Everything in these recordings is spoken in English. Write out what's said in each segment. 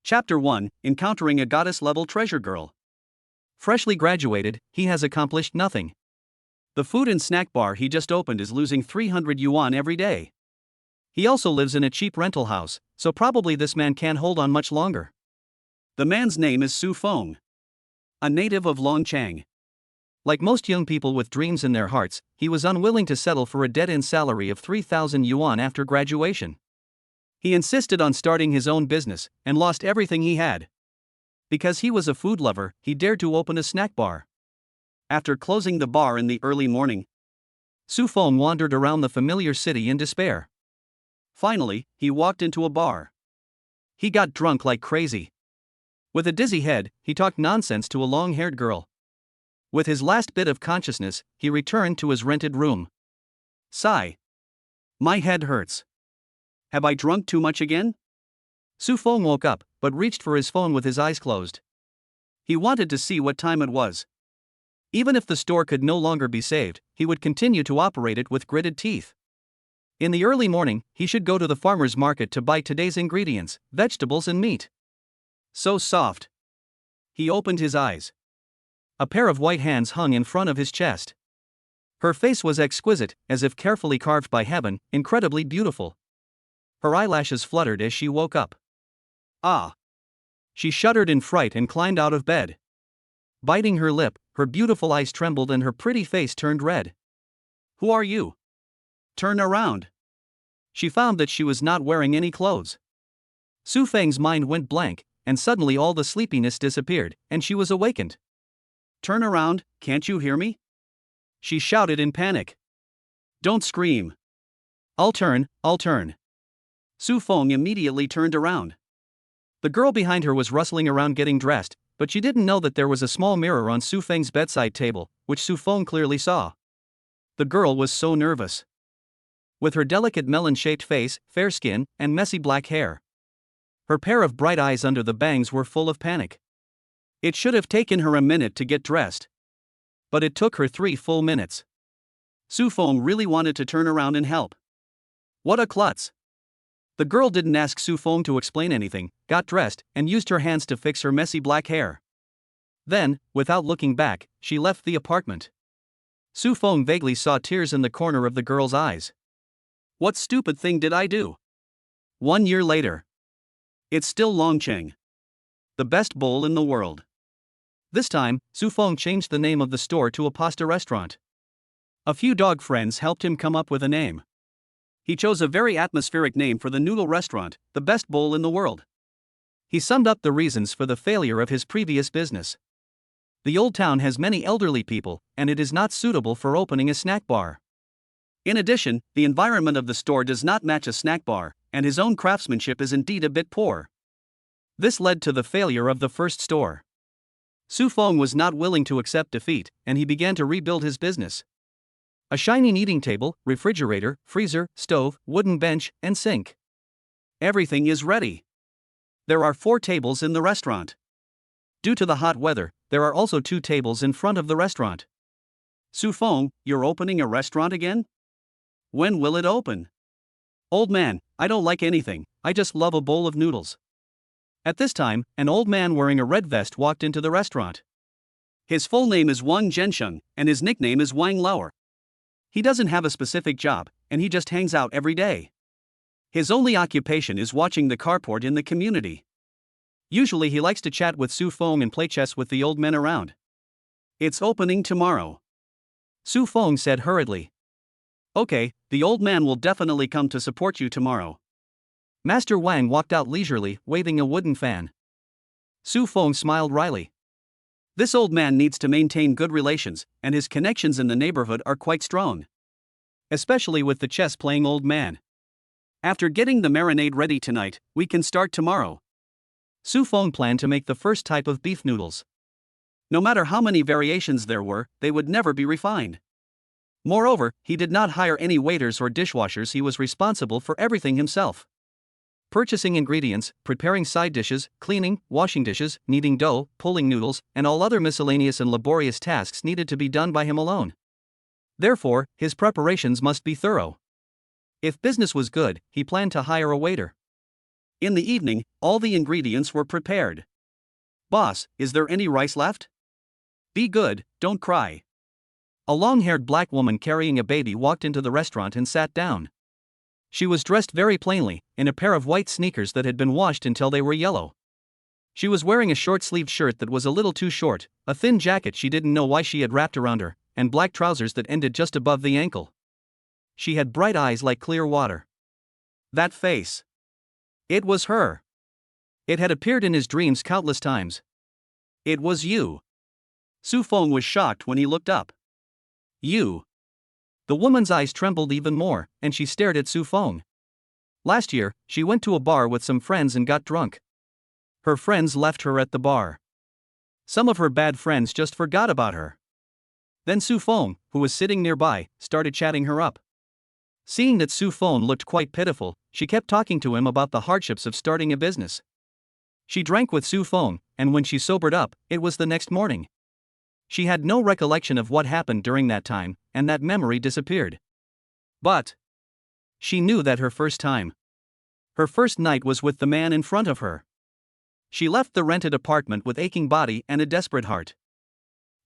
Chapter 1, Encountering a Goddess-Level Treasure Girl. Freshly graduated, he has accomplished nothing. The food and snack bar he just opened is losing 300 yuan every day. He also lives in a cheap rental house, so probably this man can't hold on much longer. The man's name is Su Feng, a native of Longchang. Like most young people with dreams in their hearts, he was unwilling to settle for a dead-end salary of 3,000 yuan after graduation. He insisted on starting his own business, and lost everything he had. Because he was a food lover, he dared to open a snack bar. After closing the bar in the early morning, Su Feng wandered around the familiar city in despair. Finally, he walked into a bar. He got drunk like crazy. With a dizzy head, he talked nonsense to a long-haired girl. With his last bit of consciousness, he returned to his rented room. Sigh. My head hurts. Have I drunk too much again? Su Feng woke up, but reached for his phone with his eyes closed. He wanted to see what time it was. Even if the store could no longer be saved, he would continue to operate it with gritted teeth. In the early morning, he should go to the farmer's market to buy today's ingredients, vegetables and meat. So soft. He opened his eyes. A pair of white hands hung in front of his chest. Her face was exquisite, as if carefully carved by heaven, incredibly beautiful. Her eyelashes fluttered as she woke up. Ah! She shuddered in fright and climbed out of bed. Biting her lip, her beautiful eyes trembled and her pretty face turned red. Who are you? Turn around. She found that she was not wearing any clothes. Su Feng's mind went blank, and suddenly all the sleepiness disappeared, and she was awakened. Turn around, can't you hear me? She shouted in panic. Don't scream. I'll turn. Su Feng immediately turned around. The girl behind her was rustling around getting dressed, but she didn't know that there was a small mirror on Su Feng's bedside table, which Su Feng clearly saw. The girl was so nervous. With her delicate melon-shaped face, fair skin, and messy black hair. Her pair of bright eyes under the bangs were full of panic. It should have taken her a minute to get dressed. But it took her 3 full minutes. Su Feng really wanted to turn around and help. What a klutz! The girl didn't ask Su Feng to explain anything, got dressed, and used her hands to fix her messy black hair. Then, without looking back, she left the apartment. Su Feng vaguely saw tears in the corner of the girl's eyes. What stupid thing did I do? 1 year later. It's still Longcheng. The best bowl in the world. This time, Su Feng changed the name of the store to a pasta restaurant. A few dog friends helped him come up with a name. He chose a very atmospheric name for the noodle restaurant, the best bowl in the world. He summed up the reasons for the failure of his previous business. The old town has many elderly people, and it is not suitable for opening a snack bar. In addition, the environment of the store does not match a snack bar, and his own craftsmanship is indeed a bit poor. This led to the failure of the first store. Su Feng was not willing to accept defeat, and he began to rebuild his business. A shiny eating table, refrigerator, freezer, stove, wooden bench, and sink. Everything is ready. There are 4 tables in the restaurant. Due to the hot weather, there are also 2 tables in front of the restaurant. Su Feng, you're opening a restaurant again? When will it open? Old man, I don't like anything, I just love a bowl of noodles. At this time, an old man wearing a red vest walked into the restaurant. His full name is Wang Zhensheng, and his nickname is Wang Lauer. He doesn't have a specific job, and he just hangs out every day. His only occupation is watching the carport in the community. Usually he likes to chat with Su Feng and play chess with the old men around. It's opening tomorrow. Su Feng said hurriedly. Okay, the old man will definitely come to support you tomorrow. Master Wang walked out leisurely, waving a wooden fan. Su Feng smiled wryly. This old man needs to maintain good relations, and his connections in the neighborhood are quite strong. Especially with the chess-playing old man. After getting the marinade ready tonight, we can start tomorrow. Su Feng planned to make the first type of beef noodles. No matter how many variations there were, they would never be refined. Moreover, he did not hire any waiters or dishwashers, he was responsible for everything himself. Purchasing ingredients, preparing side dishes, cleaning, washing dishes, kneading dough, pulling noodles, and all other miscellaneous and laborious tasks needed to be done by him alone. Therefore, his preparations must be thorough. If business was good, he planned to hire a waiter. In the evening, all the ingredients were prepared. Boss, is there any rice left? Be good, don't cry. A long-haired black woman carrying a baby walked into the restaurant and sat down. She was dressed very plainly, in a pair of white sneakers that had been washed until they were yellow. She was wearing a short-sleeved shirt that was a little too short, a thin jacket she didn't know why she had wrapped around her, and black trousers that ended just above the ankle. She had bright eyes like clear water. That face. It was her. It had appeared in his dreams countless times. It was you. Su Feng was shocked when he looked up. You. The woman's eyes trembled even more, and she stared at Su Feng. Last year, she went to a bar with some friends and got drunk. Her friends left her at the bar. Some of her bad friends just forgot about her. Then Su Feng, who was sitting nearby, started chatting her up. Seeing that Su Feng looked quite pitiful, she kept talking to him about the hardships of starting a business. She drank with Su Feng, and when she sobered up, it was the next morning. She had no recollection of what happened during that time, and that memory disappeared. But she knew that her first night was with the man in front of her. She left the rented apartment with aching body and a desperate heart.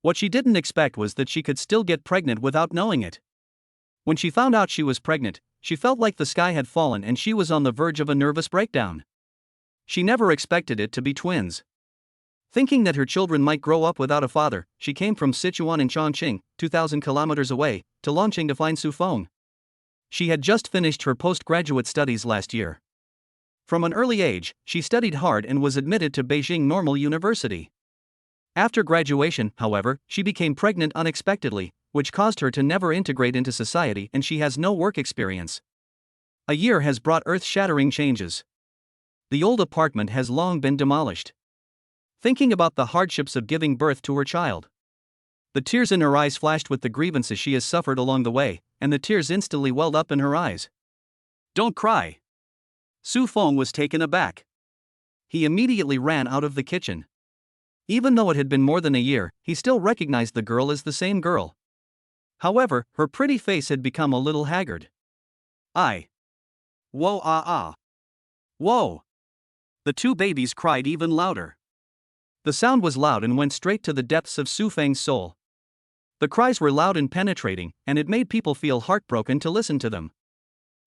What she didn't expect was that she could still get pregnant without knowing it. When she found out she was pregnant, she felt like the sky had fallen and she was on the verge of a nervous breakdown. She never expected it to be twins. Thinking that her children might grow up without a father, she came from Sichuan in Chongqing, 2,000 kilometers away, to Longqing to find Su Feng. She had just finished her postgraduate studies last year. From an early age, she studied hard and was admitted to Beijing Normal University. After graduation, however, she became pregnant unexpectedly, which caused her to never integrate into society, and she has no work experience. A year has brought earth-shattering changes. The old apartment has long been demolished. Thinking about the hardships of giving birth to her child, the tears in her eyes flashed with the grievances she has suffered along the way, and the tears instantly welled up in her eyes. Don't cry. Su Feng was taken aback. He immediately ran out of the kitchen. Even though it had been more than a year, he still recognized the girl as the same girl. However, her pretty face had become a little haggard. Whoa ah. Whoa. The two babies cried even louder. The sound was loud and went straight to the depths of Su Feng's soul. The cries were loud and penetrating, and it made people feel heartbroken to listen to them.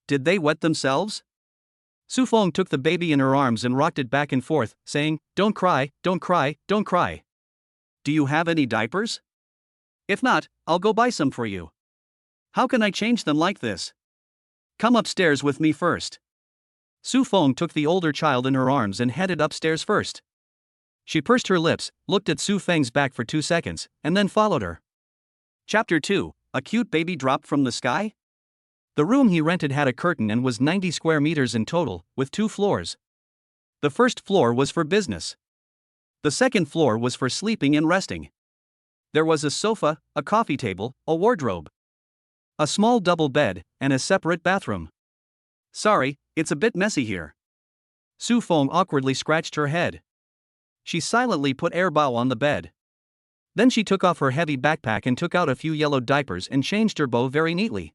Did they wet themselves? Su Feng took the baby in her arms and rocked it back and forth, saying, "Don't cry, don't cry, don't cry. Do you have any diapers? If not, I'll go buy some for you. How can I change them like this? Come upstairs with me first." Su Feng took the older child in her arms and headed upstairs first. She pursed her lips, looked at Su Feng's back for 2 seconds, and then followed her. Chapter 2, A Cute Baby Dropped from the Sky? The room he rented had a curtain and was 90 square meters in total, with 2 floors. The first floor was for business. The second floor was for sleeping and resting. There was a sofa, a coffee table, a wardrobe, a small double bed, and a separate bathroom. Sorry, it's a bit messy here. Su Feng awkwardly scratched her head. She silently put Airbao on the bed. Then she took off her heavy backpack and took out a few yellowed diapers and changed her bow very neatly.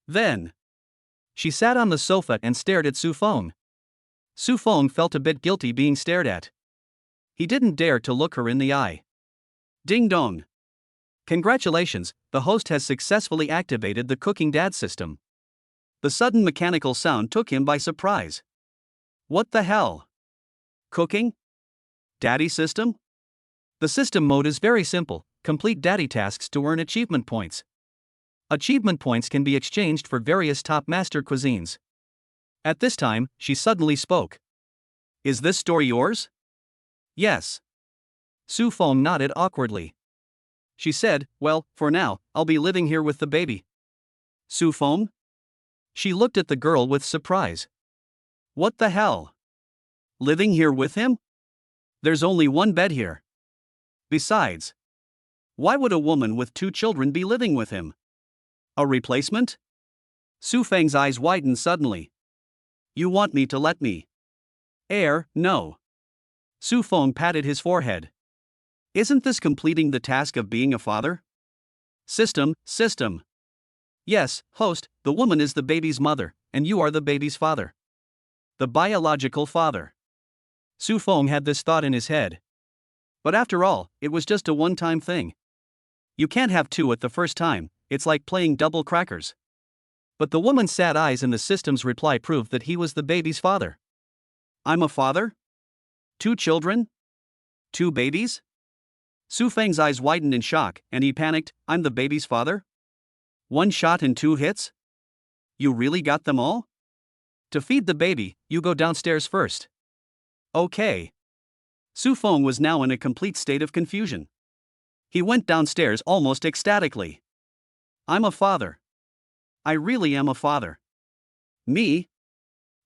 Then she sat on the sofa and stared at Su Feng. Su Feng felt a bit guilty being stared at. He didn't dare to look her in the eye. Ding dong. Congratulations, the host has successfully activated the cooking dad system. The sudden mechanical sound took him by surprise. What the hell? Cooking? Daddy system? The system mode is very simple: complete daddy tasks to earn achievement points. Achievement points can be exchanged for various top master cuisines. At this time, she suddenly spoke. Is this story yours? Yes. Su Feng nodded awkwardly. She said, well, for now, I'll be living here with the baby. Su Feng? She looked at the girl with surprise. What the hell? Living here with him? There's only one bed here. Besides, why would a woman with 2 children be living with him? A replacement? Su Feng's eyes widened suddenly. You want me to let me? No. Su Feng patted his forehead. Isn't this completing the task of being a father? System. Yes, host, the woman is the baby's mother, and you are the baby's father. The biological father. Su Feng had this thought in his head. But after all, it was just a one-time thing. You can't have two at the first time, it's like playing double crackers. But the woman's sad eyes and the system's reply proved that he was the baby's father. I'm a father? 2 children? 2 babies? Su Feng's eyes widened in shock, and he panicked. I'm the baby's father? 1 shot and 2 hits? You really got them all? To feed the baby, you go downstairs first. Okay. Su Feng was now in a complete state of confusion. He went downstairs almost ecstatically. I'm a father. I really am a father. Me?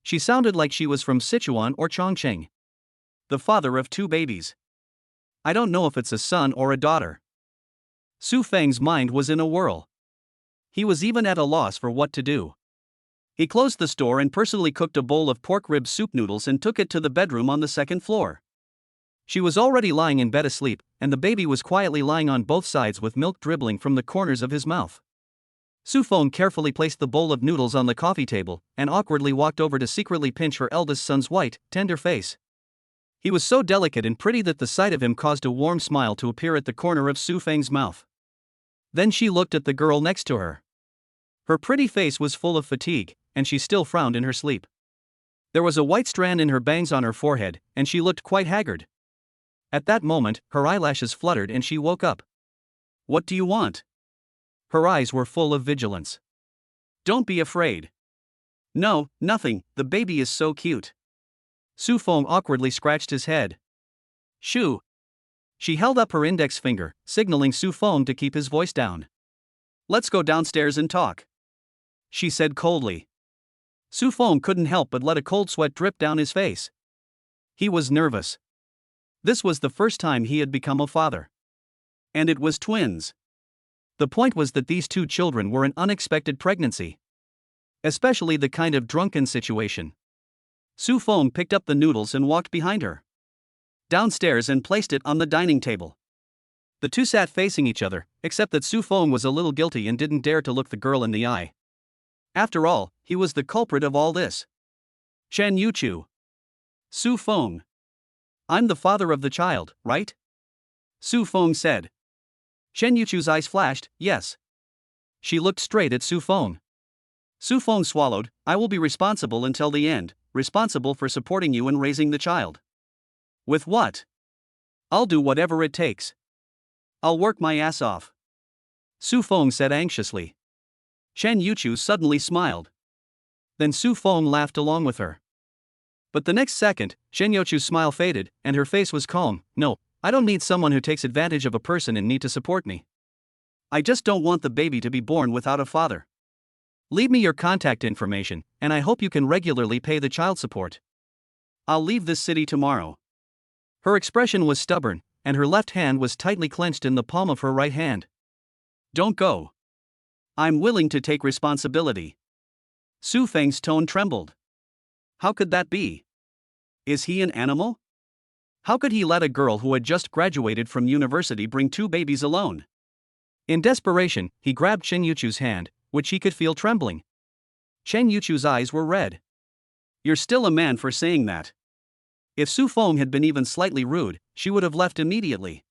She sounded like she was from Sichuan or Chongqing. The father of 2 babies. I don't know if it's a son or a daughter. Su Feng's mind was in a whirl. He was even at a loss for what to do. He closed the store and personally cooked a bowl of pork rib soup noodles and took it to the bedroom on the 2nd floor. She was already lying in bed asleep, and the baby was quietly lying on both sides with milk dribbling from the corners of his mouth. Su Feng carefully placed the bowl of noodles on the coffee table and awkwardly walked over to secretly pinch her eldest son's white, tender face. He was so delicate and pretty that the sight of him caused a warm smile to appear at the corner of Su Feng's mouth. Then she looked at the girl next to her. Her pretty face was full of fatigue, and she still frowned in her sleep. There was a white strand in her bangs on her forehead, and she looked quite haggard. At that moment, her eyelashes fluttered and she woke up. What do you want? Her eyes were full of vigilance. Don't be afraid. No, nothing, the baby is so cute. Su Feng awkwardly scratched his head. Shoo. She held up her index finger, signaling Su Feng to keep his voice down. Let's go downstairs and talk, she said coldly. Su Feng couldn't help but let a cold sweat drip down his face. He was nervous. This was the first time he had become a father. And it was twins. The point was that these 2 children were an unexpected pregnancy. Especially the kind of drunken situation. Su Feng picked up the noodles and walked behind her downstairs and placed it on the dining table. The 2 sat facing each other, except that Su Feng was a little guilty and didn't dare to look the girl in the eye. After all, he was the culprit of all this. Chen Yuchu. Su Feng. I'm the father of the child, right? Su Feng said. Chen Yuchu's eyes flashed, yes. She looked straight at Su Feng. Su Feng swallowed. I will be responsible until the end, responsible for supporting you and raising the child. With what? I'll do whatever it takes. I'll work my ass off. Su Feng said anxiously. Chen Yuchu suddenly smiled. Then Su Feng laughed along with her. But the next second, Chen Yuchu's smile faded, and her face was calm. No, I don't need someone who takes advantage of a person in need to support me. I just don't want the baby to be born without a father. Leave me your contact information, and I hope you can regularly pay the child support. I'll leave this city tomorrow. Her expression was stubborn, and her left hand was tightly clenched in the palm of her right hand. Don't go. I'm willing to take responsibility. Su Feng's tone trembled. How could that be? Is he an animal? How could he let a girl who had just graduated from university bring 2 babies alone? In desperation, he grabbed Chen Yuchu's hand, which he could feel trembling. Chen Yuchu's eyes were red. You're still a man for saying that. If Su Feng had been even slightly rude, she would have left immediately.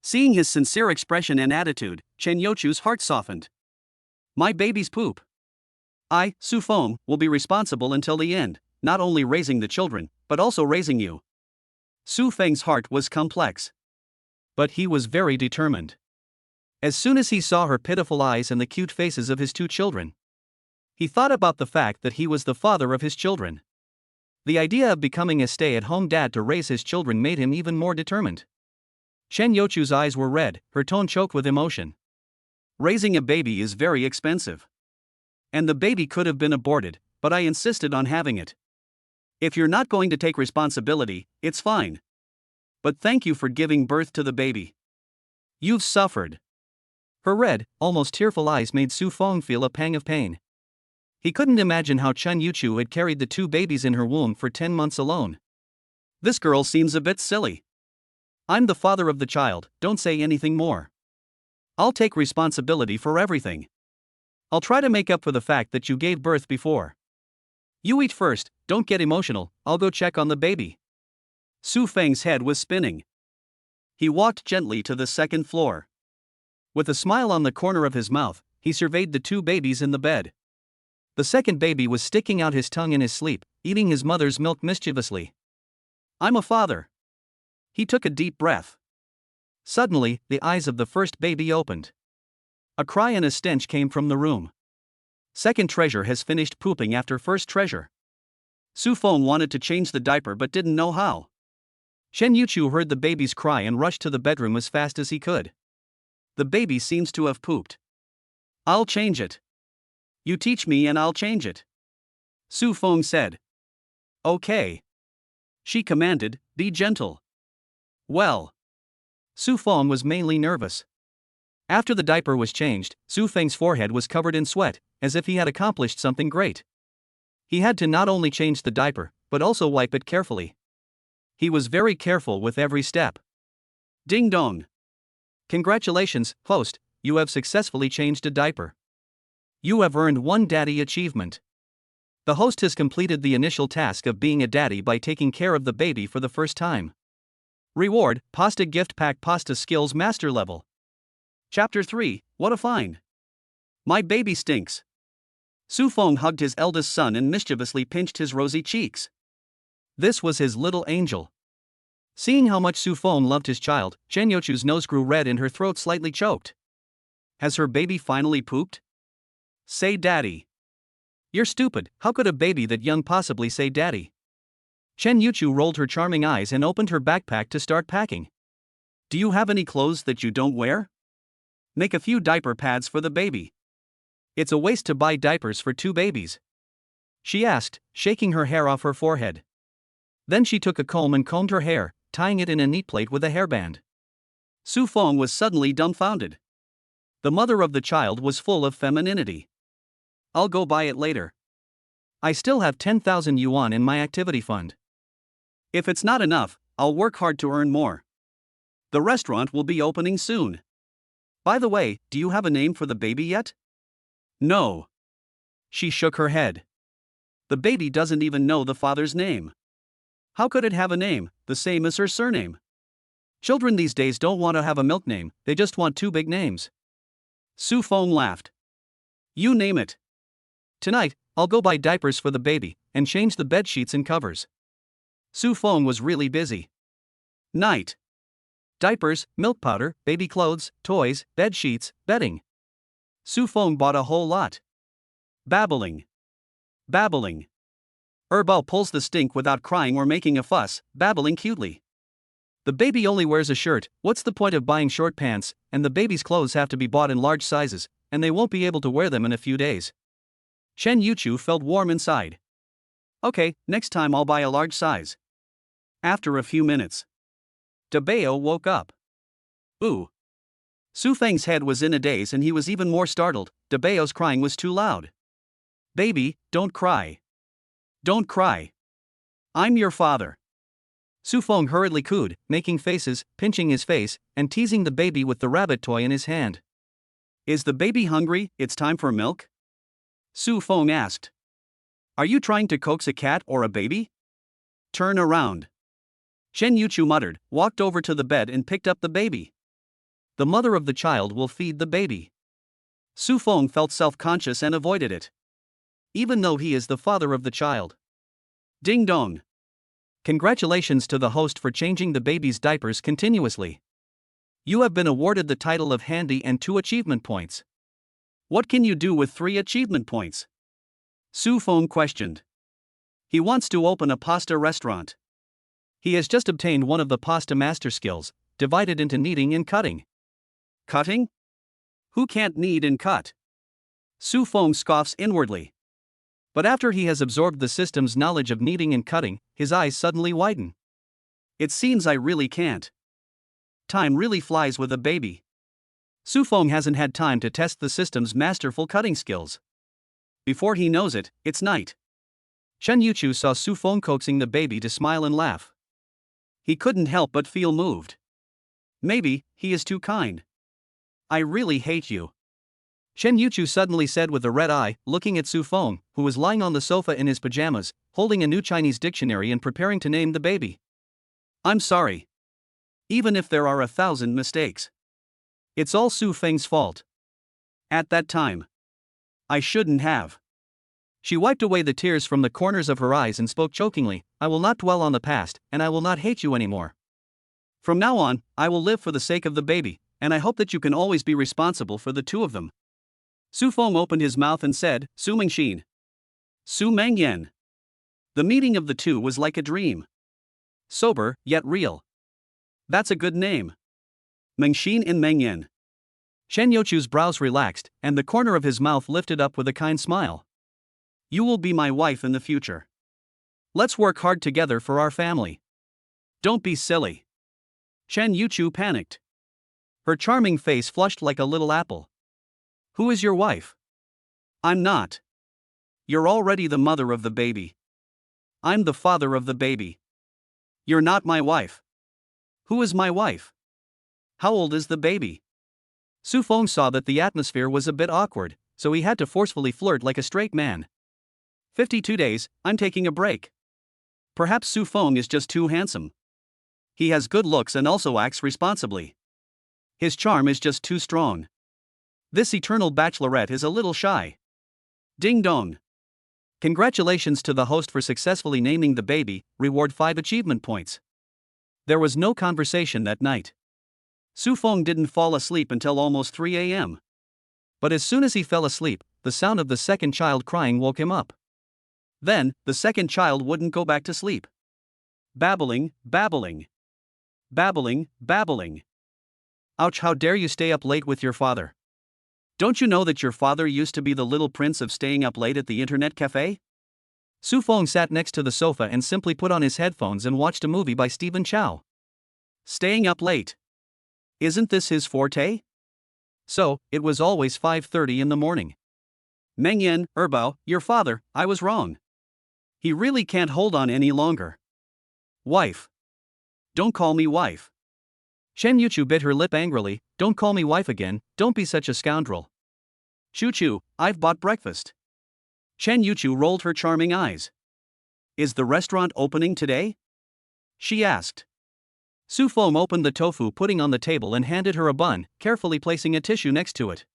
Seeing his sincere expression and attitude, Chen Yuchu's heart softened. My baby's poop. I, Su Feng, will be responsible until the end, not only raising the children, but also raising you. Su Feng's heart was complex. But he was very determined. As soon as he saw her pitiful eyes and the cute faces of his 2 children, he thought about the fact that he was the father of his children. The idea of becoming a stay-at-home dad to raise his children made him even more determined. Chen Yuchu's eyes were red, her tone choked with emotion. Raising a baby is very expensive. And the baby could have been aborted, but I insisted on having it. If you're not going to take responsibility, it's fine. But thank you for giving birth to the baby. You've suffered. Her red, almost tearful eyes made Su Feng feel a pang of pain. He couldn't imagine how Chen Yuchu had carried the 2 babies in her womb for 10 months alone. This girl seems a bit silly. I'm the father of the child, don't say anything more. I'll take responsibility for everything. I'll try to make up for the fact that you gave birth before. You eat first, don't get emotional, I'll go check on the baby. Su Feng's head was spinning. He walked gently to the second floor. With a smile on the corner of his mouth, he surveyed the two babies in the bed. The second baby was sticking out his tongue in his sleep, eating his mother's milk mischievously. I'm a father. He took a deep breath. Suddenly, the eyes of the first baby opened. A cry and a stench came from the room. Second treasure has finished pooping after first treasure. Su Feng wanted to change the diaper but didn't know how. Shen Yuchu heard the baby's cry and rushed to the bedroom as fast as he could. The baby seems to have pooped. I'll change it. You teach me and I'll change it. Su Feng said. Okay. She commanded, be gentle. Well. Su Feng was mainly nervous. After the diaper was changed, Su Feng's forehead was covered in sweat, as if he had accomplished something great. He had to not only change the diaper, but also wipe it carefully. He was very careful with every step. Ding dong. Congratulations, host, you have successfully changed a diaper. You have earned one daddy achievement. The host has completed the initial task of being a daddy by taking care of the baby for the first time. Reward, Pasta Gift Pack Pasta Skills Master Level. Chapter 3, What a Find. My baby stinks. Su Feng hugged his eldest son and mischievously pinched his rosy cheeks. This was his little angel. Seeing how much Su Feng loved his child, Shen Youchu's nose grew red and her throat slightly choked. Has her baby finally pooped? Say daddy. You're stupid, how could a baby that young possibly say daddy? Shen Yuchu rolled her charming eyes and opened her backpack to start packing. Do you have any clothes that you don't wear? Make a few diaper pads for the baby. It's a waste to buy diapers for two babies. She asked, shaking her hair off her forehead. Then she took a comb and combed her hair, tying it in a neat plait with a hairband. Su Feng was suddenly dumbfounded. The mother of the child was full of femininity. I'll go buy it later. I still have 10,000 yuan in my activity fund. If it's not enough, I'll work hard to earn more. The restaurant will be opening soon. By the way, do you have a name for the baby yet? No. She shook her head. The baby doesn't even know the father's name. How could it have a name, the same as her surname? Children these days don't want to have a milk name, they just want two big names. Su Feng laughed. You name it. Tonight, I'll go buy diapers for the baby, and change the bed sheets and covers. Su Feng was really busy. Night. Diapers, milk powder, baby clothes, toys, bed sheets, bedding. Su Feng bought a whole lot. Babbling. Babbling. Herbal pulls the stink without crying or making a fuss, babbling cutely. The baby only wears a shirt, what's the point of buying short pants, and the baby's clothes have to be bought in large sizes, and they won't be able to wear them in a few days. Shen Yuchu felt warm inside. Okay, next time I'll buy a large size. After a few minutes, Dabeo woke up. Ooh. Su Feng's head was in a daze and he was even more startled. Dabeo's crying was too loud. Baby, don't cry. Don't cry. I'm your father. Su Feng hurriedly cooed, making faces, pinching his face, and teasing the baby with the rabbit toy in his hand. Is the baby hungry? It's time for milk? Su Feng asked. Are you trying to coax a cat or a baby? Turn around. Shen Yuchu muttered, walked over to the bed and picked up the baby. The mother of the child will feed the baby. Su Feng felt self-conscious and avoided it. Even though he is the father of the child. Ding dong. Congratulations to the host for changing the baby's diapers continuously. You have been awarded the title of Handy and 2 achievement points. What can you do with 3 achievement points? Su Feng questioned. He wants to open a pasta restaurant. He has just obtained one of the pasta master skills, divided into kneading and cutting. Cutting? Who can't knead and cut? Su Feng scoffs inwardly. But after he has absorbed the system's knowledge of kneading and cutting, his eyes suddenly widen. It seems I really can't. Time really flies with a baby. Su Feng hasn't had time to test the system's masterful cutting skills. Before he knows it, it's night. Shen Yuchu saw Su Feng coaxing the baby to smile and laugh. He couldn't help but feel moved. Maybe he is too kind. I really hate you. Chen Yuchu suddenly said with a red eye, looking at Su Feng, who was lying on the sofa in his pajamas, holding a new Chinese dictionary and preparing to name the baby. I'm sorry. Even if there are 1,000 mistakes. It's all Su Feng's fault. At that time. I shouldn't have. She wiped away the tears from the corners of her eyes and spoke chokingly, I will not dwell on the past, and I will not hate you anymore. From now on, I will live for the sake of the baby, and I hope that you can always be responsible for the two of them. Su Feng opened his mouth and said, Su Mengxin. Su Mengyan. The meeting of the two was like a dream. Sober, yet real. That's a good name. Mengxin and Mengyan. Chen Youchu's brows relaxed, and the corner of his mouth lifted up with a kind smile. You will be my wife in the future. Let's work hard together for our family. Don't be silly. Chen Youchu panicked. Her charming face flushed like a little apple. Who is your wife? I'm not. You're already the mother of the baby. I'm the father of the baby. You're not my wife. Who is my wife? How old is the baby? Su Feng saw that the atmosphere was a bit awkward, so he had to forcefully flirt like a straight man. 52 days, I'm taking a break. Perhaps Su Feng is just too handsome. He has good looks and also acts responsibly. His charm is just too strong. This eternal bachelorette is a little shy. Ding dong. Congratulations to the host for successfully naming the baby, reward 5 achievement points. There was no conversation that night. Su Feng didn't fall asleep until almost 3 a.m. But as soon as he fell asleep, the sound of the second child crying woke him up. Then, the second child wouldn't go back to sleep. Babbling, babbling. Babbling, babbling. Ouch, how dare you stay up late with your father? Don't you know that your father used to be the little prince of staying up late at the internet cafe? Su Feng sat next to the sofa and simply put on his headphones and watched a movie by Stephen Chow. Staying up late. Isn't this his forte? So, it was always 5:30 in the morning. Mengyan, Erbao, your father, I was wrong. He really can't hold on any longer. Wife. Don't call me wife. Chen Yuchu bit her lip angrily, don't call me wife again, don't be such a scoundrel. Chu, I've bought breakfast. Chen Yuchu rolled her charming eyes. Is the restaurant opening today? She asked. Su Feng opened the tofu pudding on the table and handed her a bun, carefully placing a tissue next to it.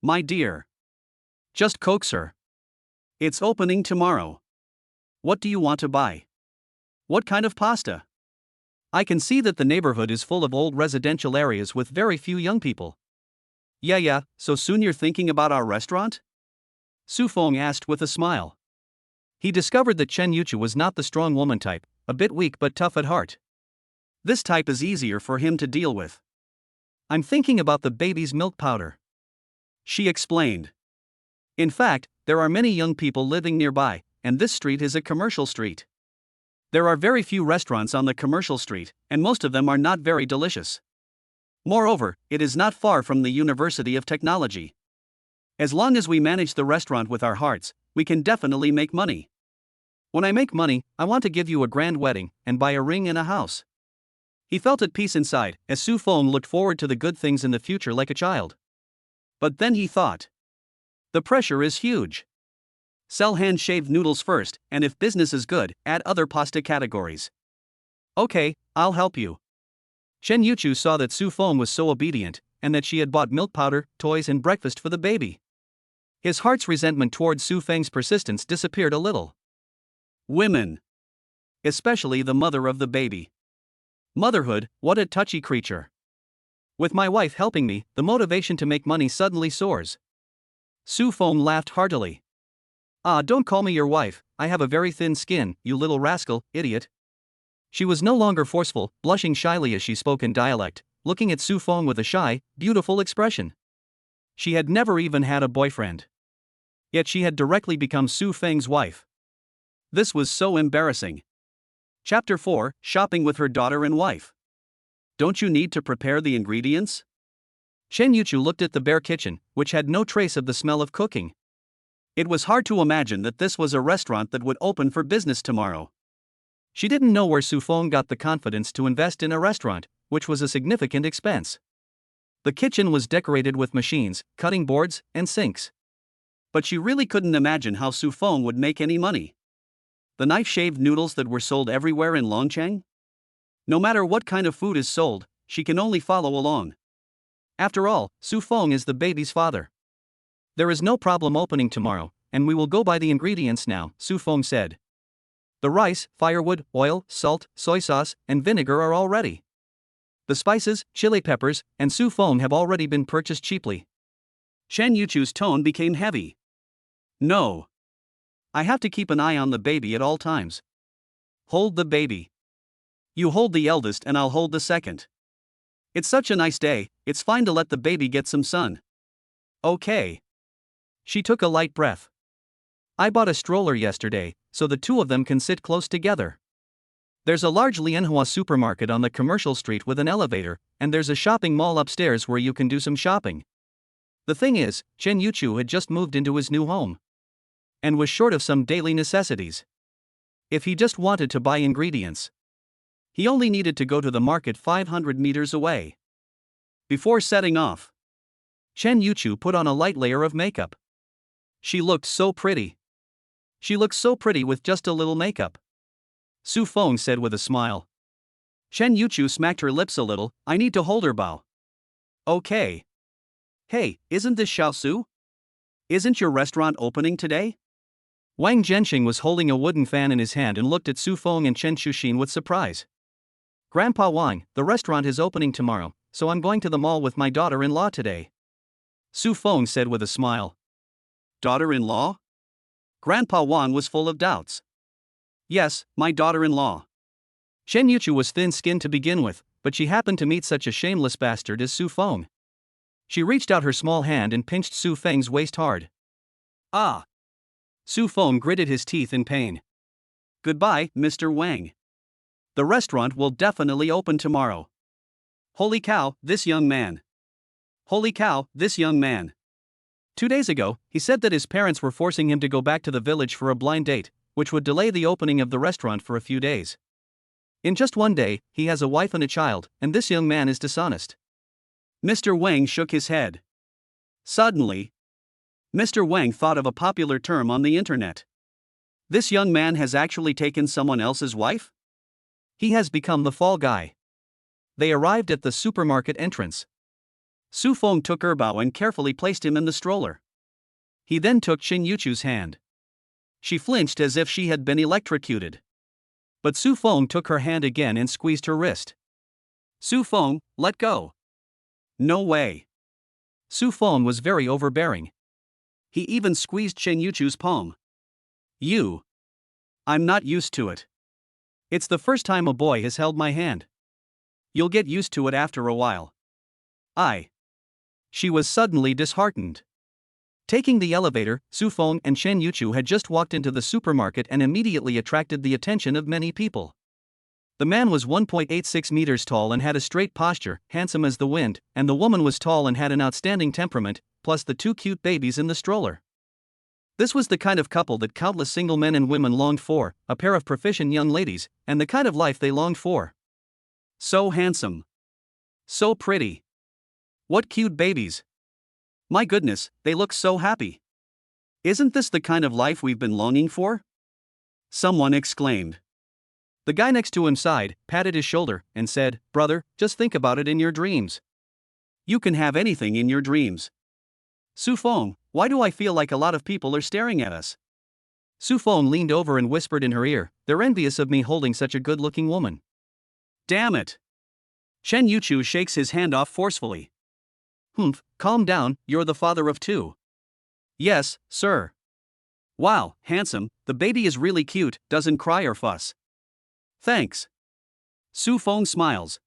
My dear. Just coax her. It's opening tomorrow. What do you want to buy? What kind of pasta? I can see that the neighborhood is full of old residential areas with very few young people. Yeah, so soon you're thinking about our restaurant? Su Feng asked with a smile. He discovered that Chen Yuchu was not the strong woman type, a bit weak but tough at heart. This type is easier for him to deal with. I'm thinking about the baby's milk powder. She explained. In fact, there are many young people living nearby, and this street is a commercial street. There are very few restaurants on the commercial street, and most of them are not very delicious. Moreover, it is not far from the University of Technology. As long as we manage the restaurant with our hearts, we can definitely make money. When I make money, I want to give you a grand wedding, and buy a ring and a house. He felt at peace inside, as Su Feng looked forward to the good things in the future like a child. But then he thought. The pressure is huge. Sell hand-shaved noodles first, and if business is good, add other pasta categories. Okay, I'll help you. Chen Yuchu saw that Su Feng was so obedient, and that she had bought milk powder, toys and breakfast for the baby. His heart's resentment towards Su Feng's persistence disappeared a little. Women. Especially the mother of the baby. Motherhood, what a touchy creature. With my wife helping me, the motivation to make money suddenly soars. Su Feng laughed heartily. Ah, don't call me your wife, I have a very thin skin, you little rascal, idiot. She was no longer forceful, blushing shyly as she spoke in dialect, looking at Su Feng with a shy, beautiful expression. She had never even had a boyfriend. Yet she had directly become Su Feng's wife. This was so embarrassing. Chapter 4, Shopping with her daughter and wife. Don't you need to prepare the ingredients? Chen Yuchu looked at the bare kitchen, which had no trace of the smell of cooking. It was hard to imagine that this was a restaurant that would open for business tomorrow. She didn't know where Su Feng got the confidence to invest in a restaurant, which was a significant expense. The kitchen was decorated with machines, cutting boards, and sinks. But she really couldn't imagine how Su Feng would make any money. The knife-shaved noodles that were sold everywhere in Longcheng? No matter what kind of food is sold, she can only follow along. After all, Su Feng is the baby's father. There is no problem opening tomorrow, and we will go buy the ingredients now, Su Feng said. The rice, firewood, oil, salt, soy sauce, and vinegar are all ready. The spices, chili peppers, and Su Feng have already been purchased cheaply. Chen Yuchu's tone became heavy. No. I have to keep an eye on the baby at all times. Hold the baby. You hold the eldest and I'll hold the second. It's such a nice day, it's fine to let the baby get some sun. Okay. She took a light breath. I bought a stroller yesterday, so the two of them can sit close together. There's a large Lianhua supermarket on the commercial street with an elevator, and there's a shopping mall upstairs where you can do some shopping. The thing is, Chen Yuchu had just moved into his new home and was short of some daily necessities. If he just wanted to buy ingredients, he only needed to go to the market 500 meters away. Before setting off, Chen Yuchu put on a light layer of makeup. She looked so pretty. She looked so pretty with just a little makeup. Su Feng said with a smile. Chen Yuchu smacked her lips a little. I need to hold her bow. Okay. Hey, isn't this Xiaosu? Isn't your restaurant opening today? Wang Zhenxing was holding a wooden fan in his hand and looked at Su Feng and Chen Xuxin with surprise. Grandpa Wang, the restaurant is opening tomorrow, so I'm going to the mall with my daughter-in-law today. Su Feng said with a smile. Daughter-in-law? Grandpa Wang was full of doubts. Yes, my daughter-in-law. Chen Yuchu was thin-skinned to begin with, but she happened to meet such a shameless bastard as Su Feng. She reached out her small hand and pinched Su Feng's waist hard. Ah! Su Feng gritted his teeth in pain. Goodbye, Mr. Wang. The restaurant will definitely open tomorrow. Holy cow, this young man. Holy cow, this young man. 2 days ago, he said that his parents were forcing him to go back to the village for a blind date, which would delay the opening of the restaurant for a few days. In just one day, he has a wife and a child, and this young man is dishonest. Mr. Wang shook his head. Suddenly, Mr. Wang thought of a popular term on the internet. This young man has actually taken someone else's wife? He has become the fall guy. They arrived at the supermarket entrance. Su Feng took Erbao and carefully placed him in the stroller. He then took Chen Yuchu's hand. She flinched as if she had been electrocuted. But Su Feng took her hand again and squeezed her wrist. Su Feng, let go. No way. Su Feng was very overbearing. He even squeezed Chen Yuchu's palm. I'm not used to it. It's the first time a boy has held my hand. You'll get used to it after a while. She was suddenly disheartened. Taking the elevator, Su Feng and Chen Yuchu had just walked into the supermarket and immediately attracted the attention of many people. The man was 1.86 meters tall and had a straight posture, handsome as the wind, and the woman was tall and had an outstanding temperament, plus the two cute babies in the stroller. This was the kind of couple that countless single men and women longed for, a pair of proficient young ladies, and the kind of life they longed for. So handsome. So pretty. What cute babies. My goodness, they look so happy. Isn't this the kind of life we've been longing for? Someone exclaimed. The guy next to him sighed, patted his shoulder, and said, Brother, just think about it in your dreams. You can have anything in your dreams. Su Feng, why do I feel like a lot of people are staring at us? Su Feng leaned over and whispered in her ear, they're envious of me holding such a good-looking woman. Damn it. Chen Yuchu shakes his hand off forcefully. Humph, calm down, you're the father of two. Yes, sir. Wow, handsome, the baby is really cute, doesn't cry or fuss. Thanks. Su Feng smiles.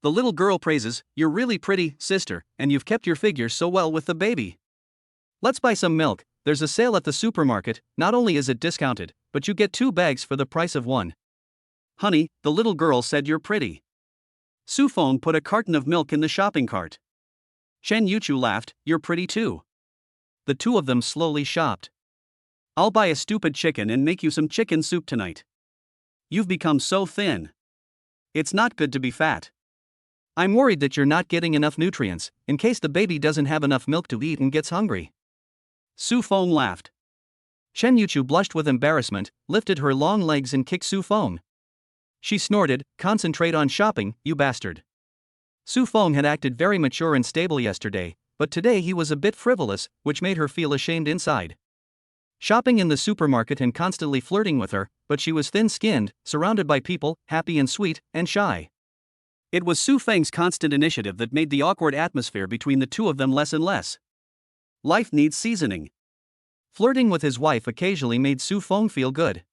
The little girl praises, you're really pretty, sister, and you've kept your figure so well with the baby. Let's buy some milk, there's a sale at the supermarket, not only is it discounted, but you get 2 bags for the price of 1. Honey, the little girl said you're pretty. Su Feng put a carton of milk in the shopping cart. Chen Yuchu laughed, you're pretty too. The two of them slowly shopped. I'll buy a stupid chicken and make you some chicken soup tonight. You've become so thin. It's not good to be fat. I'm worried that you're not getting enough nutrients, in case the baby doesn't have enough milk to eat and gets hungry. Su Feng laughed. Chen Yuchu blushed with embarrassment, lifted her long legs and kicked Su Feng. She snorted, "Concentrate on shopping, you bastard." Su Feng had acted very mature and stable yesterday, but today he was a bit frivolous, which made her feel ashamed inside. Shopping in the supermarket and constantly flirting with her, but she was thin-skinned, surrounded by people, happy and sweet, and shy. It was Su Feng's constant initiative that made the awkward atmosphere between the two of them less and less. Life needs seasoning. Flirting with his wife occasionally made Su Feng feel good.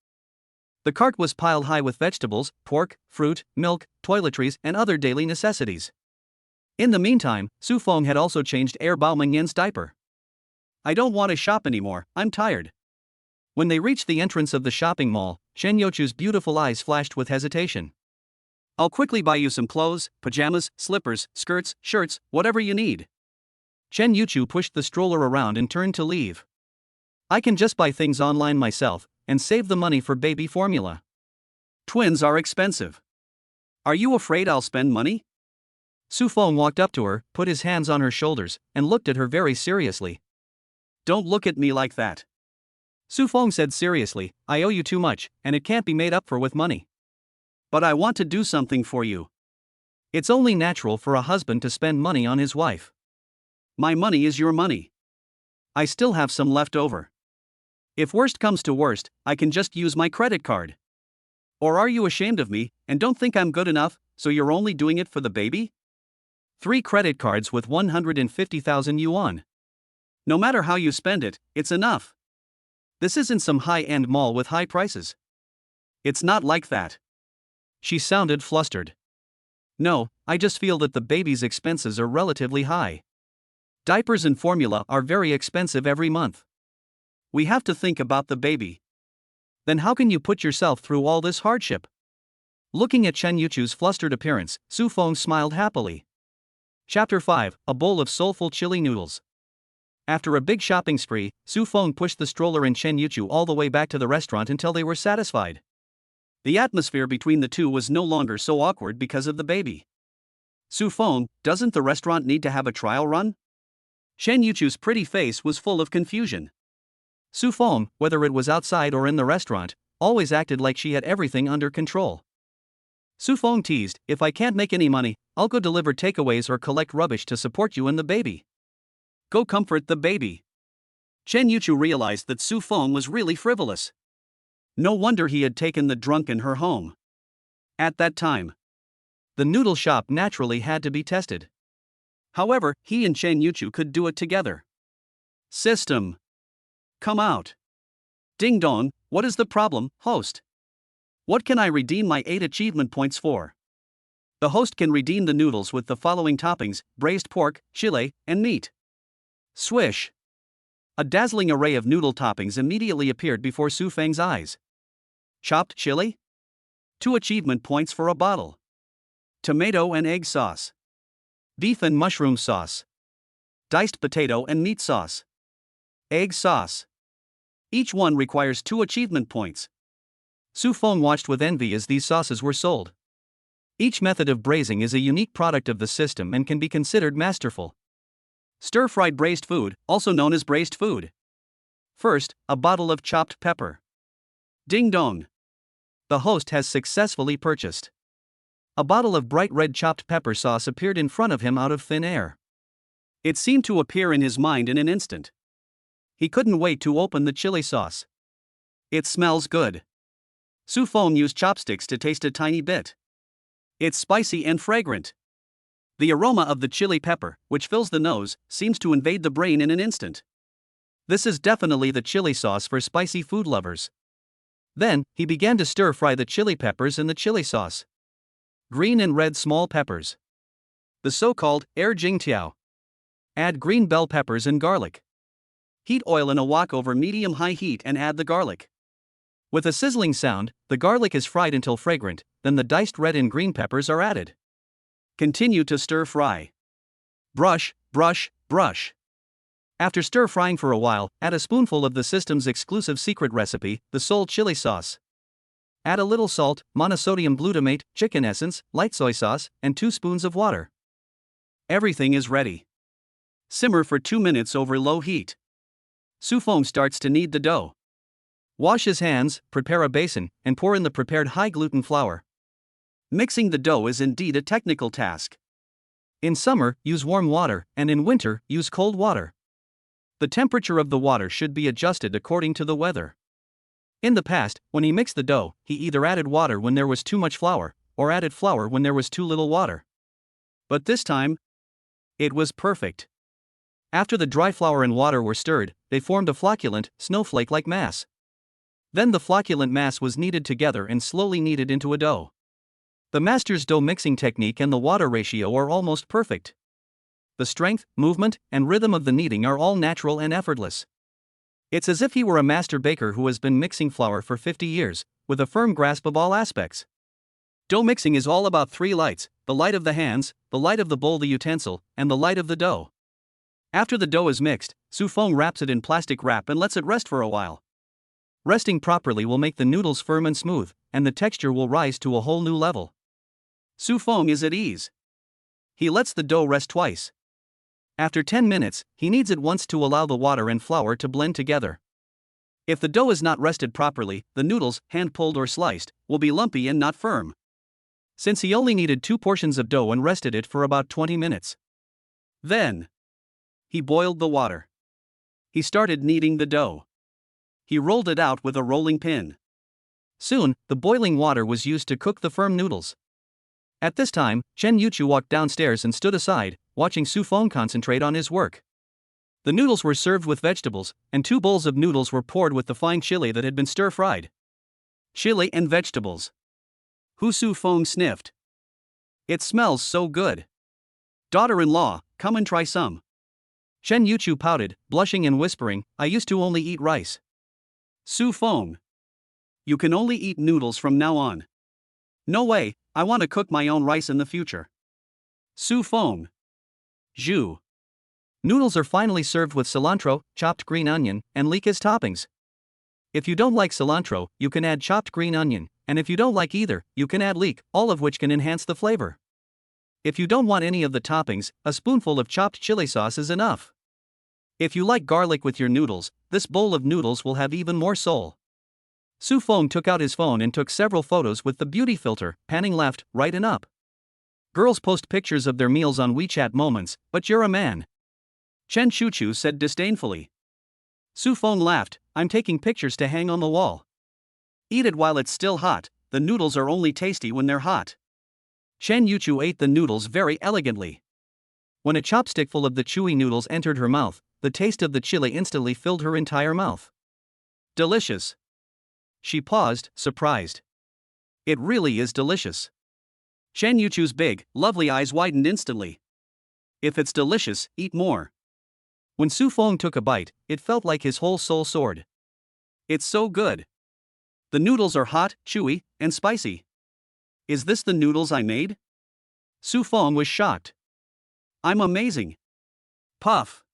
The cart was piled high with vegetables, pork, fruit, milk, toiletries, and other daily necessities. In the meantime, Su Feng had also changed Bao Mingyan's diaper. "I don't want to shop anymore, I'm tired." When they reached the entrance of the shopping mall, Chen Yuchu's beautiful eyes flashed with hesitation. "I'll quickly buy you some clothes, pajamas, slippers, skirts, shirts, whatever you need." Chen Yuchu pushed the stroller around and turned to leave. "I can just buy things online myself, and save the money for baby formula. Twins are expensive. Are you afraid I'll spend money?" Su Feng walked up to her, put his hands on her shoulders, and looked at her very seriously. "Don't look at me like that." Su Feng said seriously, "I owe you too much, and it can't be made up for with money. But I want to do something for you." It's only natural for a husband to spend money on his wife. "My money is your money. I still have some left over. If worst comes to worst, I can just use my credit card. Or are you ashamed of me, and don't think I'm good enough, so you're only doing it for the baby?" 3 credit cards with 150,000 yuan. No matter how you spend it, it's enough. This isn't some high-end mall with high prices. It's not like that. She sounded flustered. "No, I just feel that the baby's expenses are relatively high. Diapers and formula are very expensive every month. We have to think about the baby. Then how can you put yourself through all this hardship?" Looking at Chen Yuchu's flustered appearance, Su Feng smiled happily. Chapter 5, A Bowl of Soulful Chili Noodles. After a big shopping spree, Su Feng pushed the stroller and Chen Yuchu all the way back to the restaurant until they were satisfied. The atmosphere between the two was no longer so awkward because of the baby. "Su Feng, doesn't the restaurant need to have a trial run?" Chen Yuchu's pretty face was full of confusion. Su Feng, whether it was outside or in the restaurant, always acted like she had everything under control. Su Feng teased, "If I can't make any money, I'll go deliver takeaways or collect rubbish to support you and the baby. Go comfort the baby." Chen Yuchu realized that Su Feng was really frivolous. No wonder he had taken the drunk in her home. At that time, the noodle shop naturally had to be tested. However, he and Chen Yuchu could do it together. "System. Come out." "Ding dong, what is the problem, host? What can I redeem my 8 achievement points for?" The host can redeem the noodles with the following toppings: braised pork, chile, and meat. Swish. A dazzling array of noodle toppings immediately appeared before Su Feng's eyes. Chopped chili? 2 achievement points for a bottle. Tomato and egg sauce. Beef and mushroom sauce. Diced potato and meat sauce. Egg sauce. Each one requires 2 achievement points. Su Feng watched with envy as these sauces were sold. Each method of braising is a unique product of the system and can be considered masterful. Stir-fried braised food, also known as braised food. First, a bottle of chopped pepper. Ding dong. The host has successfully purchased. A bottle of bright red chopped pepper sauce appeared in front of him out of thin air. It seemed to appear in his mind in an instant. He couldn't wait to open the chili sauce. It smells good. Su Feng used chopsticks to taste a tiny bit. It's spicy and fragrant. The aroma of the chili pepper, which fills the nose, seems to invade the brain in an instant. This is definitely the chili sauce for spicy food lovers. Then, he began to stir-fry the chili peppers in the chili sauce. Green and red small peppers. The so-called jingtiao. Add green bell peppers and garlic. Heat oil in a wok over medium-high heat and add the garlic. With a sizzling sound, the garlic is fried until fragrant, then the diced red and green peppers are added. Continue to stir-fry. Brush, brush, brush. After stir-frying for a while, add a spoonful of the system's exclusive secret recipe, the Soul Chili Sauce. Add a little salt, monosodium glutamate, chicken essence, light soy sauce, and 2 spoons of water. Everything is ready. Simmer for 2 minutes over low heat. Su Feng starts to knead the dough. Wash his hands, prepare a basin, and pour in the prepared high-gluten flour. Mixing the dough is indeed a technical task. In summer, use warm water, and in winter, use cold water. The temperature of the water should be adjusted according to the weather. In the past, when he mixed the dough, he either added water when there was too much flour, or added flour when there was too little water. But this time, it was perfect. After the dry flour and water were stirred, they formed a flocculent, snowflake-like mass. Then the flocculent mass was kneaded together and slowly kneaded into a dough. The master's dough mixing technique and the water ratio are almost perfect. The strength, movement, and rhythm of the kneading are all natural and effortless. It's as if he were a master baker who has been mixing flour for 50 years, with a firm grasp of all aspects. Dough mixing is all about 3 lights: the light of the hands, the light of the bowl, the utensil, and the light of the dough. After the dough is mixed, Su Feng wraps it in plastic wrap and lets it rest for a while. Resting properly will make the noodles firm and smooth, and the texture will rise to a whole new level. Su Feng is at ease. He lets the dough rest twice. After 10 minutes, he kneads it once to allow the water and flour to blend together. If the dough is not rested properly, the noodles, hand-pulled or sliced, will be lumpy and not firm. Since he only kneaded 2 portions of dough and rested it for about 20 minutes. Then, he boiled the water. He started kneading the dough. He rolled it out with a rolling pin. Soon, the boiling water was used to cook the firm noodles. At this time, Chen Yuchu walked downstairs and stood aside, watching Su Feng concentrate on his work. The noodles were served with vegetables, and 2 bowls of noodles were poured with the fine chili that had been stir-fried. Chili and vegetables. Su Feng sniffed. It smells so good. Daughter-in-law, come and try some. Chen Yuchu pouted, blushing and whispering, I used to only eat rice. Su Feng. You can only eat noodles from now on. No way, I want to cook my own rice in the future. Su Feng. Zhu. Noodles are finally served with cilantro, chopped green onion, and leek as toppings. If you don't like cilantro, you can add chopped green onion, and if you don't like either, you can add leek, all of which can enhance the flavor. If you don't want any of the toppings, a spoonful of chopped chili sauce is enough. If you like garlic with your noodles, this bowl of noodles will have even more soul. Su Feng took out his phone and took several photos with the beauty filter, panning left, right and up. Girls post pictures of their meals on WeChat Moments, but you're a man. Chen Chuchu said disdainfully. Su Feng laughed, I'm taking pictures to hang on the wall. Eat it while it's still hot, the noodles are only tasty when they're hot. Chen Yuchu ate the noodles very elegantly. When a chopstickful of the chewy noodles entered her mouth, the taste of the chili instantly filled her entire mouth. Delicious. She paused, surprised. It really is delicious. Chen Yuchu's big, lovely eyes widened instantly. If it's delicious, eat more. When Su Feng took a bite, it felt like his whole soul soared. It's so good. The noodles are hot, chewy, and spicy. Is this the noodles I made? Su Feng was shocked. I'm amazing. Puff.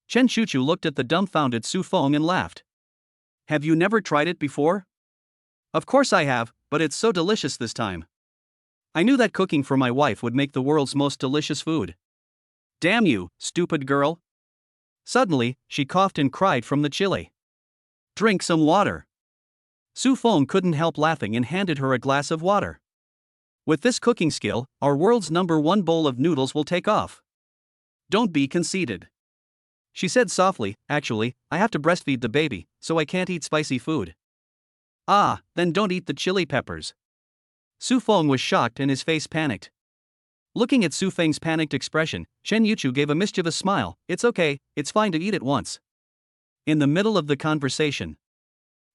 Chen Chuchu looked at the dumbfounded Su Feng and laughed. Have you never tried it before? Of course I have, but it's so delicious this time. I knew that cooking for my wife would make the world's most delicious food. Damn you, stupid girl. Suddenly, she coughed and cried from the chili. Drink some water. Su Feng couldn't help laughing and handed her a glass of water. With this cooking skill, our world's #1 bowl of noodles will take off. Don't be conceited. She said softly, actually, I have to breastfeed the baby, so I can't eat spicy food. Ah, then don't eat the chili peppers. Su Feng was shocked and his face panicked. Looking at Su Feng's panicked expression, Chen Yuchu gave a mischievous smile. It's okay, it's fine to eat it once. In the middle of the conversation,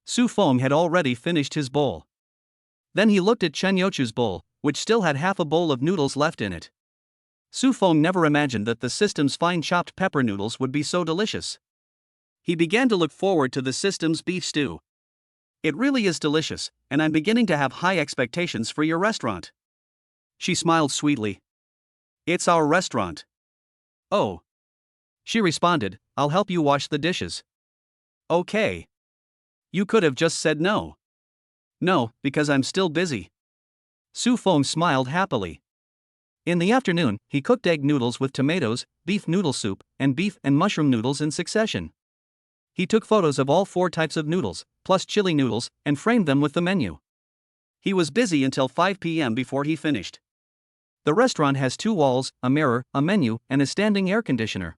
Su Feng had already finished his bowl. Then he looked at Chen Yuchu's bowl, which still had half a bowl of noodles left in it. Su Feng never imagined that the system's fine chopped pepper noodles would be so delicious. He began to look forward to the system's beef stew. It really is delicious, and I'm beginning to have high expectations for your restaurant. She smiled sweetly. It's our restaurant. Oh. She responded, I'll help you wash the dishes. Okay. You could have just said no. No, because I'm still busy. Su Feng smiled happily. In the afternoon, he cooked egg noodles with tomatoes, beef noodle soup, and beef and mushroom noodles in succession. He took photos of all 4 types of noodles, plus chili noodles, and framed them with the menu. He was busy until 5 p.m. before he finished. The restaurant has 2 walls, a mirror, a menu, and a standing air conditioner.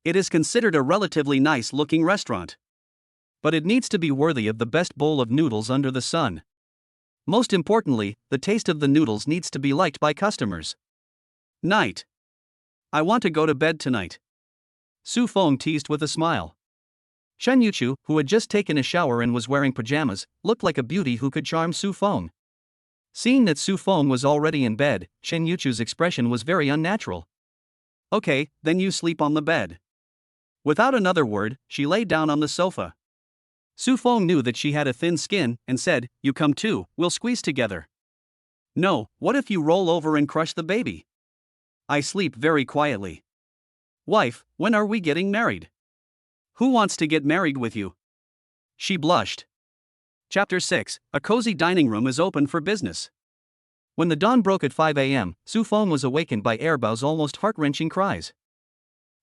It is considered a relatively nice-looking restaurant. But it needs to be worthy of the best bowl of noodles under the sun. Most importantly, the taste of the noodles needs to be liked by customers. Night. I want to go to bed tonight. Su Feng teased with a smile. Shen Yuchu, who had just taken a shower and was wearing pajamas, looked like a beauty who could charm Su Feng. Seeing that Su Feng was already in bed, Shen Yuchu's expression was very unnatural. Okay, then you sleep on the bed. Without another word, she lay down on the sofa. Su Feng knew that she had a thin skin and said, "You come too, we'll squeeze together." "No, what if you roll over and crush the baby?" "I sleep very quietly." "Wife, when are we getting married? Who wants to get married with you?" She blushed. Chapter 6, A cozy dining room is open for business. When the dawn broke at 5 a.m., Su Feng was awakened by Erbao's almost heart-wrenching cries.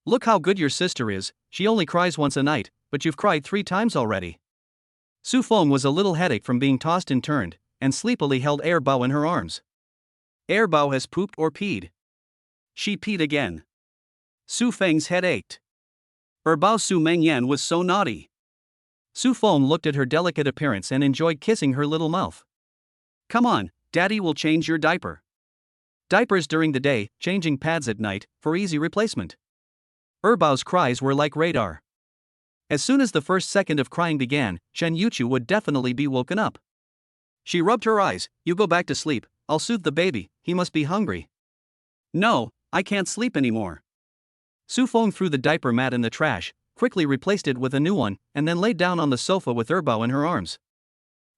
"Look how good your sister is, she only cries once a night, but you've cried 3 times already." Su Feng was a little headache from being tossed and turned, and sleepily held Erbao in her arms. "Erbao has pooped or peed." She peed again. Su Feng's head ached. Erbao Su Mengyan was so naughty. Su Feng looked at her delicate appearance and enjoyed kissing her little mouth. "Come on, Daddy will change your diaper." Diapers during the day, changing pads at night, for easy replacement. Erbao's cries were like radar. As soon as the first second of crying began, Shen Yuchu would definitely be woken up. She rubbed her eyes. "You go back to sleep, I'll soothe the baby, he must be hungry." "No, I can't sleep anymore." Su Feng threw the diaper mat in the trash, quickly replaced it with a new one, and then laid down on the sofa with Erbao in her arms.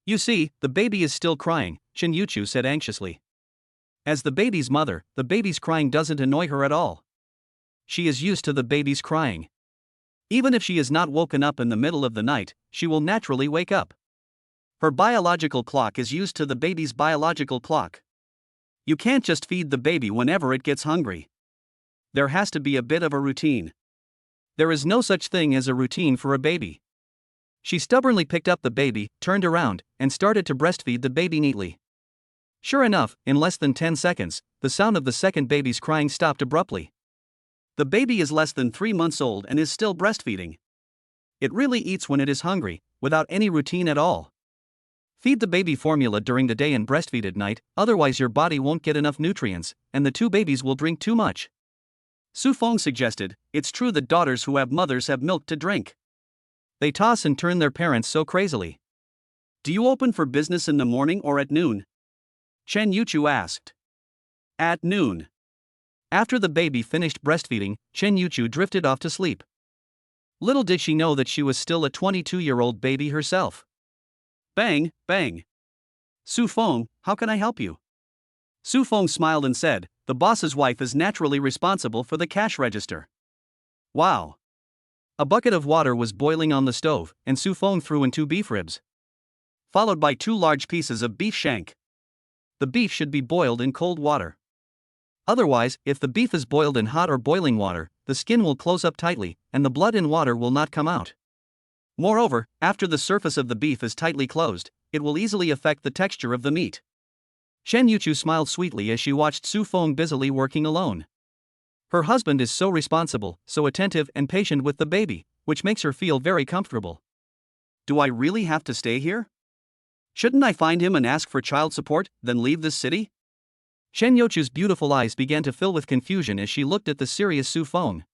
"You see, the baby is still crying," Shen Yuchu said anxiously. As the baby's mother, the baby's crying doesn't annoy her at all. She is used to the baby's crying. Even if she is not woken up in the middle of the night, she will naturally wake up. Her biological clock is used to the baby's biological clock. You can't just feed the baby whenever it gets hungry. There has to be a bit of a routine. There is no such thing as a routine for a baby. She stubbornly picked up the baby, turned around, and started to breastfeed the baby neatly. Sure enough, in less than 10 seconds, the sound of the second baby's crying stopped abruptly. The baby is less than 3 months old and is still breastfeeding. It really eats when it is hungry, without any routine at all. Feed the baby formula during the day and breastfeed at night, otherwise your body won't get enough nutrients, and the 2 babies will drink too much. Su Feng suggested, "It's true that daughters who have mothers have milk to drink. They toss and turn their parents so crazily." "Do you open for business in the morning or at noon?" Shen Yuchu asked. "At noon." After the baby finished breastfeeding, Shen Yuchu drifted off to sleep. Little did she know that she was still a 22-year-old baby herself. Bang, bang. "Su Feng, how can I help you?" Su Feng smiled and said, "The boss's wife is naturally responsible for the cash register." Wow. A bucket of water was boiling on the stove, and Su Feng threw in 2 beef ribs, followed by 2 large pieces of beef shank. The beef should be boiled in cold water. Otherwise, if the beef is boiled in hot or boiling water, the skin will close up tightly, and the blood in water will not come out. Moreover, after the surface of the beef is tightly closed, it will easily affect the texture of the meat. Shen Yuchu smiled sweetly as she watched Su Feng busily working alone. Her husband is so responsible, so attentive and patient with the baby, which makes her feel very comfortable. Do I really have to stay here? Shouldn't I find him and ask for child support, then leave this city? Shen Yuchu's beautiful eyes began to fill with confusion as she looked at the serious Su Feng.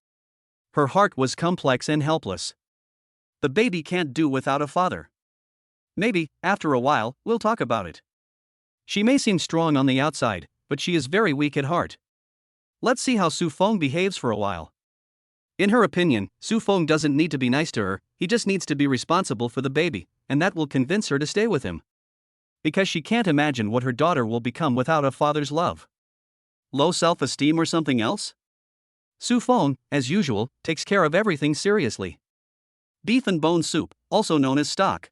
Her heart was complex and helpless. The baby can't do without a father. Maybe, after a while, we'll talk about it. She may seem strong on the outside, but she is very weak at heart. Let's see how Su Feng behaves for a while. In her opinion, Su Feng doesn't need to be nice to her, he just needs to be responsible for the baby, and that will convince her to stay with him. Because she can't imagine what her daughter will become without a father's love. Low self-esteem or something else? Su Feng, as usual, takes care of everything seriously. Beef and bone soup, also known as stock.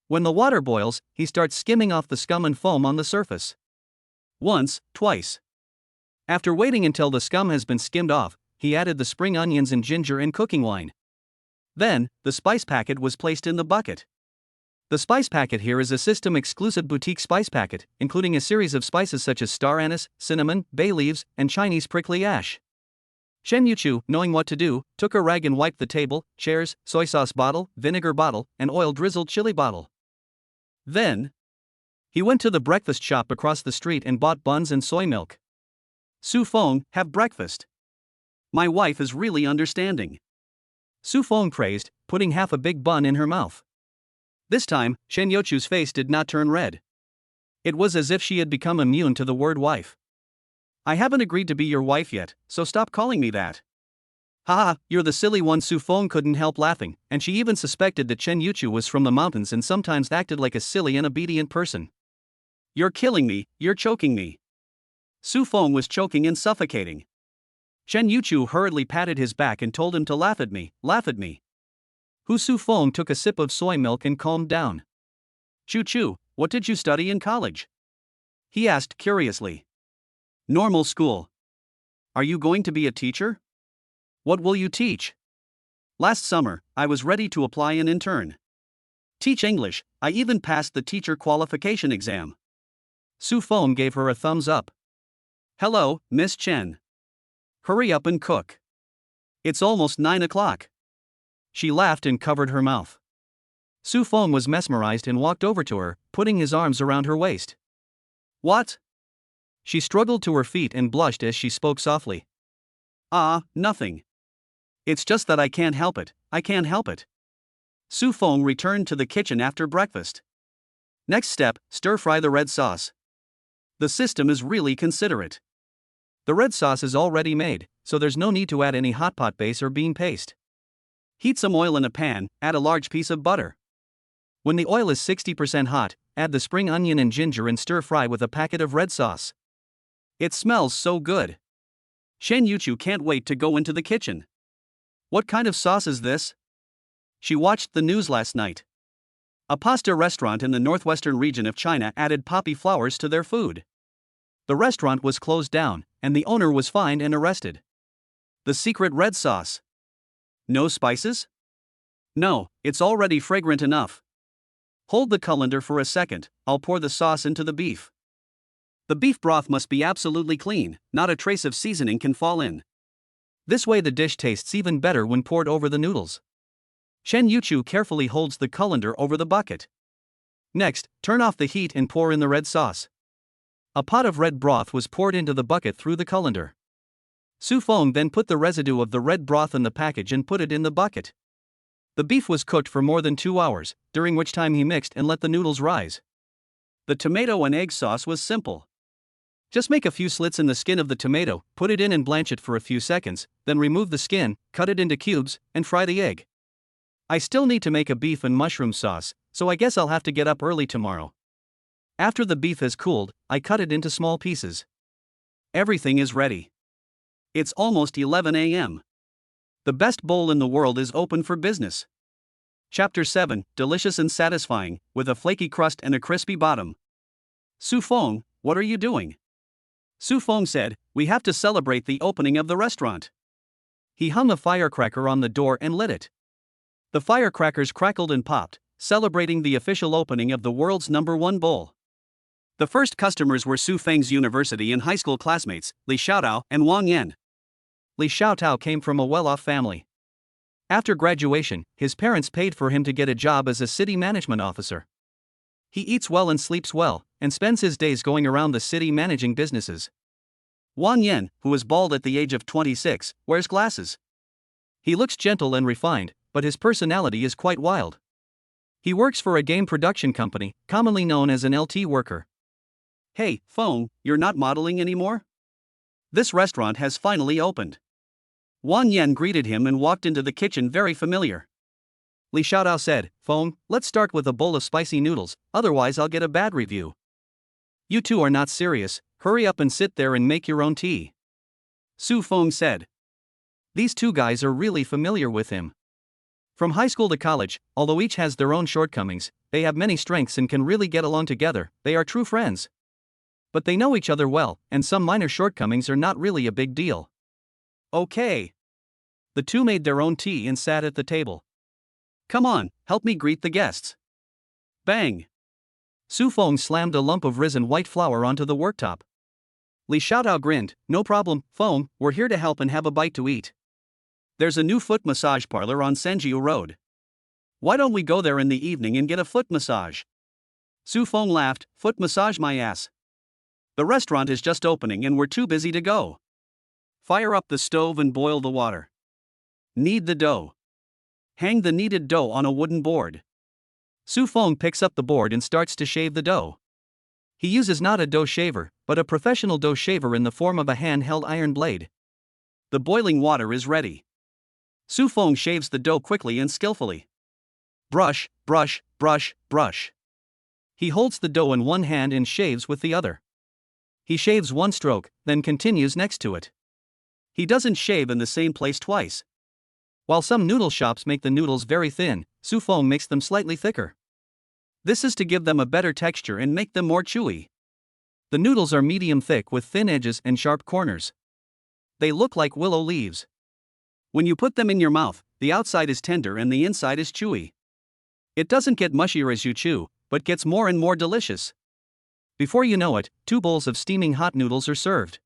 When the water boils, he starts skimming off the scum and foam on the surface. Once, twice. After waiting until the scum has been skimmed off, he added the spring onions and ginger and cooking wine. Then, the spice packet was placed in the bucket. The spice packet here is a system-exclusive boutique spice packet, including a series of spices such as star anise, cinnamon, bay leaves, and Chinese prickly ash. Shen Yuchu, knowing what to do, took a rag and wiped the table, chairs, soy sauce bottle, vinegar bottle, and oil-drizzled chili bottle. Then, he went to the breakfast shop across the street and bought buns and soy milk. Su Feng, have breakfast. My wife is really understanding. Su Feng praised, putting half a big bun in her mouth. This time, Shen Yuchu's face did not turn red. It was as if she had become immune to the word wife. I haven't agreed to be your wife yet, so stop calling me that. Haha, you're the silly one. Su Feng couldn't help laughing, and she even suspected that Shen Yuchu was from the mountains and sometimes acted like a silly and obedient person. You're killing me, you're choking me. Su Feng was choking and suffocating. Shen Yuchu hurriedly patted his back and told him to laugh at me, laugh at me. Su Feng took a sip of soy milk and calmed down. Chu, what did you study in college? He asked curiously. Normal school. Are you going to be a teacher? What will you teach? Last summer, I was ready to apply an intern. Teach English, I even passed the teacher qualification exam. Su Feng gave her a thumbs up. Hello, Miss Chen. Hurry up and cook. It's almost 9 o'clock. She laughed and covered her mouth. Su Feng was mesmerized and walked over to her, putting his arms around her waist. What? She struggled to her feet and blushed as she spoke softly. Nothing. It's just that I can't help it, I can't help it. Su Feng returned to the kitchen after breakfast. Next step, stir-fry the red sauce. The system is really considerate. The red sauce is already made, so there's no need to add any hot pot base or bean paste. Heat some oil in a pan, add a large piece of butter. When the oil is 60% hot, add the spring onion and ginger and stir-fry with a packet of red sauce. It smells so good. Shen Yuchu can't wait to go into the kitchen. What kind of sauce is this? She watched the news last night. A pasta restaurant in the northwestern region of China added poppy flowers to their food. The restaurant was closed down, and the owner was fined and arrested. The secret red sauce. No spices? No, it's already fragrant enough. Hold the colander for a second, I'll pour the sauce into the beef. The beef broth must be absolutely clean, not a trace of seasoning can fall in. This way the dish tastes even better when poured over the noodles. Shen Yuchu carefully holds the colander over the bucket. Next, turn off the heat and pour in the red sauce. A pot of red broth was poured into the bucket through the colander. Su Feng then put the residue of the red broth in the package and put it in the bucket. The beef was cooked for more than 2 hours, during which time he mixed and let the noodles rise. The tomato and egg sauce was simple. Just make a few slits in the skin of the tomato, put it in and blanch it for a few seconds, then remove the skin, cut it into cubes, and fry the egg. I still need to make a beef and mushroom sauce, so I guess I'll have to get up early tomorrow. After the beef has cooled, I cut it into small pieces. Everything is ready. It's almost 11 a.m. The best bowl in the world is open for business. Chapter 7, delicious and satisfying, with a flaky crust and a crispy bottom. Su Feng, what are you doing? Su Feng said, we have to celebrate the opening of the restaurant. He hung a firecracker on the door and lit it. The firecrackers crackled and popped, celebrating the official opening of the world's #1 bowl. The first customers were Su Feng's university and high school classmates, Li Xiaotao and Wang Yan. Li Xiaotao came from a well-off family. After graduation, his parents paid for him to get a job as a city management officer. He eats well and sleeps well, and spends his days going around the city managing businesses. Wang Yan, who is bald at the age of 26, wears glasses. He looks gentle and refined, but his personality is quite wild. He works for a game production company, commonly known as an LT worker. Hey, Feng, you're not modeling anymore? This restaurant has finally opened. Wang Yan greeted him and walked into the kitchen very familiar. Li Xiaotao said, Feng, let's start with a bowl of spicy noodles, otherwise I'll get a bad review. You two are not serious, hurry up and sit there and make your own tea. Su Feng said. These two guys are really familiar with him. From high school to college, although each has their own shortcomings, they have many strengths and can really get along together, they are true friends. But they know each other well, and some minor shortcomings are not really a big deal. Okay. The two made their own tea and sat at the table. Come on, help me greet the guests. Bang! Su Feng slammed a lump of risen white flour onto the worktop. Li Xiaotao grinned, no problem, Feng, we're here to help and have a bite to eat. There's a new foot massage parlor on Senjiu Road. Why don't we go there in the evening and get a foot massage? Su Feng laughed, foot massage my ass. The restaurant is just opening and we're too busy to go. Fire up the stove and boil the water. Knead the dough. Hang the kneaded dough on a wooden board. Su Feng picks up the board and starts to shave the dough. He uses not a dough shaver, but a professional dough shaver in the form of a hand-held iron blade. The boiling water is ready. Su Feng shaves the dough quickly and skillfully. Brush, brush, brush, brush. He holds the dough in one hand and shaves with the other. He shaves one stroke, then continues next to it. He doesn't shave in the same place twice. While some noodle shops make the noodles very thin, Su Feng makes them slightly thicker. This is to give them a better texture and make them more chewy. The noodles are medium thick with thin edges and sharp corners. They look like willow leaves. When you put them in your mouth, the outside is tender and the inside is chewy. It doesn't get mushier as you chew, but gets more and more delicious. Before you know it, 2 bowls of steaming hot noodles are served.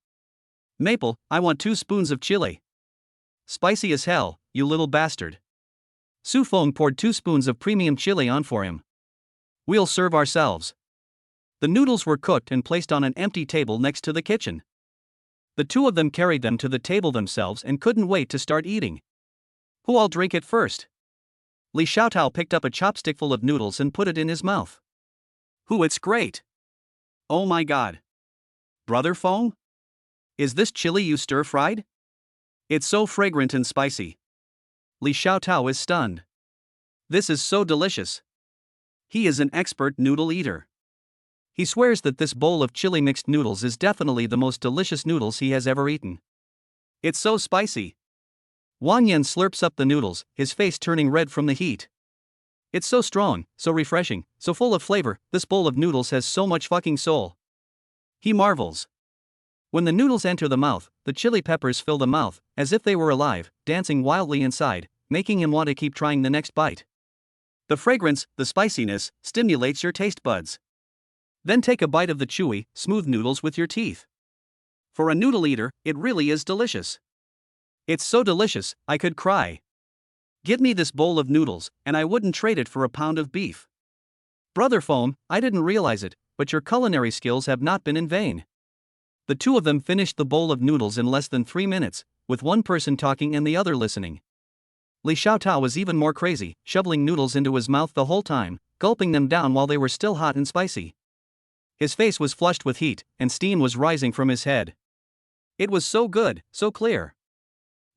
Maple, I want 2 spoons of chili. Spicy as hell, you little bastard. Su Feng poured 2 spoons of premium chili on for him. We'll serve ourselves. The noodles were cooked and placed on an empty table next to the kitchen. The two of them carried them to the table themselves and couldn't wait to start eating. Who'll drink it first? Li Xiaotao picked up a chopstickful of noodles and put it in his mouth. It's great. Oh my god. Brother Feng? Is this chili you stir-fried? It's so fragrant and spicy. Li Xiaotao is stunned. This is so delicious. He is an expert noodle eater. He swears that this bowl of chili mixed noodles is definitely the most delicious noodles he has ever eaten. It's so spicy. Wang Yan slurps up the noodles, his face turning red from the heat. It's so strong, so refreshing, so full of flavor, this bowl of noodles has so much fucking soul. He marvels. When the noodles enter the mouth, the chili peppers fill the mouth, as if they were alive, dancing wildly inside, making him want to keep trying the next bite. The fragrance, the spiciness, stimulates your taste buds. Then take a bite of the chewy, smooth noodles with your teeth. For a noodle eater, it really is delicious. It's so delicious, I could cry. Give me this bowl of noodles, and I wouldn't trade it for a pound of beef. Brother Feng, I didn't realize it, but your culinary skills have not been in vain. The two of them finished the bowl of noodles in less than 3 minutes, with one person talking and the other listening. Li Xiaotao was even more crazy, shoveling noodles into his mouth the whole time, gulping them down while they were still hot and spicy. His face was flushed with heat, and steam was rising from his head. It was so good, so clear.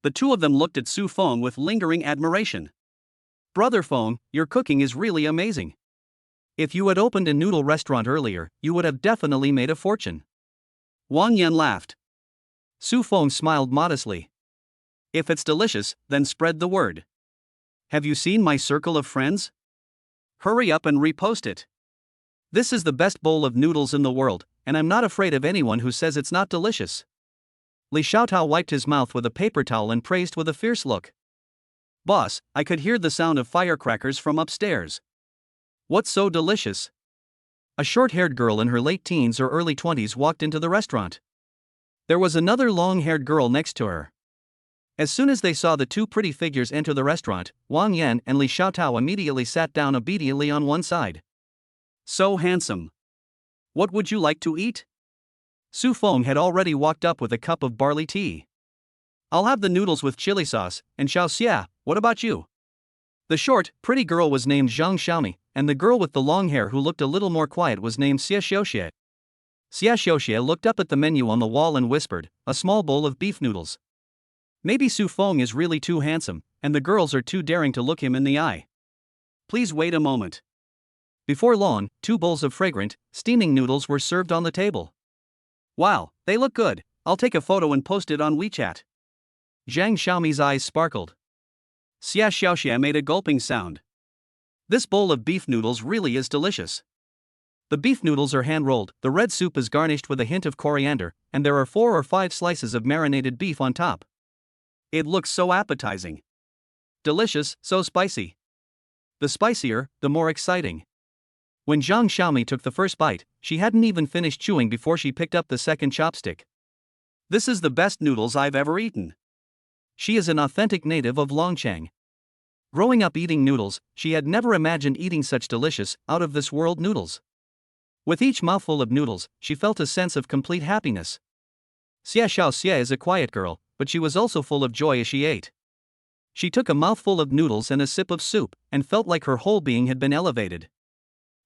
The two of them looked at Su Feng with lingering admiration. Brother Feng, your cooking is really amazing. If you had opened a noodle restaurant earlier, you would have definitely made a fortune. Wang Yan laughed. Su Feng smiled modestly. If it's delicious, then spread the word. Have you seen my circle of friends? Hurry up and repost it. This is the best bowl of noodles in the world, and I'm not afraid of anyone who says it's not delicious. Li Xiaotao wiped his mouth with a paper towel and praised with a fierce look. Boss, I could hear the sound of firecrackers from upstairs. What's so delicious? A short-haired girl in her late teens or early 20s walked into the restaurant. There was another long-haired girl next to her. As soon as they saw the two pretty figures enter the restaurant, Wang Yan and Li Xiaotao immediately sat down obediently on one side. So handsome. What would you like to eat? Su Feng had already walked up with a cup of barley tea. I'll have the noodles with chili sauce, and Xiao Xia, what about you? The short, pretty girl was named Zhang Xiaomi, and the girl with the long hair who looked a little more quiet was named Xia Xiaoxie. Xia Xiaoxie looked up at the menu on the wall and whispered, a small bowl of beef noodles. Maybe Su Feng is really too handsome, and the girls are too daring to look him in the eye. Please wait a moment. Before long, 2 bowls of fragrant, steaming noodles were served on the table. Wow, they look good, I'll take a photo and post it on WeChat. Zhang Xiaomi's eyes sparkled. Xia Xiaoxie made a gulping sound. This bowl of beef noodles really is delicious. The beef noodles are hand-rolled, the red soup is garnished with a hint of coriander, and there are 4 or 5 slices of marinated beef on top. It looks so appetizing. Delicious, so spicy. The spicier, the more exciting. When Zhang Xiaomi took the first bite, she hadn't even finished chewing before she picked up the second chopstick. This is the best noodles I've ever eaten. She is an authentic native of Longchang. Growing up eating noodles, she had never imagined eating such delicious, out-of-this-world noodles. With each mouthful of noodles, she felt a sense of complete happiness. Xia Xiaoxia is a quiet girl, but she was also full of joy as she ate. She took a mouthful of noodles and a sip of soup, and felt like her whole being had been elevated.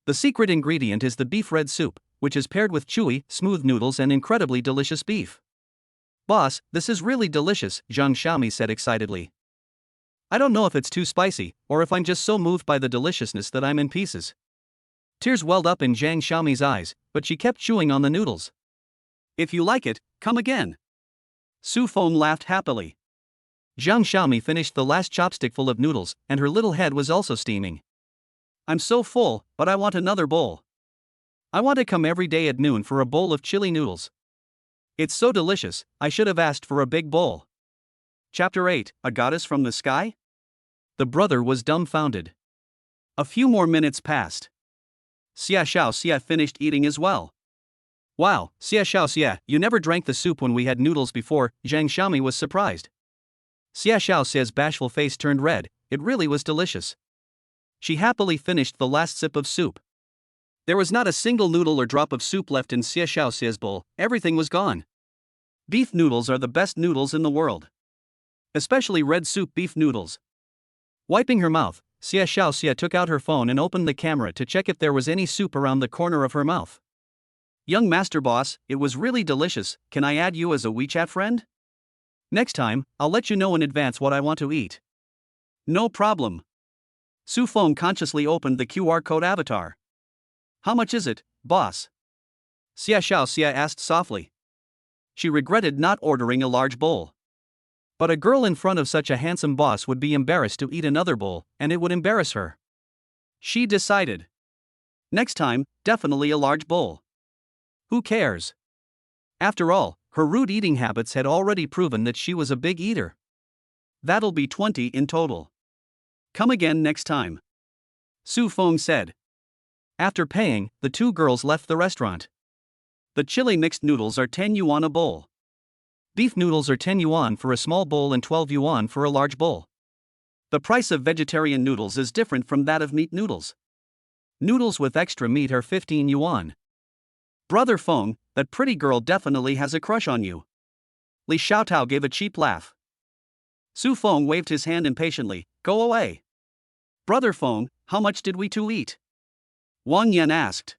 The secret ingredient is the beef red soup, which is paired with chewy, smooth noodles and incredibly delicious beef. "Boss, this is really delicious," Zhang Xiaomi said excitedly. "I don't know if it's too spicy, or if I'm just so moved by the deliciousness that I'm in pieces." Tears welled up in Zhang Xiaomi's eyes, but she kept chewing on the noodles. "If you like it, come again." Su Feng laughed happily. Zhang Xiaomi finished the last chopstickful of noodles, and her little head was also steaming. "I'm so full, but I want another bowl. I want to come every day at noon for a bowl of chili noodles. It's so delicious, I should have asked for a big bowl." Chapter 8, A Goddess from the Sky? The brother was dumbfounded. A few more minutes passed. Xia Xiaoxia finished eating as well. "Wow, Xia Xiaoxia, you never drank the soup when we had noodles before," Zhang Xiaomi was surprised. Xia Xiaoxia's bashful face turned red, it really was delicious. She happily finished the last sip of soup. There was not a single noodle or drop of soup left in Xia Xiaoxia's bowl, everything was gone. Beef noodles are the best noodles in the world. Especially red soup beef noodles. Wiping her mouth, Xia Xiaoxia took out her phone and opened the camera to check if there was any soup around the corner of her mouth. "Young Master Boss, it was really delicious, can I add you as a WeChat friend? Next time, I'll let you know in advance what I want to eat." "No problem." Su Feng consciously opened the QR code avatar. "How much is it, boss?" Xia Xiaoxia asked softly. She regretted not ordering a large bowl. But a girl in front of such a handsome boss would be embarrassed to eat another bowl, and it would embarrass her. She decided. Next time, definitely a large bowl. Who cares? After all, her rude eating habits had already proven that she was a big eater. "That'll be 20 in total. Come again next time," Su Feng said. After paying, the two girls left the restaurant. The chili mixed noodles are 10 yuan a bowl. Beef noodles are 10 yuan for a small bowl and 12 yuan for a large bowl. The price of vegetarian noodles is different from that of meat noodles. Noodles with extra meat are 15 yuan. "Brother Feng, that pretty girl definitely has a crush on you." Li Xiaotao gave a cheap laugh. Su Feng waved his hand impatiently. "Go away." "Brother Feng, how much did we two eat?" Wang Yan asked.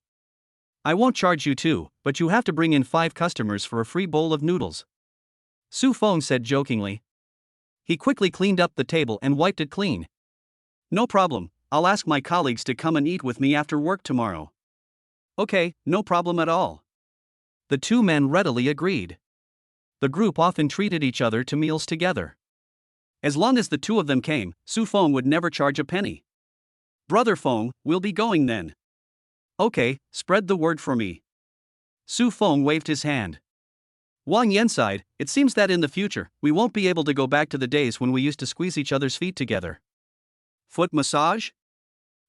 "I won't charge you two, but you have to bring in 5 customers for a free bowl of noodles," Su Feng said jokingly. He quickly cleaned up the table and wiped it clean. "No problem, I'll ask my colleagues to come and eat with me after work tomorrow." "Okay, no problem at all." The two men readily agreed. The group often treated each other to meals together. As long as the two of them came, Su Feng would never charge a penny. "Brother Feng, we'll be going then." "Okay, spread the word for me." Su Feng waved his hand. Wang Yan sighed, "It seems that in the future, we won't be able to go back to the days when we used to squeeze each other's feet together." "Foot massage?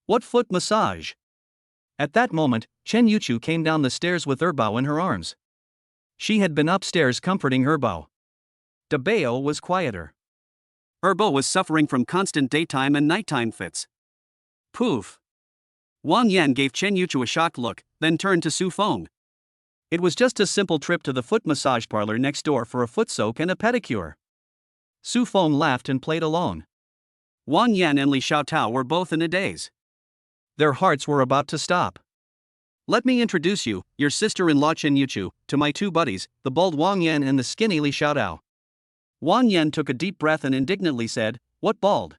What foot massage?" At that moment, Chen Yuchu came down the stairs with Erbao in her arms. She had been upstairs comforting Erbao. Dabeo was quieter. Erbao was suffering from constant daytime and nighttime fits. Poof. Wang Yan gave Chen Yuchu a shocked look, then turned to Su Feng. It was just a simple trip to the foot massage parlor next door for a foot soak and a pedicure. Su Feng laughed and played along. Wang Yan and Li Xiaotao were both in a daze. Their hearts were about to stop. "Let me introduce you, your sister-in-law Chen Yuchu, to my two buddies, the bald Wang Yan and the skinny Li Xiaotao." Wang Yan took a deep breath and indignantly said, "What bald?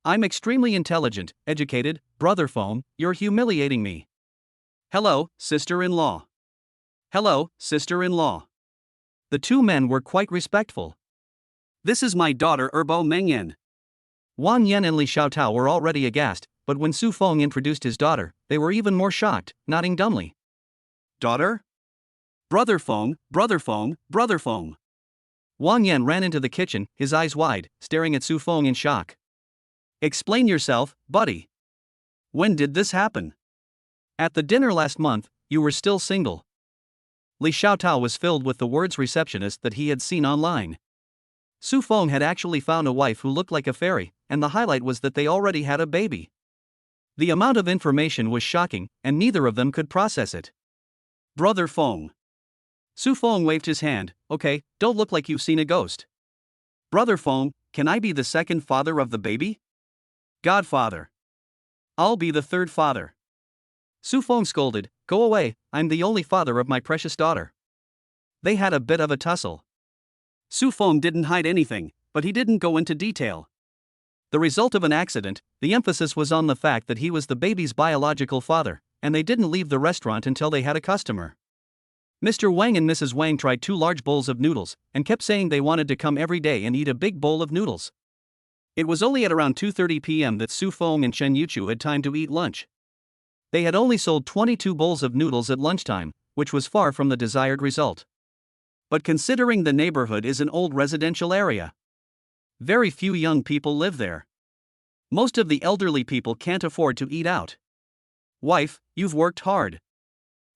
I'm extremely intelligent, educated, brother Feng, you're humiliating me." "Hello, sister-in-law." "Hello, sister-in-law." The two men were quite respectful. "This is my daughter Erbao Mengyan." Wang Yan and Li Xiaotao were already aghast, but when Su Feng introduced his daughter, they were even more shocked, nodding dumbly. Daughter? Brother Feng, Brother Feng, Brother Feng. Wang Yan ran into the kitchen, his eyes wide, staring at Su Feng in shock. Explain yourself, buddy. When did this happen? At the dinner last month, you were still single. Li Xiaotao was filled with the words receptionist that he had seen online. Su Feng had actually found a wife who looked like a fairy, and the highlight was that they already had a baby. The amount of information was shocking, and neither of them could process it. Brother Feng. Su Feng waved his hand. Okay, don't look like you've seen a ghost. Brother Feng, can I be the second father of the baby? Godfather. I'll be the third father. Su Feng scolded. Go away, I'm the only father of my precious daughter. They had a bit of a tussle. Su Feng didn't hide anything, but he didn't go into detail. The result of an accident, the emphasis was on the fact that he was the baby's biological father, and they didn't leave the restaurant until they had a customer. Mr. Wang and Mrs. Wang tried 2 large bowls of noodles, and kept saying they wanted to come every day and eat a big bowl of noodles. It was only at around 2:30 p.m. that Su Feng and Chen Yuchu had time to eat lunch. They had only sold 22 bowls of noodles at lunchtime, which was far from the desired result. But considering the neighborhood is an old residential area, very few young people live there. Most of the elderly people can't afford to eat out. Wife, you've worked hard.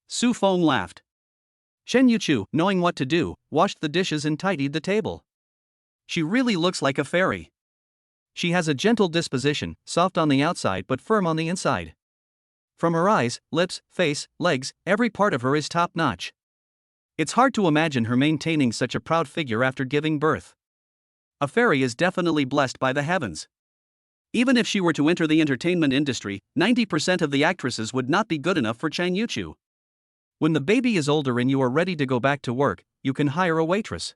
Su Feng laughed. Chen Yuchu, knowing what to do, washed the dishes and tidied the table. She really looks like a fairy. She has a gentle disposition, soft on the outside but firm on the inside. From her eyes, lips, face, legs, every part of her is top-notch. It's hard to imagine her maintaining such a proud figure after giving birth. A fairy is definitely blessed by the heavens. Even if she were to enter the entertainment industry, 90% of the actresses would not be good enough for Chen Yuchu. When the baby is older and you are ready to go back to work, you can hire a waitress.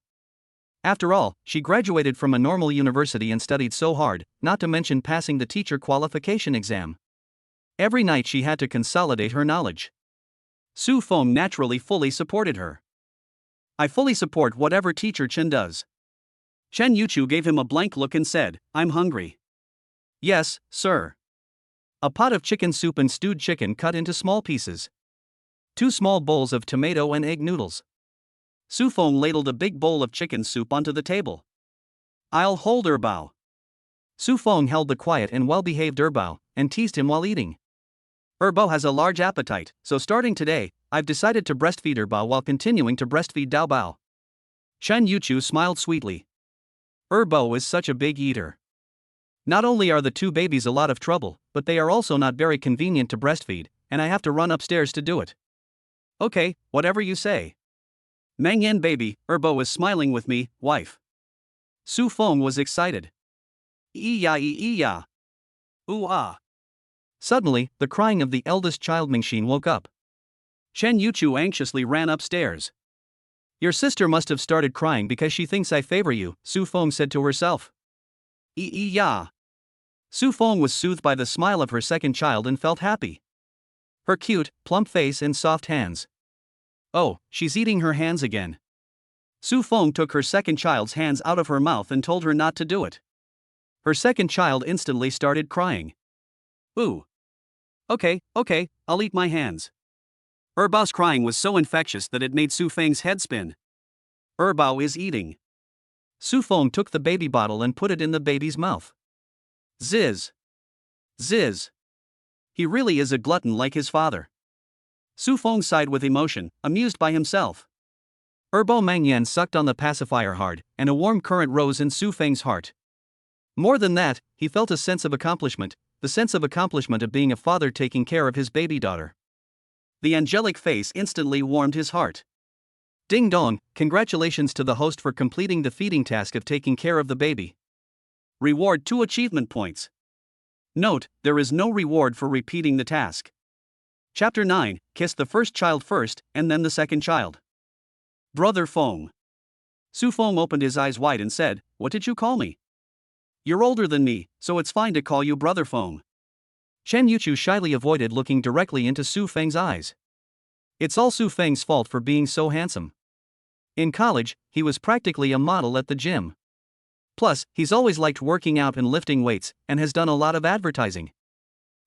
After all, she graduated from a normal university and studied so hard, not to mention passing the teacher qualification exam. Every night she had to consolidate her knowledge. Su Feng naturally fully supported her. I fully support whatever teacher Chen does. Chen Yuchu gave him a blank look and said, I'm hungry. Yes, sir. A pot of chicken soup and stewed chicken cut into small pieces. 2 small bowls of tomato and egg noodles. Su Feng ladled a big bowl of chicken soup onto the table. I'll hold Bao. Su Feng held the quiet and well-behaved Bao, and teased him while eating. Bao has a large appetite, so starting today, I've decided to breastfeed Bao while continuing to breastfeed Dao Bao. Chen Yuchu smiled sweetly. Bao is such a big eater. Not only are the 2 babies a lot of trouble, but they are also not very convenient to breastfeed, and I have to run upstairs to do it. Okay, whatever you say. Meng Yan baby, Bao is smiling with me, wife. Su Feng was excited. Ee-ya. Ooh-ah. Suddenly, the crying of the eldest child Mingxin woke up. Chen Yuchu anxiously ran upstairs. Your sister must have started crying because she thinks I favor you, Su Feng said to herself. Ee-ya. Su Feng was soothed by the smile of her second child and felt happy. Her cute, plump face and soft hands. Oh, she's eating her hands again. Su Feng took her second child's hands out of her mouth and told her not to do it. Her second child instantly started crying. Ooh. Okay, I'll eat my hands. Bao's crying was so infectious that it made Su Feng's head spin. Bao is eating. Su Feng took the baby bottle and put it in the baby's mouth. Ziz. Ziz. He really is a glutton like his father. Su Feng sighed with emotion, amused by himself. Bao Mangyan sucked on the pacifier hard, and a warm current rose in Su Feng's heart. More than that, he felt a sense of accomplishment, the sense of accomplishment of being a father taking care of his baby daughter. The angelic face instantly warmed his heart. Ding dong, congratulations to the host for completing the feeding task of taking care of the baby. Reward 2 achievement points. Note, there is no reward for repeating the task. Chapter 9, Kiss the first child first, and then the second child. Brother Feng. Su Feng opened his eyes wide and said, What did you call me? You're older than me, so it's fine to call you Brother Feng. Chen Yuchu shyly avoided looking directly into Su Feng's eyes. It's all Su Feng's fault for being so handsome. In college, he was practically a model at the gym. Plus, he's always liked working out and lifting weights, and has done a lot of advertising.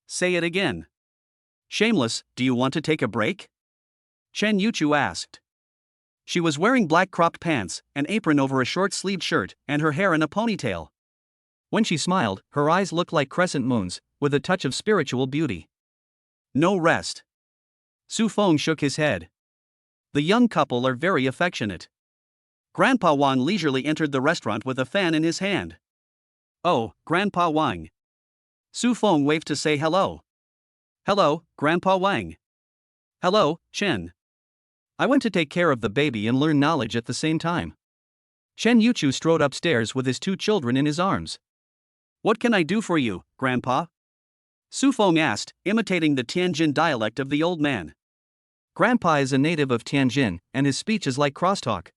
Say it again. Shameless, do you want to take a break? Chen Yuchu asked. She was wearing black cropped pants, an apron over a short-sleeved shirt, and her hair in a ponytail. When she smiled, her eyes looked like crescent moons, with a touch of spiritual beauty. No rest. Su Feng shook his head. The young couple are very affectionate. Grandpa Wang leisurely entered the restaurant with a fan in his hand. Oh, Grandpa Wang. Su Feng waved to say hello. Hello, Grandpa Wang. Hello, Chen. I went to take care of the baby and learn knowledge at the same time. Chen Yuchu strode upstairs with his 2 children in his arms. What can I do for you, Grandpa? Su Feng asked, imitating the Tianjin dialect of the old man. Grandpa is a native of Tianjin, and his speech is like crosstalk.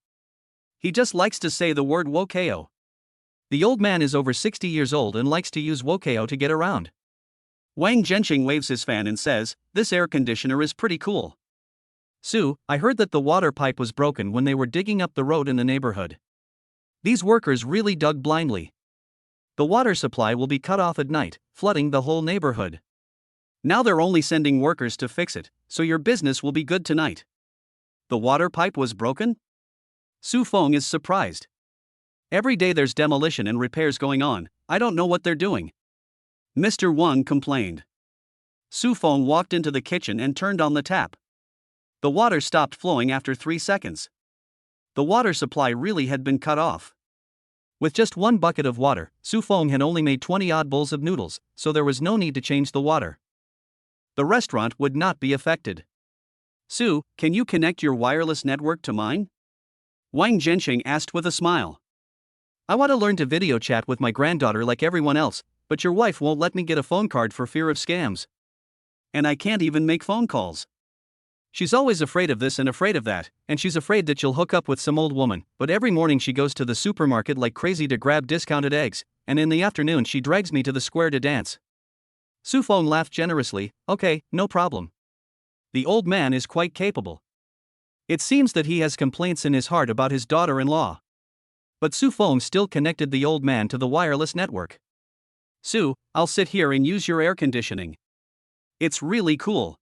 He just likes to say the word wokeo. The old man is over 60 years old and likes to use wokeo to get around. Wang Zhenqing waves his fan and says, this air conditioner is pretty cool. Su, I heard that the water pipe was broken when they were digging up the road in the neighborhood. These workers really dug blindly. The water supply will be cut off at night, flooding the whole neighborhood. Now they're only sending workers to fix it, so your business will be good tonight. The water pipe was broken? Su Feng is surprised. Every day there's demolition and repairs going on, I don't know what they're doing. Mr. Wang complained. Su Feng walked into the kitchen and turned on the tap. The water stopped flowing after 3 seconds. The water supply really had been cut off. With just 1 bucket of water, Su Feng had only made 20-odd bowls of noodles, so there was no need to change the water. The restaurant would not be affected. Su, can you connect your wireless network to mine? Wang Zhenqing asked with a smile. I want to learn to video chat with my granddaughter like everyone else, but your wife won't let me get a phone card for fear of scams. And I can't even make phone calls. She's always afraid of this and afraid of that, and she's afraid that she'll hook up with some old woman, but every morning she goes to the supermarket like crazy to grab discounted eggs, and in the afternoon she drags me to the square to dance. Su Feng laughed generously, okay, no problem. The old man is quite capable. It seems that he has complaints in his heart about his daughter-in-law. But Su Feng still connected the old man to the wireless network. Su, I'll sit here and use your air conditioning. It's really cool.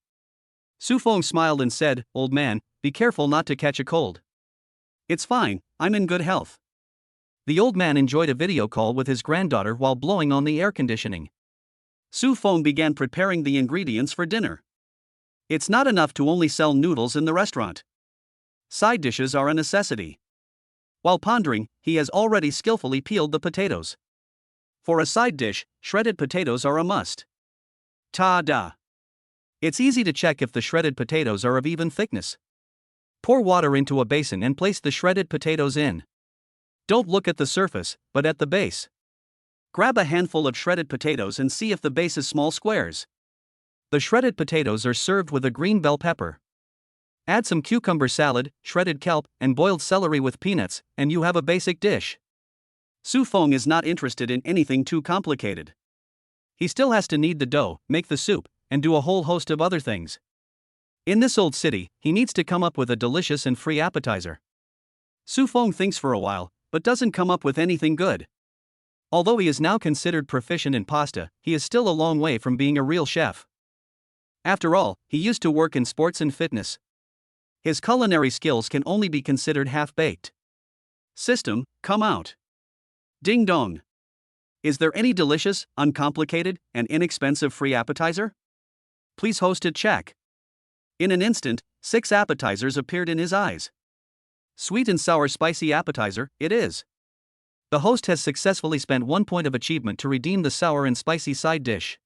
Su Feng smiled and said, old man, be careful not to catch a cold. It's fine, I'm in good health. The old man enjoyed a video call with his granddaughter while blowing on the air conditioning. Su Feng began preparing the ingredients for dinner. It's not enough to only sell noodles in the restaurant. Side dishes are a necessity. While pondering, he has already skillfully peeled the potatoes. For a side dish, shredded potatoes are a must. Ta-da! It's easy to check if the shredded potatoes are of even thickness. Pour water into a basin and place the shredded potatoes in. Don't look at the surface, but at the base. Grab a handful of shredded potatoes and see if the base is small squares. The shredded potatoes are served with a green bell pepper. Add some cucumber salad, shredded kelp, and boiled celery with peanuts, and you have a basic dish. Su Feng is not interested in anything too complicated. He still has to knead the dough, make the soup, and do a whole host of other things. In this old city, he needs to come up with a delicious and free appetizer. Su Feng thinks for a while, but doesn't come up with anything good. Although he is now considered proficient in pasta, he is still a long way from being a real chef. After all, he used to work in sports and fitness. His culinary skills can only be considered half-baked. System, come out. Ding dong. Is there any delicious, uncomplicated, and inexpensive free appetizer? Please host it, check. In an instant, 6 appetizers appeared in his eyes. Sweet and sour spicy appetizer, it is. The host has successfully spent 1 point of achievement to redeem the sour and spicy side dish.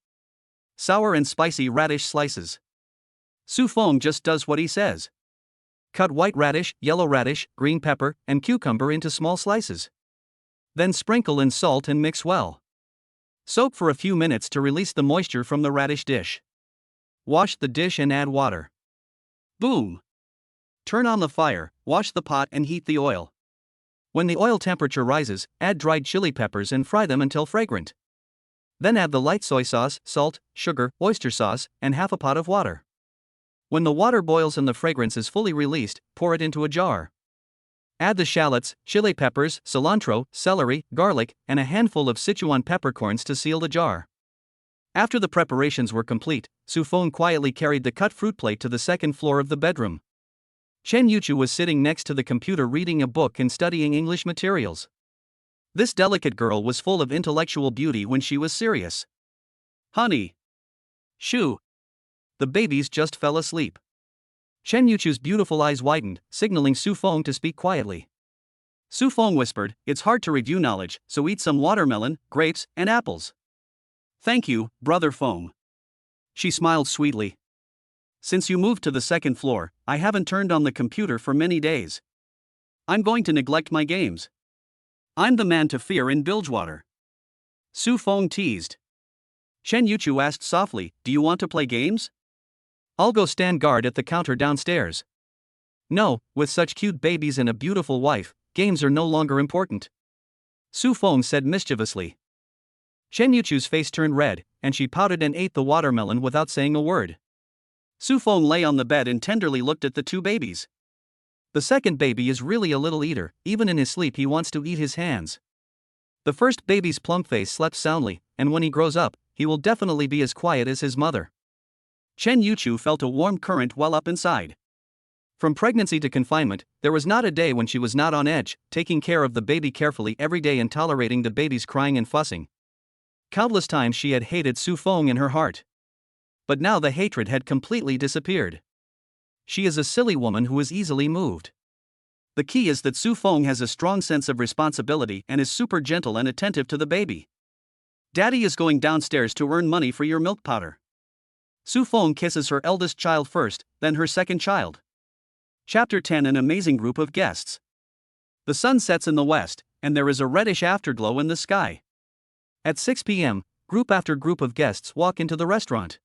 Sour and spicy radish slices. Su Feng just does what he says. Cut white radish, yellow radish, green pepper, and cucumber into small slices. Then sprinkle in salt and mix well. Soak for a few minutes to release the moisture from the radish dish. Wash the dish and add water. Boom! Turn on the fire, wash the pot and heat the oil. When the oil temperature rises, add dried chili peppers and fry them until fragrant. Then add the light soy sauce, salt, sugar, oyster sauce, and half a pot of water. When the water boils and the fragrance is fully released, pour it into a jar. Add the shallots, chili peppers, cilantro, celery, garlic, and a handful of Sichuan peppercorns to seal the jar. After the preparations were complete, Su Feng quietly carried the cut fruit plate to the second floor of the bedroom. Chen Yuchu was sitting next to the computer reading a book and studying English materials. This delicate girl was full of intellectual beauty when she was serious. Honey. Shoo. The babies just fell asleep. Chen Yuchu's beautiful eyes widened, signaling Su Feng to speak quietly. Su Feng whispered, "It's hard to review knowledge, so eat some watermelon, grapes, and apples." "Thank you, Brother Feng." She smiled sweetly. "Since you moved to the second floor, I haven't turned on the computer for many days. I'm going to neglect my games. I'm the man to fear in Bilgewater." Su Feng teased. Chen Yuchu asked softly, "Do you want to play games?" "I'll go stand guard at the counter downstairs." "No, with such cute babies and a beautiful wife, games are no longer important," Su Feng said mischievously. Chen Yuchu's face turned red, and she pouted and ate the watermelon without saying a word. Su Feng lay on the bed and tenderly looked at the two babies. The second baby is really a little eater, even in his sleep he wants to eat his hands. The first baby's plump face slept soundly, and when he grows up, he will definitely be as quiet as his mother. Chen Yuchu felt a warm current well up inside. From pregnancy to confinement, there was not a day when she was not on edge, taking care of the baby carefully every day and tolerating the baby's crying and fussing. Countless times she had hated Su Feng in her heart. But now the hatred had completely disappeared. She is a silly woman who is easily moved. The key is that Su Feng has a strong sense of responsibility and is super gentle and attentive to the baby. "Daddy is going downstairs to earn money for your milk powder." Su Feng kisses her eldest child first, then her second child. Chapter 10. An amazing group of guests. The sun sets in the west, and there is a reddish afterglow in the sky. At 6 p.m., group after group of guests walk into the restaurant.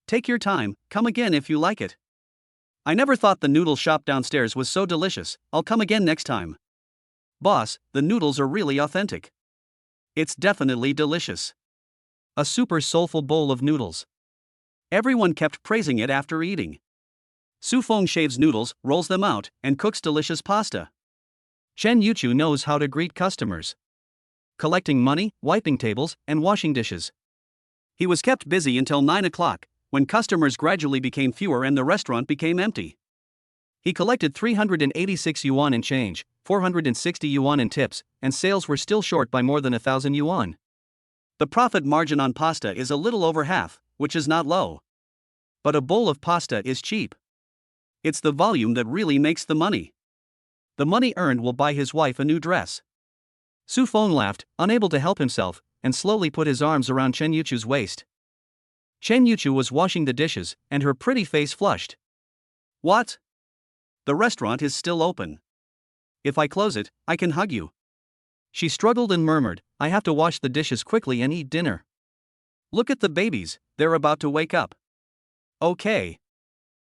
"Take your time, come again if you like it. I never thought the noodle shop downstairs was so delicious, I'll come again next time. Boss, the noodles are really authentic. It's definitely delicious. A super soulful bowl of noodles." Everyone kept praising it after eating. Su Feng shaves noodles, rolls them out, and cooks delicious pasta. Chen Yuchu knows how to greet customers. Collecting money, wiping tables, and washing dishes. He was kept busy until 9 o'clock, when customers gradually became fewer and the restaurant became empty. He collected 386 yuan in change, 460 yuan in tips, and sales were still short by more than 1,000 yuan. The profit margin on pasta is a little over half, which is not low. But a bowl of pasta is cheap. It's the volume that really makes the money. The money earned will buy his wife a new dress. Su Feng laughed, unable to help himself, and slowly put his arms around Chen Yuchu's waist. Chen Yuchu was washing the dishes, and her pretty face flushed. "What? The restaurant is still open. If I close it, I can hug you." She struggled and murmured, "I have to wash the dishes quickly and eat dinner. Look at the babies, they're about to wake up." "Okay."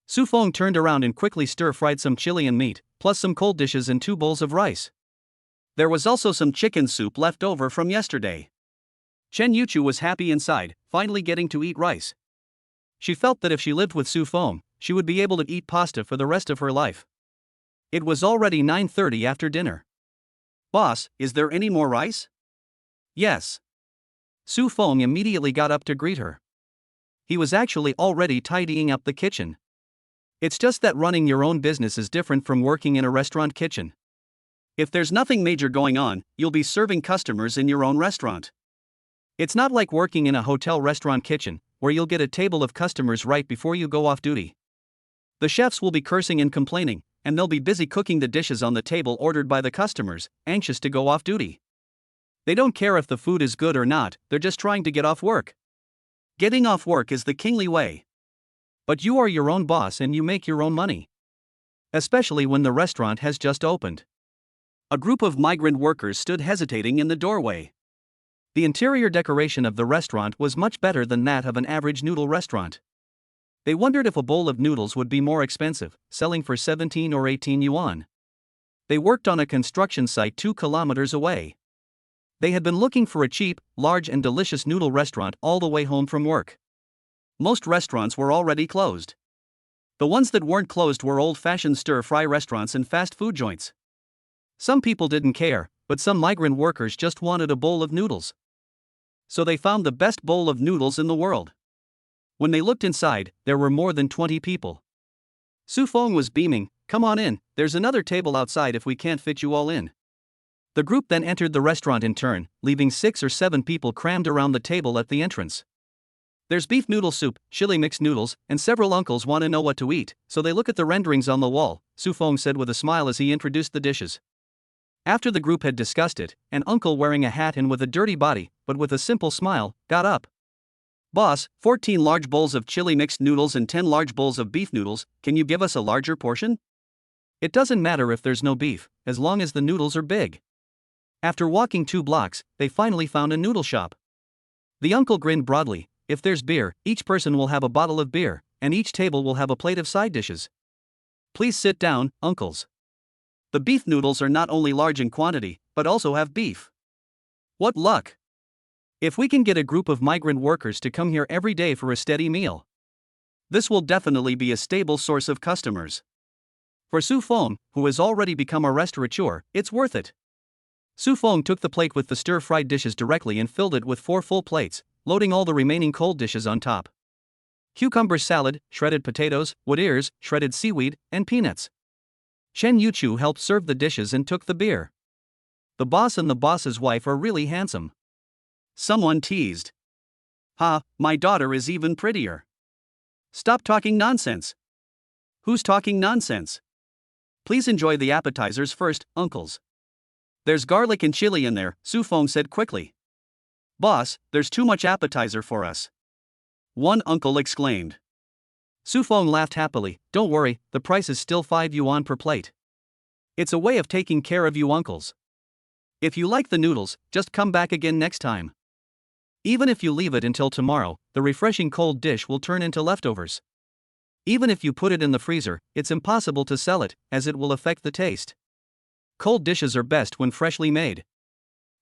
Su Feng turned around and quickly stir-fried some chili and meat, plus some cold dishes and 2 bowls of rice. There was also some chicken soup left over from yesterday. Chen Yuchu was happy inside, finally getting to eat rice. She felt that if she lived with Su Feng, she would be able to eat pasta for the rest of her life. It was already 9:30 after dinner. "Boss, is there any more rice?" "Yes." Su Feng immediately got up to greet her. He was actually already tidying up the kitchen. It's just that running your own business is different from working in a restaurant kitchen. If there's nothing major going on, you'll be serving customers in your own restaurant. It's not like working in a hotel restaurant kitchen, where you'll get a table of customers right before you go off duty. The chefs will be cursing and complaining, and they'll be busy cooking the dishes on the table ordered by the customers, anxious to go off duty. They don't care if the food is good or not, they're just trying to get off work. Getting off work is the kingly way. But you are your own boss and you make your own money. Especially when the restaurant has just opened. A group of migrant workers stood hesitating in the doorway. The interior decoration of the restaurant was much better than that of an average noodle restaurant. They wondered if a bowl of noodles would be more expensive, selling for 17 or 18 yuan. They worked on a construction site 2 kilometers away. They had been looking for a cheap, large and delicious noodle restaurant all the way home from work. Most restaurants were already closed. The ones that weren't closed were old-fashioned stir-fry restaurants and fast food joints. Some people didn't care, but some migrant workers just wanted a bowl of noodles. so they found the best bowl of noodles in the world. When they looked inside, there were more than 20 people. Su Feng was beaming, "Come on in, there's another table outside if we can't fit you all in." The group then entered the restaurant in turn, leaving 6 or 7 people crammed around the table at the entrance. There's beef noodle soup, chili mixed noodles, and several uncles want to know what to eat, so they look at the renderings on the wall, Su Feng said with a smile as he introduced the dishes. After the group had discussed it, an uncle wearing a hat and with a dirty body, but with a simple smile, got up. "Boss, 14 large bowls of chili mixed noodles and 10 large bowls of beef noodles, can you give us a larger portion?" It doesn't matter if there's no beef, as long as the noodles are big. After walking 2 blocks, they finally found a noodle shop. The uncle grinned broadly, "If there's beer, each person will have a bottle of beer, and each table will have a plate of side dishes. Please sit down, uncles. The beef noodles are not only large in quantity, but also have beef. What luck! If we can get a group of migrant workers to come here every day for a steady meal, this will definitely be a stable source of customers. For Su Feng, who has already become a restaurateur, it's worth it." Su Feng took the plate with the stir-fried dishes directly and filled it with 4 full plates, loading all the remaining cold dishes on top. Cucumber salad, shredded potatoes, wood ears, shredded seaweed, and peanuts. Chen Yuchu helped serve the dishes and took the beer. "The boss and the boss's wife are really handsome," someone teased. "Ha, my daughter is even prettier." "Stop talking nonsense." "Who's talking nonsense? Please enjoy the appetizers first, uncles." "There's garlic and chili in there," Su Feng said quickly. "Boss, there's too much appetizer for us," one uncle exclaimed. Su Feng laughed happily, "Don't worry, the price is still 5 yuan per plate. It's a way of taking care of you uncles. If you like the noodles, just come back again next time. Even if you leave it until tomorrow, the refreshing cold dish will turn into leftovers. Even if you put it in the freezer, it's impossible to sell it, as it will affect the taste. Cold dishes are best when freshly made."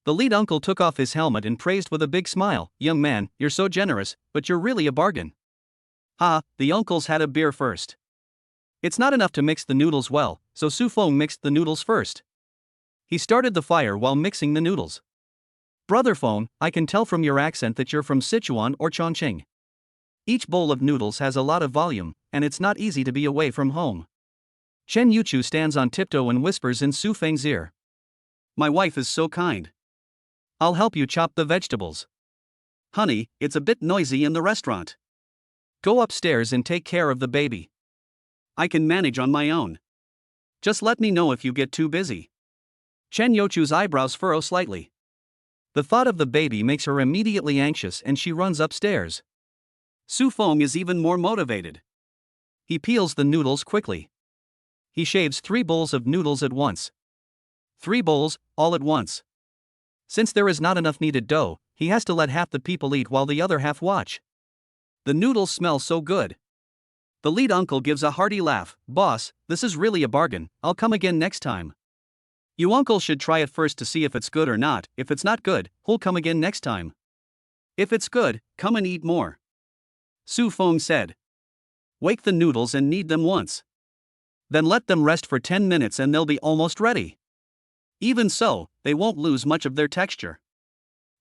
The lead uncle took off his helmet and praised with a big smile, "Young man, you're so generous, but you're really a bargain." "Ha, the uncles had a beer first. It's not enough to mix the noodles well, so Su Feng mixed the noodles first. He started the fire while mixing the noodles. "Brother Feng, I can tell from your accent that you're from Sichuan or Chongqing. Each bowl of noodles has a lot of volume, and it's not easy to be away from home." Chen Yuchu stands on tiptoe and whispers in Su Feng's ear. "My wife is so kind. I'll help you chop the vegetables. Honey, it's a bit noisy in the restaurant. Go upstairs and take care of the baby. I can manage on my own. Just let me know if you get too busy." Chen Yuchu's eyebrows furrow slightly. The thought of the baby makes her immediately anxious and she runs upstairs. Su Feng is even more motivated. He peels the noodles quickly. He shaves 3 bowls of noodles at once. 3 bowls, all at once. Since there is not enough kneaded dough, he has to let half the people eat while the other half watch. The noodles smell so good. The lead uncle gives a hearty laugh, "Boss, this is really a bargain, I'll come again next time." "You uncles should try it first to see if it's good or not. If it's not good, who'll come again next time? If it's good, come and eat more," Su Feng said. "Wake the noodles and knead them once. Then let them rest for 10 minutes and they'll be almost ready. Even so, they won't lose much of their texture.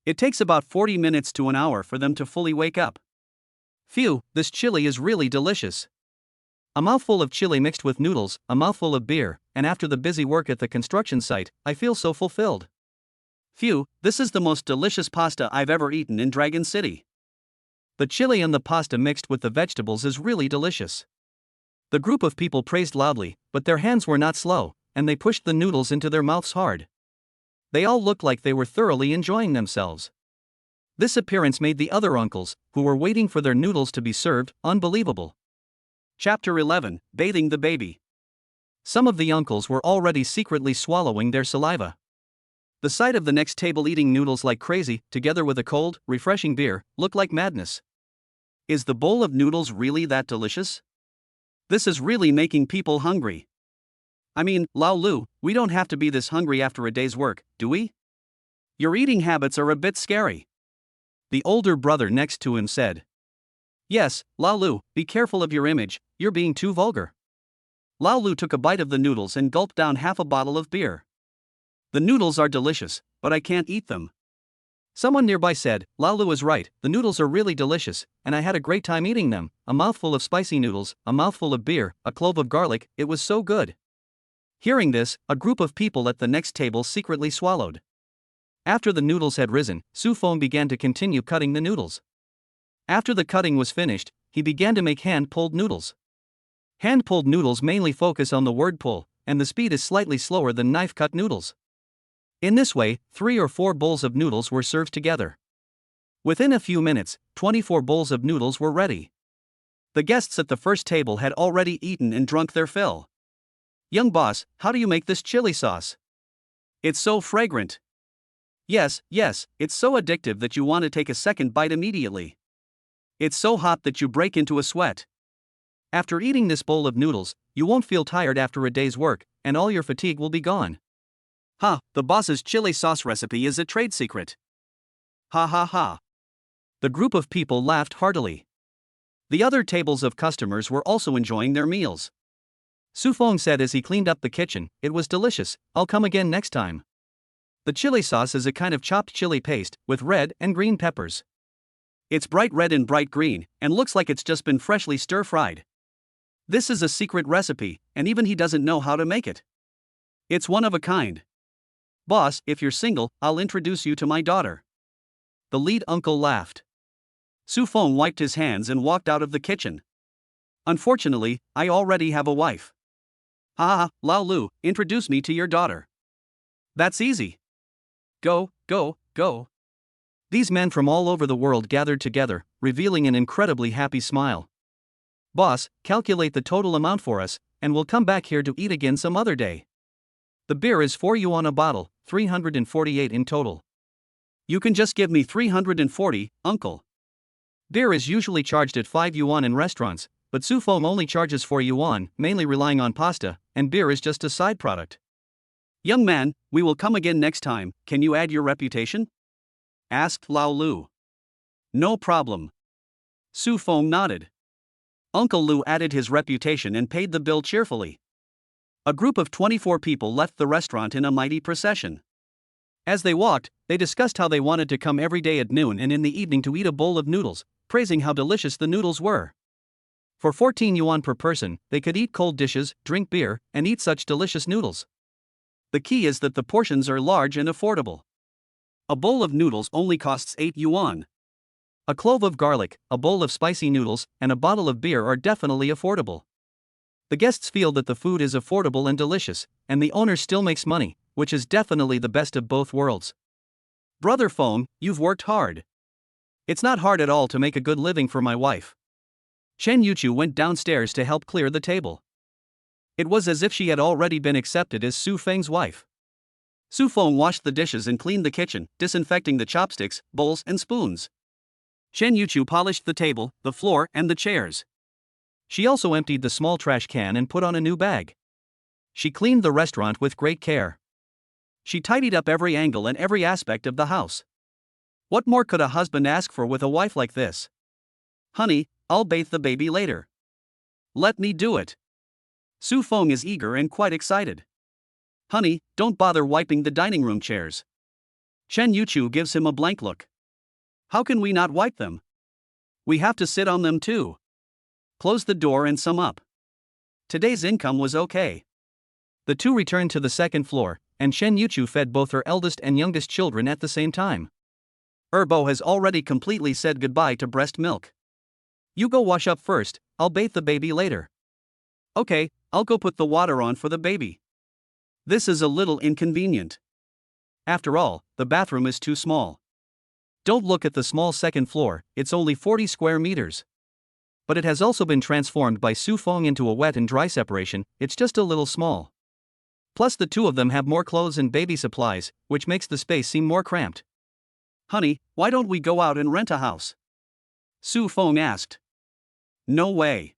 It takes about 40 minutes to an hour for them to fully wake up. Phew, this chili is really delicious. A mouthful of chili mixed with noodles, a mouthful of beer, and after the busy work at the construction site, I feel so fulfilled. Phew, this is the most delicious pasta I've ever eaten in Dragon City. The chili and the pasta mixed with the vegetables is really delicious." The group of people praised loudly, but their hands were not slow, and they pushed the noodles into their mouths hard. They all looked like they were thoroughly enjoying themselves. This appearance made the other uncles, who were waiting for their noodles to be served, unbelievable. Chapter 11, Bathing the Baby. Some of the uncles were already secretly swallowing their saliva. The sight of the next table eating noodles like crazy, together with a cold, refreshing beer, looked like madness. Is the bowl of noodles really that delicious? This is really making people hungry. I mean, Lao Lu, we don't have to be this hungry after a day's work, do we? Your eating habits are a bit scary. The older brother next to him said. Yes, Lao Lu, be careful of your image, you're being too vulgar. Lao Lu took a bite of the noodles and gulped down half a bottle of beer. The noodles are delicious, but I can't eat them. Someone nearby said, Laulu is right, the noodles are really delicious, and I had a great time eating them. A mouthful of spicy noodles, a mouthful of beer, a clove of garlic, it was so good. Hearing this, a group of people at the next table secretly swallowed. After the noodles had risen, Su Feng began to continue cutting the noodles. After the cutting was finished, he began to make hand-pulled noodles. Hand-pulled noodles mainly focus on the word pull, and the speed is slightly slower than knife-cut noodles. In this way, 3 or 4 bowls of noodles were served together. Within a few minutes, 24 bowls of noodles were ready. The guests at the first table had already eaten and drunk their fill. Young boss, how do you make this chili sauce? It's so fragrant. Yes, it's so addictive that you want to take a second bite immediately. It's so hot that you break into a sweat. After eating this bowl of noodles, you won't feel tired after a day's work, and all your fatigue will be gone. The boss's chili sauce recipe is a trade secret. Ha ha ha. The group of people laughed heartily. The other tables of customers were also enjoying their meals. Su Feng said as he cleaned up the kitchen, it was delicious, I'll come again next time. The chili sauce is a kind of chopped chili paste, with red and green peppers. It's bright red and bright green, and looks like it's just been freshly stir-fried. This is a secret recipe, and even he doesn't know how to make it. It's one of a kind. Boss, if you're single, I'll introduce you to my daughter. The lead uncle laughed. Su Feng wiped his hands and walked out of the kitchen. Unfortunately, I already have a wife. Lao Lu, introduce me to your daughter. That's easy. Go. These men from all over the world gathered together, revealing an incredibly happy smile. Boss, calculate the total amount for us, and we'll come back here to eat again some other day. The beer is 4 yuan a bottle, 348 in total. You can just give me 340, uncle. Beer is usually charged at 5 yuan in restaurants, but Su Feng only charges 4 yuan, mainly relying on pasta, and beer is just a side product. Young man, we will come again next time, can you add your reputation? Asked Lao Lu. No problem. Su Feng nodded. Uncle Lu added his reputation and paid the bill cheerfully. A group of 24 people left the restaurant in a mighty procession. As they walked, they discussed how they wanted to come every day at noon and in the evening to eat a bowl of noodles, praising how delicious the noodles were. For 14 yuan per person, they could eat cold dishes, drink beer, and eat such delicious noodles. The key is that the portions are large and affordable. A bowl of noodles only costs 8 yuan. A clove of garlic, a bowl of spicy noodles, and a bottle of beer are definitely affordable. The guests feel that the food is affordable and delicious, and the owner still makes money, which is definitely the best of both worlds. Brother Feng, you've worked hard. It's not hard at all to make a good living for my wife. Chen Yuchu went downstairs to help clear the table. It was as if she had already been accepted as Su Feng's wife. Su Feng washed the dishes and cleaned the kitchen, disinfecting the chopsticks, bowls, and spoons. Chen Yuchu polished the table, the floor, and the chairs. She also emptied the small trash can and put on a new bag. She cleaned the restaurant with great care. She tidied up every angle and every aspect of the house. What more could a husband ask for with a wife like this? Honey, I'll bathe the baby later. Let me do it. Su Feng is eager and quite excited. Honey, don't bother wiping the dining room chairs. Chen Yuchu gives him a blank look. How can we not wipe them? We have to sit on them too. Close the door and sum up. Today's income was okay. The two returned to the second floor, and Chen Yuchu fed both her eldest and youngest children at the same time. Erbo has already completely said goodbye to breast milk. You go wash up first, I'll bathe the baby later. Okay, I'll go put the water on for the baby. This is a little inconvenient. After all, the bathroom is too small. Don't look at the small second floor, it's only 40 square meters. But it has also been transformed by Su Feng into a wet and dry separation, it's just a little small. Plus the two of them have more clothes and baby supplies, which makes the space seem more cramped. Honey, why don't we go out and rent a house? Su Feng asked. No way.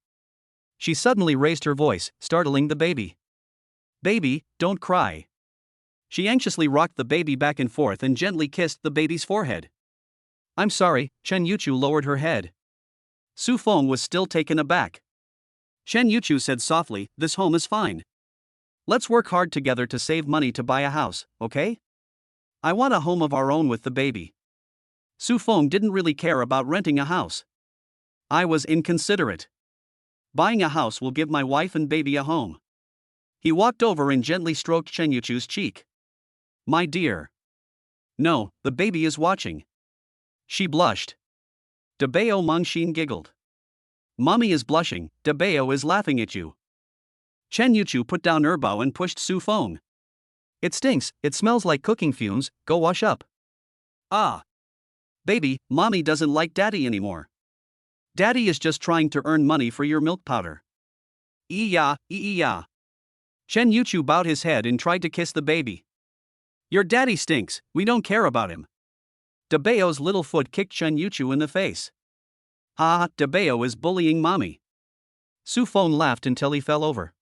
She suddenly raised her voice, startling the baby. Baby, don't cry. She anxiously rocked the baby back and forth and gently kissed the baby's forehead. I'm sorry, Chen Yuchu lowered her head. Su Feng was still taken aback. Chen Yuchu said softly, this home is fine. Let's work hard together to save money to buy a house, okay? I want a home of our own with the baby. Su Feng didn't really care about renting a house. I was inconsiderate. Buying a house will give my wife and baby a home. He walked over and gently stroked Chen Yuchu's cheek. My dear. No, the baby is watching. She blushed. Dabeo Mengxin giggled. Mommy is blushing, Dabeo is laughing at you. Chen Yuchu put down her bow and pushed Su Feng. It stinks, it smells like cooking fumes, go wash up. Ah. Baby, mommy doesn't like daddy anymore. Daddy is just trying to earn money for your milk powder. Ee-ya. Chen Yuchu bowed his head and tried to kiss the baby. Your daddy stinks, we don't care about him. Dabeo's little foot kicked Chen Yuchu in the face. Ha, Dabeo is bullying mommy. Su Feng laughed until he fell over.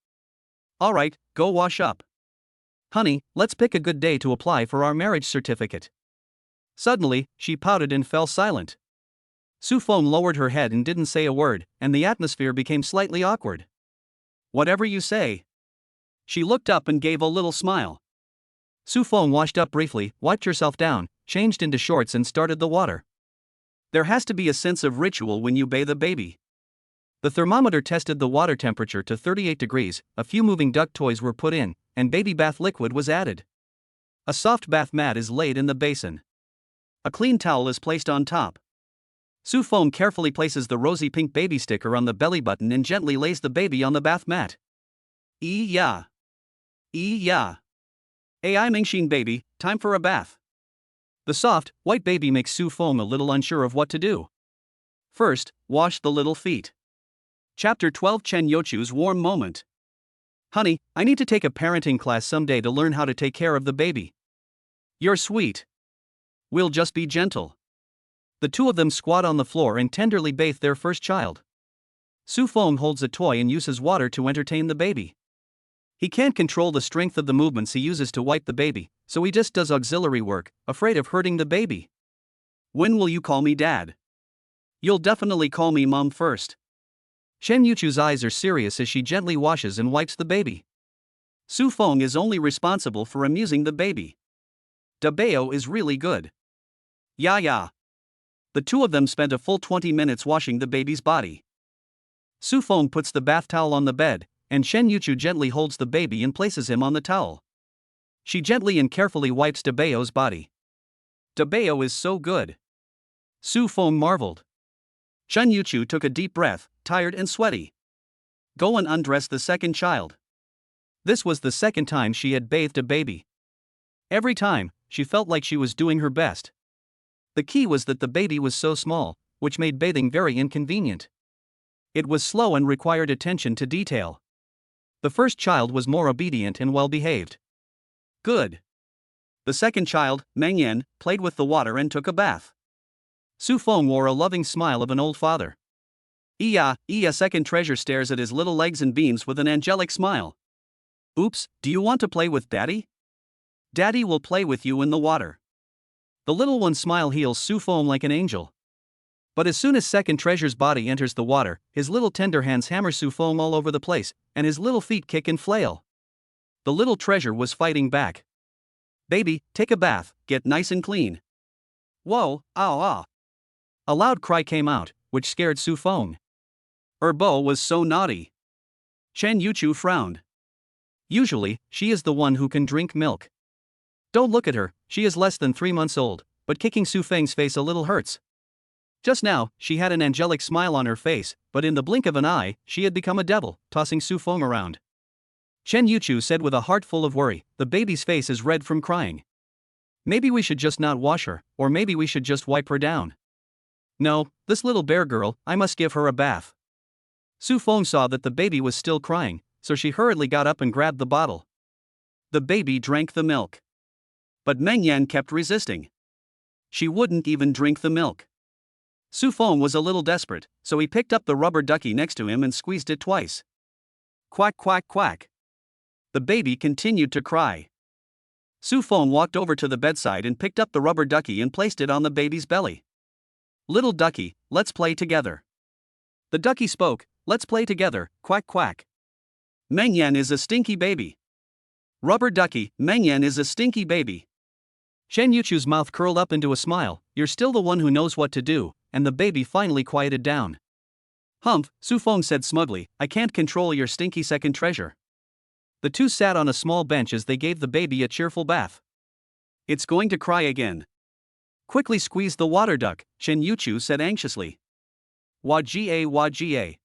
Alright, go wash up. Honey, let's pick a good day to apply for our marriage certificate. Suddenly, she pouted and fell silent. Su Feng lowered her head and didn't say a word, and the atmosphere became slightly awkward. Whatever you say. She looked up and gave a little smile. Su Feng washed up briefly, wiped herself down, changed into shorts and started the water. There has to be a sense of ritual when you bathe a baby. The thermometer tested the water temperature to 38 degrees, a few moving duck toys were put in, and baby bath liquid was added. A soft bath mat is laid in the basin. A clean towel is placed on top. Su Feng carefully places the rosy pink baby sticker on the belly button and gently lays the baby on the bath mat. Ee-ya. Ai Mengxin baby, time for a bath. The soft, white baby makes Su Feng a little unsure of what to do. First, wash the little feet. Chapter 12 Chen Yuchu's warm moment. Honey, I need to take a parenting class someday to learn how to take care of the baby. You're sweet. We'll just be gentle. The two of them squat on the floor and tenderly bathe their first child. Su Feng holds a toy and uses water to entertain the baby. He can't control the strength of the movements he uses to wipe the baby, so he just does auxiliary work, afraid of hurting the baby. When will you call me dad? You'll definitely call me mom first. Chen Yuchu's eyes are serious as she gently washes and wipes the baby. Su Feng is only responsible for amusing the baby. Dabeo is really good. Ya. The two of them spent a full 20 minutes washing the baby's body. Su Feng puts the bath towel on the bed, and Chen Yuchu gently holds the baby and places him on the towel. She gently and carefully wipes Dabeo's body. Dabeo is so good. Su Feng marveled. Chen Yuchu took a deep breath, tired and sweaty. Go and undress the second child. This was the second time she had bathed a baby. Every time, she felt like she was doing her best. The key was that the baby was so small, which made bathing very inconvenient. It was slow and required attention to detail. The first child was more obedient and well-behaved. Good. The second child, Mengyan, played with the water and took a bath. Su Feng wore a loving smile of an old father. Iya, second treasure stares at his little legs and beams with an angelic smile. Oops, do you want to play with daddy? Daddy will play with you in the water. The little one's smile heals Su Feng like an angel. But as soon as second treasure's body enters the water, his little tender hands hammer Su Feng all over the place, and his little feet kick and flail. The little treasure was fighting back. Baby, take a bath, get nice and clean. Whoa, ah. A loud cry came out, which scared Su Feng. Erbo was so naughty. Chen Yuchu frowned. Usually, she is the one who can drink milk. Don't look at her, she is less than 3 months old, but kicking Su Feng's face a little hurts. Just now, she had an angelic smile on her face, but in the blink of an eye, she had become a devil, tossing Su Feng around. Chen Yuchu said with a heart full of worry, the baby's face is red from crying. Maybe we should just not wash her, or maybe we should just wipe her down. No, this little bear girl, I must give her a bath. Su Feng saw that the baby was still crying, so she hurriedly got up and grabbed the bottle. The baby drank the milk. But Mengyan kept resisting. She wouldn't even drink the milk. Su Feng was a little desperate, so he picked up the rubber ducky next to him and squeezed it twice. Quack quack quack. The baby continued to cry. Su Feng walked over to the bedside and picked up the rubber ducky and placed it on the baby's belly. Little ducky, let's play together. The ducky spoke, let's play together, quack quack. Mengyan is a stinky baby. Rubber ducky, Mengyan is a stinky baby. Chen Yuchu's mouth curled up into a smile. you're still the one who knows what to do, and the baby finally quieted down. Humph, Su Feng said smugly, I can't control your stinky second treasure. The two sat on a small bench as they gave the baby a cheerful bath. It's going to cry again. Quickly squeeze the water duck, Chen Yuchu said anxiously. Wa-ga.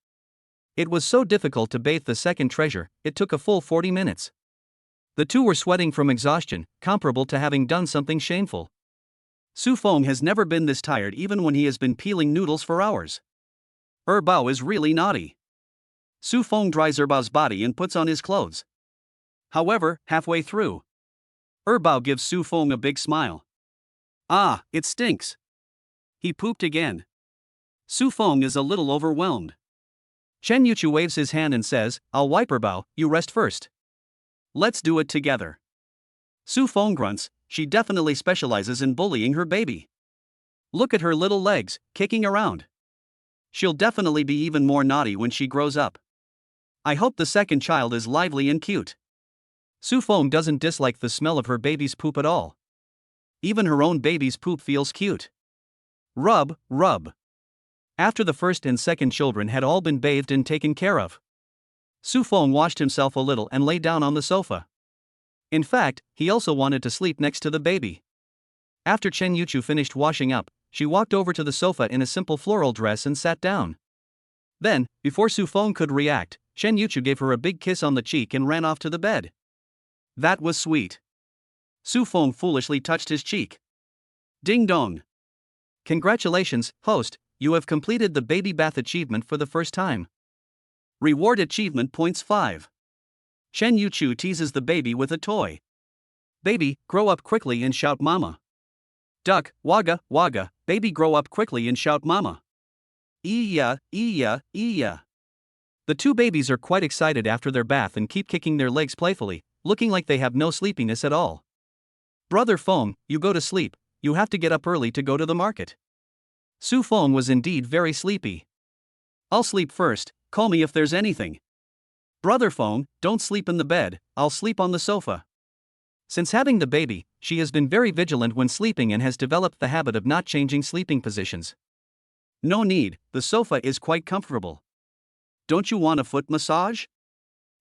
It was so difficult to bathe the second treasure, it took a full 40 minutes. The two were sweating from exhaustion, comparable to having done something shameful. Su Feng has never been this tired even when he has been peeling noodles for hours. Bao is really naughty. Su Feng dries Bao's body and puts on his clothes. However, halfway through, Bao gives Su Feng a big smile. Ah, it stinks. He pooped again. Su Feng is a little overwhelmed. Chen Yuchu waves his hand and says, I'll wipe Bao, you rest first. Let's do it together. Su Feng grunts, she definitely specializes in bullying her baby. Look at her little legs, kicking around. She'll definitely be even more naughty when she grows up. I hope the second child is lively and cute. Su Feng doesn't dislike the smell of her baby's poop at all. Even her own baby's poop feels cute. Rub, rub. After the first and second children had all been bathed and taken care of, Su Feng washed himself a little and lay down on the sofa. In fact, he also wanted to sleep next to the baby. After Chen Yuchu finished washing up, she walked over to the sofa in a simple floral dress and sat down. Then, before Su Feng could react, Chen Yuchu gave her a big kiss on the cheek and ran off to the bed. That was sweet. Su Feng foolishly touched his cheek. Ding dong. Congratulations, host, you have completed the baby bath achievement for the first time. Reward achievement points 5. Chen Yuchu teases the baby with a toy. Baby, grow up quickly and shout mama. Duck, wagga, wagga, baby grow up quickly and shout mama. Iya, iya, iya. The two babies are quite excited after their bath and keep kicking their legs playfully, looking like they have no sleepiness at all. Brother Feng, you go to sleep, you have to get up early to go to the market. Su Feng was indeed very sleepy. I'll sleep first, call me if there's anything. Brother Feng, don't sleep in the bed, I'll sleep on the sofa. Since having the baby, she has been very vigilant when sleeping and has developed the habit of not changing sleeping positions. No need, the sofa is quite comfortable. Don't you want a foot massage?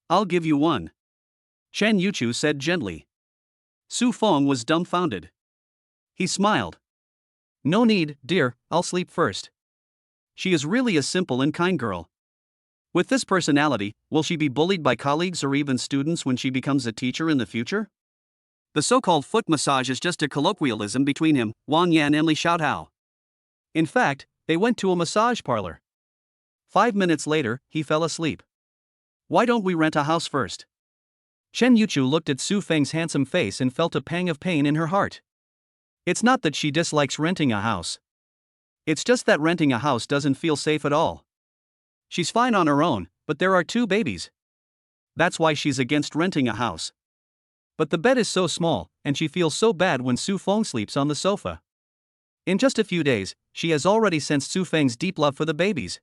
I'll give you one. Chen Yuchu said gently. Su Feng was dumbfounded. He smiled. No need, dear, I'll sleep first. She is really a simple and kind girl. With this personality, will she be bullied by colleagues or even students when she becomes a teacher in the future? The so-called foot massage is just a colloquialism between him, Wang Yan and Li Xiaohao. In fact, they went to a massage parlor. 5 minutes later, he fell asleep. Why don't we rent a house first? Chen Yuchu looked at Su Feng's handsome face and felt a pang of pain in her heart. It's not that she dislikes renting a house. It's just that renting a house doesn't feel safe at all. She's fine on her own, but there are two babies. That's why she's against renting a house. But the bed is so small, and she feels so bad when Su Feng sleeps on the sofa. In just a few days, she has already sensed Su Feng's deep love for the babies.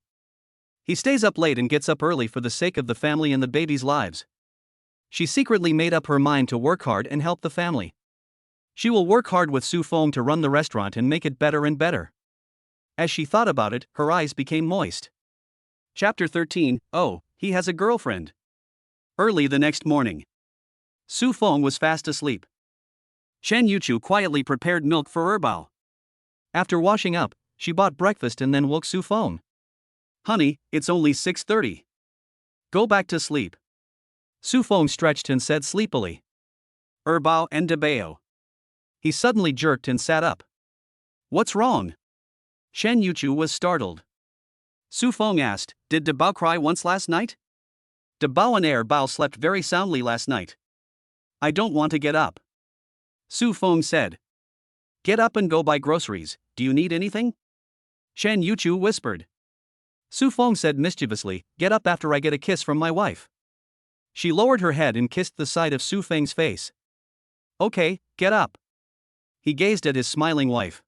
He stays up late and gets up early for the sake of the family and the babies' lives. She secretly made up her mind to work hard and help the family. She will work hard with Su Feng to run the restaurant and make it better and better. As she thought about it, her eyes became moist. Chapter 13, Oh, he has a girlfriend. Early the next morning, Su Feng was fast asleep. Chen Yuchu quietly prepared milk for Bao. After washing up, she bought breakfast and then woke Su Feng. Honey, it's only 6:30. Go back to sleep. Su Feng stretched and said sleepily. Bao and Debao. He suddenly jerked and sat up. What's wrong? Chen Yuchu was startled. Su Feng asked, Did Debao cry once last night? Debao and Bao slept very soundly last night. I don't want to get up. Su Feng said. Get up and go buy groceries, do you need anything? Chen Yuchu whispered. Su Feng said mischievously, Get up after I get a kiss from my wife. She lowered her head and kissed the side of Su Feng's face. Okay, get up. He gazed at his smiling wife.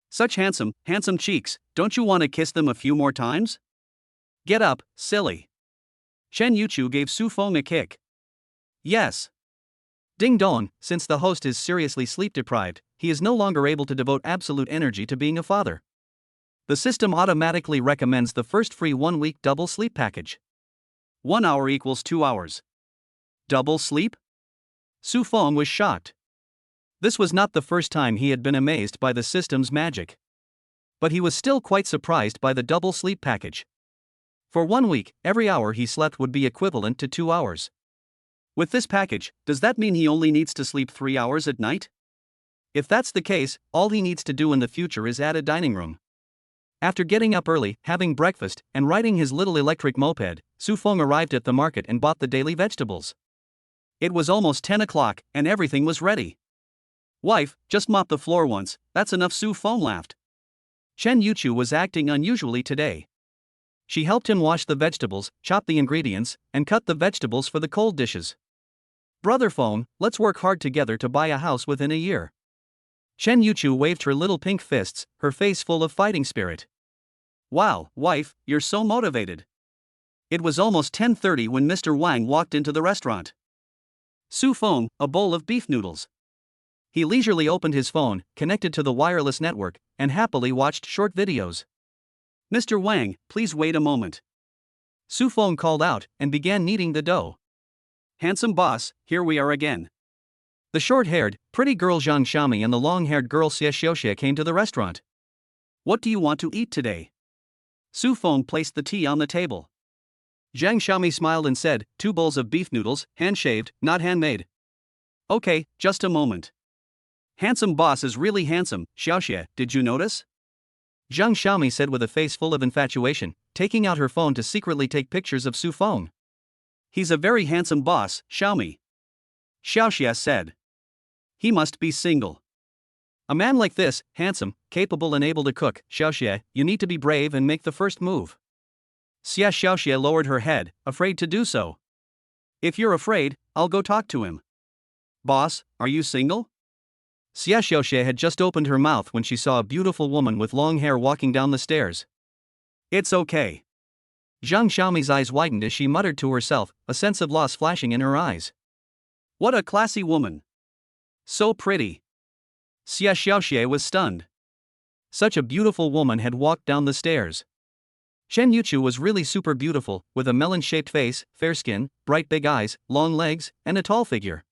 Such handsome cheeks, don't you want to kiss them a few more times? Get up, silly. Chen Yuchu gave Su Feng a kick. Yes. Ding dong, since the host is seriously sleep deprived, he is no longer able to devote absolute energy to being a father. The system automatically recommends the first free 1-week double sleep package. 1 hour equals 2 hours. Double sleep? Su Feng was shocked. This was not the first time he had been amazed by the system's magic. But he was still quite surprised by the double sleep package. For 1 week, every hour he slept would be equivalent to 2 hours. With this package, does that mean he only needs to sleep 3 hours at night? If that's the case, all he needs to do in the future is add a dining room. After getting up early, having breakfast, and riding his little electric moped, Su Feng arrived at the market and bought the daily vegetables. It was almost 10 o'clock, and everything was ready. Wife, just mop the floor once, that's enough. Su Feng laughed. Chen Yuchu was acting unusually today. She helped him wash the vegetables, chop the ingredients, and cut the vegetables for the cold dishes. Brother Feng, let's work hard together to buy a house within a year. Chen Yuchu waved her little pink fists, her face full of fighting spirit. Wow, wife, you're so motivated. It was almost 10:30 when Mr. Wang walked into the restaurant. Su Feng, a bowl of beef noodles. He leisurely opened his phone, connected to the wireless network, and happily watched short videos. Mr. Wang, please wait a moment. Su Feng called out and began kneading the dough. Handsome boss, here we are again. The short-haired, pretty girl Zhang Xiaomi and the long-haired girl Xie Xiaoxie came to the restaurant. What do you want to eat today? Su Feng placed the tea on the table. Zhang Xiaomi smiled and said, 2 bowls of beef noodles, hand-shaved, not handmade. Okay, just a moment. Handsome boss is really handsome, Xiaoxie, did you notice? Zhang Xiaomi said with a face full of infatuation, taking out her phone to secretly take pictures of Su Feng. He's a very handsome boss, Xiaomi. Xiaoxie said. He must be single. A man like this, handsome, capable and able to cook, Xiaoxie, you need to be brave and make the first move. Xie Xiaoxie lowered her head, afraid to do so. If you're afraid, I'll go talk to him. Boss, are you single? Xie Xiaoxie had just opened her mouth when she saw a beautiful woman with long hair walking down the stairs. It's okay. Zhang Xiaomi's eyes widened as she muttered to herself, a sense of loss flashing in her eyes. What a classy woman. So pretty. Xie Xiaoxie was stunned. Such a beautiful woman had walked down the stairs. Chen Yuchu was really super beautiful, with a melon-shaped face, fair skin, bright big eyes, long legs, and a tall figure.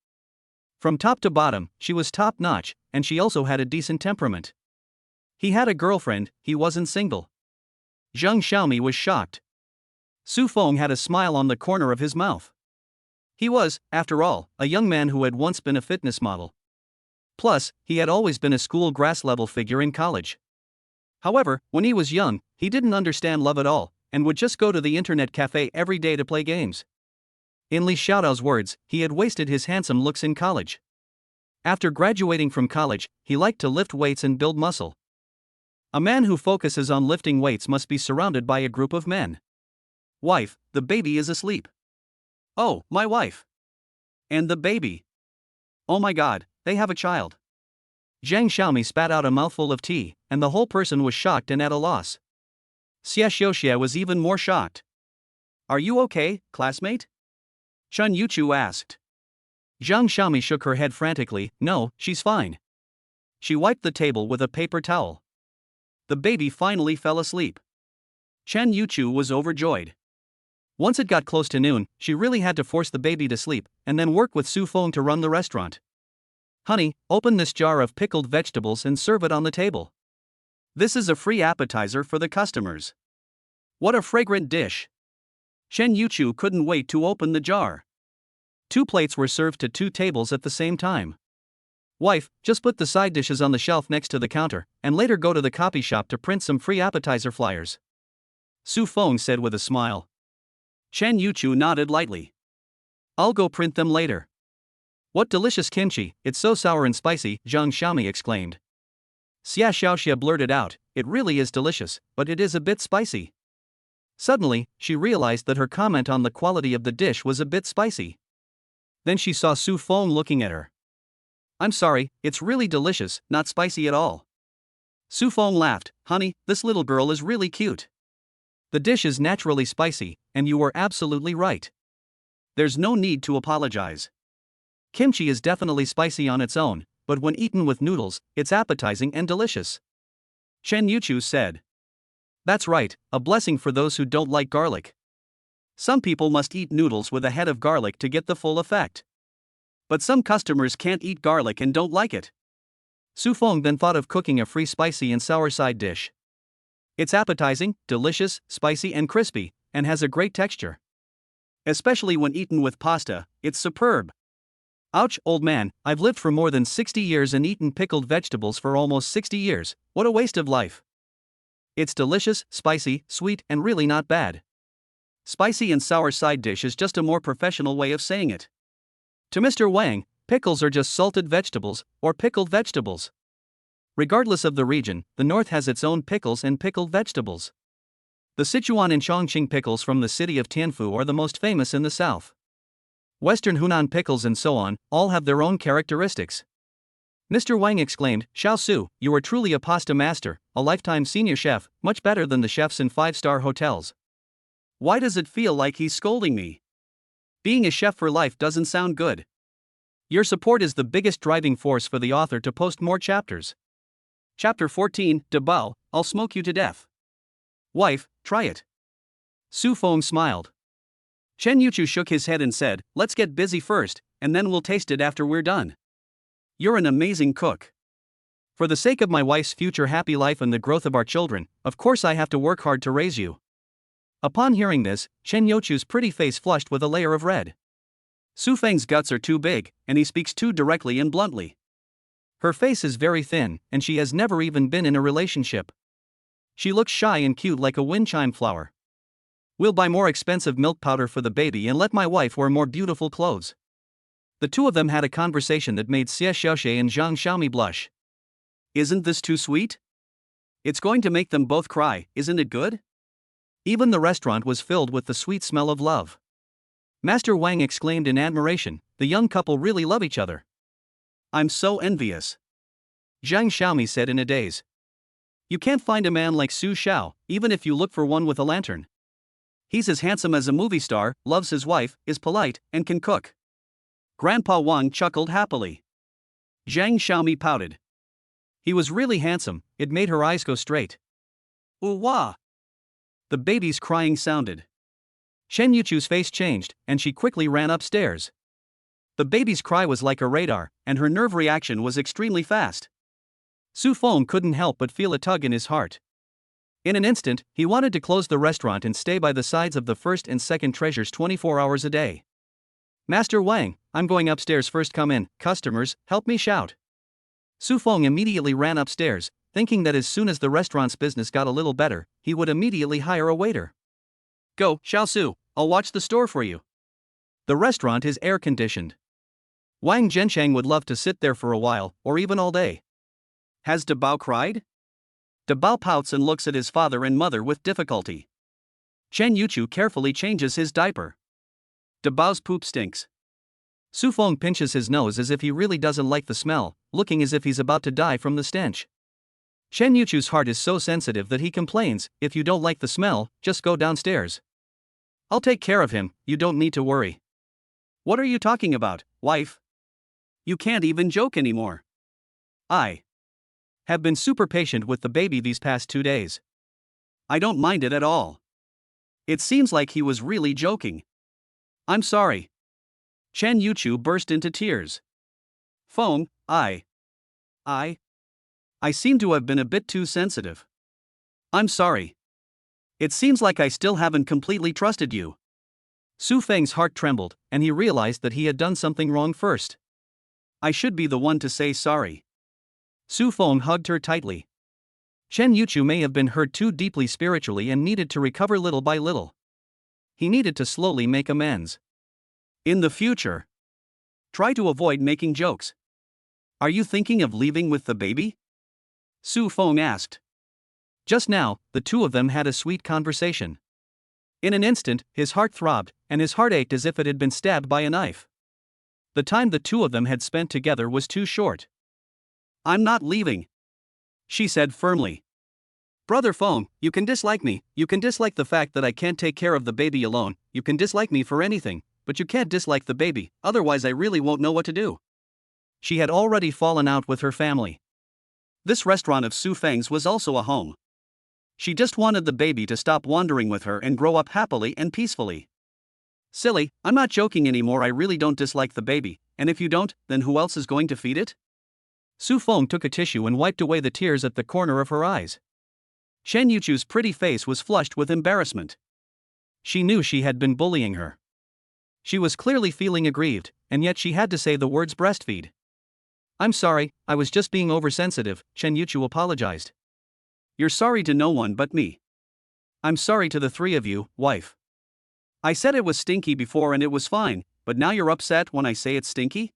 From top to bottom, she was top-notch, and she also had a decent temperament. He had a girlfriend, he wasn't single. Zhang Xiaomi was shocked. Su Feng had a smile on the corner of his mouth. He was, after all, a young man who had once been a fitness model. Plus, he had always been a school grass-level figure in college. However, when he was young, he didn't understand love at all, and would just go to the internet cafe every day to play games. In Li Xiaodao's words, he had wasted his handsome looks in college. After graduating from college, he liked to lift weights and build muscle. A man who focuses on lifting weights must be surrounded by a group of men. Wife, the baby is asleep. Oh, my wife. And the baby. Oh my god, they have a child. Zhang Xiaomi spat out a mouthful of tea, and the whole person was shocked and at a loss. Xie Xiaoxie was even more shocked. Are you okay, classmate? Chen Yuchu asked. Zhang Xiaomi shook her head frantically, no, she's fine. She wiped the table with a paper towel. The baby finally fell asleep. Chen Yuchu was overjoyed. Once it got close to noon, she really had to force the baby to sleep, and then work with Su Feng to run the restaurant. Honey, open this jar of pickled vegetables and serve it on the table. This is a free appetizer for the customers. What a fragrant dish. Chen Yuchu couldn't wait to open the jar. 2 plates were served to 2 tables at the same time. Wife, just put the side dishes on the shelf next to the counter, and later go to the copy shop to print some free appetizer flyers. Su Feng said with a smile. Chen Yuchu nodded lightly. I'll go print them later. What delicious kimchi, it's so sour and spicy, Zhang Xiaomi exclaimed. Xie Xiaoxie blurted out, it really is delicious, but it is a bit spicy. Suddenly, she realized that her comment on the quality of the dish was a bit spicy. Then she saw Su Feng looking at her. I'm sorry, it's really delicious, not spicy at all. Su Feng laughed, honey, this little girl is really cute. The dish is naturally spicy, and you were absolutely right. There's no need to apologize. Kimchi is definitely spicy on its own, but when eaten with noodles, it's appetizing and delicious. Chen Yuchu said. That's right, a blessing for those who don't like garlic. Some people must eat noodles with a head of garlic to get the full effect. But some customers can't eat garlic and don't like it. Su Feng then thought of cooking a free spicy and sour side dish. It's appetizing, delicious, spicy and crispy, and has a great texture. Especially when eaten with pasta, it's superb. Ouch, old man, I've lived for more than 60 years and eaten pickled vegetables for almost 60 years, what a waste of life. It's delicious, spicy, sweet, and really not bad. Spicy and sour side dish is just a more professional way of saying it. To Mr. Wang, pickles are just salted vegetables, or pickled vegetables. Regardless of the region, the north has its own pickles and pickled vegetables. The Sichuan and Chongqing pickles from the city of Tianfu are the most famous in the south. Western Hunan pickles and so on, all have their own characteristics. Mr. Wang exclaimed, Xiao Su, you are truly a pasta master, a lifetime senior chef, much better than the chefs in 5-star hotels. Why does it feel like he's scolding me? Being a chef for life doesn't sound good. Your support is the biggest driving force for the author to post more chapters. Chapter 14, De Bao, I'll smoke you to death. Wife, try it. Su Feng smiled. Chen Yuchu shook his head and said, let's get busy first, and then we'll taste it after we're done. You're an amazing cook. For the sake of my wife's future happy life and the growth of our children, of course I have to work hard to raise you. Upon hearing this, Chen Yuchu's pretty face flushed with a layer of red. Su Feng's guts are too big, and he speaks too directly and bluntly. Her face is very thin, and she has never even been in a relationship. She looks shy and cute like a wind chime flower. We'll buy more expensive milk powder for the baby and let my wife wear more beautiful clothes. The two of them had a conversation that made Xie Xiaoxie and Zhang Xiaomi blush. Isn't this too sweet? It's going to make them both cry, isn't it good? Even the restaurant was filled with the sweet smell of love. Master Wang exclaimed in admiration, the young couple really love each other. I'm so envious. Zhang Xiaomi said in a daze. You can't find a man like Su Xiao, even if you look for one with a lantern. He's as handsome as a movie star, loves his wife, is polite, and can cook. Grandpa Wang chuckled happily. Zhang Xiaomi pouted. He was really handsome, it made her eyes go straight. Ooh-wah! The baby's crying sounded. Chen Yuchu's face changed, and she quickly ran upstairs. The baby's cry was like a radar, and her nerve reaction was extremely fast. Su Feng couldn't help but feel a tug in his heart. In an instant, he wanted to close the restaurant and stay by the sides of the first and second treasures 24 hours a day. Master Wang, I'm going upstairs first, come in, customers, help me shout. Su Feng immediately ran upstairs, thinking that as soon as the restaurant's business got a little better, he would immediately hire a waiter. Go, Xiao Su, I'll watch the store for you. The restaurant is air-conditioned. Wang Zhensheng would love to sit there for a while, or even all day. Has De Bao cried? De Bao pouts and looks at his father and mother with difficulty. Chen Yuchu carefully changes his diaper. De Bao's poop stinks. Su Feng pinches his nose as if he really doesn't like the smell, looking as if he's about to die from the stench. Chen Yuchu's heart is so sensitive that he complains, if you don't like the smell, just go downstairs. I'll take care of him, you don't need to worry. What are you talking about, wife? You can't even joke anymore. I have been super patient with the baby these past 2 days. I don't mind it at all. It seems like he was really joking. I'm sorry. Chen Yuchu burst into tears. Feng, I seem to have been a bit too sensitive. I'm sorry. It seems like I still haven't completely trusted you. Su Feng's heart trembled, and he realized that he had done something wrong first. I should be the one to say sorry. Su Feng hugged her tightly. Chen Yuchu may have been hurt too deeply spiritually and needed to recover little by little. He needed to slowly make amends. In the future, try to avoid making jokes. Are you thinking of leaving with the baby? Su Feng asked. Just now, the two of them had a sweet conversation. In an instant, his heart throbbed, and his heart ached as if it had been stabbed by a knife. The time the two of them had spent together was too short. I'm not leaving, she said firmly. Brother Feng, you can dislike me, you can dislike the fact that I can't take care of the baby alone, you can dislike me for anything, but you can't dislike the baby, otherwise I really won't know what to do. She had already fallen out with her family. This restaurant of Su Feng's was also a home. She just wanted the baby to stop wandering with her and grow up happily and peacefully. Silly, I'm not joking anymore. I really don't dislike the baby, and if you don't, then who else is going to feed it? Su Feng took a tissue and wiped away the tears at the corner of her eyes. Shen Yuchu's pretty face was flushed with embarrassment. She knew she had been bullying her. She was clearly feeling aggrieved, and yet she had to say the words breastfeed. I'm sorry, I was just being oversensitive, Shen Yuchu apologized. You're sorry to no one but me. I'm sorry to the three of you, wife. I said it was stinky before and it was fine, but now you're upset when I say it's stinky?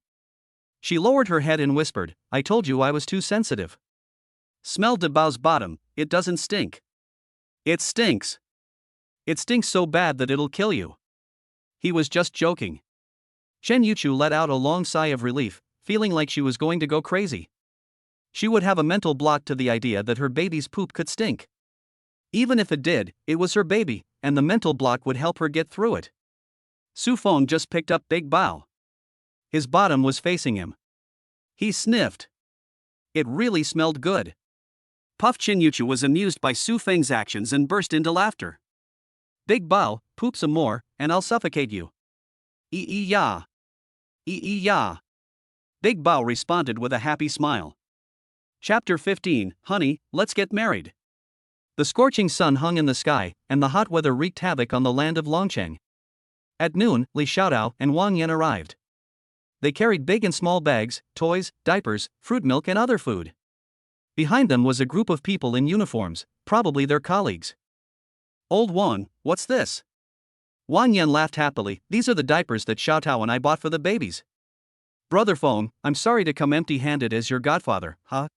She lowered her head and whispered, I told you I was too sensitive. Smell de Bao's bottom, it doesn't stink. It stinks. It stinks so bad that it'll kill you. He was just joking. Shen Yuchu let out a long sigh of relief, feeling like she was going to go crazy. She would have a mental block to the idea that her baby's poop could stink. Even if it did, it was her baby, and the mental block would help her get through it. Su Feng just picked up Big Bao. His bottom was facing him. He sniffed. It really smelled good. Puff Chin Yuchu was amused by Su Feng's actions and burst into laughter. Big Bao, poop some more, and I'll suffocate you. Ee-ee-ya. Ee-ee-ya. Big Bao responded with a happy smile. Chapter 15, Honey, let's get married. The scorching sun hung in the sky, and the hot weather wreaked havoc on the land of Longcheng. At noon, Li Xiaotao and Wang Yan arrived. They carried big and small bags, toys, diapers, fruit milk and other food. Behind them was a group of people in uniforms, probably their colleagues. Old Wang, what's this? Wang Yan laughed happily, these are the diapers that Xiaotao and I bought for the babies. Brother Feng, I'm sorry to come empty-handed as your godfather, huh?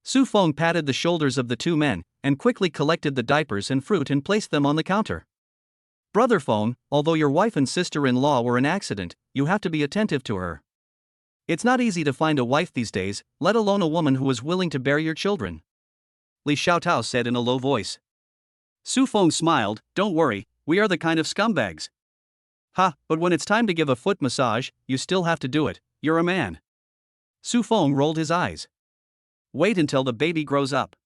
Su Feng patted the shoulders of the two men, and quickly collected the diapers and fruit and placed them on the counter. Brother Feng, although your wife and sister-in-law were an accident, you have to be attentive to her. It's not easy to find a wife these days, let alone a woman who is willing to bear your children. Li Xiaotao said in a low voice. Su Feng smiled, don't worry, we are the kind of scumbags. Ha, but when it's time to give a foot massage, you still have to do it, you're a man. Su Feng rolled his eyes. Wait until the baby grows up.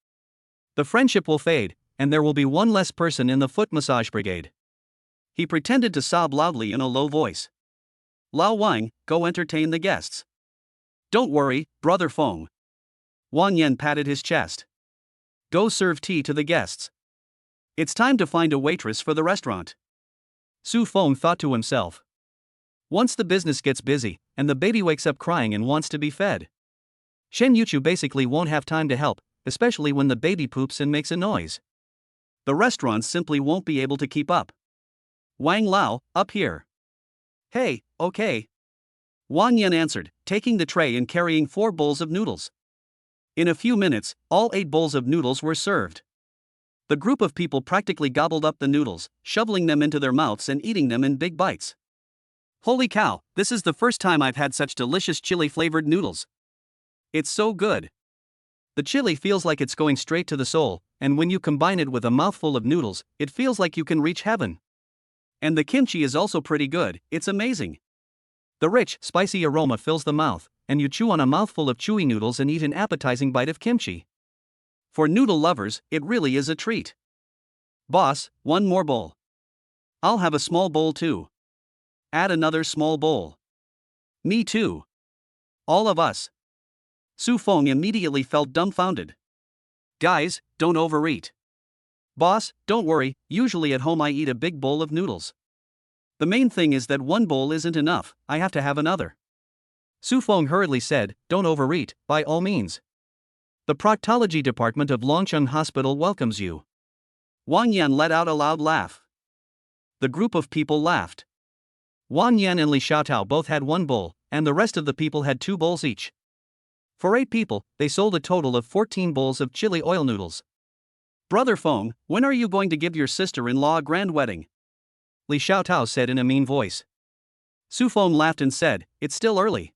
The friendship will fade, and there will be one less person in the foot massage brigade. He pretended to sob loudly in a low voice. Lao Wang, go entertain the guests. Don't worry, Brother Feng. Wang Yan patted his chest. Go serve tea to the guests. It's time to find a waitress for the restaurant. Su Feng thought to himself. Once the business gets busy, and the baby wakes up crying and wants to be fed, Shen Yuchu basically won't have time to help, especially when the baby poops and makes a noise. The restaurants simply won't be able to keep up. Wang Lao, up here. Hey, okay. Wang Yan answered, taking the tray and carrying 4 bowls of noodles. In a few minutes, all 8 bowls of noodles were served. The group of people practically gobbled up the noodles, shoveling them into their mouths and eating them in big bites. Holy cow, this is the first time I've had such delicious chili-flavored noodles. It's so good. The chili feels like it's going straight to the soul, and when you combine it with a mouthful of noodles, it feels like you can reach heaven. And the kimchi is also pretty good, it's amazing. The rich, spicy aroma fills the mouth, and you chew on a mouthful of chewy noodles and eat an appetizing bite of kimchi. For noodle lovers, it really is a treat. Boss, one more bowl. I'll have a small bowl too. Add another small bowl. Me too. All of us. Su Feng immediately felt dumbfounded. Guys, don't overeat. Boss, don't worry, usually at home I eat a big bowl of noodles. The main thing is that one bowl isn't enough, I have to have another. Su Feng hurriedly said, don't overeat, by all means. The proctology department of Longcheng Hospital welcomes you. Wang Yan let out a loud laugh. The group of people laughed. Wang Yan and Li Xiaotao both had 1 bowl, and the rest of the people had 2 bowls each. For 8 people, they sold a total of 14 bowls of chili oil noodles. Brother Feng, when are you going to give your sister-in-law a grand wedding? Li Xiaotao said in a mean voice. Su Feng laughed and said, it's still early.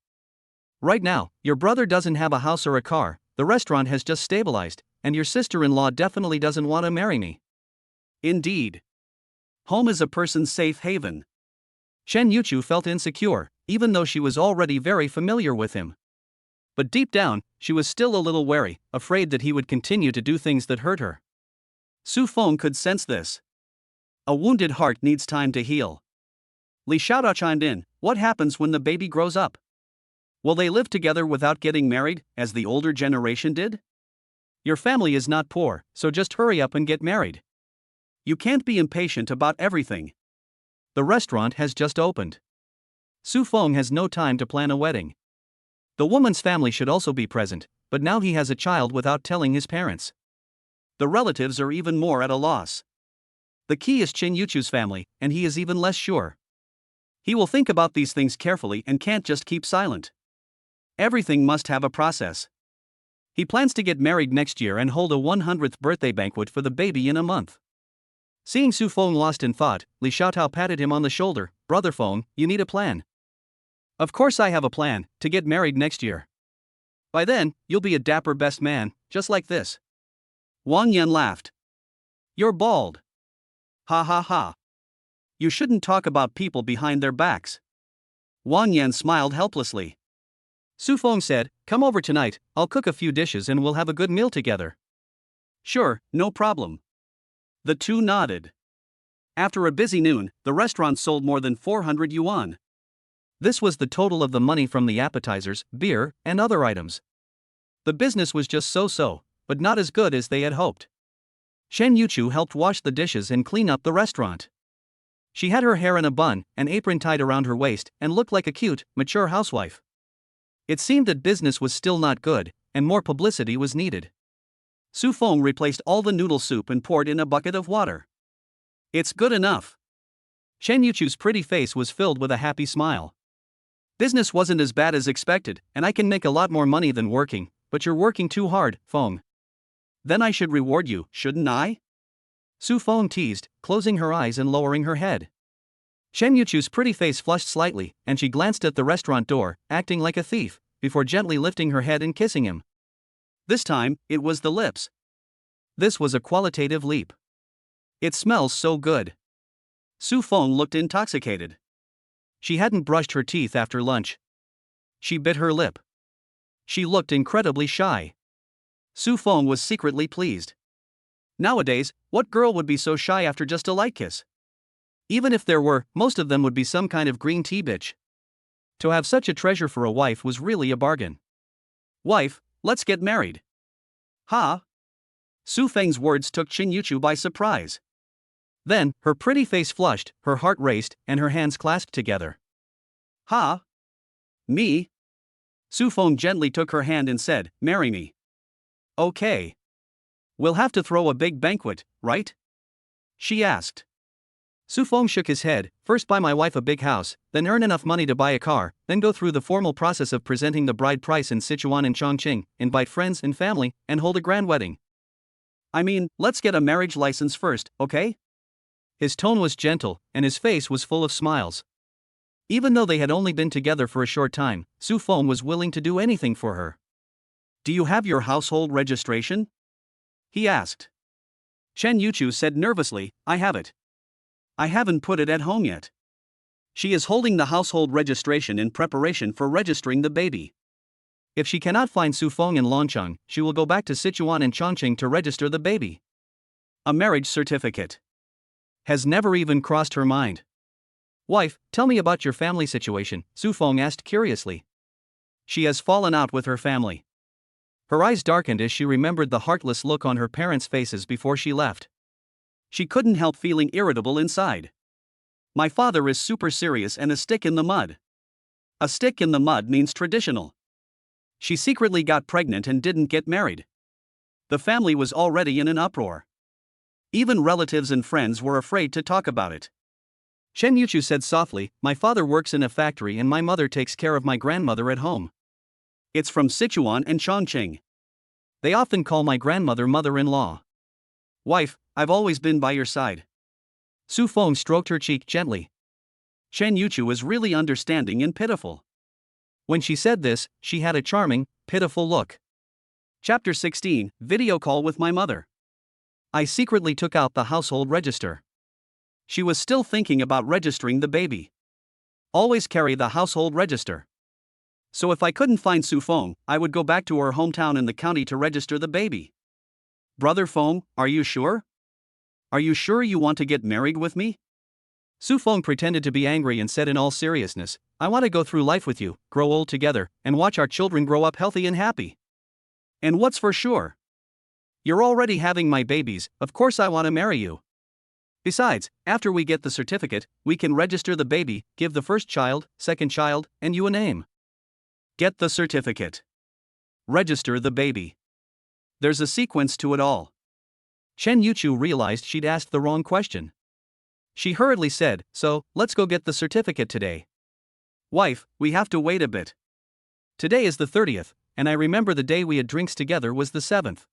Right now, your brother doesn't have a house or a car, the restaurant has just stabilized, and your sister-in-law definitely doesn't want to marry me. Indeed. Home is a person's safe haven. Shen Yuchu felt insecure, even though she was already very familiar with him. But deep down, she was still a little wary, afraid that he would continue to do things that hurt her. Su Feng could sense this. A wounded heart needs time to heal. Li Xiaodao chimed in, what happens when the baby grows up? Will they live together without getting married, as the older generation did? Your family is not poor, so just hurry up and get married. You can't be impatient about everything. The restaurant has just opened. Su Feng has no time to plan a wedding. The woman's family should also be present, but now he has a child without telling his parents. The relatives are even more at a loss. The key is Qin Yuchu's family, and he is even less sure. He will think about these things carefully and can't just keep silent. Everything must have a process. He plans to get married next year and hold a 100th birthday banquet for the baby in a month. Seeing Su Feng lost in thought, Li Xiaotao patted him on the shoulder. Brother Feng, you need a plan. Of course I have a plan, to get married next year. By then, you'll be a dapper best man, just like this. Wang Yan laughed. You're bald. Ha ha ha. You shouldn't talk about people behind their backs. Wang Yan smiled helplessly. Su Feng said, come over tonight, I'll cook a few dishes and we'll have a good meal together. Sure, no problem. The two nodded. After a busy noon, the restaurant sold more than 400 yuan. This was the total of the money from the appetizers, beer, and other items. The business was just so-so, but not as good as they had hoped. Shen Yuchu helped wash the dishes and clean up the restaurant. She had her hair in a bun, an apron tied around her waist, and looked like a cute, mature housewife. It seemed that business was still not good, and more publicity was needed. Su Feng replaced all the noodle soup and poured in a bucket of water. It's good enough. Shen Yuchu's pretty face was filled with a happy smile. Business wasn't as bad as expected, and I can make a lot more money than working, but you're working too hard, Feng. Then I should reward you, shouldn't I? Su Feng teased, closing her eyes and lowering her head. Shen Yuchu's pretty face flushed slightly, and she glanced at the restaurant door, acting like a thief, before gently lifting her head and kissing him. This time, it was the lips. This was a qualitative leap. It smells so good. Su Feng looked intoxicated. She hadn't brushed her teeth after lunch. She bit her lip. She looked incredibly shy. Su Feng was secretly pleased. Nowadays, what girl would be so shy after just a light kiss? Even if there were, most of them would be some kind of green tea bitch. To have such a treasure for a wife was really a bargain. Wife, let's get married. Ha! Su Feng's words took Qin Yuchu by surprise. Then, her pretty face flushed, her heart raced, and her hands clasped together. Ha! Me? Su Feng gently took her hand and said, marry me. Okay. We'll have to throw a big banquet, right? She asked. Su Feng shook his head, first buy my wife a big house, then earn enough money to buy a car, then go through the formal process of presenting the bride price in Sichuan and Chongqing, invite friends and family, and hold a grand wedding. I mean, let's get a marriage license first, okay? His tone was gentle, and his face was full of smiles. Even though they had only been together for a short time, Su Feng was willing to do anything for her. Do you have your household registration? He asked. Shen Yuchu said nervously, I have it. I haven't put it at home yet. She is holding the household registration in preparation for registering the baby. If she cannot find Su Feng in Longcheng, she will go back to Sichuan and Chongqing to register the baby. A marriage certificate has never even crossed her mind. Wife, tell me about your family situation, Su Feng asked curiously. She has fallen out with her family. Her eyes darkened as she remembered the heartless look on her parents' faces before she left. She couldn't help feeling irritable inside. My father is super serious and a stick in the mud. A stick in the mud means traditional. She secretly got pregnant and didn't get married. The family was already in an uproar. Even relatives and friends were afraid to talk about it. Shen Yuchu said softly, my father works in a factory and my mother takes care of my grandmother at home. It's from Sichuan and Chongqing. They often call my grandmother mother-in-law. Wife, I've always been by your side. Su Feng stroked her cheek gently. Shen Yuchu was really understanding and pitiful. When she said this, she had a charming, pitiful look. Chapter 16, Video Call with My Mother. I secretly took out the household register. She was still thinking about registering the baby. Always carry the household register. So if I couldn't find Su Feng, I would go back to her hometown in the county to register the baby. Brother Feng, are you sure? Are you sure you want to get married with me? Su Feng pretended to be angry and said in all seriousness, I want to go through life with you, grow old together, and watch our children grow up healthy and happy. And what's for sure? You're already having my babies, of course I want to marry you. Besides, after we get the certificate, we can register the baby, give the first child, second child, and you a name. Get the certificate. Register the baby. There's a sequence to it all. Chen Yuchu realized she'd asked the wrong question. She hurriedly said, so, let's go get the certificate today. Wife, we have to wait a bit. Today is the 30th, and I remember the day we had drinks together was the 7th.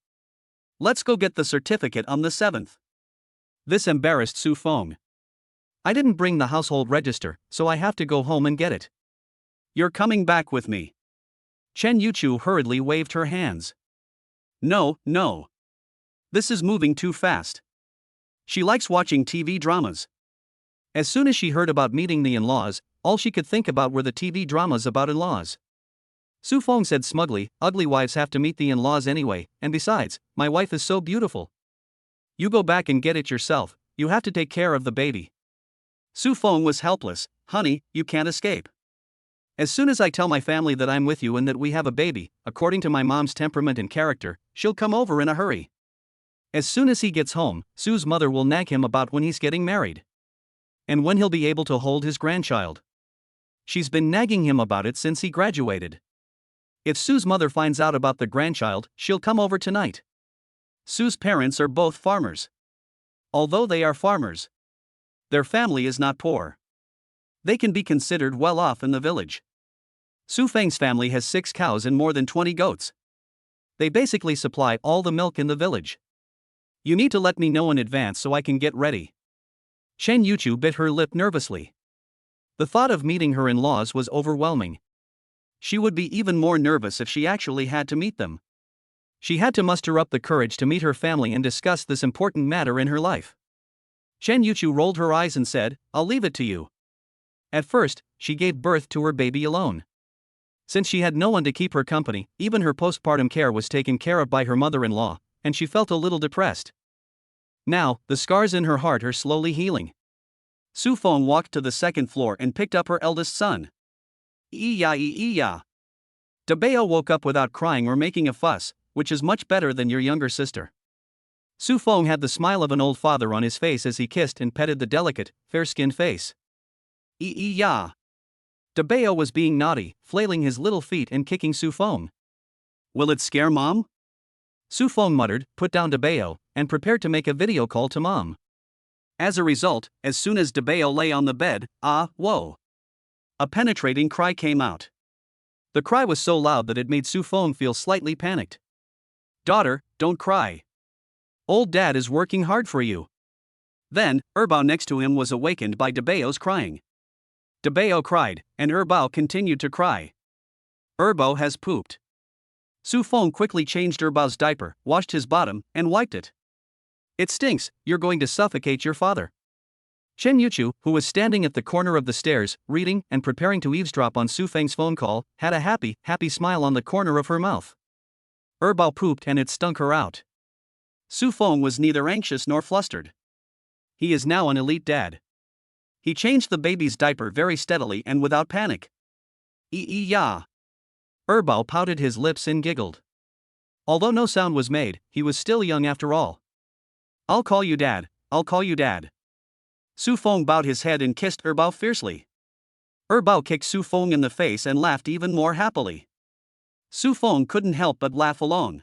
Let's go get the certificate on the 7th. This embarrassed Su Feng. I didn't bring the household register, so I have to go home and get it. You're coming back with me. Chen Yuchu hurriedly waved her hands. No, no. This is moving too fast. She likes watching TV dramas. As soon as she heard about meeting the in-laws, all she could think about were the TV dramas about in-laws. Su Feng said smugly, ugly wives have to meet the in-laws anyway, and besides, my wife is so beautiful. You go back and get it yourself, you have to take care of the baby. Su Feng was helpless. Honey, you can't escape. As soon as I tell my family that I'm with you and that we have a baby, according to my mom's temperament and character, she'll come over in a hurry. As soon as he gets home, Su's mother will nag him about when he's getting married. And when he'll be able to hold his grandchild. She's been nagging him about it since he graduated. If Su's mother finds out about the grandchild, she'll come over tonight. Su's parents are both farmers. Although they are farmers, their family is not poor. They can be considered well off in the village. Su Feng's family has 6 cows and more than 20 goats. They basically supply all the milk in the village. You need to let me know in advance so I can get ready. Chen Yuchu bit her lip nervously. The thought of meeting her in-laws was overwhelming. She would be even more nervous if she actually had to meet them. She had to muster up the courage to meet her family and discuss this important matter in her life. Chen Yuchu rolled her eyes and said, I'll leave it to you. At first, she gave birth to her baby alone. Since she had no one to keep her company, even her postpartum care was taken care of by her mother-in-law, and she felt a little depressed. Now, the scars in her heart are slowly healing. Su Feng walked to the 2nd floor and picked up her eldest son. Iya. Dabeo woke up without crying or making a fuss, which is much better than your younger sister. Su Feng had the smile of an old father on his face as he kissed and petted the delicate, fair-skinned face. Iya. Dabeo was being naughty, flailing his little feet and kicking Su Feng. Will it scare Mom? Su Feng muttered, put down Dabeo, and prepared to make a video call to Mom. As a result, as soon as Dabeo lay on the bed, whoa! A penetrating cry came out. The cry was so loud that it made Su Feng feel slightly panicked. Daughter, don't cry. Old Dad is working hard for you. Then, Erbao next to him was awakened by Dabeo's crying. Dabeo cried, and Erbao continued to cry. Erbao has pooped. Su Feng quickly changed Erbao's diaper, washed his bottom, and wiped it. It stinks, you're going to suffocate your father. Chen Yuchu, who was standing at the corner of the stairs, reading and preparing to eavesdrop on Su Feng's phone call, had a happy smile on the corner of her mouth. Erbao pooped and it stunk her out. Su Feng was neither anxious nor flustered. He is now an elite dad. He changed the baby's diaper very steadily and without panic. Ya. Erbao pouted his lips and giggled. Although no sound was made, he was still young after all. I'll call you Dad, I'll call you Dad. Su Feng bowed his head and kissed Erbao fiercely. Erbao kicked Su Feng in the face and laughed even more happily. Su Feng couldn't help but laugh along.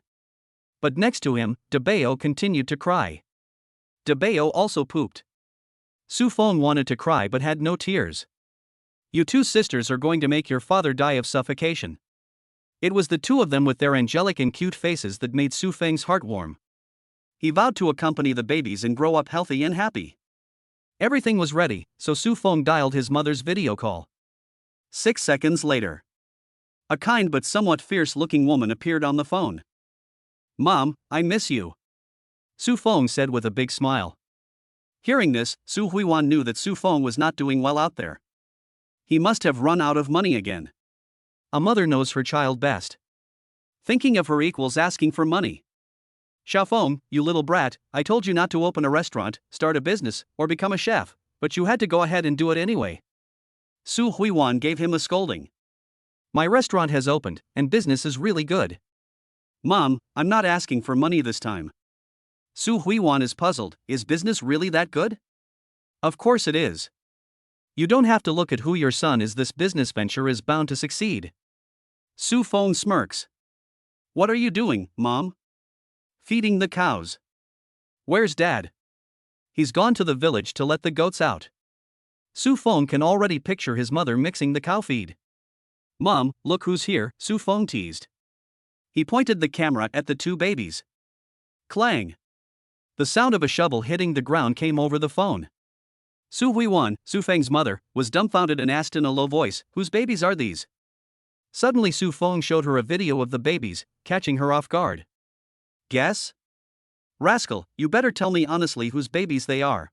But next to him, Dabeo continued to cry. Dabeo also pooped. Su Feng wanted to cry but had no tears. You 2 sisters are going to make your father die of suffocation. It was the 2 of them with their angelic and cute faces that made Su Feng's heart warm. He vowed to accompany the babies and grow up healthy and happy. Everything was ready, so Su Feng dialed his mother's video call. 6 seconds later, a kind but somewhat fierce-looking woman appeared on the phone. Mom, I miss you. Su Feng said with a big smile. Hearing this, Su Huiwan knew that Su Feng was not doing well out there. He must have run out of money again. A mother knows her child best. Thinking of her equals asking for money. Xiaofeng, you little brat, I told you not to open a restaurant, start a business, or become a chef, but you had to go ahead and do it anyway. Su Huiwan gave him a scolding. My restaurant has opened, and business is really good. Mom, I'm not asking for money this time. Su Huiwan is puzzled. Is business really that good? Of course it is. You don't have to look at who your son is, this business venture is bound to succeed. Su Feng smirks. What are you doing, Mom? Feeding the cows. Where's Dad? He's gone to the village to let the goats out. Su Feng can already picture his mother mixing the cow feed. Mom, look who's here, Su Feng teased. He pointed the camera at the two babies. Clang. The sound of a shovel hitting the ground came over the phone. Su Huiwan, Su Feng's mother, was dumbfounded and asked in a low voice, whose babies are these? Suddenly Su Feng showed her a video of the babies, catching her off guard. Guess? Rascal, you better tell me honestly whose babies they are.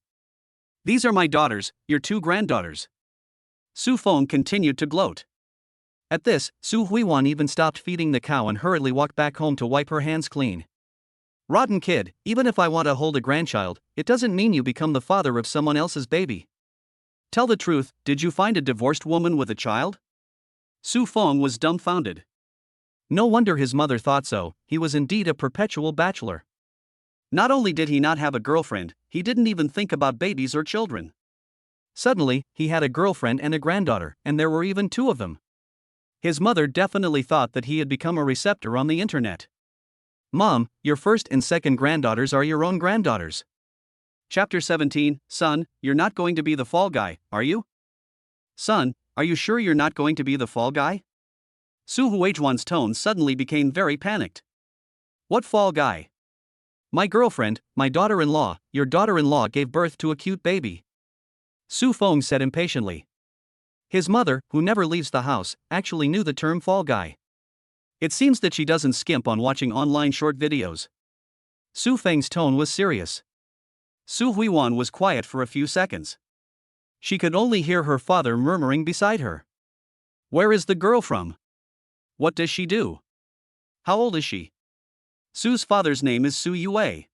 These are my daughters, your two granddaughters. Su Feng continued to gloat. At this, Su Huiwan even stopped feeding the cow and hurriedly walked back home to wipe her hands clean. Rotten kid, even if I want to hold a grandchild, it doesn't mean you become the father of someone else's baby. Tell the truth, did you find a divorced woman with a child? Su Feng was dumbfounded. No wonder his mother thought so, he was indeed a perpetual bachelor. Not only did he not have a girlfriend, he didn't even think about babies or children. Suddenly, he had a girlfriend and a granddaughter, and there were even two of them. His mother definitely thought that he had become a receptor on the internet. Mom, your first and second granddaughters are your own granddaughters. Chapter 17, Son, you're not going to be the fall guy, are you? Son, are you sure you're not going to be the fall guy? Su Huijuan's tone suddenly became very panicked. What fall guy? My girlfriend, my daughter-in-law, your daughter-in-law gave birth to a cute baby. Su Feng said impatiently. His mother, who never leaves the house, actually knew the term fall guy. It seems that she doesn't skimp on watching online short videos. Su Feng's tone was serious. Su Huiwan was quiet for a few seconds. She could only hear her father murmuring beside her. Where is the girl from? What does she do? How old is she? Su's father's name is Su Yue.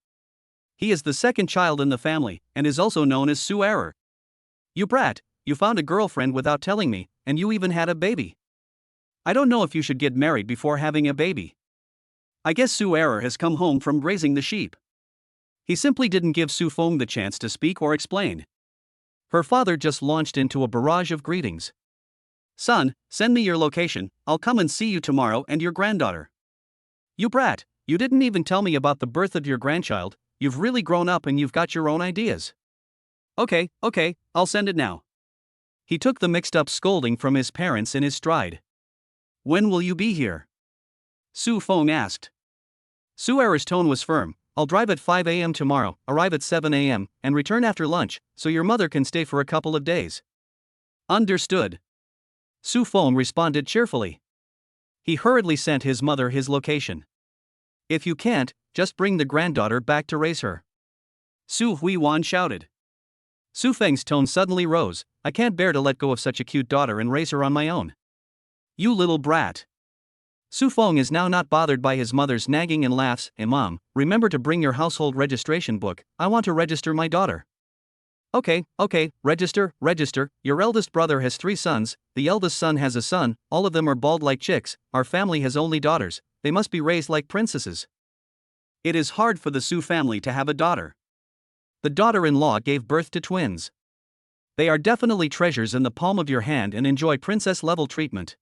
He is the second child in the family, and is also known as Su Error. You brat, you found a girlfriend without telling me, and you even had a baby. I don't know if you should get married before having a baby. I guess Su Error has come home from raising the sheep. He simply didn't give Su Feng the chance to speak or explain. Her father just launched into a barrage of greetings. Son, send me your location, I'll come and see you tomorrow and your granddaughter. You brat, you didn't even tell me about the birth of your grandchild, you've really grown up and you've got your own ideas. Okay, I'll send it now. He took the mixed-up scolding from his parents in his stride. When will you be here? Su Feng asked. Su Error's tone was firm. I'll drive at 5 a.m. tomorrow, arrive at 7 a.m., and return after lunch, so your mother can stay for a couple of days. Understood. Su Feng responded cheerfully. He hurriedly sent his mother his location. If you can't, just bring the granddaughter back to raise her. Su Huiwan shouted. Su Feng's tone suddenly rose. I can't bear to let go of such a cute daughter and raise her on my own. You little brat. Su Feng is now not bothered by his mother's nagging and laughs. Hey mom, remember to bring your household registration book, I want to register my daughter. Okay, register. Your eldest brother has 3 sons, the eldest son has a son, all of them are bald like chicks, our family has only daughters, they must be raised like princesses. It is hard for the Su family to have a daughter. The daughter-in-law gave birth to twins. They are definitely treasures in the palm of your hand and enjoy princess-level treatment.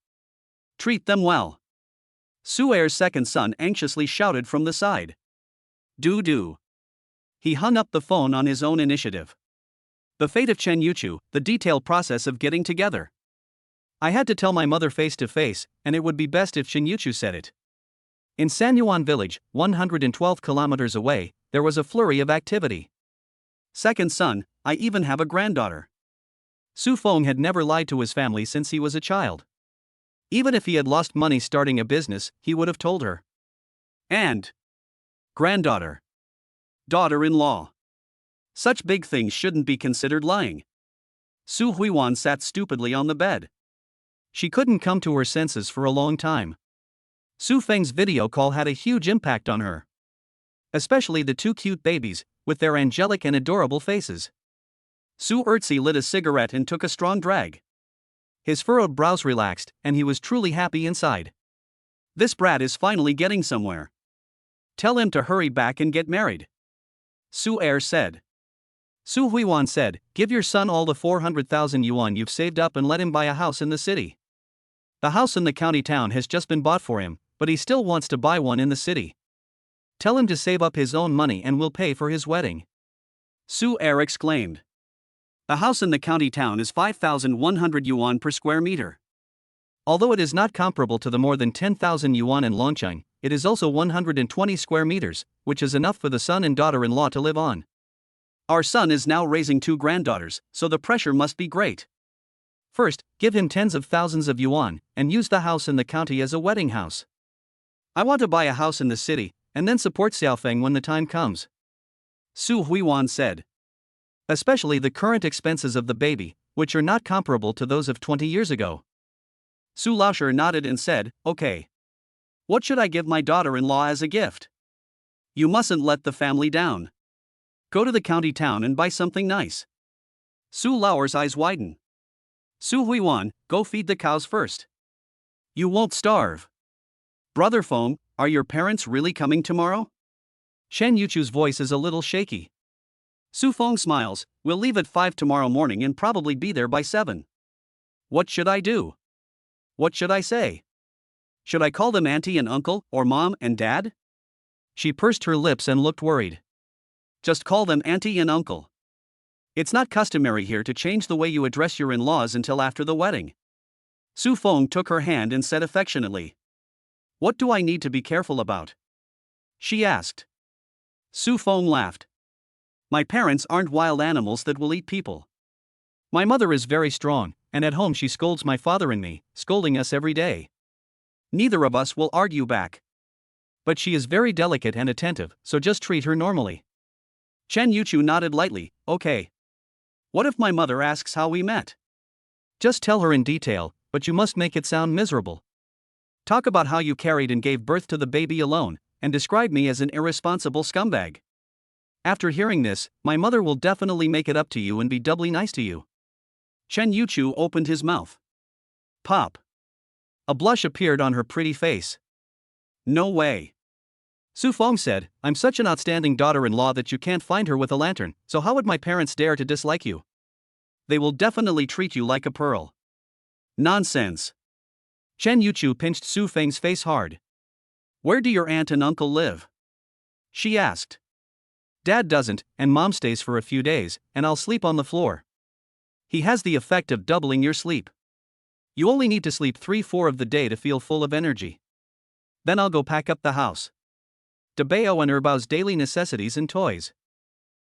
Treat them well. Su Er's second son anxiously shouted from the side. Do. He hung up the phone on his own initiative. The fate of Chen Yuchu, the detailed process of getting together. I had to tell my mother face to face, and it would be best if Chen Yuchu said it. In Sanyuan village, 112 kilometers away, there was a flurry of activity. Second son, I even have a granddaughter. Su Feng had never lied to his family since he was a child. Even if he had lost money starting a business, he would have told her. And granddaughter. Daughter-in-law. Such big things shouldn't be considered lying. Su Huiwan sat stupidly on the bed. She couldn't come to her senses for a long time. Su Feng's video call had a huge impact on her. Especially the two cute babies, with their angelic and adorable faces. Su Ertzi lit a cigarette and took a strong drag. His furrowed brows relaxed, and he was truly happy inside. This brat is finally getting somewhere. Tell him to hurry back and get married. Su Er said. Su Huiwan said, give your son all the 400,000 yuan you've saved up and let him buy a house in the city. The house in the county town has just been bought for him, but he still wants to buy one in the city. Tell him to save up his own money and we'll pay for his wedding. Su Er exclaimed. The house in the county town is 5,100 yuan per square meter. Although it is not comparable to the more than 10,000 yuan in Longcheng, it is also 120 square meters, which is enough for the son and daughter-in-law to live on. Our son is now raising 2 granddaughters, so the pressure must be great. First, give him tens of thousands of yuan, and use the house in the county as a wedding house. I want to buy a house in the city, and then support Xiaofeng when the time comes. Su Huiwan said. Especially the current expenses of the baby, which are not comparable to those of 20 years ago. Su Laosher nodded and said, okay. What should I give my daughter-in-law as a gift? You mustn't let the family down. Go to the county town and buy something nice. Su Laoer's eyes widen. Su Huiwan, go feed the cows first. You won't starve. Brother Feng, are your parents really coming tomorrow? Shen Yuchu's voice is a little shaky. Su Feng smiles, we'll leave at 5 tomorrow morning and probably be there by 7. What should I do? What should I say? Should I call them auntie and uncle, or mom and dad? She pursed her lips and looked worried. Just call them auntie and uncle. It's not customary here to change the way you address your in-laws until after the wedding. Su Feng took her hand and said affectionately. What do I need to be careful about? She asked. Su Feng laughed. My parents aren't wild animals that will eat people. My mother is very strong, and at home she scolds my father and me, scolding us every day. Neither of us will argue back. But she is very delicate and attentive, so just treat her normally. Chen Yuchu nodded lightly, okay. What if my mother asks how we met? Just tell her in detail, but you must make it sound miserable. Talk about how you carried and gave birth to the baby alone, and describe me as an irresponsible scumbag. After hearing this, my mother will definitely make it up to you and be doubly nice to you. Chen Yuchu opened his mouth. Pop. A blush appeared on her pretty face. No way. Su Feng said, I'm such an outstanding daughter-in-law that you can't find her with a lantern, so how would my parents dare to dislike you? They will definitely treat you like a pearl. Nonsense. Chen Yuchu pinched Su Feng's face hard. Where do your aunt and uncle live? She asked. Dad doesn't, and Mom stays for a few days, and I'll sleep on the floor. He has the effect of doubling your sleep. You only need to sleep 3/4 of the day to feel full of energy. Then I'll go pack up the house. Debao and Erbao's daily necessities and toys.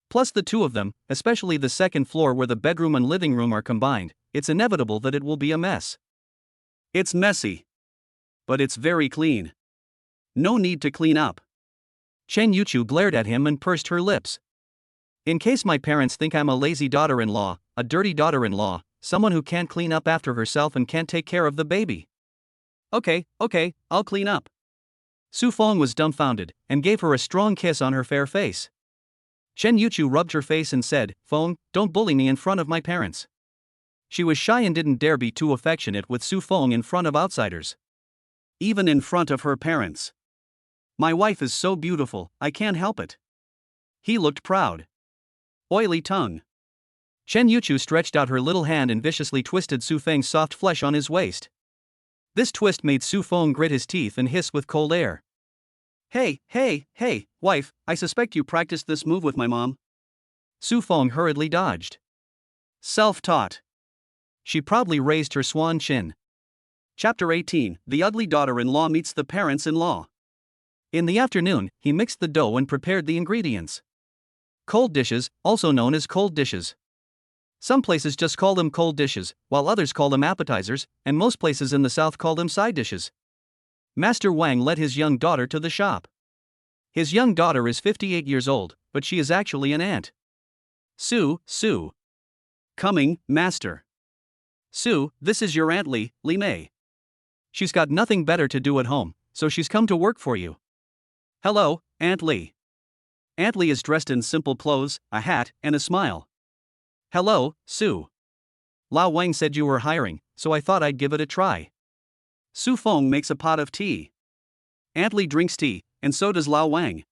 Plus the two of them, especially the second floor where the bedroom and living room are combined, it's inevitable that it will be a mess. It's messy. But it's very clean. No need to clean up. Chen Yuchu glared at him and pursed her lips. In case my parents think I'm a lazy daughter-in-law, a dirty daughter-in-law, someone who can't clean up after herself and can't take care of the baby. Okay, I'll clean up. Su Feng was dumbfounded, and gave her a strong kiss on her fair face. Chen Yuchu rubbed her face and said, Feng, don't bully me in front of my parents. She was shy and didn't dare be too affectionate with Su Feng in front of outsiders. Even in front of her parents. My wife is so beautiful, I can't help it. He looked proud. Oily tongue. Chen Yuchu stretched out her little hand and viciously twisted Su Feng's soft flesh on his waist. This twist made Su Feng grit his teeth and hiss with cold air. Hey, wife, I suspect you practiced this move with my mom. Su Feng hurriedly dodged. Self-taught. She proudly raised her swan chin. Chapter 18, The Ugly Daughter-in-Law Meets the Parents-in-Law. In the afternoon, he mixed the dough and prepared the ingredients. Cold dishes, also known as cold dishes. Some places just call them cold dishes, while others call them appetizers, and most places in the south call them side dishes. Master Wang led his young daughter to the shop. His young daughter is 58 years old, but she is actually an aunt. Su. Coming, master. Sue, this is your Aunt Li Mei. She's got nothing better to do at home, so she's come to work for you. Hello, Aunt Li. Aunt Li is dressed in simple clothes, a hat, and a smile. Hello, Sue. Lao Wang said you were hiring, so I thought I'd give it a try. Su Feng makes a pot of tea. Aunt Li drinks tea, and so does Lao Wang.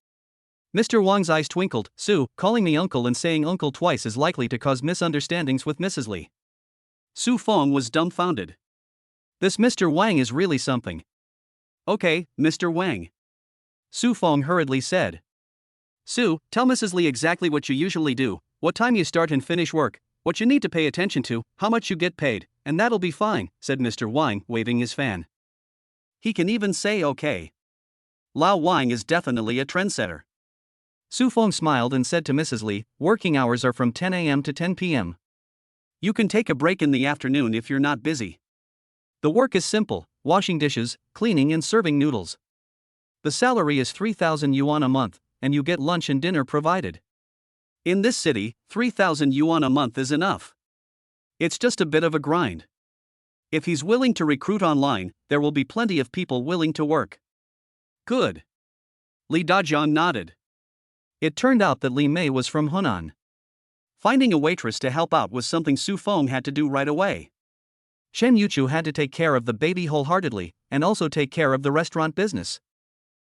Mr. Wang's eyes twinkled. Sue, calling me uncle and saying uncle twice is likely to cause misunderstandings with Mrs. Li. Su Feng was dumbfounded. This Mr. Wang is really something. Okay, Mr. Wang. Su Feng hurriedly said. Sue, tell Mrs. Li exactly what you usually do, what time you start and finish work, what you need to pay attention to, how much you get paid, and that'll be fine, said Mr. Wang, waving his fan. He can even say okay. Lao Wang is definitely a trendsetter. Su Feng smiled and said to Mrs. Li, working hours are from 10 a.m. to 10 p.m. You can take a break in the afternoon if you're not busy. The work is simple, washing dishes, cleaning and serving noodles. The salary is 3,000 yuan a month, and you get lunch and dinner provided. In this city, 3,000 yuan a month is enough. It's just a bit of a grind. If he's willing to recruit online, there will be plenty of people willing to work. Good. Li Dajian nodded. It turned out that Li Mei was from Hunan. Finding a waitress to help out was something Su Feng had to do right away. Chen Yuchu had to take care of the baby wholeheartedly, and also take care of the restaurant business.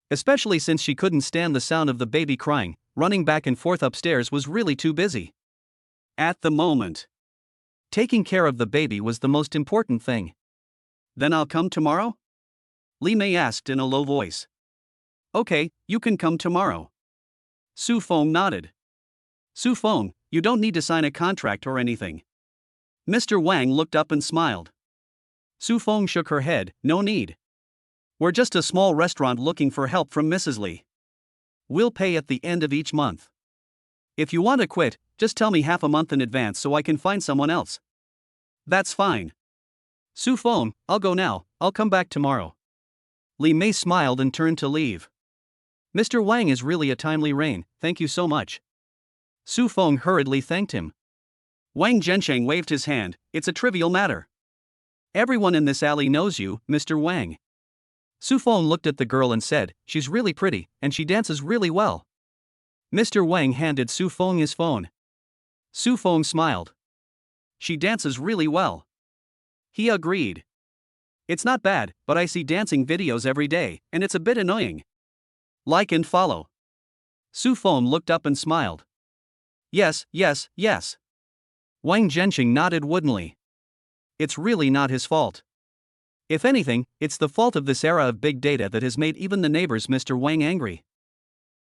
Especially since she couldn't stand the sound of the baby crying, running back and forth upstairs was really too busy. At the moment, taking care of the baby was the most important thing. Then I'll come tomorrow? Li Mei asked in a low voice. Okay, you can come tomorrow. Su Feng nodded. Su Feng, you don't need to sign a contract or anything. Mr. Wang looked up and smiled. Su Feng shook her head, no need. We're just a small restaurant looking for help from Mrs. Li. We'll pay at the end of each month. If you want to quit, just tell me half a month in advance so I can find someone else. That's fine. Su Feng, I'll go now, I'll come back tomorrow. Li Mei smiled and turned to leave. Mr. Wang is really a timely rain, thank you so much. Su Feng hurriedly thanked him. Wang Zhensheng waved his hand, it's a trivial matter. Everyone in this alley knows you, Mr. Wang. Su Feng looked at the girl and said, she's really pretty, and she dances really well. Mr. Wang handed Su Feng his phone. Su Feng smiled. She dances really well. He agreed. It's not bad, but I see dancing videos every day, and it's a bit annoying. Like and follow. Su Feng looked up and smiled. Yes, yes, yes. Wang Zhensheng nodded woodenly. It's really not his fault. If anything, it's the fault of this era of big data that has made even the neighbors Mr. Wang angry.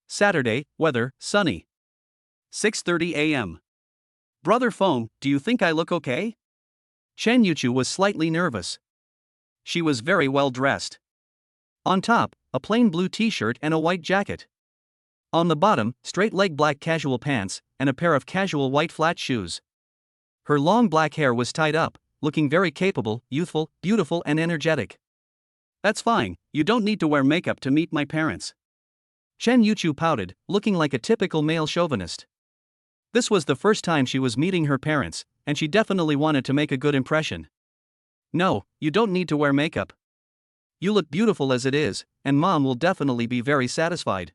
Saturday, weather, sunny. 6:30 a.m. Brother Feng, do you think I look okay? Chen Yuchu was slightly nervous. She was very well dressed. On top, a plain blue t-shirt and a white jacket. On the bottom, straight-leg black casual pants, and a pair of casual white flat shoes. Her long black hair was tied up, looking very capable, youthful, beautiful and energetic. That's fine, you don't need to wear makeup to meet my parents. Chen Yuchu pouted, looking like a typical male chauvinist. This was the first time she was meeting her parents, and she definitely wanted to make a good impression. No, you don't need to wear makeup. You look beautiful as it is, and Mom will definitely be very satisfied.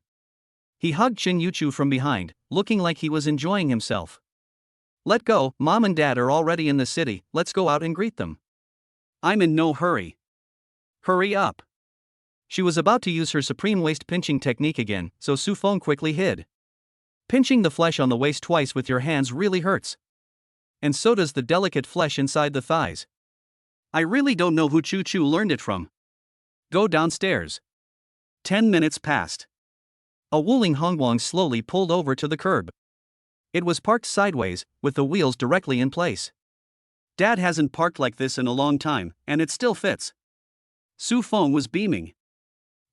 He hugged Chen Yuchu from behind, looking like he was enjoying himself. Let go, Mom and Dad are already in the city, let's go out and greet them. I'm in no hurry. Hurry up. She was about to use her supreme waist pinching technique again, so Su Feng quickly hid. Pinching the flesh on the waist twice with your hands really hurts. And so does the delicate flesh inside the thighs. I really don't know who Chu Chu learned it from. Go downstairs. 10 minutes passed. A Wuling Hongguang slowly pulled over to the curb. It was parked sideways, with the wheels directly in place. Dad hasn't parked like this in a long time, and it still fits. Su Feng was beaming.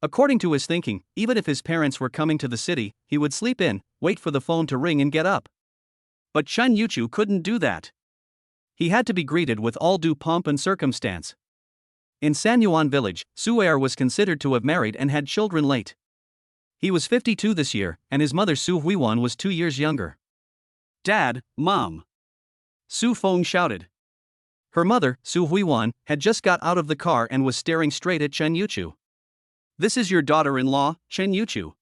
According to his thinking, even if his parents were coming to the city, he would sleep in, wait for the phone to ring and get up. But Chen Yuchu couldn't do that. He had to be greeted with all due pomp and circumstance. In Sanyuan village, Su Er was considered to have married and had children late. He was 52 this year, and his mother Su Huiwan was 2 years younger. Dad, Mom! Su Feng shouted. Her mother, Su Huiwan, had just got out of the car and was staring straight at Chen Yuchu. "This is your daughter-in-law, Chen Yuchu."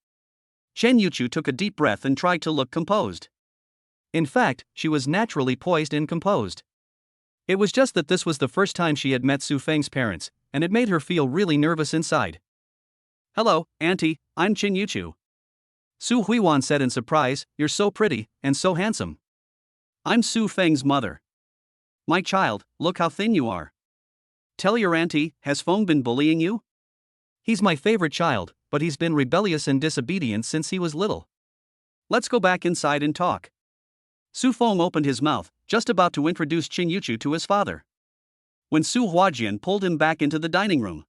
Chen Yuchu took a deep breath and tried to look composed. In fact, she was naturally poised and composed. It was just that this was the first time she had met Su Feng's parents, and it made her feel really nervous inside. "Hello, Auntie, I'm Chen Yuchu." Su Huiwan said in surprise, "You're so pretty, and so handsome." "I'm Su Feng's mother." "My child, look how thin you are." "Tell your auntie, has Feng been bullying you?" "He's my favorite child, but he's been rebellious and disobedient since he was little. Let's go back inside and talk." Su Feng opened his mouth, just about to introduce Chen Yuchu to his father, when Su Huajian pulled him back into the dining room.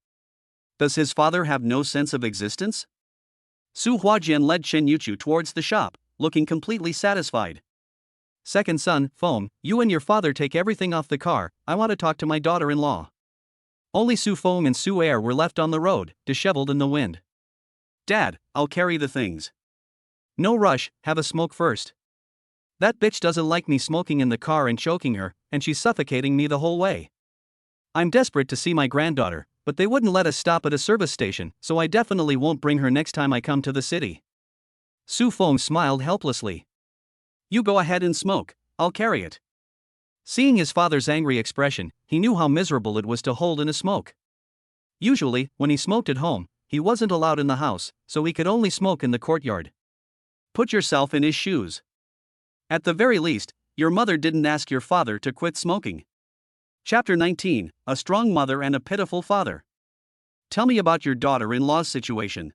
Does his father have no sense of existence? Su Huajian led Chen Yuchu towards the shop, looking completely satisfied. "Second son, Feng, you and your father take everything off the car, I want to talk to my daughter-in-law." Only Su Feng and Su Er were left on the road, disheveled in the wind. "Dad, I'll carry the things." "No rush, have a smoke first. That bitch doesn't like me smoking in the car and choking her, and she's suffocating me the whole way. I'm desperate to see my granddaughter, but they wouldn't let us stop at a service station, so I definitely won't bring her next time I come to the city." Su Feng smiled helplessly. "You go ahead and smoke, I'll carry it." Seeing his father's angry expression, he knew how miserable it was to hold in a smoke. Usually, when he smoked at home, he wasn't allowed in the house, so he could only smoke in the courtyard. Put yourself in his shoes. At the very least, your mother didn't ask your father to quit smoking. Chapter 19, A Strong Mother and a Pitiful Father. Tell me about your daughter-in-law's situation.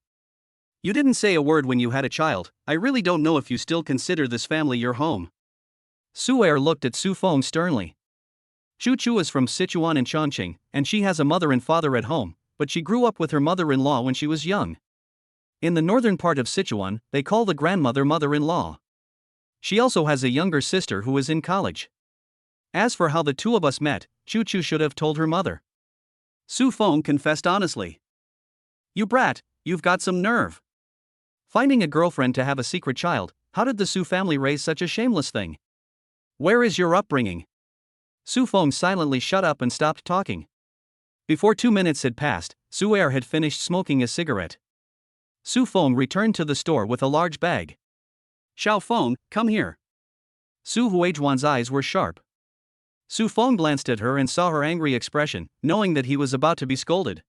You didn't say a word when you had a child, I really don't know if you still consider this family your home. Su Er looked at Su Feng sternly. Chu Chu is from Sichuan and Chongqing, and she has a mother and father at home, but she grew up with her mother-in-law when she was young. In the northern part of Sichuan, they call the grandmother mother-in-law. She also has a younger sister who is in college. As for how the two of us met, Chu Chu should have told her mother. Su Feng confessed honestly. You brat, you've got some nerve. Finding a girlfriend to have a secret child, how did the Su family raise such a shameless thing? Where is your upbringing? Su Feng silently shut up and stopped talking. Before 2 minutes had passed, Su Er had finished smoking a cigarette. Su Feng returned to the store with a large bag. Xiao Feng, come here. Su Huijuan's eyes were sharp. Su Feng glanced at her and saw her angry expression, knowing that he was about to be scolded.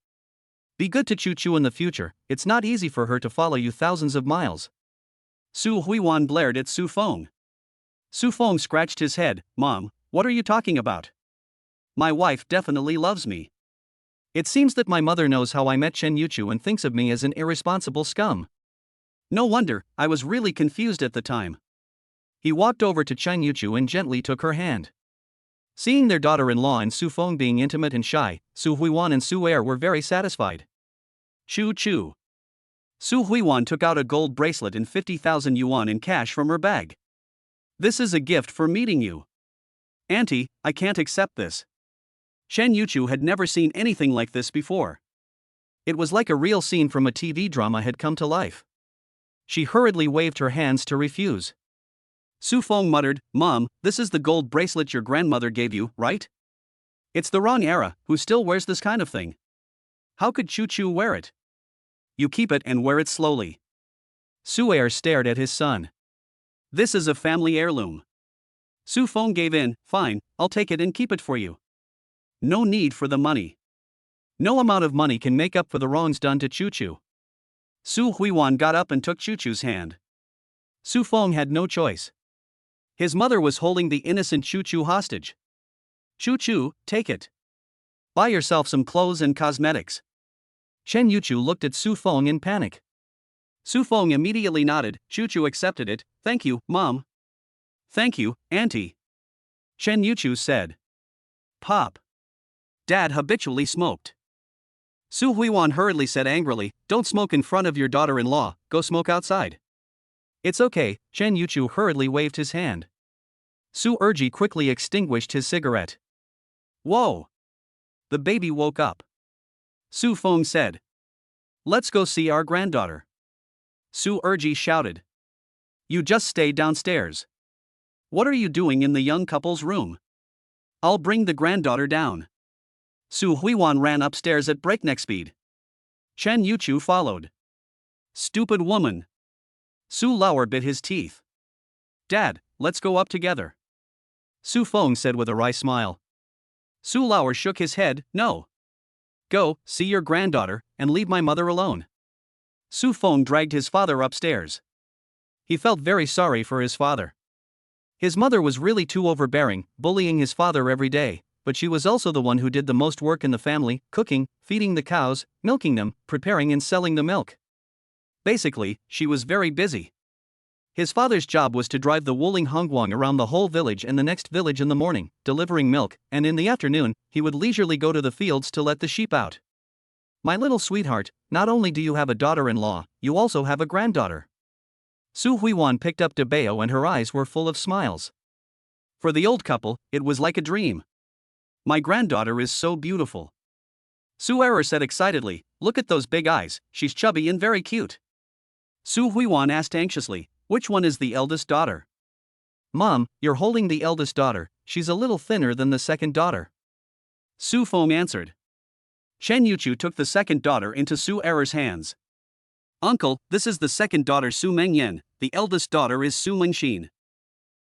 Be good to Chu Chu in the future, it's not easy for her to follow you thousands of miles. Su Huijuan blared at Su Feng. Su Feng scratched his head. Mom, what are you talking about? My wife definitely loves me. It seems that my mother knows how I met Chen Yuchu and thinks of me as an irresponsible scum. No wonder, I was really confused at the time. He walked over to Chen Yuchu and gently took her hand. Seeing their daughter-in-law and Su Feng being intimate and shy, Su Huiwan and Su Er were very satisfied. Chu Chu. Su Huiwan took out a gold bracelet and 50,000 yuan in cash from her bag. This is a gift for meeting you. Auntie, I can't accept this. Chen Yuchu had never seen anything like this before. It was like a real scene from a TV drama had come to life. She hurriedly waved her hands to refuse. Su Feng muttered, Mom, this is the gold bracelet your grandmother gave you, right? It's the wrong era, who still wears this kind of thing? How could Chu Chu wear it? You keep it and wear it slowly. Su Er stared at his son. This is a family heirloom. Su Feng gave in. Fine, I'll take it and keep it for you. No need for the money. No amount of money can make up for the wrongs done to Chu Chu. Su Huiwan got up and took Chu Chu's hand. Su Feng had no choice. His mother was holding the innocent Chu Chu hostage. Chu Chu, take it. Buy yourself some clothes and cosmetics. Chen Yuchu looked at Su Feng in panic. Su Feng immediately nodded. Chu Chu accepted it. Thank you, Mom. Thank you, Auntie. Chen Yuchu said. Pop. Dad habitually smoked. Su Huiwan hurriedly said angrily, Don't smoke in front of your daughter-in-law, go smoke outside. It's okay, Chen Yuchu hurriedly waved his hand. Su Erji quickly extinguished his cigarette. Whoa! The baby woke up. Su Feng said. Let's go see our granddaughter. Su Erji shouted. You just stay downstairs. What are you doing in the young couple's room? I'll bring the granddaughter down. Su Huiwan ran upstairs at breakneck speed. Chen Yuchu followed. Stupid woman. Su Lauer bit his teeth. Dad, let's go up together. Su Feng said with a wry smile. Su Lauer shook his head, no. Go, see your granddaughter, and leave my mother alone. Su Feng dragged his father upstairs. He felt very sorry for his father. His mother was really too overbearing, bullying his father every day, but she was also the one who did the most work in the family, cooking, feeding the cows, milking them, preparing and selling the milk. Basically, she was very busy. His father's job was to drive the Wuling Hongguang around the whole village and the next village in the morning, delivering milk, and in the afternoon, he would leisurely go to the fields to let the sheep out. My little sweetheart, not only do you have a daughter-in-law, you also have a granddaughter. Su Huiwan picked up Debeo and her eyes were full of smiles. For the old couple, it was like a dream. My granddaughter is so beautiful. Su Error said excitedly, look at those big eyes, she's chubby and very cute. Su Huiwan asked anxiously, which one is the eldest daughter? Mom, you're holding the eldest daughter, she's a little thinner than the second daughter. Su Feng answered. Chen Yuchu took the second daughter into Su Error's hands. Uncle, this is the second daughter Su Mengyan, the eldest daughter is Su Mengxin.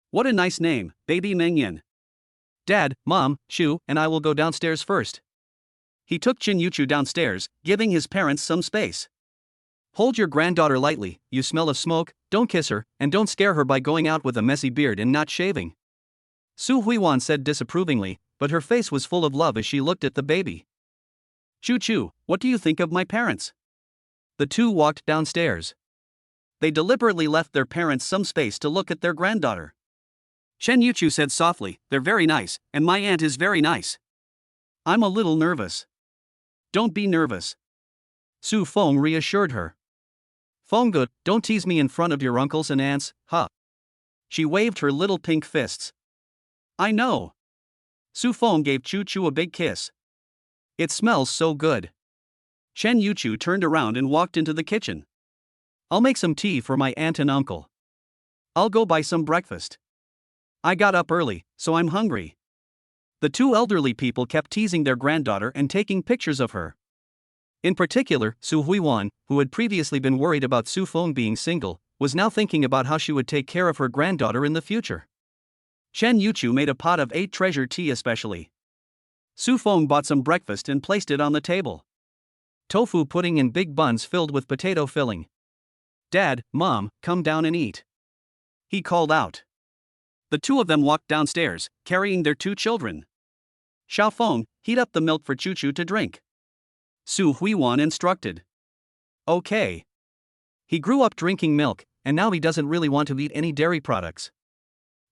What a nice name, baby Mengyan. Dad, Mom, Chu, and I will go downstairs first. He took Chen Yuchu downstairs, giving his parents some space. Hold your granddaughter lightly, you smell of smoke, don't kiss her, and don't scare her by going out with a messy beard and not shaving. Su Huiwan said disapprovingly, but her face was full of love as she looked at the baby. Chu Chu, what do you think of my parents? The two walked downstairs. They deliberately left their parents some space to look at their granddaughter. Chen Yuchu said softly, they're very nice, and my aunt is very nice. I'm a little nervous. Don't be nervous. Su Feng reassured her. Fengge, don't tease me in front of your uncles and aunts, huh? She waved her little pink fists. I know. Su Feng gave Chu Chu a big kiss. It smells so good. Chen Yuchu turned around and walked into the kitchen. I'll make some tea for my aunt and uncle. I'll go buy some breakfast. I got up early, so I'm hungry. The two elderly people kept teasing their granddaughter and taking pictures of her. In particular, Su Huiwan, who had previously been worried about Su Feng being single, was now thinking about how she would take care of her granddaughter in the future. Chen Yuchu made a pot of 8 treasure tea especially. Su Feng bought some breakfast and placed it on the table. Tofu pudding and big buns filled with potato filling. Dad, Mom, come down and eat. He called out. The two of them walked downstairs, carrying their 2 children. Xiaofeng, heat up the milk for Chu Chu to drink. Su Huiwan instructed. Okay. He grew up drinking milk, and now he doesn't really want to eat any dairy products.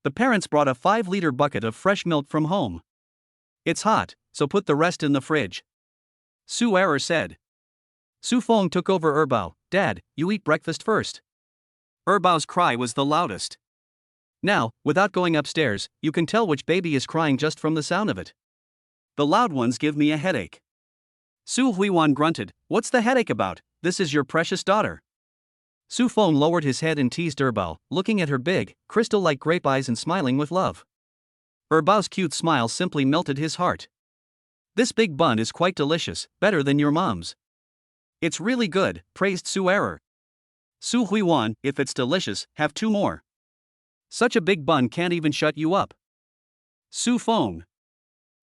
The parents brought a 5-liter bucket of fresh milk from home. It's hot, so put the rest in the fridge. Su Error said. Su Feng took over Erbao, Dad, you eat breakfast first. Erbao's cry was the loudest. Now, without going upstairs, you can tell which baby is crying just from the sound of it. The loud ones give me a headache. Su Huiwan grunted, what's the headache about? This is your precious daughter. Su Feng lowered his head and teased Erbao, looking at her big, crystal-like grape eyes and smiling with love. Erbao's cute smile simply melted his heart. This big bun is quite delicious, better than your mom's. It's really good, praised Su Error. Su Huiwan, if it's delicious, have 2 more. Such a big bun can't even shut you up. Su Feng.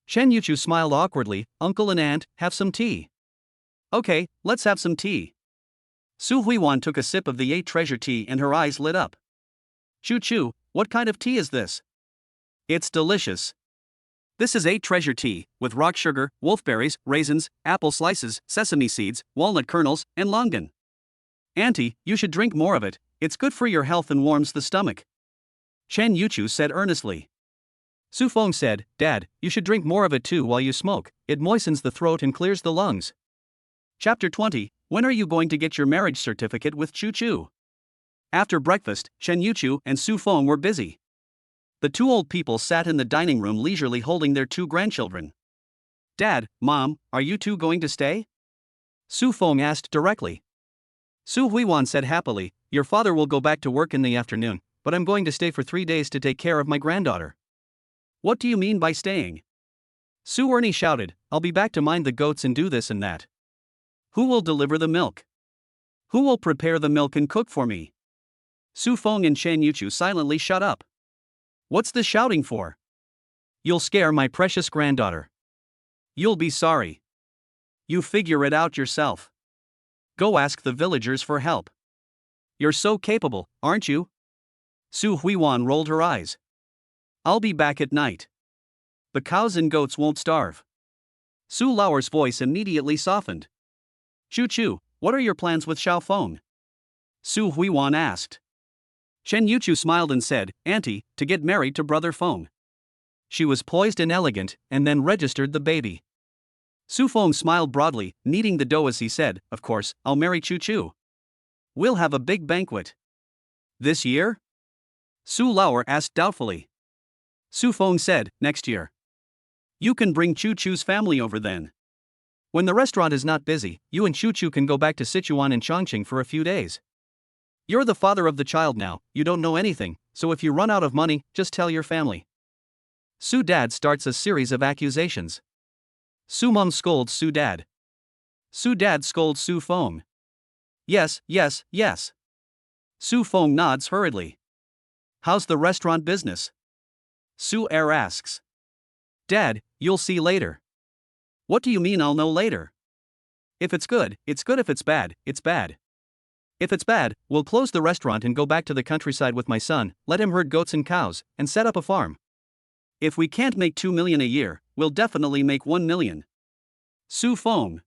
Chen Yuchu smiled awkwardly, uncle and aunt, have some tea. Okay, let's have some tea. Su Huiwan took a sip of the 8 treasure tea and her eyes lit up. Chu Chu, what kind of tea is this? It's delicious. This is 8 treasure tea, with rock sugar, wolfberries, raisins, apple slices, sesame seeds, walnut kernels, and longan. Auntie, you should drink more of it, it's good for your health and warms the stomach. Chen Yuchu said earnestly. Su Feng said, Dad, you should drink more of it too while you smoke, it moistens the throat and clears the lungs. Chapter 20, when are you going to get your marriage certificate with Chu Chu? After breakfast, Chen Yuchu and Su Feng were busy. The 2 old people sat in the dining room leisurely holding their 2 grandchildren. Dad, Mom, are you 2 going to stay? Su Feng asked directly. Su Huiwan said happily, your father will go back to work in the afternoon, but I'm going to stay for 3 days to take care of my granddaughter. What do you mean by staying? Su Ernie shouted, I'll be back to mind the goats and do this and that. Who will deliver the milk? Who will prepare the milk and cook for me? Su Feng and Chen Yuchu silently shut up. What's this shouting for? You'll scare my precious granddaughter. You'll be sorry. You figure it out yourself. Go ask the villagers for help. You're so capable, aren't you? Su Huiwan rolled her eyes. I'll be back at night. The cows and goats won't starve. Su Lauer's voice immediately softened. Chu Chu, what are your plans with Xiao Feng? Su Huiwan asked. Chen Yuchu smiled and said, Auntie, to get married to Brother Feng. She was poised and elegant, and then registered the baby. Su Feng smiled broadly, kneading the dough as he said, Of course, I'll marry Chu Chu. We'll have a big banquet. This year? Su Lauer asked doubtfully. Su Feng said, Next year. You can bring Chu Chu's family over then. When the restaurant is not busy, you and Chu Chu can go back to Sichuan and Chongqing for a few days. You're the father of the child now, you don't know anything, so if you run out of money, just tell your family. Su Dad starts a series of accusations. Su Mom scolds Su Dad. Su Dad scolds Su Feng. Yes, yes, yes. Su Feng nods hurriedly. How's the restaurant business? Su Er asks. Dad, you'll see later. What do you mean I'll know later? If it's good, it's good. If it's bad, it's bad. If it's bad, we'll close the restaurant and go back to the countryside with my son, let him herd goats and cows, and set up a farm. If we can't make 2 million a year, we'll definitely make 1 million. Su Feng.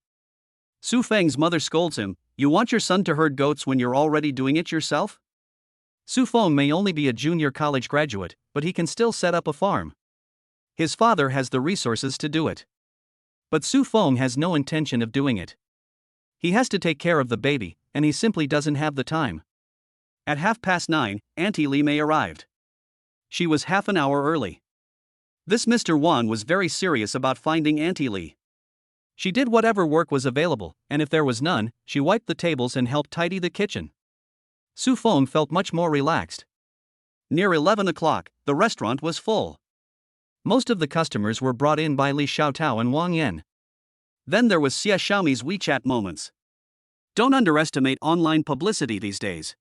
Su Feng's mother scolds him, You want your son to herd goats when you're already doing it yourself? Su Feng may only be a junior college graduate, but he can still set up a farm. His father has the resources to do it. But Su Feng has no intention of doing it. He has to take care of the baby, and he simply doesn't have the time. At 9:30, Auntie Li Mei arrived. She was half an hour early. This Mr. Wan was very serious about finding Auntie Li. She did whatever work was available, and if there was none, she wiped the tables and helped tidy the kitchen. Su Feng felt much more relaxed. Near 11 o'clock, the restaurant was full. Most of the customers were brought in by Li Xiaotao and Wang Yan. Then there was Xie Xiaomi's WeChat moments. Don't underestimate online publicity these days.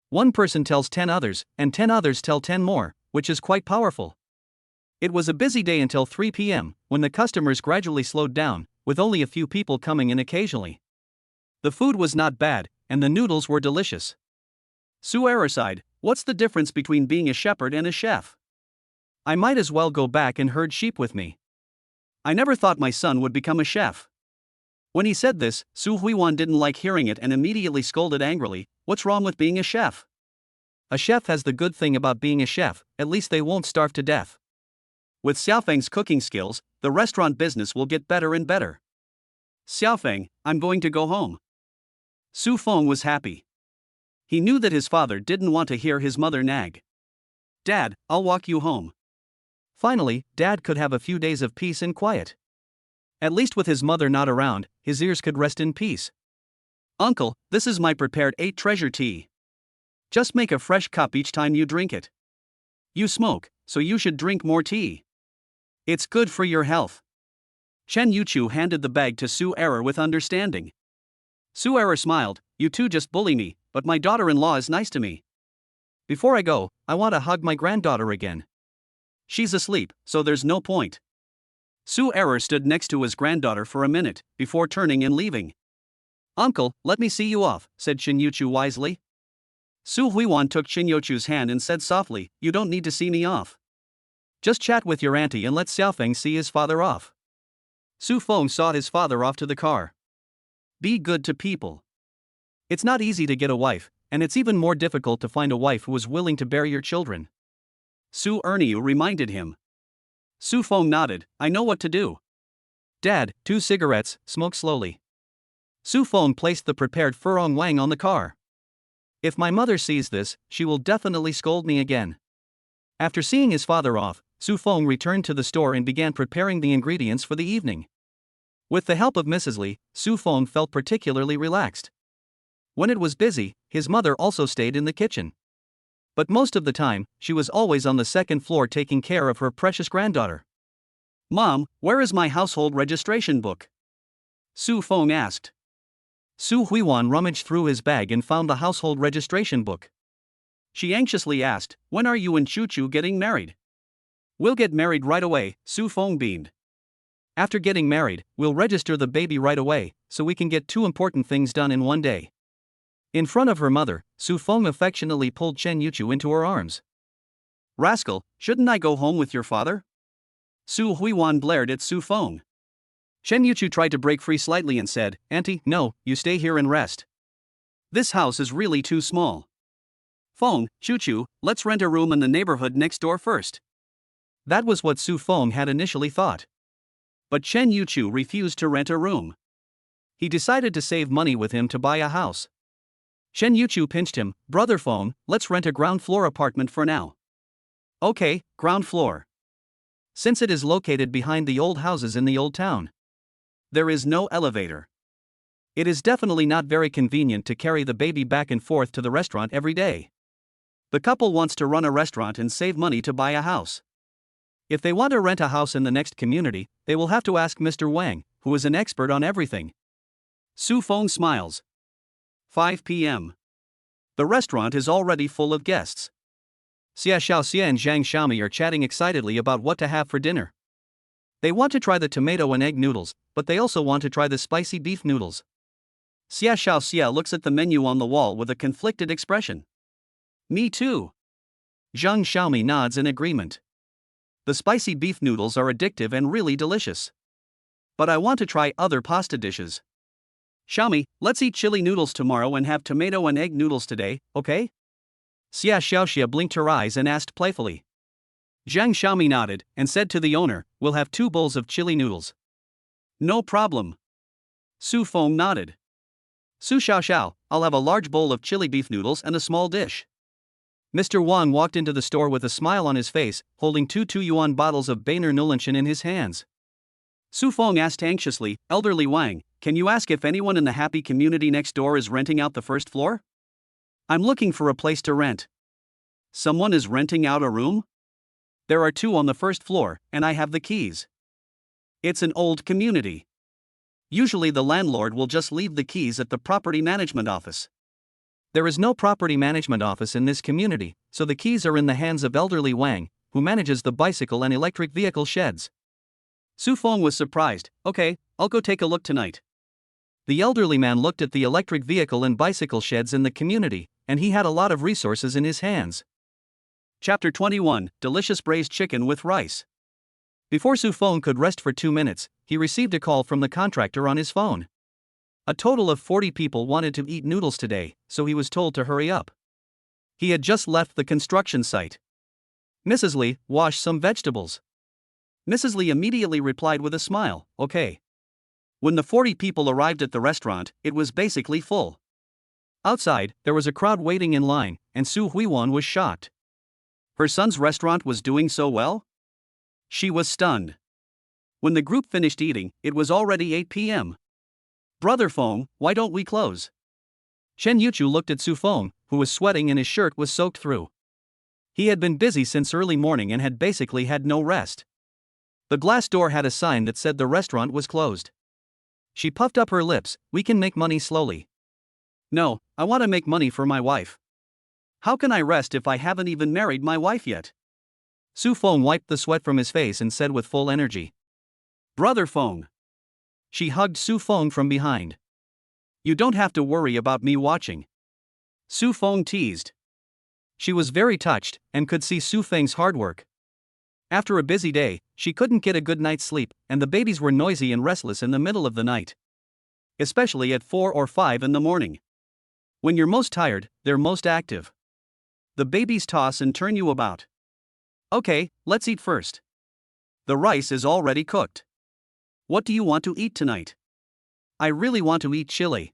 One person tells 10 others, and 10 others tell 10 more, which is quite powerful. It was a busy day until 3 p.m., when the customers gradually slowed down, with only a few people coming in occasionally. The food was not bad, and the noodles were delicious. Su Er sighed, What's the difference between being a shepherd and a chef? I might as well go back and herd sheep with me. I never thought my son would become a chef. When he said this, Su Huiwan didn't like hearing it and immediately scolded angrily, What's wrong with being a chef? A chef has the good thing about being a chef, at least they won't starve to death. With Xiaofeng's cooking skills, the restaurant business will get better and better. Xiaofeng, I'm going to go home. Su Feng was happy. He knew that his father didn't want to hear his mother nag. Dad, I'll walk you home. Finally, Dad could have a few days of peace and quiet. At least with his mother not around, his ears could rest in peace. Uncle, this is my prepared 8 treasure tea. Just make a fresh cup each time you drink it. You smoke, so you should drink more tea. It's good for your health. Chen Yuchu handed the bag to Su Er with understanding. Su Er smiled, You two just bully me, but my daughter-in-law is nice to me. Before I go, I want to hug my granddaughter again. She's asleep, so there's no point. Su Er stood next to his granddaughter for a minute, before turning and leaving. Uncle, let me see you off, said Chen Yuchu wisely. Su Huiwan took Chen Yuchu's hand and said softly, You don't need to see me off. Just chat with your auntie and let Xiaofeng see his father off. Su Feng saw his father off to the car. Be good to people. It's not easy to get a wife, and it's even more difficult to find a wife who is willing to bear your children. Su Ernie reminded him. Su Feng nodded, I know what to do. Dad, 2 cigarettes, smoke slowly. Su Feng placed the prepared furong wang on the car. If my mother sees this, she will definitely scold me again. After seeing his father off, Su Feng returned to the store and began preparing the ingredients for the evening. With the help of Mrs. Li, Su Feng felt particularly relaxed. When it was busy, his mother also stayed in the kitchen. But most of the time, she was always on the second floor taking care of her precious granddaughter. Mom, where is my household registration book? Su Feng asked. Su Huiwan rummaged through his bag and found the household registration book. She anxiously asked, when are you and Chu Chu getting married? We'll get married right away, Su Feng beamed. After getting married, we'll register the baby right away, so we can get two important things done in one day. In front of her mother, Su Feng affectionately pulled Chen Yuchu into her arms. Rascal, shouldn't I go home with your father? Su Huiwan blared at Su Feng. Chen Yuchu tried to break free slightly and said, Auntie, no, you stay here and rest. This house is really too small. Feng, Chu Chu, let's rent a room in the neighborhood next door first. That was what Su Feng had initially thought. But Chen Yuchu refused to rent a room. He decided to save money with him to buy a house. Chen Yuchu pinched him, Brother Feng, let's rent a ground floor apartment for now. Okay, ground floor. Since it is located behind the old houses in the old town. There is no elevator. It is definitely not very convenient to carry the baby back and forth to the restaurant every day. The couple wants to run a restaurant and save money to buy a house. If they want to rent a house in the next community, they will have to ask Mr. Wang, who is an expert on everything. Su Feng smiles. 5 p.m. The restaurant is already full of guests. Xia Xiaoxia and Zhang Xiaomi are chatting excitedly about what to have for dinner. They want to try the tomato and egg noodles, but they also want to try the spicy beef noodles. Xia Xiaoxia looks at the menu on the wall with a conflicted expression. Me too. Zhang Xiaomi nods in agreement. The spicy beef noodles are addictive and really delicious. But I want to try other pasta dishes. Xiaomi, let's eat chili noodles tomorrow and have tomato and egg noodles today, okay? Xia Xiaoxia blinked her eyes and asked playfully. Zhang Xiaomi nodded and said to the owner, we'll have 2 bowls of chili noodles. No problem. Su Feng nodded. Su Xiaoxiao, I'll have a large bowl of chili beef noodles and a small dish. Mr. Wang walked into the store with a smile on his face, holding 2 2-yuan bottles of Bainer Nulanchen in his hands. Su Feng asked anxiously, Elderly Wang, can you ask if anyone in the happy community next door is renting out the first floor? I'm looking for a place to rent. Someone is renting out a room? There are 2 on the first floor, and I have the keys. It's an old community. Usually the landlord will just leave the keys at the property management office. There is no property management office in this community, so the keys are in the hands of Elderly Wang, who manages the bicycle and electric vehicle sheds. Su Feng was surprised. Okay, I'll go take a look tonight. The elderly man looked at the electric vehicle and bicycle sheds in the community, and he had a lot of resources in his hands. Chapter 21, Delicious Braised Chicken with Rice. Before Su Feng could rest for 2 minutes, he received a call from the contractor on his phone. A total of 40 people wanted to eat noodles today, so he was told to hurry up. He had just left the construction site. Mrs. Li, wash some vegetables. Mrs. Li immediately replied with a smile, okay. When the 40 people arrived at the restaurant, it was basically full. Outside, there was a crowd waiting in line, and Su Huiwan was shocked. Her son's restaurant was doing so well? She was stunned. When the group finished eating, it was already 8 p.m. Brother Feng, why don't we close? Chen Yuchu looked at Su Feng, who was sweating and his shirt was soaked through. He had been busy since early morning and had basically had no rest. The glass door had a sign that said the restaurant was closed. She puffed up her lips, we can make money slowly. No, I want to make money for my wife. How can I rest if I haven't even married my wife yet? Su Feng wiped the sweat from his face and said with full energy. Brother Feng. She hugged Su Feng from behind. You don't have to worry about me watching. Su Feng teased. She was very touched, and could see Su Feng's hard work. After a busy day, she couldn't get a good night's sleep, and the babies were noisy and restless in the middle of the night. Especially at 4 or 5 in the morning. When you're most tired, they're most active. The babies toss and turn you about. Okay, let's eat first. The rice is already cooked. What do you want to eat tonight? I really want to eat chili.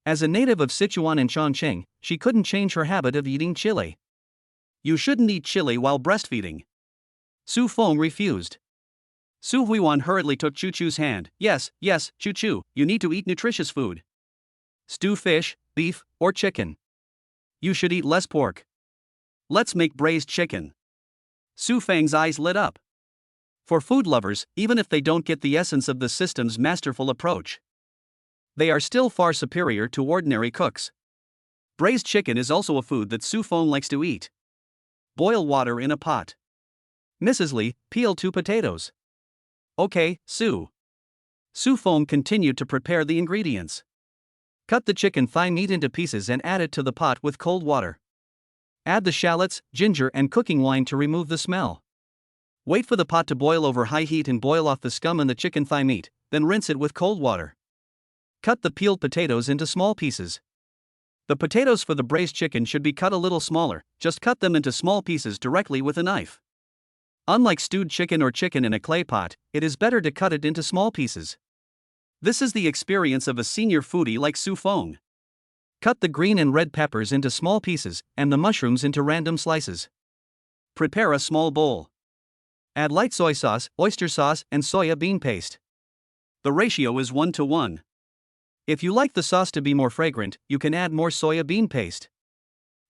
As a native of Sichuan and Chongqing, she couldn't change her habit of eating chili. You shouldn't eat chili while breastfeeding. Su Feng refused. Su Huiwan hurriedly took Chu Chu's hand. Yes, Chu Chu, you need to eat nutritious food. Stew fish, beef, or chicken. You should eat less pork. Let's make braised chicken. Su Feng's eyes lit up. For food lovers, even if they don't get the essence of the system's masterful approach, they are still far superior to ordinary cooks. Braised chicken is also a food that Su Feng likes to eat. Boil water in a pot. Mrs. Li, peel 2 potatoes. Okay, Su. Su Feng continued to prepare the ingredients. Cut the chicken thigh meat into pieces and add it to the pot with cold water. Add the shallots, ginger, and cooking wine to remove the smell. Wait for the pot to boil over high heat and boil off the scum and the chicken thigh meat, then rinse it with cold water. Cut the peeled potatoes into small pieces. The potatoes for the braised chicken should be cut a little smaller, just cut them into small pieces directly with a knife. Unlike stewed chicken or chicken in a clay pot, it is better to cut it into small pieces. This is the experience of a senior foodie like Su Feng. Cut the green and red peppers into small pieces, and the mushrooms into random slices. Prepare a small bowl. Add light soy sauce, oyster sauce, and soya bean paste. The ratio is 1:1. If you like the sauce to be more fragrant, you can add more soya bean paste.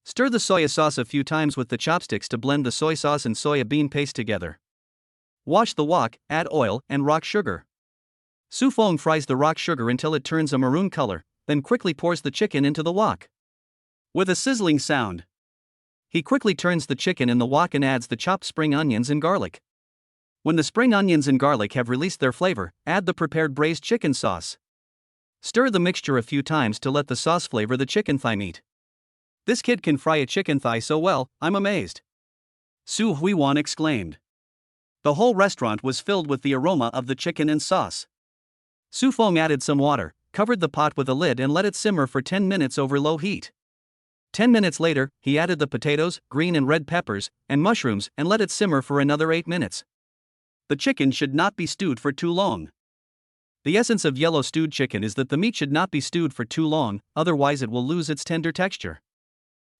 Stir the soya sauce a few times with the chopsticks to blend the soy sauce and soya bean paste together. Wash the wok, add oil, and rock sugar. Su Feng fries the rock sugar until it turns a maroon color, then quickly pours the chicken into the wok. With a sizzling sound, he quickly turns the chicken in the wok and adds the chopped spring onions and garlic. When the spring onions and garlic have released their flavor, add the prepared braised chicken sauce. Stir the mixture a few times to let the sauce flavor the chicken thigh meat. This kid can fry a chicken thigh so well, I'm amazed. Su Huiwan exclaimed. The whole restaurant was filled with the aroma of the chicken and sauce. Su Feng added some water, covered the pot with a lid and let it simmer for 10 minutes over low heat. 10 minutes later, he added the potatoes, green and red peppers, and mushrooms and let it simmer for another 8 minutes. The chicken should not be stewed for too long. The essence of yellow stewed chicken is that the meat should not be stewed for too long, otherwise it will lose its tender texture.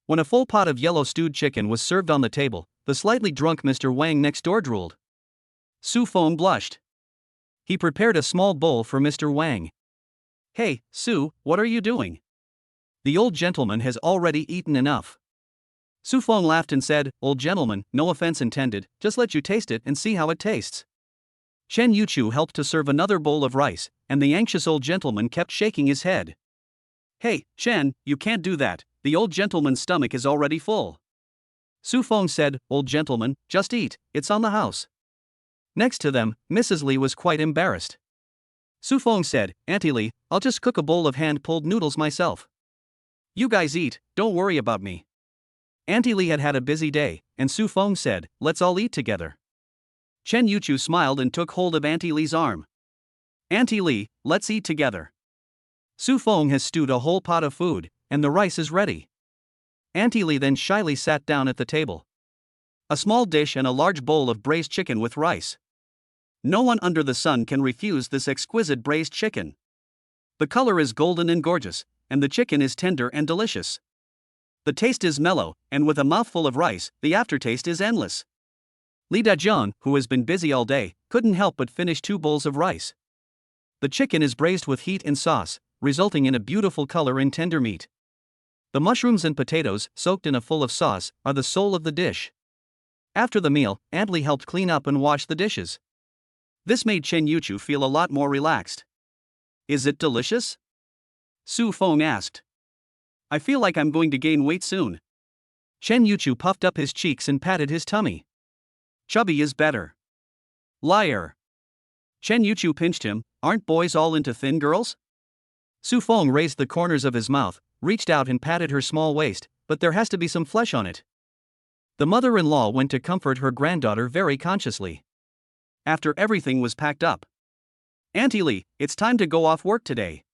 When a full pot of yellow stewed chicken was served on the table, the slightly drunk Mr. Wang next door drooled. Su Feng blushed. He prepared a small bowl for Mr. Wang. Hey, Su, what are you doing? The old gentleman has already eaten enough. Su Feng laughed and said, Old gentleman, no offense intended, just let you taste it and see how it tastes. Chen Yuchu helped to serve another bowl of rice, and the anxious old gentleman kept shaking his head. Hey, Chen, you can't do that, the old gentleman's stomach is already full. Su Feng said, Old gentleman, just eat, it's on the house. Next to them, Mrs. Li was quite embarrassed. Su Feng said, Auntie Li, I'll just cook a bowl of hand-pulled noodles myself. You guys eat, don't worry about me. Auntie Li had had a busy day, and Su Feng said, let's all eat together. Chen Yuchu smiled and took hold of Auntie Li's arm. Auntie Li, let's eat together. Su Feng has stewed a whole pot of food, and the rice is ready. Auntie Li then shyly sat down at the table. A small dish and a large bowl of braised chicken with rice. No one under the sun can refuse this exquisite braised chicken. The color is golden and gorgeous, and the chicken is tender and delicious. The taste is mellow, and with a mouthful of rice, the aftertaste is endless. Li Dajian, who has been busy all day, couldn't help but finish 2 bowls of rice. The chicken is braised with heat and sauce, resulting in a beautiful color and tender meat. The mushrooms and potatoes, soaked in a full of sauce, are the soul of the dish. After the meal, Aunt Li helped clean up and wash the dishes. This made Chen Yuchu feel a lot more relaxed. Is it delicious? Su Feng asked. I feel like I'm going to gain weight soon. Chen Yuchu puffed up his cheeks and patted his tummy. Chubby is better. Liar. Chen Yuchu pinched him, aren't boys all into thin girls? Su Feng raised the corners of his mouth, reached out and patted her small waist, but there has to be some flesh on it. The mother-in-law went to comfort her granddaughter very consciously. After everything was packed up. Auntie Li, it's time to go off work today.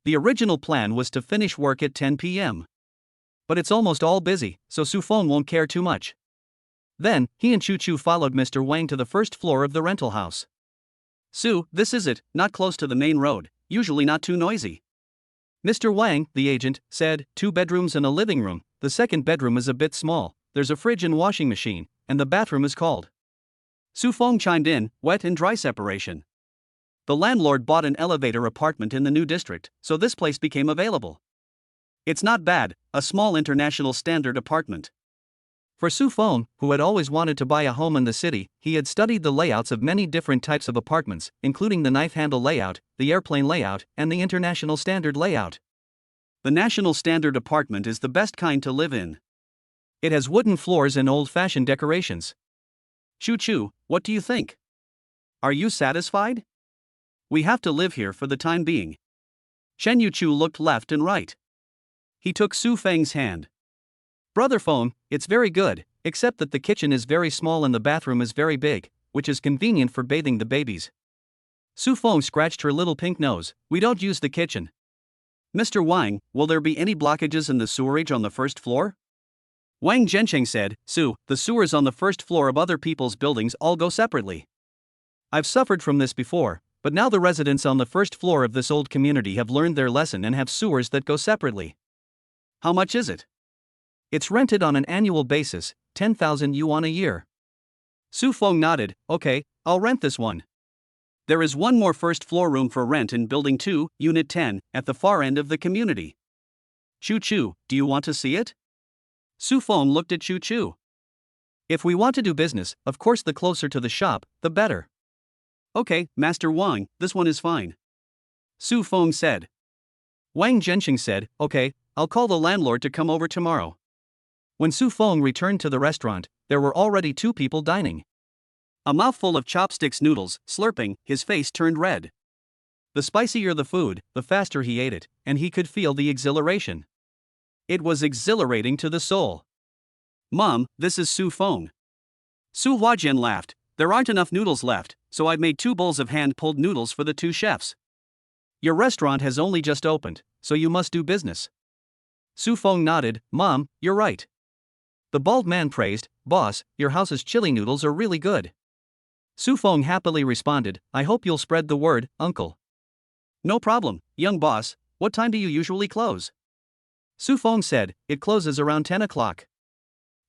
The original plan was to finish work at 10 p.m. But it's almost all busy, so Su Feng won't care too much. Then, he and Chu Chu followed Mr. Wang to the first floor of the rental house. Su, this is it, not close to the main road, usually not too noisy. Mr. Wang, the agent, said, 2 bedrooms and a living room, the second bedroom is a bit small, there's a fridge and washing machine, and the bathroom is called. Su Feng chimed in, wet and dry separation. The landlord bought an elevator apartment in the new district, so this place became available. It's not bad, a small international standard apartment. For Su Feng, who had always wanted to buy a home in the city, he had studied the layouts of many different types of apartments, including the knife handle layout, the airplane layout, and the international standard layout. The national standard apartment is the best kind to live in. It has wooden floors and old-fashioned decorations. Chu, what do you think? Are you satisfied? We have to live here for the time being. Shen Yuchu looked left and right. He took Su Feng's hand. Brother Feng, it's very good, except that the kitchen is very small and the bathroom is very big, which is convenient for bathing the babies. Su Feng scratched her little pink nose. We don't use the kitchen. Mr. Wang, will there be any blockages in the sewerage on the first floor? Wang Zhensheng said, Su, the sewers on the first floor of other people's buildings all go separately. I've suffered from this before, but now the residents on the first floor of this old community have learned their lesson and have sewers that go separately. How much is it? It's rented on an annual basis, 10,000 yuan a year. Su Feng nodded, okay, I'll rent this one. There is one more first floor room for rent in Building 2, Unit 10, at the far end of the community. Chu, do you want to see it? Su Feng looked at Chu. If we want to do business, of course the closer to the shop, the better. Okay, Master Wang, this one is fine. Su Feng said. Wang Zhensheng said, okay, I'll call the landlord to come over tomorrow. When Su Feng returned to the restaurant, there were already 2 people dining. A mouthful of chopsticks noodles, slurping, his face turned red. The spicier the food, the faster he ate it, and he could feel the exhilaration. It was exhilarating to the soul. Mom, this is Su Feng. Su Huajian laughed. There aren't enough noodles left, so I've made 2 bowls of hand-pulled noodles for the 2 chefs. Your restaurant has only just opened, so you must do business. Su Feng nodded, Mom, you're right. The bald man praised, Boss, your house's chili noodles are really good. Su Feng happily responded, I hope you'll spread the word, Uncle. No problem, young boss, what time do you usually close? Su Feng said, it closes around 10 o'clock.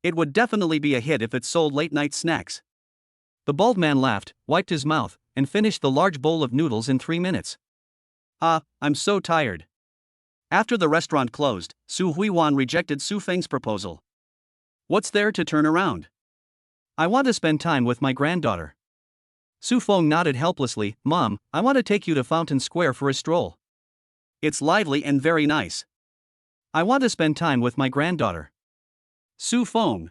It would definitely be a hit if it sold late-night snacks. The bald man laughed, wiped his mouth, and finished the large bowl of noodles in 3 minutes. I'm so tired. After the restaurant closed, Su Huiwan rejected Su Feng's proposal. What's there to turn around? I want to spend time with my granddaughter. Su Feng nodded helplessly, Mom, I want to take you to Fountain Square for a stroll. It's lively and very nice. I want to spend time with my granddaughter. Su Feng.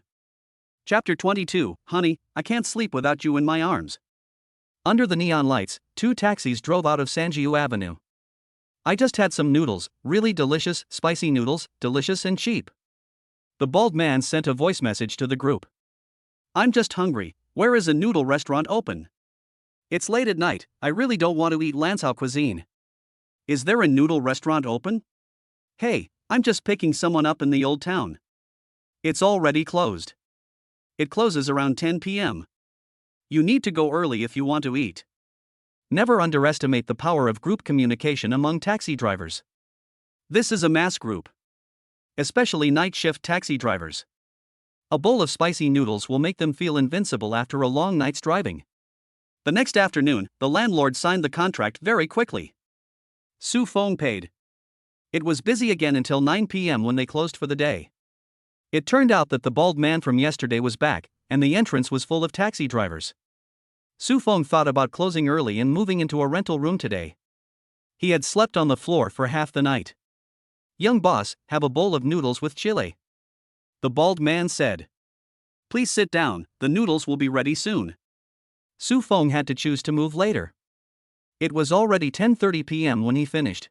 Chapter 22, Honey, I can't sleep without you in my arms. Under the neon lights, 2 taxis drove out of Sanjiu Avenue. I just had some noodles, really delicious, spicy noodles, delicious and cheap. The bald man sent a voice message to the group. I'm just hungry, where is a noodle restaurant open? It's late at night, I really don't want to eat Lancao cuisine. Is there a noodle restaurant open? Hey, I'm just picking someone up in the old town. It's already closed. It closes around 10 p.m. You need to go early if you want to eat. Never underestimate the power of group communication among taxi drivers. This is a mass group. Especially night shift taxi drivers. A bowl of spicy noodles will make them feel invincible after a long night's driving. The next afternoon, the landlord signed the contract very quickly. Su Feng paid. It was busy again until 9 p.m. when they closed for the day. It turned out that the bald man from yesterday was back, and the entrance was full of taxi drivers. Su Feng thought about closing early and moving into a rental room today. He had slept on the floor for half the night. Young boss, have a bowl of noodles with chili. The bald man said. Please sit down, the noodles will be ready soon. Su Feng had to choose to move later. It was already 10:30 p.m. when he finished.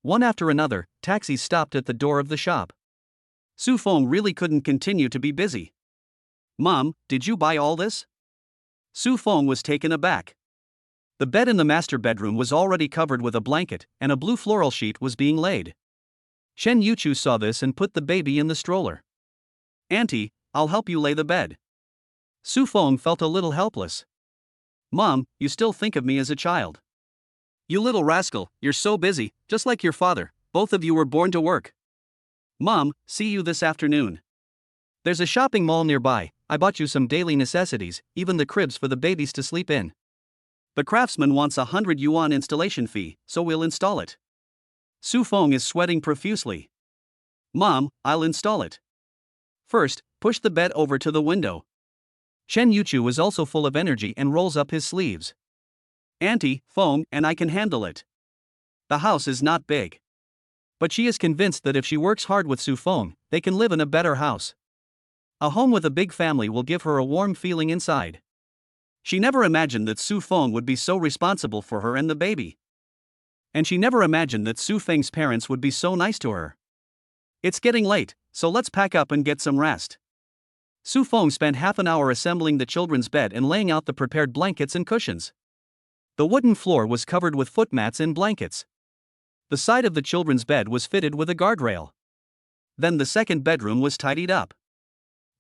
One after another, taxis stopped at the door of the shop. Su Feng really couldn't continue to be busy. Mom, did you buy all this? Su Feng was taken aback. The bed in the master bedroom was already covered with a blanket, and a blue floral sheet was being laid. Shen Yuchu saw this and put the baby in the stroller. Auntie, I'll help you lay the bed. Su Feng felt a little helpless. Mom, you still think of me as a child. You little rascal, you're so busy, just like your father, both of you were born to work. Mom, see you this afternoon. There's a shopping mall nearby, I bought you some daily necessities, even the cribs for the babies to sleep in. The craftsman wants 100 yuan installation fee, so we'll install it. Su Feng is sweating profusely. Mom, I'll install it. First, pushed the bed over to the window. Shen Yuchu is also full of energy and rolls up his sleeves. Auntie, phone, and I can handle it. The house is not big. But she is convinced that if she works hard with Su Feng, they can live in a better house. A home with a big family will give her a warm feeling inside. She never imagined that Su Feng would be so responsible for her and the baby. And she never imagined that Su Feng's parents would be so nice to her. It's getting late, so let's pack up and get some rest. Su Feng spent half an hour assembling the children's bed and laying out the prepared blankets and cushions. The wooden floor was covered with footmats and blankets. The side of the children's bed was fitted with a guardrail. Then the second bedroom was tidied up.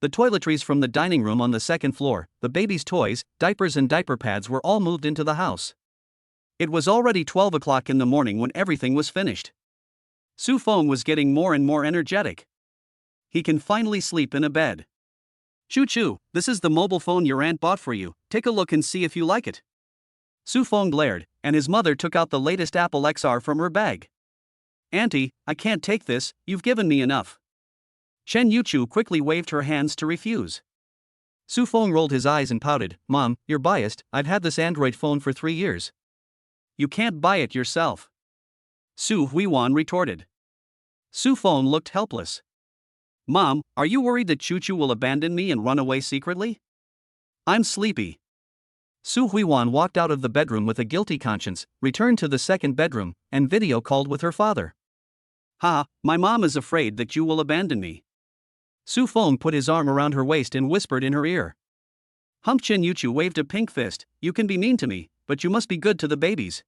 The toiletries from the dining room on the second floor, the baby's toys, diapers and diaper pads were all moved into the house. It was already 12 o'clock in the morning when everything was finished. Su Feng was getting more and more energetic. He can finally sleep in a bed. Choo choo, this is the mobile phone your aunt bought for you, take a look and see if you like it. Su Feng glared, and his mother took out the latest Apple XR from her bag. Auntie, I can't take this, you've given me enough. Shen Yuchu quickly waved her hands to refuse. Su Feng rolled his eyes and pouted, Mom, you're biased, I've had this Android phone for 3 years. You can't buy it yourself. Su Huiwan retorted. Su Feng looked helpless. Mom, are you worried that Choo Choo will abandon me and run away secretly? I'm sleepy. Su Huiwan walked out of the bedroom with a guilty conscience, returned to the second bedroom, and video called with her father. Ha, my mom is afraid that you will abandon me. Su Feng put his arm around her waist and whispered in her ear. Humpchin Yuchu waved a pink fist, you can be mean to me, but you must be good to the babies.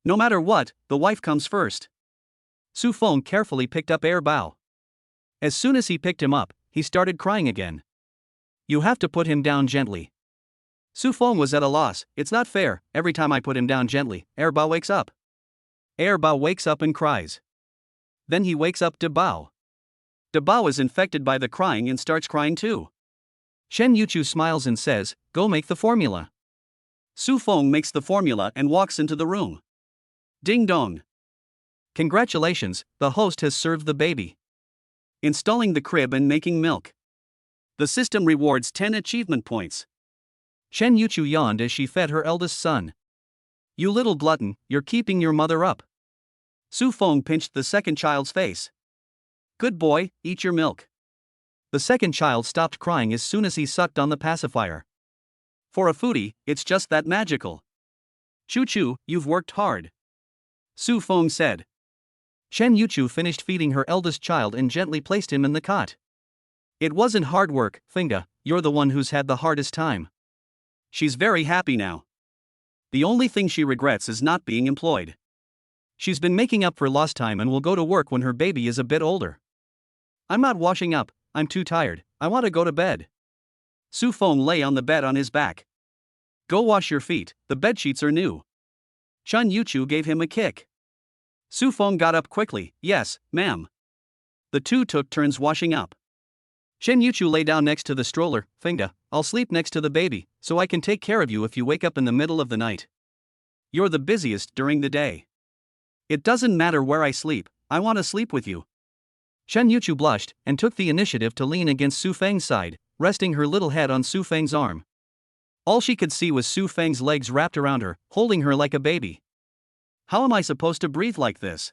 No matter what, the wife comes first. Su Feng carefully picked up Air Bao. As soon as he picked him up, he started crying again. You have to put him down gently. Su Feng was at a loss, it's not fair, every time I put him down gently, Air Bao wakes up. Air Bao wakes up and cries. Then he wakes up De Bao. De Bao is infected by the crying and starts crying too. Shen Yuchu smiles and says, go make the formula. Su Feng makes the formula and walks into the room. Ding dong. Congratulations, the host has served the baby. Installing the crib and making milk. The system rewards 10 achievement points. Shen Yuchu yawned as she fed her eldest son. You little glutton, you're keeping your mother up. Su Feng pinched the second child's face. Good boy, eat your milk. The second child stopped crying as soon as he sucked on the pacifier. For a foodie, it's just that magical. Choo choo, you've worked hard. Su Feng said. Shen Yuchu finished feeding her eldest child and gently placed him in the cot. It wasn't hard work, Finga, you're the one who's had the hardest time. She's very happy now. The only thing she regrets is not being employed. She's been making up for lost time and will go to work when her baby is a bit older. I'm not washing up, I'm too tired, I want to go to bed. Su Feng lay on the bed on his back. Go wash your feet, the bedsheets are new. Shen Yuchu gave him a kick. Su Feng got up quickly, yes, ma'am. The two took turns washing up. Shen Yuchu lay down next to the stroller, Finga, I'll sleep next to the baby, so I can take care of you if you wake up in the middle of the night. You're the busiest during the day. It doesn't matter where I sleep, I want to sleep with you. Shen Yuchu blushed and took the initiative to lean against Su Feng's side, resting her little head on Su Feng's arm. All she could see was Su Feng's legs wrapped around her, holding her like a baby. How am I supposed to breathe like this?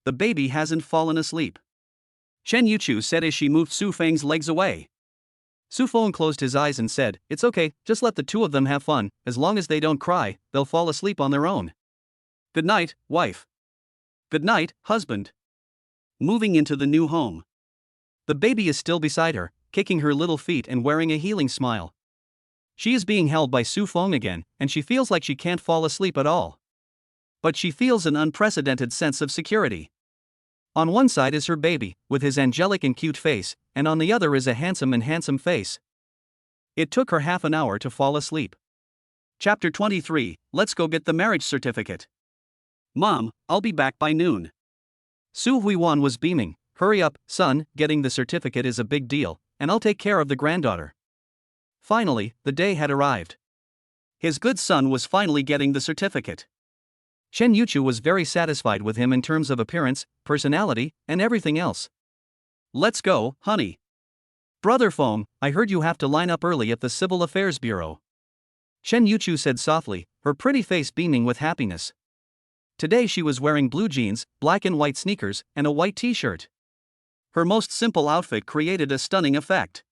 The baby hasn't fallen asleep. Shen Yuchu said as she moved Su Feng's legs away. Su Feng closed his eyes and said, it's okay, just let the two of them have fun, as long as they don't cry, they'll fall asleep on their own. Good night, wife. Good night, husband. Moving into the new home. The baby is still beside her, kicking her little feet and wearing a healing smile. She is being held by Su Feng again, and she feels like she can't fall asleep at all. But she feels an unprecedented sense of security. On one side is her baby, with his angelic and cute face, and on the other is a handsome face. It took her half an hour to fall asleep. Chapter 23, Let's go get the marriage certificate. Mom, I'll be back by noon. Su Huiwan was beaming, hurry up, son, getting the certificate is a big deal, and I'll take care of the granddaughter. Finally, the day had arrived. His good son was finally getting the certificate. Shen Yuchu was very satisfied with him in terms of appearance, personality, and everything else. Let's go, honey. Brother Feng, I heard you have to line up early at the Civil Affairs Bureau. Chen Yuchu said softly, her pretty face beaming with happiness. Today she was wearing blue jeans, black and white sneakers, and a white t-shirt. Her most simple outfit created a stunning effect.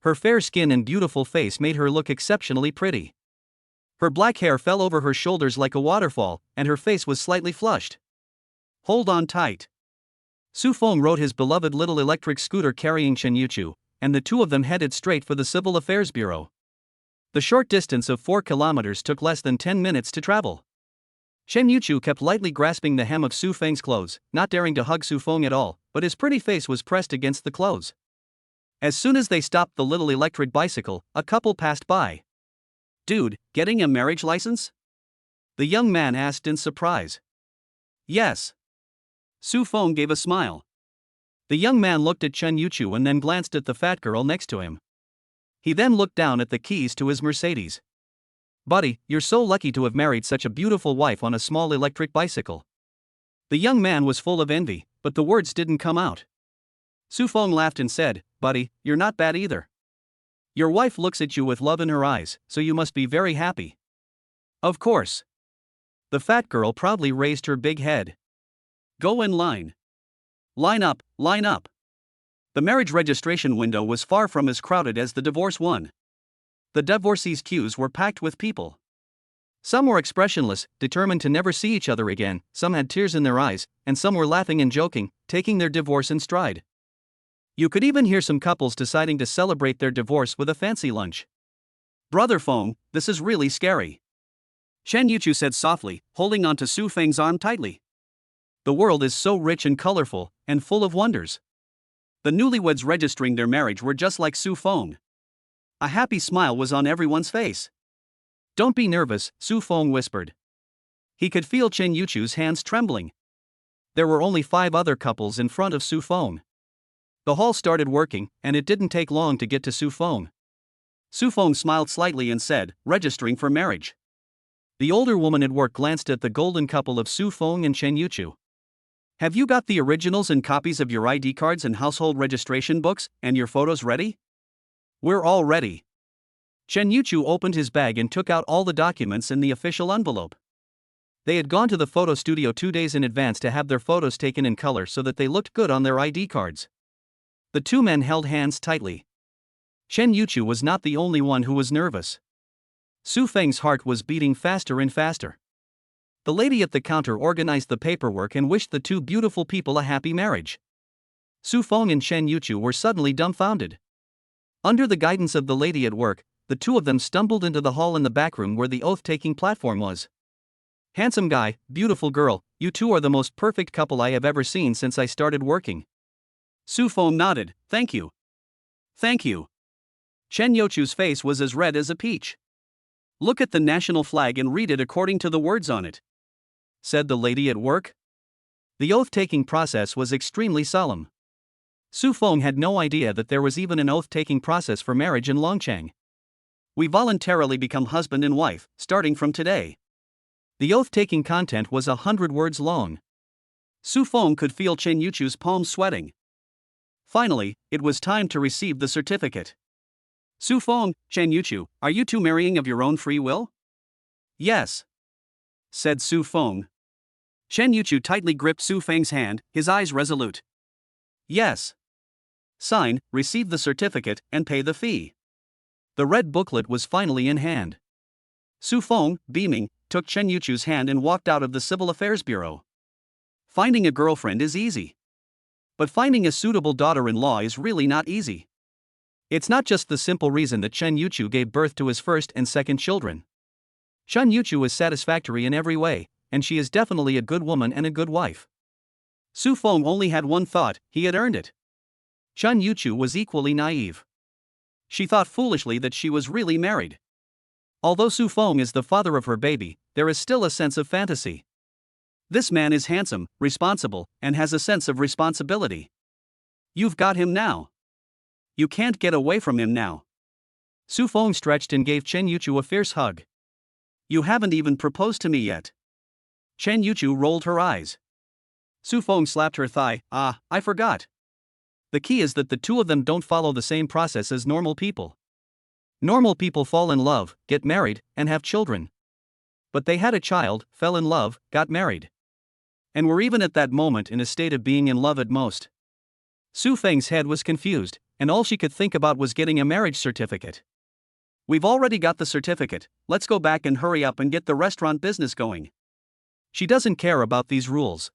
Her fair skin and beautiful face made her look exceptionally pretty. Her black hair fell over her shoulders like a waterfall, and her face was slightly flushed. Hold on tight. Su Feng rode his beloved little electric scooter carrying Chen Yuchu, and the two of them headed straight for the Civil Affairs Bureau. The short distance of 4 kilometers took less than 10 minutes to travel. Chen Yuchu kept lightly grasping the hem of Su Feng's clothes, not daring to hug Su Feng at all, but his pretty face was pressed against the clothes. As soon as they stopped the little electric bicycle, a couple passed by. Dude, getting a marriage license? The young man asked in surprise. Yes. Su Feng gave a smile. The young man looked at Chen Yuchu and then glanced at the fat girl next to him. He then looked down at the keys to his Mercedes. Buddy, you're so lucky to have married such a beautiful wife on a small electric bicycle. The young man was full of envy, but the words didn't come out. Su Feng laughed and said, Buddy, you're not bad either. Your wife looks at you with love in her eyes, so you must be very happy. Of course. The fat girl proudly raised her big head. Go in line. Line up, line up. The marriage registration window was far from as crowded as the divorce one. The divorcees' queues were packed with people. Some were expressionless, determined to never see each other again, some had tears in their eyes, and some were laughing and joking, taking their divorce in stride. You could even hear some couples deciding to celebrate their divorce with a fancy lunch. Brother Feng, this is really scary. Chen Yuchu said softly, holding onto Su Feng's arm tightly. The world is so rich and colorful, and full of wonders. The newlyweds registering their marriage were just like Su Feng. A happy smile was on everyone's face. Don't be nervous, Su Feng whispered. He could feel Chen Yuchu's hands trembling. There were only 5 other couples in front of Su Feng. The hall started working, and it didn't take long to get to Su Feng. Su Feng smiled slightly and said, registering for marriage. The older woman at work glanced at the golden couple of Su Feng and Chen Yuchu. Have you got the originals and copies of your ID cards and household registration books, and your photos ready? We're all ready. Chen Yuchu opened his bag and took out all the documents in the official envelope. They had gone to the photo studio 2 days in advance to have their photos taken in color so that they looked good on their ID cards. The two men held hands tightly. Chen Yuchu was not the only one who was nervous. Su Feng's heart was beating faster and faster. The lady at the counter organized the paperwork and wished the two beautiful people a happy marriage. Su Feng and Chen Yuchu were suddenly dumbfounded. Under the guidance of the lady at work, the two of them stumbled into the hall in the back room where the oath-taking platform was. Handsome guy, beautiful girl, you two are the most perfect couple I have ever seen since I started working. Su Feng nodded, thank you. Thank you. Chen Yuchu's face was as red as a peach. Look at the national flag and read it according to the words on it, said the lady at work. The oath-taking process was extremely solemn. Su Feng had no idea that there was even an oath-taking process for marriage in Longchang. We voluntarily become husband and wife, starting from today. The oath-taking content was 100 words long. Su Feng could feel Chen Yuchu's palms sweating. Finally, it was time to receive the certificate. Su Feng, Chen Yuchu, are you two marrying of your own free will? Yes, said Su Feng. Chen Yuchu tightly gripped Su Feng's hand, his eyes resolute. Yes. Sign, receive the certificate, and pay the fee. The red booklet was finally in hand. Su Feng, beaming, took Chen Yuchu's hand and walked out of the Civil Affairs Bureau. Finding a girlfriend is easy. But finding a suitable daughter-in-law is really not easy. It's not just the simple reason that Chen Yuchu gave birth to his first and second children. Chen Yuchu is satisfactory in every way, and she is definitely a good woman and a good wife. Su Feng only had one thought, he had earned it. Chen Yuchu was equally naive. She thought foolishly that she was really married. Although Su Feng is the father of her baby, there is still a sense of fantasy. This man is handsome, responsible, and has a sense of responsibility. You've got him now. You can't get away from him now. Su Feng stretched and gave Chen Yuchu a fierce hug. You haven't even proposed to me yet. Chen Yuchu rolled her eyes. Su Feng slapped her thigh, I forgot. The key is that the two of them don't follow the same process as normal people. Normal people fall in love, get married, and have children. But they had a child, fell in love, got married. And were even at that moment in a state of being in love at most. Su Feng's head was confused, and all she could think about was getting a marriage certificate. We've already got the certificate, let's go back and hurry up and get the restaurant business going. She doesn't care about these rules.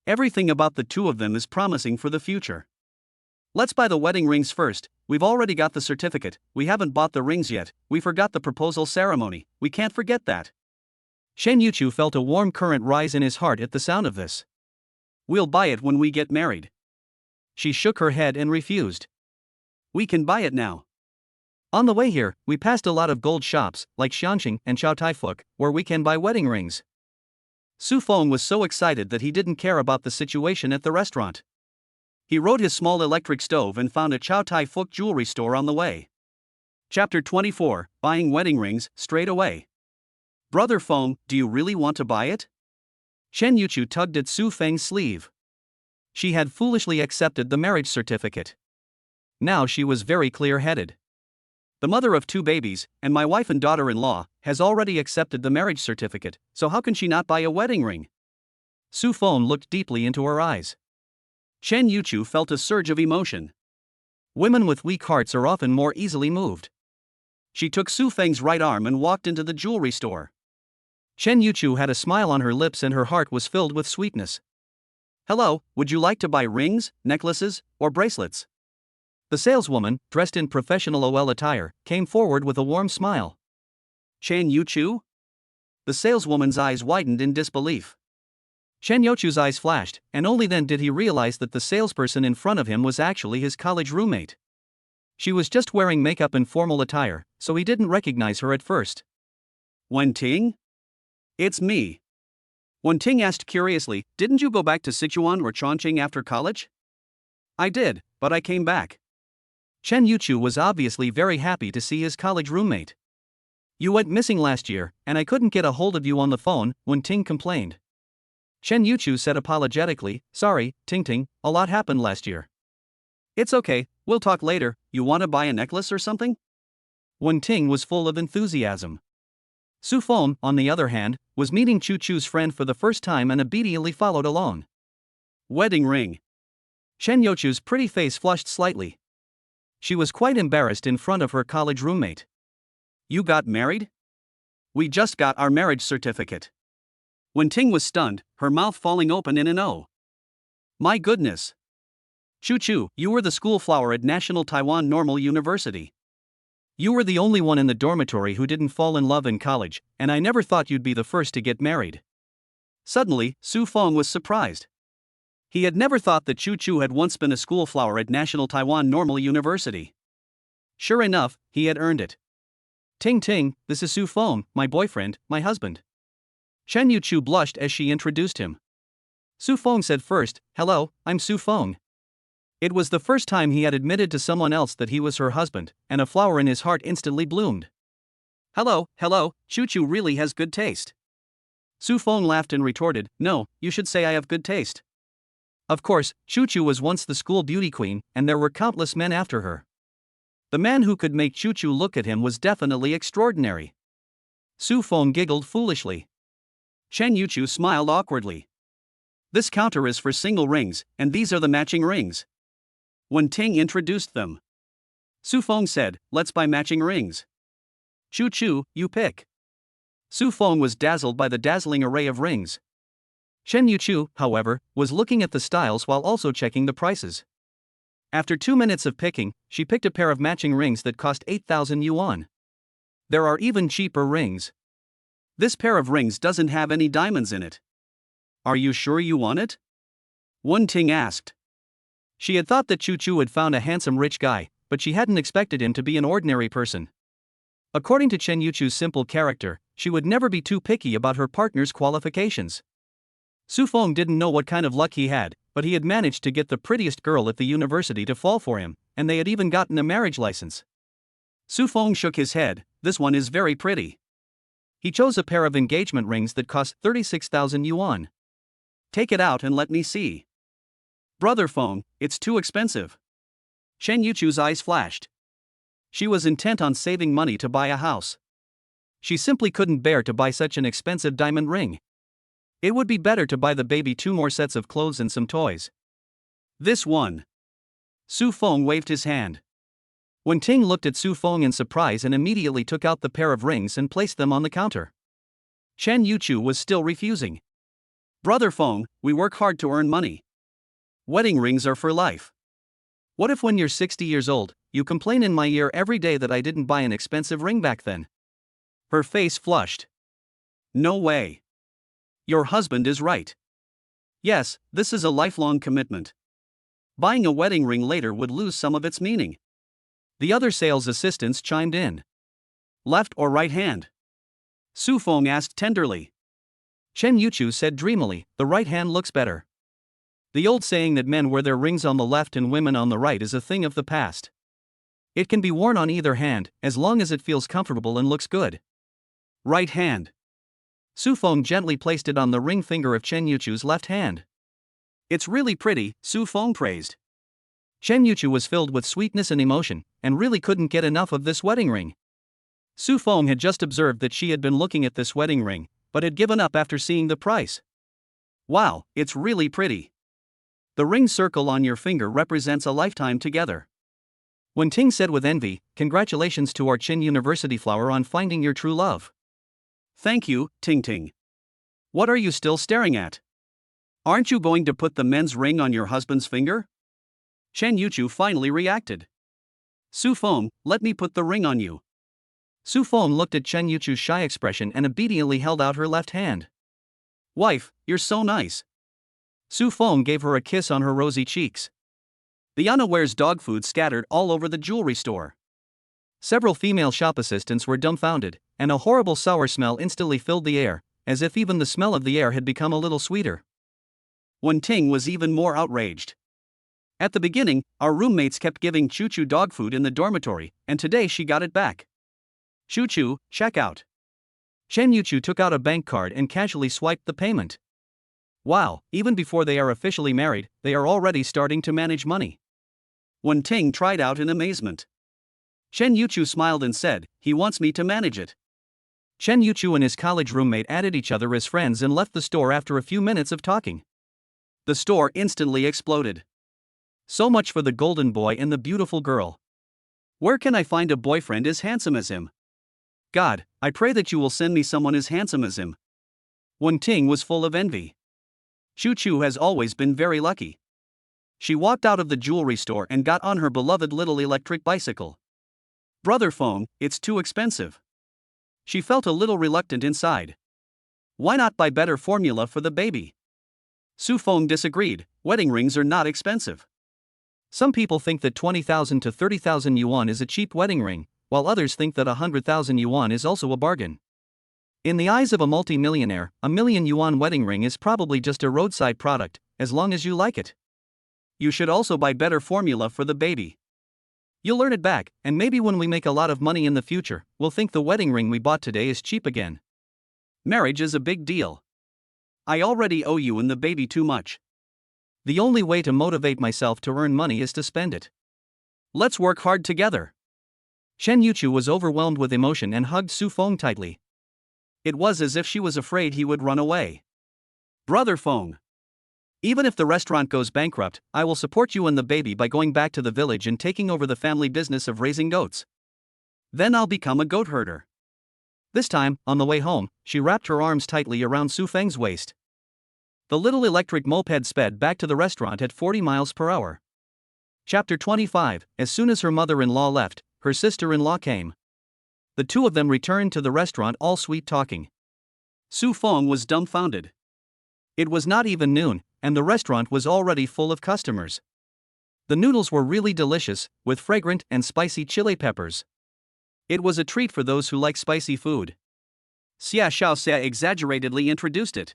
Everything about the two of them is promising for the future. Let's buy the wedding rings first. We've already got the certificate, we haven't bought the rings yet, we forgot the proposal ceremony, we can't forget that. Shen Yuchu felt a warm current rise in his heart at the sound of this. We'll buy it when we get married. She shook her head and refused. We can buy it now. On the way here, we passed a lot of gold shops, like Xianxing and Chow Tai Fook, where we can buy wedding rings. Su Feng was so excited that he didn't care about the situation at the restaurant. He rode his small electric stove and found a Chow Tai Fook jewelry store on the way. Chapter 24, Buying Wedding Rings, Straight Away. Brother Feng, do you really want to buy it? Shen Yuchu tugged at Su Feng's sleeve. She had foolishly accepted the marriage certificate. Now she was very clear-headed. The mother of 2 babies, and my wife and daughter-in-law, has already accepted the marriage certificate, so how can she not buy a wedding ring? Su Feng looked deeply into her eyes. Shen Yuchu felt a surge of emotion. Women with weak hearts are often more easily moved. She took Su Feng's right arm and walked into the jewelry store. Shen Yuchu had a smile on her lips and her heart was filled with sweetness. Hello, would you like to buy rings, necklaces, or bracelets? The saleswoman, dressed in professional OL attire, came forward with a warm smile. Shen Yuchu? The saleswoman's eyes widened in disbelief. Shen Yuchu's eyes flashed, and only then did he realize that the salesperson in front of him was actually his college roommate. She was just wearing makeup and formal attire, so he didn't recognize her at first. Wen Ting? It's me. Wen Ting asked curiously, didn't you go back to Sichuan or Chongqing after college? I did, but I came back. Shen Yuchu was obviously very happy to see his college roommate. You went missing last year, and I couldn't get a hold of you on the phone, Wen Ting complained. Shen Yuchu said apologetically, sorry, Ting Ting, a lot happened last year. It's okay, we'll talk later, you want to buy a necklace or something? Wen Ting was full of enthusiasm. Su Feng, on the other hand, was meeting Chu Chu's friend for the first time and obediently followed along. Wedding ring. Shen Yuchu's pretty face flushed slightly. She was quite embarrassed in front of her college roommate. You got married? We just got our marriage certificate. Wen Ting was stunned, her mouth falling open in an O. My goodness. Chu Chu, you were the school flower at National Taiwan Normal University. You were the only one in the dormitory who didn't fall in love in college, and I never thought you'd be the first to get married. Suddenly, Su Feng was surprised. He had never thought that Chu Chu had once been a school flower at National Taiwan Normal University. Sure enough, he had earned it. Ting Ting, this is Su Feng, my boyfriend, my husband. Shen Yuchu blushed as she introduced him. Su Feng said first, hello, I'm Su Feng. It was the first time he had admitted to someone else that he was her husband, and a flower in his heart instantly bloomed. Hello, Chu Chu really has good taste. Su Feng laughed and retorted, no, you should say I have good taste. Of course, Chu Chu was once the school beauty queen, and there were countless men after her. The man who could make Chu Chu look at him was definitely extraordinary. Su Feng giggled foolishly. Shen Yuchu smiled awkwardly. This counter is for single rings, and these are the matching rings. Wen Ting introduced them. Su Feng said, let's buy matching rings. Chu Chu, you pick. Su Feng was dazzled by the dazzling array of rings. Shen Yuchu, however, was looking at the styles while also checking the prices. After 2 minutes of picking, she picked a pair of matching rings that cost 8,000 yuan. There are even cheaper rings. This pair of rings doesn't have any diamonds in it. Are you sure you want it? Wen Ting asked. She had thought that Chu Chu had found a handsome rich guy, but she hadn't expected him to be an ordinary person. According to Shen Yuchu's simple character, she would never be too picky about her partner's qualifications. Su Feng didn't know what kind of luck he had, but he had managed to get the prettiest girl at the university to fall for him, and they had even gotten a marriage license. Su Feng shook his head, this one is very pretty. He chose a pair of engagement rings that cost 36,000 yuan. Take it out and let me see. Brother Feng, it's too expensive. Chen Yuchu's eyes flashed. She was intent on saving money to buy a house. She simply couldn't bear to buy such an expensive diamond ring. It would be better to buy the baby 2 more sets of clothes and some toys. This one. Su Feng waved his hand. Wen Ting looked at Su Feng in surprise and immediately took out the pair of rings and placed them on the counter. Chen Yuchu was still refusing. Brother Feng, we work hard to earn money. Wedding rings are for life. What if when you're 60 years old, you complain in my ear every day that I didn't buy an expensive ring back then? Her face flushed. No way. Your husband is right. Yes, this is a lifelong commitment. Buying a wedding ring later would lose some of its meaning. The other sales assistants chimed in. Left or right hand? Su Feng asked tenderly. Chen Yuchu said dreamily, the right hand looks better. The old saying that men wear their rings on the left and women on the right is a thing of the past. It can be worn on either hand, as long as it feels comfortable and looks good. Right hand. Su Feng gently placed it on the ring finger of Chen Yuchu's left hand. It's really pretty, Su Feng praised. Chen Yuchu was filled with sweetness and emotion, and really couldn't get enough of this wedding ring. Su Feng had just observed that she had been looking at this wedding ring, but had given up after seeing the price. Wow, it's really pretty. The ring circle on your finger represents a lifetime together. Wen Ting said with envy, congratulations to our Qin University flower on finding your true love. Thank you, Ting Ting. What are you still staring at? Aren't you going to put the men's ring on your husband's finger? Chen Yuchu finally reacted. Su Feng, let me put the ring on you. Su Feng looked at Chen Yuchu's shy expression and obediently held out her left hand. Wife, you're so nice. Su Feng gave her a kiss on her rosy cheeks. The unawares dog food scattered all over the jewelry store. Several female shop assistants were dumbfounded, and a horrible sour smell instantly filled the air, as if even the smell of the air had become a little sweeter. Wen Ting was even more outraged. At the beginning, our roommates kept giving Choo Choo dog food in the dormitory, and today she got it back. Choo Choo, check out. Chen Yuchu took out a bank card and casually swiped the payment. Wow, even before they are officially married, they are already starting to manage money. Wen Ting tried out in amazement. Chen Yuchu smiled and said, he wants me to manage it. Chen Yuchu and his college roommate added each other as friends and left the store after a few minutes of talking. The store instantly exploded. So much for the golden boy and the beautiful girl. Where can I find a boyfriend as handsome as him? God, I pray that you will send me someone as handsome as him. Wen Ting was full of envy. Choo Choo has always been very lucky. She walked out of the jewelry store and got on her beloved little electric bicycle. Brother Feng, it's too expensive. She felt a little reluctant inside. Why not buy better formula for the baby? Su Feng disagreed, wedding rings are not expensive. Some people think that 20,000 to 30,000 yuan is a cheap wedding ring, while others think that 100,000 yuan is also a bargain. In the eyes of a multi-millionaire, a million yuan wedding ring is probably just a roadside product, as long as you like it. You should also buy better formula for the baby. You'll earn it back, and maybe when we make a lot of money in the future, we'll think the wedding ring we bought today is cheap again. Marriage is a big deal. I already owe you and the baby too much. The only way to motivate myself to earn money is to spend it. Let's work hard together. Chen Yuchu was overwhelmed with emotion and hugged Su Feng tightly. It was as if she was afraid he would run away. Brother Feng. Even if the restaurant goes bankrupt, I will support you and the baby by going back to the village and taking over the family business of raising goats. Then I'll become a goat herder. This time, on the way home, she wrapped her arms tightly around Su Feng's waist. The little electric moped sped back to the restaurant at 40 miles per hour. Chapter 25. As soon as her mother-in-law left, her sister-in-law came. The two of them returned to the restaurant all sweet-talking. Su Feng was dumbfounded. It was not even noon, and the restaurant was already full of customers. The noodles were really delicious, with fragrant and spicy chili peppers. It was a treat for those who like spicy food. Xia Xiaoxia exaggeratedly introduced it.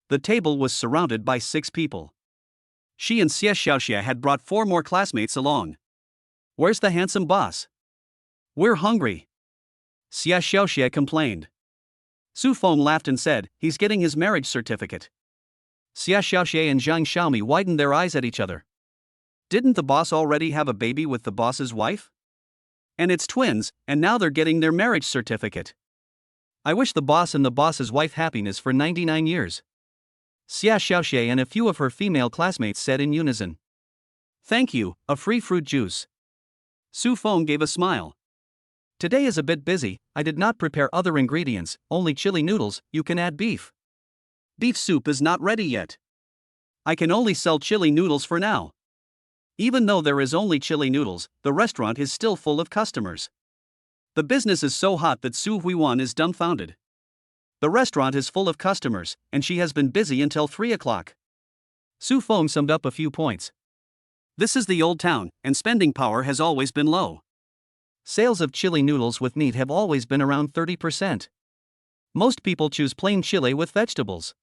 The table was surrounded by 6 people. She and Xia Xiaoxia had brought 4 more classmates along. Where's the handsome boss? We're hungry. Xia Xiaoxia complained. Su Feng laughed and said, he's getting his marriage certificate. Xia Xiaoxia and Zhang Xiaomi widened their eyes at each other. Didn't the boss already have a baby with the boss's wife? And it's twins, and now they're getting their marriage certificate. I wish the boss and the boss's wife happiness for 99 years. Xia Xiaoxie and a few of her female classmates said in unison. Thank you, a free fruit juice. Su Feng gave a smile. Today is a bit busy, I did not prepare other ingredients, only chili noodles, you can add beef. Beef soup is not ready yet. I can only sell chili noodles for now. Even though there is only chili noodles, the restaurant is still full of customers. The business is so hot that Su Huiwan is dumbfounded. The restaurant is full of customers, and she has been busy until 3 o'clock. Su Feng summed up a few points. This is the old town, and spending power has always been low. Sales of chili noodles with meat have always been around 30%. Most people choose plain chili with vegetables.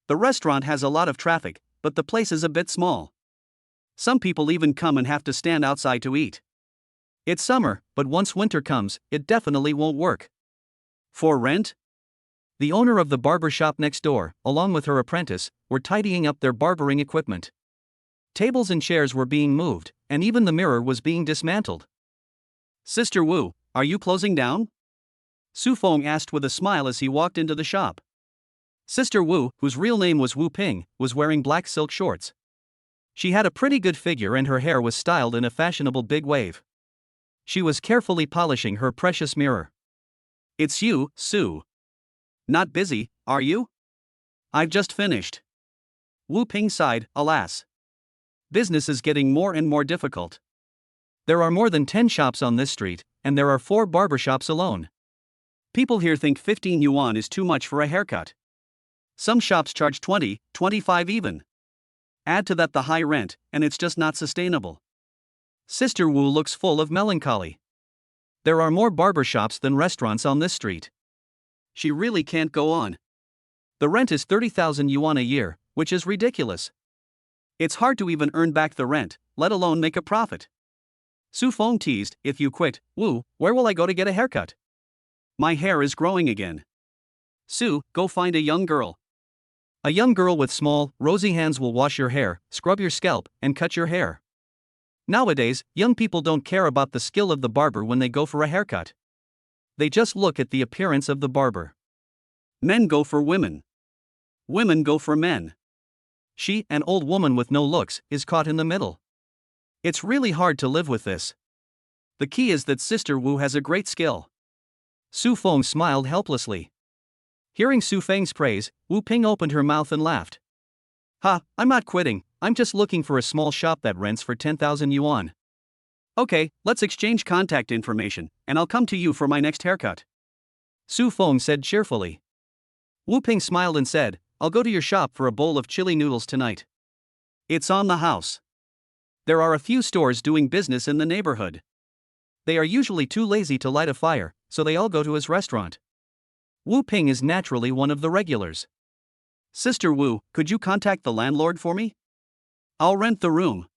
The restaurant has a lot of traffic, but the place is a bit small. Some people even come and have to stand outside to eat. It's summer, but once winter comes, it definitely won't work. For rent? The owner of the barber shop next door, along with her apprentice, were tidying up their barbering equipment. Tables and chairs were being moved, and even the mirror was being dismantled. Sister Wu, are you closing down? Su Feng asked with a smile as he walked into the shop. Sister Wu, whose real name was Wu Ping, was wearing black silk shorts. She had a pretty good figure and her hair was styled in a fashionable big wave. She was carefully polishing her precious mirror. It's you, Su. Not busy, are you? I've just finished. Wu Ping sighed, alas. Business is getting more and more difficult. There are more than 10 shops on this street, and there are 4 barbershops alone. People here think 15 yuan is too much for a haircut. Some shops charge 20, 25 even. Add to that the high rent, and it's just not sustainable. Sister Wu looks full of melancholy. There are more barbershops than restaurants on this street. She really can't go on. The rent is 30,000 yuan a year, which is ridiculous. It's hard to even earn back the rent, let alone make a profit. Su Feng teased, if you quit, Wu, where will I go to get a haircut? My hair is growing again. Su, go find a young girl. A young girl with small, rosy hands will wash your hair, scrub your scalp, and cut your hair. Nowadays, young people don't care about the skill of the barber when they go for a haircut. They just look at the appearance of the barber. Men go for women. Women go for men. She, an old woman with no looks, is caught in the middle. It's really hard to live with this. The key is that Sister Wu has a great skill. Su Feng smiled helplessly. Hearing Su Feng's praise, Wu Ping opened her mouth and laughed. Ha, I'm not quitting, I'm just looking for a small shop that rents for 10,000 yuan. Okay, let's exchange contact information, and I'll come to you for my next haircut. Su Feng said cheerfully. Wu Ping smiled and said, I'll go to your shop for a bowl of chili noodles tonight. It's on the house. There are a few stores doing business in the neighborhood. They are usually too lazy to light a fire, so they all go to his restaurant. Wu Ping is naturally one of the regulars. Sister Wu, could you contact the landlord for me? I'll rent the room.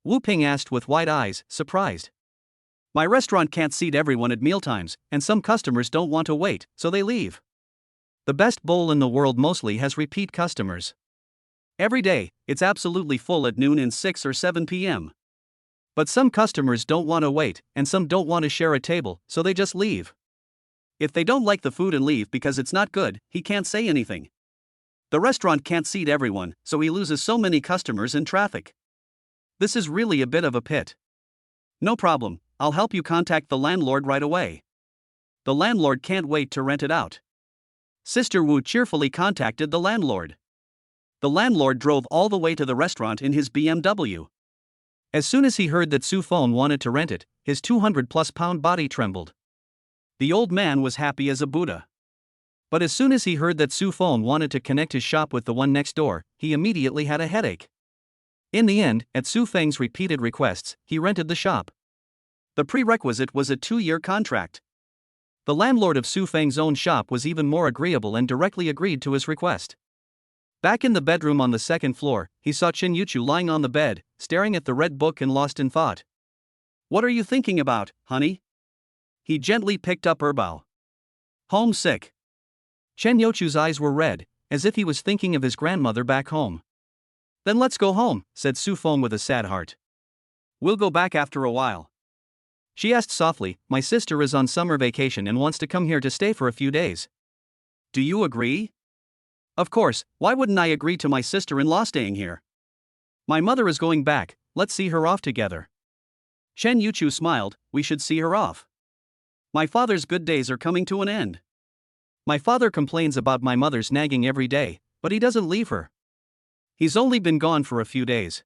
Wu Ping asked with wide eyes, surprised. My restaurant can't seat everyone at mealtimes, and some customers don't want to wait, so they leave. The best bowl in the world mostly has repeat customers. Every day, it's absolutely full at noon and 6 or 7 p.m. But some customers don't want to wait, and some don't want to share a table, so they just leave. If they don't like the food and leave because it's not good, he can't say anything. The restaurant can't seat everyone, so he loses so many customers in traffic. This is really a bit of a pit. No problem, I'll help you contact the landlord right away. The landlord can't wait to rent it out. Sister Wu cheerfully contacted the landlord. The landlord drove all the way to the restaurant in his BMW. As soon as he heard that Su Feng wanted to rent it, his 200-plus-pound body trembled. The old man was happy as a Buddha. But as soon as he heard that Su Feng wanted to connect his shop with the one next door, he immediately had a headache. In the end, at Su Feng's repeated requests, he rented the shop. The prerequisite was a 2-year contract. The landlord of Su Feng's own shop was even more agreeable and directly agreed to his request. Back in the bedroom on the second floor, he saw Chen Yuchu lying on the bed, staring at the red book and lost in thought. What are you thinking about, honey? He gently picked up her bow. Homesick. Chen Yuchu's eyes were red, as if he was thinking of his grandmother back home. Then let's go home, said Su Feng with a sad heart. We'll go back after a while. She asked softly, my sister is on summer vacation and wants to come here to stay for a few days. Do you agree? Of course, why wouldn't I agree to my sister-in-law staying here? My mother is going back, let's see her off together. Shen Yuchu smiled, we should see her off. My father's good days are coming to an end. My father complains about my mother's nagging every day, but he doesn't leave her. He's only been gone for a few days.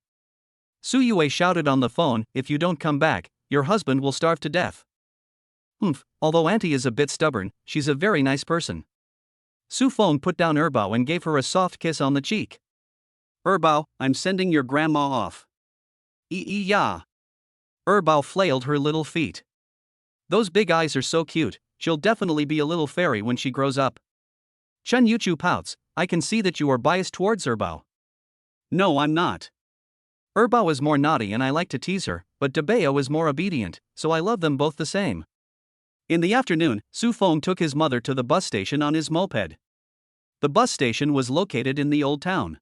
Su Yue shouted on the phone, if you don't come back, your husband will starve to death. Although Auntie is a bit stubborn, she's a very nice person. Su Feng put down Erbao and gave her a soft kiss on the cheek. Erbao, I'm sending your grandma off. Ya. Erbao flailed her little feet. Those big eyes are so cute, she'll definitely be a little fairy when she grows up. Chen Yuchu pouts, I can see that you are biased towards Erbao. No, I'm not. Erbao is more naughty and I like to tease her, but Debao is more obedient, so I love them both the same. In the afternoon, Su Feng took his mother to the bus station on his moped. The bus station was located in the old town.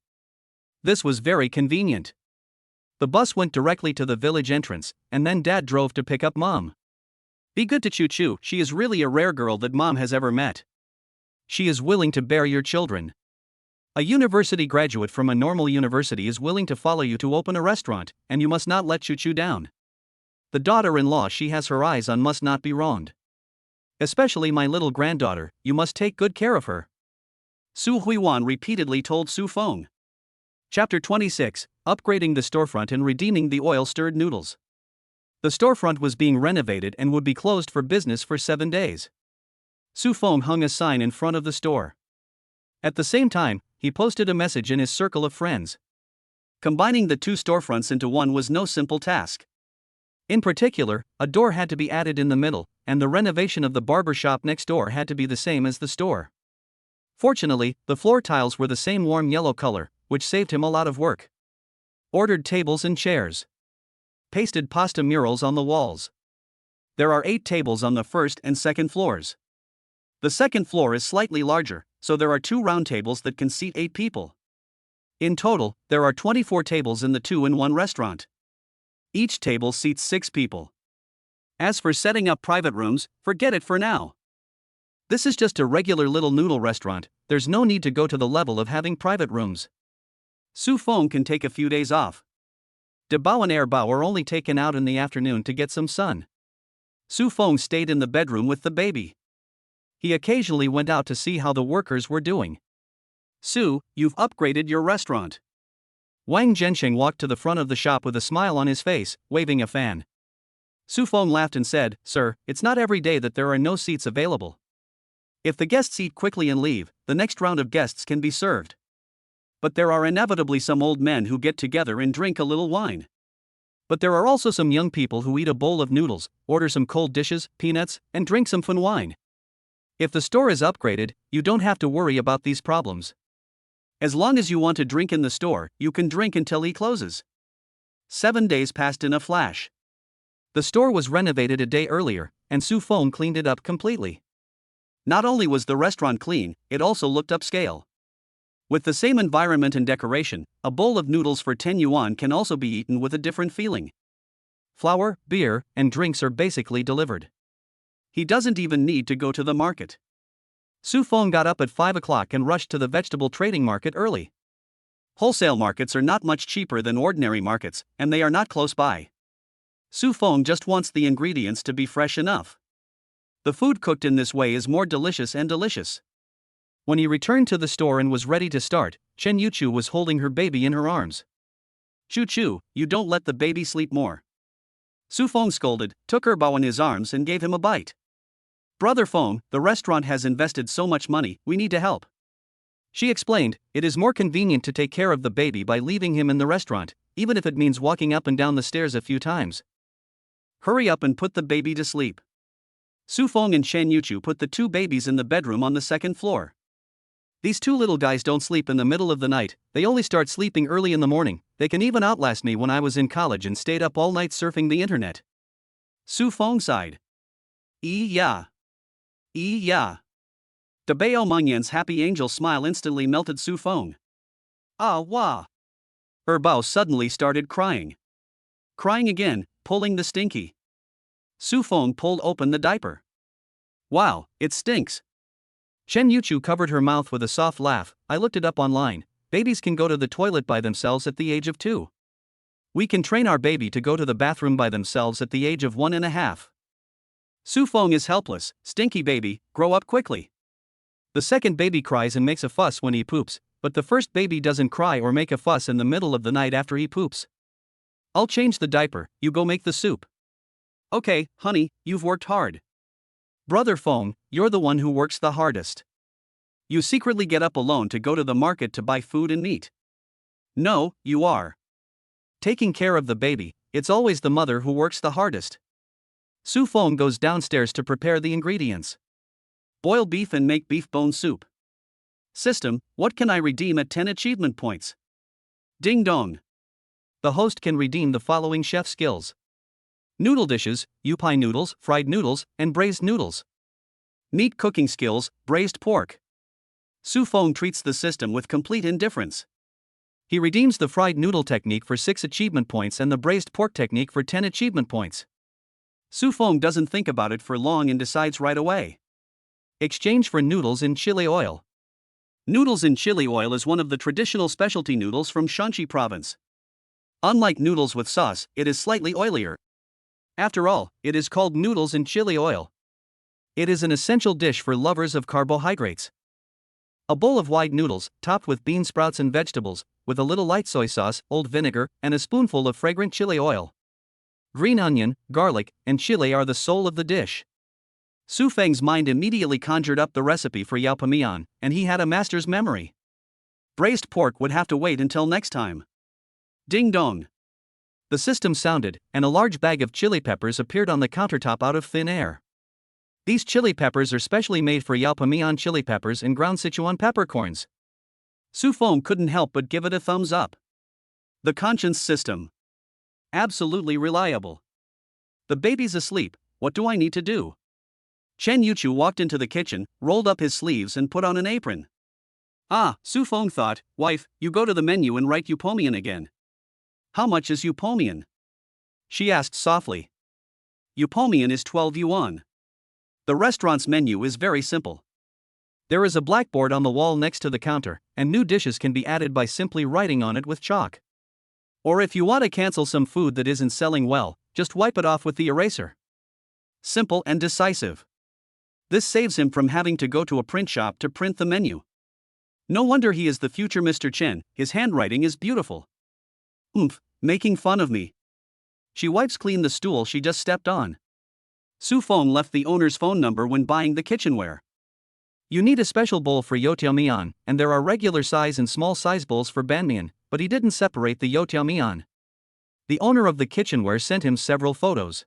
This was very convenient. The bus went directly to the village entrance, and then Dad drove to pick up Mom. Be good to Choo Choo, she is really a rare girl that Mom has ever met. She is willing to bear your children. A university graduate from a normal university is willing to follow you to open a restaurant, and you must not let Choo Choo down. The daughter-in-law she has her eyes on must not be wronged. Especially my little granddaughter, you must take good care of her. Su Huiwan repeatedly told Su Feng. Chapter 26, Upgrading the storefront and redeeming the oil-stirred noodles. The storefront was being renovated and would be closed for business for 7 days. Su Feng hung a sign in front of the store. At the same time, he posted a message in his circle of friends. Combining the two storefronts into one was no simple task. In particular, a door had to be added in the middle, and the renovation of the barber shop next door had to be the same as the store. Fortunately, the floor tiles were the same warm yellow color, which saved him a lot of work. Ordered tables and chairs. Pasted pasta murals on the walls. There are 8 tables on the first and second floors. The second floor is slightly larger, so there are 2 round tables that can seat 8 people. In total, there are 24 tables in the 2-in-1 restaurant. Each table seats 6 people. As for setting up private rooms, forget it for now. This is just a regular little noodle restaurant, there's no need to go to the level of having private rooms. Su Feng can take a few days off. Debao and Erbao are only taken out in the afternoon to get some sun. Su Feng stayed in the bedroom with the baby. He occasionally went out to see how the workers were doing. Su, you've upgraded your restaurant. Wang Zhensheng walked to the front of the shop with a smile on his face, waving a fan. Su Feng laughed and said, Sir, it's not every day that there are no seats available. If the guests eat quickly and leave, the next round of guests can be served. But there are inevitably some old men who get together and drink a little wine. But there are also some young people who eat a bowl of noodles, order some cold dishes, peanuts, and drink some fun wine. If the store is upgraded, you don't have to worry about these problems. As long as you want to drink in the store, you can drink until he closes. 7 days passed in a flash. The store was renovated a day earlier, and Su Feng cleaned it up completely. Not only was the restaurant clean, it also looked upscale. With the same environment and decoration, a bowl of noodles for 10 yuan can also be eaten with a different feeling. Flour, beer, and drinks are basically delivered. He doesn't even need to go to the market. Su Feng got up at 5 o'clock and rushed to the vegetable trading market early. Wholesale markets are not much cheaper than ordinary markets, and they are not close by. Su Feng just wants the ingredients to be fresh enough. The food cooked in this way is more delicious and delicious. When he returned to the store and was ready to start, Chen Yuchu was holding her baby in her arms. Choo Choo, you don't let the baby sleep more. Su Feng scolded, took Erbao in his arms and gave him a bite. Brother Feng, the restaurant has invested so much money, we need to help. She explained, it is more convenient to take care of the baby by leaving him in the restaurant, even if it means walking up and down the stairs a few times. Hurry up and put the baby to sleep. Su Feng and Shen Yuchu put the 2 babies in the bedroom on the 2nd floor. These 2 little guys don't sleep in the middle of the night, they only start sleeping early in the morning, they can even outlast me when I was in college and stayed up all night surfing the internet. Su Feng sighed. Yeah. Debao Mengyan's happy angel smile instantly melted Su Feng. Ah wah. Her Bao suddenly started crying. Crying again, pulling the stinky. Su Feng pulled open the diaper. Wow, it stinks. Chen Yuchu covered her mouth with a soft laugh. I looked it up online. Babies can go to the toilet by themselves at the age of 2. We can train our baby to go to the bathroom by themselves at the age of 1.5. Su Feng is helpless. Stinky baby, grow up quickly. The second baby cries and makes a fuss when he poops, but the first baby doesn't cry or make a fuss in the middle of the night after he poops. I'll change the diaper, you go make the soup. Okay, honey, you've worked hard. Brother Feng, you're the one who works the hardest. You secretly get up alone to go to the market to buy food and meat. No, you are. Taking care of the baby, it's always the mother who works the hardest. Su Feng goes downstairs to prepare the ingredients. Boil beef and make beef bone soup. System, what can I redeem at 10 achievement points? Ding dong. The host can redeem the following chef skills. Noodle dishes, yupai noodles, fried noodles, and braised noodles. Meat cooking skills, braised pork. Su Feng treats the system with complete indifference. He redeems the fried noodle technique for 6 achievement points and the braised pork technique for 10 achievement points. Su Feng doesn't think about it for long and decides right away. Exchange for noodles in chili oil. Noodles in chili oil is one of the traditional specialty noodles from Shanxi province. Unlike noodles with sauce, it is slightly oilier. After all, it is called noodles in chili oil. It is an essential dish for lovers of carbohydrates. A bowl of white noodles, topped with bean sprouts and vegetables, with a little light soy sauce, old vinegar, and a spoonful of fragrant chili oil. Green onion, garlic, and chili are the soul of the dish. Su Feng's mind immediately conjured up the recipe for Yao Pamian, and he had a master's memory. Braised pork would have to wait until next time. Ding dong. The system sounded, and a large bag of chili peppers appeared on the countertop out of thin air. These chili peppers are specially made for Yao Pamian chili peppers and ground Sichuan peppercorns. Su Feng couldn't help but give it a thumbs up. The conscience system. Absolutely reliable. The baby's asleep, what do I need to do? Chen Yuchu walked into the kitchen, rolled up his sleeves and put on an apron. Ah, Su Feng thought, wife, you go to the menu and write Eupomian again. How much is Eupomian? She asked softly. Eupomian is 12 yuan. The restaurant's menu is very simple. There is a blackboard on the wall next to the counter, and new dishes can be added by simply writing on it with chalk. Or if you want to cancel some food that isn't selling well, just wipe it off with the eraser. Simple and decisive. This saves him from having to go to a print shop to print the menu. No wonder he is the future Mr. Chen, his handwriting is beautiful. Making fun of me. She wipes clean the stool she just stepped on. Su Feng left the owner's phone number when buying the kitchenware. You need a special bowl for youtiao mian, and there are regular size and small size bowls for banmian, but he didn't separate the youtiao mian. The owner of the kitchenware sent him several photos.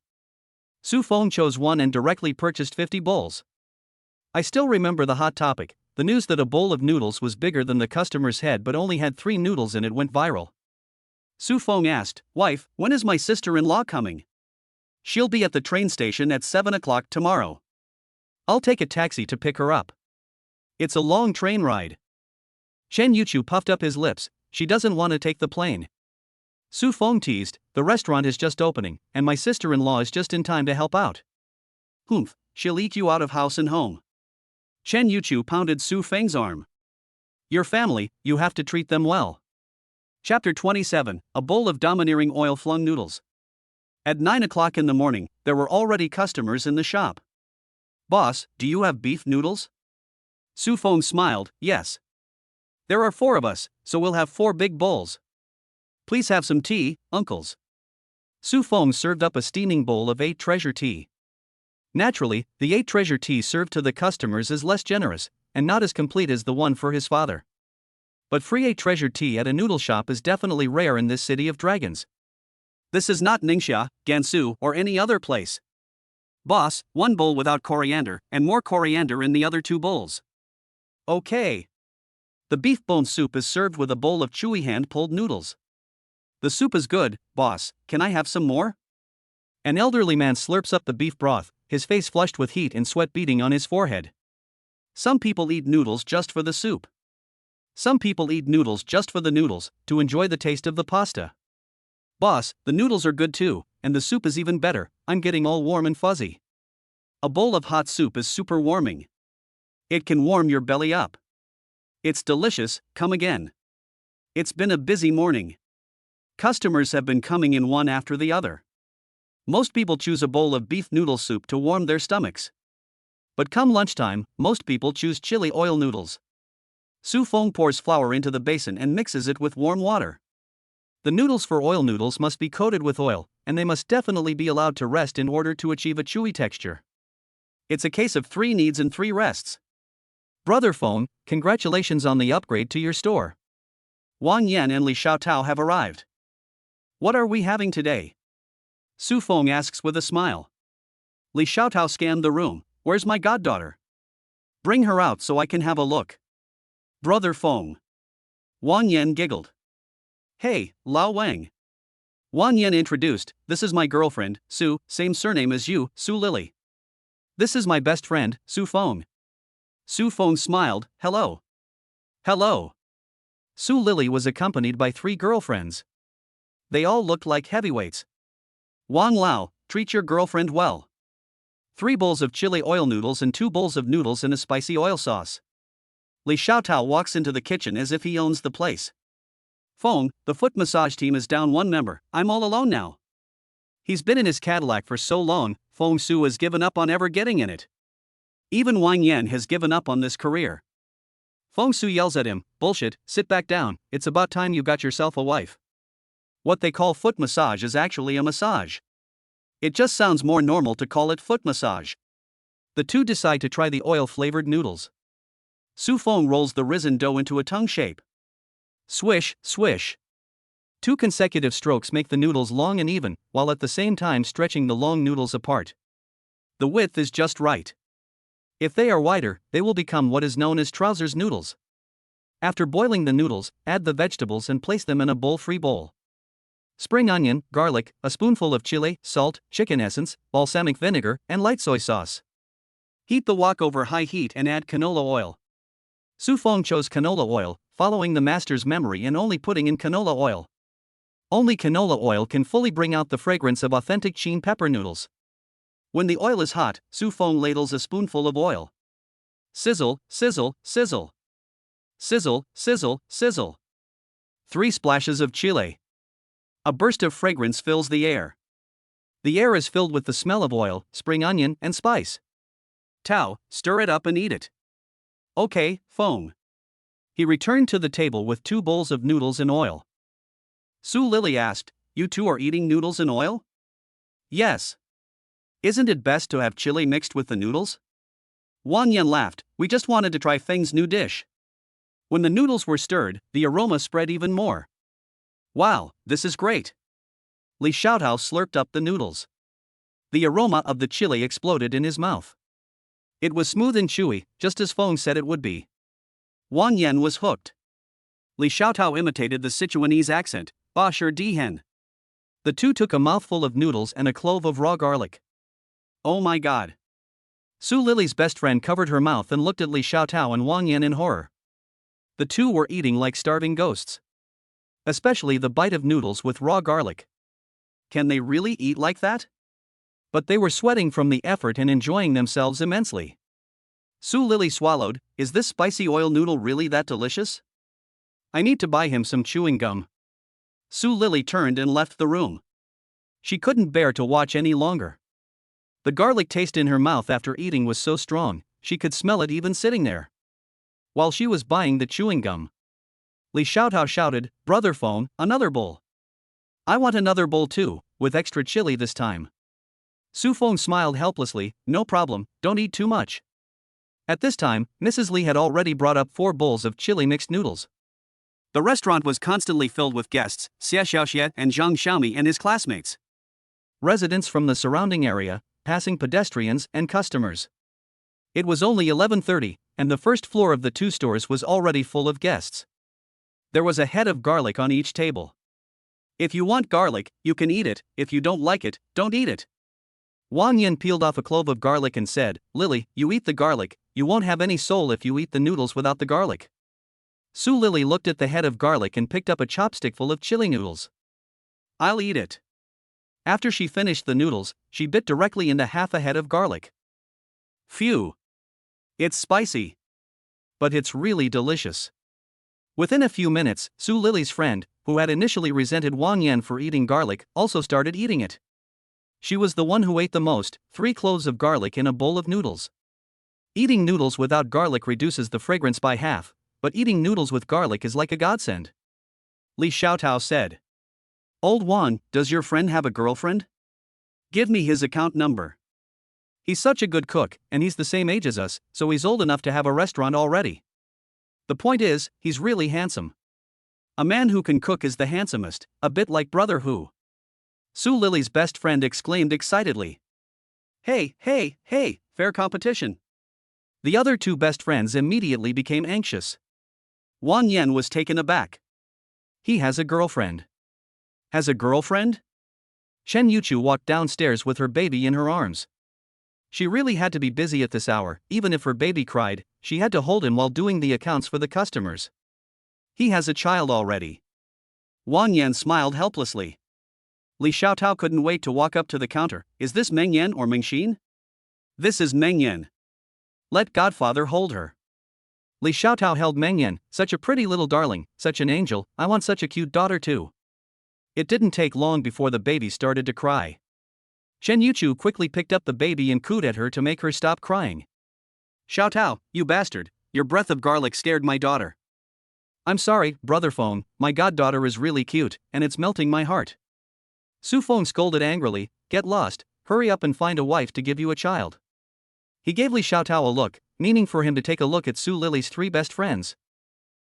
Su Feng chose one and directly purchased 50 bowls. I still remember the hot topic. The news that a bowl of noodles was bigger than the customer's head but only had 3 noodles in it went viral. Su Feng asked, wife, when is my sister-in-law coming? She'll be at the train station at 7 o'clock tomorrow. I'll take a taxi to pick her up. It's a long train ride. Chen Yuchu puffed up his lips. She doesn't want to take the plane. Su Feng teased, the restaurant is just opening, and my sister-in-law is just in time to help out. She'll eat you out of house and home. Chen Yuchu pounded Su Feng's arm. Your family, you have to treat them well. Chapter 27, a bowl of domineering oil-flung noodles. At 9 o'clock in the morning, there were already customers in the shop. Boss, do you have beef noodles? Su Feng smiled, yes. There are 4 of us, so we'll have 4 big bowls. Please have some tea, uncles. Su Feng served up a steaming bowl of 8 treasure tea. Naturally, the 8 treasure tea served to the customers is less generous, and not as complete as the one for his father. But free 8 treasure tea at a noodle shop is definitely rare in this city of dragons. This is not Ningxia, Gansu, or any other place. Boss, 1 bowl without coriander, and more coriander in the other 2 bowls. Okay. The beef bone soup is served with a bowl of chewy hand-pulled noodles. The soup is good, boss, can I have some more? An elderly man slurps up the beef broth, his face flushed with heat and sweat beading on his forehead. Some people eat noodles just for the soup. Some people eat noodles just for the noodles, to enjoy the taste of the pasta. Boss, the noodles are good too, and the soup is even better, I'm getting all warm and fuzzy. A bowl of hot soup is super warming. It can warm your belly up. It's delicious, come again. It's been a busy morning. Customers have been coming in one after the other. Most people choose a bowl of beef noodle soup to warm their stomachs. But come lunchtime, most people choose chili oil noodles. Su Feng pours flour into the basin and mixes it with warm water. The noodles for oil noodles must be coated with oil, and they must definitely be allowed to rest in order to achieve a chewy texture. It's a case of 3 needs and 3 rests. Brother Feng, congratulations on the upgrade to your store. Wang Yan and Li Xiaotao have arrived. What are we having today? Su Feng asks with a smile. Li Xiaotao scanned the room. Where's my goddaughter? Bring her out so I can have a look. Brother Feng. Wang Yan giggled. Hey, Lao Wang. Wang Yan introduced, this is my girlfriend, Su, same surname as you, Su Lily. This is my best friend, Su Feng. Su Feng smiled, hello. Hello. Su Lily was accompanied by 3 girlfriends. They all looked like heavyweights. Wang Lao, treat your girlfriend well. 3 bowls of chili oil noodles and 2 bowls of noodles in a spicy oil sauce. Li Xiaotao walks into the kitchen as if he owns the place. Feng, the foot massage team is down 1 member, I'm all alone now. He's been in his Cadillac for so long, Feng Su has given up on ever getting in it. Even Wang Yan has given up on this career. Feng Su yells at him, bullshit, sit back down, it's about time you got yourself a wife. What they call foot massage is actually a massage. It just sounds more normal to call it foot massage. The two decide to try the oil-flavored noodles. Su Feng rolls the risen dough into a tongue shape. Swish, swish. 2 consecutive strokes make the noodles long and even, while at the same time stretching the long noodles apart. The width is just right. If they are wider, they will become what is known as trousers noodles. After boiling the noodles, add the vegetables and place them in a bowl-free bowl. Spring onion, garlic, a spoonful of chili, salt, chicken essence, balsamic vinegar, and light soy sauce. Heat the wok over high heat and add canola oil. Su Feng chose canola oil, following the master's memory and only putting in canola oil. Only canola oil can fully bring out the fragrance of authentic Chin pepper noodles. When the oil is hot, Su Feng ladles a spoonful of oil. Sizzle, sizzle, sizzle. Sizzle, sizzle, sizzle. 3 splashes of chili. A burst of fragrance fills the air. The air is filled with the smell of oil, spring onion, and spice. Tao, stir it up and eat it. Okay, Feng. He returned to the table with 2 bowls of noodles in oil. Su Lily asked, you two are eating noodles in oil? Yes. Isn't it best to have chili mixed with the noodles? Wang Yan laughed, we just wanted to try Feng's new dish. When the noodles were stirred, the aroma spread even more. Wow, this is great. Li Xiaotao slurped up the noodles. The aroma of the chili exploded in his mouth. It was smooth and chewy, just as Feng said it would be. Wang Yan was hooked. Li Xiaotao imitated the Sichuanese accent, ba shi dihen. The two took a mouthful of noodles and a clove of raw garlic. Oh my god. Su Lily's best friend covered her mouth and looked at Li Xiaotao and Wang Yan in horror. The two were eating like starving ghosts. Especially the bite of noodles with raw garlic. Can they really eat like that? But they were sweating from the effort and enjoying themselves immensely. Su Lily swallowed, is this spicy oil noodle really that delicious? I need to buy him some chewing gum. Su Lily turned and left the room. She couldn't bear to watch any longer. The garlic taste in her mouth after eating was so strong, she could smell it even sitting there. While she was buying the chewing gum, Li Xiaotao shouted, Brother Feng, another bowl. I want another bowl too, with extra chili this time. Su Feng smiled helplessly, no problem, don't eat too much. At this time, Mrs. Li had already brought up 4 bowls of chili mixed noodles. The restaurant was constantly filled with guests, Xie Xiaoxie and Zhang Xiaomi and his classmates. Residents from the surrounding area, passing pedestrians and customers. It was only 11:30, and the first floor of the 2 stores was already full of guests. There was a head of garlic on each table. If you want garlic, you can eat it, if you don't like it, don't eat it. Wang Yan peeled off a clove of garlic and said, Lily, you eat the garlic, you won't have any soul if you eat the noodles without the garlic. Su Lily looked at the head of garlic and picked up a chopstickful of chili noodles. I'll eat it. After she finished the noodles, she bit directly into half a head of garlic. Phew. It's spicy. But it's really delicious. Within a few minutes, Su Lily's friend, who had initially resented Wang Yan for eating garlic, also started eating it. She was the one who ate the most, 3 cloves of garlic in a bowl of noodles. Eating noodles without garlic reduces the fragrance by half, but eating noodles with garlic is like a godsend. Li Xiaotao said. Old Wan, does your friend have a girlfriend? Give me his account number. He's such a good cook, and he's the same age as us, so he's old enough to have a restaurant already. The point is, he's really handsome. A man who can cook is the handsomest, a bit like Brother Who. Su Lily's best friend exclaimed excitedly. Hey, fair competition. The other 2 best friends immediately became anxious. Wang Yan was taken aback. He has a girlfriend. Has a girlfriend? Chen Yuchu walked downstairs with her baby in her arms. She really had to be busy at this hour, even if her baby cried, she had to hold him while doing the accounts for the customers. He has a child already. Wang Yan smiled helplessly. Li Xiaotao couldn't wait to walk up to the counter. Is this Meng Yan or Meng Xin? This is Meng Yan. Let Godfather hold her. Li Xiaotao held Meng Yan, such a pretty little darling, such an angel, I want such a cute daughter too. It didn't take long before the baby started to cry. Chen Yuchu quickly picked up the baby and cooed at her to make her stop crying. Xiaotao, you bastard, your breath of garlic scared my daughter. I'm sorry, Brother Feng, my goddaughter is really cute, and it's melting my heart. Su Feng scolded angrily, get lost, hurry up and find a wife to give you a child. He gave Li Xiaotao a look, meaning for him to take a look at Su Lily's 3 best friends.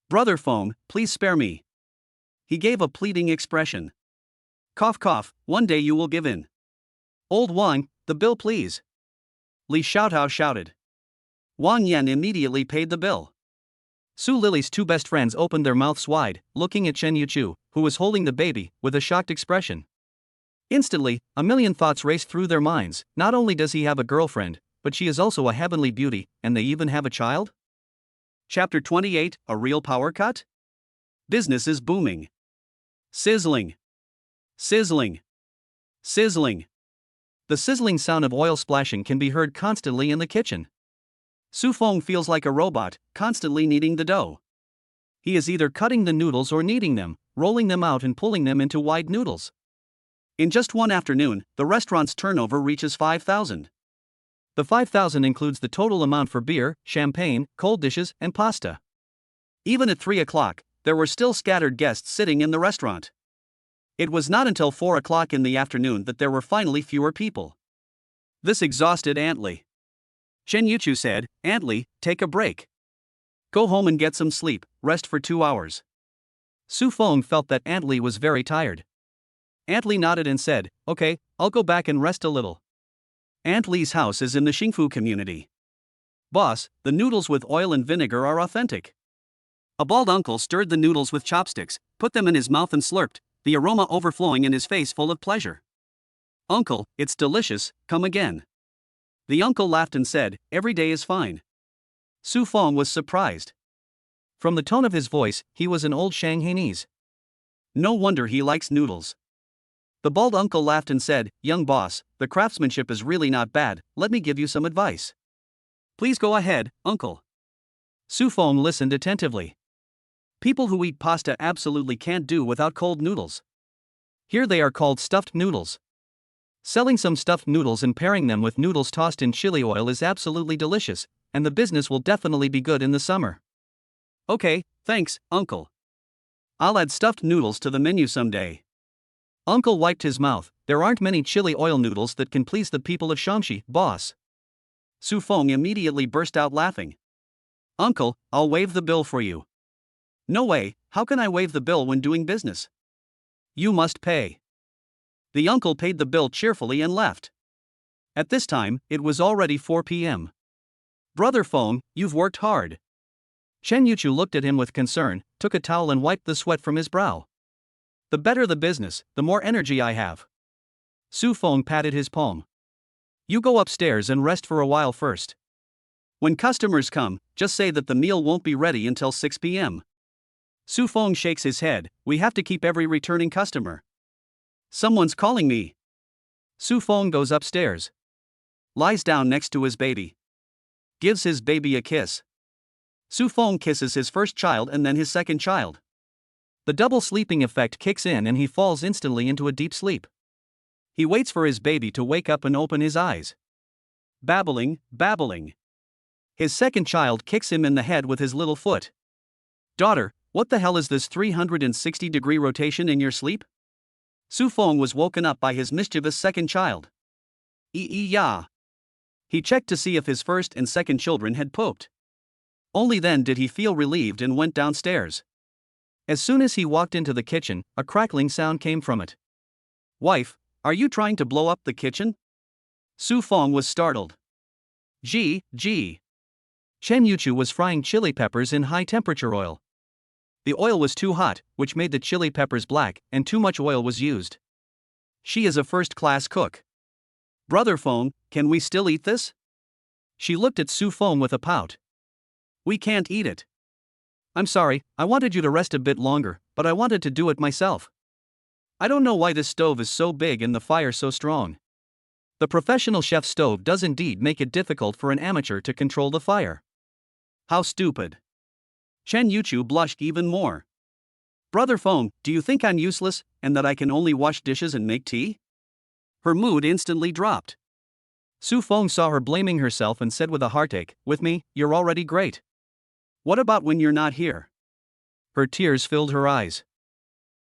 Brother Feng, please spare me. He gave a pleading expression. Cough cough, one day you will give in. Old Wang, the bill please. Li Xiaotao shouted. Wang Yan immediately paid the bill. Su Lily's 2 best friends opened their mouths wide, looking at Chen Yuchu, who was holding the baby, with a shocked expression. Instantly, a million thoughts raced through their minds. Not only does he have a girlfriend, but she is also a heavenly beauty, and they even have a child? Chapter 28, A Real Power Cut? Business is booming. Sizzling. Sizzling. Sizzling. The sizzling sound of oil splashing can be heard constantly in the kitchen. Su Feng feels like a robot, constantly kneading the dough. He is either cutting the noodles or kneading them, rolling them out and pulling them into wide noodles. In just one afternoon, the restaurant's turnover reaches 5,000. The 5,000 includes the total amount for beer, champagne, cold dishes, and pasta. Even at 3 o'clock, there were still scattered guests sitting in the restaurant. It was not until 4 o'clock in the afternoon that there were finally fewer people. This exhausted Aunt Li. Chen Yuchu said, Aunt Li, take a break. Go home and get some sleep, rest for 2 hours. Su Feng felt that Aunt Li was very tired. Aunt Li nodded and said, okay, I'll go back and rest a little. Aunt Li's house is in the Xingfu community. Boss, the noodles with oil and vinegar are authentic. A bald uncle stirred the noodles with chopsticks, put them in his mouth and slurped, the aroma overflowing in his face full of pleasure. Uncle, it's delicious, come again. The uncle laughed and said, every day is fine. Su Feng was surprised. From the tone of his voice, he was an old Shanghainese. No wonder he likes noodles. The bald uncle laughed and said, young boss, the craftsmanship is really not bad, let me give you some advice. Please go ahead, uncle. Su Feng listened attentively. People who eat pasta absolutely can't do without cold noodles. Here they are called stuffed noodles. Selling some stuffed noodles and pairing them with noodles tossed in chili oil is absolutely delicious, and the business will definitely be good in the summer. Okay, thanks, uncle. I'll add stuffed noodles to the menu someday. Uncle wiped his mouth, there aren't many chili oil noodles that can please the people of Shaanxi, boss. Su Feng immediately burst out laughing. Uncle, I'll waive the bill for you. No way, how can I waive the bill when doing business? You must pay. The uncle paid the bill cheerfully and left. At this time, it was already 4 p.m. Brother Feng, you've worked hard. Chen Yuchu looked at him with concern, took a towel and wiped the sweat from his brow. The better the business, the more energy I have. Su Feng patted his palm. You go upstairs and rest for a while first. When customers come, just say that the meal won't be ready until 6 p.m. Su Feng shakes his head, we have to keep every returning customer. Someone's calling me. Su Feng goes upstairs. Lies down next to his baby. Gives his baby a kiss. Su Feng kisses his first child and then his second child. The double sleeping effect kicks in and he falls instantly into a deep sleep. He waits for his baby to wake up and open his eyes. Babbling, babbling. His second child kicks him in the head with his little foot. Daughter, what the hell is this 360-degree rotation in your sleep? Su Feng was woken up by his mischievous second child. Ya. He checked to see if his first and second children had pooped. Only then did he feel relieved and went downstairs. As soon as he walked into the kitchen, a crackling sound came from it. Wife, are you trying to blow up the kitchen? Su Feng was startled. Gee. Chen Yuchu was frying chili peppers in high-temperature oil. The oil was too hot, which made the chili peppers black, and too much oil was used. She is a first-class cook. Brother Feng, can we still eat this? She looked at Su Feng with a pout. We can't eat it. I'm sorry, I wanted you to rest a bit longer, but I wanted to do it myself. I don't know why this stove is so big and the fire so strong. The professional chef's stove does indeed make it difficult for an amateur to control the fire. How stupid. Chen Yuchu blushed even more. Brother Feng, do you think I'm useless, and that I can only wash dishes and make tea? Her mood instantly dropped. Su Feng saw her blaming herself and said with a heartache, with me, you're already great. What about when you're not here? Her tears filled her eyes.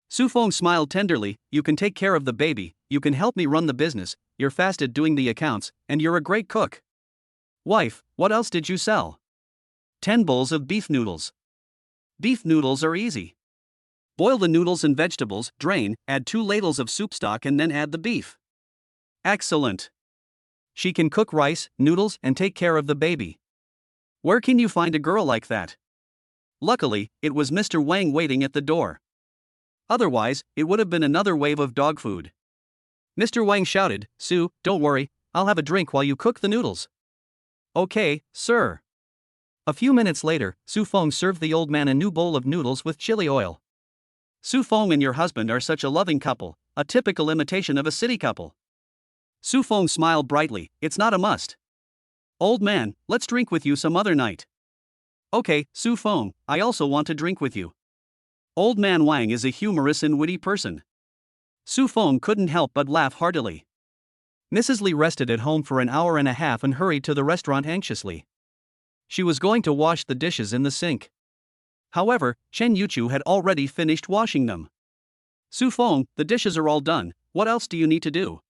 Su Feng smiled tenderly, you can take care of the baby, you can help me run the business, you're fast at doing the accounts, and you're a great cook. Wife, what else did you sell? 10 bowls of beef noodles. Beef noodles are easy. Boil the noodles and vegetables, drain, add 2 ladles of soup stock and then add the beef. Excellent. She can cook rice, noodles, and take care of the baby. Where can you find a girl like that? Luckily, it was Mr. Wang waiting at the door. Otherwise, it would have been another wave of dog food. Mr. Wang shouted, Su, don't worry, I'll have a drink while you cook the noodles. Okay, sir. A few minutes later, Su Feng served the old man a new bowl of noodles with chili oil. Su Feng and your husband are such a loving couple, a typical imitation of a city couple. Su Feng smiled brightly, it's not a must. Old man, let's drink with you some other night. Okay, Su Feng, I also want to drink with you. Old man Wang is a humorous and witty person. Su Feng couldn't help but laugh heartily. Mrs. Li rested at home for an hour and a half and hurried to the restaurant anxiously. She was going to wash the dishes in the sink. However, Chen Yuchu had already finished washing them. Su Feng, the dishes are all done, what else do you need to do?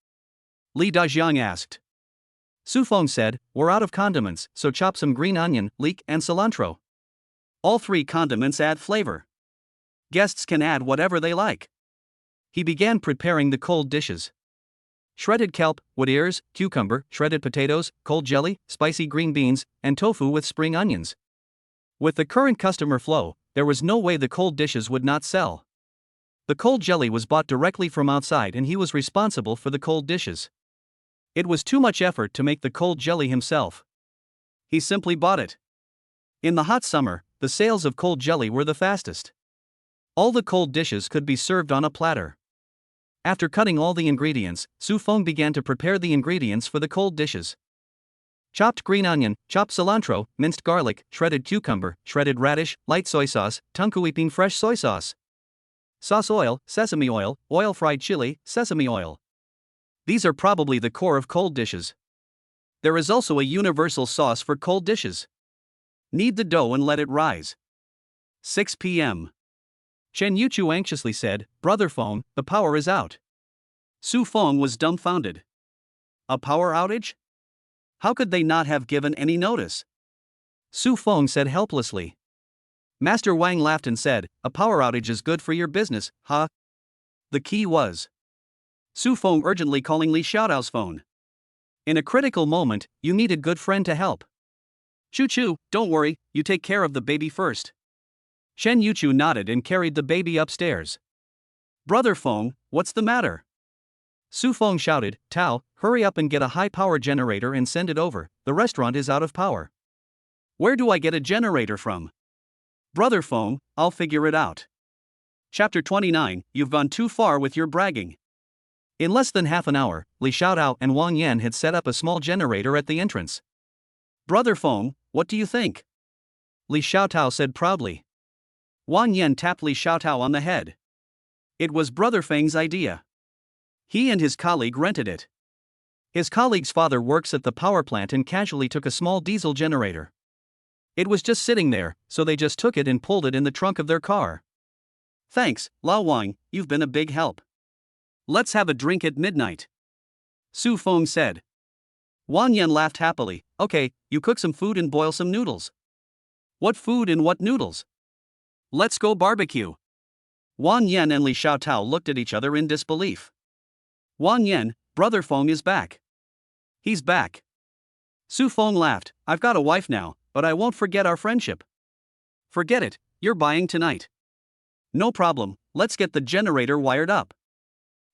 Li Dajiang asked. Su Feng said, we're out of condiments, so chop some green onion, leek, and cilantro. All 3 condiments add flavor. Guests can add whatever they like. He began preparing the cold dishes. Shredded kelp, wood ears, cucumber, shredded potatoes, cold jelly, spicy green beans, and tofu with spring onions. With the current customer flow, there was no way the cold dishes would not sell. The cold jelly was bought directly from outside and he was responsible for the cold dishes. It was too much effort to make the cold jelly himself. He simply bought it. In the hot summer, the sales of cold jelly were the fastest. All the cold dishes could be served on a platter. After cutting all the ingredients, Su Feng began to prepare the ingredients for the cold dishes. Chopped green onion, chopped cilantro, minced garlic, shredded cucumber, shredded radish, light soy sauce, tangkuiping fresh soy sauce. Sauce oil, sesame oil, oil fried chili, sesame oil. These are probably the core of cold dishes. There is also a universal sauce for cold dishes. Knead the dough and let it rise. 6 p.m. Chen Yuchu anxiously said, Brother Feng, the power is out. Su Feng was dumbfounded. A power outage? How could they not have given any notice? Su Feng said helplessly. Master Wang laughed and said, a power outage is good for your business, huh? The key was Su Feng urgently calling Li Xiaodao's phone. In a critical moment, you need a good friend to help. Chu, don't worry, you take care of the baby first. Chen Yuchu nodded and carried the baby upstairs. Brother Feng, what's the matter? Su Feng shouted, Tao, hurry up and get a high-power generator and send it over, the restaurant is out of power. Where do I get a generator from? Brother Feng, I'll figure it out. Chapter 29, You've gone too far with your bragging. In less than half an hour, Li Xiaotao and Wang Yan had set up a small generator at the entrance. Brother Feng, what do you think? Li Xiaotao said proudly. Wang Yan tapped Li Xiaotao on the head. It was Brother Feng's idea. He and his colleague rented it. His colleague's father works at the power plant and casually took a small diesel generator. It was just sitting there, so they just took it and pulled it in the trunk of their car. Thanks, Lao Wang, you've been a big help. Let's have a drink at midnight. Su Feng said. Wang Yan laughed happily. Okay, you cook some food and boil some noodles. What food and what noodles? Let's go barbecue. Wang Yan and Li Xiaotao looked at each other in disbelief. Wang Yan, Brother Feng is back. He's back. Su Feng laughed. I've got a wife now, but I won't forget our friendship. Forget it, you're buying tonight. No problem, let's get the generator wired up.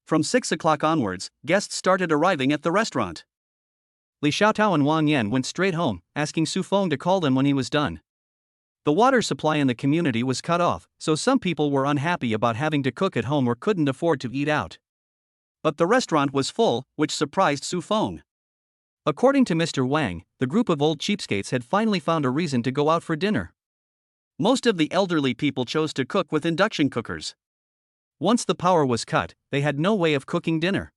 From 6 o'clock onwards, guests started arriving at the restaurant. Li Xiaotao and Wang Yan went straight home, asking Su Feng to call them when he was done. The water supply in the community was cut off, so some people were unhappy about having to cook at home or couldn't afford to eat out. But the restaurant was full, which surprised Su Feng. According to Mr. Wang, the group of old cheapskates had finally found a reason to go out for dinner. Most of the elderly people chose to cook with induction cookers. Once the power was cut, they had no way of cooking dinner.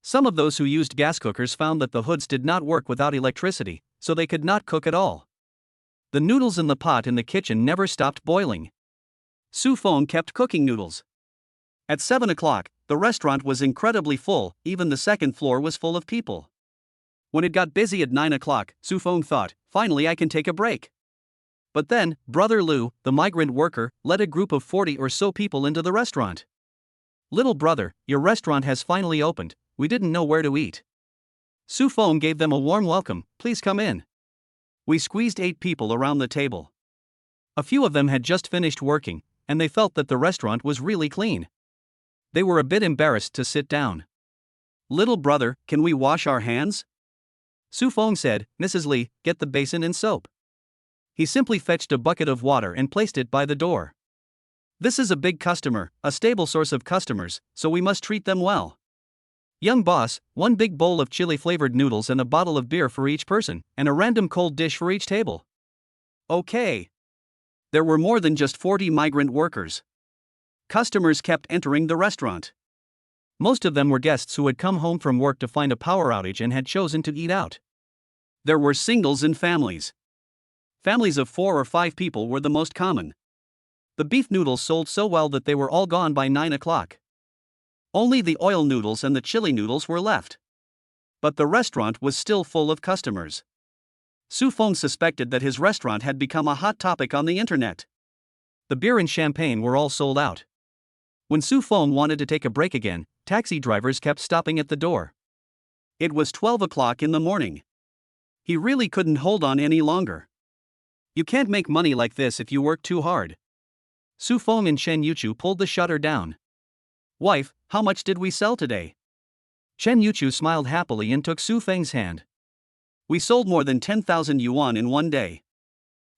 Some of those who used gas cookers found that the hoods did not work without electricity, so they could not cook at all. The noodles in the pot in the kitchen never stopped boiling. Su Feng kept cooking noodles. At 7 o'clock, the restaurant was incredibly full, even the second floor was full of people. When it got busy at 9 o'clock, Su Feng thought, finally I can take a break. But then, Brother Lu, the migrant worker, led a group of 40 or so people into the restaurant. Little brother, your restaurant has finally opened, we didn't know where to eat. Su Feng gave them a warm welcome, please come in. We squeezed 8 people around the table. A few of them had just finished working, and they felt that the restaurant was really clean. They were a bit embarrassed to sit down. Little brother, can we wash our hands? Su Feng said, Mrs. Li, get the basin and soap. He simply fetched a bucket of water and placed it by the door. This is a big customer, a stable source of customers, so we must treat them well. Young boss, 1 big bowl of chili-flavored noodles and a bottle of beer for each person, and a random cold dish for each table. Okay. There were more than just 40 migrant workers. Customers kept entering the restaurant. Most of them were guests who had come home from work to find a power outage and had chosen to eat out. There were singles and families. Families of 4 or 5 people were the most common. The beef noodles sold so well that they were all gone by 9 o'clock. Only the oil noodles and the chili noodles were left. But the restaurant was still full of customers. Su Feng suspected that his restaurant had become a hot topic on the internet. The beer and champagne were all sold out. When Su Feng wanted to take a break again, taxi drivers kept stopping at the door. It was 12 o'clock in the morning. He really couldn't hold on any longer. You can't make money like this if you work too hard. Su Feng and Chen Yuchu pulled the shutter down. Wife, how much did we sell today? Chen Yuchu smiled happily and took Su Feng's hand. We sold more than 10,000 yuan in one day.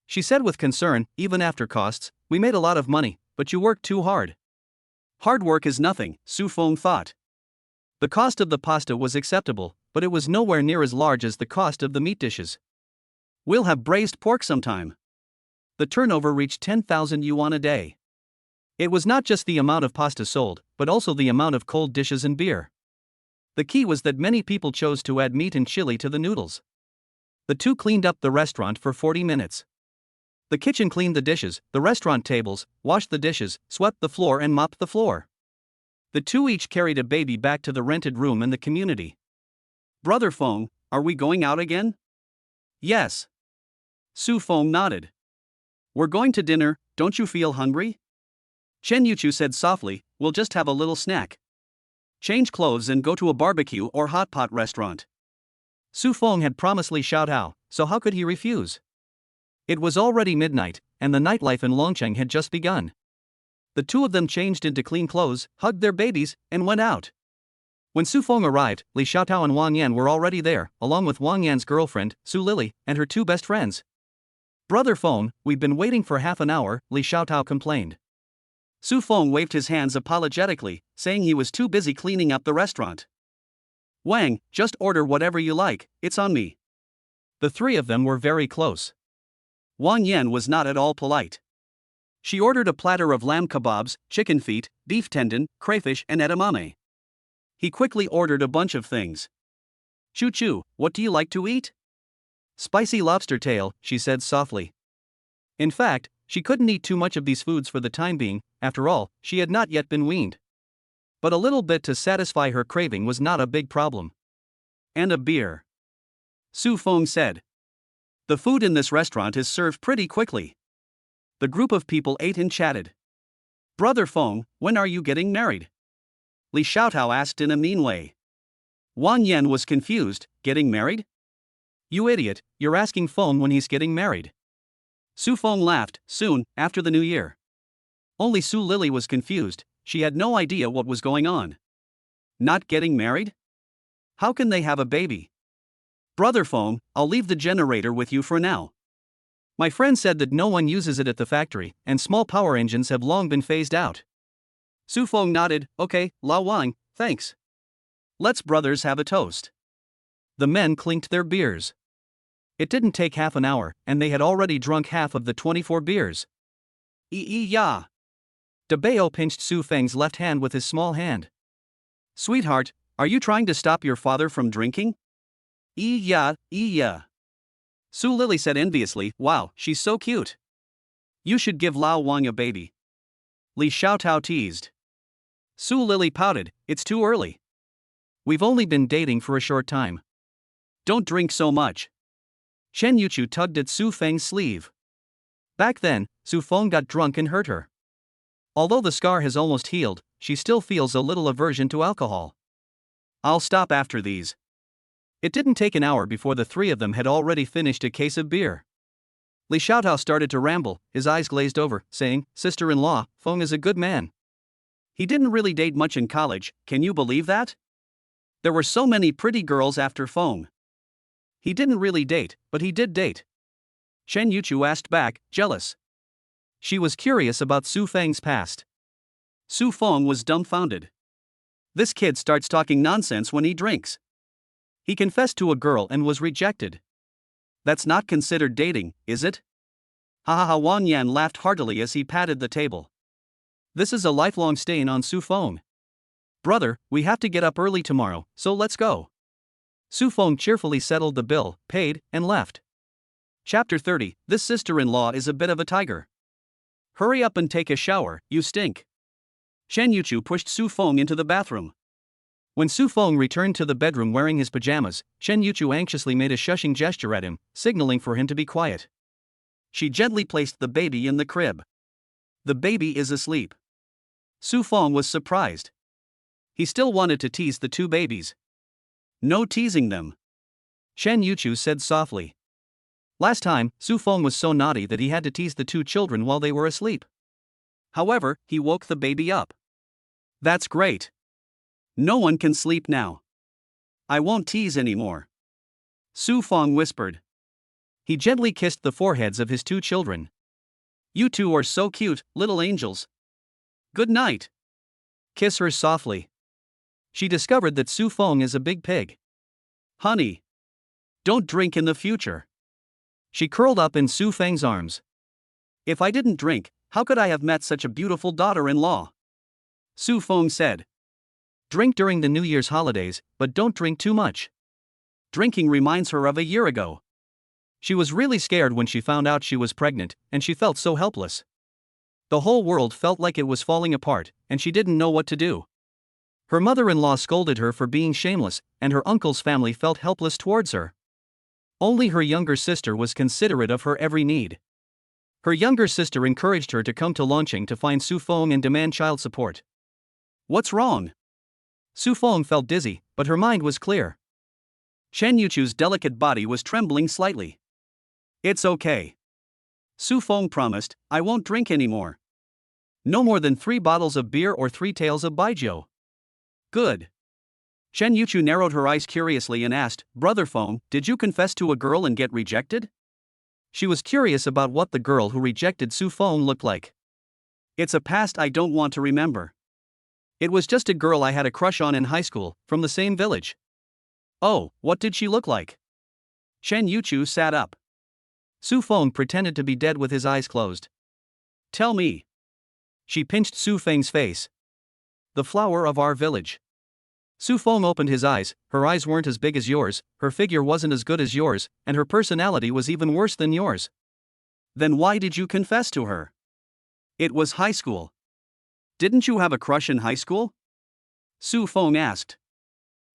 She said with concern, even after costs, we made a lot of money, but you worked too hard. Hard work is nothing, Su Feng thought. The cost of the pasta was acceptable, but it was nowhere near as large as the cost of the meat dishes. We'll have braised pork sometime. The turnover reached 10,000 yuan a day. It was not just the amount of pasta sold, but also the amount of cold dishes and beer. The key was that many people chose to add meat and chili to the noodles. The two cleaned up the restaurant for 40 minutes. The kitchen cleaned the dishes, the restaurant tables, washed the dishes, swept the floor and mopped the floor. The two each carried a baby back to the rented room in the community. Brother Feng, are we going out again? Yes. Su Feng nodded. We're going to dinner, don't you feel hungry? Chen Yuchu said softly, we'll just have a little snack. Change clothes and go to a barbecue or hot pot restaurant. Su Feng had promised Li Xiaotao, so how could he refuse? It was already midnight, and the nightlife in Longcheng had just begun. The two of them changed into clean clothes, hugged their babies, and went out. When Su Feng arrived, Li Xiaotao and Wang Yan were already there, along with Wang Yan's girlfriend, Su Lily, and her 2 best friends. Brother Feng, we've been waiting for half an hour, Li Xiaotao complained. Su Feng waved his hands apologetically, saying he was too busy cleaning up the restaurant. Wang, just order whatever you like, it's on me. The three of them were very close. Wang Yan was not at all polite. She ordered a platter of lamb kebabs, chicken feet, beef tendon, crayfish, and edamame. He quickly ordered a bunch of things. Choo choo, what do you like to eat? Spicy lobster tail, she said softly. In fact, she couldn't eat too much of these foods for the time being, after all, she had not yet been weaned. But a little bit to satisfy her craving was not a big problem. And a beer. Su Feng said. The food in this restaurant is served pretty quickly. The group of people ate and chatted. Brother Feng, when are you getting married? Li Xiaotao asked in a mean way. Wang Yan was confused, getting married? You idiot, you're asking Feng when he's getting married. Su Feng laughed, soon, after the new year. Only Su Lily was confused, she had no idea what was going on. Not getting married? How can they have a baby? Brother Feng, I'll leave the generator with you for now. My friend said that no one uses it at the factory, and small power engines have long been phased out. Su Feng nodded, okay, Lao Wang, thanks. Let's brothers have a toast. The men clinked their beers. It didn't take half an hour, and they had already drunk half of the 24 beers. Ya. De Bao pinched Su Feng's left hand with his small hand. Sweetheart, are you trying to stop your father from drinking? Yeah. Su Lily said enviously, wow, she's so cute. You should give Lao Wang a baby. Li Xiaotao teased. Su Lily pouted, it's too early. We've only been dating for a short time. Don't drink so much. Chen Yuchu tugged at Su Feng's sleeve. Back then, Su Feng got drunk and hurt her. Although the scar has almost healed, she still feels a little aversion to alcohol. I'll stop after these. It didn't take an hour before the three of them had already finished a case of beer. Li Xiaotao started to ramble, his eyes glazed over, saying, Sister-in-law, Feng is a good man. He didn't really date much in college, can you believe that? There were so many pretty girls after Feng. He didn't really date, but he did date. Chen Yuchu asked back, jealous. She was curious about Su Feng's past. Su Feng was dumbfounded. This kid starts talking nonsense when he drinks. He confessed to a girl and was rejected. That's not considered dating, is it? Wang Yan laughed heartily as he patted the table. This is a lifelong stain on Su Feng. Brother, we have to get up early tomorrow, so let's go. Su Feng cheerfully settled the bill, paid, and left. Chapter 30, This sister-in-law is a bit of a tiger. Hurry up and take a shower, you stink. Shen Yuchu pushed Su Feng into the bathroom. When Su Feng returned to the bedroom wearing his pajamas, Shen Yuchu anxiously made a shushing gesture at him, signaling for him to be quiet. She gently placed the baby in the crib. The baby is asleep. Su Feng was surprised. He still wanted to tease the two babies. No teasing them. Shen Yuchu said softly. Last time, Su Feng was so naughty that he had to tease the two children while they were asleep. However, he woke the baby up. That's great. No one can sleep now. I won't tease anymore. Su Feng whispered. He gently kissed the foreheads of his two children. You two are so cute, little angels. Good night. Kiss her softly. She discovered that Su Feng is a big pig. Honey. Don't drink in the future. She curled up in Su Feng's arms. If I didn't drink, how could I have met such a beautiful daughter-in-law? Su Feng said. Drink during the New Year's holidays, but don't drink too much. Drinking reminds her of a year ago. She was really scared when she found out she was pregnant, and she felt so helpless. The whole world felt like it was falling apart, and she didn't know what to do. Her mother-in-law scolded her for being shameless, and her uncle's family felt helpless towards her. Only her younger sister was considerate of her every need. Her younger sister encouraged her to come to Longqing to find Su Feng and demand child support. What's wrong? Su Feng felt dizzy, but her mind was clear. Chen Yuchu's delicate body was trembling slightly. It's okay. Su Feng promised, I won't drink anymore. No more than 3 bottles of beer or 3 taels of baijiu. Good. Chen Yuchu narrowed her eyes curiously and asked, Brother Feng, did you confess to a girl and get rejected? She was curious about what the girl who rejected Su Feng looked like. It's a past I don't want to remember. It was just a girl I had a crush on in high school, from the same village. Oh, what did she look like? Chen Yuchu sat up. Su Feng pretended to be dead with his eyes closed. Tell me. She pinched Su Feng's face. The flower of our village. Su Feng opened his eyes. Her eyes weren't as big as yours, her figure wasn't as good as yours, and her personality was even worse than yours. Then why did you confess to her? It was high school. Didn't you have a crush in high school? Su Feng asked.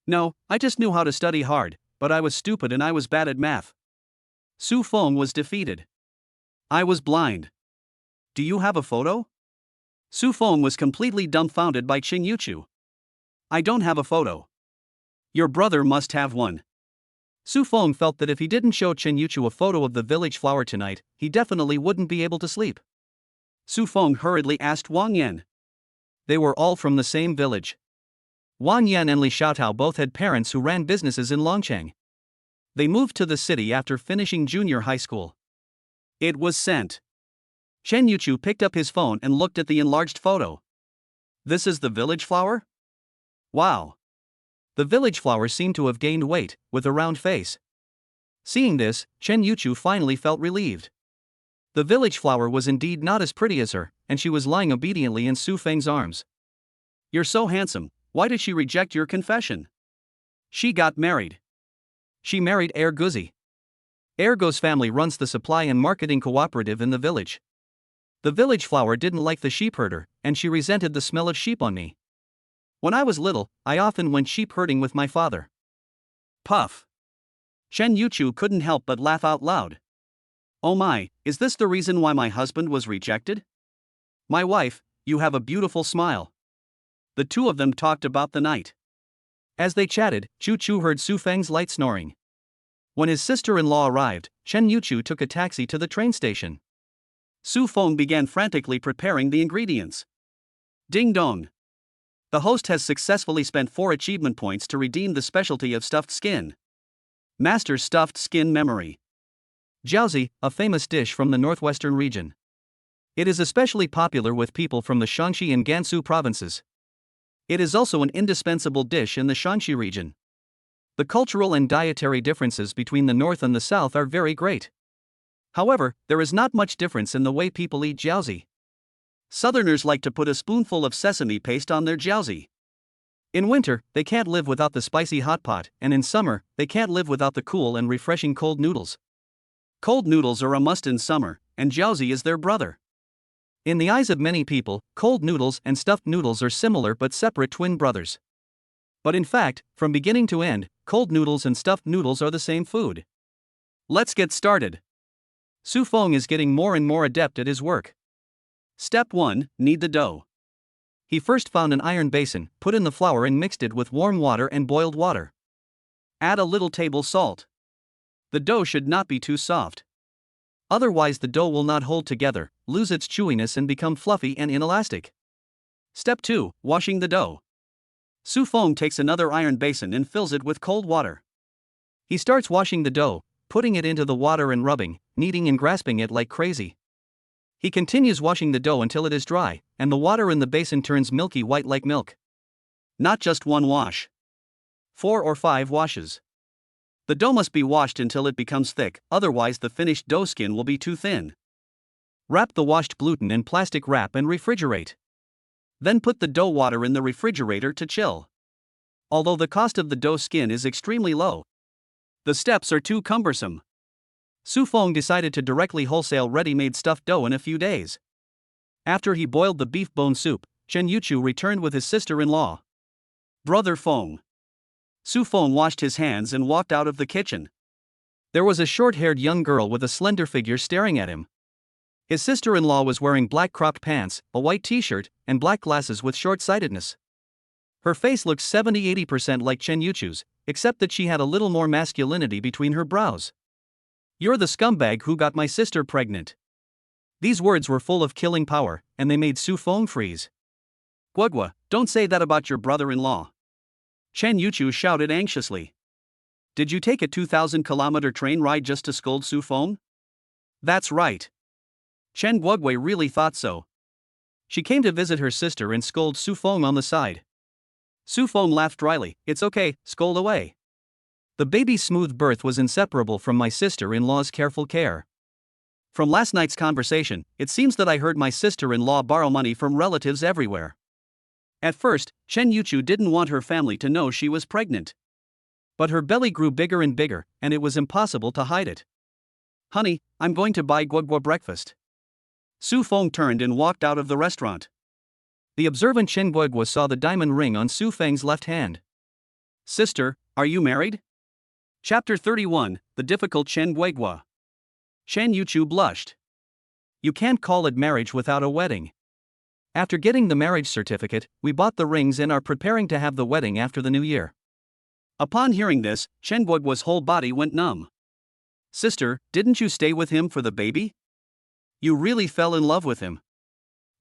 No, I just knew how to study hard, but I was stupid and I was bad at math. Su Feng was defeated. I was blind. Do you have a photo? Su Feng was completely dumbfounded by Qing Yuchu. I don't have a photo. Your brother must have one. Su Feng felt that if he didn't show Chen Yuchu a photo of the village flower tonight, he definitely wouldn't be able to sleep. Su Feng hurriedly asked Wang Yan. They were all from the same village. Wang Yan and Li Xiaotao both had parents who ran businesses in Longcheng. They moved to the city after finishing junior high school. It was sent. Chen Yuchu picked up his phone and looked at the enlarged photo. This is the village flower? Wow. The village flower seemed to have gained weight, with a round face. Seeing this, Chen Yuchu finally felt relieved. The village flower was indeed not as pretty as her, and she was lying obediently in Su Feng's arms. You're so handsome, why did she reject your confession? She got married. She married Guzi. Guo's family runs the supply and marketing cooperative in the village. The village flower didn't like the sheep herder, and she resented the smell of sheep on me. When I was little, I often went sheep herding with my father. Puff. Chen Yuchu couldn't help but laugh out loud. Oh my, is this the reason why my husband was rejected? My wife, you have a beautiful smile. The two of them talked about the night. As they chatted, Chu Chu heard Su Feng's light snoring. When his sister-in-law arrived, Chen Yuchu took a taxi to the train station. Su Feng began frantically preparing the ingredients. Ding dong. The host has successfully spent 4 achievement points to redeem the specialty of stuffed skin. Master stuffed skin memory. Jiaozi, a famous dish from the northwestern region. It is especially popular with people from the Shaanxi and Gansu provinces. It is also an indispensable dish in the Shaanxi region. The cultural and dietary differences between the north and the south are very great. However, there is not much difference in the way people eat jiaozi. Southerners like to put a spoonful of sesame paste on their jiaozi. In winter, they can't live without the spicy hot pot, and in summer, they can't live without the cool and refreshing cold noodles. Cold noodles are a must in summer, and jiaozi is their brother. In the eyes of many people, cold noodles and stuffed noodles are similar but separate twin brothers. But in fact, from beginning to end, cold noodles and stuffed noodles are the same food. Let's get started. Su Feng is getting more and more adept at his work. Step 1, knead the dough. He first found an iron basin, put in the flour and mixed it with warm water and boiled water. Add a little table salt. The dough should not be too soft. Otherwise the dough will not hold together, lose its chewiness and become fluffy and inelastic. Step 2, washing the dough. Su Feng takes another iron basin and fills it with cold water. He starts washing the dough, putting it into the water and rubbing, kneading and grasping it like crazy. He continues washing the dough until it is dry, and the water in the basin turns milky white like milk. Not just one wash. 4 or 5 washes. The dough must be washed until it becomes thick, otherwise the finished dough skin will be too thin. Wrap the washed gluten in plastic wrap and refrigerate. Then put the dough water in the refrigerator to chill. Although the cost of the dough skin is extremely low, the steps are too cumbersome. Su Feng decided to directly wholesale ready-made stuffed dough in a few days. After he boiled the beef bone soup, Chen Yuchu returned with his sister-in-law. Brother Feng. Su Feng washed his hands and walked out of the kitchen. There was a short-haired young girl with a slender figure staring at him. His sister-in-law was wearing black cropped pants, a white t-shirt, and black glasses with short-sightedness. Her face looked 70-80% like Chen Yuchu's, except that she had a little more masculinity between her brows. You're the scumbag who got my sister pregnant. These words were full of killing power, and they made Su Feng freeze. Guogua, don't say that about your brother-in-law. Chen Yuchu shouted anxiously. Did you take a 2,000-kilometer train ride just to scold Su Feng? That's right. Chen Guogui really thought so. She came to visit her sister and scold Su Feng on the side. Su Feng laughed dryly. It's okay, scold away. The baby's smooth birth was inseparable from my sister-in-law's careful care. From last night's conversation, it seems that I heard my sister-in-law borrow money from relatives everywhere. At first, Chen Yuchu didn't want her family to know she was pregnant. But her belly grew bigger and bigger, and it was impossible to hide it. Honey, I'm going to buy Guogua breakfast. Su Feng turned and walked out of the restaurant. The observant Chen Guogua saw the diamond ring on Su Feng's left hand. Sister, are you married? Chapter 31, The Difficult Chen Guogua. Chen Yuchu blushed. You can't call it marriage without a wedding. After getting the marriage certificate, we bought the rings and are preparing to have the wedding after the new year. Upon hearing this, Chen Guogua's whole body went numb. Sister, didn't you stay with him for the baby? You really fell in love with him.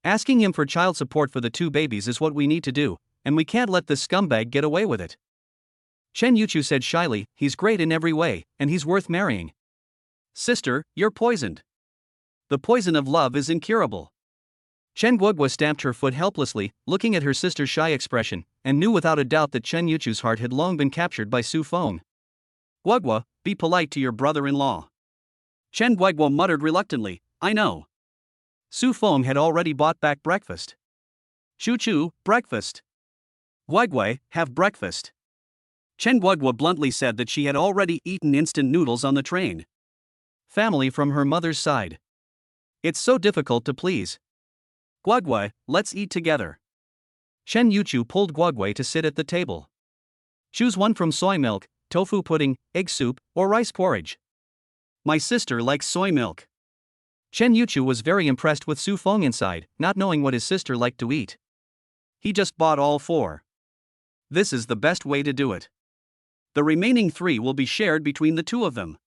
Asking him for child support for the 2 babies is what we need to do, and we can't let this scumbag get away with it. Chen Yuchu said shyly, he's great in every way, and he's worth marrying. Sister, you're poisoned. The poison of love is incurable. Chen Guogua stamped her foot helplessly, looking at her sister's shy expression, and knew without a doubt that Chen Yuchu's heart had long been captured by Su Feng. Guogua, be polite to your brother-in-law. Chen Guogua muttered reluctantly, I know. Su Feng had already bought back breakfast. Chu, breakfast. Guogua, have breakfast. Chen Guogua bluntly said that she had already eaten instant noodles on the train. Family from her mother's side. It's so difficult to please. Guogua, let's eat together. Chen Yuchu pulled Guogua to sit at the table. Choose one from soy milk, tofu pudding, egg soup, or rice porridge. My sister likes soy milk. Chen Yuchu was very impressed with Su Feng inside, not knowing what his sister liked to eat. He just bought all 4. This is the best way to do it. The remaining 3 will be shared between the 2 of them.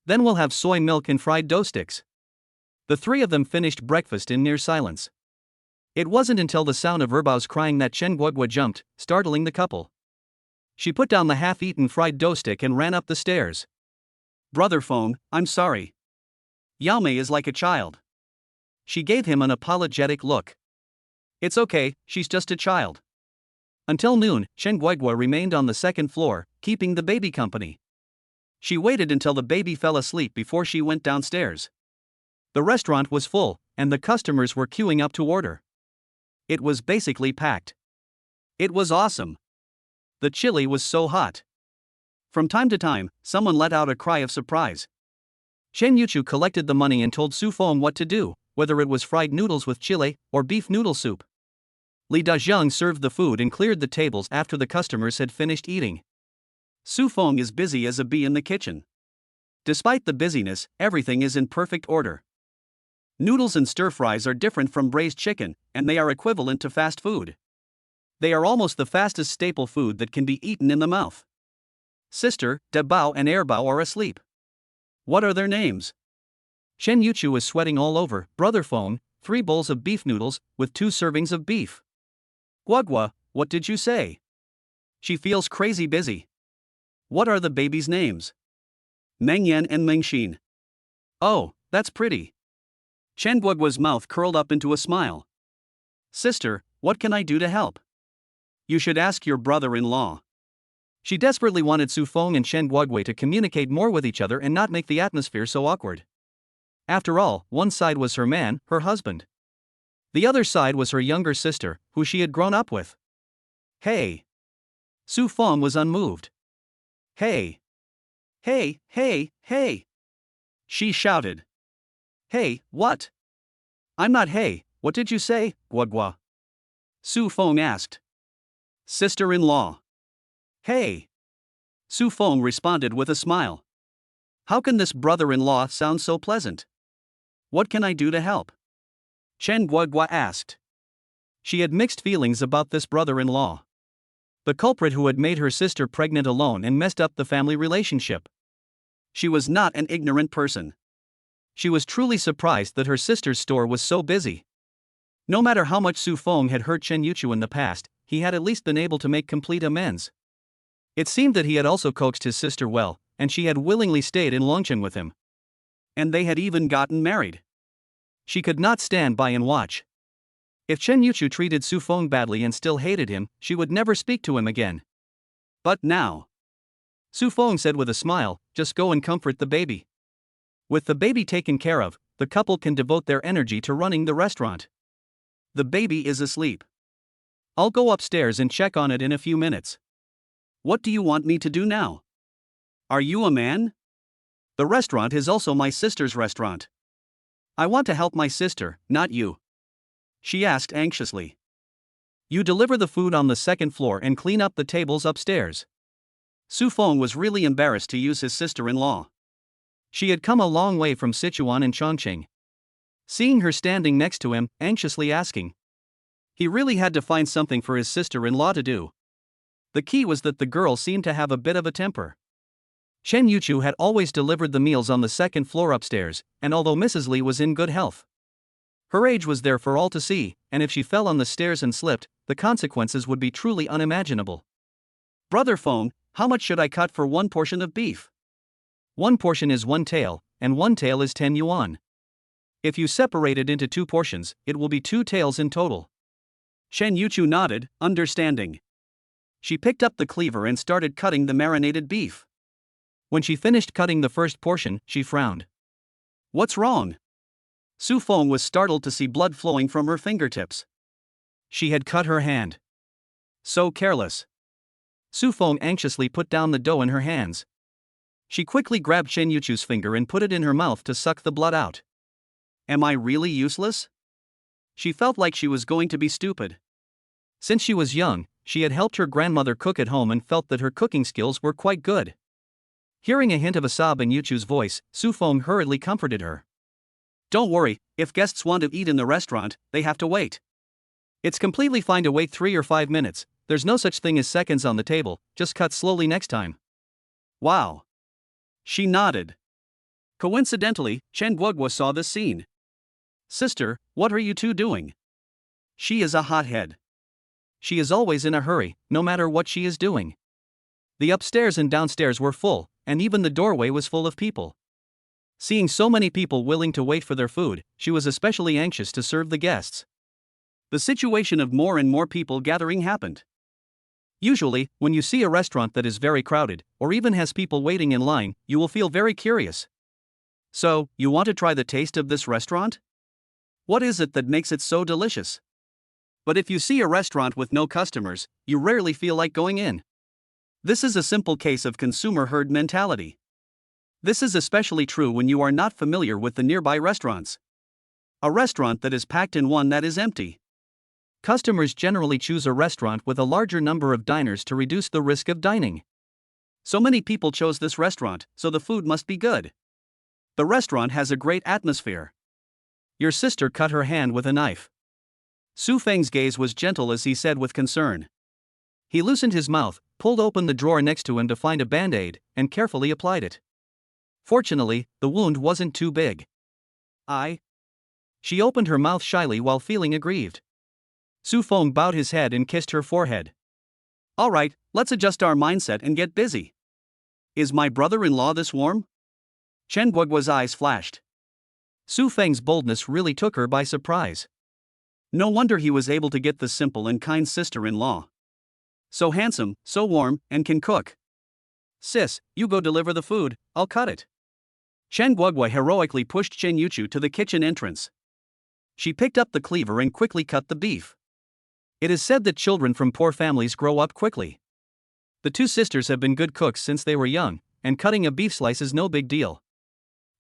Then we'll have soy milk and fried dough sticks. The 3 of them finished breakfast in near silence. It wasn't until the sound of Erbao's crying that Chen Guogua jumped, startling the couple. She put down the half-eaten fried dough stick and ran up the stairs. Brother Feng, I'm sorry. Yao Mei is like a child. She gave him an apologetic look. It's okay, she's just a child. Until noon, Chen Guogua remained on the 2nd floor, keeping the baby company. She waited until the baby fell asleep before she went downstairs. The restaurant was full, and the customers were queuing up to order. It was basically packed. It was awesome. The chili was so hot. From time to time, someone let out a cry of surprise. Chen Yuchu collected the money and told Su Feng what to do, whether it was fried noodles with chili or beef noodle soup. Li Dazheng served the food and cleared the tables after the customers had finished eating. Su Feng is busy as a bee in the kitchen. Despite the busyness, everything is in perfect order. Noodles and stir-fries are different from braised chicken, and they are equivalent to fast food. They are almost the fastest staple food that can be eaten in the mouth. Sister, De Bao and Air Bao are asleep. What are their names? Chen Yuchu is sweating all over. Brother Feng, 3 bowls of beef noodles, with 2 servings of beef. Guogua, what did you say? She feels crazy busy. What are the babies' names? Meng Yan and Meng Xin. Oh, that's pretty. Chen Guogua's mouth curled up into a smile. Sister, what can I do to help? You should ask your brother-in-law. She desperately wanted Su Feng and Chen Guogua to communicate more with each other and not make the atmosphere so awkward. After all, one side was her man, her husband. The other side was her younger sister, who she had grown up with. Hey! Su Feng was unmoved. Hey! Hey, hey, hey! She shouted. Hey, what? I'm not hey, what did you say, Guogua? Su Feng asked. Sister-in-law. Hey! Su Feng responded with a smile. How can this brother-in-law sound so pleasant? What can I do to help? Chen Guogua asked. She had mixed feelings about this brother-in-law. The culprit who had made her sister pregnant alone and messed up the family relationship. She was not an ignorant person. She was truly surprised that her sister's store was so busy. No matter how much Su Feng had hurt Chen Yuchu in the past, he had at least been able to make complete amends. It seemed that he had also coaxed his sister well, and she had willingly stayed in Longchen with him. And they had even gotten married. She could not stand by and watch. If Chen Yuchu treated Su Feng badly and still hated him, she would never speak to him again. But now, Su Feng said with a smile, just go and comfort the baby. With the baby taken care of, the couple can devote their energy to running the restaurant. The baby is asleep. I'll go upstairs and check on it in a few minutes. What do you want me to do now? Are you a man? The restaurant is also my sister's restaurant. I want to help my sister, not you. She asked anxiously. You deliver the food on the second floor and clean up the tables upstairs. Su Feng was really embarrassed to use his sister-in-law. She had come a long way from Sichuan and Chongqing. Seeing her standing next to him, anxiously asking. He really had to find something for his sister-in-law to do. The key was that the girl seemed to have a bit of a temper. Chen Yuchu had always delivered the meals on the second floor upstairs, and although Mrs. Li was in good health, her age was there for all to see, and if she fell on the stairs and slipped, the consequences would be truly unimaginable. Brother Feng, how much should I cut for one portion of beef? One portion is 1 tael, and 1 tael is 10 yuan. If you separate it into 2 portions, it will be 2 taels in total. Chen Yuchu nodded, understanding. She picked up the cleaver and started cutting the marinated beef. When she finished cutting the first portion, she frowned. What's wrong? Su Feng was startled to see blood flowing from her fingertips. She had cut her hand. So careless. Su Feng anxiously put down the dough in her hands. She quickly grabbed Chen Yuchu's finger and put it in her mouth to suck the blood out. Am I really useless? She felt like she was going to be stupid. Since she was young, she had helped her grandmother cook at home and felt that her cooking skills were quite good. Hearing a hint of a sob in Yuchu's voice, Su Feng hurriedly comforted her. Don't worry, if guests want to eat in the restaurant, they have to wait. It's completely fine to wait 3 or 5 minutes, there's no such thing as seconds on the table, just cut slowly next time. Wow. She nodded. Coincidentally, Chen Guogua saw this scene. Sister, what are you two doing? She is a hothead. She is always in a hurry, no matter what she is doing. The upstairs and downstairs were full, and even the doorway was full of people. Seeing so many people willing to wait for their food, she was especially anxious to serve the guests. The situation of more and more people gathering happened. Usually, when you see a restaurant that is very crowded, or even has people waiting in line, you will feel very curious. So, you want to try the taste of this restaurant? What is it that makes it so delicious? But if you see a restaurant with no customers, you rarely feel like going in. This is a simple case of consumer herd mentality. This is especially true when you are not familiar with the nearby restaurants. A restaurant that is packed and one that is empty. Customers generally choose a restaurant with a larger number of diners to reduce the risk of dining. So many people chose this restaurant, so the food must be good. The restaurant has a great atmosphere. Your sister cut her hand with a knife. Su Feng's gaze was gentle as he said with concern. He loosened his mouth, pulled open the drawer next to him to find a band-aid, and carefully applied it. Fortunately, the wound wasn't too big. She opened her mouth shyly while feeling aggrieved. Su Feng bowed his head and kissed her forehead. All right, let's adjust our mindset and get busy. Is my brother-in-law this warm? Chen Guogua's eyes flashed. Su Feng's boldness really took her by surprise. No wonder he was able to get the simple and kind sister-in-law. So handsome, so warm, and can cook. Sis, you go deliver the food, I'll cut it. Chen Guogua heroically pushed Chen Yuchu to the kitchen entrance. She picked up the cleaver and quickly cut the beef. It is said that children from poor families grow up quickly. The two sisters have been good cooks since they were young, and cutting a beef slice is no big deal.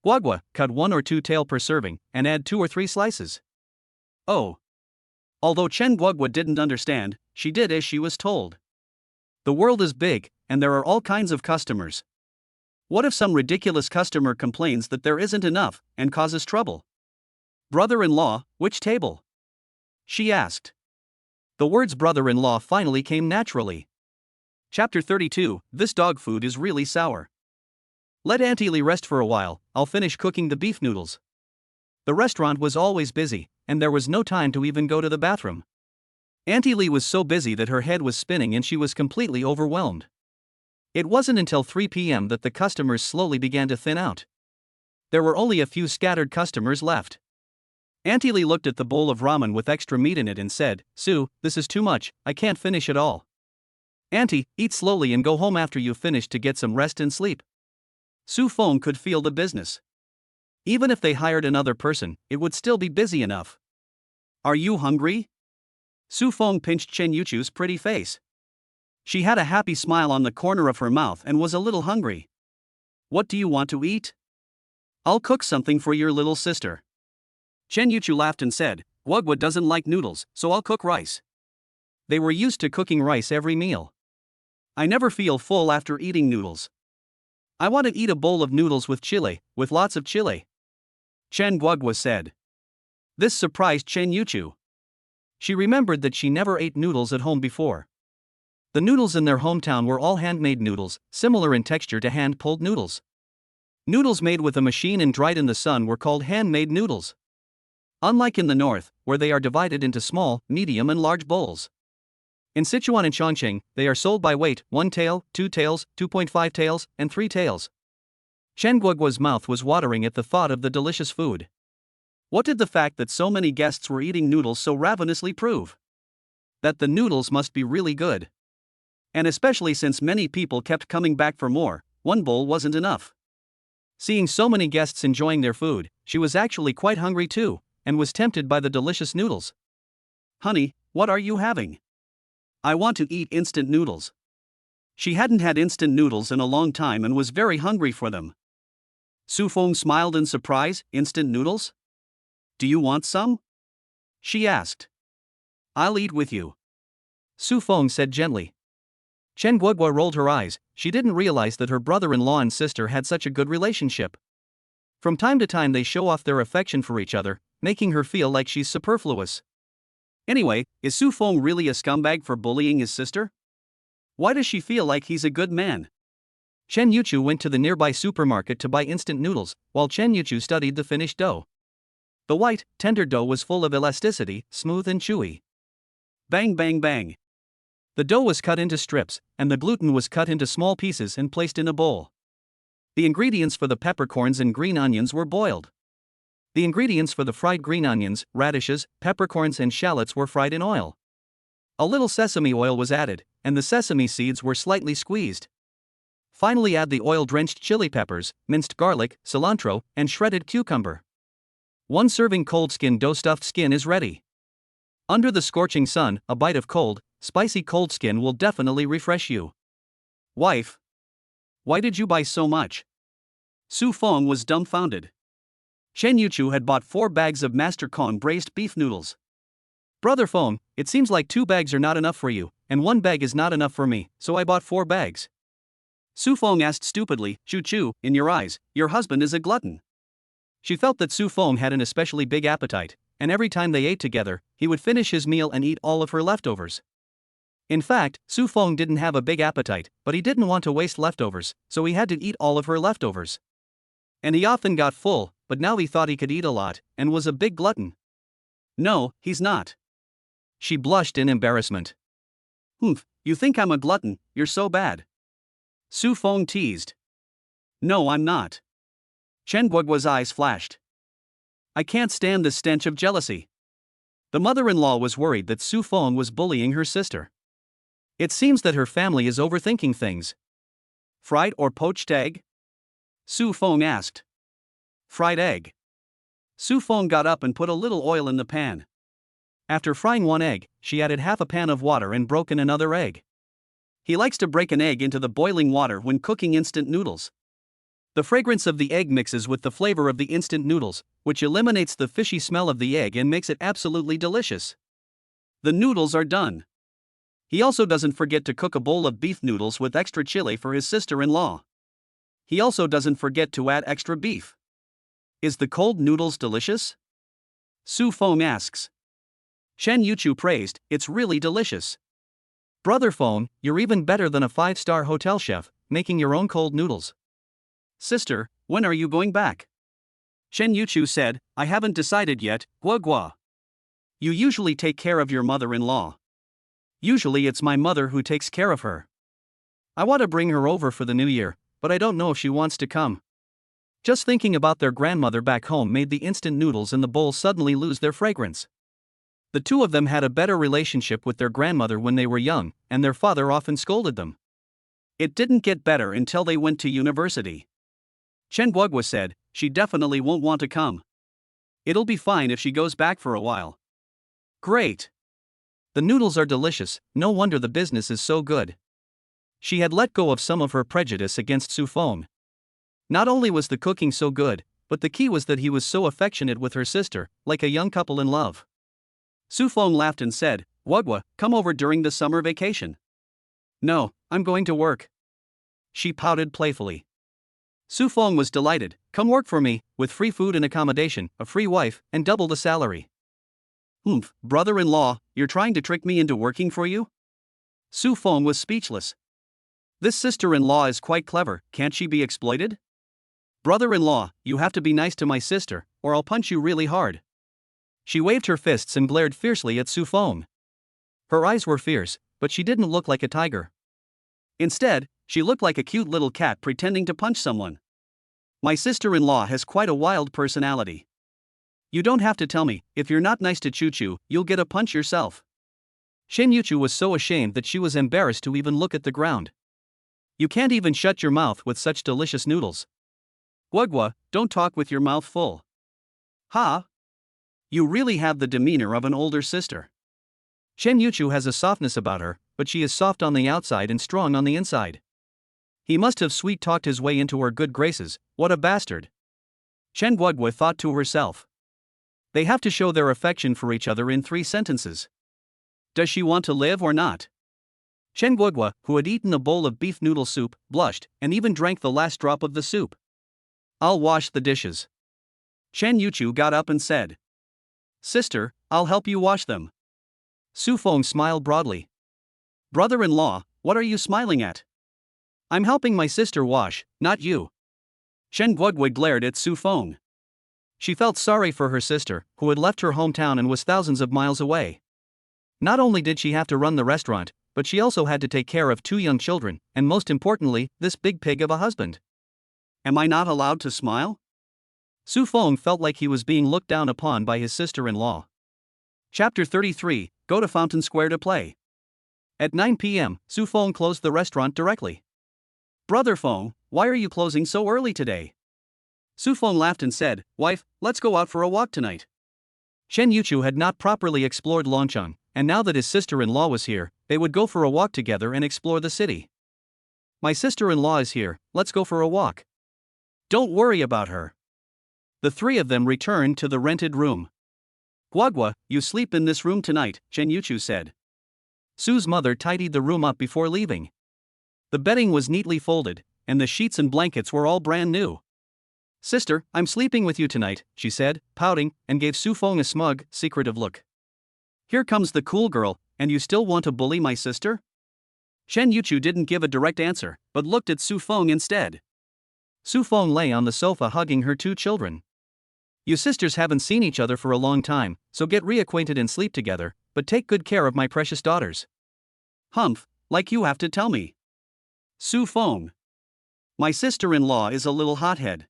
Guogua, cut 1 or 2 tael per serving, and add 2 or 3 slices. Oh. Although Chen Guogua didn't understand, she did as she was told. The world is big, and there are all kinds of customers. What if some ridiculous customer complains that there isn't enough, and causes trouble? Brother-in-law, which table? She asked. The words brother-in-law finally came naturally. Chapter 32, This dog food is really sour. Let Auntie Lee rest for a while, I'll finish cooking the beef noodles. The restaurant was always busy, and there was no time to even go to the bathroom. Auntie Lee was so busy that her head was spinning and she was completely overwhelmed. It wasn't until 3 p.m. that the customers slowly began to thin out. There were only a few scattered customers left. Auntie Lee looked at the bowl of ramen with extra meat in it and said, "Sue, this is too much, I can't finish it all." "Auntie, eat slowly and go home after you've finished to get some rest and sleep." Su Feng could feel the business. Even if they hired another person, it would still be busy enough. "Are you hungry?" Su Feng pinched Chen Yuchu's pretty face. She had a happy smile on the corner of her mouth and was a little hungry. "What do you want to eat?" "I'll cook something for your little sister." Chen Yuchu laughed and said, "Guagua doesn't like noodles, so I'll cook rice." They were used to cooking rice every meal. "I never feel full after eating noodles. I want to eat a bowl of noodles with chile, with lots of chile," Chen Guagua said. This surprised Chen Yuchu. She remembered that she never ate noodles at home before. The noodles in their hometown were all handmade noodles, similar in texture to hand-pulled noodles. Noodles made with a machine and dried in the sun were called handmade noodles. Unlike in the north, where they are divided into small, medium and large bowls. In Sichuan and Chongqing, they are sold by weight, 1 tael, 2 taels, 2.5 taels, and 3 taels. Chen Guoguo's mouth was watering at the thought of the delicious food. What did the fact that so many guests were eating noodles so ravenously prove? That the noodles must be really good. And especially since many people kept coming back for more, one bowl wasn't enough. Seeing so many guests enjoying their food, she was actually quite hungry too, and was tempted by the delicious noodles. "Honey, what are you having?" "I want to eat instant noodles." She hadn't had instant noodles in a long time and was very hungry for them. Su Feng smiled in surprise. "Instant noodles? Do you want some?" she asked. "I'll eat with you," Su Feng said gently. Chen Guogua rolled her eyes. She didn't realize that her brother-in-law and sister had such a good relationship. From time to time they show off their affection for each other, making her feel like she's superfluous. Anyway, is Su Feng really a scumbag for bullying his sister? Why does she feel like he's a good man? Chen Yuchu went to the nearby supermarket to buy instant noodles, while Chen Yuchu studied the finished dough. The white, tender dough was full of elasticity, smooth and chewy. Bang bang bang. The dough was cut into strips, and the gluten was cut into small pieces and placed in a bowl. The ingredients for the peppercorns and green onions were boiled. The ingredients for the fried green onions, radishes, peppercorns and shallots were fried in oil. A little sesame oil was added, and the sesame seeds were slightly squeezed. Finally add the oil-drenched chili peppers, minced garlic, cilantro, and shredded cucumber. 1 serving cold skin dough stuffed skin is ready. Under the scorching sun, a bite of cold, spicy cold skin will definitely refresh you. Wife, why did you buy so much? Su Feng was dumbfounded. Chen Yuchu had bought 4 bags of Master Kong braised beef noodles. Brother Feng, it seems like 2 bags are not enough for you, and 1 bag is not enough for me, so I bought 4 bags. Su Feng asked stupidly, "Chu Chu, in your eyes, your husband is a glutton." She felt that Su Feng had an especially big appetite, and every time they ate together, he would finish his meal and eat all of her leftovers. In fact, Su Feng didn't have a big appetite, but he didn't want to waste leftovers, so he had to eat all of her leftovers. And he often got full, but now he thought he could eat a lot, and was a big glutton. "No, he's not." She blushed in embarrassment. "Humph, you think I'm a glutton, you're so bad." Su Feng teased. "No, I'm not." Chen Guogua's eyes flashed. "I can't stand this stench of jealousy." The mother-in-law was worried that Su Feng was bullying her sister. It seems that her family is overthinking things. "Fried or poached egg?" Su Feng asked. "Fried egg." Su Feng got up and put a little oil in the pan. After frying 1 egg, she added half a pan of water and broke in another egg. He likes to break an egg into the boiling water when cooking instant noodles. The fragrance of the egg mixes with the flavor of the instant noodles, which eliminates the fishy smell of the egg and makes it absolutely delicious. The noodles are done. He also doesn't forget to cook a bowl of beef noodles with extra chili for his sister-in-law. He also doesn't forget to add extra beef. Is the cold noodles delicious? Su Feng asks. Chen Yuchu praised, "It's really delicious." Brother Feng, you're even better than a 5-star hotel chef, making your own cold noodles. Sister, when are you going back? Chen Yuchu said, "I haven't decided yet, Guogua. You usually take care of your mother-in-law. Usually it's my mother who takes care of her. I want to bring her over for the new year, but I don't know if she wants to come." Just thinking about their grandmother back home made the instant noodles in the bowl suddenly lose their fragrance. The two of them had a better relationship with their grandmother when they were young, and their father often scolded them. It didn't get better until they went to university. Chen Guogua said, "She definitely won't want to come. It'll be fine if she goes back for a while." Great! The noodles are delicious, no wonder the business is so good. She had let go of some of her prejudice against Su Feng. Not only was the cooking so good, but the key was that he was so affectionate with her sister, like a young couple in love. Su Feng laughed and said, "Guogua, come over during the summer vacation." "No, I'm going to work." She pouted playfully. Su Feng was delighted. "Come work for me, with free food and accommodation, a free wife, and double the salary." Brother-in-law, you're trying to trick me into working for you?" Su Feng was speechless. This sister-in-law is quite clever, can't she be exploited? "Brother-in-law, you have to be nice to my sister, or I'll punch you really hard." She waved her fists and glared fiercely at Su Feng. Her eyes were fierce, but she didn't look like a tiger. Instead, she looked like a cute little cat pretending to punch someone. "My sister-in-law has quite a wild personality. You don't have to tell me, if you're not nice to Chu-Chu, you'll get a punch yourself." Shen Yuchu was so ashamed that she was embarrassed to even look at the ground. "You can't even shut your mouth with such delicious noodles." "Guogua, don't talk with your mouth full." "Ha? You really have the demeanor of an older sister." Shen Yuchu has a softness about her, but she is soft on the outside and strong on the inside. He must have sweet-talked his way into her good graces. What a bastard. Chen Guogua thought to herself. They have to show their affection for each other in 3 sentences. Does she want to live or not? Chen Guogua, who had eaten a bowl of beef noodle soup, blushed, and even drank the last drop of the soup. "I'll wash the dishes." Chen Yuchu got up and said. "Sister, I'll help you wash them." Su Feng smiled broadly. "Brother-in-law, what are you smiling at? I'm helping my sister wash, not you." Chen Guogua glared at Su Feng. She felt sorry for her sister, who had left her hometown and was thousands of miles away. Not only did she have to run the restaurant, but she also had to take care of 2 young children, and most importantly, this big pig of a husband. "Am I not allowed to smile?" Su Feng felt like he was being looked down upon by his sister-in-law. Chapter 33, Go to Fountain Square to play. At 9 p.m., Su Feng closed the restaurant directly. "Brother Feng, why are you closing so early today?" Su Feng laughed and said, "Wife, let's go out for a walk tonight." Shen Yuchu had not properly explored Longcheng, and now that his sister-in-law was here, they would go for a walk together and explore the city. "My sister-in-law is here, let's go for a walk." "Don't worry about her." The 3 of them returned to the rented room. "Guogua, you sleep in this room tonight," Chen Yuchu said. Su's mother tidied the room up before leaving. The bedding was neatly folded, and the sheets and blankets were all brand new. "Sister, I'm sleeping with you tonight," she said, pouting, and gave Su Feng a smug, secretive look. "Here comes the cool girl, and you still want to bully my sister?" Shen Yuchu didn't give a direct answer, but looked at Su Feng instead. Su Feng lay on the sofa hugging her 2 children. "You sisters haven't seen each other for a long time, so get reacquainted and sleep together, but take good care of my precious daughters." "Humph, like you have to tell me." "Su Feng. My sister-in-law is a little hothead.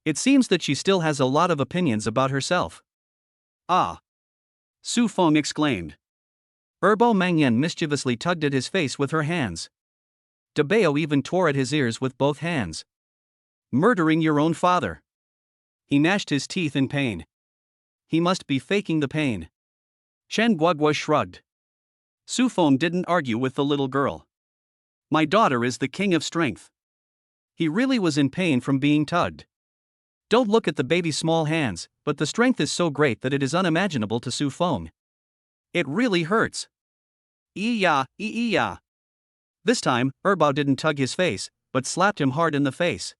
It seems that she still has a lot of opinions about herself." "Ah!" Su Feng exclaimed. Erbo Mangyan mischievously tugged at his face with her hands. Dabeo even tore at his ears with both hands. "Murdering your own father." He gnashed his teeth in pain. He must be faking the pain. Chen Guogua shrugged. Su Feng didn't argue with the little girl. "My daughter is the king of strength." He really was in pain from being tugged. Don't look at the baby's small hands, but the strength is so great that it is unimaginable to Su Feng. It really hurts. "Ee-ya, ee-ya." This time, Erbao didn't tug his face, but slapped him hard in the face.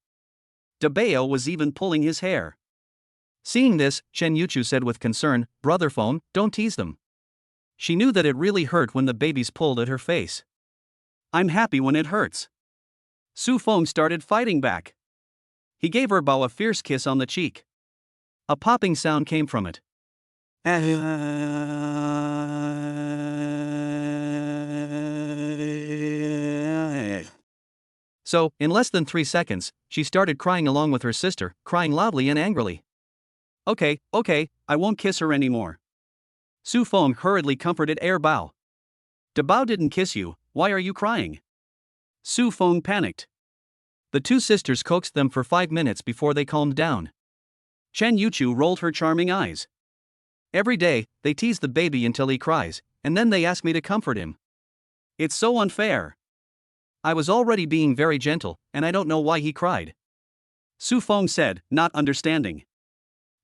Dabeo was even pulling his hair. Seeing this, Chen Yuchu said with concern, "Brother Feng, don't tease them." She knew that it really hurt when the babies pulled at her face. "I'm happy when it hurts." Su Feng started fighting back. He gave Erbao a fierce kiss on the cheek. A popping sound came from it. So, in less than 3 seconds, she started crying along with her sister, crying loudly and angrily. Okay, I won't kiss her anymore. Su Feng hurriedly comforted Bao. De Bao didn't kiss you, why are you crying? Su Feng panicked. The two sisters coaxed them for 5 minutes before they calmed down. Chen Yuchu rolled her charming eyes. Every day, they tease the baby until he cries, and then they ask me to comfort him. It's so unfair. I was already being very gentle, and I don't know why he cried. Su Feng said, not understanding.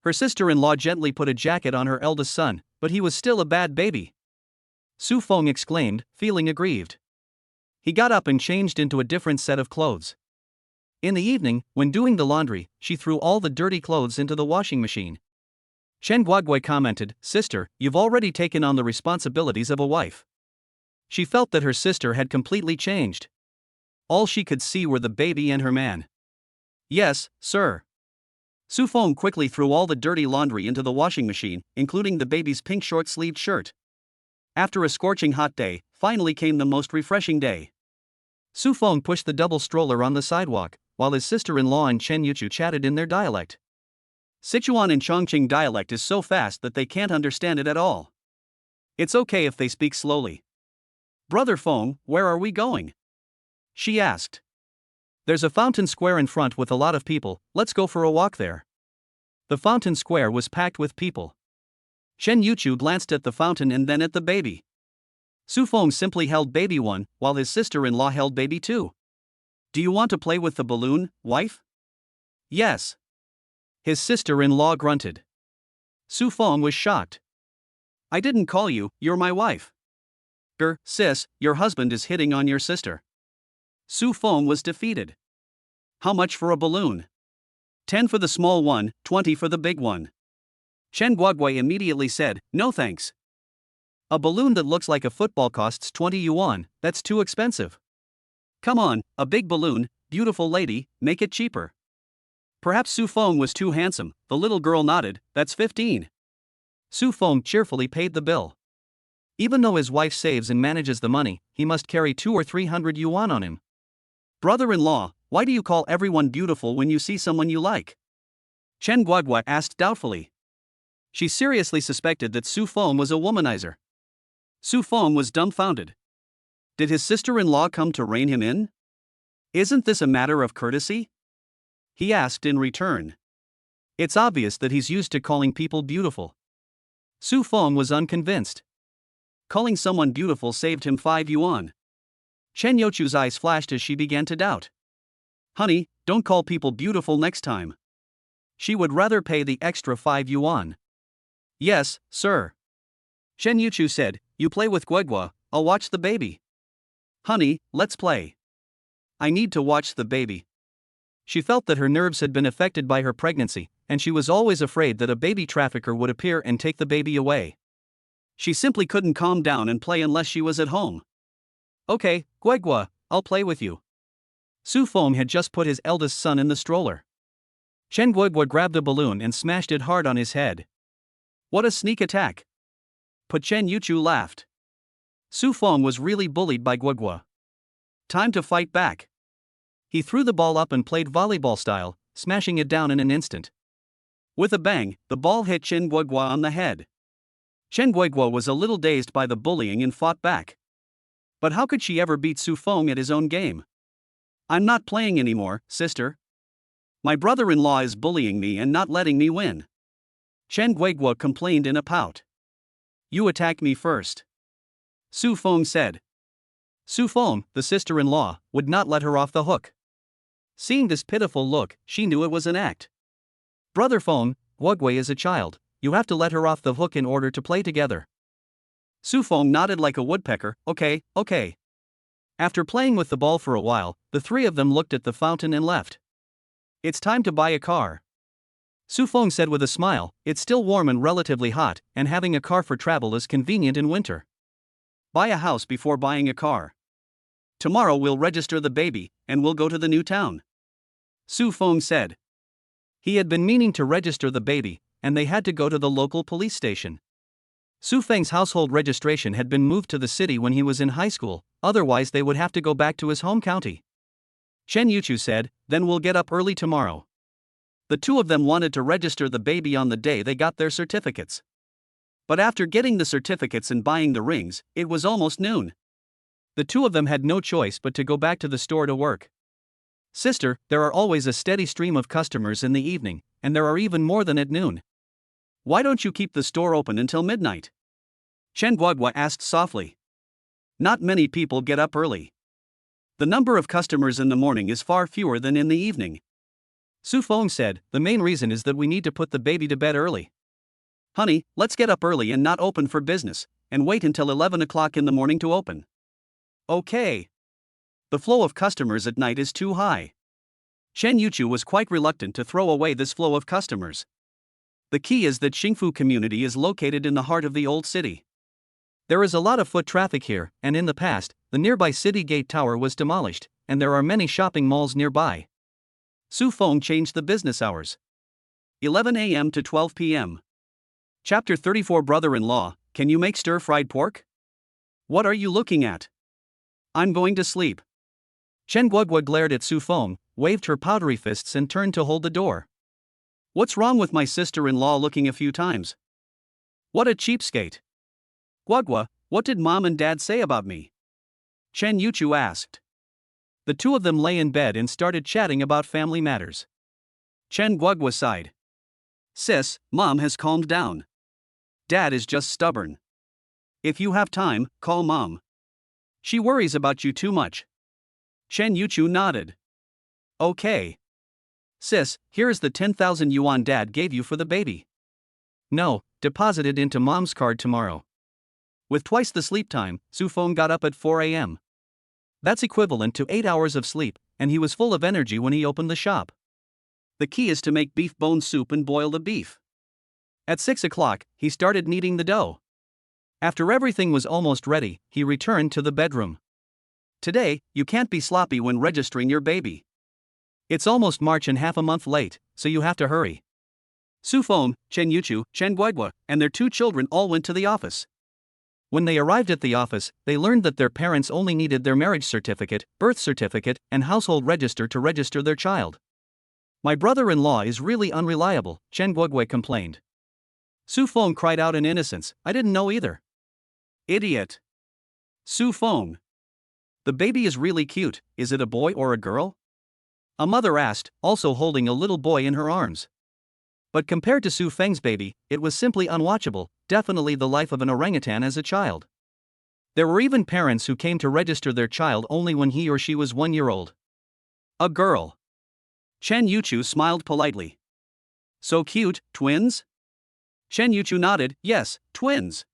Her sister-in-law gently put a jacket on her eldest son, but he was still a bad baby. Su Feng exclaimed, feeling aggrieved. He got up and changed into a different set of clothes. In the evening, when doing the laundry, she threw all the dirty clothes into the washing machine. Chen Guogui commented, Sister, you've already taken on the responsibilities of a wife. She felt that her sister had completely changed. All she could see were the baby and her man. Yes, sir. Su Feng quickly threw all the dirty laundry into the washing machine, including the baby's pink short-sleeved shirt. After a scorching hot day, finally came the most refreshing day. Su Feng pushed the double stroller on the sidewalk, while his sister-in-law and Chen Yuchu chatted in their dialect. Sichuan and Chongqing dialect is so fast that they can't understand it at all. It's okay if they speak slowly. Brother Feng, where are we going? She asked. There's a fountain square in front with a lot of people, let's go for a walk there. The fountain square was packed with people. Chen Yuchu glanced at the fountain and then at the baby. Su Feng simply held baby 1, while his sister-in-law held baby 2. Do you want to play with the balloon, wife? Yes. His sister-in-law grunted. Su Feng was shocked. I didn't call you, you're my wife. Sis, your husband is hitting on your sister. Su Feng was defeated. How much for a balloon? 10 for the small one, 20 for the big one. Chen Guogui immediately said, no thanks. A balloon that looks like a football costs 20 yuan, that's too expensive. Come on, a big balloon, beautiful lady, make it cheaper. Perhaps Su Feng was too handsome, the little girl nodded, that's 15. Su Feng cheerfully paid the bill. Even though his wife saves and manages the money, he must carry 200 or 300 yuan on him. Brother-in-law, why do you call everyone beautiful when you see someone you like? Chen Guogui asked doubtfully. She seriously suspected that Su Feng was a womanizer. Su Feng was dumbfounded. Did his sister-in-law come to rein him in? Isn't this a matter of courtesy? He asked in return. It's obvious that he's used to calling people beautiful. Su Feng was unconvinced. Calling someone beautiful saved him 5 yuan. Chen Youchu's eyes flashed as she began to doubt. Honey, don't call people beautiful next time. She would rather pay the extra 5 yuan. Yes, sir. Chen Yuchu said, you play with Guogua, I'll watch the baby. Honey, let's play. I need to watch the baby. She felt that her nerves had been affected by her pregnancy, and she was always afraid that a baby trafficker would appear and take the baby away. She simply couldn't calm down and play unless she was at home. Okay, Guogua, I'll play with you. Su Feng had just put his eldest son in the stroller. Chen Guogua grabbed a balloon and smashed it hard on his head. What a sneak attack! But Chen Yuchu laughed. Su Feng was really bullied by Guogua. Time to fight back. He threw the ball up and played volleyball style, smashing it down in an instant. With a bang, the ball hit Chen Guogua on the head. Chen Guogua was a little dazed by the bullying and fought back. But how could she ever beat Su Feng at his own game? I'm not playing anymore, sister. My brother-in-law is bullying me and not letting me win. Chen Guogua complained in a pout. You attacked me first. Su Feng said. Su Feng, the sister-in-law, would not let her off the hook. Seeing this pitiful look, she knew it was an act. Brother Feng, Guogui is a child, you have to let her off the hook in order to play together. Su Feng nodded like a woodpecker, okay. After playing with the ball for a while, the three of them looked at the fountain and left. It's time to buy a car. Su Feng said with a smile, it's still warm and relatively hot, and having a car for travel is convenient in winter. Buy a house before buying a car. Tomorrow we'll register the baby, and we'll go to the new town. Su Feng said. He had been meaning to register the baby, and they had to go to the local police station. Su Feng's household registration had been moved to the city when he was in high school, otherwise they would have to go back to his home county. Chen Yuchu said, then we'll get up early tomorrow. The two of them wanted to register the baby on the day they got their certificates. But after getting the certificates and buying the rings, it was almost noon. The two of them had no choice but to go back to the store to work. Sister, there are always a steady stream of customers in the evening, and there are even more than at noon. Why don't you keep the store open until midnight? Chen Guogua asked softly. Not many people get up early. The number of customers in the morning is far fewer than in the evening. Su Feng said, the main reason is that we need to put the baby to bed early. Honey, let's get up early and not open for business, and wait until 11 o'clock in the morning to open. Okay. The flow of customers at night is too high. Chen Yuchu was quite reluctant to throw away this flow of customers. The key is that Xingfu community is located in the heart of the old city. There is a lot of foot traffic here, and in the past, the nearby city gate tower was demolished, and there are many shopping malls nearby. Su Feng changed the business hours. 11 a.m. to 12 p.m. Chapter 34 Brother-in-law, can you make stir-fried pork? What are you looking at? I'm going to sleep. Chen Guogua glared at Su Feng, waved her powdery fists and turned to hold the door. What's wrong with my sister-in-law looking a few times? What a cheapskate. Guogua, what did mom and dad say about me? Chen Yuchu asked. The two of them lay in bed and started chatting about family matters. Chen Guogua sighed. Sis, mom has calmed down. Dad is just stubborn. If you have time, call mom. She worries about you too much. Chen Yuchu nodded. Okay. Sis, here is the 10,000 yuan dad gave you for the baby. No, deposit it into mom's card tomorrow. With twice the sleep time, Su Feng got up at 4 a.m. That's equivalent to 8 hours of sleep, and he was full of energy when he opened the shop. The key is to make beef bone soup and boil the beef. At 6 o'clock, he started kneading the dough. After everything was almost ready, he returned to the bedroom. Today, you can't be sloppy when registering your baby. It's almost March and half a month late, so you have to hurry. Su Feng, Chen Yuchu, Chen Guogua, and their two children all went to the office. When they arrived at the office, they learned that their parents only needed their marriage certificate, birth certificate, and household register to register their child. My brother-in-law is really unreliable, Chen Guogua complained. Su Feng cried out in innocence, I didn't know either. Idiot. Su Feng. The baby is really cute, is it a boy or a girl? A mother asked, also holding a little boy in her arms. But compared to Su Feng's baby, it was simply unwatchable, definitely the life of an orangutan as a child. There were even parents who came to register their child only when he or she was 1 year old. A girl. Chen Yuchu smiled politely. So cute, twins? Chen Yuchu nodded, yes, twins.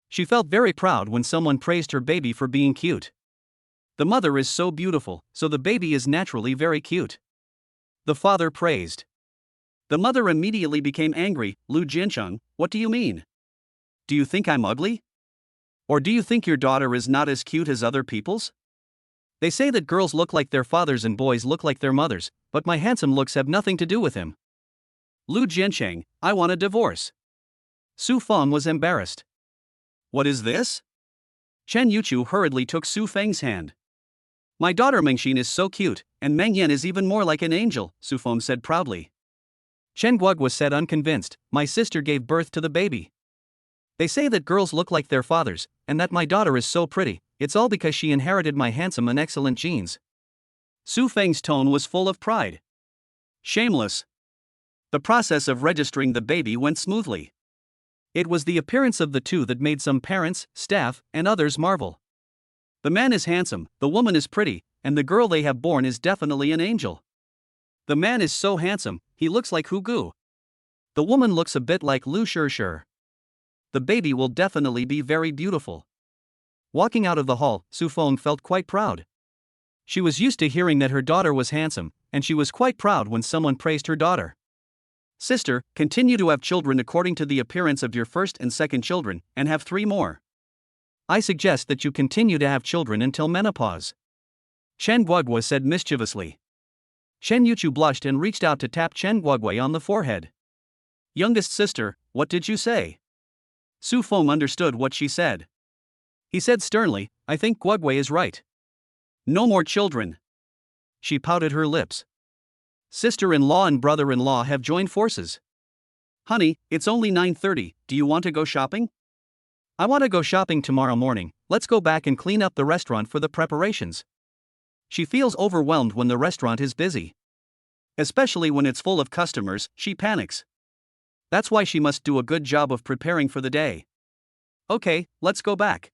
She felt very proud when someone praised her baby for being cute. The mother is so beautiful, so the baby is naturally very cute. The father praised. The mother immediately became angry. Lu Jincheng, what do you mean? Do you think I'm ugly? Or do you think your daughter is not as cute as other people's? They say that girls look like their fathers and boys look like their mothers, but my handsome looks have nothing to do with him. Lu Jincheng, I want a divorce. Su Feng was embarrassed. What is this? Chen Yuchu hurriedly took Su Feng's hand. My daughter Mengxin is so cute, and Meng Yan is even more like an angel, Su Feng said proudly. Chen Guogua said unconvinced, my sister gave birth to the baby. They say that girls look like their fathers, and that my daughter is so pretty, it's all because she inherited my handsome and excellent genes. Su Feng's tone was full of pride. Shameless. The process of registering the baby went smoothly. It was the appearance of the two that made some parents, staff, and others marvel. The man is handsome, the woman is pretty, and the girl they have born is definitely an angel. The man is so handsome, he looks like Hu Gu. The woman looks a bit like Lu Shishir. The baby will definitely be very beautiful. Walking out of the hall, Su Feng felt quite proud. She was used to hearing that her daughter was handsome, and she was quite proud when someone praised her daughter. Sister, continue to have children according to the appearance of your first and second children, and have 3 more. I suggest that you continue to have children until menopause. Chen Guogua said mischievously. Chen Yuchu blushed and reached out to tap Chen Guogua on the forehead. Youngest sister, what did you say? Su Feng understood what she said. He said sternly, I think Guogua is right. No more children. she pouted her lips. Sister-in-law and brother-in-law have joined forces. Honey, it's only 9:30, do you want to go shopping? I want to go shopping tomorrow morning, let's go back and clean up the restaurant for the preparations. She feels overwhelmed when the restaurant is busy. Especially when it's full of customers, she panics. That's why she must do a good job of preparing for the day. Okay, let's go back.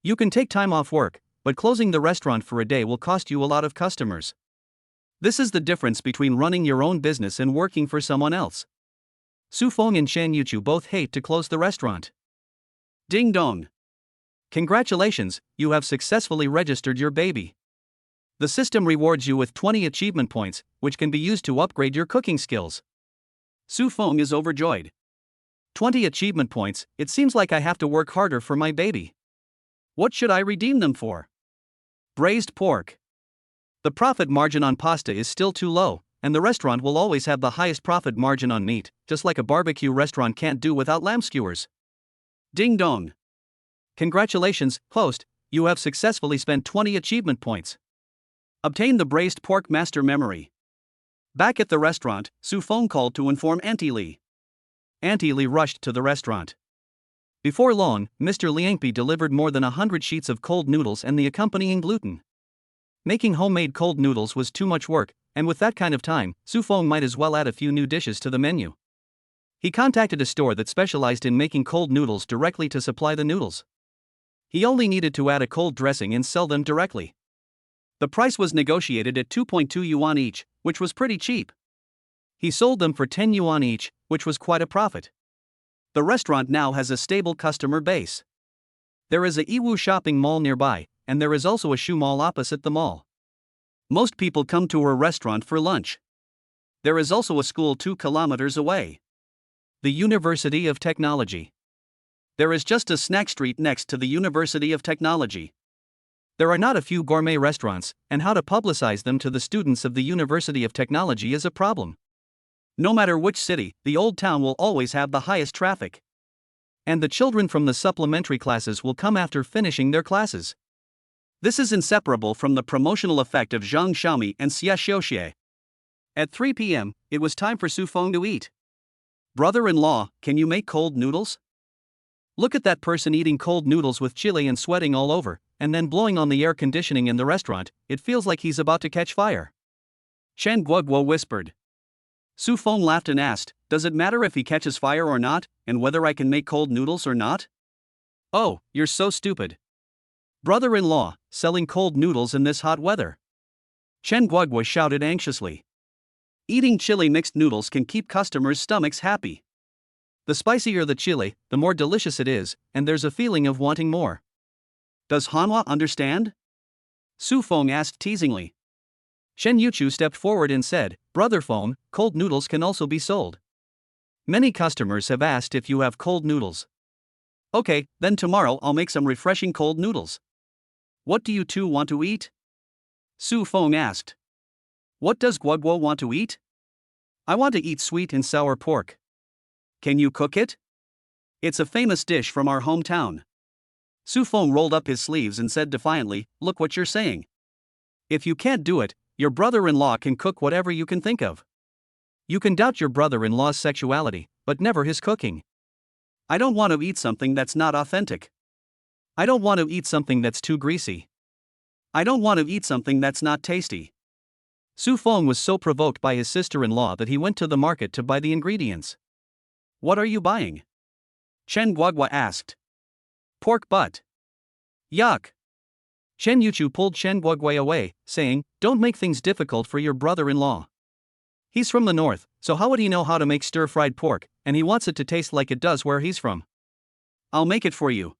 You can take time off work, but closing the restaurant for a day will cost you a lot of customers. This is the difference between running your own business and working for someone else. Su Feng and Shen Yuchu both hate to close the restaurant. Ding dong. Congratulations, you have successfully registered your baby. The system rewards you with 20 achievement points, which can be used to upgrade your cooking skills. Su Feng is overjoyed. 20 achievement points, it seems like I have to work harder for my baby. What should I redeem them for? Braised pork. The profit margin on pasta is still too low, and the restaurant will always have the highest profit margin on meat, just like a barbecue restaurant can't do without lamb skewers. Ding dong. Congratulations, host, you have successfully spent 20 achievement points. Obtain the braised pork master memory. Back at the restaurant, Su Feng called to inform Auntie Li. Auntie Li rushed to the restaurant. Before long, Mr. Liangpi delivered more than 100 sheets of cold noodles and the accompanying gluten. Making homemade cold noodles was too much work, and with that kind of time, Su Feng might as well add a few new dishes to the menu. He contacted a store that specialized in making cold noodles directly to supply the noodles. He only needed to add a cold dressing and sell them directly. The price was negotiated at 2.2 yuan each, which was pretty cheap. He sold them for 10 yuan each, which was quite a profit. The restaurant now has a stable customer base. There is a Yiwu shopping mall nearby, and there is also a shoe mall opposite the mall. Most people come to her restaurant for lunch. There is also a school 2 kilometers away. The University of Technology. There is just a snack street next to the University of Technology. There are not a few gourmet restaurants, and how to publicize them to the students of the University of Technology is a problem. No matter which city, the old town will always have the highest traffic. And the children from the supplementary classes will come after finishing their classes. This is inseparable from the promotional effect of Zhang Xiaomi and Xia Xiuxie. At 3 p.m., it was time for Su Feng to eat. Brother-in-law, can you make cold noodles? Look at that person eating cold noodles with chili and sweating all over, and then blowing on the air conditioning in the restaurant, it feels like he's about to catch fire. Chen Guoguo whispered. Su Feng laughed and asked, does it matter if he catches fire or not, and whether I can make cold noodles or not? Oh, you're so stupid. Brother-in-law, selling cold noodles in this hot weather. Chen Guoguo shouted anxiously. Eating chili mixed noodles can keep customers' stomachs happy. The spicier the chili, the more delicious it is, and there's a feeling of wanting more. Does Hanhua understand? Su Feng asked teasingly. Shen Yuchu stepped forward and said, Brother Feng, cold noodles can also be sold. Many customers have asked if you have cold noodles. Okay, then tomorrow I'll make some refreshing cold noodles. What do you two want to eat? Su Feng asked. What does Guoguo want to eat? I want to eat sweet and sour pork. Can you cook it? It's a famous dish from our hometown. Su Feng rolled up his sleeves and said defiantly, look what you're saying. If you can't do it, your brother-in-law can cook whatever you can think of. You can doubt your brother-in-law's sexuality, but never his cooking. I don't want to eat something that's not authentic. I don't want to eat something that's too greasy. I don't want to eat something that's not tasty. Su Feng was so provoked by his sister-in-law that he went to the market to buy the ingredients. What are you buying? Chen Guoguo asked. Pork butt. Yuck. Chen Yuchu pulled Chen Guoguo away, saying, don't make things difficult for your brother-in-law. He's from the north, so how would he know how to make stir-fried pork, and he wants it to taste like it does where he's from. I'll make it for you.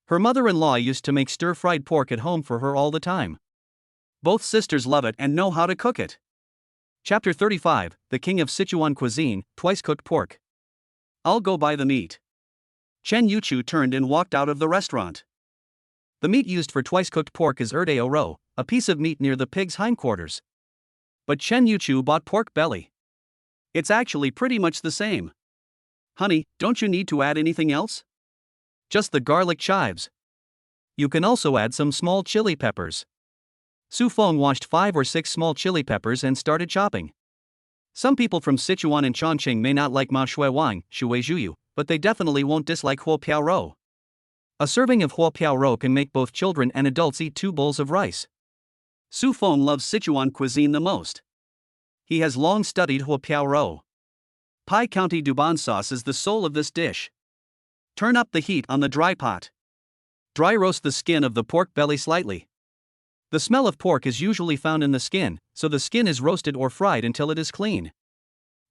Her mother-in-law used to make stir-fried pork at home for her all the time. Both sisters love it and know how to cook it. Chapter 35, The King of Sichuan Cuisine, Twice-Cooked Pork. I'll go buy the meat. Chen Yuchu turned and walked out of the restaurant. The meat used for twice-cooked pork is erdeo ro, a piece of meat near the pig's hindquarters. But Chen Yuchu bought pork belly. It's actually pretty much the same. Honey, don't you need to add anything else? Just the garlic chives. You can also add some small chili peppers. Su Feng washed 5 or 6 small chili peppers and started chopping. Some people from Sichuan and Chongqing may not like Mao Shui Wang, Shui Zhuyu, but they definitely won't dislike huo piao rou. A serving of huo piao rou can make both children and adults eat 2 bowls of rice. Su Feng loves Sichuan cuisine the most. He has long studied huo piao rou. Pai County Duban sauce is the soul of this dish. Turn up the heat on the dry pot. Dry roast the skin of the pork belly slightly. The smell of pork is usually found in the skin, so the skin is roasted or fried until it is clean.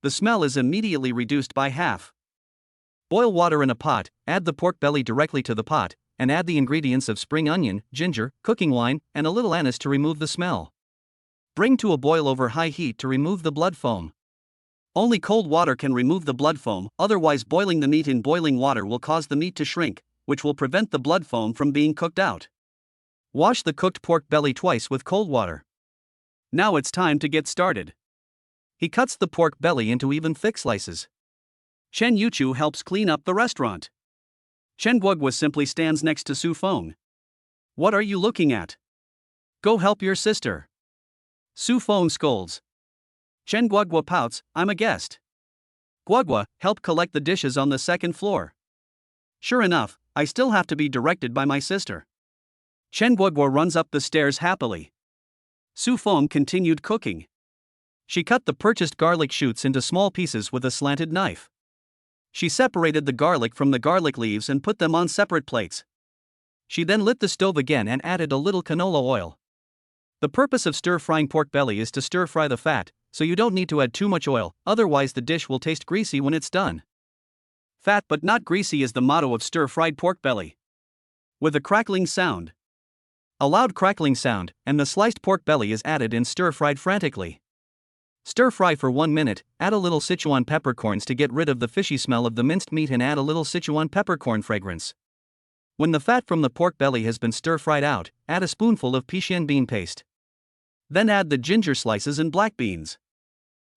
The smell is immediately reduced by half. Boil water in a pot, add the pork belly directly to the pot, and add the ingredients of spring onion, ginger, cooking wine, and a little anise to remove the smell. Bring to a boil over high heat to remove the blood foam. Only cold water can remove the blood foam, otherwise boiling the meat in boiling water will cause the meat to shrink, which will prevent the blood foam from being cooked out. Wash the cooked pork belly twice with cold water. Now it's time to get started. He cuts the pork belly into even thick slices. Chen Yuchu helps clean up the restaurant. Chen Guogwa simply stands next to Su Feng. What are you looking at? Go help your sister. Su Feng scolds. Chen Guogwa pouts, I'm a guest. Guogwa, help collect the dishes on the second floor. Sure enough, I still have to be directed by my sister. Chen Guogwa runs up the stairs happily. Su Feng continued cooking. She cut the purchased garlic shoots into small pieces with a slanted knife. She separated the garlic from the garlic leaves and put them on separate plates. She then lit the stove again and added a little canola oil. The purpose of stir-frying pork belly is to stir-fry the fat, so you don't need to add too much oil, otherwise the dish will taste greasy when it's done. Fat but not greasy is the motto of stir-fried pork belly. With a crackling sound. A loud crackling sound, and the sliced pork belly is added and stir-fried frantically. Stir-fry for 1 minute, add a little Sichuan peppercorns to get rid of the fishy smell of the minced meat and add a little Sichuan peppercorn fragrance. When the fat from the pork belly has been stir-fried out, add a spoonful of Pixian bean paste. Then add the ginger slices and black beans.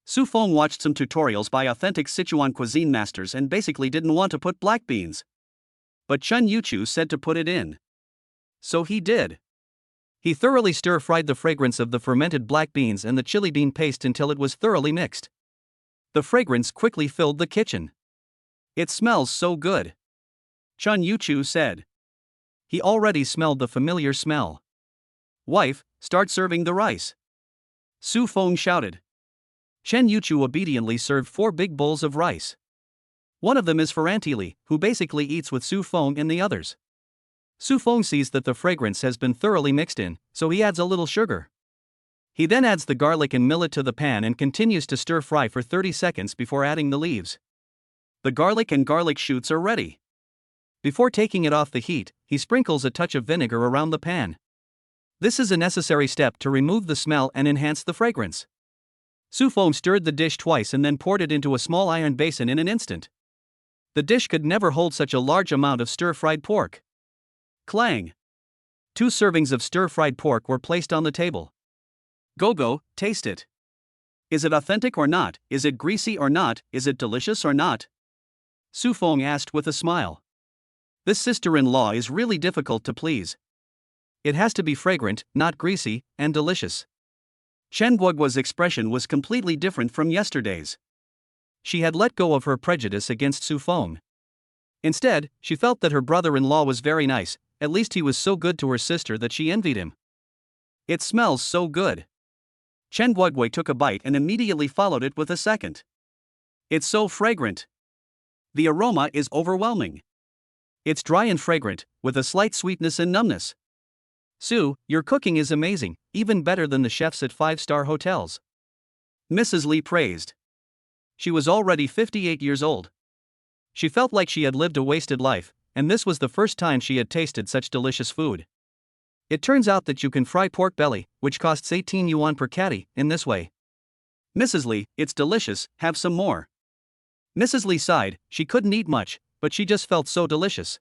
Su Feng watched some tutorials by authentic Sichuan cuisine masters and basically didn't want to put black beans. But Chen Yuchu said to put it in. So he did. He thoroughly stir-fried the fragrance of the fermented black beans and the chili bean paste until it was thoroughly mixed. The fragrance quickly filled the kitchen. It smells so good. Chen Yuchu said. He already smelled the familiar smell. Wife, start serving the rice. Su Feng shouted. Chen Yuchu obediently served 4 big bowls of rice. One of them is for Auntie Li, who basically eats with Su Feng and the others. Su Feng sees that the fragrance has been thoroughly mixed in, so he adds a little sugar. He then adds the garlic and millet to the pan and continues to stir-fry for 30 seconds before adding the leaves. The garlic and garlic shoots are ready. Before taking it off the heat, he sprinkles a touch of vinegar around the pan. This is a necessary step to remove the smell and enhance the fragrance. Su Feng stirred the dish twice and then poured it into a small iron basin in an instant. The dish could never hold such a large amount of stir-fried pork. Clang! 2 servings of stir-fried pork were placed on the table. Go, taste it. Is it authentic or not? Is it greasy or not? Is it delicious or not? Su Feng asked with a smile. This sister-in-law is really difficult to please. It has to be fragrant, not greasy, and delicious. Chen Guogwa's expression was completely different from yesterday's. She had let go of her prejudice against Su Feng. Instead, she felt that her brother-in-law was very nice, at least he was so good to her sister that she envied him. It smells so good. Chen Guogwa took a bite and immediately followed it with a second. It's so fragrant. The aroma is overwhelming. It's dry and fragrant, with a slight sweetness and numbness. Su, your cooking is amazing, even better than the chefs at 5-star hotels. Mrs. Li praised. She was already 58 years old. She felt like she had lived a wasted life, and this was the first time she had tasted such delicious food. It turns out that you can fry pork belly, which costs 18 yuan per catty, in this way. Mrs. Li, it's delicious, have some more. Mrs. Li sighed, she couldn't eat much, but she just felt so delicious.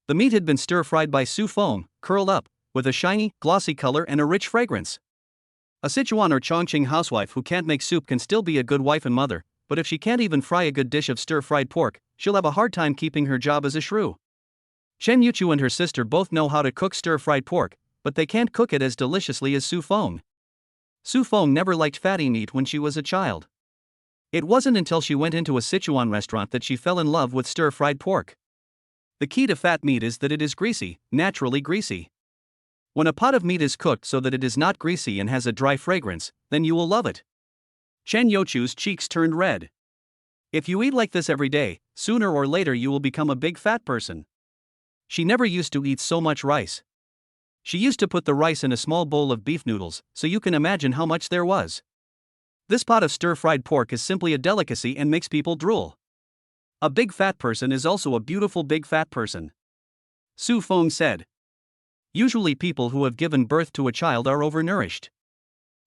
The meat had been stir-fried by Su Feng, curled up, with a shiny, glossy color and a rich fragrance. A Sichuan or Chongqing housewife who can't make soup can still be a good wife and mother, but if she can't even fry a good dish of stir-fried pork, she'll have a hard time keeping her job as a shrew. Chen Yuchu and her sister both know how to cook stir-fried pork, but they can't cook it as deliciously as Su Feng. Su Feng never liked fatty meat when she was a child. It wasn't until she went into a Sichuan restaurant that she fell in love with stir-fried pork. The key to fat meat is that it is greasy, naturally greasy. When a pot of meat is cooked so that it is not greasy and has a dry fragrance, then you will love it. Chen Youchu's cheeks turned red. If you eat like this every day, sooner or later you will become a big fat person. She never used to eat so much rice. She used to put the rice in a small bowl of beef noodles, so you can imagine how much there was. This pot of stir-fried pork is simply a delicacy and makes people drool. A big fat person is also a beautiful big fat person. Su Feng said. Usually people who have given birth to a child are overnourished.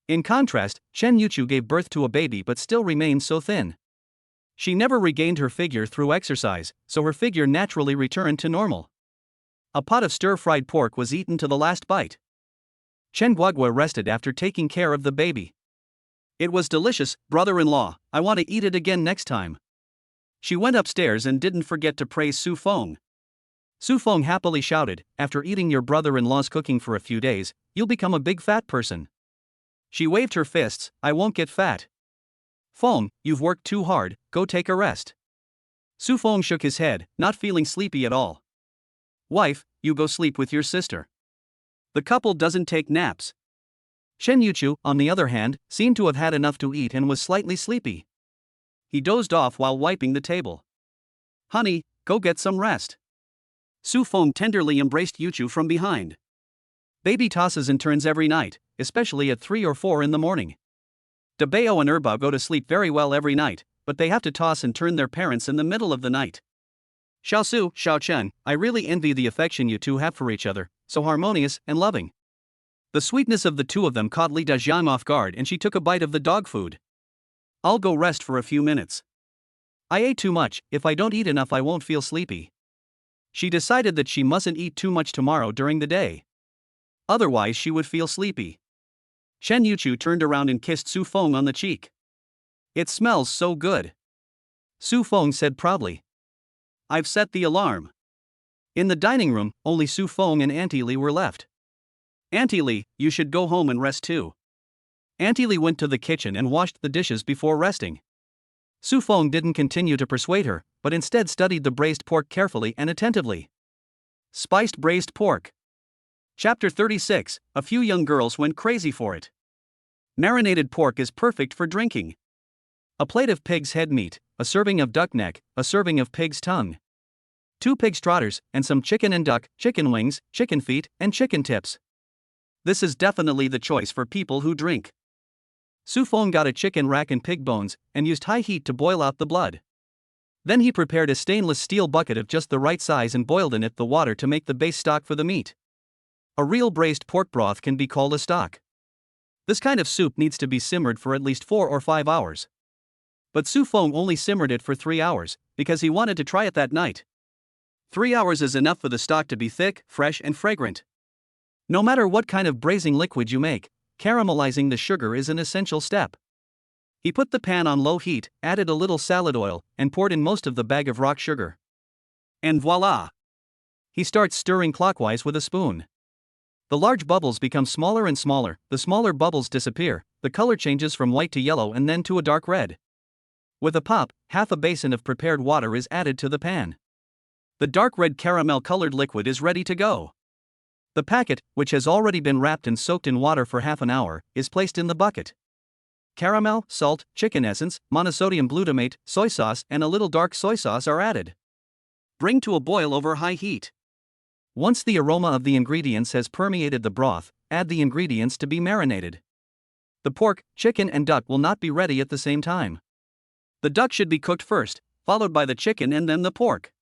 In contrast, Chen Youchu gave birth to a baby but still remains so thin. She never regained her figure through exercise, so her figure naturally returned to normal. A pot of stir-fried pork was eaten to the last bite. Chen Guogua rested after taking care of the baby. It was delicious, brother-in-law, I want to eat it again next time. She went upstairs and didn't forget to praise Su Feng. Su Feng happily shouted, after eating your brother-in-law's cooking for a few days, you'll become a big fat person. She waved her fists, I won't get fat. Feng, you've worked too hard, go take a rest. Su Feng shook his head, not feeling sleepy at all. Wife, you go sleep with your sister. The couple doesn't take naps. Chen Youchu, on the other hand, seemed to have had enough to eat and was slightly sleepy. He dozed off while wiping the table. Honey, go get some rest. Su Feng tenderly embraced Youchu from behind. Baby tosses and turns every night, especially at 3 or 4 in the morning. Dabao and Erba go to sleep very well every night, but they have to toss and turn their parents in the middle of the night. Xiaosu, Xiaochen, I really envy the affection you two have for each other, so harmonious and loving. The sweetness of the two of them caught Li Dajiang off guard and she took a bite of the dog food. I'll go rest for a few minutes. I ate too much, if I don't eat enough I won't feel sleepy. She decided that she mustn't eat too much tomorrow during the day. Otherwise she would feel sleepy. Chen Youchu turned around and kissed Su Feng on the cheek. It smells so good. Su Feng said proudly. I've set the alarm. In the dining room, only Su Feng and Auntie Li were left. Auntie Li, you should go home and rest too. Auntie Li went to the kitchen and washed the dishes before resting. Su Feng didn't continue to persuade her, but instead studied the braised pork carefully and attentively. Spiced braised pork. Chapter 36, a few young girls went crazy for it. Marinated pork is perfect for drinking. A plate of pig's head meat, a serving of duck neck, a serving of pig's tongue. 2 pig's trotters, and some chicken and duck, chicken wings, chicken feet, and chicken tips. This is definitely the choice for people who drink. Su Feng got a chicken rack and pig bones, and used high heat to boil out the blood. Then he prepared a stainless steel bucket of just the right size and boiled in it the water to make the base stock for the meat. A real braised pork broth can be called a stock. This kind of soup needs to be simmered for at least 4 or 5 hours. But Su Feng only simmered it for 3 hours, because he wanted to try it that night. 3 hours is enough for the stock to be thick, fresh and fragrant. No matter what kind of braising liquid you make, caramelizing the sugar is an essential step. He put the pan on low heat, added a little salad oil, and poured in most of the bag of rock sugar. And voila! He starts stirring clockwise with a spoon. The large bubbles become smaller and smaller, the smaller bubbles disappear, the color changes from white to yellow and then to a dark red. With a pop, half a basin of prepared water is added to the pan. The dark red caramel-colored liquid is ready to go. The packet, which has already been wrapped and soaked in water for half an hour, is placed in the bucket. Caramel, salt, chicken essence, monosodium glutamate, soy sauce, and a little dark soy sauce are added. Bring to a boil over high heat. Once the aroma of the ingredients has permeated the broth, add the ingredients to be marinated. The pork, chicken, and duck will not be ready at the same time. The duck should be cooked first, followed by the chicken and then the pork.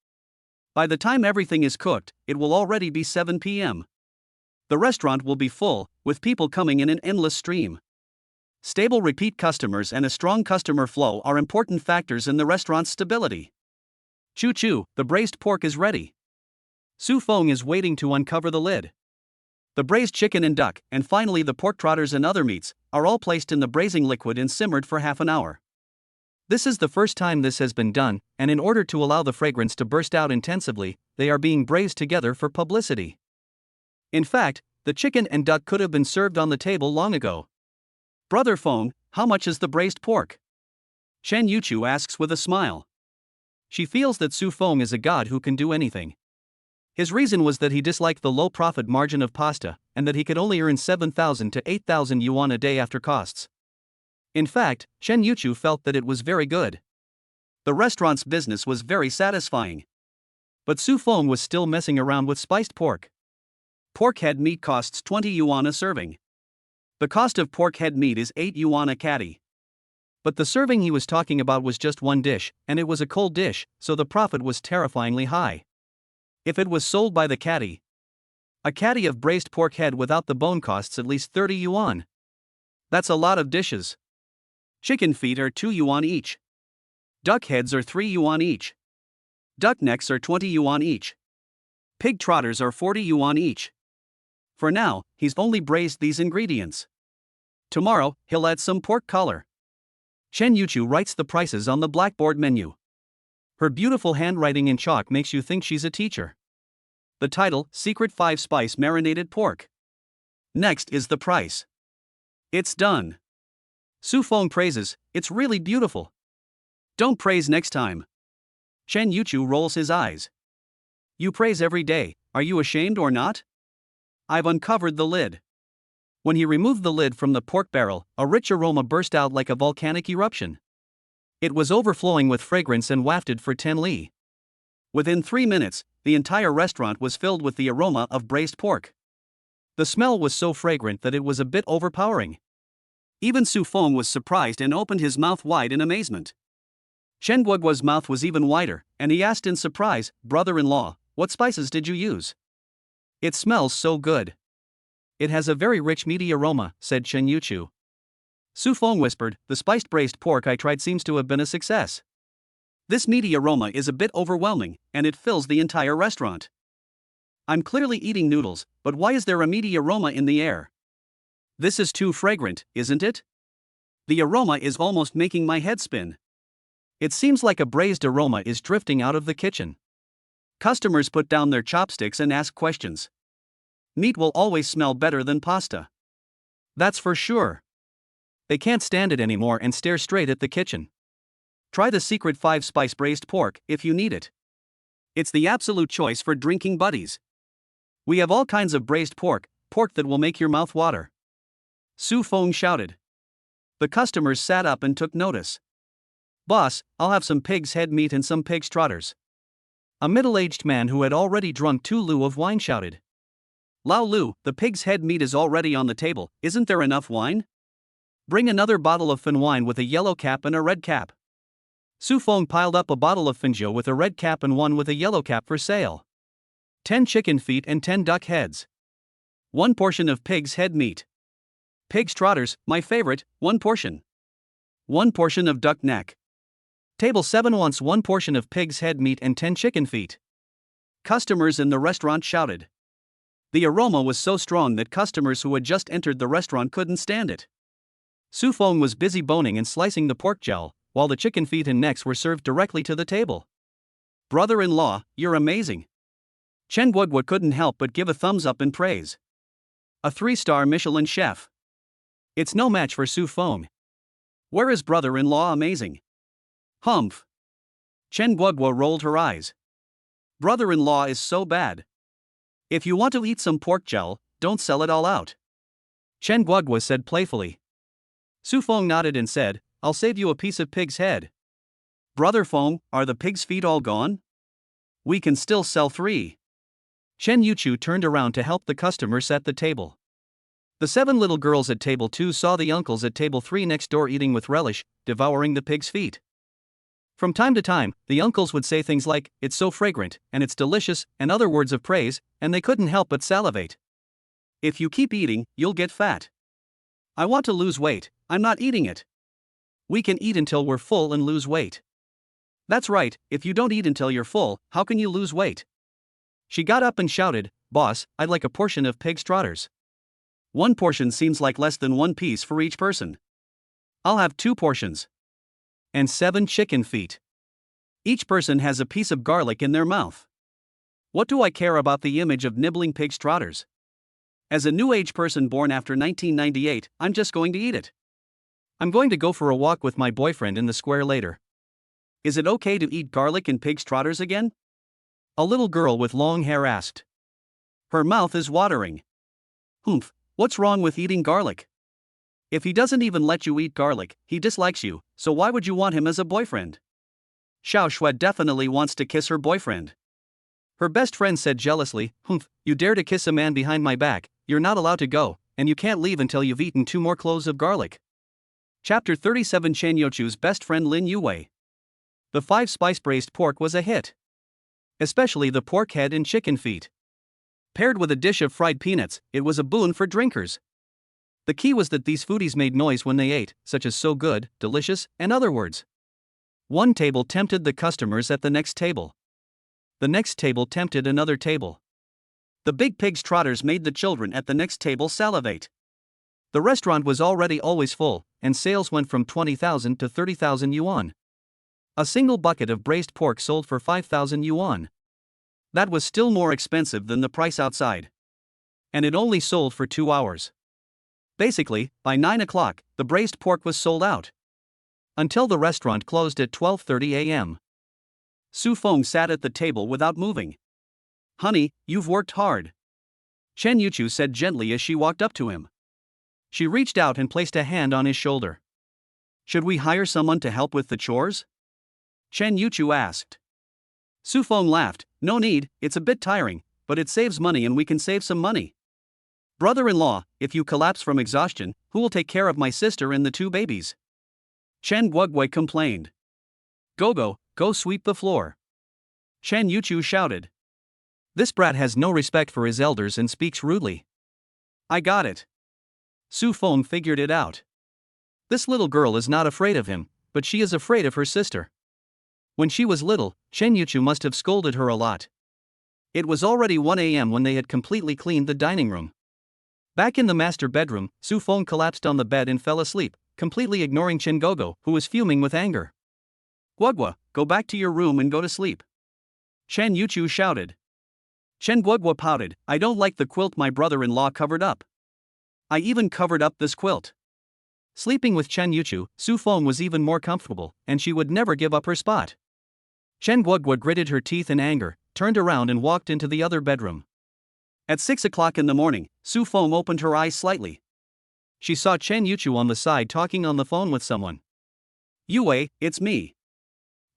By the time everything is cooked, it will already be 7 p.m. The restaurant will be full, with people coming in an endless stream. Stable repeat customers and a strong customer flow are important factors in the restaurant's stability. Choo-choo, the braised pork is ready. Su Feng is waiting to uncover the lid. The braised chicken and duck, and finally the pork trotters and other meats, are all placed in the braising liquid and simmered for half an hour. This is the first time this has been done, and in order to allow the fragrance to burst out intensively, they are being braised together for publicity. In fact, the chicken and duck could have been served on the table long ago. Brother Feng, how much is the braised pork? Chen Yuchu asks with a smile. She feels that Su Feng is a god who can do anything. His reason was that he disliked the low profit margin of pasta, and that he could only earn 7,000 to 8,000 yuan a day after costs. In fact, Chen Yuchu felt that it was very good. The restaurant's business was very satisfying. But Su Feng was still messing around with spiced pork. Pork head meat costs 20 yuan a serving. The cost of pork head meat is 8 yuan a catty. But the serving he was talking about was just one dish, and it was a cold dish, so the profit was terrifyingly high. If it was sold by the catty, a catty of braised pork head without the bone costs at least 30 yuan. That's a lot of dishes. Chicken feet are 2 yuan each. Duck heads are 3 yuan each. Duck necks are 20 yuan each. Pig trotters are 40 yuan each. For now, he's only braised these ingredients. Tomorrow, he'll add some pork collar. Chen Yuchu writes the prices on the blackboard menu. Her beautiful handwriting in chalk makes you think she's a teacher. The title, Secret 5-Spice Marinated Pork. Next is the price. It's done. Su Feng praises, it's really beautiful. Don't praise next time. Chen Yuchu rolls his eyes. You praise every day, are you ashamed or not? I've uncovered the lid. When he removed the lid from the pork barrel, a rich aroma burst out like a volcanic eruption. It was overflowing with fragrance and wafted for 10 li. Within 3 minutes, the entire restaurant was filled with the aroma of braised pork. The smell was so fragrant that it was a bit overpowering. Even Su Feng was surprised and opened his mouth wide in amazement. Chen Guoguo's mouth was even wider, and he asked in surprise, "Brother-in-law, what spices did you use? It smells so good." "It has a very rich meaty aroma," said Chen Yuchu. Su Feng whispered, "The spiced braised pork I tried seems to have been a success. This meaty aroma is a bit overwhelming, and it fills the entire restaurant. I'm clearly eating noodles, but why is there a meaty aroma in the air? This is too fragrant, isn't it? The aroma is almost making my head spin. It seems like a braised aroma is drifting out of the kitchen." Customers put down their chopsticks and ask questions. Meat will always smell better than pasta. That's for sure. They can't stand it anymore and stare straight at the kitchen. Try the secret 5-spice braised pork if you need it. It's the absolute choice for drinking buddies. We have all kinds of braised pork, pork that will make your mouth water. Su Feng shouted. The customers sat up and took notice. "Boss, I'll have some pig's head meat and some pig's trotters." A middle-aged man who had already drunk 2 lu of wine shouted. "Lao Lu, the pig's head meat is already on the table, isn't there enough wine? Bring another bottle of fin wine with a yellow cap and a red cap." Su Feng piled up a bottle of finjo with a red cap and one with a yellow cap for sale. 10 chicken feet and 10 duck heads. 1 portion of pig's head meat. Pig's trotters, my favorite, 1 portion. 1 portion of duck neck. Table 7 wants 1 portion of pig's head meat and 10 chicken feet. Customers in the restaurant shouted. The aroma was so strong that customers who had just entered the restaurant couldn't stand it. Su Feng was busy boning and slicing the pork jowl, while the chicken feet and necks were served directly to the table. "Brother-in-law, you're amazing." Chen Guoguo couldn't help but give a thumbs up in praise. A 3-star Michelin chef. It's no match for Su Feng. Where is brother-in-law amazing? Humph. Chen Guoguo rolled her eyes. Brother-in-law is so bad. If you want to eat some pork jowl, don't sell it all out. Chen Guoguo said playfully. Su Feng nodded and said, I'll save you a piece of pig's head. Brother Feng, are the pig's feet all gone? We can still sell 3. Chen Yuchu turned around to help the customer set the table. The 7 little girls at table 2 saw the uncles at table 3 next door eating with relish, devouring the pig's feet. From time to time, the uncles would say things like, it's so fragrant, and it's delicious, and other words of praise, and they couldn't help but salivate. If you keep eating, you'll get fat. I want to lose weight, I'm not eating it. We can eat until we're full and lose weight. That's right, if you don't eat until you're full, how can you lose weight? She got up and shouted, Boss, I'd like a portion of pig's trotters. 1 portion seems like less than 1 piece for each person. I'll have 2 portions. And 7 chicken feet. Each person has a piece of garlic in their mouth. What do I care about the image of nibbling pig's trotters? As a new age person born after 1998, I'm just going to eat it. I'm going to go for a walk with my boyfriend in the square later. Is it okay to eat garlic and pig's trotters again? A little girl with long hair asked. Her mouth is watering. Humph, what's wrong with eating garlic? If he doesn't even let you eat garlic, he dislikes you, so why would you want him as a boyfriend? Xiao Shui definitely wants to kiss her boyfriend. Her best friend said jealously, Humph, you dare to kiss a man behind my back, you're not allowed to go, and you can't leave until you've eaten 2 more cloves of garlic. Chapter 37 Chen Youchu's best friend Lin Yue. The 5-spice braised pork was a hit. Especially the pork head and chicken feet. Paired with a dish of fried peanuts, it was a boon for drinkers. The key was that these foodies made noise when they ate, such as so good, delicious, and other words. One table tempted the customers at the next table. The next table tempted another table. The big pig's trotters made the children at the next table salivate. The restaurant was already always full, and sales went from 20,000 to 30,000 yuan. A single bucket of braised pork sold for 5,000 yuan. That was still more expensive than the price outside. And it only sold for 2 hours. Basically, by 9 o'clock, the braised pork was sold out. Until the restaurant closed at 12:30 a.m. Su Feng sat at the table without moving. Honey, you've worked hard. Chen Youchu said gently as she walked up to him. She reached out and placed a hand on his shoulder. Should we hire someone to help with the chores? Chen Youchu asked. Su Feng laughed, no need, it's a bit tiring, but it saves money and we can save some money. Brother-in-law, if you collapse from exhaustion, who will take care of my sister and the 2 babies? Chen Guogui complained. Gogo, go sweep the floor. Chen Youchu shouted. This brat has no respect for his elders and speaks rudely. I got it. Su Feng figured it out. This little girl is not afraid of him, but she is afraid of her sister. When she was little, Chen Youchu must have scolded her a lot. It was already 1 a.m. when they had completely cleaned the dining room. Back in the master bedroom, Su Feng collapsed on the bed and fell asleep, completely ignoring Chen Gogo, who was fuming with anger. Guogua, go back to your room and go to sleep. Chen Youchu shouted. Chen Guogua pouted, I don't like the quilt my brother-in-law covered up. I even covered up this quilt. Sleeping with Chen Youchu, Su Feng was even more comfortable, and she would never give up her spot. Chen Guogua gritted her teeth in anger, turned around and walked into the other bedroom. At 6 o'clock in the morning, Su Feng opened her eyes slightly. She saw Chen Youchu on the side talking on the phone with someone. Yue, it's me.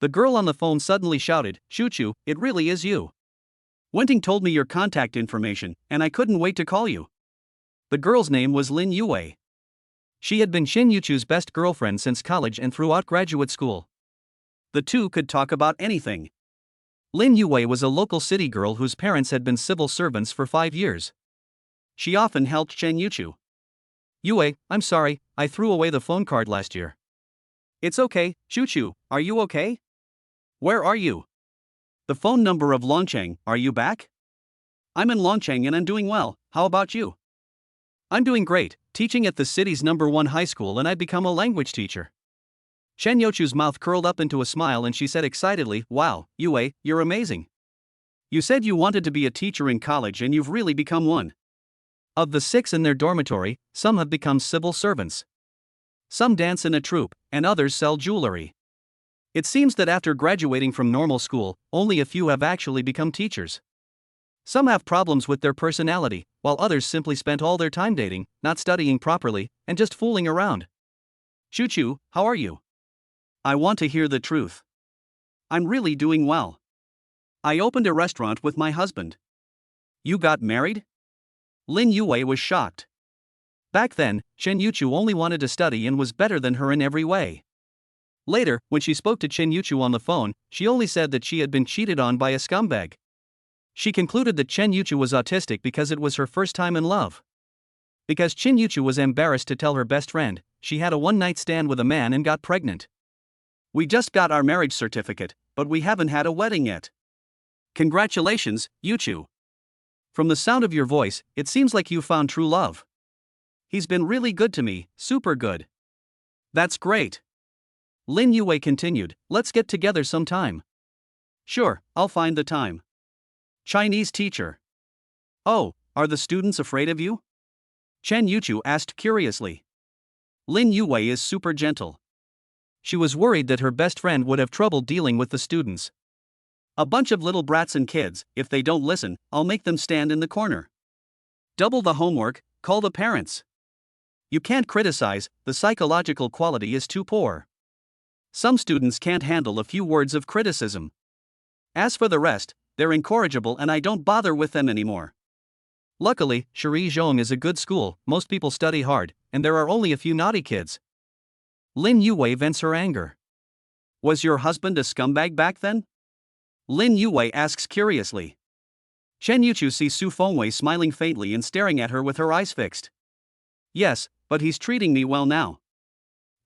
The girl on the phone suddenly shouted, Shuchu, it really is you. Wenting told me your contact information, and I couldn't wait to call you. The girl's name was Lin Yue. She had been Chen Youchu's best girlfriend since college and throughout graduate school. The two could talk about anything. Lin Yue was a local city girl whose parents had been civil servants for 5 years. She often helped Chen Youchu. Yue, I'm sorry, I threw away the phone card last year. It's okay, Shuchu, are you okay? Where are you? The phone number of Longcheng, are you back? I'm in Longcheng and I'm doing well, how about you? I'm doing great, teaching at the city's #1 high school and I've become a language teacher. Chen Youchu's mouth curled up into a smile and she said excitedly, wow, Yue, you're amazing. You said you wanted to be a teacher in college and you've really become one. Of the 6 in their dormitory, some have become civil servants. Some dance in a troupe, and others sell jewelry. It seems that after graduating from normal school, only a few have actually become teachers. Some have problems with their personality, while others simply spent all their time dating, not studying properly, and just fooling around. Shuchu, how are you? I want to hear the truth. I'm really doing well. I opened a restaurant with my husband. You got married? Lin Yue was shocked. Back then, Chen Youchu only wanted to study and was better than her in every way. Later, when she spoke to Chen Youchu on the phone, she only said that she had been cheated on by a scumbag. She concluded that Chen Youchu was autistic because it was her first time in love. Because Chen Youchu was embarrassed to tell her best friend, she had a one-night stand with a man and got pregnant. We just got our marriage certificate, but we haven't had a wedding yet. Congratulations, Youchu. From the sound of your voice, it seems like you found true love. He's been really good to me, super good. That's great. Lin Yue continued, let's get together sometime. Sure, I'll find the time. Chinese teacher. Oh, Are the students afraid of you? Chen Yuchu asked curiously. Lin Yuwei is super gentle. She was worried that her best friend would have trouble dealing with the students. A bunch of little brats and kids, if they don't listen, I'll make them stand in the corner. Double the homework, call the parents. You can't criticize, the psychological quality is too poor. Some students can't handle a few words of criticism. As for the rest, they're incorrigible and I don't bother with them anymore. Luckily, Shirizhong is a good school, most people study hard, and there are only a few naughty kids. Lin Yuwei vents her anger. Was your husband a scumbag back then? Lin Yuwei asks curiously. Chen Yuchu sees Su Fengwei smiling faintly and staring at her with her eyes fixed. Yes, but he's treating me well now.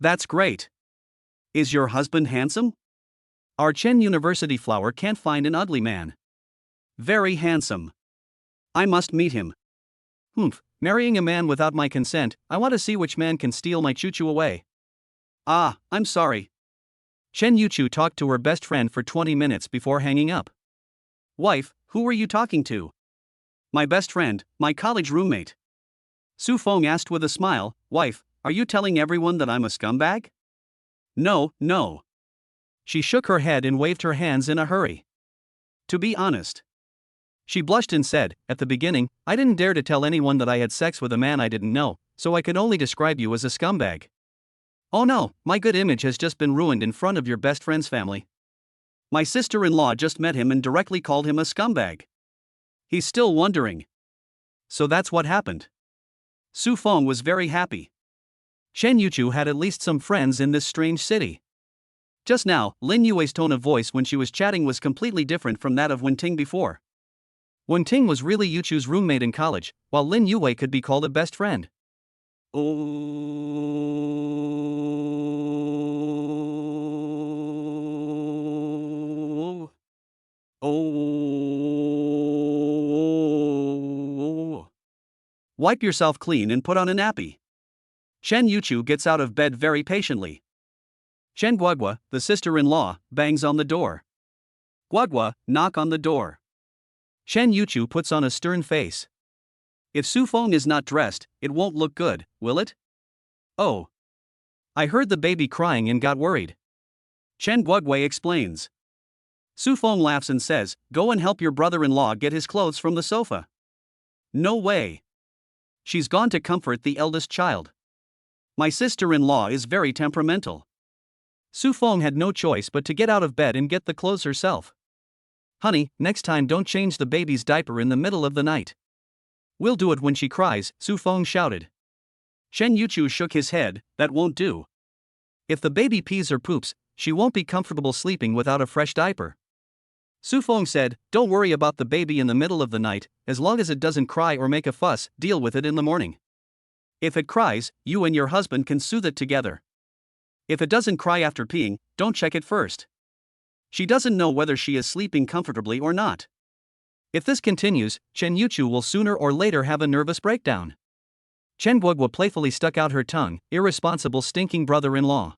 That's great. Is your husband handsome? Our Chen University flower can't find an ugly man. Very handsome. I must meet him. Humph, marrying a man without my consent, I want to see which man can steal my choo-choo away. Ah, I'm sorry. Chen Yuchu talked to her best friend for 20 minutes before hanging up. Wife, who were you talking to? My best friend, my college roommate. Su Feng asked with a smile, Wife, are you telling everyone that I'm a scumbag? No, no. She shook her head and waved her hands in a hurry. To be honest. She blushed and said, at the beginning, I didn't dare to tell anyone that I had sex with a man I didn't know, so I could only describe you as a scumbag. Oh no, my good image has just been ruined in front of your best friend's family. My sister-in-law just met him and directly called him a scumbag. He's still wondering. So that's what happened. Su Feng was very happy. Chen Yuchu had at least some friends in this strange city. Just now, Lin Yue's tone of voice when she was chatting was completely different from that of Wenting before. Wenting was really Yuchu's roommate in college, while Lin Yue could be called a best friend. Wipe yourself clean and put on a nappy. Chen Yuchu gets out of bed very patiently. Chen Guagua, the sister-in-law, bangs on the door. Guagua, knock on the door. Chen Yuchu puts on a stern face. If Su Feng is not dressed, it won't look good, will it? Oh. I heard the baby crying and got worried. Chen Guagui explains. Su Feng laughs and says, Go and help your brother-in-law get his clothes from the sofa. No way. She's gone to comfort the eldest child. My sister-in-law is very temperamental. Su Feng had no choice but to get out of bed and get the clothes herself. Honey, next time don't change the baby's diaper in the middle of the night. We'll do it when she cries, Su Feng shouted. Chen Yuchu shook his head, that won't do. If the baby pees or poops, she won't be comfortable sleeping without a fresh diaper. Su Feng said, Don't worry about the baby in the middle of the night, as long as it doesn't cry or make a fuss, deal with it in the morning. If it cries, you and your husband can soothe it together. If it doesn't cry after peeing, don't check it first. She doesn't know whether she is sleeping comfortably or not. If this continues, Chen Yuchu will sooner or later have a nervous breakdown. Chen Guogua playfully stuck out her tongue, irresponsible stinking brother-in-law.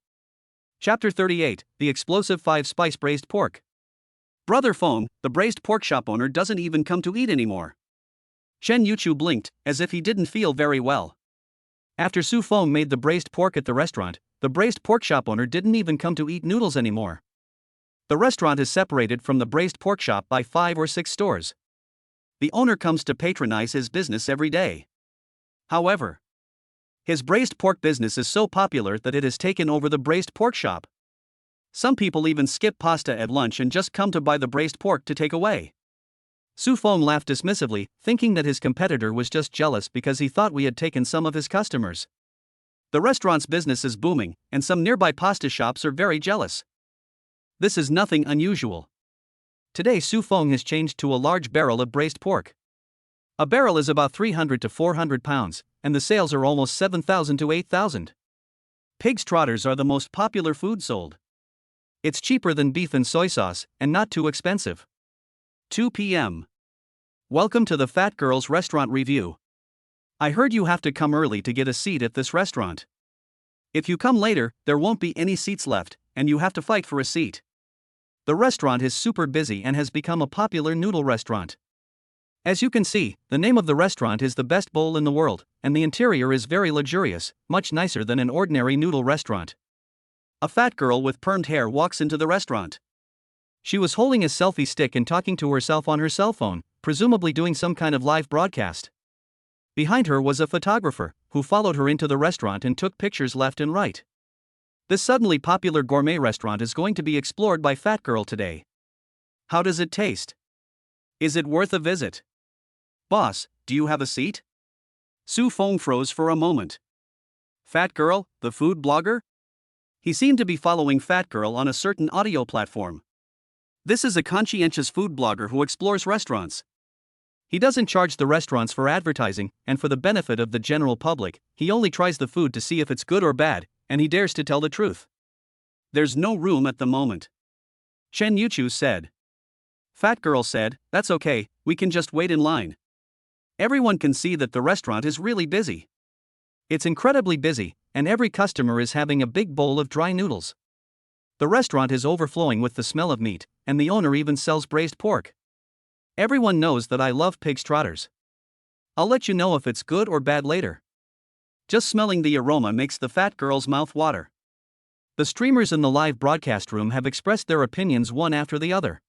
Chapter 38, The Explosive 5-Spice Braised Pork. Brother Feng, the braised pork shop owner doesn't even come to eat anymore. Chen Yuchu blinked, as if he didn't feel very well. After Su Feng made the braised pork at the restaurant, the braised pork shop owner didn't even come to eat noodles anymore. The restaurant is separated from the braised pork shop by 5 or 6 stores. The owner comes to patronize his business every day. However, his braised pork business is so popular that it has taken over the braised pork shop. Some people even skip pasta at lunch and just come to buy the braised pork to take away. Su Feng laughed dismissively, thinking that his competitor was just jealous because he thought we had taken some of his customers. The restaurant's business is booming, and some nearby pasta shops are very jealous. This is nothing unusual. Today Su Feng has changed to a large barrel of braised pork. A barrel is about 300 to 400 pounds, and the sales are almost 7,000 to 8,000. Pig's trotters are the most popular food sold. It's cheaper than beef and soy sauce, and not too expensive. 2 p.m. Welcome to the Fat Girls Restaurant Review. I heard you have to come early to get a seat at this restaurant. If you come later, there won't be any seats left, and you have to fight for a seat. The restaurant is super busy and has become a popular noodle restaurant. As you can see, the name of the restaurant is the best bowl in the world, and the interior is very luxurious, much nicer than an ordinary noodle restaurant. A fat girl with permed hair walks into the restaurant. She was holding a selfie stick and talking to herself on her cell phone, presumably doing some kind of live broadcast. Behind her was a photographer, who followed her into the restaurant and took pictures left and right. This suddenly popular gourmet restaurant is going to be explored by Fat Girl today. How does it taste? Is it worth a visit? Boss, do you have a seat? Su Fong froze for a moment. Fat Girl, the food blogger? He seemed to be following Fat Girl on a certain audio platform. This is a conscientious food blogger who explores restaurants. He doesn't charge the restaurants for advertising, and for the benefit of the general public, he only tries the food to see if it's good or bad, and he dares to tell the truth. There's no room at the moment, Chen Yuchu said. Fat Girl said, that's okay, we can just wait in line. Everyone can see that the restaurant is really busy. It's incredibly busy, and every customer is having a big bowl of dry noodles. The restaurant is overflowing with the smell of meat, and the owner even sells braised pork. Everyone knows that I love pig's trotters. I'll let you know if it's good or bad later. Just smelling the aroma makes the fat girl's mouth water. The streamers in the live broadcast room have expressed their opinions one after the other.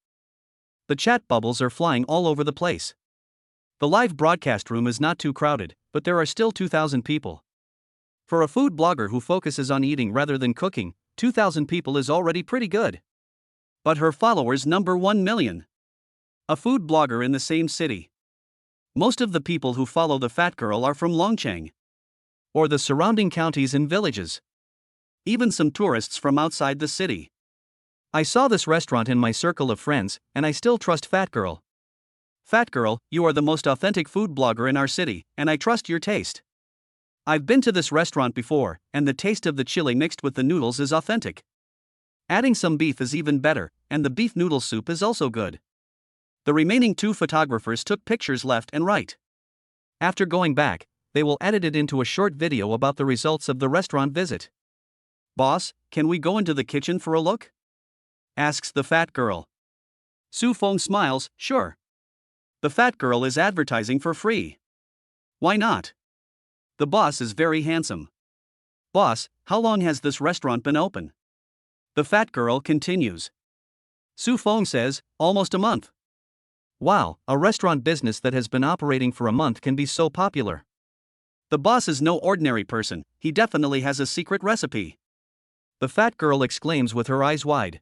The chat bubbles are flying all over the place. The live broadcast room is not too crowded, but there are still 2,000 people. For a food blogger who focuses on eating rather than cooking, 2,000 people is already pretty good. But her followers number 1 million. A food blogger in the same city. Most of the people who follow the fat girl are from Longcheng or the surrounding counties and villages. Even some tourists from outside the city. I saw this restaurant in my circle of friends, and I still trust Fat Girl. Fat Girl, you are the most authentic food blogger in our city, and I trust your taste. I've been to this restaurant before, and the taste of the chili mixed with the noodles is authentic. Adding some beef is even better, and the beef noodle soup is also good. The remaining 2 photographers took pictures left and right. After going back, they will edit it into a short video about the results of the restaurant visit. Boss, can we go into the kitchen for a look? Asks the fat girl. Su Fong smiles, sure. The fat girl is advertising for free. Why not? The boss is very handsome. Boss, how long has this restaurant been open? The fat girl continues. Su Fong says, almost a month. Wow, a restaurant business that has been operating for a month can be so popular. The boss is no ordinary person, he definitely has a secret recipe. The fat girl exclaims with her eyes wide.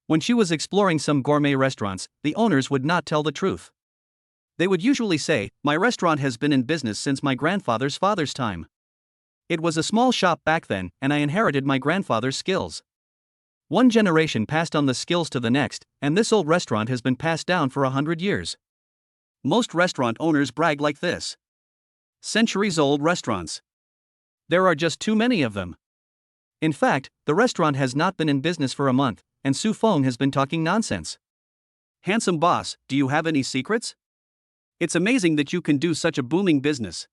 When she was exploring some gourmet restaurants, the owners would not tell the truth. They would usually say, my restaurant has been in business since my grandfather's father's time. It was a small shop back then, and I inherited my grandfather's skills. One generation passed on the skills to the next, and this old restaurant has been passed down for 100 years. Most restaurant owners brag like this. Centuries-old restaurants. There are just too many of them. In fact, the restaurant has not been in business for a month, and Su Fong has been talking nonsense. Handsome boss, do you have any secrets? It's amazing that you can do such a booming business.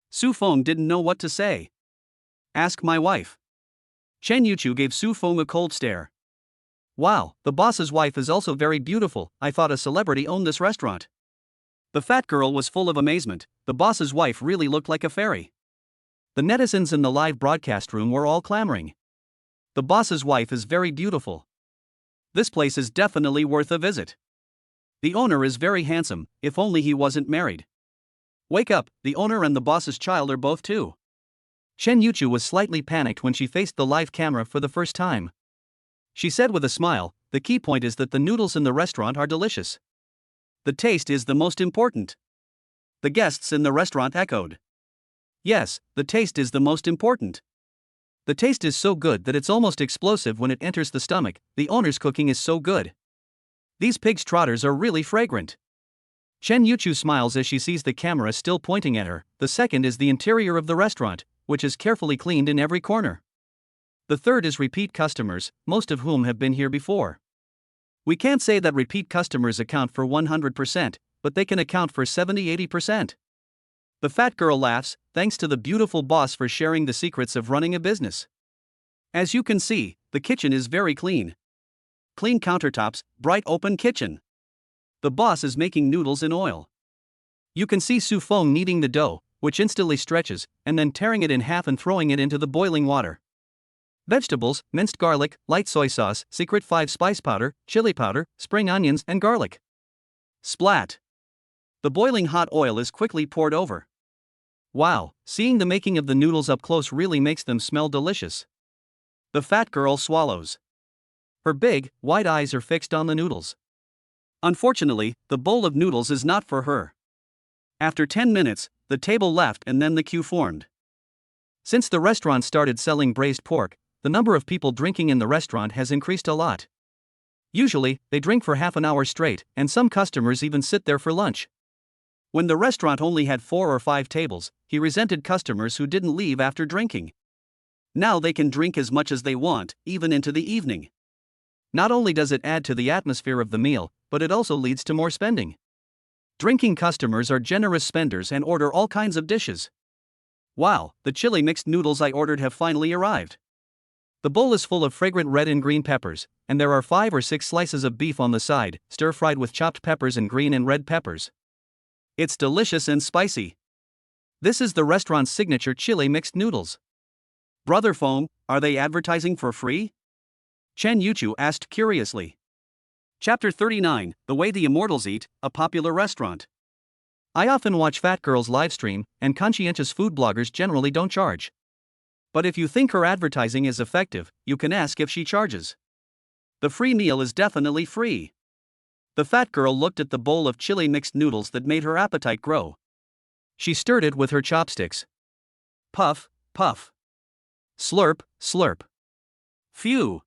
Su Fong didn't know what to say. Ask my wife. Chen Yuchu gave Su Fong a cold stare. Wow, the boss's wife is also very beautiful, I thought a celebrity owned this restaurant. The fat girl was full of amazement, the boss's wife really looked like a fairy. The netizens in the live broadcast room were all clamoring. The boss's wife is very beautiful. This place is definitely worth a visit. The owner is very handsome, if only he wasn't married. Wake up, the owner and the boss's child are both too. Chen Yuchu was slightly panicked when she faced the live camera for the first time. She said with a smile, the key point is that the noodles in the restaurant are delicious. The taste is the most important. The guests in the restaurant echoed. Yes, the taste is the most important. The taste is so good that it's almost explosive when it enters the stomach, the owner's cooking is so good. These pig's trotters are really fragrant. Chen Yuchu smiles as she sees the camera still pointing at her. The second is the interior of the restaurant, which is carefully cleaned in every corner. The third is repeat customers, most of whom have been here before. We can't say that repeat customers account for 100%, but they can account for 70-80%. The fat girl laughs, thanks to the beautiful boss for sharing the secrets of running a business. As you can see, the kitchen is very clean. Clean countertops, bright open kitchen. The boss is making noodles in oil. You can see Su Feng kneading the dough, which instantly stretches, and then tearing it in half and throwing it into the boiling water. Vegetables, minced garlic, light soy sauce, secret 5 spice powder, chili powder, spring onions, and garlic. Splat! The boiling hot oil is quickly poured over. Wow, seeing the making of the noodles up close really makes them smell delicious. The fat girl swallows. Her big, wide eyes are fixed on the noodles. Unfortunately, the bowl of noodles is not for her. After 10 minutes, the table left and then the queue formed. Since the restaurant started selling braised pork, the number of people drinking in the restaurant has increased a lot. Usually, they drink for half an hour straight, and some customers even sit there for lunch. When the restaurant only had 4 or 5 tables, he resented customers who didn't leave after drinking. Now they can drink as much as they want, even into the evening. Not only does it add to the atmosphere of the meal, but it also leads to more spending. Drinking customers are generous spenders and order all kinds of dishes. Wow, the chili mixed noodles I ordered have finally arrived. The bowl is full of fragrant red and green peppers, and there are 5 or 6 slices of beef on the side, stir-fried with chopped peppers and green and red peppers. It's delicious and spicy. This is the restaurant's signature chili mixed noodles. Brother Feng, are they advertising for free? Chen Yuchu asked curiously. Chapter 39, The Way the Immortals Eat, a popular restaurant. I often watch fat girls livestream, and conscientious food bloggers generally don't charge. But if you think her advertising is effective, you can ask if she charges. The free meal is definitely free. The fat girl looked at the bowl of chili mixed noodles that made her appetite grow. She stirred it with her chopsticks. Puff, puff. Slurp, slurp. Phew.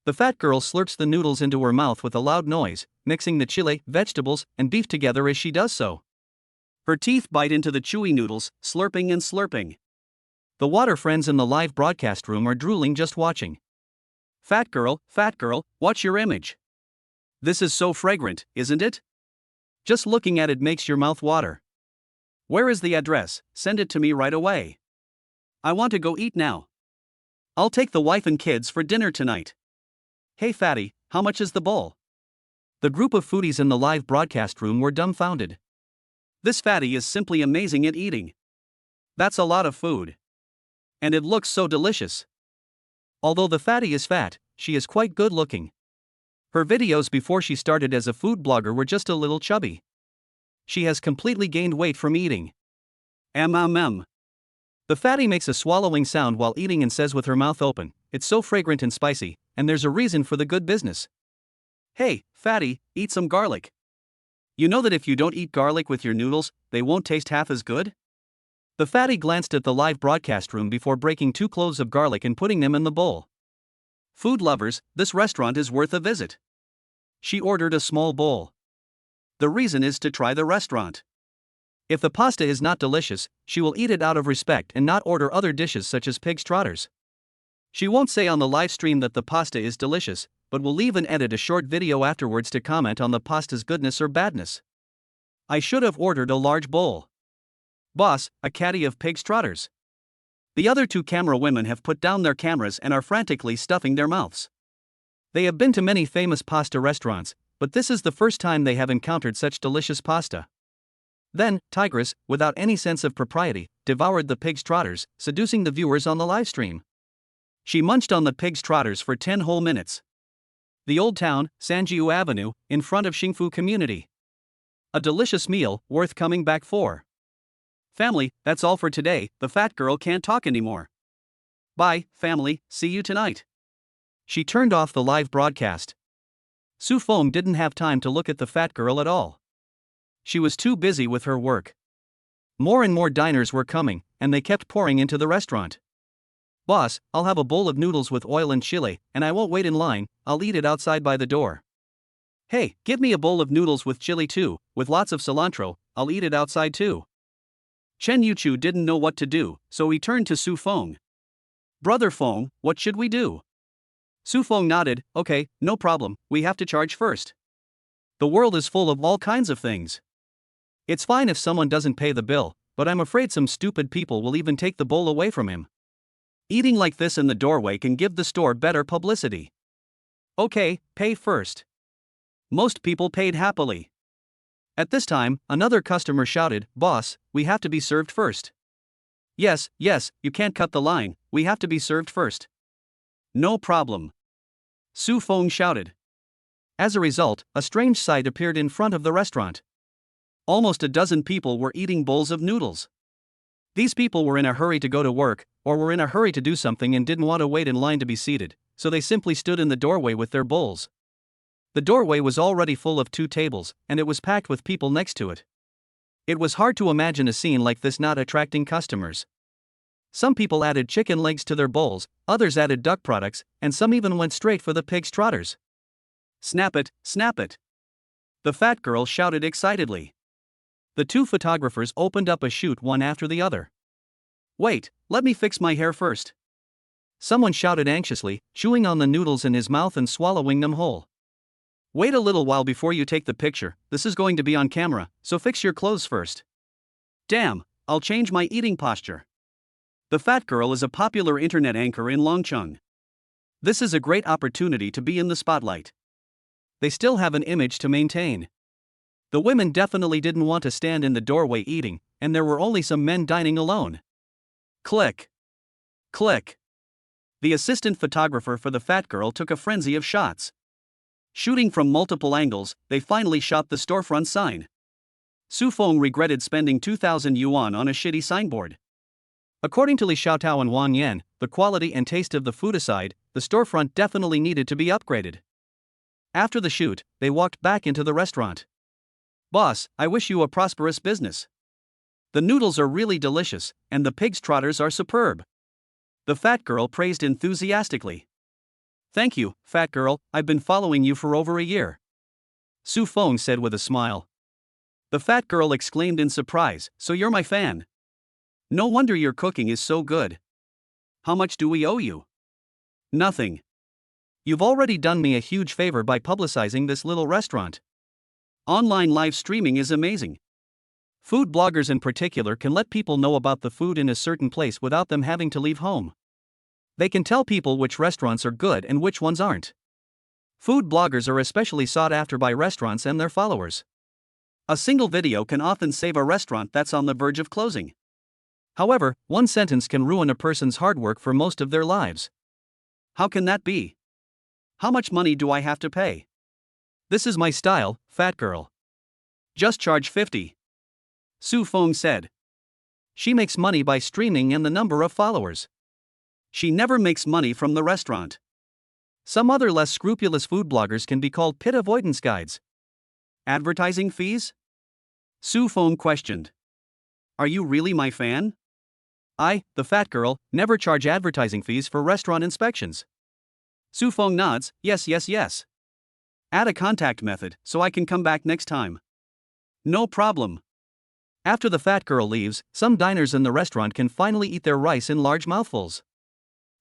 The fat girl slurps the noodles into her mouth with a loud noise, mixing the chili, vegetables, and beef together as she does so. Her teeth bite into the chewy noodles, slurping and slurping. The water friends in the live broadcast room are drooling just watching. Fat girl, watch your image. This is so fragrant, isn't it? Just looking at it makes your mouth water. Where is the address? Send it to me right away. I want to go eat now. I'll take the wife and kids for dinner tonight. Hey fatty, how much is the bowl? The group of foodies in the live broadcast room were dumbfounded. This fatty is simply amazing at eating. That's a lot of food. And it looks so delicious. Although the fatty is fat, she is quite good looking. Her videos before she started as a food blogger were just a little chubby. She has completely gained weight from eating. The fatty makes a swallowing sound while eating and says with her mouth open, "It's so fragrant and spicy, and there's a reason for the good business." Hey, fatty, eat some garlic. You know that if you don't eat garlic with your noodles, they won't taste half as good? The fatty glanced at the live broadcast room before breaking 2 cloves of garlic and putting them in the bowl. Food lovers, this restaurant is worth a visit. She ordered a small bowl. The reason is to try the restaurant. If the pasta is not delicious, she will eat it out of respect and not order other dishes such as pig's trotters. She won't say on the live stream that the pasta is delicious, but will leave and edit a short video afterwards to comment on the pasta's goodness or badness. I should have ordered a large bowl. Boss, a caddy of pig's trotters. The other 2 camera women have put down their cameras and are frantically stuffing their mouths. They have been to many famous pasta restaurants, but this is the first time they have encountered such delicious pasta. Then, Tigress, without any sense of propriety, devoured the pig's trotters, seducing the viewers on the live stream. She munched on the pig's trotters for 10 whole minutes. The Old Town, Sanjiu Avenue, in front of Xingfu Community. A delicious meal, worth coming back for. Family, that's all for today, the fat girl can't talk anymore. Bye, family, see you tonight. She turned off the live broadcast. Su Feng didn't have time to look at the fat girl at all. She was too busy with her work. More and more diners were coming, and they kept pouring into the restaurant. Boss, I'll have a bowl of noodles with oil and chili, and I won't wait in line, I'll eat it outside by the door. Hey, give me a bowl of noodles with chili too, with lots of cilantro, I'll eat it outside too. Chen Yuchu didn't know what to do, so he turned to Su Feng. Brother Feng, what should we do? Su Feng nodded, okay, no problem, we have to charge first. The world is full of all kinds of things. It's fine if someone doesn't pay the bill, but I'm afraid some stupid people will even take the bowl away from him. Eating like this in the doorway can give the store better publicity. Okay, pay first. Most people paid happily. At this time, another customer shouted, "Boss, we have to be served first." "Yes, yes, you can't cut the line, we have to be served first." "No problem," Su Feng shouted. As a result, a strange sight appeared in front of the restaurant. Almost a dozen people were eating bowls of noodles. These people were in a hurry to go to work, or were in a hurry to do something and didn't want to wait in line to be seated, so they simply stood in the doorway with their bowls. The doorway was already full of 2 tables, and it was packed with people next to it. It was hard to imagine a scene like this not attracting customers. Some people added chicken legs to their bowls, others added duck products, and some even went straight for the pig's trotters. "Snap it, snap it!" the fat girl shouted excitedly. The 2 photographers opened up a shoot one after the other. "Wait, let me fix my hair first," someone shouted anxiously, chewing on the noodles in his mouth and swallowing them whole. "Wait a little while before you take the picture, this is going to be on camera, so fix your clothes first." "Damn, I'll change my eating posture." The fat girl is a popular internet anchor in Longcheng. This is a great opportunity to be in the spotlight. They still have an image to maintain. The women definitely didn't want to stand in the doorway eating, and there were only some men dining alone. Click. Click. The assistant photographer for the fat girl took a frenzy of shots. Shooting from multiple angles, they finally shot the storefront sign. Su Feng regretted spending 2,000 yuan on a shitty signboard. According to Li Xiaotao and Wang Yan, the quality and taste of the food aside, the storefront definitely needed to be upgraded. After the shoot, they walked back into the restaurant. "Boss, I wish you a prosperous business. The noodles are really delicious, and the pig's trotters are superb," the fat girl praised enthusiastically. "Thank you, fat girl, I've been following you for over a year," Su Feng said with a smile. The fat girl exclaimed in surprise, "So you're my fan? No wonder your cooking is so good. How much do we owe you?" "Nothing. You've already done me a huge favor by publicizing this little restaurant. Online live streaming is amazing. Food bloggers in particular can let people know about the food in a certain place without them having to leave home. They can tell people which restaurants are good and which ones aren't. Food bloggers are especially sought after by restaurants and their followers. A single video can often save a restaurant that's on the verge of closing. However, one sentence can ruin a person's hard work for most of their lives. How can that be? How much money do I have to pay? This is my style, fat girl. Just charge 50. Su Feng said. She makes money by streaming and the number of followers. She never makes money from the restaurant. Some other less scrupulous food bloggers can be called pit avoidance guides. Advertising fees? Su Feng questioned. Are you really my fan? I, the fat girl, never charge advertising fees for restaurant inspections. Su Feng nods, yes, yes, yes. Add a contact method so I can come back next time. No problem. After the fat girl leaves, some diners in the restaurant can finally eat their rice in large mouthfuls.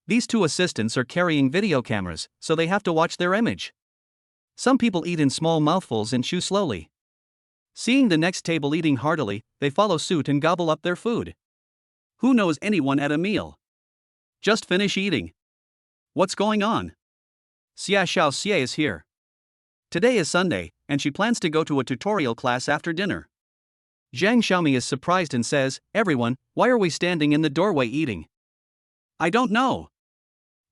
These 2 assistants are carrying video cameras, so they have to watch their image. Some people eat in small mouthfuls and chew slowly. Seeing the next table eating heartily, they follow suit and gobble up their food. Who knows anyone at a meal? Just finish eating. What's going on? Xia Xiao Xie is here. Today is Sunday, and she plans to go to a tutorial class after dinner. Zhang Xiaomi is surprised and says, Everyone, why are we standing in the doorway eating? I don't know.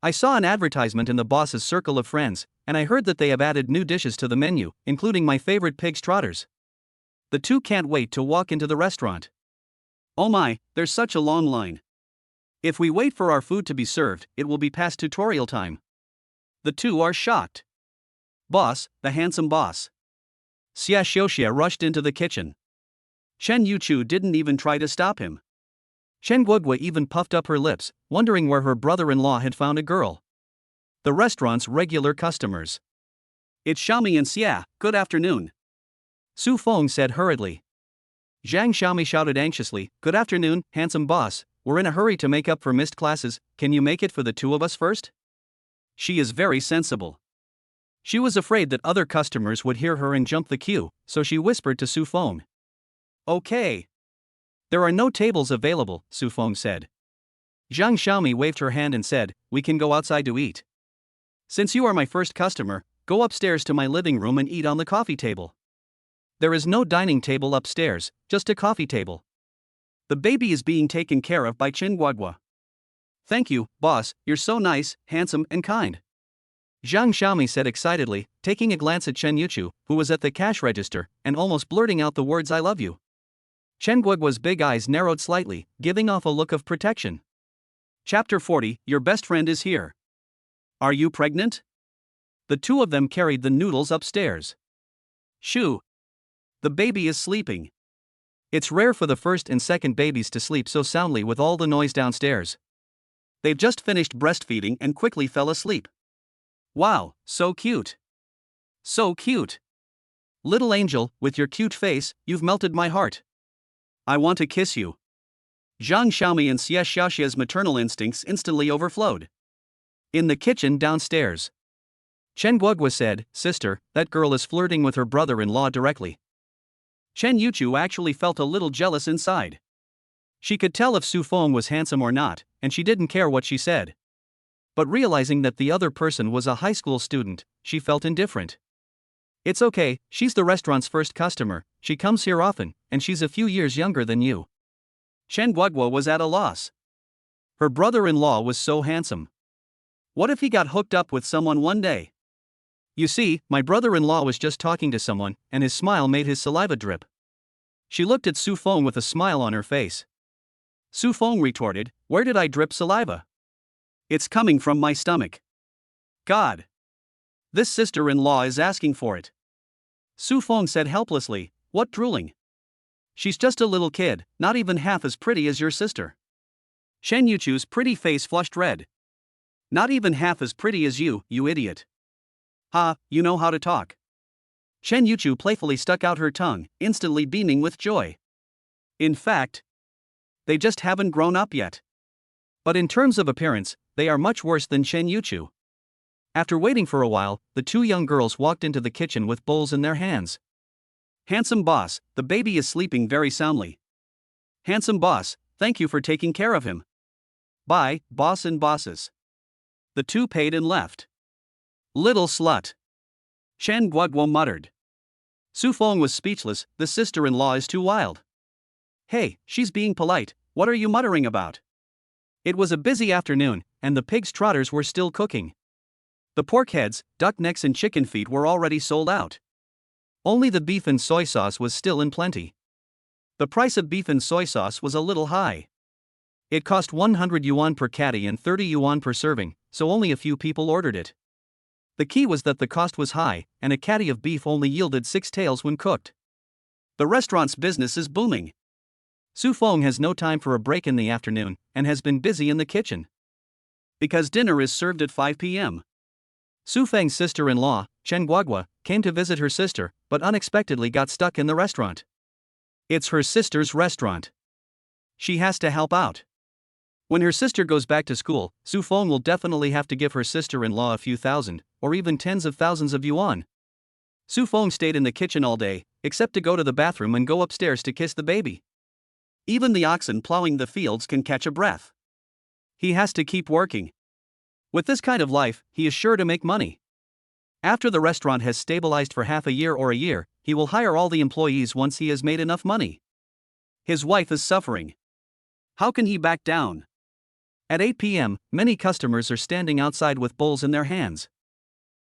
I saw an advertisement in the boss's circle of friends, and I heard that they have added new dishes to the menu, including my favorite pig's trotters. The 2 can't wait to walk into the restaurant. Oh my, there's such a long line. If we wait for our food to be served, it will be past tutorial time. The 2 are shocked. Boss, the handsome boss. Xia Xiaoxia rushed into the kitchen. Chen Yuchu didn't even try to stop him. Chen Guogui even puffed up her lips, wondering where her brother-in-law had found a girl. The restaurant's regular customers. It's Xiaomi and Xia, good afternoon. Su Feng said hurriedly. Zhang Xiaomi shouted anxiously, Good afternoon, handsome boss, we're in a hurry to make up for missed classes, can you make it for the 2 of us first? She is very sensible. She was afraid that other customers would hear her and jump the queue, so she whispered to Su Feng. Okay. There are no tables available, Su Feng said. Zhang Xiaomi waved her hand and said, We can go outside to eat. Since you are my first customer, go upstairs to my living room and eat on the coffee table. There is no dining table upstairs, just a coffee table. The baby is being taken care of by Chen Guagua. Thank you, boss, you're so nice, handsome, and kind. Zhang Xiaomi said excitedly, taking a glance at Chen Yuchu, who was at the cash register, and almost blurting out the words I love you. Chen Guogua's big eyes narrowed slightly, giving off a look of protection. Chapter 40, Your best friend is here. Are you pregnant? The two of them carried the noodles upstairs. Shoo. The baby is sleeping. It's rare for the first and second babies to sleep so soundly with all the noise downstairs. They've just finished breastfeeding and quickly fell asleep. Wow, so cute. So cute. Little angel, with your cute face, you've melted my heart. I want to kiss you. Zhang Xiaomi and Xie Xiaoxia's maternal instincts instantly overflowed. In the kitchen downstairs, Chen Guogua said, Sister, that girl is flirting with her brother-in-law directly. Chen Yuchu actually felt a little jealous inside. She could tell if Su Feng was handsome or not, and she didn't care what she said. But realizing that the other person was a high school student, she felt indifferent. It's okay, she's the restaurant's first customer, she comes here often, and she's a few years younger than you. Chen Guogua was at a loss. Her brother-in-law was so handsome. What if he got hooked up with someone one day? You see, my brother-in-law was just talking to someone, and his smile made his saliva drip. She looked at Su Feng with a smile on her face. Su Feng retorted, Where did I drip saliva? It's coming from my stomach. God. This sister-in-law is asking for it. Su Feng said helplessly, What drooling? She's just a little kid, not even half as pretty as your sister. Chen Yuchu's pretty face flushed red. Not even half as pretty as you idiot. Ha, you know how to talk. Chen Yuchu playfully stuck out her tongue, instantly beaming with joy. In fact, they just haven't grown up yet. But in terms of appearance, they are much worse than Chen Yuchu. After waiting for a while, the two young girls walked into the kitchen with bowls in their hands. Handsome boss, the baby is sleeping very soundly. Handsome boss, thank you for taking care of him. Bye, boss and bosses. The two paid and left. Little slut. Chen Guogua muttered. Su Feng was speechless, the sister-in-law is too wild. Hey, she's being polite, what are you muttering about? It was a busy afternoon, and the pig's trotters were still cooking. The pork heads, duck necks and chicken feet were already sold out. Only the beef and soy sauce was still in plenty. The price of beef and soy sauce was a little high. It cost 100 yuan per caddy and 30 yuan per serving, so only a few people ordered it. The key was that the cost was high, and a caddy of beef only yielded 6 taels when cooked. The restaurant's business is booming. Su Feng has no time for a break in the afternoon, and has been busy in the kitchen. Because dinner is served at 5 p.m. Su Feng's sister-in-law, Chen Guogua, came to visit her sister, but unexpectedly got stuck in the restaurant. It's her sister's restaurant. She has to help out. When her sister goes back to school, Su Feng will definitely have to give her sister-in-law a few thousand, or even tens of thousands of yuan. Su Feng stayed in the kitchen all day, except to go to the bathroom and go upstairs to kiss the baby. Even the oxen plowing the fields can catch a breath. He has to keep working. With this kind of life, he is sure to make money. After the restaurant has stabilized for half a year or a year, he will hire all the employees once he has made enough money. His wife is suffering. How can he back down? At 8 p.m., many customers are standing outside with bowls in their hands.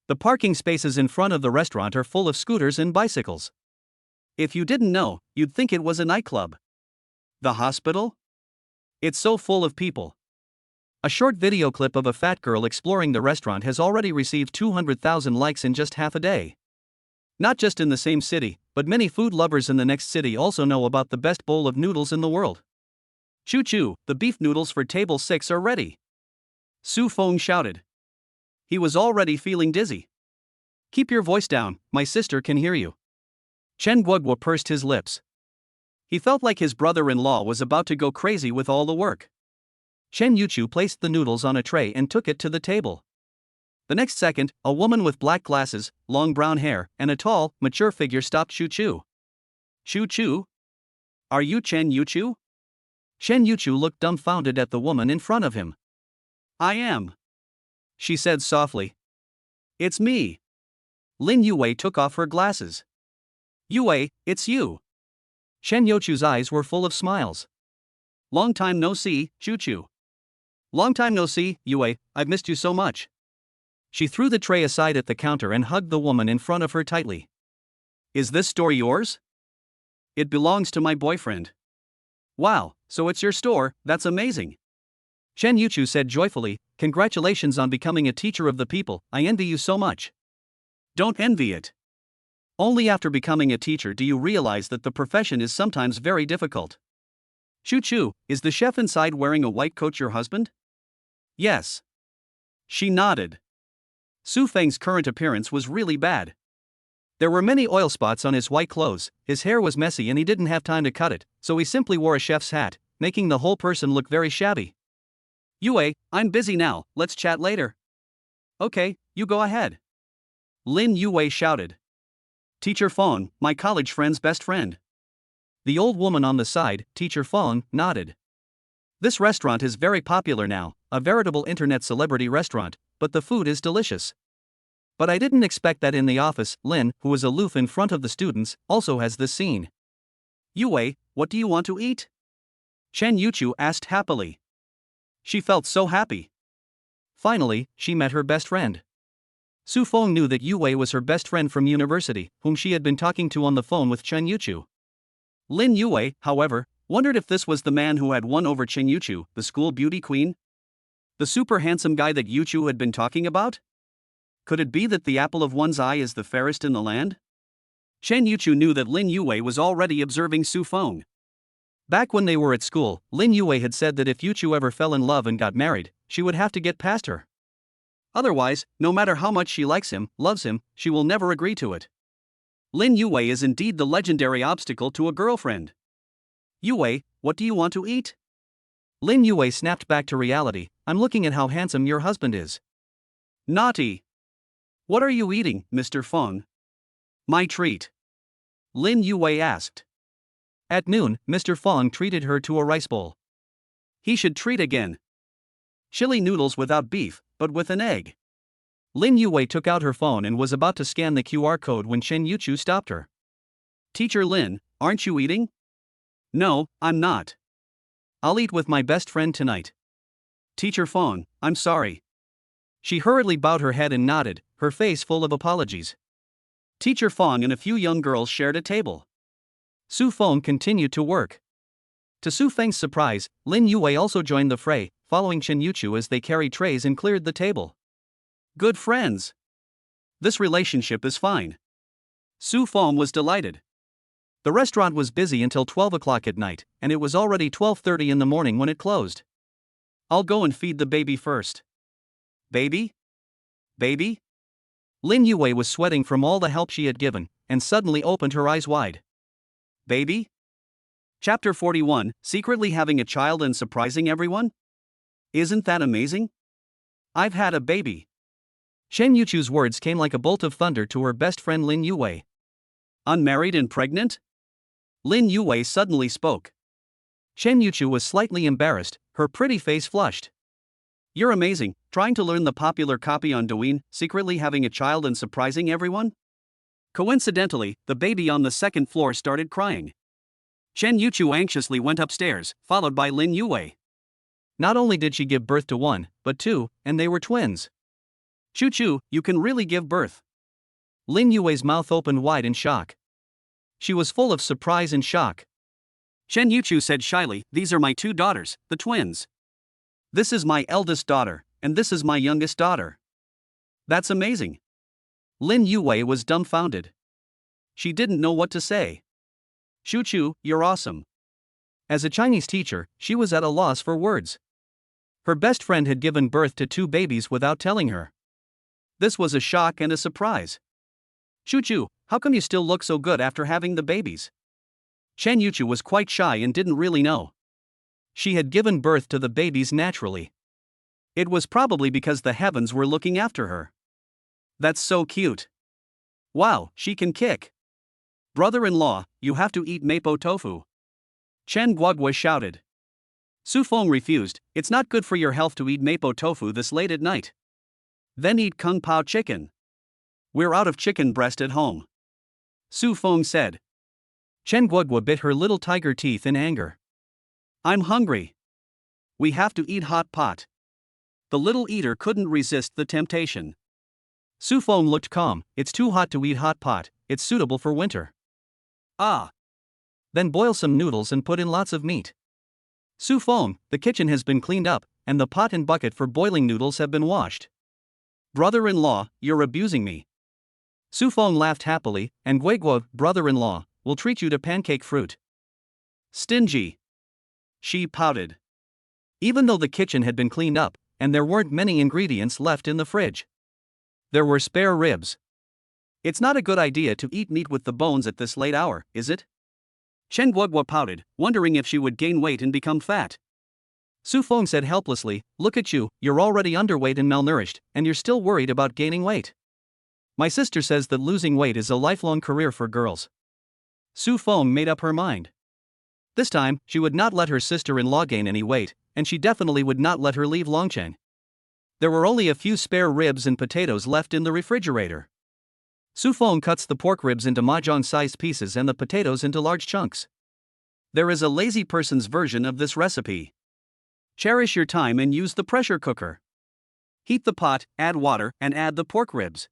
The parking spaces in front of the restaurant are full of scooters and bicycles. If you didn't know, you'd think it was a nightclub. The hospital? It's so full of people. A short video clip of a fat girl exploring the restaurant has already received 200,000 likes in just half a day. Not just in the same city, but many food lovers in the next city also know about the best bowl of noodles in the world. Choo choo, the beef noodles for table 6 are ready. Su Feng shouted. He was already feeling dizzy. Keep your voice down, my sister can hear you. Chen Guogua pursed his lips. He felt like his brother-in-law was about to go crazy with all the work. Chen Yuchu placed the noodles on a tray and took it to the table. The next second, a woman with black glasses, long brown hair, and a tall, mature figure stopped Shu Chu. Shu Chu? Are you Chen Yuchu? Chen Yuchu looked dumbfounded at the woman in front of him. I am. She said softly. It's me. Lin Yuwei took off her glasses. Yue, it's you. Shen Youchu's eyes were full of smiles. Long time no see, Chu. Long time no see, Yue, I've missed you so much. She threw the tray aside at the counter and hugged the woman in front of her tightly. Is this store yours? It belongs to my boyfriend. Wow, so it's your store, that's amazing. Shen Youchu said joyfully, congratulations on becoming a teacher of the people, I envy you so much. Don't envy it. Only after becoming a teacher do you realize that the profession is sometimes very difficult. Chu, is the chef inside wearing a white coat your husband? Yes. She nodded. Su Feng's current appearance was really bad. There were many oil spots on his white clothes, his hair was messy and he didn't have time to cut it, so he simply wore a chef's hat, making the whole person look very shabby. Yue, I'm busy now, let's chat later. Okay, you go ahead. Lin Yue shouted. Teacher Fong, my college friend's best friend. The old woman on the side, Teacher Fong, nodded. This restaurant is very popular now, a veritable internet celebrity restaurant, but the food is delicious. But I didn't expect that in the office. Lin, who is aloof in front of the students, also has this scene. Yue, what do you want to eat? Chen Youchu asked happily. She felt so happy. Finally, she met her best friend. Su Feng knew that Yue was her best friend from university, whom she had been talking to on the phone with Chen Youchu. Lin Yue, however, wondered if this was the man who had won over Chen Youchu, the school beauty queen? The super handsome guy that Youchu had been talking about? Could it be that the apple of one's eye is the fairest in the land? Chen Youchu knew that Lin Yue was already observing Su Feng. Back when they were at school, Lin Yue had said that if Youchu ever fell in love and got married, she would have to get past her. Otherwise, no matter how much she likes him, loves him, she will never agree to it. Lin Yue is indeed the legendary obstacle to a girlfriend. Yue, what do you want to eat? Lin Yue snapped back to reality, I'm looking at how handsome your husband is. Naughty. What are you eating, Mr. Feng? My treat. Lin Yue asked. At noon, Mr. Feng treated her to a rice bowl. He should treat again. Chili noodles without beef, but with an egg. Lin Yue took out her phone and was about to scan the QR code when Chen Youchu stopped her. Teacher Lin, aren't you eating? No, I'm not. I'll eat with my best friend tonight. Teacher Feng, I'm sorry. She hurriedly bowed her head and nodded, her face full of apologies. Teacher Feng and a few young girls shared a table. Su Feng continued to work. To Su Feng's surprise, Lin Yue also joined the fray, following Chen Youchu as they carried trays and cleared the table. Good friends. This relationship is fine. Su Feng was delighted. The restaurant was busy until 12 o'clock at night, and it was already 12:30 in the morning when it closed. I'll go and feed the baby first. Baby? Baby? Lin Yue was sweating from all the help she had given, and suddenly opened her eyes wide. Baby? Chapter 41, Secretly Having a Child and Surprising Everyone? Isn't that amazing? I've had a baby. Shen Yuchu's words came like a bolt of thunder to her best friend Lin Yue. Unmarried and pregnant? Lin Yue suddenly spoke. Shen Youchu was slightly embarrassed, her pretty face flushed. You're amazing, trying to learn the popular copy on Douyin, secretly having a child and surprising everyone? Coincidentally, the baby on the second floor started crying. Shen Youchu anxiously went upstairs, followed by Lin Yue. Not only did she give birth to one, but two, and they were twins. Chu, you can really give birth. Lin Yue's mouth opened wide in shock. She was full of surprise and shock. Shen Youchu said shyly, these are my two daughters, the twins. This is my eldest daughter, and this is my youngest daughter. That's amazing. Lin Yue was dumbfounded. She didn't know what to say. Chu, you're awesome. As a Chinese teacher, she was at a loss for words. Her best friend had given birth to two babies without telling her. This was a shock and a surprise. Chu, how come you still look so good after having the babies? Shen Youchu was quite shy and didn't really know. She had given birth to the babies naturally. It was probably because the heavens were looking after her. That's so cute. Wow, she can kick. Brother-in-law, you have to eat mapo tofu. Chen Guogui shouted. Su Feng refused, it's not good for your health to eat mapo tofu this late at night. Then eat kung pao chicken. We're out of chicken breast at home. Su Feng said. Chen Guogua bit her little tiger teeth in anger. I'm hungry. We have to eat hot pot. The little eater couldn't resist the temptation. Su Feng looked calm. It's too hot to eat hot pot, it's suitable for winter. Ah. Then boil some noodles and put in lots of meat. Su Feng, the kitchen has been cleaned up, and the pot and bucket for boiling noodles have been washed. Brother-in-law, you're abusing me. Su Feng laughed happily, and Guiguo, brother-in-law, will treat you to pancake fruit. Stingy. She pouted. Even though the kitchen had been cleaned up, and there weren't many ingredients left in the fridge. There were spare ribs. It's not a good idea to eat meat with the bones at this late hour, is it? Chen Guogua pouted, wondering if she would gain weight and become fat. Su Feng said helplessly, look at you, you're already underweight and malnourished, and you're still worried about gaining weight. My sister says that losing weight is a lifelong career for girls. Su Feng made up her mind. This time, she would not let her sister-in-law gain any weight, and she definitely would not let her leave Longcheng. There were only a few spare ribs and potatoes left in the refrigerator. Su Feng cuts the pork ribs into mahjong-sized pieces and the potatoes into large chunks. There is a lazy person's version of this recipe. Cherish your time and use the pressure cooker. Heat the pot, add water, and add the pork ribs.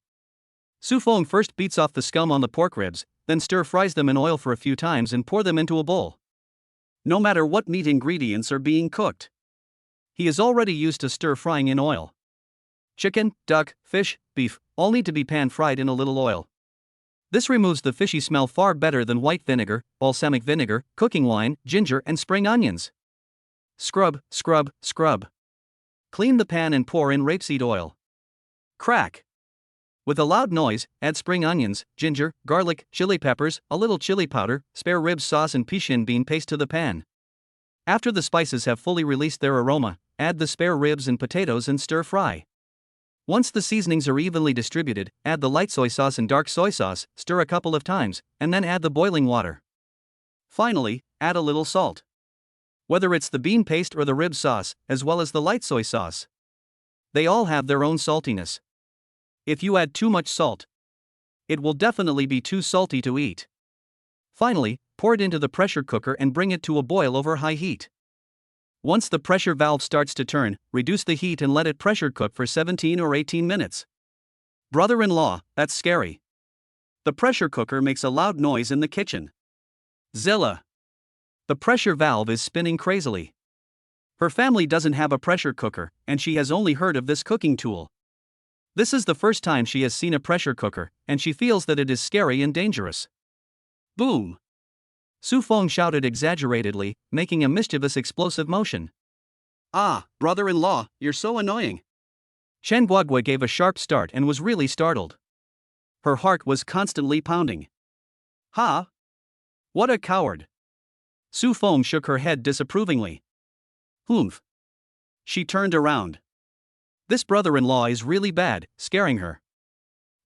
Su Feng first beats off the scum on the pork ribs, then stir-fries them in oil for a few times and pour them into a bowl. No matter what meat ingredients are being cooked, he is already used to stir-frying in oil. Chicken, duck, fish, beef, all need to be pan-fried in a little oil. This removes the fishy smell far better than white vinegar, balsamic vinegar, cooking wine, ginger, and spring onions. Scrub, scrub, scrub. Clean the pan and pour in rapeseed oil. Crack. With a loud noise, add spring onions, ginger, garlic, chili peppers, a little chili powder, spare rib sauce and Pichin bean paste to the pan. After the spices have fully released their aroma, add the spare ribs and potatoes and stir-fry. Once the seasonings are evenly distributed, add the light soy sauce and dark soy sauce, stir a couple of times, and then add the boiling water. Finally, add a little salt. Whether it's the bean paste or the rib sauce, as well as the light soy sauce, they all have their own saltiness. If you add too much salt, it will definitely be too salty to eat. Finally, pour it into the pressure cooker and bring it to a boil over high heat. Once the pressure valve starts to turn, reduce the heat and let it pressure cook for 17 or 18 minutes. Brother-in-law, that's scary. The pressure cooker makes a loud noise in the kitchen. Zilla. The pressure valve is spinning crazily. Her family doesn't have a pressure cooker, and she has only heard of this cooking tool. This is the first time she has seen a pressure cooker, and she feels that it is scary and dangerous. Boom! Su Feng shouted exaggeratedly, making a mischievous explosive motion. Ah, brother-in-law, you're so annoying. Chen Guogua gave a sharp start and was really startled. Her heart was constantly pounding. Ha! What a coward! Su Feng shook her head disapprovingly. Humph! She turned around. This brother-in-law is really bad, scaring her.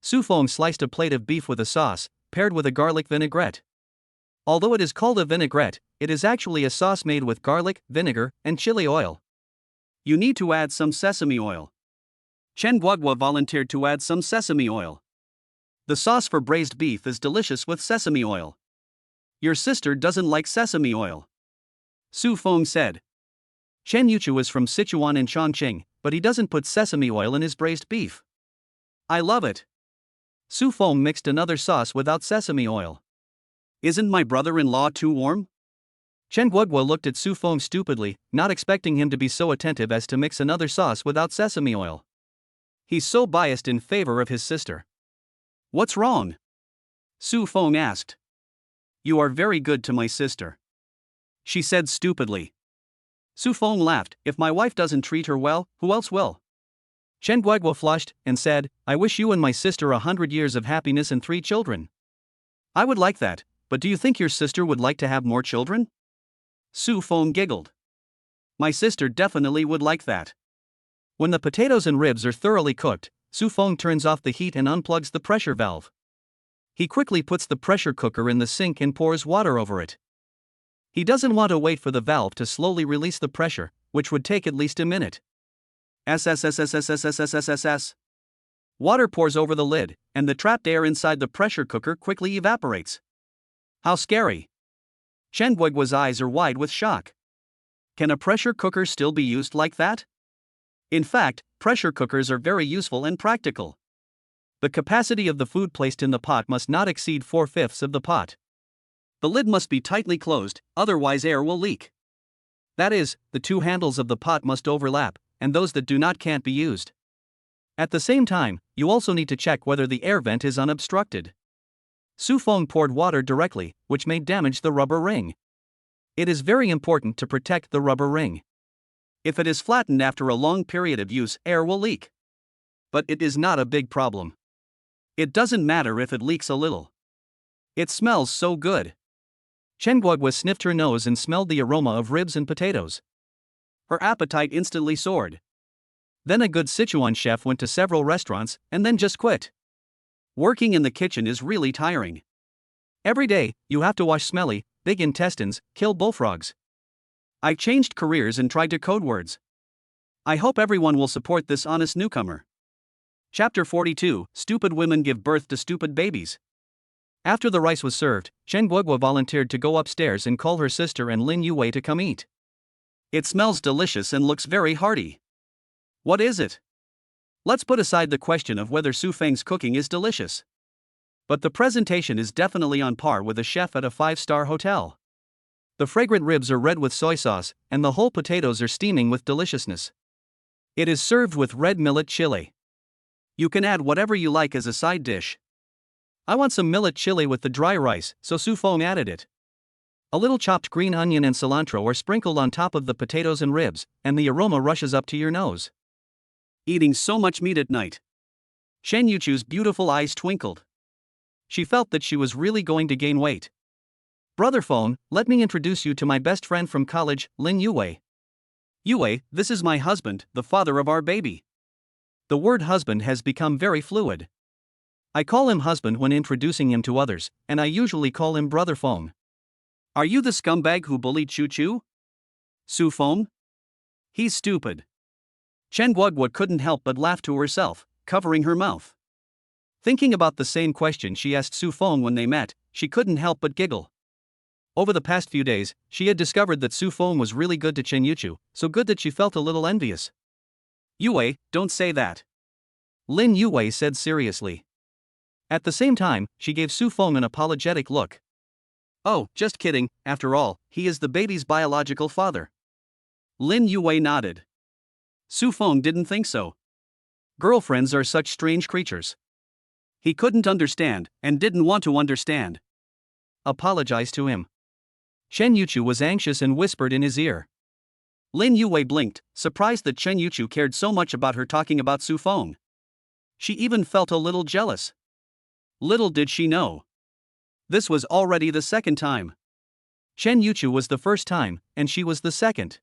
Su Feng sliced a plate of beef with a sauce, paired with a garlic vinaigrette. Although it is called a vinaigrette, it is actually a sauce made with garlic, vinegar, and chili oil. You need to add some sesame oil. Chen Guogua volunteered to add some sesame oil. The sauce for braised beef is delicious with sesame oil. Your sister doesn't like sesame oil, Su Feng said. Chen Yuchu is from Sichuan and Chongqing, but he doesn't put sesame oil in his braised beef. I love it. Su Feng mixed another sauce without sesame oil. Isn't my brother-in-law too warm? Chen Guogua looked at Su Feng stupidly, not expecting him to be so attentive as to mix another sauce without sesame oil. He's so biased in favor of his sister. What's wrong? Su Feng asked. You are very good to my sister, she said stupidly. Su Feng laughed. If my wife doesn't treat her well, who else will? Chen Guogua flushed and said, I wish you and my sister 100 years of happiness and 3 children. I would like that, but do you think your sister would like to have more children? Su Feng giggled. My sister definitely would like that. When the potatoes and ribs are thoroughly cooked, Su Feng turns off the heat and unplugs the pressure valve. He quickly puts the pressure cooker in the sink and pours water over it. He doesn't want to wait for the valve to slowly release the pressure, which would take at least a minute. SSSSSSSSSSS. Water pours over the lid, and the trapped air inside the pressure cooker quickly evaporates. How scary! Chen Guoguo's eyes are wide with shock. Can a pressure cooker still be used like that? In fact, pressure cookers are very useful and practical. The capacity of the food placed in the pot must not exceed 4/5 of the pot. The lid must be tightly closed, otherwise air will leak. That is, the two handles of the pot must overlap, and those that do not can't be used. At the same time, you also need to check whether the air vent is unobstructed. Su Feng poured water directly, which may damage the rubber ring. It is very important to protect the rubber ring. If it is flattened after a long period of use, air will leak. But it is not a big problem. It doesn't matter if it leaks a little. It smells so good. Chen Guoguo sniffed her nose and smelled the aroma of ribs and potatoes. Her appetite instantly soared. Then a good Sichuan chef went to several restaurants and then just quit. Working in the kitchen is really tiring. Every day, you have to wash smelly, big intestines, kill bullfrogs. I changed careers and tried to code words. I hope everyone will support this honest newcomer. Chapter 42, Stupid Women Give Birth to Stupid Babies. After the rice was served, Chen Guoguo volunteered to go upstairs and call her sister and Lin Yue to come eat. It smells delicious and looks very hearty. What is it? Let's put aside the question of whether Su Feng's cooking is delicious. But the presentation is definitely on par with a chef at a 5-star hotel. The fragrant ribs are red with soy sauce, and the whole potatoes are steaming with deliciousness. It is served with red millet chili. You can add whatever you like as a side dish. I want some millet chili with the dry rice, so Su Feng added it. A little chopped green onion and cilantro are sprinkled on top of the potatoes and ribs, and the aroma rushes up to your nose. Eating so much meat at night. Shen Yuchu's beautiful eyes twinkled. She felt that she was really going to gain weight. Brother Feng, let me introduce you to my best friend from college, Lin Yue. Yue, this is my husband, the father of our baby. The word husband has become very fluid. I call him husband when introducing him to others, and I usually call him Brother Feng. Are you the scumbag who bullied Chu Chu? Su Feng? He's stupid. Chen Guoguo couldn't help but laugh to herself, covering her mouth. Thinking about the same question she asked Su Feng when they met, she couldn't help but giggle. Over the past few days, she had discovered that Su Feng was really good to Chen Yuchu, so good that she felt a little envious. Yue, don't say that. Lin Yue said seriously. At the same time, she gave Su Feng an apologetic look. Oh, just kidding, after all, he is the baby's biological father. Lin Yue nodded. Su Feng didn't think so. Girlfriends are such strange creatures. He couldn't understand, and didn't want to understand. Apologize to him. Chen Yuchu was anxious and whispered in his ear. Lin Yue blinked, surprised that Chen Yuchu cared so much about her talking about Su Feng. She even felt a little jealous. Little did she know. This was already the second time. Chen Yuchu was the first time, and she was the second.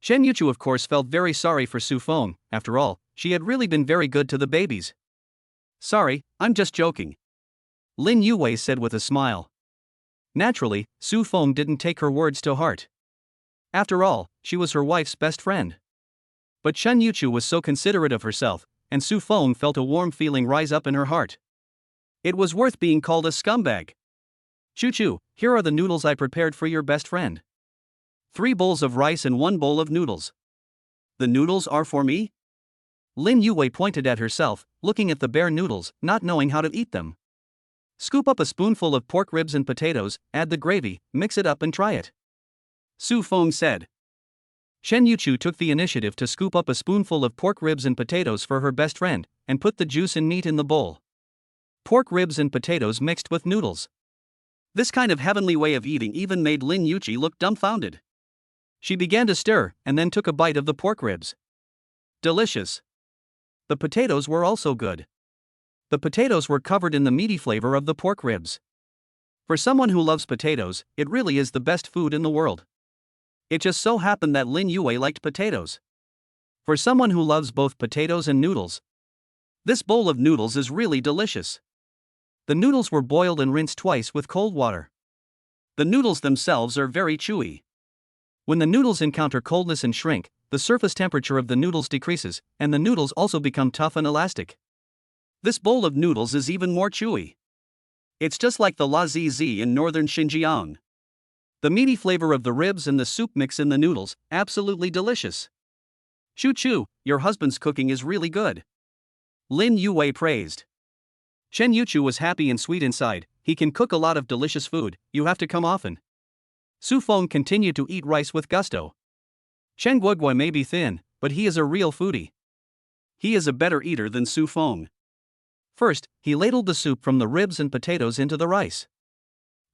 Chen Yuchu of course felt very sorry for Su Feng, after all, she had really been very good to the babies. Sorry, I'm just joking. Lin Yue said with a smile. Naturally, Su Feng didn't take her words to heart. After all, she was her wife's best friend. But Chen Yuchu was so considerate of herself, and Su Feng felt a warm feeling rise up in her heart. It was worth being called a scumbag. Chu Chu, here are the noodles I prepared for your best friend. 3 bowls of rice and 1 bowl of noodles. The noodles are for me? Lin Yue pointed at herself, looking at the bare noodles, not knowing how to eat them. Scoop up a spoonful of pork ribs and potatoes, add the gravy, mix it up and try it. Su Feng said. Chen Yuchu took the initiative to scoop up a spoonful of pork ribs and potatoes for her best friend, and put the juice and meat in the bowl. Pork ribs and potatoes mixed with noodles. This kind of heavenly way of eating even made Lin Yuchi look dumbfounded. She began to stir, and then took a bite of the pork ribs. Delicious. The potatoes were also good. The potatoes were covered in the meaty flavor of the pork ribs. For someone who loves potatoes, it really is the best food in the world. It just so happened that Lin Yue liked potatoes. For someone who loves both potatoes and noodles, this bowl of noodles is really delicious. The noodles were boiled and rinsed twice with cold water. The noodles themselves are very chewy. When the noodles encounter coldness and shrink, the surface temperature of the noodles decreases, and the noodles also become tough and elastic. This bowl of noodles is even more chewy. It's just like the La ZZ in northern Xinjiang. The meaty flavor of the ribs and the soup mix in the noodles, absolutely delicious. Choo choo, your husband's cooking is really good. Lin Yuwei praised. Chen Yuchu was happy and sweet inside. He can cook a lot of delicious food, you have to come often. Su Feng continued to eat rice with gusto. Chen Guoguo may be thin, but he is a real foodie. He is a better eater than Su Feng. First, he ladled the soup from the ribs and potatoes into the rice.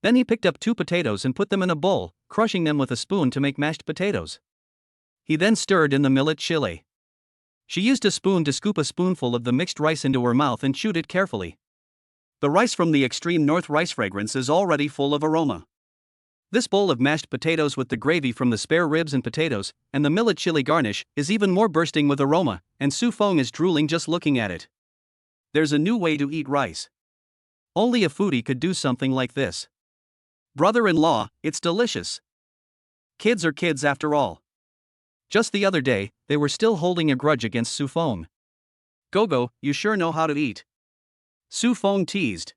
Then he picked up 2 potatoes and put them in a bowl, crushing them with a spoon to make mashed potatoes. He then stirred in the millet chili. She used a spoon to scoop a spoonful of the mixed rice into her mouth and chewed it carefully. The rice from the extreme north rice fragrance is already full of aroma. This bowl of mashed potatoes with the gravy from the spare ribs and potatoes, and the millet chili garnish, is even more bursting with aroma, and Su Feng is drooling just looking at it. There's a new way to eat rice. Only a foodie could do something like this. Brother-in-law, it's delicious. Kids are kids after all. Just the other day, they were still holding a grudge against Su Feng. Gogo, you sure know how to eat. Su Feng teased.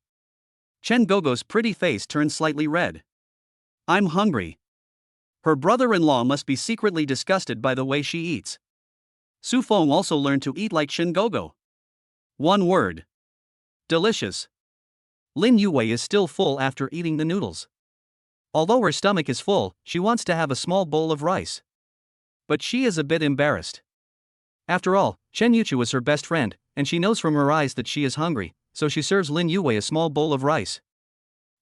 Chen Gogo's pretty face turned slightly red. I'm hungry. Her brother-in-law must be secretly disgusted by the way she eats. Su Feng also learned to eat like Chen Gogo. One word. Delicious. Lin Yuwei is still full after eating the noodles. Although her stomach is full, she wants to have a small bowl of rice. But she is a bit embarrassed. After all, Chen Yuchu is her best friend, and she knows from her eyes that she is hungry, so she serves Lin Yuwei a small bowl of rice.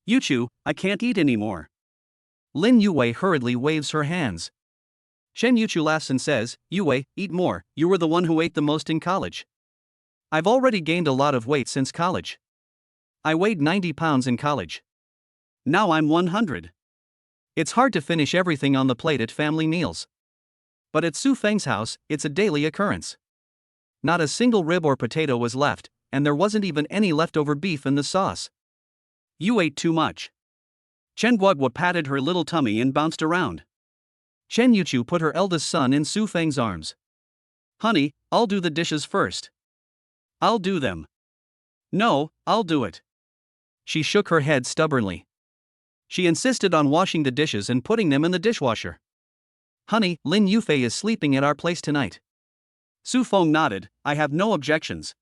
Yuchu, I can't eat anymore. Lin Yuwei hurriedly waves her hands. Chen Yuchu laughs and says, Yuwei, eat more, you were the one who ate the most in college. I've already gained a lot of weight since college. I weighed 90 pounds in college. Now I'm 100. It's hard to finish everything on the plate at family meals. But at Su Feng's house, it's a daily occurrence. Not a single rib or potato was left, and there wasn't even any leftover beef in the sauce. You ate too much. Chen Guoguo patted her little tummy and bounced around. Chen Yuchu put her eldest son in Su Feng's arms. Honey, I'll do the dishes first. I'll do them. No, I'll do it. She shook her head stubbornly. She insisted on washing the dishes and putting them in the dishwasher. Honey, Lin Yufei is sleeping at our place tonight. Su Feng nodded, I have no objections.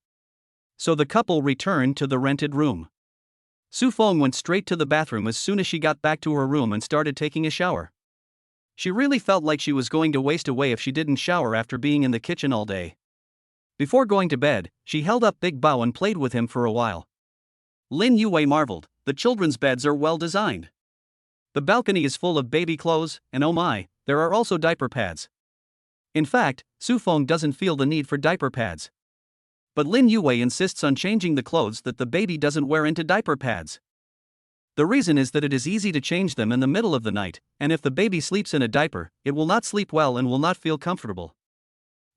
So the couple returned to the rented room. Su Feng went straight to the bathroom as soon as she got back to her room and started taking a shower. She really felt like she was going to waste away if she didn't shower after being in the kitchen all day. Before going to bed, she held up Big Bao and played with him for a while. Lin Yuwei marveled, the children's beds are well designed. The balcony is full of baby clothes, and oh my, there are also diaper pads. In fact, Su Feng doesn't feel the need for diaper pads. But Lin Yuwei insists on changing the clothes that the baby doesn't wear into diaper pads. The reason is that it is easy to change them in the middle of the night, and if the baby sleeps in a diaper, it will not sleep well and will not feel comfortable.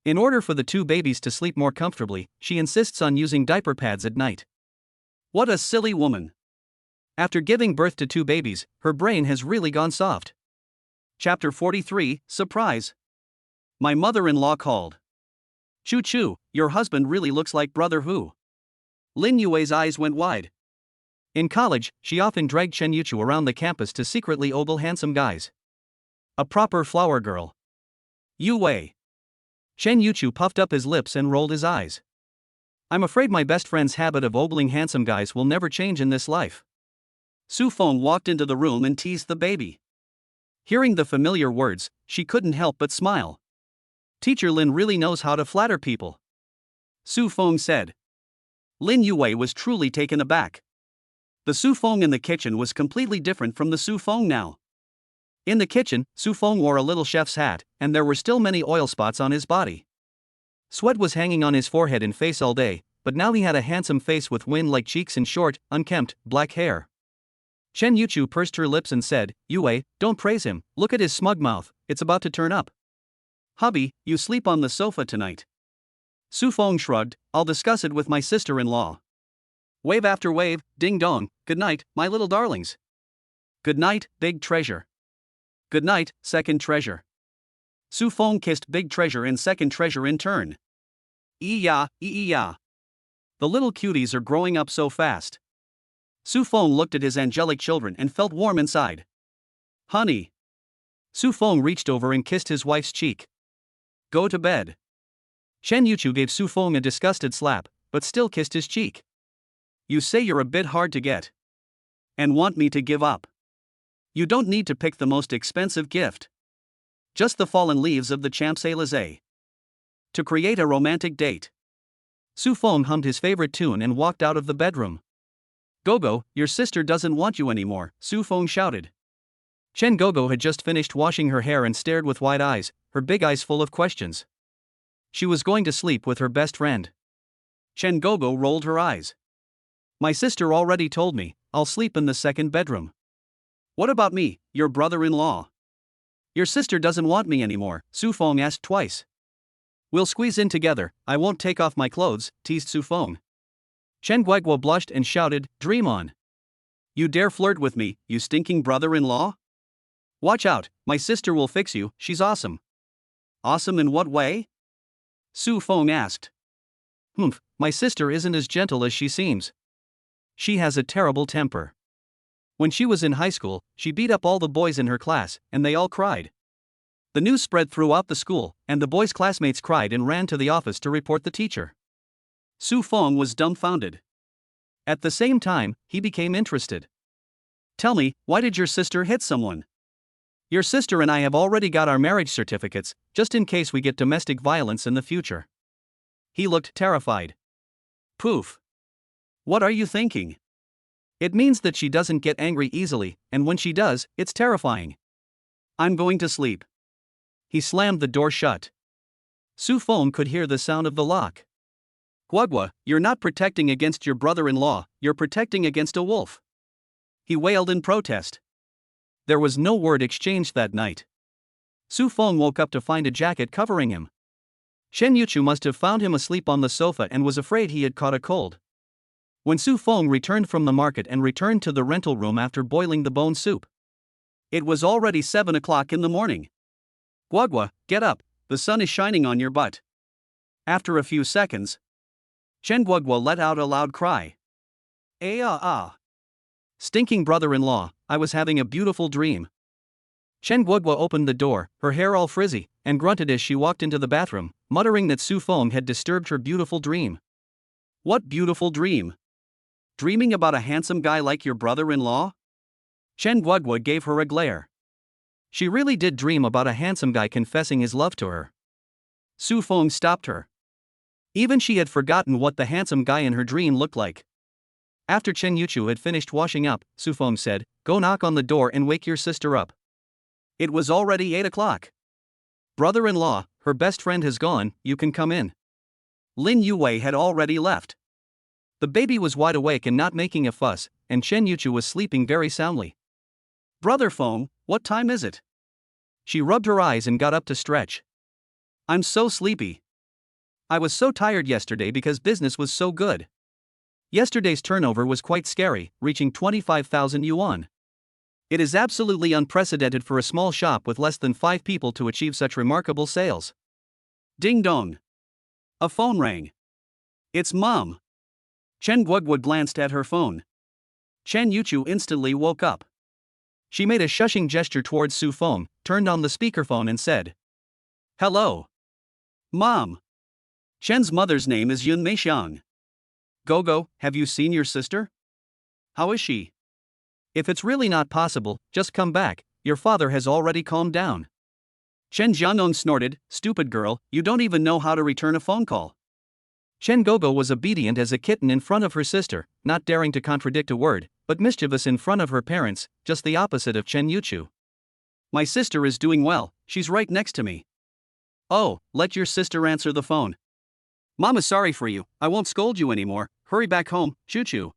In order for the two babies to sleep more comfortably, she insists on using diaper pads at night. What a silly woman. After giving birth to two babies, her brain has really gone soft. Chapter 43, Surprise. My mother-in-law called. Choo choo, your husband really looks like Brother Who. Lin Yuwei's eyes went wide. In college, she often dragged Chen Yuchu around the campus to secretly ogle handsome guys. A proper flower girl. Yu Wei. Chen Yuchu puffed up his lips and rolled his eyes. I'm afraid my best friend's habit of ogling handsome guys will never change in this life. Su Feng walked into the room and teased the baby. Hearing the familiar words, she couldn't help but smile. Teacher Lin really knows how to flatter people. Su Feng said. Lin Yuwei was truly taken aback. The Su Feng in the kitchen was completely different from the Su Feng now. In the kitchen, Su Feng wore a little chef's hat, and there were still many oil spots on his body. Sweat was hanging on his forehead and face all day, but now he had a handsome face with wind-like cheeks and short, unkempt, black hair. Chen Yuchu pursed her lips and said, Yue, don't praise him, look at his smug mouth, it's about to turn up. Hubby, you sleep on the sofa tonight. Su Feng shrugged, I'll discuss it with my sister-in-law. Wave after wave, ding dong, good night, my little darlings. Good night, big treasure. Good night, second treasure. Su Feng kissed big treasure and second treasure in turn. Ee-ya, ee-ya. The little cuties are growing up so fast. Su Feng looked at his angelic children and felt warm inside. Honey. Su Feng reached over and kissed his wife's cheek. Go to bed. Chen Yuchu gave Su Feng a disgusted slap, but still kissed his cheek. You say you're a bit hard to get. And want me to give up. You don't need to pick the most expensive gift. Just the fallen leaves of the Champs-Élysées. To create a romantic date. Su Feng hummed his favorite tune and walked out of the bedroom. Gogo, your sister doesn't want you anymore, Su Feng shouted. Chen Gogo had just finished washing her hair and stared with wide eyes, her big eyes full of questions. She was going to sleep with her best friend. Chen Gogo rolled her eyes. My sister already told me, I'll sleep in the second bedroom. What about me, your brother-in-law? Your sister doesn't want me anymore, Su Feng asked twice. We'll squeeze in together, I won't take off my clothes, teased Su Feng. Chen Guiguo blushed and shouted, dream on. You dare flirt with me, you stinking brother-in-law? Watch out, my sister will fix you, she's awesome. Awesome in what way? Su Feng asked. My sister isn't as gentle as she seems. She has a terrible temper. When she was in high school, she beat up all the boys in her class, and they all cried. The news spread throughout the school, and the boys' classmates cried and ran to the office to report the teacher. Su Feng was dumbfounded. At the same time, he became interested. Tell me, why did your sister hit someone? Your sister and I have already got our marriage certificates, just in case we get domestic violence in the future. He looked terrified. Poof. What are you thinking? It means that she doesn't get angry easily, and when she does, it's terrifying. I'm going to sleep. He slammed the door shut. Su Feng could hear the sound of the lock. Guagua, you're not protecting against your brother-in-law, you're protecting against a wolf. He wailed in protest. There was no word exchanged that night. Su Feng woke up to find a jacket covering him. Chen Yuchu must have found him asleep on the sofa and was afraid he had caught a cold. When Su Feng returned from the market and returned to the rental room after boiling the bone soup, it was already 7 o'clock in the morning. Guagua, get up, the sun is shining on your butt. After a few seconds, Chen Guagua let out a loud cry. Stinking brother-in-law, I was having a beautiful dream. Chen Guagua opened the door, her hair all frizzy, and grunted as she walked into the bathroom, muttering that Su Feng had disturbed her beautiful dream. What beautiful dream? Dreaming about a handsome guy like your brother-in-law? Chen Guagua gave her a glare. She really did dream about a handsome guy confessing his love to her. Su Feng stopped her. Even she had forgotten what the handsome guy in her dream looked like. After Chen Yuchu had finished washing up, Su Feng said, Go knock on the door and wake your sister up. It was already 8 o'clock. Brother-in-law, her best friend has gone, you can come in. Lin Yuwei had already left. The baby was wide awake and not making a fuss, and Chen Yuchu was sleeping very soundly. Brother Feng, what time is it? She rubbed her eyes and got up to stretch. I'm so sleepy. I was so tired yesterday because business was so good. Yesterday's turnover was quite scary, reaching 25,000 yuan. It is absolutely unprecedented for a small shop with less than 5 people to achieve such remarkable sales. Ding dong. A phone rang. It's Mom. Chen Guagua glanced at her phone. Chen Yuchu instantly woke up. She made a shushing gesture towards Su Feng, turned on the speakerphone and said, Hello. Mom. Chen's mother's name is Yun Meixiang. Gogo, have you seen your sister? How is she? If it's really not possible, just come back, your father has already calmed down. Chen Jianong snorted, Stupid girl, you don't even know how to return a phone call. Chen Gogo was obedient as a kitten in front of her sister, not daring to contradict a word, but mischievous in front of her parents, just the opposite of Chen Yuchu. My sister is doing well, she's right next to me. Oh, let your sister answer the phone. Mom is sorry for you, I won't scold you anymore, hurry back home, choo-choo.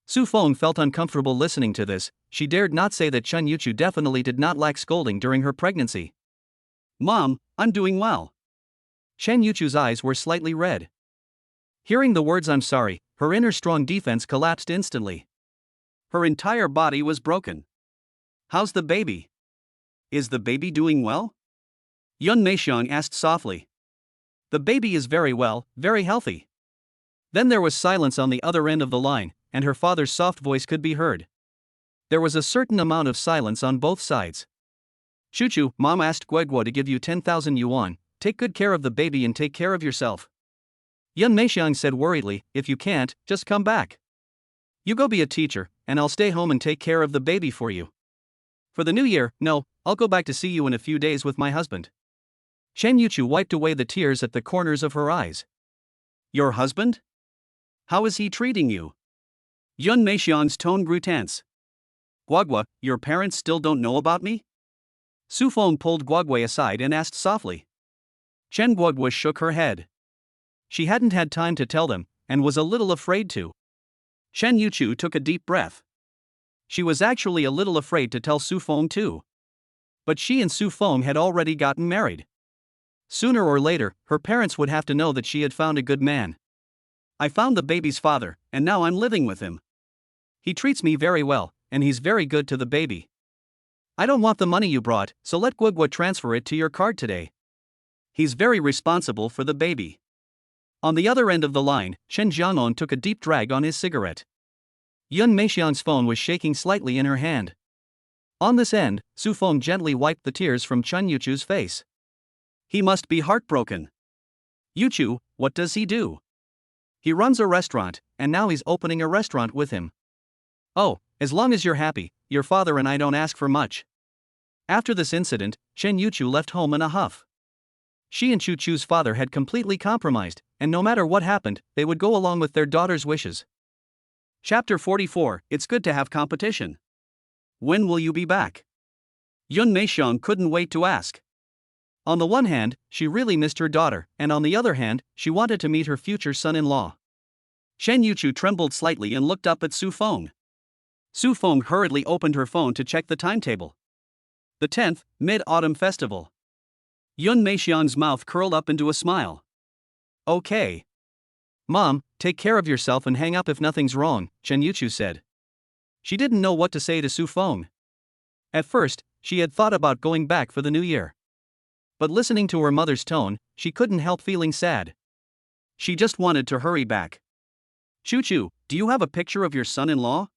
Su Feng felt uncomfortable listening to this, she dared not say that Chen Yuchu definitely did not lack scolding during her pregnancy. Mom, I'm doing well. Chen Yuchu's eyes were slightly red. Hearing the words I'm sorry, her inner strong defense collapsed instantly. Her entire body was broken. How's the baby? Is the baby doing well? Yun Meixiang asked softly. The baby is very well, very healthy. Then there was silence on the other end of the line, and her father's soft voice could be heard. There was a certain amount of silence on both sides. Chuchu, Mom asked Guegua to give you 10,000 yuan, take good care of the baby and take care of yourself. Yun Meixiang said worriedly, if you can't, just come back. You go be a teacher, and I'll stay home and take care of the baby for you. For the new year, no, I'll go back to see you in a few days with my husband. Chen Yuchu wiped away the tears at the corners of her eyes. Your husband? How is he treating you? Yun Meixiang's tone grew tense. Guagua, your parents still don't know about me? Su Feng pulled Guagua aside and asked softly. Chen Guagua shook her head. She hadn't had time to tell them, and was a little afraid to. Chen Yuchu took a deep breath. She was actually a little afraid to tell Su Feng too. But she and Su Feng had already gotten married. Sooner or later, her parents would have to know that she had found a good man. I found the baby's father, and now I'm living with him. He treats me very well, and he's very good to the baby. I don't want the money you brought, so let Guagua transfer it to your card today. He's very responsible for the baby. On the other end of the line, Chen Jiang'on took a deep drag on his cigarette. Yun Meixiang's phone was shaking slightly in her hand. On this end, Su Feng gently wiped the tears from Chen Yuchu's face. He must be heartbroken. Yuchu, what does he do? He runs a restaurant, and now he's opening a restaurant with him. Oh, as long as you're happy, your father and I don't ask for much. After this incident, Chen Yuchu left home in a huff. She and Chuchu's father had completely compromised, and no matter what happened, they would go along with their daughter's wishes. Chapter 44, It's good to have competition. When will you be back? Yun Meixiang couldn't wait to ask. On the one hand, she really missed her daughter, and on the other hand, she wanted to meet her future son-in-law. Chen Yuchu trembled slightly and looked up at Su Feng. Su Feng hurriedly opened her phone to check the timetable. The 10th, Mid-Autumn Festival. Yun Meixiang's mouth curled up into a smile. Okay. Mom, take care of yourself and hang up if nothing's wrong, Chen Yuchu said. She didn't know what to say to Su Feng. At first, she had thought about going back for the new year. But listening to her mother's tone, she couldn't help feeling sad. She just wanted to hurry back. Chuchu, do you have a picture of your son-in-law?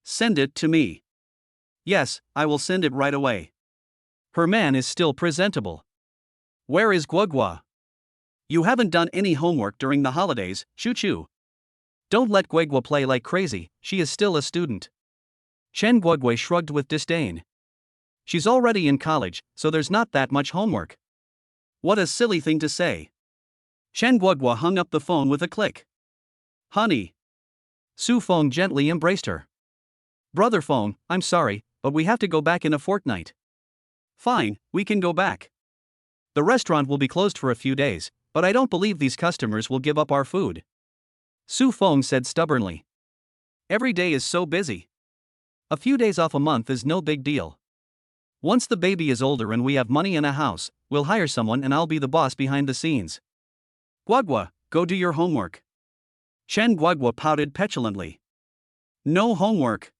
Send it to me. Yes, I will send it right away. Her man is still presentable. Where is Guagua? You haven't done any homework during the holidays, Chuchu. Don't let Guagua play like crazy, she is still a student. Chen Guagua shrugged with disdain. She's already in college, so there's not that much homework. What a silly thing to say. Chen Guagua hung up the phone with a click. Honey. Su Feng gently embraced her. Brother Feng, I'm sorry, but we have to go back in a fortnight. Fine, we can go back. The restaurant will be closed for a few days, but I don't believe these customers will give up our food. Su Feng said stubbornly. Every day is so busy. A few days off a month is no big deal. Once the baby is older and we have money and a house, we'll hire someone and I'll be the boss behind the scenes. Guagua, go do your homework. Chen Guagua pouted petulantly. No homework.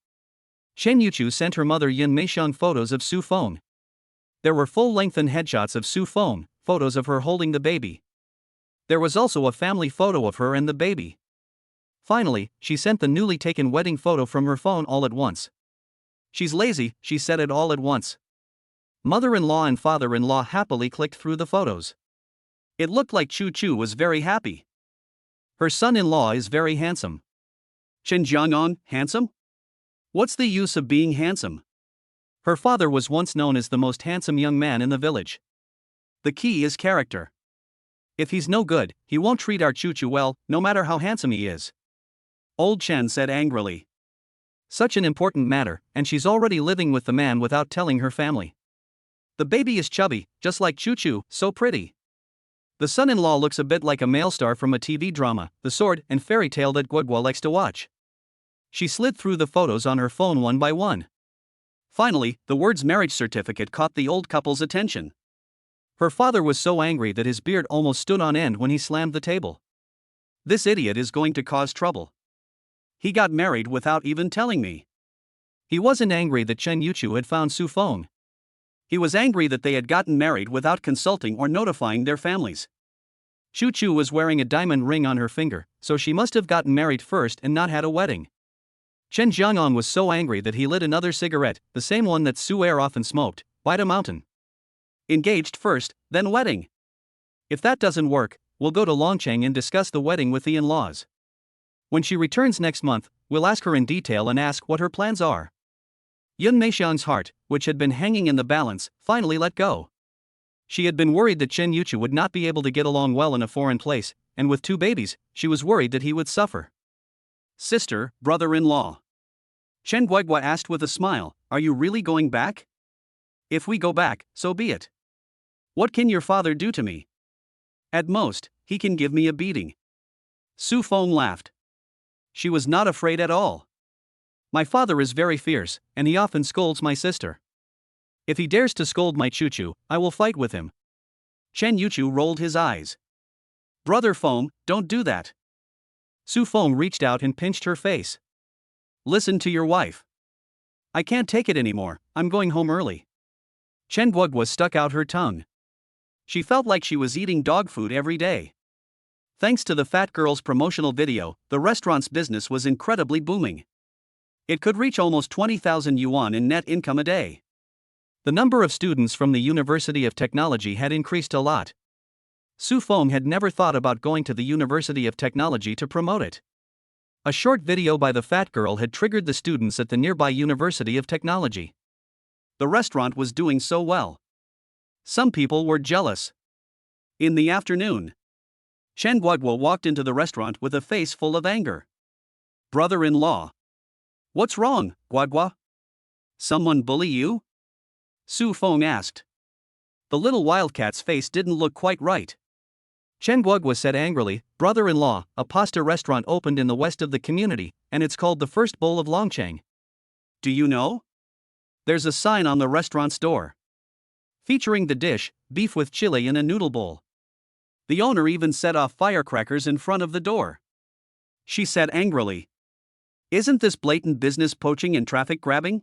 Chen Yuchu sent her mother Yun Meixiang photos of Su Feng. There were full-length headshots of Su Feng, photos of her holding the baby. There was also a family photo of her and the baby. Finally, she sent the newly taken wedding photo from her phone all at once. She's lazy, she said it all at once. Mother-in-law and father-in-law happily clicked through the photos. It looked like Chu was very happy. Her son-in-law is very handsome. Chen Jiang'an, handsome? What's the use of being handsome? Her father was once known as the most handsome young man in the village. The key is character. If he's no good, he won't treat our Chuchu well, no matter how handsome he is. Old Chen said angrily. Such an important matter, and she's already living with the man without telling her family. The baby is chubby, just like Chuchu, so pretty. The son-in-law looks a bit like a male star from a TV drama, The Sword and Fairy Tale that Guagua likes to watch. She slid through the photos on her phone one by one. Finally, the words marriage certificate caught the old couple's attention. Her father was so angry that his beard almost stood on end when he slammed the table. This idiot is going to cause trouble. He got married without even telling me. He wasn't angry that Chen Yuchu had found Su Feng. He was angry that they had gotten married without consulting or notifying their families. Chuchu was wearing a diamond ring on her finger, so she must have gotten married first and not had a wedding. Chen Jiangong was so angry that he lit another cigarette, the same one that Su Er often smoked, White a Mountain. Engaged first, then wedding. If that doesn't work, we'll go to Longcheng and discuss the wedding with the in-laws. When she returns next month, we'll ask her in detail and ask what her plans are. Yun Meixiang's heart, which had been hanging in the balance, finally let go. She had been worried that Chen Yuchu would not be able to get along well in a foreign place, and with 2 babies, she was worried that he would suffer. Sister, brother-in-law. Chen Guigua asked with a smile, are you really going back? If we go back, so be it. What can your father do to me? At most, he can give me a beating. Su Feng laughed. She was not afraid at all. My father is very fierce, and he often scolds my sister. If he dares to scold my Chuchu, I will fight with him. Chen Yuchu rolled his eyes. Brother Feng, don't do that. Su Feng reached out and pinched her face. Listen to your wife. I can't take it anymore, I'm going home early. Chen Guigua stuck out her tongue. She felt like she was eating dog food every day. Thanks to the fat girl's promotional video, the restaurant's business was incredibly booming. It could reach almost 20,000 yuan in net income a day. The number of students from the University of Technology had increased a lot. Su Feng had never thought about going to the University of Technology to promote it. A short video by the fat girl had triggered the students at the nearby University of Technology. The restaurant was doing so well. Some people were jealous. In the afternoon, Chen Guigua walked into the restaurant with a face full of anger. Brother-in-law. What's wrong, Guigua? Someone bully you? Su Feng asked. The little wildcat's face didn't look quite right. Chen Guigua said angrily, brother-in-law, a pasta restaurant opened in the west of the community, and it's called the First Bowl of Longcheng. Do you know? There's a sign on the restaurant's door. Featuring the dish, beef with chili in a noodle bowl. The owner even set off firecrackers in front of the door. She said angrily. Isn't this blatant business poaching and traffic grabbing?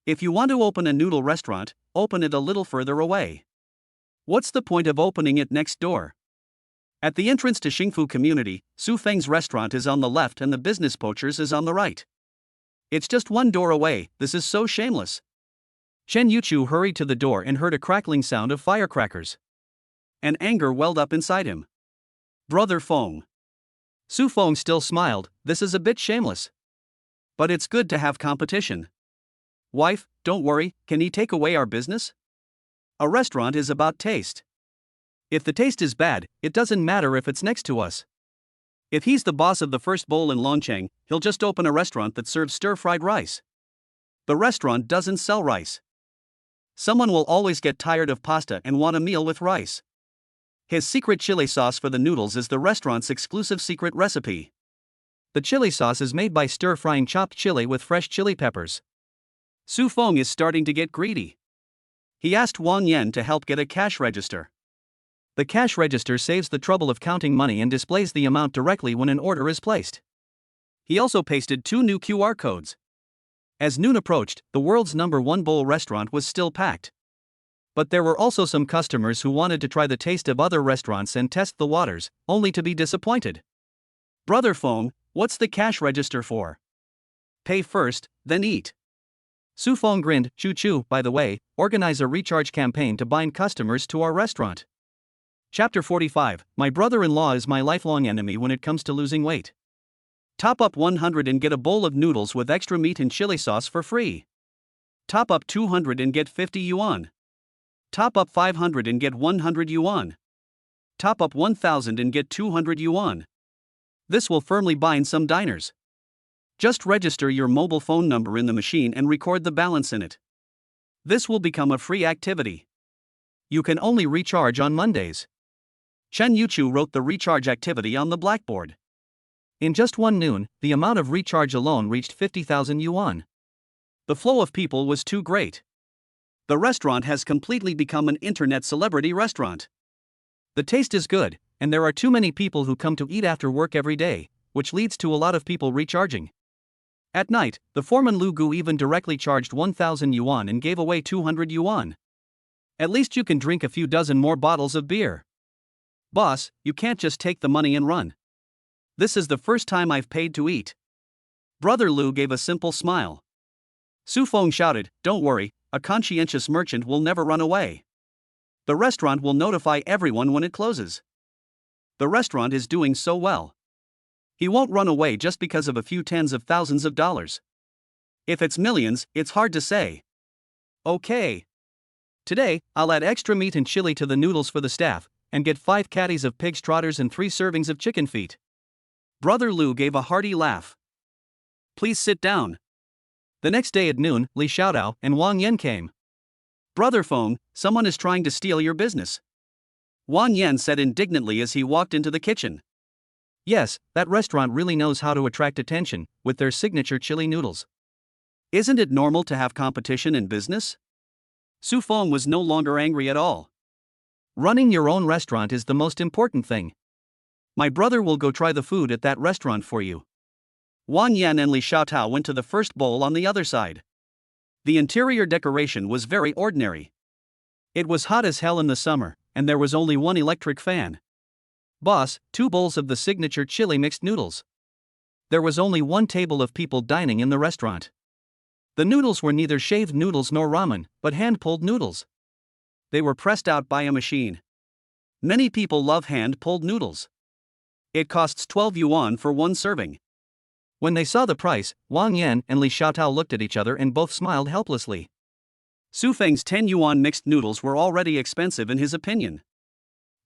If you want to open a noodle restaurant, open it a little further away. What's the point of opening it next door? At the entrance to Xingfu Community, Su Feng's restaurant is on the left and the business poachers is on the right. It's just one door away, this is so shameless. Chen Yuchu hurried to the door and heard a crackling sound of firecrackers. And anger welled up inside him. Brother Feng. Su Feng still smiled, this is a bit shameless. But it's good to have competition. Wife, don't worry, can he take away our business? A restaurant is about taste. If the taste is bad, it doesn't matter if it's next to us. If he's the boss of the First Bowl in Longcheng, he'll just open a restaurant that serves stir-fried rice. The restaurant doesn't sell rice. Someone will always get tired of pasta and want a meal with rice. His secret chili sauce for the noodles is the restaurant's exclusive secret recipe. The chili sauce is made by stir-frying chopped chili with fresh chili peppers. Su Feng is starting to get greedy. He asked Wang Yan to help get a cash register. The cash register saves the trouble of counting money and displays the amount directly when an order is placed. He also pasted 2 new QR codes. As noon approached, the world's #1 bowl restaurant was still packed. But there were also some customers who wanted to try the taste of other restaurants and test the waters, only to be disappointed. Brother Feng, what's the cash register for? Pay first, then eat. Su Feng grinned, Choo-choo, by the way, organize a recharge campaign to bind customers to our restaurant. Chapter 45, My brother-in-law is my lifelong enemy when it comes to losing weight. Top up 100 and get a bowl of noodles with extra meat and chili sauce for free. Top up 200 and get 50 yuan. Top up 500 and get 100 yuan. Top up 1000 and get 200 yuan. This will firmly bind some diners. Just register your mobile phone number in the machine and record the balance in it. This will become a free activity. You can only recharge on Mondays. Chen Yuchu wrote the recharge activity on the blackboard. In just one noon, the amount of recharge alone reached 50,000 yuan. The flow of people was too great. The restaurant has completely become an internet celebrity restaurant. The taste is good, and there are too many people who come to eat after work every day, which leads to a lot of people recharging. At night, the foreman Lu Gu even directly charged 1,000 yuan and gave away 200 yuan. At least you can drink a few dozen more bottles of beer. Boss, you can't just take the money and run. This is the first time I've paid to eat. Brother Lu gave a simple smile. Su Feng shouted, "Don't worry, a conscientious merchant will never run away. The restaurant will notify everyone when it closes. The restaurant is doing so well. He won't run away just because of a few tens of thousands of dollars. If it's millions, it's hard to say." Okay. Today, I'll add extra meat and chili to the noodles for the staff, and get 5 caddies of pig's trotters and 3 servings of chicken feet. Brother Lu gave a hearty laugh. "Please sit down." The next day at noon, Li Xiaotao and Wang Yan came. "Brother Feng, someone is trying to steal your business," Wang Yan said indignantly as he walked into the kitchen. Yes, that restaurant really knows how to attract attention, with their signature chili noodles. Isn't it normal to have competition in business? Su Feng was no longer angry at all. Running your own restaurant is the most important thing. My brother will go try the food at that restaurant for you. Wang Yan and Li Xiaotao went to the first bowl on the other side. The interior decoration was very ordinary. It was hot as hell in the summer, and there was only one electric fan. Boss, 2 bowls of the signature chili mixed noodles. There was only one table of people dining in the restaurant. The noodles were neither shaved noodles nor ramen, but hand-pulled noodles. They were pressed out by a machine. Many people love hand-pulled noodles. It costs 12 yuan for one serving. When they saw the price, Wang Yan and Li Xiaotao looked at each other and both smiled helplessly. Su Feng's 10 yuan mixed noodles were already expensive in his opinion.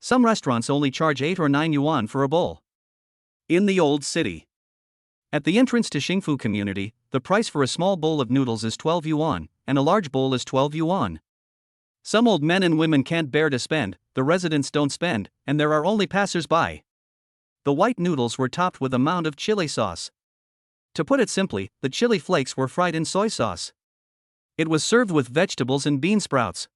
Some restaurants only charge 8 or 9 yuan for a bowl. In the old city. At the entrance to Xingfu community, the price for a small bowl of noodles is 12 yuan, and a large bowl is 12 yuan. Some old men and women can't bear to spend, the residents don't spend, and there are only passers-by. The white noodles were topped with a mound of chili sauce. To put it simply, the chili flakes were fried in soy sauce. It was served with vegetables and bean sprouts.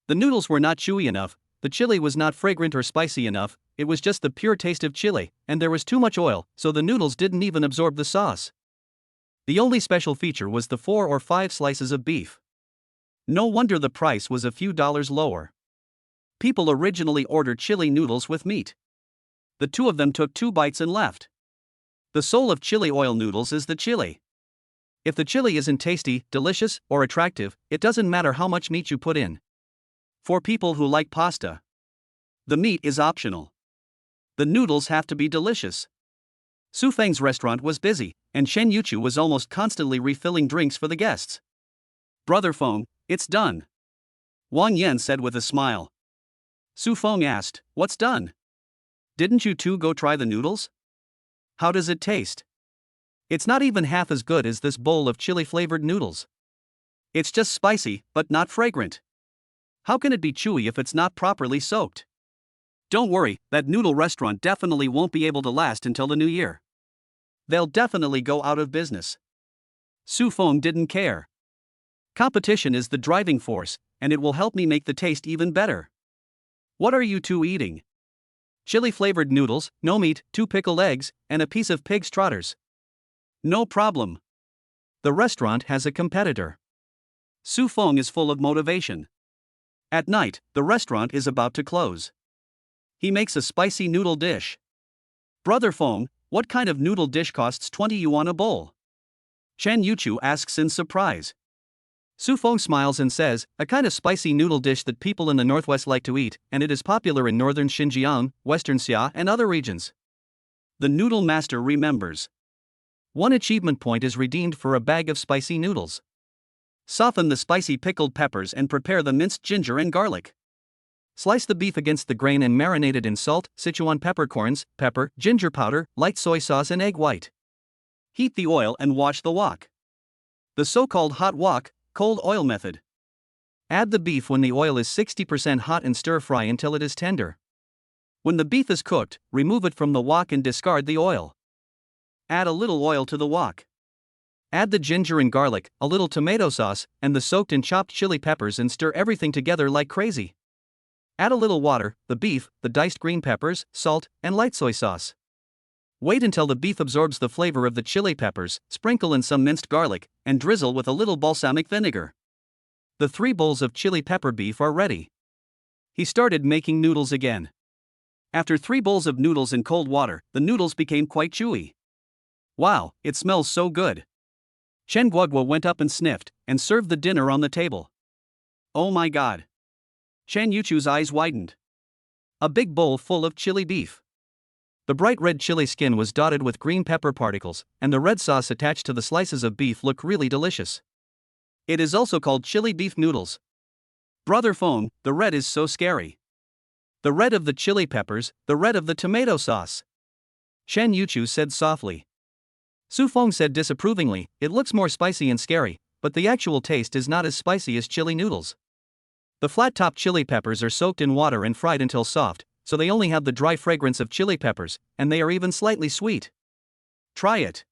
The noodles were not chewy enough, the chili was not fragrant or spicy enough, it was just the pure taste of chili, and there was too much oil, so the noodles didn't even absorb the sauce. The only special feature was the 4 or 5 slices of beef. No wonder the price was a few dollars lower. People originally ordered chili noodles with meat. The 2 of them took 2 bites and left. The soul of chili oil noodles is the chili. If the chili isn't tasty, delicious, or attractive, it doesn't matter how much meat you put in. For people who like pasta, the meat is optional. The noodles have to be delicious. Su Feng's restaurant was busy, and Shen Yuchu was almost constantly refilling drinks for the guests. "Brother Feng, it's done," Wang Yan said with a smile. Su Feng asked, "What's done? Didn't you two go try the noodles? How does it taste?" "It's not even half as good as this bowl of chili-flavored noodles. It's just spicy, but not fragrant. How can it be chewy if it's not properly soaked?" "Don't worry, that noodle restaurant definitely won't be able to last until the new year. They'll definitely go out of business." Su Feng didn't care. Competition is the driving force, and it will help me make the taste even better. "What are you two eating?" "Chili-flavored noodles, no meat, 2 pickled eggs, and a piece of pig's trotters." "No problem. The restaurant has a competitor." Su Feng is full of motivation. At night, the restaurant is about to close. He makes a spicy noodle dish. "Brother Feng, what kind of noodle dish costs 20 yuan a bowl?" Shen Yuchu asks in surprise. Su Feng smiles and says, "A kind of spicy noodle dish that people in the northwest like to eat, and it is popular in northern Xinjiang, western Xia, and other regions." The noodle master remembers. 1 achievement point is redeemed for a bag of spicy noodles. Soften the spicy pickled peppers and prepare the minced ginger and garlic. Slice the beef against the grain and marinate it in salt, Sichuan peppercorns, pepper, ginger powder, light soy sauce, and egg white. Heat the oil and wash the wok. The so-called hot wok, cold oil method. Add the beef when the oil is 60% hot and stir fry until it is tender. When the beef is cooked, remove it from the wok and discard the oil. Add a little oil to the wok. Add the ginger and garlic, a little tomato sauce, and the soaked and chopped chili peppers and stir everything together like crazy. Add a little water, the beef, the diced green peppers, salt, and light soy sauce. Wait until the beef absorbs the flavor of the chili peppers, sprinkle in some minced garlic, and drizzle with a little balsamic vinegar. The 3 bowls of chili pepper beef are ready. He started making noodles again. After 3 bowls of noodles in cold water, the noodles became quite chewy. Wow, it smells so good. Chen Guogua went up and sniffed, and served the dinner on the table. Oh my god. Shan Yuchu's eyes widened. A big bowl full of chili beef. The bright red chili skin was dotted with green pepper particles, and the red sauce attached to the slices of beef looked really delicious. It is also called chili beef noodles. Brother Fong, the red is so scary. The red of the chili peppers, the red of the tomato sauce. Shan Yuchu said softly. Su Fong said disapprovingly, it looks more spicy and scary, but the actual taste is not as spicy as chili noodles. The flat-top chili peppers are soaked in water and fried until soft, so they only have the dry fragrance of chili peppers, and they are even slightly sweet. Try it.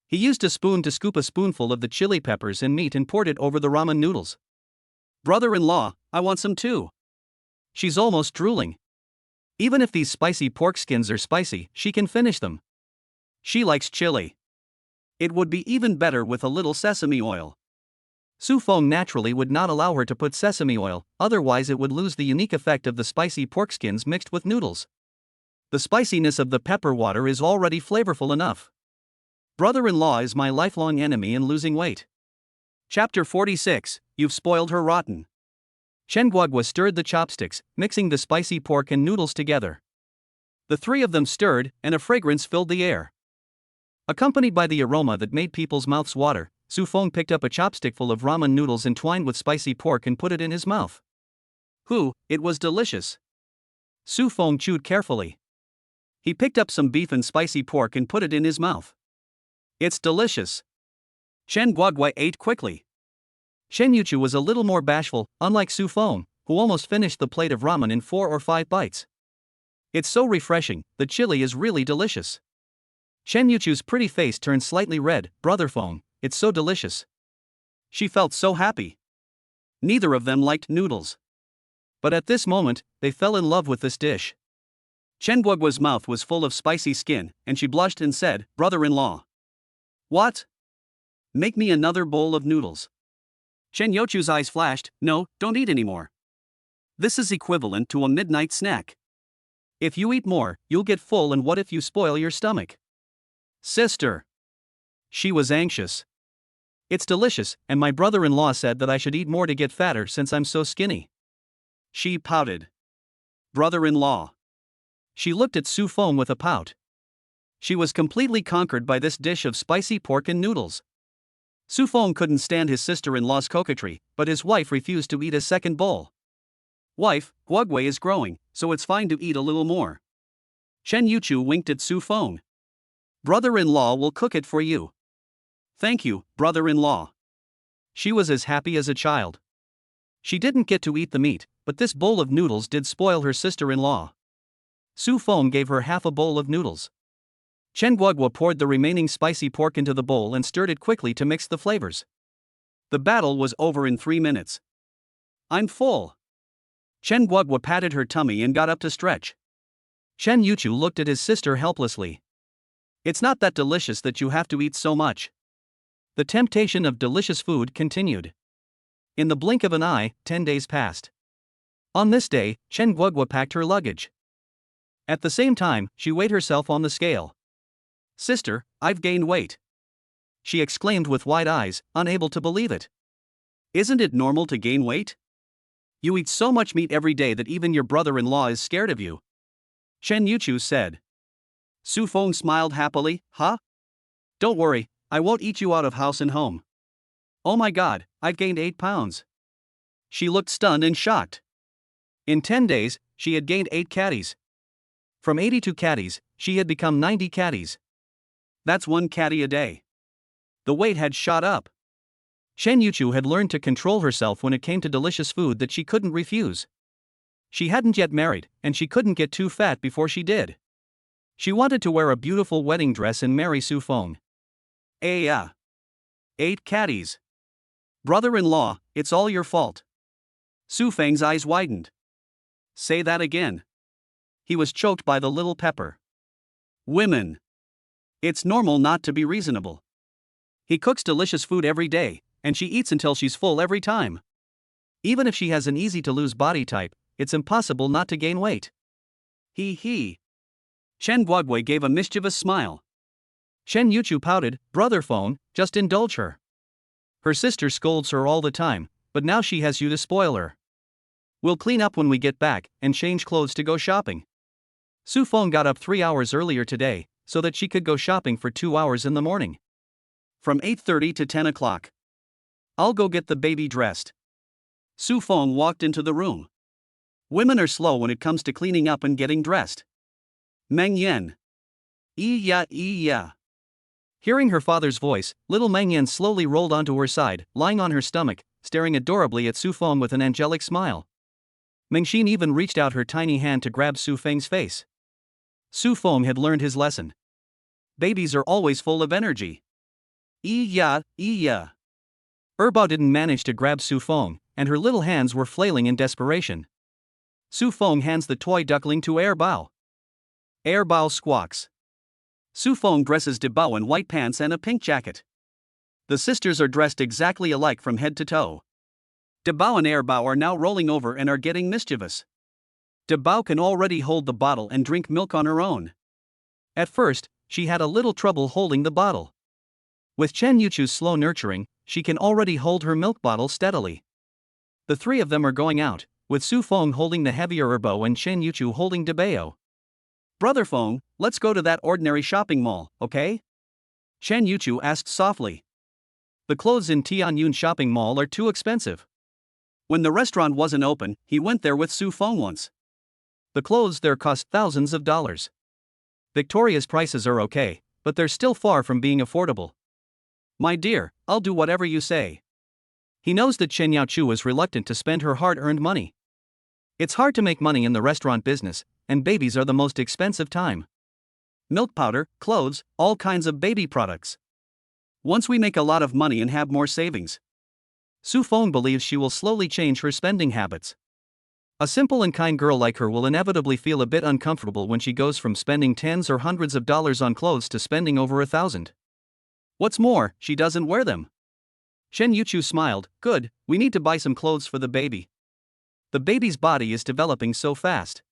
He used a spoon to scoop a spoonful of the chili peppers and meat and poured it over the ramen noodles. Brother-in-law, I want some too. She's almost drooling. Even if these spicy pork skins are spicy, she can finish them. She likes chili. It would be even better with a little sesame oil. Su Fong naturally would not allow her to put sesame oil, otherwise it would lose the unique effect of the spicy pork skins mixed with noodles. The spiciness of the pepper water is already flavorful enough. Brother-in-law is my lifelong enemy in losing weight. Chapter 46, You've spoiled her rotten. Shen Guogua stirred the chopsticks, mixing the spicy pork and noodles together. The 3 of them stirred, and a fragrance filled the air. Accompanied by the aroma that made people's mouths water, Su Fong picked up a chopstickful of ramen noodles entwined with spicy pork and put it in his mouth. It was delicious. Su Fong chewed carefully. He picked up some beef and spicy pork and put it in his mouth. It's delicious. Shen Guogua ate quickly. Shen Yuchu was a little more bashful, unlike Su Fong, who almost finished the plate of ramen in 4 or 5 bites. It's so refreshing, the chili is really delicious. Shen Yuchu's pretty face turned slightly red. Brother Fong, it's so delicious. She felt so happy. Neither of them liked noodles. But at this moment, they fell in love with this dish. Chen Guogua's mouth was full of spicy skin, and she blushed and said, Brother-in-law. What? Make me another bowl of noodles. Shen Yuchu's eyes flashed, no, don't eat anymore. This is equivalent to a midnight snack. If you eat more, you'll get full, and what if you spoil your stomach? Sister. She was anxious. It's delicious, and my brother-in-law said that I should eat more to get fatter since I'm so skinny. She pouted. Brother-in-law. She looked at Su Fong with a pout. She was completely conquered by this dish of spicy pork and noodles. Su Fong couldn't stand his sister-in-law's coquetry, but his wife refused to eat a second bowl. Wife, Guogua is growing, so it's fine to eat a little more. Shen Yuchu winked at Su Fong. Brother-in-law will cook it for you. Thank you, brother-in-law. She was as happy as a child. She didn't get to eat the meat, but this bowl of noodles did spoil her sister-in-law. Su Fong gave her half a bowl of noodles. Chen Guogua poured the remaining spicy pork into the bowl and stirred it quickly to mix the flavors. The battle was over in 3 minutes. I'm full. Chen Guogua patted her tummy and got up to stretch. Shen Yuchu looked at his sister helplessly. It's not that delicious that you have to eat so much. The temptation of delicious food continued. In the blink of an eye, 10 days passed. On this day, Chen Guogua packed her luggage. At the same time, she weighed herself on the scale. Sister, I've gained weight. She exclaimed with wide eyes, unable to believe it. Isn't it normal to gain weight? You eat so much meat every day that even your brother-in-law is scared of you. Shen Yuchu said. Su Fong smiled happily, huh? Don't worry, I won't eat you out of house and home. Oh my god, I've gained 8 pounds. She looked stunned and shocked. In 10 days, she had gained 8 caddies. From 82 caddies, she had become 90 caddies. That's 1 caddy a day. The weight had shot up. Shen Yuchu had learned to control herself when it came to delicious food that she couldn't refuse. She hadn't yet married, and she couldn't get too fat before she did. She wanted to wear a beautiful wedding dress and marry Su Fong. 8 caddies. Brother-in-law, it's all your fault. Su Feng's eyes widened. Say that again. He was choked by the little pepper. Women. It's normal not to be reasonable. He cooks delicious food every day, and she eats until she's full every time. Even if she has an easy-to-lose body type, it's impossible not to gain weight. He he. Chen Guogui gave a mischievous smile. Shen Yuchu pouted, brother phone, just indulge her. Her sister scolds her all the time, but now she has you to spoil her. We'll clean up when we get back, and change clothes to go shopping. Su Feng got up 3 hours earlier today, so that she could go shopping for 2 hours in the morning. From 8:30 to 10 o'clock. I'll go get the baby dressed. Su Feng walked into the room. Women are slow when it comes to cleaning up and getting dressed. Meng Yan. Yeah. Hearing her father's voice, little Meng Yan slowly rolled onto her side, lying on her stomach, staring adorably at Su Feng with an angelic smile. Meng Xin even reached out her tiny hand to grab Su Feng's face. Su Feng had learned his lesson. Babies are always full of energy. Yeah. Erbao didn't manage to grab Su Feng, and her little hands were flailing in desperation. Su Feng hands the toy duckling to Erbao. Erbao squawks. Su Feng dresses De Bao in white pants and a pink jacket. The sisters are dressed exactly alike from head to toe. De Bao and Erbao are now rolling over and are getting mischievous. De Bao can already hold the bottle and drink milk on her own. At first, she had a little trouble holding the bottle. With Chen Yuchu's slow nurturing, she can already hold her milk bottle steadily. The three of them are going out, with Su Feng holding the heavier Erbo and Chen Yuchu holding De Bao. Brother Feng, let's go to that ordinary shopping mall, okay? Chen Yuchu asked softly. The clothes in Tianyun shopping mall are too expensive. When the restaurant wasn't open, he went there with Su Feng once. The clothes there cost thousands of dollars. Victoria's prices are okay, but they're still far from being affordable. My dear, I'll do whatever you say. He knows that Chen Yaochu is reluctant to spend her hard-earned money. It's hard to make money in the restaurant business, and babies are the most expensive time. Milk powder, clothes, all kinds of baby products. Once we make a lot of money and have more savings, Su Feng believes she will slowly change her spending habits. A simple and kind girl like her will inevitably feel a bit uncomfortable when she goes from spending tens or hundreds of dollars on clothes to spending over 1,000. What's more, she doesn't wear them. Shen Yuchu smiled, good, we need to buy some clothes for the baby. The baby's body is developing so fast.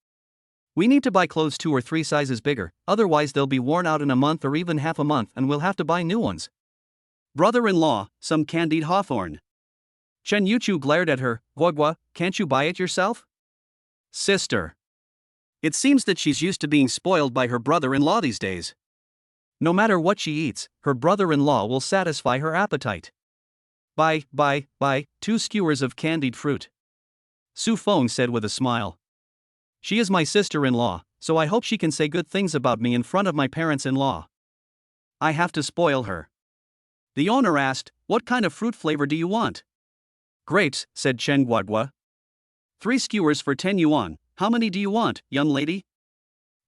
We need to buy clothes 2 or 3 sizes bigger, otherwise they'll be worn out in a month or even half a month and we'll have to buy new ones. Brother-in-law, some candied hawthorn. Chen Yuchu glared at her, Guogua, can't you buy it yourself? Sister. It seems that she's used to being spoiled by her brother-in-law these days. No matter what she eats, her brother-in-law will satisfy her appetite. Buy 2 skewers of candied fruit. Su Feng said with a smile. She is my sister-in-law, so I hope she can say good things about me in front of my parents-in-law. I have to spoil her. The owner asked, what kind of fruit flavor do you want? Grapes, said Chen Guogua. 3 skewers for 10 yuan, how many do you want, young lady?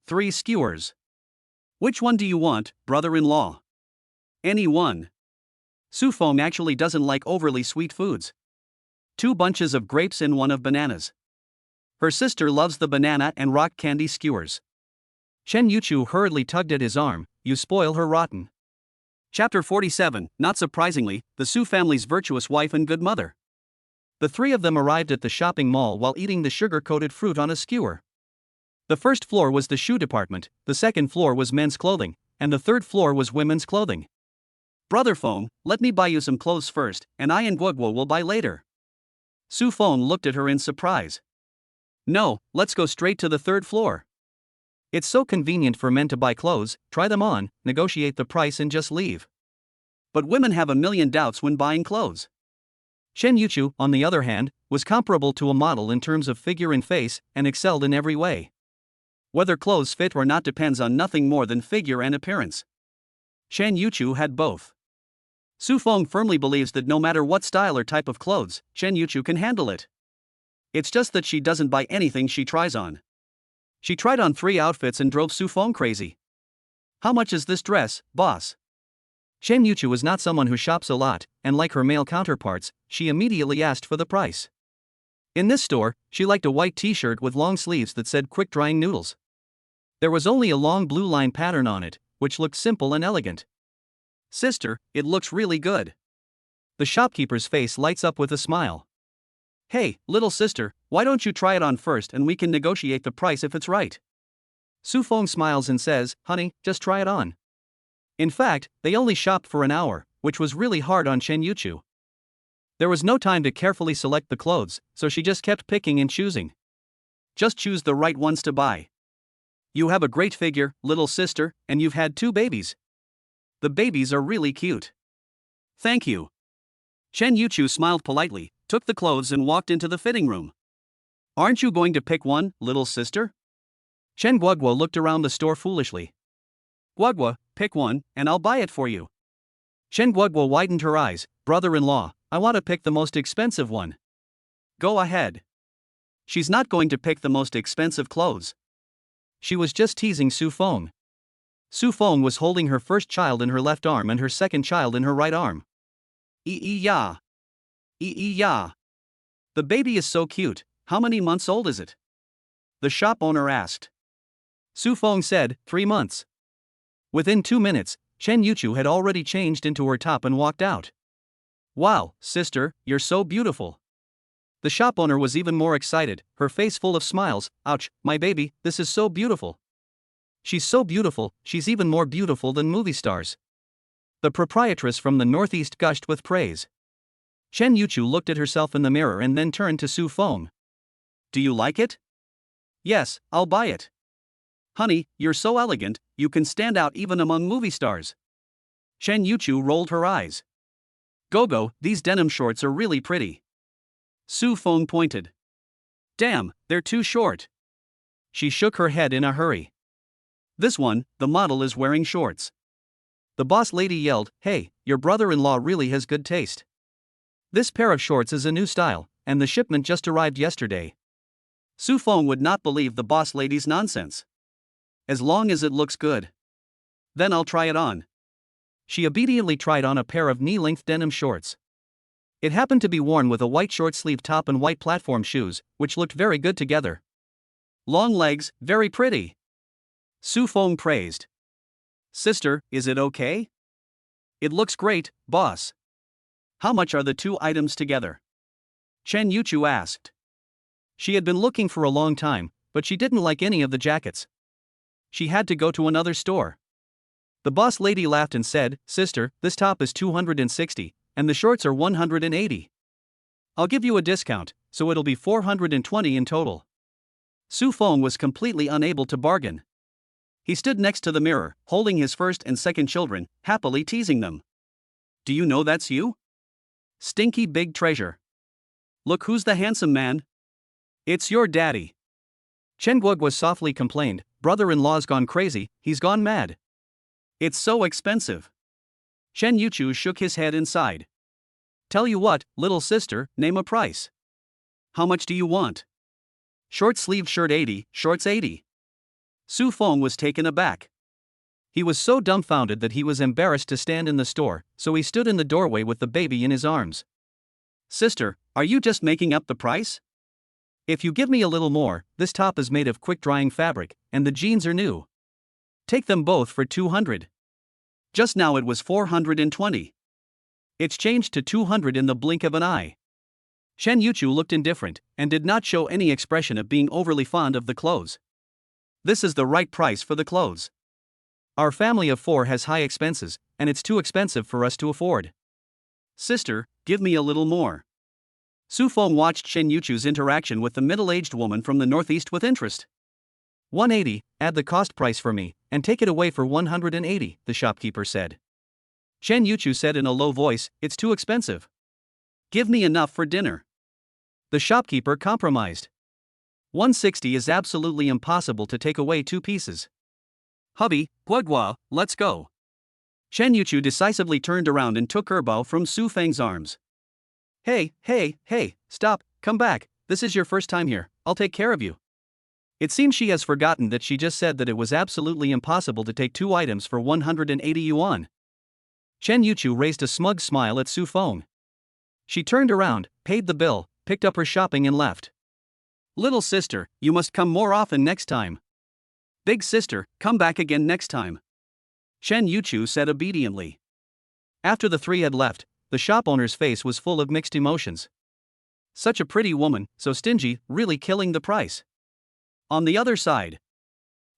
3 skewers. Which one do you want, brother-in-law? Any one. Su Feng actually doesn't like overly sweet foods. 2 bunches of grapes and 1 of bananas. Her sister loves the banana and rock candy skewers. Chen Yuchu hurriedly tugged at his arm, you spoil her rotten. Chapter 47, not surprisingly, the Su family's virtuous wife and good mother. The 3 of them arrived at the shopping mall while eating the sugar-coated fruit on a skewer. The first floor was the shoe department, the second floor was men's clothing, and the third floor was women's clothing. Brother Feng, let me buy you some clothes first, and I and Guogua will buy later. Su Feng looked at her in surprise. No, let's go straight to the third floor. It's so convenient for men to buy clothes, try them on, negotiate the price and just leave. But women have a million doubts when buying clothes. Shen Yuchu, on the other hand, was comparable to a model in terms of figure and face, and excelled in every way. Whether clothes fit or not depends on nothing more than figure and appearance. Shen Yuchu had both. Su Feng firmly believes that no matter what style or type of clothes, Shen Yuchu can handle it. It's just that she doesn't buy anything she tries on. She tried on 3 outfits and drove Su Feng crazy. How much is this dress, boss? Shen Yuchu is not someone who shops a lot, and like her male counterparts, she immediately asked for the price. In this store, she liked a white t-shirt with long sleeves that said quick-drying noodles. There was only a long blue line pattern on it, which looked simple and elegant. Sister, it looks really good. The shopkeeper's face lights up with a smile. Hey, little sister, why don't you try it on first and we can negotiate the price if it's right? Su Feng smiles and says, honey, just try it on. In fact, they only shopped for an hour, which was really hard on Chen Yuchu. There was no time to carefully select the clothes, so she just kept picking and choosing. Just choose the right ones to buy. You have a great figure, little sister, and you've had 2 babies. The babies are really cute. Thank you. Chen Yuchu smiled politely, took the clothes and walked into the fitting room. Aren't you going to pick one, little sister? Chen Guoguo looked around the store foolishly. Guoguo, pick one, and I'll buy it for you. Chen Guoguo widened her eyes. Brother-in-law, I want to pick the most expensive one. Go ahead. She's not going to pick the most expensive clothes. She was just teasing Su Feng. Su Feng was holding her first child in her left arm and her second child in her right arm. Ee-ya. Ee-ya. The baby is so cute. How many months old is it? The shop owner asked. Su Feng said, 3 months. Within 2 minutes, Chen Yuchu had already changed into her top and walked out. Wow, sister, you're so beautiful. The shop owner was even more excited, her face full of smiles. Ouch, my baby, this is so beautiful. She's so beautiful, she's even more beautiful than movie stars. The proprietress from the Northeast gushed with praise. Chen Yuchu looked at herself in the mirror and then turned to Su Feng. Do you like it? Yes, I'll buy it. Honey, you're so elegant, you can stand out even among movie stars. Chen Yuchu rolled her eyes. Gogo, these denim shorts are really pretty. Su Feng pointed. Damn, they're too short. She shook her head in a hurry. This one, the model is wearing shorts. The boss lady yelled, hey, your brother-in-law really has good taste. This pair of shorts is a new style, and the shipment just arrived yesterday. Su Feng would not believe the boss lady's nonsense. As long as it looks good. Then I'll try it on. She obediently tried on a pair of knee-length denim shorts. It happened to be worn with a white short-sleeved top and white platform shoes, which looked very good together. Long legs, very pretty. Su Feng praised. Sister, is it okay? It looks great, boss. How much are the 2 items together? Chen Yuchu asked. She had been looking for a long time, but she didn't like any of the jackets. She had to go to another store. The boss lady laughed and said, sister, this top is 260, and the shorts are 180. I'll give you a discount, so it'll be 420 in total. Su Feng was completely unable to bargain. He stood next to the mirror, holding his first and second children, happily teasing them. Do you know that's you? Stinky big treasure. Look who's the handsome man. It's your daddy. Chen Guoguo softly complained, brother-in-law's gone crazy, he's gone mad. It's so expensive. Chen Yuchu shook his head and sighed. Tell you what, little sister, name a price. How much do you want? Short-sleeved shirt 80, shorts 80. Su Feng was taken aback. He was so dumbfounded that he was embarrassed to stand in the store, so he stood in the doorway with the baby in his arms. Sister, are you just making up the price? If you give me a little more, this top is made of quick-drying fabric, and the jeans are new. Take them both for 200. Just now it was 420. It's changed to 200 in the blink of an eye. Chen Yuchu looked indifferent, and did not show any expression of being overly fond of the clothes. This is the right price for the clothes. Our family of 4 has high expenses, and it's too expensive for us to afford. Sister, give me a little more. Su Feng watched Chen Yuchu's interaction with the middle-aged woman from the Northeast with interest. 180, add the cost price for me, and take it away for 180, the shopkeeper said. Chen Yuchu said in a low voice, it's too expensive. Give me enough for dinner. The shopkeeper compromised. 160 is absolutely impossible to take away 2 pieces. Hubby, Guoguo, let's go. Chen Yuchu decisively turned around and took Erbao from Su Feng's arms. Hey, stop, come back, this is your first time here, I'll take care of you. It seems she has forgotten that she just said that it was absolutely impossible to take 2 items for 180 yuan. Chen Yuchu raised a smug smile at Su Feng. She turned around, paid the bill, picked up her shopping and left. Little sister, you must come more often next time. Big sister, come back again next time. Chen Yuchu said obediently. After the 3 had left, the shop owner's face was full of mixed emotions. Such a pretty woman, so stingy, really killing the price. On the other side,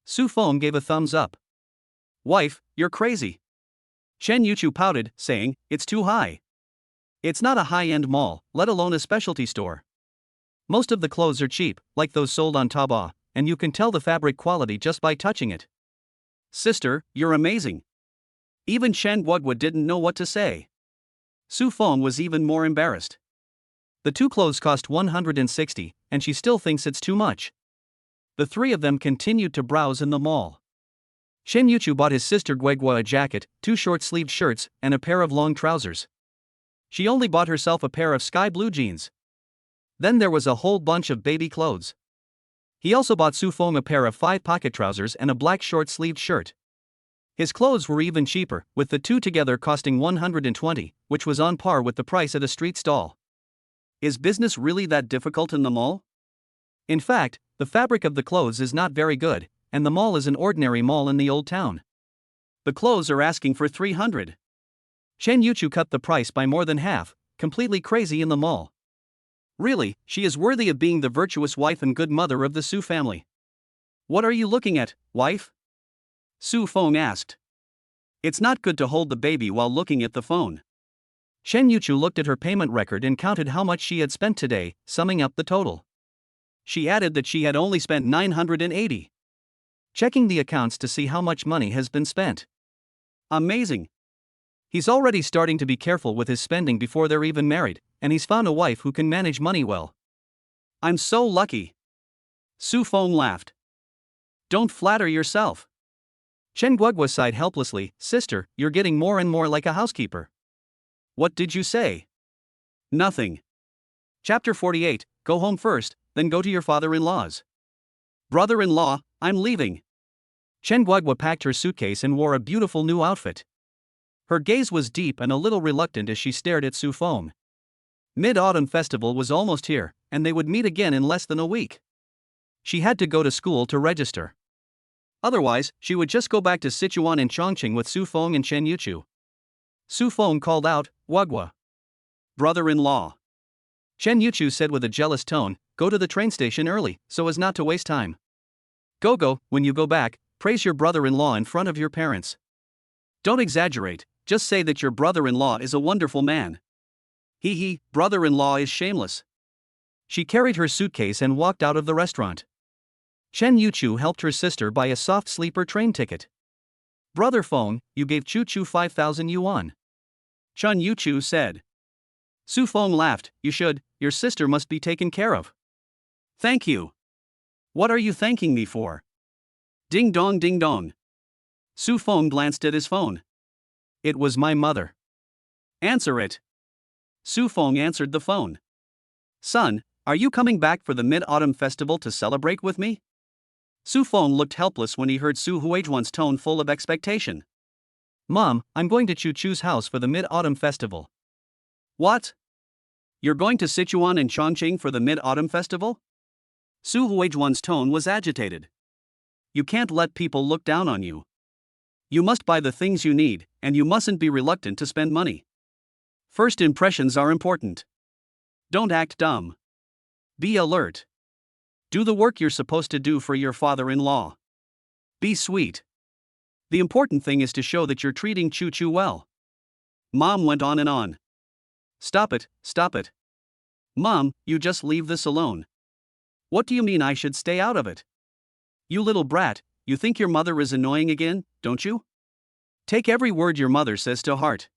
Su Feng gave a thumbs up. Wife, you're crazy. Shen Yuchu pouted, saying, it's too high. It's not a high-end mall, let alone a specialty store. Most of the clothes are cheap, like those sold on Taobao, and you can tell the fabric quality just by touching it. Sister, you're amazing. Even Shen Guogua didn't know what to say. Su Feng was even more embarrassed. The two clothes cost 160, and she still thinks it's too much. The three of them continued to browse in the mall. Shen Yuchu bought his sister Guogua a jacket, 2 short-sleeved shirts, and a pair of long trousers. She only bought herself a pair of sky blue jeans. Then there was a whole bunch of baby clothes. He also bought Su Feng a pair of 5-pocket trousers and a black short-sleeved shirt. His clothes were even cheaper, with the two together costing 120, which was on par with the price at a street stall. Is business really that difficult in the mall? In fact, the fabric of the clothes is not very good, and the mall is an ordinary mall in the old town. The clothes are asking for 300. Shen Yuchu cut the price by more than half, completely crazy in the mall. Really, she is worthy of being the virtuous wife and good mother of the Su family. What are you looking at, wife? Su Feng asked. It's not good to hold the baby while looking at the phone. Shen Yuchu looked at her payment record and counted how much she had spent today, summing up the total. She added that she had only spent 980. Checking the accounts to see how much money has been spent. Amazing. He's already starting to be careful with his spending before they're even married, and he's found a wife who can manage money well. I'm so lucky. Su Feng laughed. Don't flatter yourself. Shen Guogua sighed helplessly. Sister, you're getting more and more like a housekeeper. What did you say? Nothing. Chapter 48, go home first, then go to your father-in-law's. Brother-in-law, I'm leaving. Shen Guogua packed her suitcase and wore a beautiful new outfit. Her gaze was deep and a little reluctant as she stared at Su Feng. Mid-Autumn Festival was almost here, and they would meet again in less than a week. She had to go to school to register. Otherwise, she would just go back to Sichuan and Chongqing with Su Feng and Shen Yuchu. Su Feng called out, Guogua. Brother-in-law. Shen Yuchu said with a jealous tone, go to the train station early, so as not to waste time. Go, when you go back, praise your brother-in-law in front of your parents. Don't exaggerate, just say that your brother-in-law is a wonderful man. He, brother-in-law is shameless. She carried her suitcase and walked out of the restaurant. Shen Yuchu helped her sister buy a soft sleeper train ticket. Brother Feng, you gave Chu 5,000 yuan. Chun Yuchu said. Su Feng laughed, you should, your sister must be taken care of. Thank you. What are you thanking me for? Ding dong ding dong. Su Feng glanced at his phone. It was my mother. Answer it. Su Feng answered the phone. Son, are you coming back for the Mid-Autumn Festival to celebrate with me? Su Feng looked helpless when he heard Su Huizhuan's tone full of expectation. Mom, I'm going to Chu's house for the Mid-Autumn Festival. What? You're going to Sichuan and Chongqing for the Mid-Autumn Festival? Su Huizhuan's tone was agitated. You can't let people look down on you. You must buy the things you need, and you mustn't be reluctant to spend money. First impressions are important. Don't act dumb. Be alert. Do the work you're supposed to do for your father-in-law. Be sweet. The important thing is to show that you're treating Chu well. Mom went on and on. Stop it. Mom, you just leave this alone. What do you mean I should stay out of it? You little brat, you think your mother is annoying again, don't you? Take every word your mother says to heart.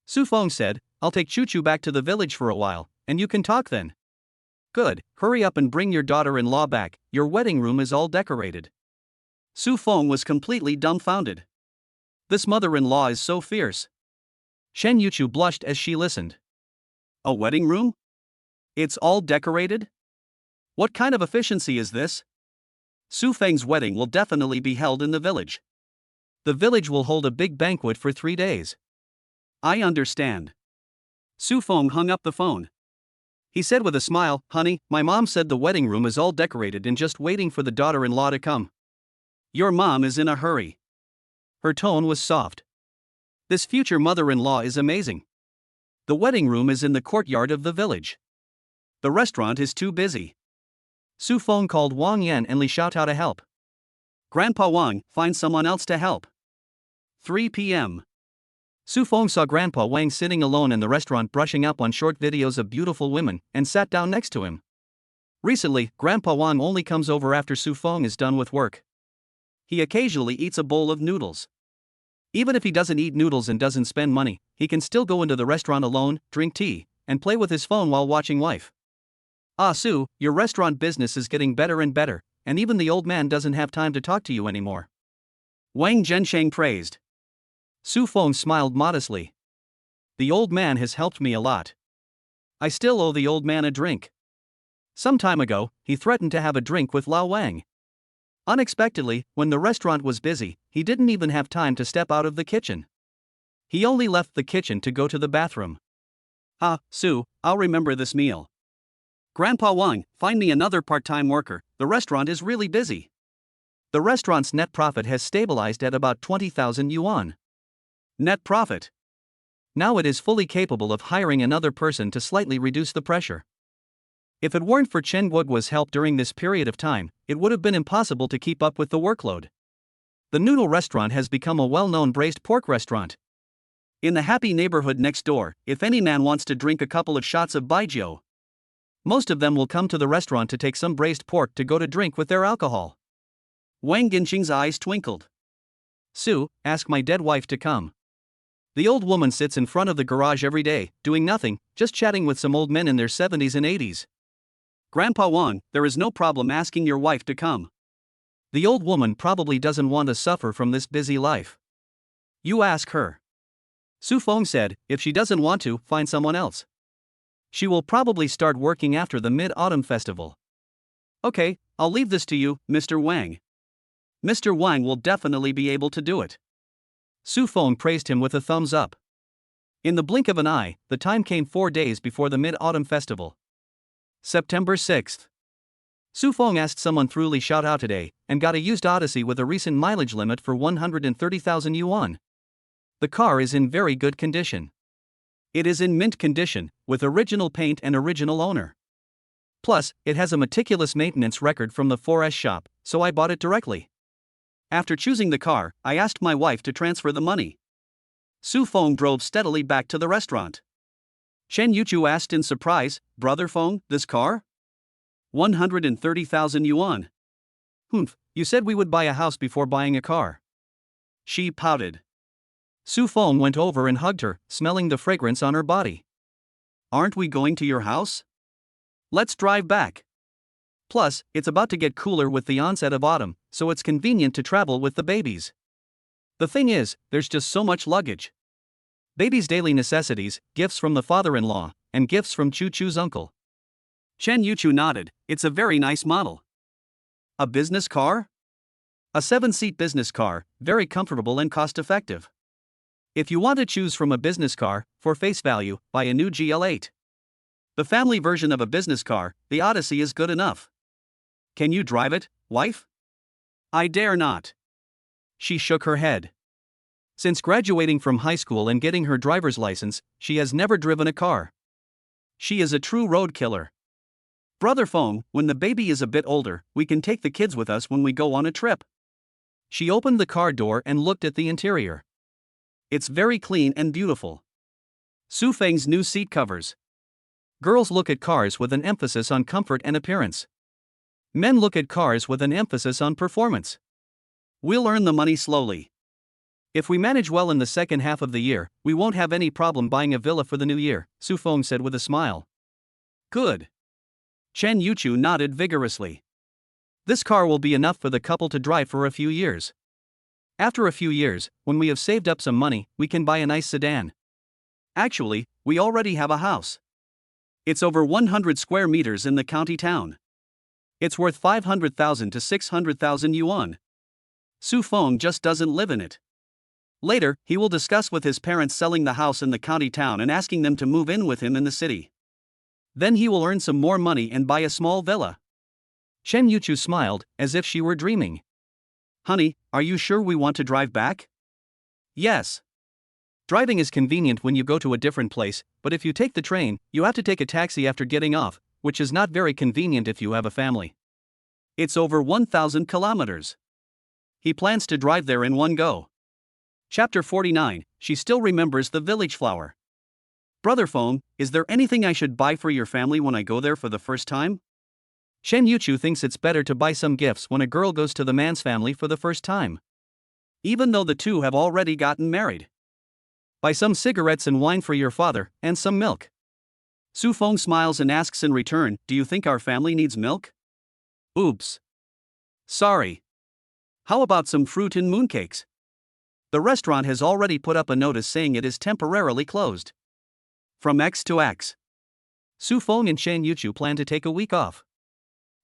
Su Feng said, I'll take Chu back to the village for a while, and you can talk then. Good, hurry up and bring your daughter-in-law back, your wedding room is all decorated. Su Feng was completely dumbfounded. This mother-in-law is so fierce. Shen Yuchu blushed as she listened. A wedding room? It's all decorated? What kind of efficiency is this? Su Feng's wedding will definitely be held in the village. The village will hold a big banquet for 3 days. I understand. Su Feng hung up the phone. He said with a smile, honey, my mom said the wedding room is all decorated and just waiting for the daughter-in-law to come. Your mom is in a hurry. Her tone was soft. This future mother-in-law is amazing. The wedding room is in the courtyard of the village. The restaurant is too busy. Su Feng called Wang Yan and Li Xiaotao to help. Grandpa Wang, find someone else to help. 3 p.m. Su Feng saw Grandpa Wang sitting alone in the restaurant brushing up on short videos of beautiful women and sat down next to him. Recently, Grandpa Wang only comes over after Su Feng is done with work. He occasionally eats a bowl of noodles. Even if he doesn't eat noodles and doesn't spend money, he can still go into the restaurant alone, drink tea, and play with his phone while watching wife. Ah Su, your restaurant business is getting better and better, and even the old man doesn't have time to talk to you anymore. Wang Zhensheng praised. Su Feng smiled modestly. The old man has helped me a lot. I still owe the old man a drink. Some time ago, he threatened to have a drink with Lao Wang. Unexpectedly, when the restaurant was busy, he didn't even have time to step out of the kitchen. He only left the kitchen to go to the bathroom. Ah, Su, I'll remember this meal. Grandpa Wang, find me another part-time worker, the restaurant is really busy. The restaurant's net profit has stabilized at about 20,000 yuan. Net profit. Now it is fully capable of hiring another person to slightly reduce the pressure. If it weren't for Chen Guoguo's help during this period of time, it would have been impossible to keep up with the workload. The noodle restaurant has become a well-known braised pork restaurant. In the happy neighborhood next door, if any man wants to drink a couple of shots of baijiu, most of them will come to the restaurant to take some braised pork to go to drink with their alcohol. Wang Ginqing's eyes twinkled. Su, ask my dead wife to come. The old woman sits in front of the garage every day, doing nothing, just chatting with some old men in their 70s and 80s. Grandpa Wang, there is no problem asking your wife to come. The old woman probably doesn't want to suffer from this busy life. You ask her. Su Feng said, if she doesn't want to, find someone else. She will probably start working after the Mid-Autumn Festival. Okay, I'll leave this to you, Mr. Wang. Mr. Wang will definitely be able to do it. Su Feng praised him with a thumbs up. In the blink of an eye, the time came 4 days before the Mid-Autumn Festival. September 6th. Su Feng asked someone through Li Shout Out today and got a used Odyssey with a recent mileage limit for 130,000 yuan. The car is in very good condition. It is in mint condition, with original paint and original owner. Plus, it has a meticulous maintenance record from the 4S shop, so I bought it directly. After choosing the car, I asked my wife to transfer the money. Su Feng drove steadily back to the restaurant. Chen Yuchu asked in surprise, Brother Feng, this car? 130,000 yuan. Humph, you said we would buy a house before buying a car. She pouted. Su Feng went over and hugged her, smelling the fragrance on her body. Aren't we going to your house? Let's drive back. Plus, it's about to get cooler with the onset of autumn, so it's convenient to travel with the babies. The thing is, there's just so much luggage. Baby's daily necessities, gifts from the father-in-law, and gifts from Chu Chu's uncle. Chen Yuchu nodded, it's a very nice model. A business car? A 7-seat business car, very comfortable and cost-effective. If you want to choose from a business car, for face value, buy a new GL8. The family version of a business car, the Odyssey is good enough. Can you drive it, wife? I dare not. She shook her head. Since graduating from high school and getting her driver's license, she has never driven a car. She is a true road killer. Brother Feng, when the baby is a bit older, we can take the kids with us when we go on a trip. She opened the car door and looked at the interior. It's very clean and beautiful. Su Feng's new seat covers. Girls look at cars with an emphasis on comfort and appearance. Men look at cars with an emphasis on performance. We'll earn the money slowly. If we manage well in the second half of the year, we won't have any problem buying a villa for the new year, Su Feng said with a smile. Good. Chen Yuchu nodded vigorously. This car will be enough for the couple to drive for a few years. After a few years, when we have saved up some money, we can buy a nice sedan. Actually, we already have a house. It's over 100 square meters in the county town. It's worth 500,000 to 600,000 yuan. Su Feng just doesn't live in it. Later, he will discuss with his parents selling the house in the county town and asking them to move in with him in the city. Then he will earn some more money and buy a small villa. Chen Yuchu smiled, as if she were dreaming. Honey, are you sure we want to drive back? Yes. Driving is convenient when you go to a different place, but if you take the train, you have to take a taxi after getting off, which is not very convenient if you have a family. It's over 1,000 kilometers. He plans to drive there in one go. Chapter 49. She still remembers the village flower. Brother Feng, is there anything I should buy for your family when I go there for the first time? Shen Yuchu thinks it's better to buy some gifts when a girl goes to the man's family for the first time, even though the two have already gotten married. Buy some cigarettes and wine for your father, and some milk. Su Feng smiles and asks in return, do you think our family needs milk? Oops. Sorry. How about some fruit and mooncakes? The restaurant has already put up a notice saying it is temporarily closed. From X to X. Su Feng and Shen Yuchu plan to take a week off.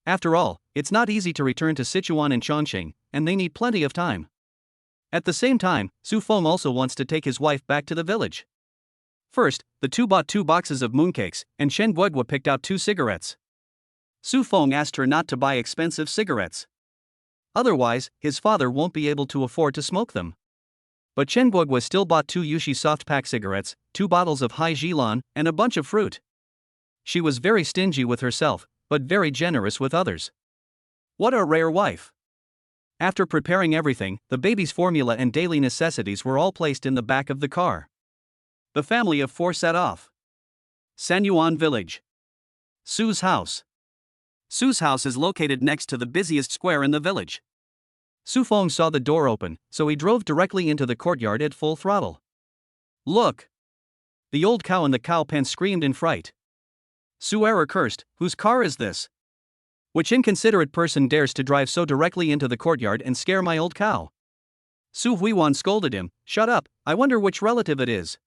After all, it's not easy to return to Sichuan and Chongqing, and they need plenty of time. At the same time, Su Feng also wants to take his wife back to the village. First, the two bought 2 boxes of mooncakes, and Shen Guogua picked out 2 cigarettes. Su Feng asked her not to buy expensive cigarettes. Otherwise, his father won't be able to afford to smoke them. But Shen Guogua still bought 2 Yushi soft pack cigarettes, 2 bottles of Hai Jilan, and a bunch of fruit. She was very stingy with herself, but very generous with others. What a rare wife! After preparing everything, the baby's formula and daily necessities were all placed in the back of the car. The family of 4 set off. Sanyuan Village. Su's house. Su's house is located next to the busiest square in the village. Su Feng saw the door open, so he drove directly into the courtyard at full throttle. Look! The old cow in the cow pen screamed in fright. Su Error cursed, whose car is this? Which inconsiderate person dares to drive so directly into the courtyard and scare my old cow? Su Huiwan scolded him, shut up, I wonder which relative it is.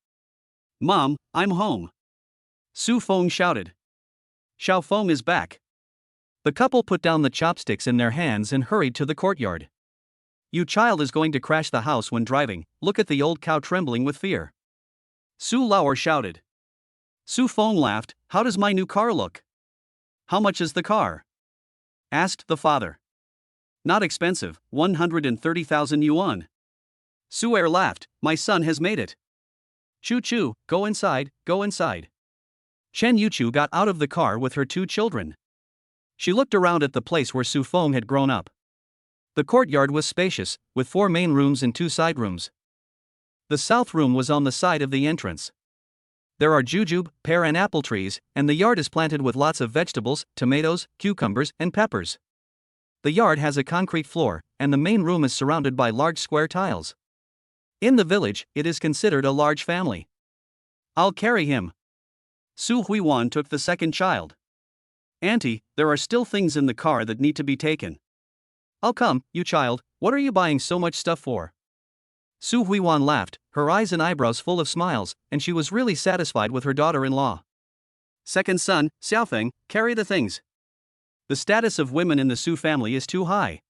Mom, I'm home. Su Feng shouted. Xiao Feng is back. The couple put down the chopsticks in their hands and hurried to the courtyard. You child is going to crash the house when driving, look at the old cow trembling with fear. Su Lauer shouted. Su Feng laughed, how does my new car look? How much is the car? Asked the father. Not expensive, 130,000 yuan. Su Er laughed, my son has made it. Chu Chu, go inside, go inside. Shen Yuchu got out of the car with her 2 children. She looked around at the place where Su Feng had grown up. The courtyard was spacious, with 4 main rooms and 2 side rooms. The south room was on the side of the entrance. There are jujube, pear and apple trees, and the yard is planted with lots of vegetables, tomatoes, cucumbers, and peppers. The yard has a concrete floor, and the main room is surrounded by large square tiles. In the village, it is considered a large family. I'll carry him. Su Huiwan took the second child. Auntie, there are still things in the car that need to be taken. I'll come, you child, what are you buying so much stuff for? Su Huiwan laughed, her eyes and eyebrows full of smiles, and she was really satisfied with her daughter-in-law. Second son, Xiaofeng, carry the things. The status of women in the Su family is too high.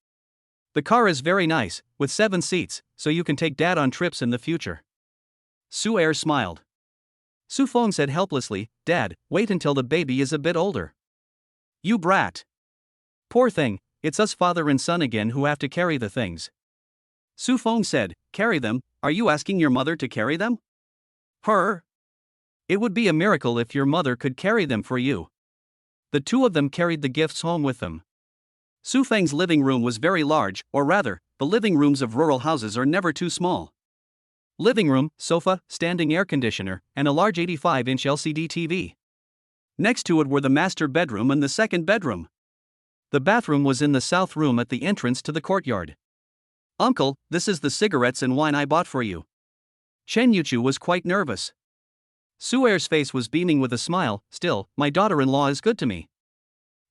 The car is very nice, with 7 seats, so you can take dad on trips in the future. Su Er smiled. Su Feng said helplessly, Dad, wait until the baby is a bit older. You brat. Poor thing, it's us father and son again who have to carry the things. Su Feng said, carry them, are you asking your mother to carry them? Her? It would be a miracle if your mother could carry them for you. The 2 of them carried the gifts home with them. Su Feng's living room was very large, or rather, the living rooms of rural houses are never too small. Living room, sofa, standing air conditioner, and a large 85-inch LCD TV. Next to it were the master bedroom and the second bedroom. The bathroom was in the south room at the entrance to the courtyard. Uncle, this is the cigarettes and wine I bought for you. Shen Yuchu was quite nervous. Su Er's face was beaming with a smile, still, my daughter-in-law is good to me.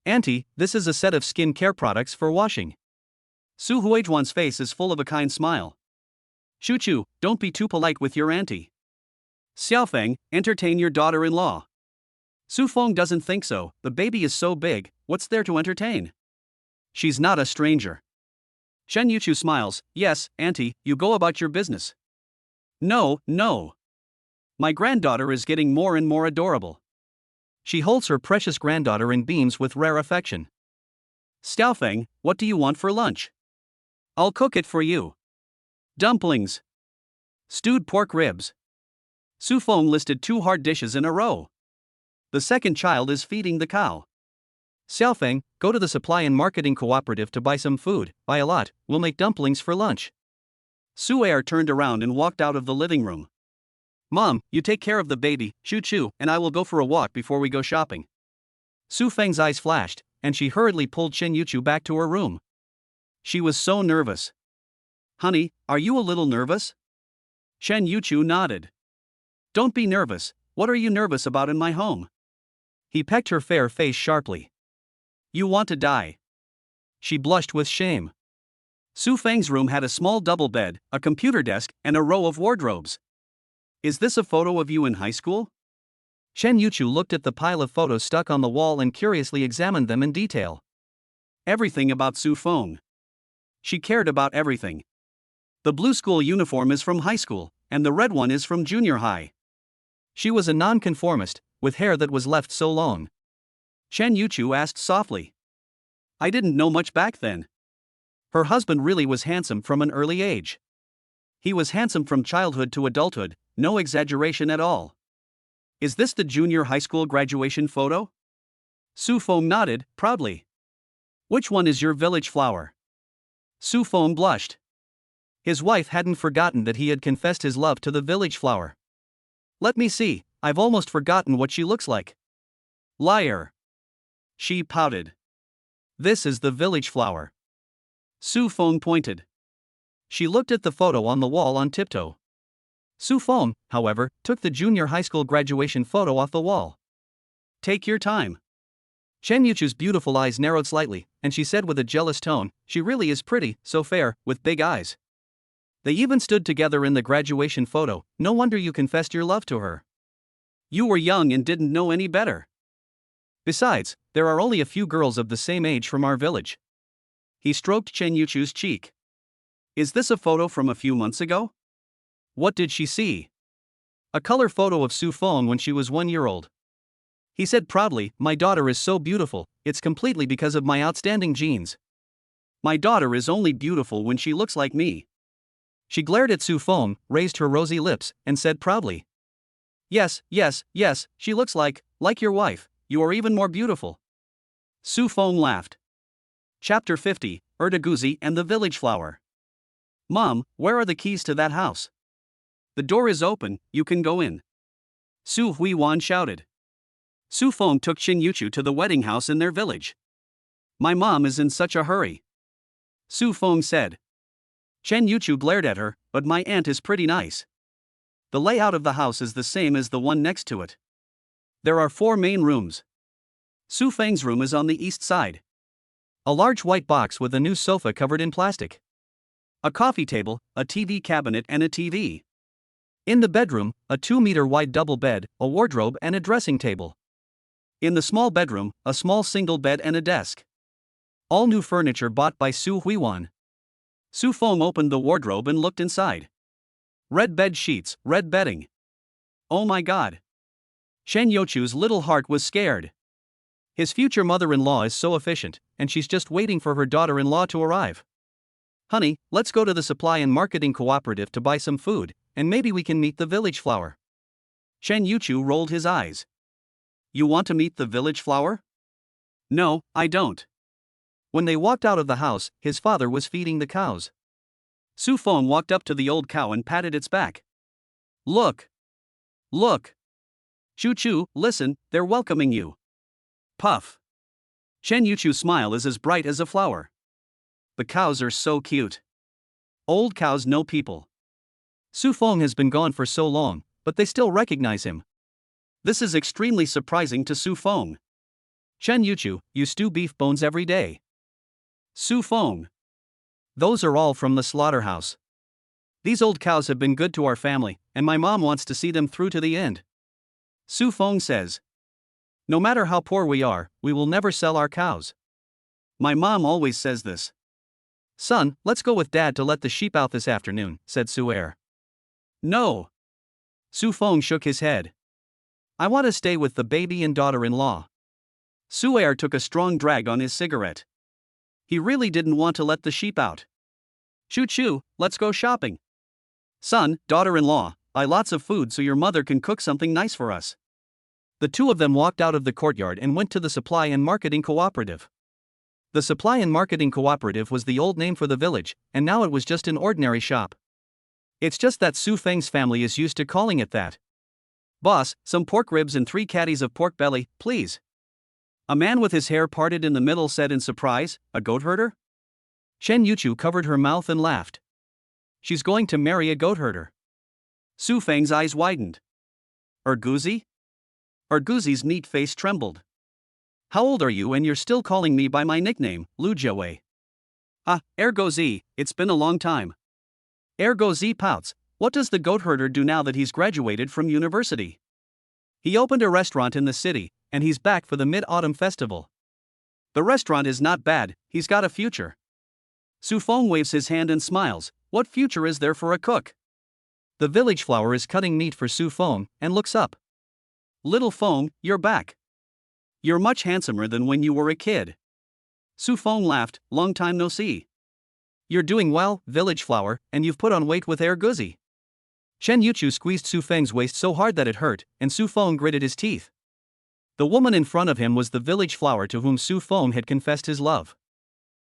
Auntie, this is a set of skin care products for washing. Su Huijuan's face is full of a kind smile. Shu-chu, don't be too polite with your auntie. Xiaofeng, entertain your daughter-in-law. Su Feng doesn't think so, the baby is so big, what's there to entertain? She's not a stranger. Shen Yuchu smiles, yes, auntie, you go about your business. No, no. My granddaughter is getting more and more adorable. She holds her precious granddaughter in beams with rare affection. Xiaofeng, what do you want for lunch? I'll cook it for you. Dumplings. Stewed pork ribs. Su Feng listed 2 hard dishes in a row. The second child is feeding the cow. Xiaofeng, go to the supply and marketing cooperative to buy some food, buy a lot, we'll make dumplings for lunch. Su Er turned around and walked out of the living room. Mom, you take care of the baby, Chu, and I will go for a walk before we go shopping. Su Feng's eyes flashed, and she hurriedly pulled Chen Yuchu back to her room. She was so nervous. Honey, are you a little nervous? Chen Yuchu nodded. Don't be nervous, what are you nervous about in my home? He pecked her fair face sharply. You want to die. She blushed with shame. Su Feng's room had a small double bed, a computer desk, and a row of wardrobes. Is this a photo of you in high school? Chen Yuchu looked at the pile of photos stuck on the wall and curiously examined them in detail. Everything about Su Feng. She cared about everything. The blue school uniform is from high school, and the red one is from junior high. She was a nonconformist, with hair that was left so long. Chen Yuchu asked softly. I didn't know much back then. Her husband really was handsome from an early age. He was handsome from childhood to adulthood, no exaggeration at all. Is this the junior high school graduation photo? Su Feng nodded, proudly. Which one is your village flower? Su Feng blushed. His wife hadn't forgotten that he had confessed his love to the village flower. Let me see, I've almost forgotten what she looks like. Liar. She pouted. This is the village flower. Su Feng pointed. She looked at the photo on the wall on tiptoe. Su Feng, however, took the junior high school graduation photo off the wall. Take your time. Chen Yuchu's beautiful eyes narrowed slightly, and she said with a jealous tone, she really is pretty, so fair, with big eyes. They even stood together in the graduation photo, no wonder you confessed your love to her. You were young and didn't know any better. Besides, there are only a few girls of the same age from our village. He stroked Chen Yuchu's cheek. Is this a photo from a few months ago? What did she see? A color photo of Su Feng when she was 1 year old. He said proudly, my daughter is so beautiful, it's completely because of my outstanding genes. My daughter is only beautiful when she looks like me. She glared at Su Feng, raised her rosy lips, and said proudly. Yes, she looks like your wife, you are even more beautiful. Su Feng laughed. Chapter 50, Erdaguzi and the Village Flower. Mom, where are the keys to that house? The door is open, you can go in. Su Huiwan shouted. Su Feng took Chen Yuchu to the wedding house in their village. My mom is in such a hurry. Su Feng said. Chen Yuchu glared at her, but my aunt is pretty nice. The layout of the house is the same as the one next to it. There are 4 main rooms. Su Feng's room is on the east side. A large white box with a new sofa covered in plastic. A coffee table, a TV cabinet and a TV. In the bedroom, a 2-meter wide double bed, a wardrobe and a dressing table. In the small bedroom, a small single bed and a desk. All new furniture bought by Su Huiwan. Su Feng opened the wardrobe and looked inside. Red bed sheets, red bedding. Oh my god. Chen Yuchu's little heart was scared. His future mother-in-law is so efficient, and she's just waiting for her daughter-in-law to arrive. Honey, let's go to the supply and marketing cooperative to buy some food, and maybe we can meet the village flower. Chen Yuchu rolled his eyes. You want to meet the village flower? No, I don't. When they walked out of the house, his father was feeding the cows. Su Feng walked up to the old cow and patted its back. Look! Look! Chu, listen, they're welcoming you. Puff! Chen Yuchu's smile is as bright as a flower. The cows are so cute. Old cows know people. Su Feng has been gone for so long, but they still recognize him. This is extremely surprising to Su Feng. Chen Yuchu, you stew beef bones every day. Su Feng. Those are all from the slaughterhouse. These old cows have been good to our family, and my mom wants to see them through to the end. Su Feng says. No matter how poor we are, we will never sell our cows. My mom always says this. Son, let's go with Dad to let the sheep out this afternoon, said Su Er. No. Su Feng shook his head. I want to stay with the baby and daughter-in-law. Su Er took a strong drag on his cigarette. He really didn't want to let the sheep out. Chu, let's go shopping. Son, daughter-in-law, buy lots of food so your mother can cook something nice for us. The two of them walked out of the courtyard and went to the Supply and Marketing Cooperative. The Supply and Marketing Cooperative was the old name for the village, and now it was just an ordinary shop. It's just that Su Feng's family is used to calling it that. "Boss, some pork ribs and 3 caddies of pork belly, please." A man with his hair parted in the middle said in surprise, "A goat herder?" Chen Yuchu covered her mouth and laughed. She's going to marry a goat herder. Su Feng's eyes widened. Erguzi? Erguzi's neat face trembled. "How old are you and you're still calling me by my nickname, Lu Jiawei?" "Ah, Erguzi, it's been a long time." Erguzi pouts. What does the goat herder do now that he's graduated from university? He opened a restaurant in the city, and he's back for the Mid-Autumn Festival. The restaurant is not bad, he's got a future. Su Feng waves his hand and smiles. What future is there for a cook? The village flower is cutting meat for Su Feng, and looks up. "Little Feng, you're back. You're much handsomer than when you were a kid." Su Feng laughed, "Long time no see." "You're doing well, village flower, and you've put on weight with Erguzi." Chen Yuchu squeezed Su Feng's waist so hard that it hurt, and Su Feng gritted his teeth. The woman in front of him was the village flower to whom Su Feng had confessed his love.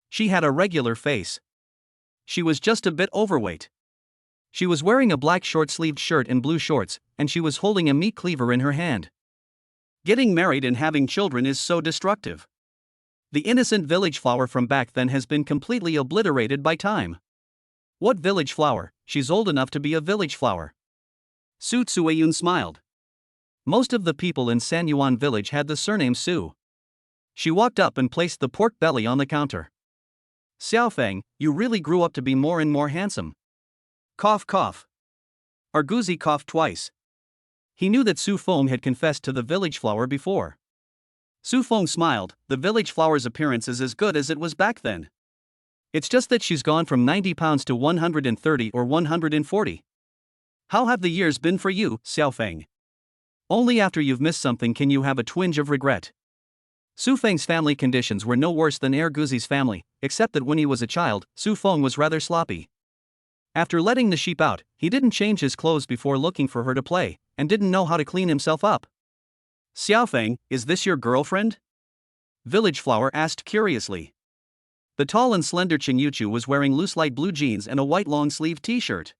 She had a regular face. She was just a bit overweight. She was wearing a black short-sleeved shirt and blue shorts, and she was holding a meat cleaver in her hand. Getting married and having children is so destructive. The innocent village flower from back then has been completely obliterated by time. What village flower? She's old enough to be a village flower. Su Tsueyun smiled. Most of the people in Sanyuan village had the surname Su. She walked up and placed the pork belly on the counter. "Xiaofeng, you really grew up to be more and more handsome." Cough cough. Erguzi coughed twice. He knew that Su Feng had confessed to the village flower before. Su Feng smiled. The village flower's appearance is as good as it was back then. It's just that she's gone from 90 pounds to 130 or 140. How have the years been for you, Xiaofeng? Only after you've missed something can you have a twinge of regret. Su Feng's family conditions were no worse than Erguzi's family, except that when he was a child, Su Feng was rather sloppy. After letting the sheep out, he didn't change his clothes before looking for her to play, and didn't know how to clean himself up. "Xiaofeng, is this your girlfriend?" Village flower asked curiously. The tall and slender Chen Yuchu was wearing loose light blue jeans and a white long-sleeved t-shirt.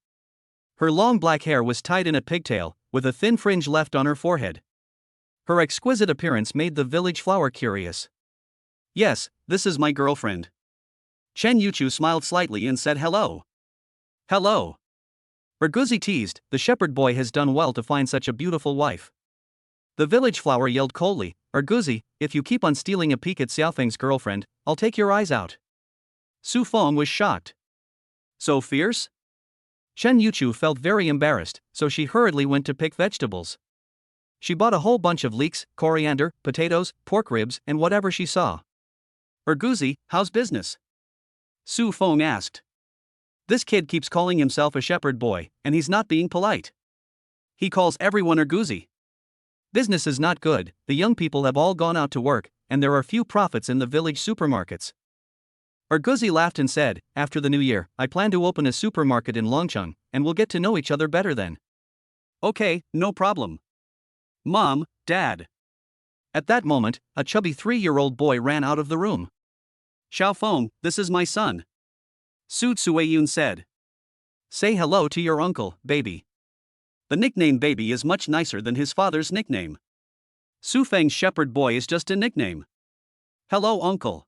Her long black hair was tied in a pigtail, with a thin fringe left on her forehead. Her exquisite appearance made the village flower curious. "Yes, this is my girlfriend." Chen Yuchu smiled slightly and said hello. "Hello." Erguzi teased, "The shepherd boy has done well to find such a beautiful wife." The village flower yelled coldly, "Erguzi, if you keep on stealing a peek at Xiaofeng's girlfriend, I'll take your eyes out." Su Feng was shocked. "So fierce?" Chen Yuchu felt very embarrassed, so she hurriedly went to pick vegetables. She bought a whole bunch of leeks, coriander, potatoes, pork ribs, and whatever she saw. "Erguzi, how's business?" Su Feng asked. "This kid keeps calling himself a shepherd boy, and he's not being polite. He calls everyone Erguzi. Business is not good, the young people have all gone out to work, and there are few profits in the village supermarkets." Erguzi laughed and said, "After the new year, I plan to open a supermarket in Longcheng, and we'll get to know each other better then." "Okay, no problem. Mom, Dad." At that moment, a chubby 3-year-old boy ran out of the room. "Xiaofeng, this is my son," Su Tsueyun said. "Say hello to your uncle, baby." The nickname baby is much nicer than his father's nickname. Su Feng's shepherd boy is just a nickname. "Hello, uncle."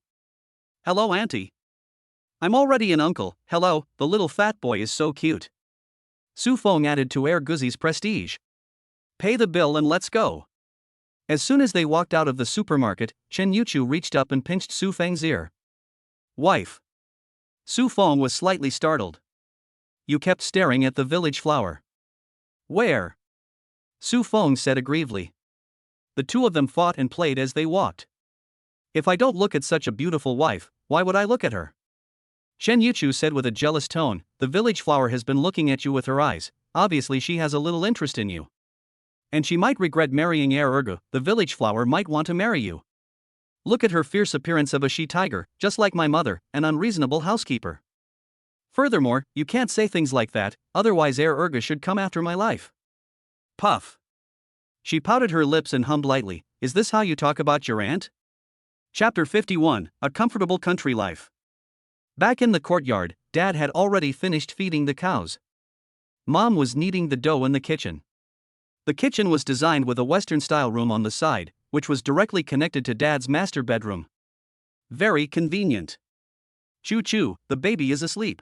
"Hello, auntie." "I'm already an uncle, hello, the little fat boy is so cute." Su Feng added to Erguzi's prestige. "Pay the bill and let's go." As soon as they walked out of the supermarket, Chen Yuchu reached up and pinched Su Feng's ear. "Wife." Su Feng was slightly startled. "You kept staring at the village flower." "Where?" Su Feng said aggrievedly. The two of them fought and played as they walked. "If I don't look at such a beautiful wife, why would I look at her?" Chen Yuchu said with a jealous tone, "The village flower has been looking at you with her eyes, obviously she has a little interest in you. And she might regret marrying Ergu, the village flower might want to marry you. Look at her fierce appearance of a she-tiger, just like my mother, an unreasonable housekeeper. Furthermore, you can't say things like that, otherwise Ergu should come after my life." Puff. She pouted her lips and hummed lightly, "Is this how you talk about your aunt?" Chapter 51, A Comfortable Country Life. Back in the courtyard, Dad had already finished feeding the cows. Mom was kneading the dough in the kitchen. The kitchen was designed with a Western-style room on the side, which was directly connected to Dad's master bedroom. Very convenient. "Choo-choo, the baby is asleep."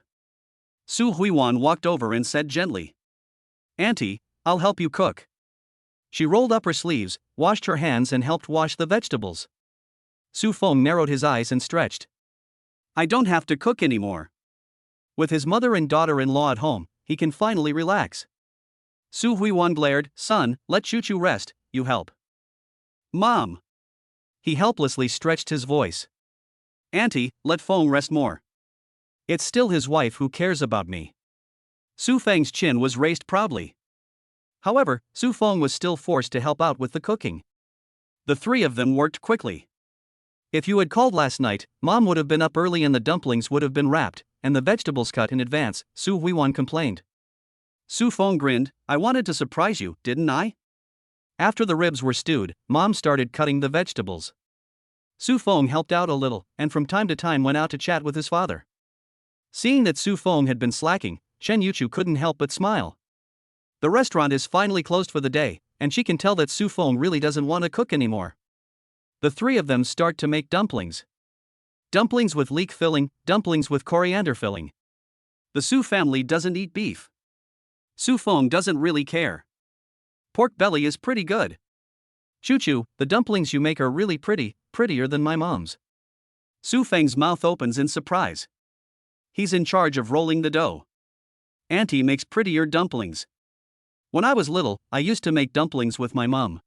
Su Huiwan walked over and said gently, "Auntie, I'll help you cook." She rolled up her sleeves, washed her hands and helped wash the vegetables. Su Feng narrowed his eyes and stretched. "I don't have to cook anymore." With his mother and daughter-in-law at home, he can finally relax. Su Huiwan glared, "Son, let Choo-choo rest, you help." "Mom!" He helplessly stretched his voice. "Auntie, let Feng rest more. It's still his wife who cares about me." Su Feng's chin was raised proudly. However, Su Feng was still forced to help out with the cooking. The three of them worked quickly. "If you had called last night, Mom would have been up early and the dumplings would have been wrapped, and the vegetables cut in advance," Su Huiwan complained. Su Feng grinned, "I wanted to surprise you, didn't I?" After the ribs were stewed, Mom started cutting the vegetables. Su Feng helped out a little, and from time to time went out to chat with his father. Seeing that Su Feng had been slacking, Chen Yuchu couldn't help but smile. The restaurant is finally closed for the day, and she can tell that Su Feng really doesn't want to cook anymore. The three of them start to make dumplings. Dumplings with leek filling, dumplings with coriander filling. The Su family doesn't eat beef. Su Feng doesn't really care. Pork belly is pretty good. "Choo-choo, the dumplings you make are really pretty, prettier than my mom's." Su Feng's mouth opens in surprise. He's in charge of rolling the dough. "Auntie makes prettier dumplings. When I was little, I used to make dumplings with my mom."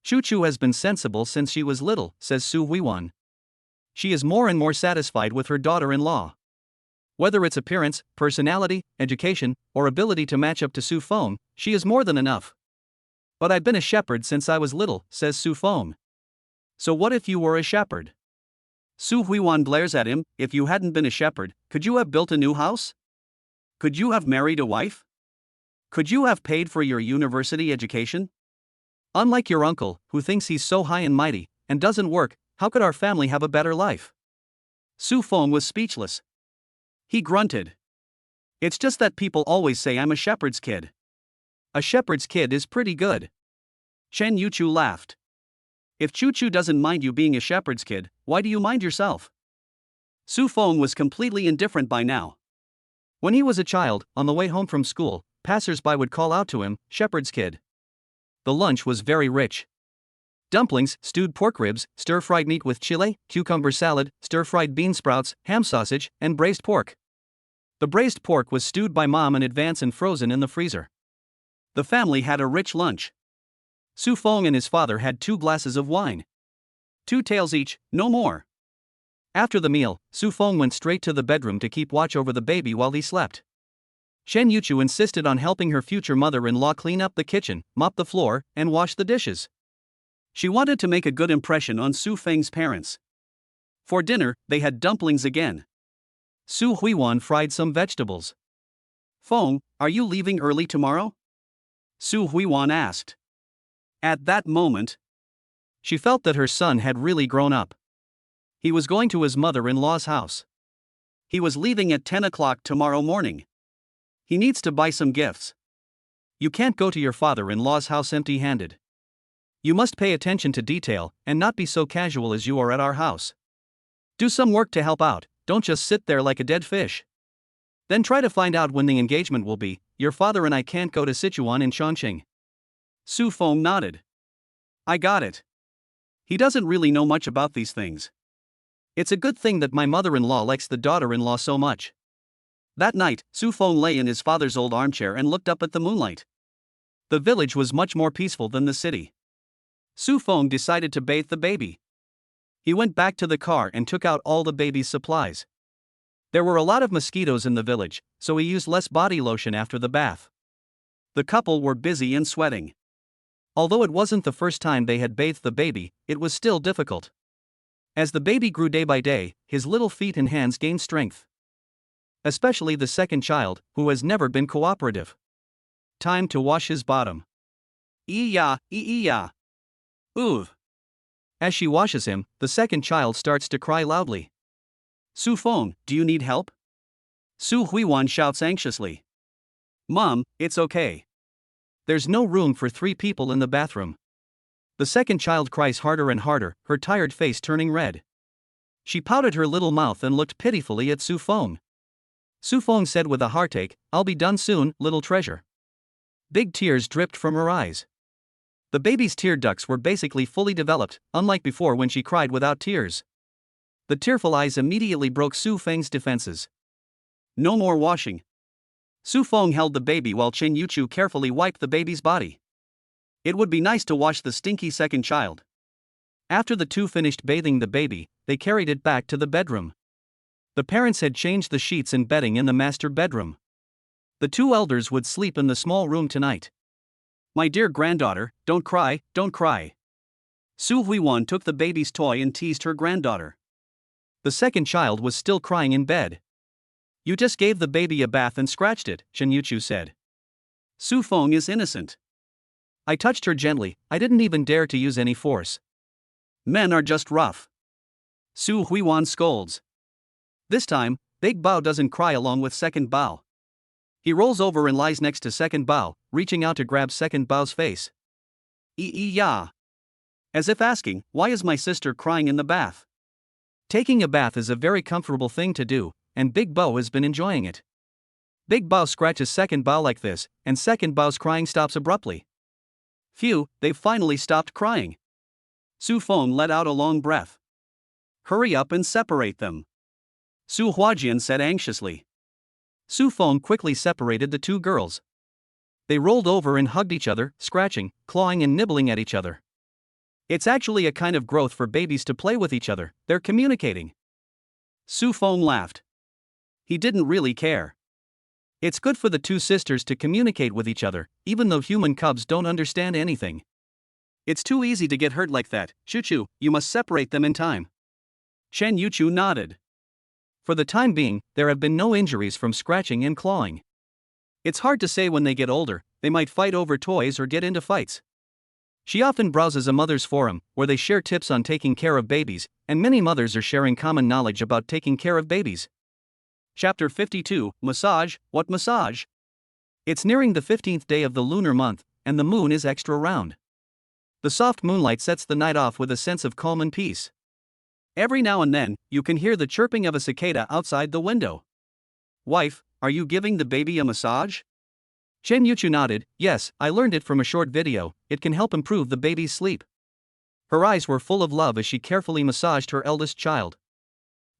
"Choo-choo has been sensible since she was little," says Su Huiwan. She is more and more satisfied with her daughter-in-law. Whether it's appearance, personality, education, or ability to match up to Su Feng, she is more than enough. "But I've been a shepherd since I was little," says Su Feng. "So what if you were a shepherd?" Su Huiwan glares at him, "If you hadn't been a shepherd, could you have built a new house? Could you have married a wife? Could you have paid for your university education? Unlike your uncle, who thinks he's so high and mighty, and doesn't work, how could our family have a better life?" Su Feng was speechless. He grunted. "It's just that people always say I'm a shepherd's kid. A shepherd's kid is pretty good." Chen Yuchu laughed. "If Choo-choo doesn't mind you being a shepherd's kid, why do you mind yourself?" Su Feng was completely indifferent by now. When he was a child, on the way home from school, passers-by would call out to him, "Shepherd's kid." The lunch was very rich. Dumplings, stewed pork ribs, stir-fried meat with chile, cucumber salad, stir-fried bean sprouts, ham sausage, and braised pork. The braised pork was stewed by Mom in advance and frozen in the freezer. The family had a rich lunch. Su Feng and his father had 2 glasses of wine. 2 taels each, no more. After the meal, Su Feng went straight to the bedroom to keep watch over the baby while he slept. Chen Yuchu insisted on helping her future mother-in-law clean up the kitchen, mop the floor, and wash the dishes. She wanted to make a good impression on Su Feng's parents. For dinner, they had dumplings again. Su Huiwan fried some vegetables. "Feng, are you leaving early tomorrow?" Su Huiwan asked. At that moment, she felt that her son had really grown up. He was going to his mother-in-law's house. He was leaving at 10 o'clock tomorrow morning. He needs to buy some gifts. "You can't go to your father-in-law's house empty-handed. You must pay attention to detail and not be so casual as you are at our house. Do some work to help out, don't just sit there like a dead fish. Then try to find out when the engagement will be. Your father and I can't go to Sichuan in Chongqing." Su Feng nodded. "I got it. He doesn't really know much about these things. It's a good thing that my mother-in-law likes the daughter-in-law so much." That night, Su Feng lay in his father's old armchair and looked up at the moonlight. The village was much more peaceful than the city. Su Feng decided to bathe the baby. He went back to the car and took out all the baby's supplies. There were a lot of mosquitoes in the village, so he used less body lotion after the bath. The couple were busy and sweating. Although it wasn't the first time they had bathed the baby, it was still difficult. As the baby grew day by day, his little feet and hands gained strength. Especially the second child, who has never been cooperative. Time to wash his bottom. Ee-ya, ee-ya. Ooh. As she washes him, the second child starts to cry loudly. Su Feng, do you need help? Su Huiwan shouts anxiously. Mom, it's okay. There's no room for 3 people in the bathroom. The second child cries harder and harder, her tired face turning red. She pouted her little mouth and looked pitifully at Su Feng. Su Feng said with a heartache, I'll be done soon, little treasure. Big tears dripped from her eyes. The baby's tear ducts were basically fully developed, unlike before when she cried without tears. The tearful eyes immediately broke Su Feng's defenses. No more washing. Su Feng held the baby while Chen Yuchu carefully wiped the baby's body. It would be nice to wash the stinky second child. After the two finished bathing the baby, they carried it back to the bedroom. The parents had changed the sheets and bedding in the master bedroom. The 2 elders would sleep in the small room tonight. My dear granddaughter, don't cry, don't cry. Su Huiwan took the baby's toy and teased her granddaughter. The second child was still crying in bed. You just gave the baby a bath and scratched it, Chen Yuchu said. Su Feng is innocent. I touched her gently, I didn't even dare to use any force. Men are just rough. Su Huiwan scolds. This time, Big Bao doesn't cry along with Second Bao. He rolls over and lies next to Second Bao, reaching out to grab Second Bao's face. Ee-ya. As if asking, why is my sister crying in the bath? Taking a bath is a very comfortable thing to do, and Big Bao has been enjoying it. Big Bao scratches Second Bao like this, and Second Bao's crying stops abruptly. Phew, they've finally stopped crying. Su Feng let out a long breath. Hurry up and separate them. Su Huajian said anxiously. Su Feng quickly separated the 2 girls. They rolled over and hugged each other, scratching, clawing and nibbling at each other. It's actually a kind of growth for babies to play with each other, they're communicating. Su Feng laughed. He didn't really care. It's good for the 2 sisters to communicate with each other, even though human cubs don't understand anything. It's too easy to get hurt like that, Chuchu, you must separate them in time. Chen Yuchu nodded. For the time being, there have been no injuries from scratching and clawing. It's hard to say when they get older, they might fight over toys or get into fights. She often browses a mother's forum, where they share tips on taking care of babies, and many mothers are sharing common knowledge about taking care of babies. Chapter 52, Massage, What Massage? It's nearing the 15th day of the lunar month, and the moon is extra round. The soft moonlight sets the night off with a sense of calm and peace. Every now and then, you can hear the chirping of a cicada outside the window. Wife, are you giving the baby a massage? Chen Yuchu nodded, yes, I learned it from a short video, it can help improve the baby's sleep. Her eyes were full of love as she carefully massaged her eldest child.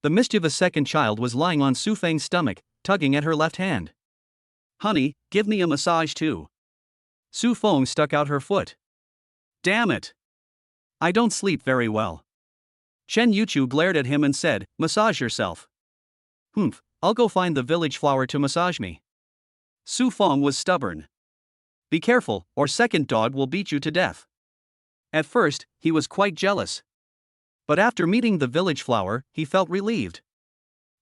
The mischievous second child was lying on Su Feng's stomach, tugging at her left hand. Honey, give me a massage too. Su Feng stuck out her foot. Damn it. I don't sleep very well. Chen Yuchu glared at him and said, massage yourself. Humph, I'll go find the village flower to massage me. Su Feng was stubborn. Be careful, or second dog will beat you to death. At first, he was quite jealous. But after meeting the village flower, he felt relieved.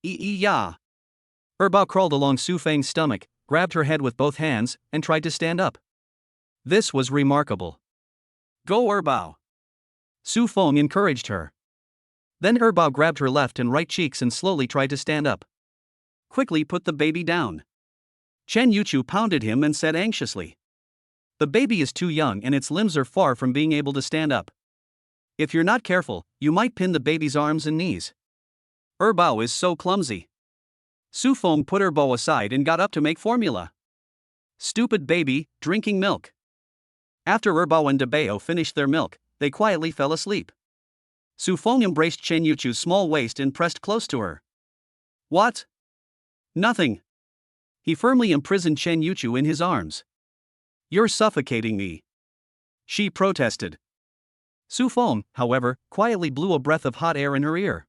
Ee-ya. Erbao crawled along Su Feng's stomach, grabbed her head with both hands, and tried to stand up. This was remarkable. Go Erbao. Su Feng encouraged her. Then Erbao grabbed her left and right cheeks and slowly tried to stand up. Quickly put the baby down. Chen Yuchu pounded him and said anxiously. The baby is too young and its limbs are far from being able to stand up. If you're not careful, you might pin the baby's arms and knees. Erbao is so clumsy. Su Feng put Erbao aside and got up to make formula. Stupid baby, drinking milk. After Erbao and Debao finished their milk, they quietly fell asleep. Su Feng embraced Chen Yuchu's small waist and pressed close to her. What? Nothing. He firmly imprisoned Chen Yuchu in his arms. You're suffocating me. She protested. Su Feng, however, quietly blew a breath of hot air in her ear.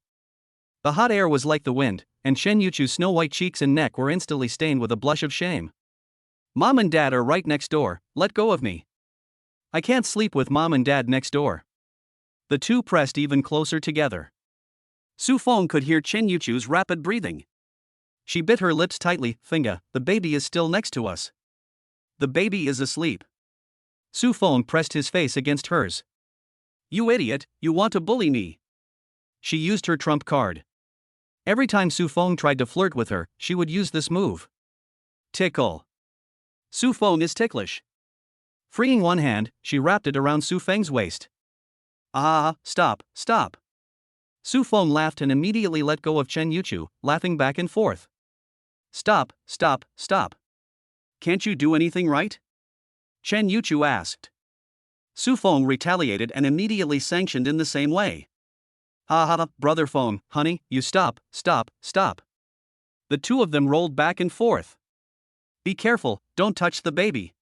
The hot air was like the wind, and Chen Yuchu's snow-white cheeks and neck were instantly stained with a blush of shame. Mom and Dad are right next door, let go of me. I can't sleep with Mom and Dad next door. The two pressed even closer together. Su Feng could hear Chen Yuchu's rapid breathing. She bit her lips tightly. Finga, the baby is still next to us. The baby is asleep. Su Feng pressed his face against hers. You idiot, you want to bully me. She used her trump card. Every time Su Feng tried to flirt with her, she would use this move. Tickle. Su Feng is ticklish. Freeing one hand, she wrapped it around Su Feng's waist. Ah, stop, stop. Su Feng laughed and immediately let go of Chen Yuchu, laughing back and forth. Stop, stop, stop. Can't you do anything right? Chen Yuchu asked. Su Feng retaliated and immediately sanctioned in the same way. Ha ha, brother Feng, honey, you stop, stop, stop. The two of them rolled back and forth. Be careful, don't touch the baby.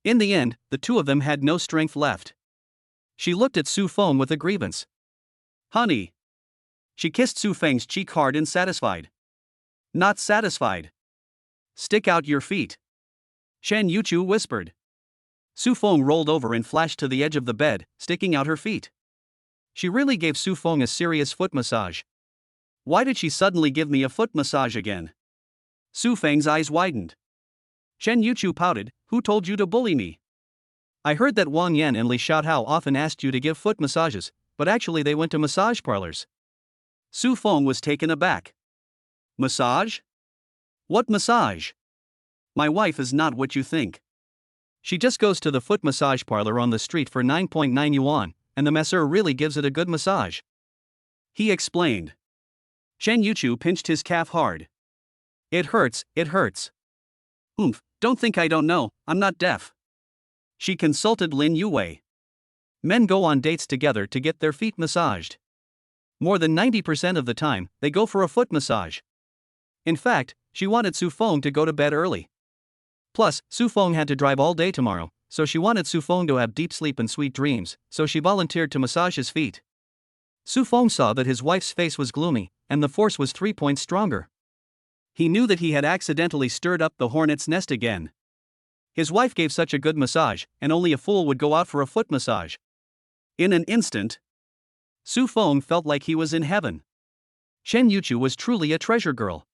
In the end, the two of them had no strength left. She looked at Su Feng with a grievance. Honey. She kissed Su Feng's cheek hard and satisfied. Not satisfied. Stick out your feet. Chen Yuchu whispered. Su Feng rolled over and flashed to the edge of the bed, sticking out her feet. She really gave Su Feng a serious foot massage. Why did she suddenly give me a foot massage again? Su Feng's eyes widened. Chen Yuchu pouted, who told you to bully me? I heard that Wang Yan and Li Xiaohao often asked you to give foot massages, but actually they went to massage parlors. Su Feng was taken aback. Massage? What massage? My wife is not what you think. She just goes to the foot massage parlor on the street for 9.9 yuan, and the masseur really gives it a good massage. He explained. Chen Yuchu pinched his calf hard. It hurts, it hurts. Oomph, don't think I don't know, I'm not deaf. She consulted Lin Yuwei. Men go on dates together to get their feet massaged. More than 90% of the time, they go for a foot massage. In fact, she wanted Su Feng to go to bed early. Plus, Su Feng had to drive all day tomorrow, so she wanted Su Feng to have deep sleep and sweet dreams, so she volunteered to massage his feet. Su Feng saw that his wife's face was gloomy, and the force was 3 points stronger. He knew that he had accidentally stirred up the hornet's nest again. His wife gave such a good massage, and only a fool would go out for a foot massage. In an instant, Su Feng felt like he was in heaven. Chen Yuchu was truly a treasure girl.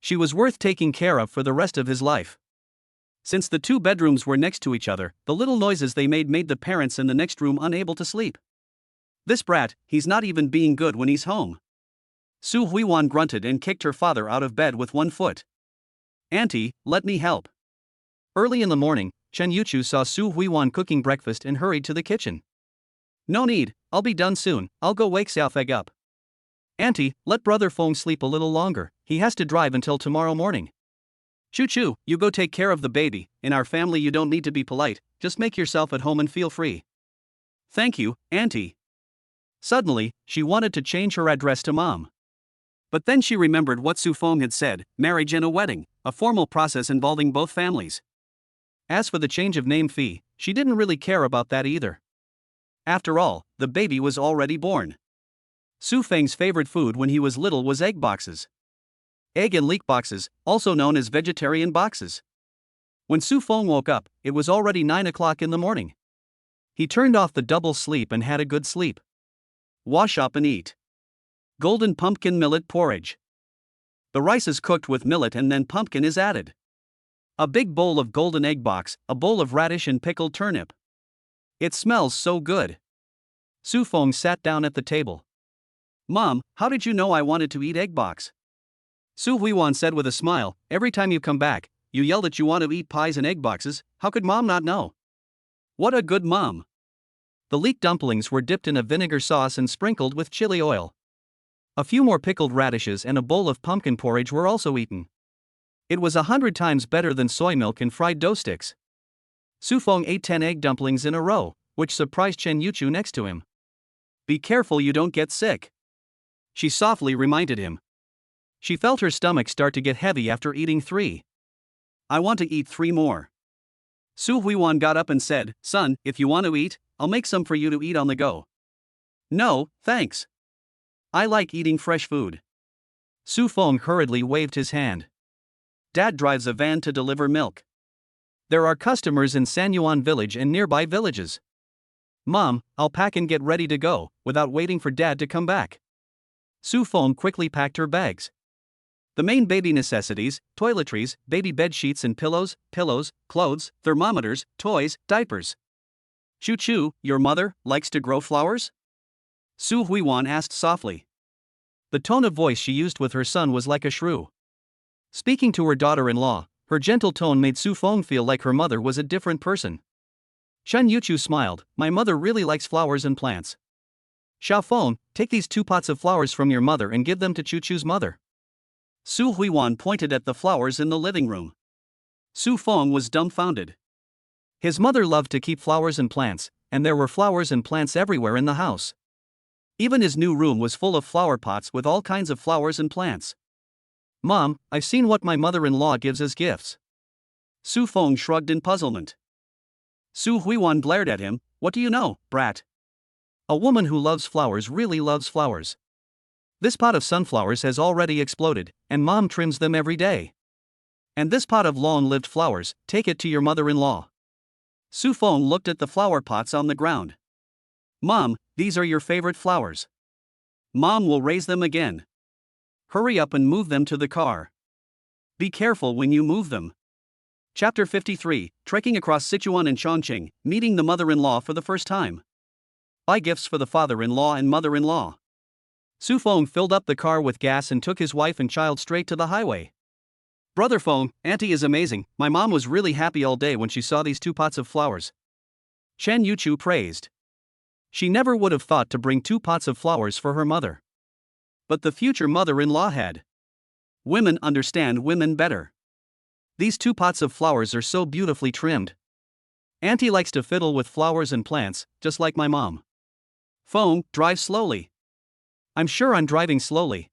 She was worth taking care of for the rest of his life. Since the two bedrooms were next to each other, the little noises they made the parents in the next room unable to sleep. This brat, he's not even being good when he's home. Su Huiwan grunted and kicked her father out of bed with one foot. Auntie, let me help. Early in the morning, Chen Yuchu saw Su Huiwan cooking breakfast and hurried to the kitchen. No need, I'll be done soon, I'll go wake Xiaofeng up. Auntie, let brother Feng sleep a little longer, he has to drive until tomorrow morning. Choo-choo, you go take care of the baby, in our family you don't need to be polite, just make yourself at home and feel free. Thank you, Auntie. Suddenly, she wanted to change her address to Mom. But then she remembered what Su Feng had said, marriage and a wedding, a formal process involving both families. As for the change of name fee, she didn't really care about that either. After all, the baby was already born. Su Feng's favorite food when he was little was egg boxes. Egg and leek boxes, also known as vegetarian boxes. When Su Feng woke up, it was already 9 o'clock in the morning. He turned off the double sleep and had a good sleep. Wash up and eat. Golden pumpkin millet porridge. The rice is cooked with millet and then pumpkin is added. A big bowl of golden egg box, a bowl of radish and pickled turnip. It smells so good. Su Feng sat down at the table. Mom, how did you know I wanted to eat egg box? Su Huiwan said with a smile, every time you come back, you yell that you want to eat pies and egg boxes, how could Mom not know? What a good mom. The leek dumplings were dipped in a vinegar sauce and sprinkled with chili oil. A few more pickled radishes and a bowl of pumpkin porridge were also eaten. It was 100 times better than soy milk and fried dough sticks. Su Feng ate 10 egg dumplings in a row, which surprised Chen Yuchu next to him. Be careful you don't get sick. She softly reminded him. She felt her stomach start to get heavy after eating 3. I want to eat 3 more. Su Huiwan got up and said, Son, if you want to eat, I'll make some for you to eat on the go. No, thanks. I like eating fresh food. Su Feng hurriedly waved his hand. Dad drives a van to deliver milk. There are customers in Sanyuan village and nearby villages. Mom, I'll pack and get ready to go, without waiting for Dad to come back. Su Feng quickly packed her bags. The main baby necessities: toiletries, baby bed sheets and pillows, clothes, thermometers, toys, diapers. Choo choo, your mother likes to grow flowers? Su Huiwan asked softly. The tone of voice she used with her son was like a shrew. Speaking to her daughter-in-law, her gentle tone made Su Feng feel like her mother was a different person. Chen Yuchu smiled. My mother really likes flowers and plants. Xiao Feng, take these 2 pots of flowers from your mother and give them to Chu Chu's mother. Su Huiwan pointed at the flowers in the living room. Su Feng was dumbfounded. His mother loved to keep flowers and plants, and there were flowers and plants everywhere in the house. Even his new room was full of flower pots with all kinds of flowers and plants. Mom, I've seen what my mother-in-law gives as gifts. Su Feng shrugged in puzzlement. Su Huiwan glared at him. What do you know, brat? A woman who loves flowers really loves flowers. This pot of sunflowers has already exploded, and Mom trims them every day. And this pot of long-lived flowers, take it to your mother-in-law. Su Feng looked at the flower pots on the ground. Mom, these are your favorite flowers. Mom will raise them again. Hurry up and move them to the car. Be careful when you move them. Chapter 53, Trekking across Sichuan and Chongqing, meeting the mother-in-law for the first time. Buy gifts for the father-in-law and mother-in-law. Su Feng filled up the car with gas and took his wife and child straight to the highway. Brother Feng, Auntie is amazing. My mom was really happy all day when she saw these 2 pots of flowers. Chen Yuchu praised. She never would have thought to bring 2 pots of flowers for her mother. But the future mother-in-law had. Women understand women better. These 2 pots of flowers are so beautifully trimmed. Auntie likes to fiddle with flowers and plants, just like my mom. Feng, drive slowly. I'm sure I'm driving slowly.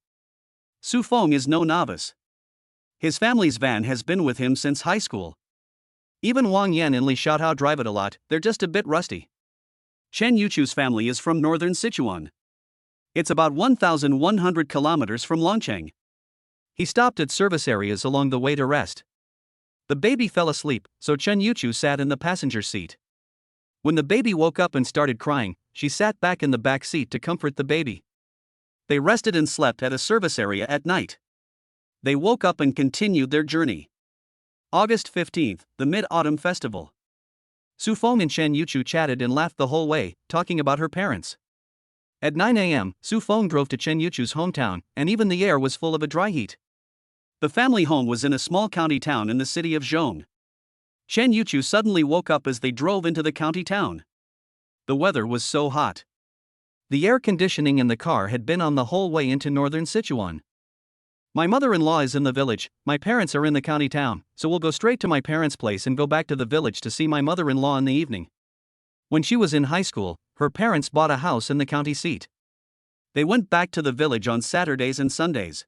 Su Feng is no novice. His family's van has been with him since high school. Even Wang Yan and Li Xiaotao drive it a lot, they're just a bit rusty. Chen Yuchu's family is from northern Sichuan. It's about 1,100 kilometers from Longcheng. He stopped at service areas along the way to rest. The baby fell asleep, so Chen Yuchu sat in the passenger seat. When the baby woke up and started crying, she sat back in the back seat to comfort the baby. They rested and slept at a service area at night. They woke up and continued their journey. August 15th, the Mid-Autumn Festival. Su Feng and Chen Yuchu chatted and laughed the whole way, talking about her parents. At 9 a.m., Su Feng drove to Chen Yuchu's hometown, and even the air was full of a dry heat. The family home was in a small county town in the city of Zhong. Chen Yuchu suddenly woke up as they drove into the county town. The weather was so hot. The air conditioning in the car had been on the whole way into northern Sichuan. My mother-in-law is in the village, my parents are in the county town, so we'll go straight to my parents' place and go back to the village to see my mother-in-law in the evening. When she was in high school, her parents bought a house in the county seat. They went back to the village on Saturdays and Sundays.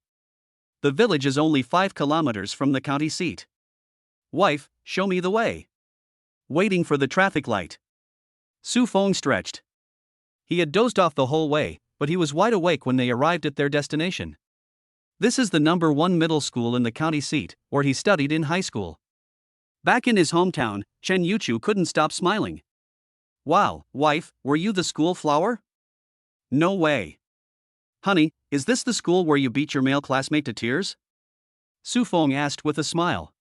The village is only 5 kilometers from the county seat. Wife, show me the way. Waiting for the traffic light. Su Feng stretched. He had dozed off the whole way, but he was wide awake when they arrived at their destination. This is the number 1 middle school in the county seat, where he studied in high school. Back in his hometown, Chen Yuchu couldn't stop smiling. Wow, wife, were you the school flower? No way. Honey, is this the school where you beat your male classmate to tears? Su Feng asked with a smile.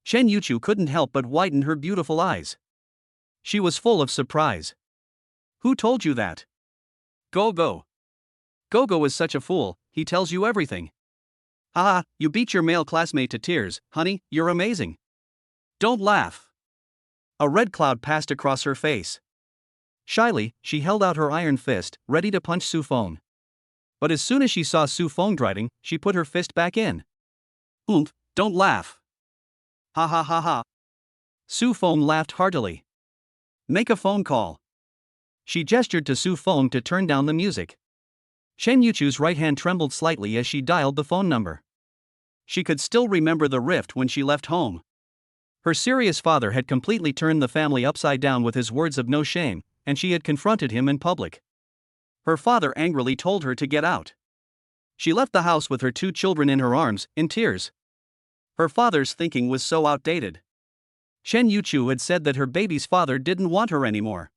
Chen Yuchu couldn't help but widen her beautiful eyes. She was full of surprise. Who told you that? Gogo. Gogo is such a fool, he tells you everything. Ah, you beat your male classmate to tears, honey, you're amazing. Don't laugh. A red cloud passed across her face. Shyly, she held out her iron fist, ready to punch Su Feng. But as soon as she saw Su Feng driving, she put her fist back in. Don't laugh. Ha ha ha ha. Su Feng laughed heartily. Make a phone call. She gestured to Su Feng to turn down the music. Chen Yuchu's right hand trembled slightly as she dialed the phone number. She could still remember the rift when she left home. Her serious father had completely turned the family upside down with his words of no shame, and she had confronted him in public. Her father angrily told her to get out. She left the house with her 2 children in her arms, in tears. Her father's thinking was so outdated. Chen Yuchu had said that her baby's father didn't want her anymore.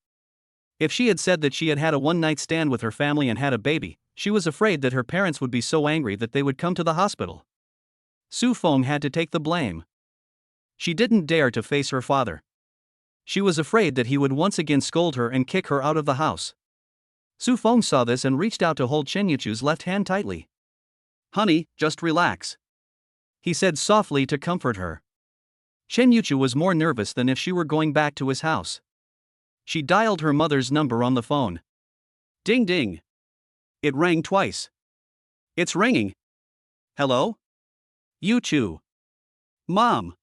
If she had said that she had had a one-night stand with her family and had a baby, she was afraid that her parents would be so angry that they would come to the hospital. Su Feng had to take the blame. She didn't dare to face her father. She was afraid that he would once again scold her and kick her out of the house. Su Feng saw this and reached out to hold Chen Yuchu's left hand tightly. "Honey, just relax," he said softly to comfort her. Chen Yuchu was more nervous than if she were going back to his house. She dialed her mother's number on the phone. Ding ding. It rang twice. "It's ringing. Hello? Yuchu. Mom.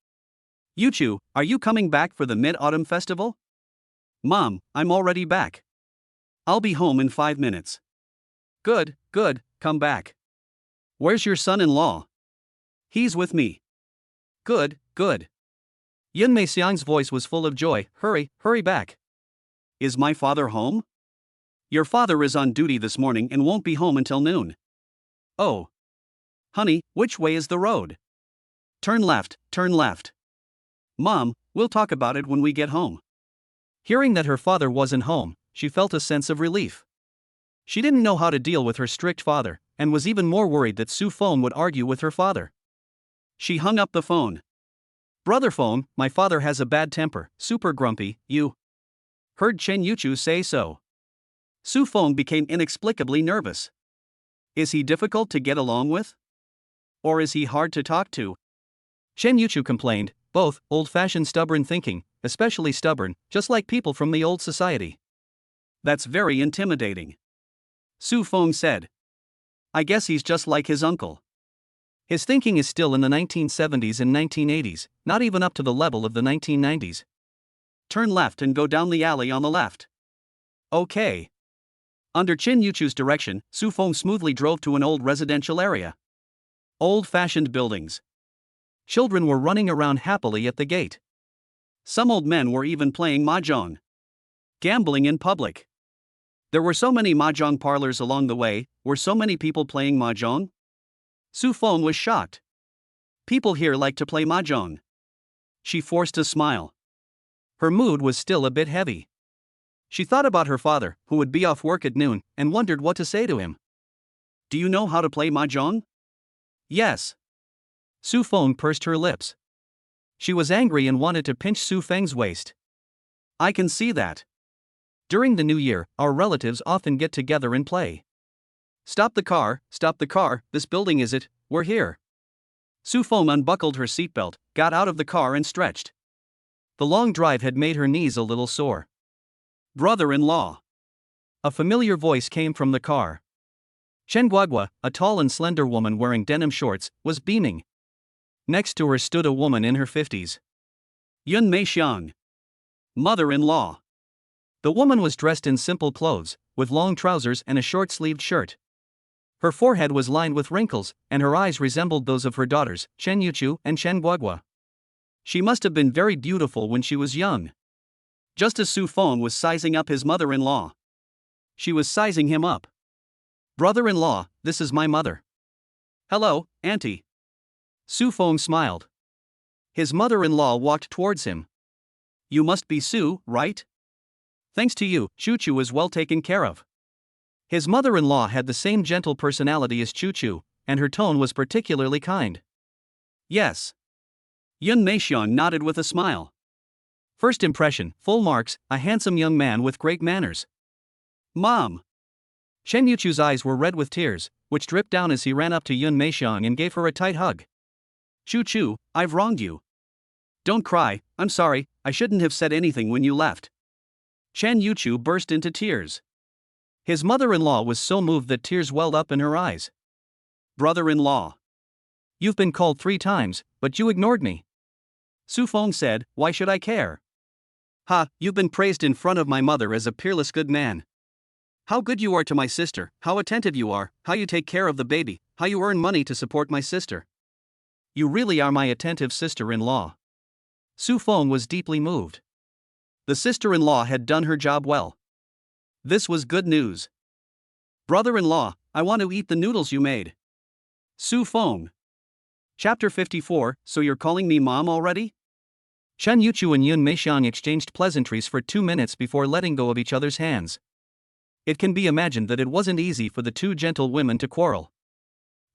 Yuchu, are you coming back for the Mid-Autumn Festival?" "Mom, I'm already back. I'll be home in 5 minutes." Good, come back." "Where's your son-in-law?" "He's with me." Good. Yun Meixiang's voice was full of joy. Hurry back." "Is my father home?" "Your father is on duty this morning and won't be home until noon." "Oh. Honey, which way is the road?" Turn left. "Mom, we'll talk about it when we get home." Hearing that her father wasn't home, she felt a sense of relief. She didn't know how to deal with her strict father, and was even more worried that Su Feng would argue with her father. She hung up the phone. "Brother Feng, my father has a bad temper, super grumpy. You heard Chen Yuchu say so." Su Feng became inexplicably nervous. Is he difficult to get along with? Or is he hard to talk to? Chen Yuchu complained, both, old-fashioned stubborn thinking, especially stubborn, just like people from the old society. "That's very intimidating," Su Feng said. "I guess he's just like his uncle. His thinking is still in the 1970s and 1980s, not even up to the level of the 1990s. Turn left and go down the alley on the left." "Okay." Under Chen Yuchu's direction, Su Feng smoothly drove to an old residential area. Old-fashioned buildings. Children were running around happily at the gate. Some old men were even playing mahjong. Gambling in public. There were so many mahjong parlors along the way. Were so many people playing mahjong? Su Feng was shocked. People here like to play mahjong. She forced a smile. Her mood was still a bit heavy. She thought about her father, who would be off work at noon, and wondered what to say to him. "Do you know how to play mahjong?" "Yes." Su Feng pursed her lips. She was angry and wanted to pinch Su Feng's waist. "I can see that. During the new year, our relatives often get together and play." Stop the car, this building is it, we're here." Su Feng unbuckled her seatbelt, got out of the car and stretched. The long drive had made her knees a little sore. "Brother-in-law." A familiar voice came from the car. Chen Guagua, a tall and slender woman wearing denim shorts, was beaming. Next to her stood a woman in her 50s. Yun Meixiang. Mother-in-law. The woman was dressed in simple clothes, with long trousers and a short-sleeved shirt. Her forehead was lined with wrinkles, and her eyes resembled those of her daughters, Chen Yuchu and Chen Guagua. She must have been very beautiful when she was young. Just as Su Feng was sizing up his mother-in-law, she was sizing him up. "Brother-in-law, this is my mother." "Hello, Auntie." Su Feng smiled. His mother-in-law walked towards him. "You must be Su, right? Thanks to you, Chuchu is well taken care of." His mother-in-law had the same gentle personality as Chuchu, and her tone was particularly kind. "Yes." Yun Meixiang nodded with a smile. First impression, full marks, a handsome young man with great manners. "Mom." Chen Yuchu's eyes were red with tears, which dripped down as he ran up to Yun Meixiang and gave her a tight hug. "Chuchu, I've wronged you. Don't cry, I'm sorry, I shouldn't have said anything when you left." Chen Yuchu burst into tears. His mother-in-law was so moved that tears welled up in her eyes. "Brother-in-law. You've been called 3 times, but you ignored me." Su Feng said, "Why should I care? Ha, you've been praised in front of my mother as a peerless good man. How good you are to my sister, how attentive you are, how you take care of the baby, how you earn money to support my sister. You really are my attentive sister-in-law." Su Feng was deeply moved. The sister-in-law had done her job well. This was good news. "Brother-in-law, I want to eat the noodles you made." Su Feng. Chapter 54, So you're calling me mom already? Chen Yuchu and Yun Meixiang exchanged pleasantries for 2 minutes before letting go of each other's hands. It can be imagined that it wasn't easy for the two gentle women to quarrel.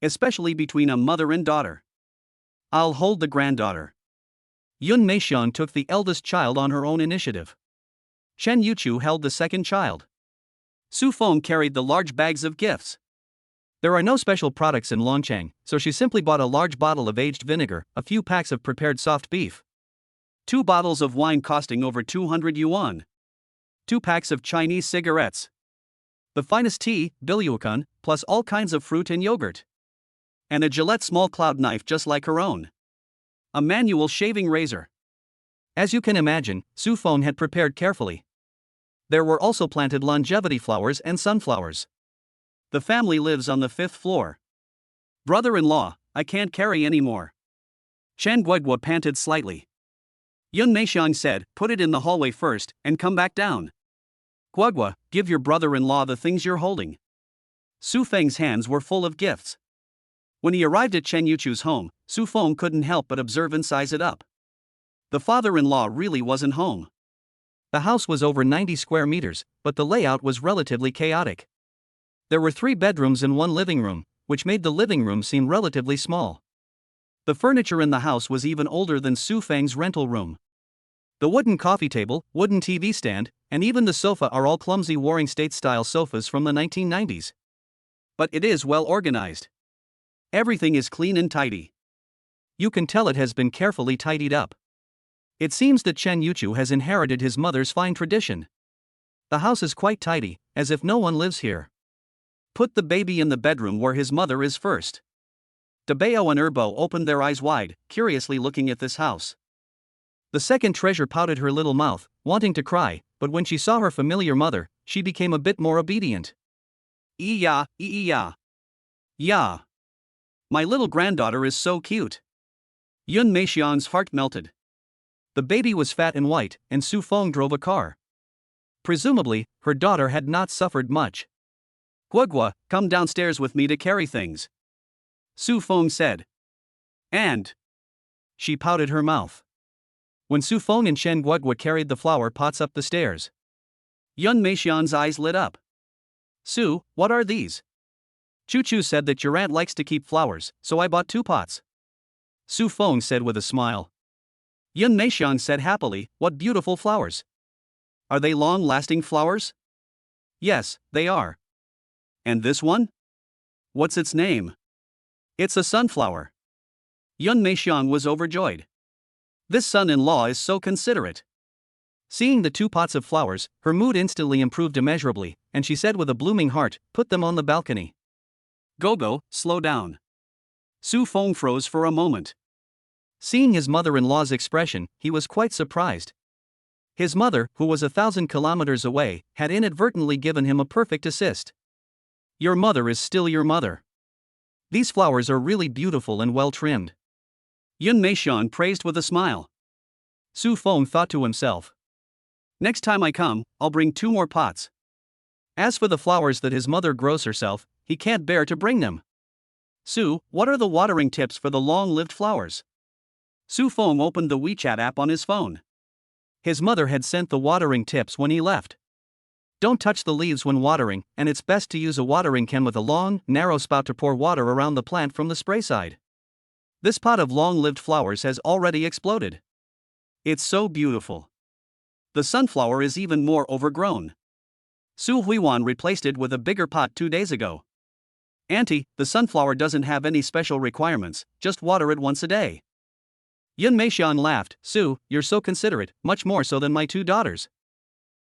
Especially between a mother and daughter. I'll hold the granddaughter. Yun Meixiang took the eldest child on her own initiative. Chen Yuchu held the second child. Su Feng carried the large bags of gifts. There are no special products in Longchang, so she simply bought a large bottle of aged vinegar, a few packs of prepared soft beef, 2 bottles of wine costing over 200 yuan, 2 packs of Chinese cigarettes, the finest tea, bilyuokun, plus all kinds of fruit and yogurt, and a Gillette small cloud knife just like her own. A manual shaving razor. As you can imagine, Su Feng had prepared carefully. There were also planted longevity flowers and sunflowers. The family lives on the 5th floor. Brother-in-law, I can't carry anymore. Chen Guigua panted slightly. Yun Meixiang said, put it in the hallway first, and come back down. Guigua, give your brother-in-law the things you're holding. Su Feng's hands were full of gifts. When he arrived at Chen Yuchu's home, Su Feng couldn't help but observe and size it up. The father-in-law really wasn't home. The house was over 90 square meters, but the layout was relatively chaotic. There were 3 bedrooms and 1 living room, which made the living room seem relatively small. The furniture in the house was even older than Su Feng's rental room. The wooden coffee table, wooden TV stand, and even the sofa are all clumsy Warring States-style sofas from the 1990s. But it is well organized. Everything is clean and tidy. You can tell it has been carefully tidied up. It seems that Chen Yuchu has inherited his mother's fine tradition. The house is quite tidy, as if no one lives here. Put the baby in the bedroom where his mother is first. Debao and Erbo opened their eyes wide, curiously looking at this house. The second treasure pouted her little mouth, wanting to cry, but when she saw her familiar mother, she became a bit more obedient. Iya. Ya. My little granddaughter is so cute. Yun Meixiang's heart melted. The baby was fat and white, and Su Feng drove a car. Presumably, her daughter had not suffered much. Guigua, come downstairs with me to carry things. Su Feng said. And she pouted her mouth. When Su Feng and Chen Guigua carried the flower pots up the stairs, Yun Meixiang's eyes lit up. Su, what are these? Chu said that your aunt likes to keep flowers, so I bought 2 pots. Su Feng said with a smile. Yun Meixiang said happily, what beautiful flowers. Are they long-lasting flowers? Yes, they are. And this one? What's its name? It's a sunflower. Yun Meixiang was overjoyed. This son-in-law is so considerate. Seeing the 2 pots of flowers, her mood instantly improved immeasurably, and she said with a blooming heart, put them on the balcony. Gogo, slow down. Su Feng froze for a moment. Seeing his mother-in-law's expression, he was quite surprised. His mother, who was 1,000 kilometers away, had inadvertently given him a perfect assist. Your mother is still your mother. These flowers are really beautiful and well-trimmed. Yun Meixiang praised with a smile. Su Feng thought to himself. Next time I come, I'll bring 2 more pots. As for the flowers that his mother grows herself, he can't bear to bring them. Su, what are the watering tips for the long-lived flowers? Su Feng opened the WeChat app on his phone. His mother had sent the watering tips when he left. Don't touch the leaves when watering, and it's best to use a watering can with a long, narrow spout to pour water around the plant from the spray side. This pot of long-lived flowers has already exploded. It's so beautiful. The sunflower is even more overgrown. Su Huiwan replaced it with a bigger pot 2 days ago. Auntie, the sunflower doesn't have any special requirements, just water it once a day. Yun Meixiang laughed. Su, you're so considerate, much more so than my 2 daughters.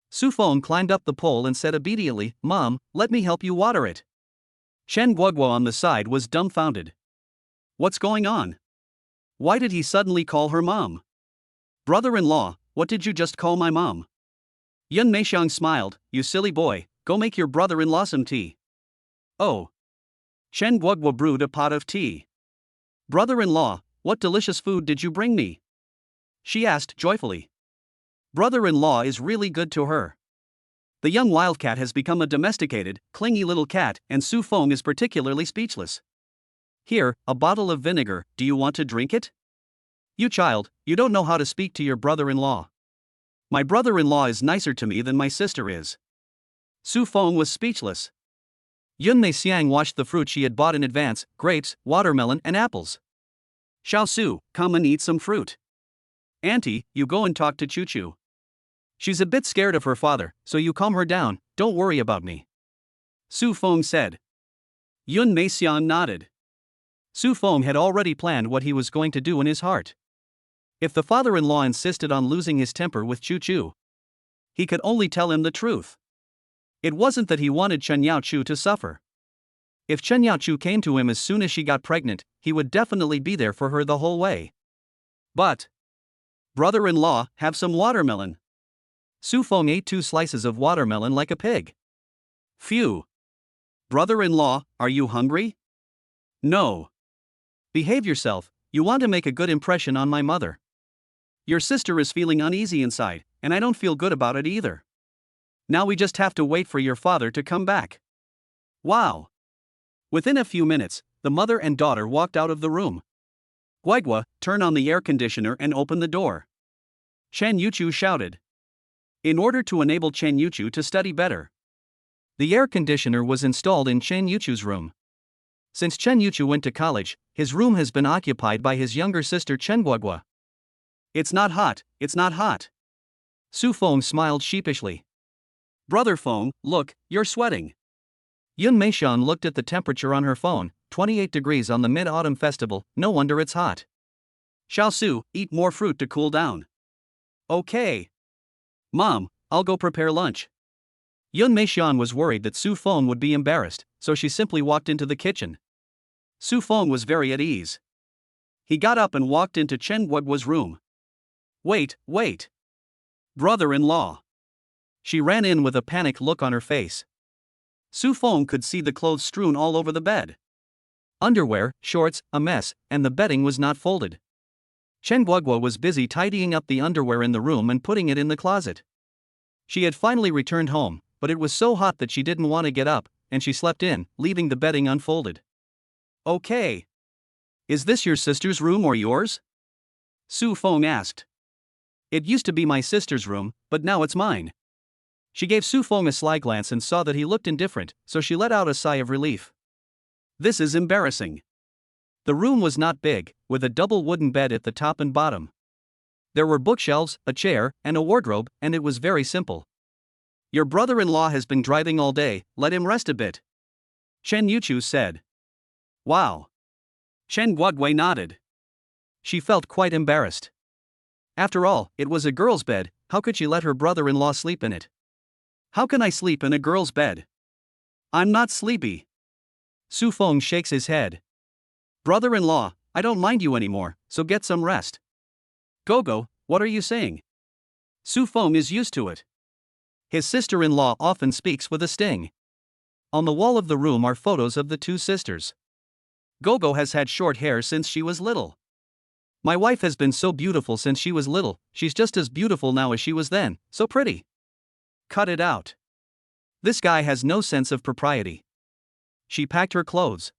Su Feng climbed up the pole and said obediently, Mom, let me help you water it. Chen Guigua on the side was dumbfounded. What's going on? Why did he suddenly call her mom? Brother-in-law, what did you just call my mom? Yun Meixiang smiled. You silly boy, go make your brother-in-law some tea. Oh. Chen Guigua brewed a pot of tea. Brother-in-law, what delicious food did you bring me? She asked joyfully. Brother-in-law is really good to her. The young wildcat has become a domesticated, clingy little cat, and Su Feng is particularly speechless. Here, a bottle of vinegar, do you want to drink it? You child, you don't know how to speak to your brother-in-law. My brother-in-law is nicer to me than my sister is. Su Feng was speechless. Yun Meixiang washed the fruit she had bought in advance, grapes, watermelon, and apples. Xiao Su, come and eat some fruit. Auntie, you go and talk to Chu Chu. She's a bit scared of her father, so you calm her down, don't worry about me. Su Feng said. Yun Meixian nodded. Su Feng had already planned what he was going to do in his heart. If the father-in-law insisted on losing his temper with Chu Chu, he could only tell him the truth. It wasn't that he wanted Chen Yaochu to suffer. If Chen Yaochu came to him as soon as she got pregnant, he would definitely be there for her the whole way. But, brother-in-law, have some watermelon. Su Feng ate 2 slices of watermelon like a pig. Phew. Brother-in-law, are you hungry? No. Behave yourself, you want to make a good impression on my mother. Your sister is feeling uneasy inside, and I don't feel good about it either. Now we just have to wait for your father to come back. Wow. Within a few minutes, the mother and daughter walked out of the room. Guigua, turn on the air conditioner and open the door. Chen Yuchu shouted. In order to enable Chen Yuchu to study better, the air conditioner was installed in Chen Yuchu's room. Since Chen Yuchu went to college, his room has been occupied by his younger sister Chen Guigua. It's not hot, it's not hot. Su Feng smiled sheepishly. Brother Feng, look, you're sweating. Yun Meixian looked at the temperature on her phone, 28 degrees on the Mid-Autumn Festival, no wonder it's hot. Xiao Su, eat more fruit to cool down. Okay. Mom, I'll go prepare lunch. Yun Meixian was worried that Su Feng would be embarrassed, so she simply walked into the kitchen. Su Feng was very at ease. He got up and walked into Chen Guigua's room. Wait. Brother-in-law. She ran in with a panicked look on her face. Su Feng could see the clothes strewn all over the bed. Underwear, shorts, a mess, and the bedding was not folded. Chen Guigua was busy tidying up the underwear in the room and putting it in the closet. She had finally returned home, but it was so hot that she didn't want to get up, and she slept in, leaving the bedding unfolded. Okay. Is this your sister's room or yours? Su Feng asked. It used to be my sister's room, but now it's mine. She gave Su Feng a sly glance and saw that he looked indifferent, so she let out a sigh of relief. This is embarrassing. The room was not big, with a double wooden bed at the top and bottom. There were bookshelves, a chair, and a wardrobe, and it was very simple. Your brother-in-law has been driving all day, let him rest a bit. Chen Yuchu said. Wow. Chen Guigua nodded. She felt quite embarrassed. After all, it was a girl's bed, how could she let her brother-in-law sleep in it? How can I sleep in a girl's bed? I'm not sleepy. Su Feng shakes his head. Brother-in-law, I don't mind you anymore, so get some rest. Gogo, what are you saying? Su Feng is used to it. His sister-in-law often speaks with a sting. On the wall of the room are photos of the 2 sisters. Gogo has had short hair since she was little. My wife has been so beautiful since she was little, she's just as beautiful now as she was then, so pretty. Cut it out. This guy has no sense of propriety. She packed her clothes.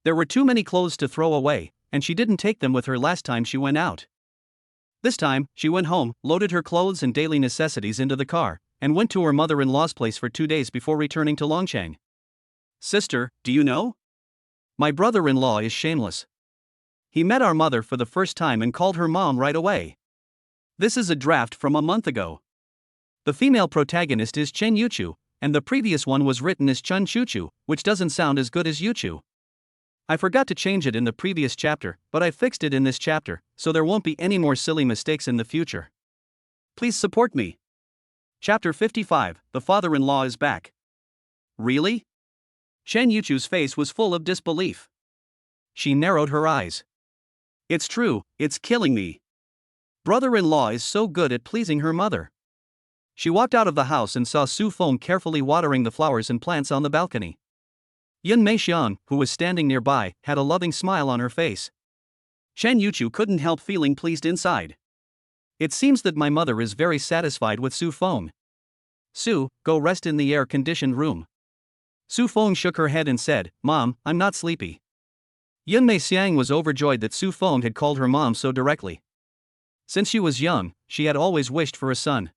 There were too many clothes to throw away, and she didn't take them with her last time she went out. This time, she went home, loaded her clothes and daily necessities into the car, and went to her mother-in-law's place for 2 days before returning to Longchang. Sister, do you know? My brother-in-law is shameless. He met our mother for the first time and called her mom right away. This is a draft from a month ago. The female protagonist is Chen Yuchu, and the previous one was written as Chen Chuchu, which doesn't sound as good as Yuchu. I forgot to change it in the previous chapter, but I fixed it in this chapter, so there won't be any more silly mistakes in the future. Please support me. Chapter 55, The Father-in-Law is Back. Really? Chen Yuchu's face was full of disbelief. She narrowed her eyes. It's true, it's killing me. Brother-in-law is so good at pleasing her mother. She walked out of the house and saw Su Feng carefully watering the flowers and plants on the balcony. Yun Meixian, who was standing nearby, had a loving smile on her face. Chen Yuchu couldn't help feeling pleased inside. It seems that my mother is very satisfied with Su Feng. Su, go rest in the air-conditioned room. Su Feng shook her head and said, Mom, I'm not sleepy. Yun Meixian was overjoyed that Su Feng had called her mom so directly. Since she was young, she had always wished for a son.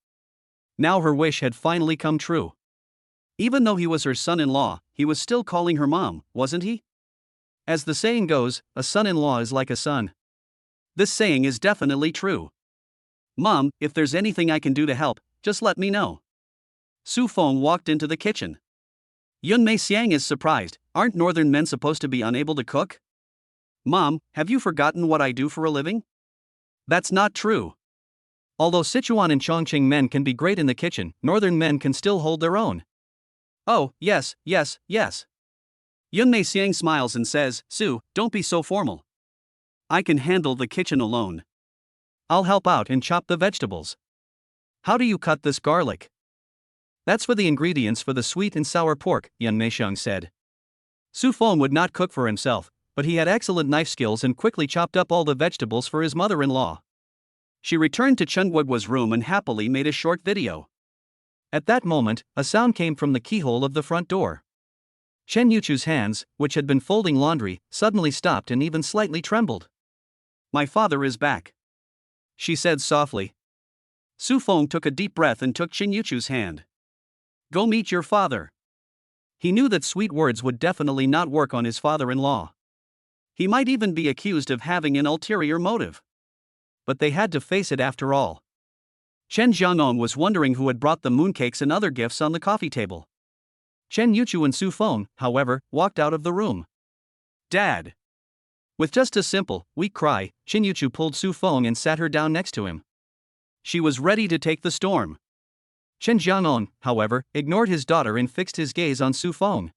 Now her wish had finally come true. Even though he was her son-in-law, he was still calling her mom, wasn't he? As the saying goes, a son-in-law is like a son. This saying is definitely true. Mom, if there's anything I can do to help, just let me know. Su Feng walked into the kitchen. Yun Mei Xiang is surprised. Aren't northern men supposed to be unable to cook? Mom, have you forgotten what I do for a living? That's not true. Although Sichuan and Chongqing men can be great in the kitchen, northern men can still hold their own. Oh, yes. Yun Mei Xiang smiles and says, Su, don't be so formal. I can handle the kitchen alone. I'll help out and chop the vegetables. How do you cut this garlic? That's for the ingredients for the sweet and sour pork, Yun Mei Xiang said. Su Feng would not cook for himself, but he had excellent knife skills and quickly chopped up all the vegetables for his mother-in-law. She returned to Chen Guoguo's room and happily made a short video. At that moment, a sound came from the keyhole of the front door. Chen Yuchu's hands, which had been folding laundry, suddenly stopped and even slightly trembled. My father is back, she said softly. Su Feng took a deep breath and took Chen Yuchu's hand. Go meet your father. He knew that sweet words would definitely not work on his father-in-law. He might even be accused of having an ulterior motive. But they had to face it after all. Chen Jiangong was wondering who had brought the mooncakes and other gifts on the coffee table. Chen Yuchu and Su Feng, however, walked out of the room. Dad. With just a simple, weak cry, Chen Yuchu pulled Su Feng and sat her down next to him. She was ready to take the storm. Chen Jiangong, however, ignored his daughter and fixed his gaze on Su Feng.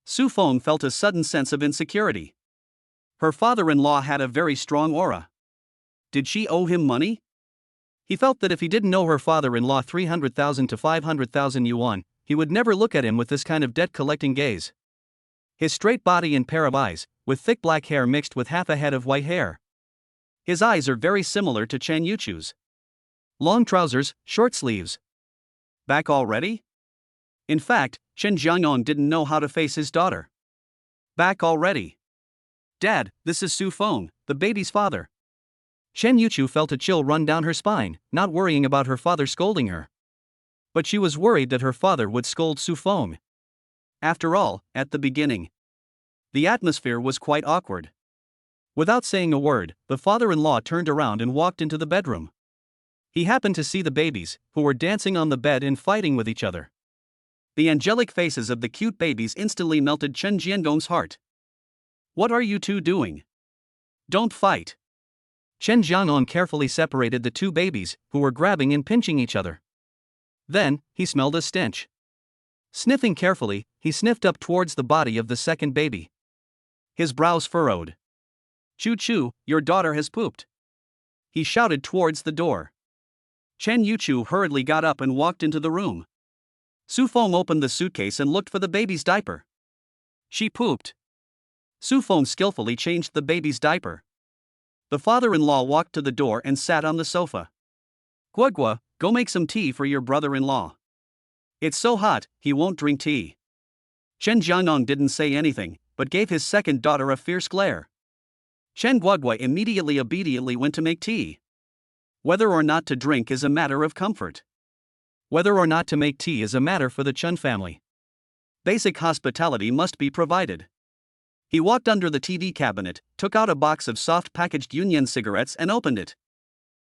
Su Feng felt a sudden sense of insecurity. Her father-in-law had a very strong aura. Did she owe him money? He felt that if he didn't owe her father-in-law 300,000 to 500,000 yuan, he would never look at him with this kind of debt-collecting gaze. His straight body and pair of eyes, with thick black hair mixed with half a head of white hair. His eyes are very similar to Chen Yuchu's. Long trousers, short sleeves. Back already? In fact, Chen Jiangong didn't know how to face his daughter. Back already. Dad, this is Su Feng, the baby's father. Chen Yuchu felt a chill run down her spine, not worrying about her father scolding her. But she was worried that her father would scold Su Feng. After all, at the beginning, the atmosphere was quite awkward. Without saying a word, the father-in-law turned around and walked into the bedroom. He happened to see the babies, who were dancing on the bed and fighting with each other. The angelic faces of the cute babies instantly melted Chen Jiangong's heart. What are you two doing? Don't fight. Chen Jiangong carefully separated the two babies, who were grabbing and pinching each other. Then, he smelled a stench. Sniffing carefully, he sniffed up towards the body of the second baby. His brows furrowed. Chu, your daughter has pooped. He shouted towards the door. Chen Yuchu hurriedly got up and walked into the room. Su Feng opened the suitcase and looked for the baby's diaper. She pooped. Su Feng skillfully changed the baby's diaper. The father-in-law walked to the door and sat on the sofa. Guogua, go make some tea for your brother-in-law. It's so hot, he won't drink tea. Chen Jiangong didn't say anything, but gave his second daughter a fierce glare. Chen Guogua immediately obediently went to make tea. Whether or not to drink is a matter of comfort. Whether or not to make tea is a matter for the Chen family. Basic hospitality must be provided. He walked under the TV cabinet, took out a box of soft-packaged Yunyan cigarettes and opened it.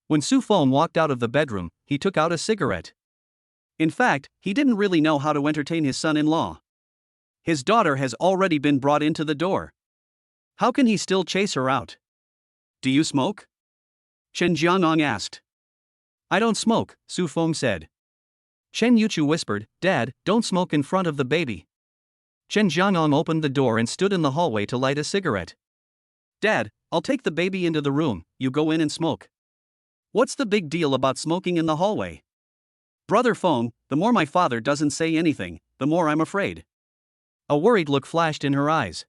When Su Feng walked out of the bedroom, he took out a cigarette. In fact, he didn't really know how to entertain his son-in-law. His daughter has already been brought into the door. How can he still chase her out? Do you smoke? Chen Jiangong asked. I don't smoke, Su Feng said. Chen Yuchu whispered, Dad, don't smoke in front of the baby. Chen Jiangong opened the door and stood in the hallway to light a cigarette. Dad, I'll take the baby into the room, you go in and smoke. What's the big deal about smoking in the hallway? Brother Feng, the more my father doesn't say anything, the more I'm afraid. A worried look flashed in her eyes.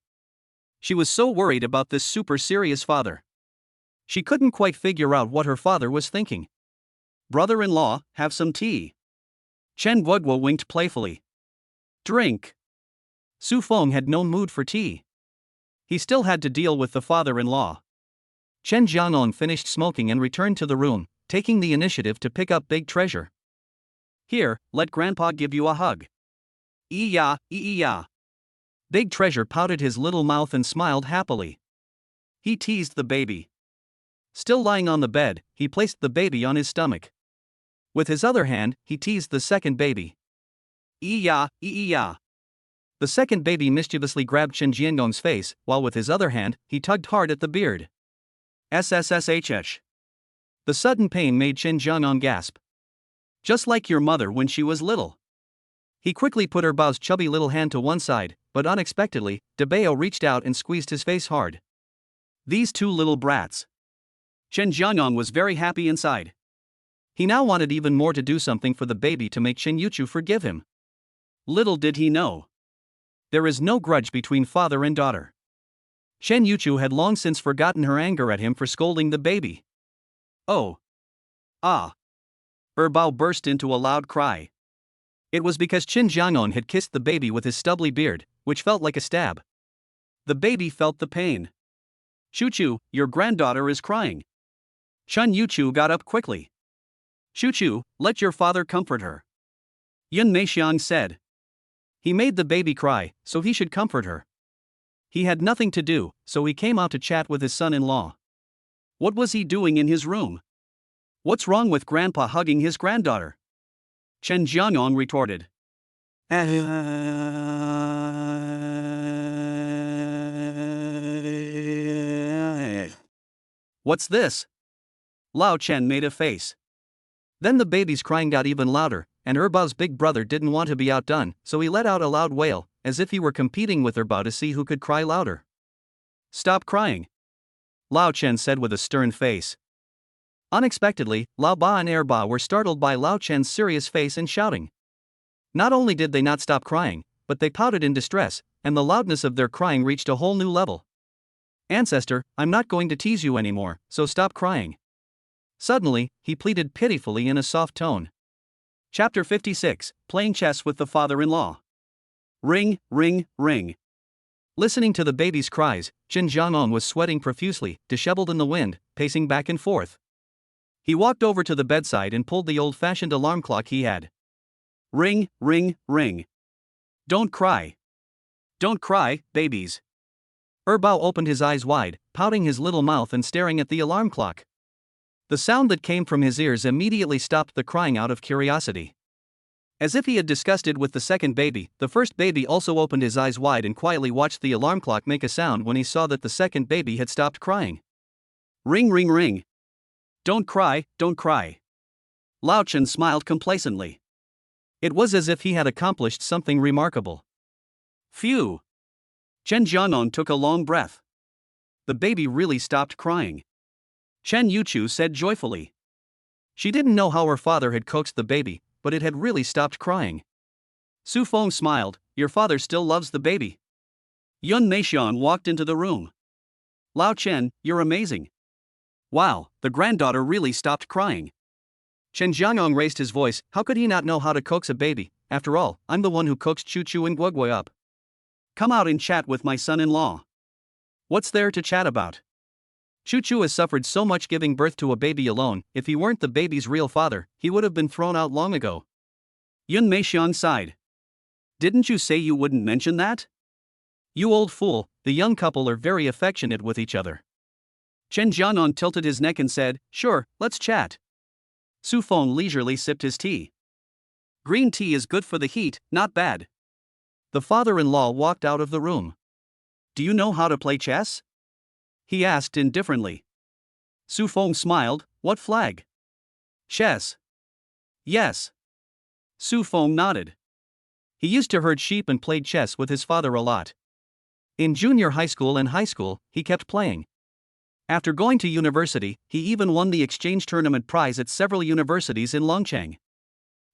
She was so worried about this super serious father. She couldn't quite figure out what her father was thinking. Brother-in-law, have some tea. Chen Guogua winked playfully. Drink. Su Feng had no mood for tea. He still had to deal with the father-in-law. Chen Jiangong finished smoking and returned to the room, taking the initiative to pick up Big Treasure. Here, let Grandpa give you a hug. Ee-ya. Big Treasure pouted his little mouth and smiled happily. He teased the baby. Still lying on the bed, he placed the baby on his stomach. With his other hand, he teased the second baby. Ee-ya, ee-ya. The second baby mischievously grabbed Chen Jiangong's face, while with his other hand, he tugged hard at the beard. SSSHH. The sudden pain made Chen Jiangong gasp. Just like your mother when she was little. He quickly put Erbao's chubby little hand to one side, but unexpectedly, De Bao reached out and squeezed his face hard. These two little brats. Chen Jiangong was very happy inside. He now wanted even more to do something for the baby to make Chen Yuchu forgive him. Little did he know. There is no grudge between father and daughter. Chen Yuchu had long since forgotten her anger at him for scolding the baby. Oh. Ah. Erbao burst into a loud cry. It was because Chen Jiangong had kissed the baby with his stubbly beard, which felt like a stab. The baby felt the pain. Chuchu, your granddaughter is crying. Chen Yuchu got up quickly. Chuchu, let your father comfort her. Yun Meixiang said. He made the baby cry, so he should comfort her. He had nothing to do, so he came out to chat with his son-in-law. What was he doing in his room? What's wrong with grandpa hugging his granddaughter? Chen Jiangong retorted. What's this? Lao Chen made a face. Then the baby's crying got even louder, and Erbao's big brother didn't want to be outdone, so he let out a loud wail, as if he were competing with Erbao to see who could cry louder. Stop crying, Lao Chen said with a stern face. Unexpectedly, Lao Ba and Erbao were startled by Lao Chen's serious face and shouting. Not only did they not stop crying, but they pouted in distress, and the loudness of their crying reached a whole new level. Ancestor, I'm not going to tease you anymore, so stop crying. Suddenly, he pleaded pitifully in a soft tone. Chapter 56, Playing Chess with the Father-in-Law. Ring, ring, ring. Listening to the baby's cries, Chen Jiangong was sweating profusely, disheveled in the wind, pacing back and forth. He walked over to the bedside and pulled the old-fashioned alarm clock he had. Ring, ring, ring. Don't cry. Don't cry, babies. Erbao opened his eyes wide, pouting his little mouth and staring at the alarm clock. The sound that came from his ears immediately stopped the crying out of curiosity. As if he had discussed it with the second baby, the first baby also opened his eyes wide and quietly watched the alarm clock make a sound when he saw that the second baby had stopped crying. Ring, ring, ring. Don't cry, don't cry. Lao Chen smiled complacently. It was as if he had accomplished something remarkable. Phew. Chen Jiangong took a long breath. The baby really stopped crying. Chen Yuchu said joyfully. She didn't know how her father had coaxed the baby, but it had really stopped crying. Su Feng smiled, your father still loves the baby. Yun Meixiang walked into the room. Lao Chen, you're amazing. Wow, the granddaughter really stopped crying. Chen Jiangong raised his voice, how could he not know how to coax a baby? After all, I'm the one who coaxed Chuchu and Guogui up. Come out and chat with my son-in-law. What's there to chat about? Chuchu has suffered so much giving birth to a baby alone, if he weren't the baby's real father, he would have been thrown out long ago. Yun Meixiang sighed. Didn't you say you wouldn't mention that? You old fool, the young couple are very affectionate with each other. Chen Jiangong tilted his neck and said, sure, let's chat. Su Feng leisurely sipped his tea. Green tea is good for the heat, not bad. The father-in-law walked out of the room. Do you know how to play chess? He asked indifferently. Su Feng smiled, what flag? Chess. Yes. Su Feng nodded. He used to herd sheep and played chess with his father a lot. In junior high school and high school, he kept playing. After going to university, he even won the exchange tournament prize at several universities in Longcheng.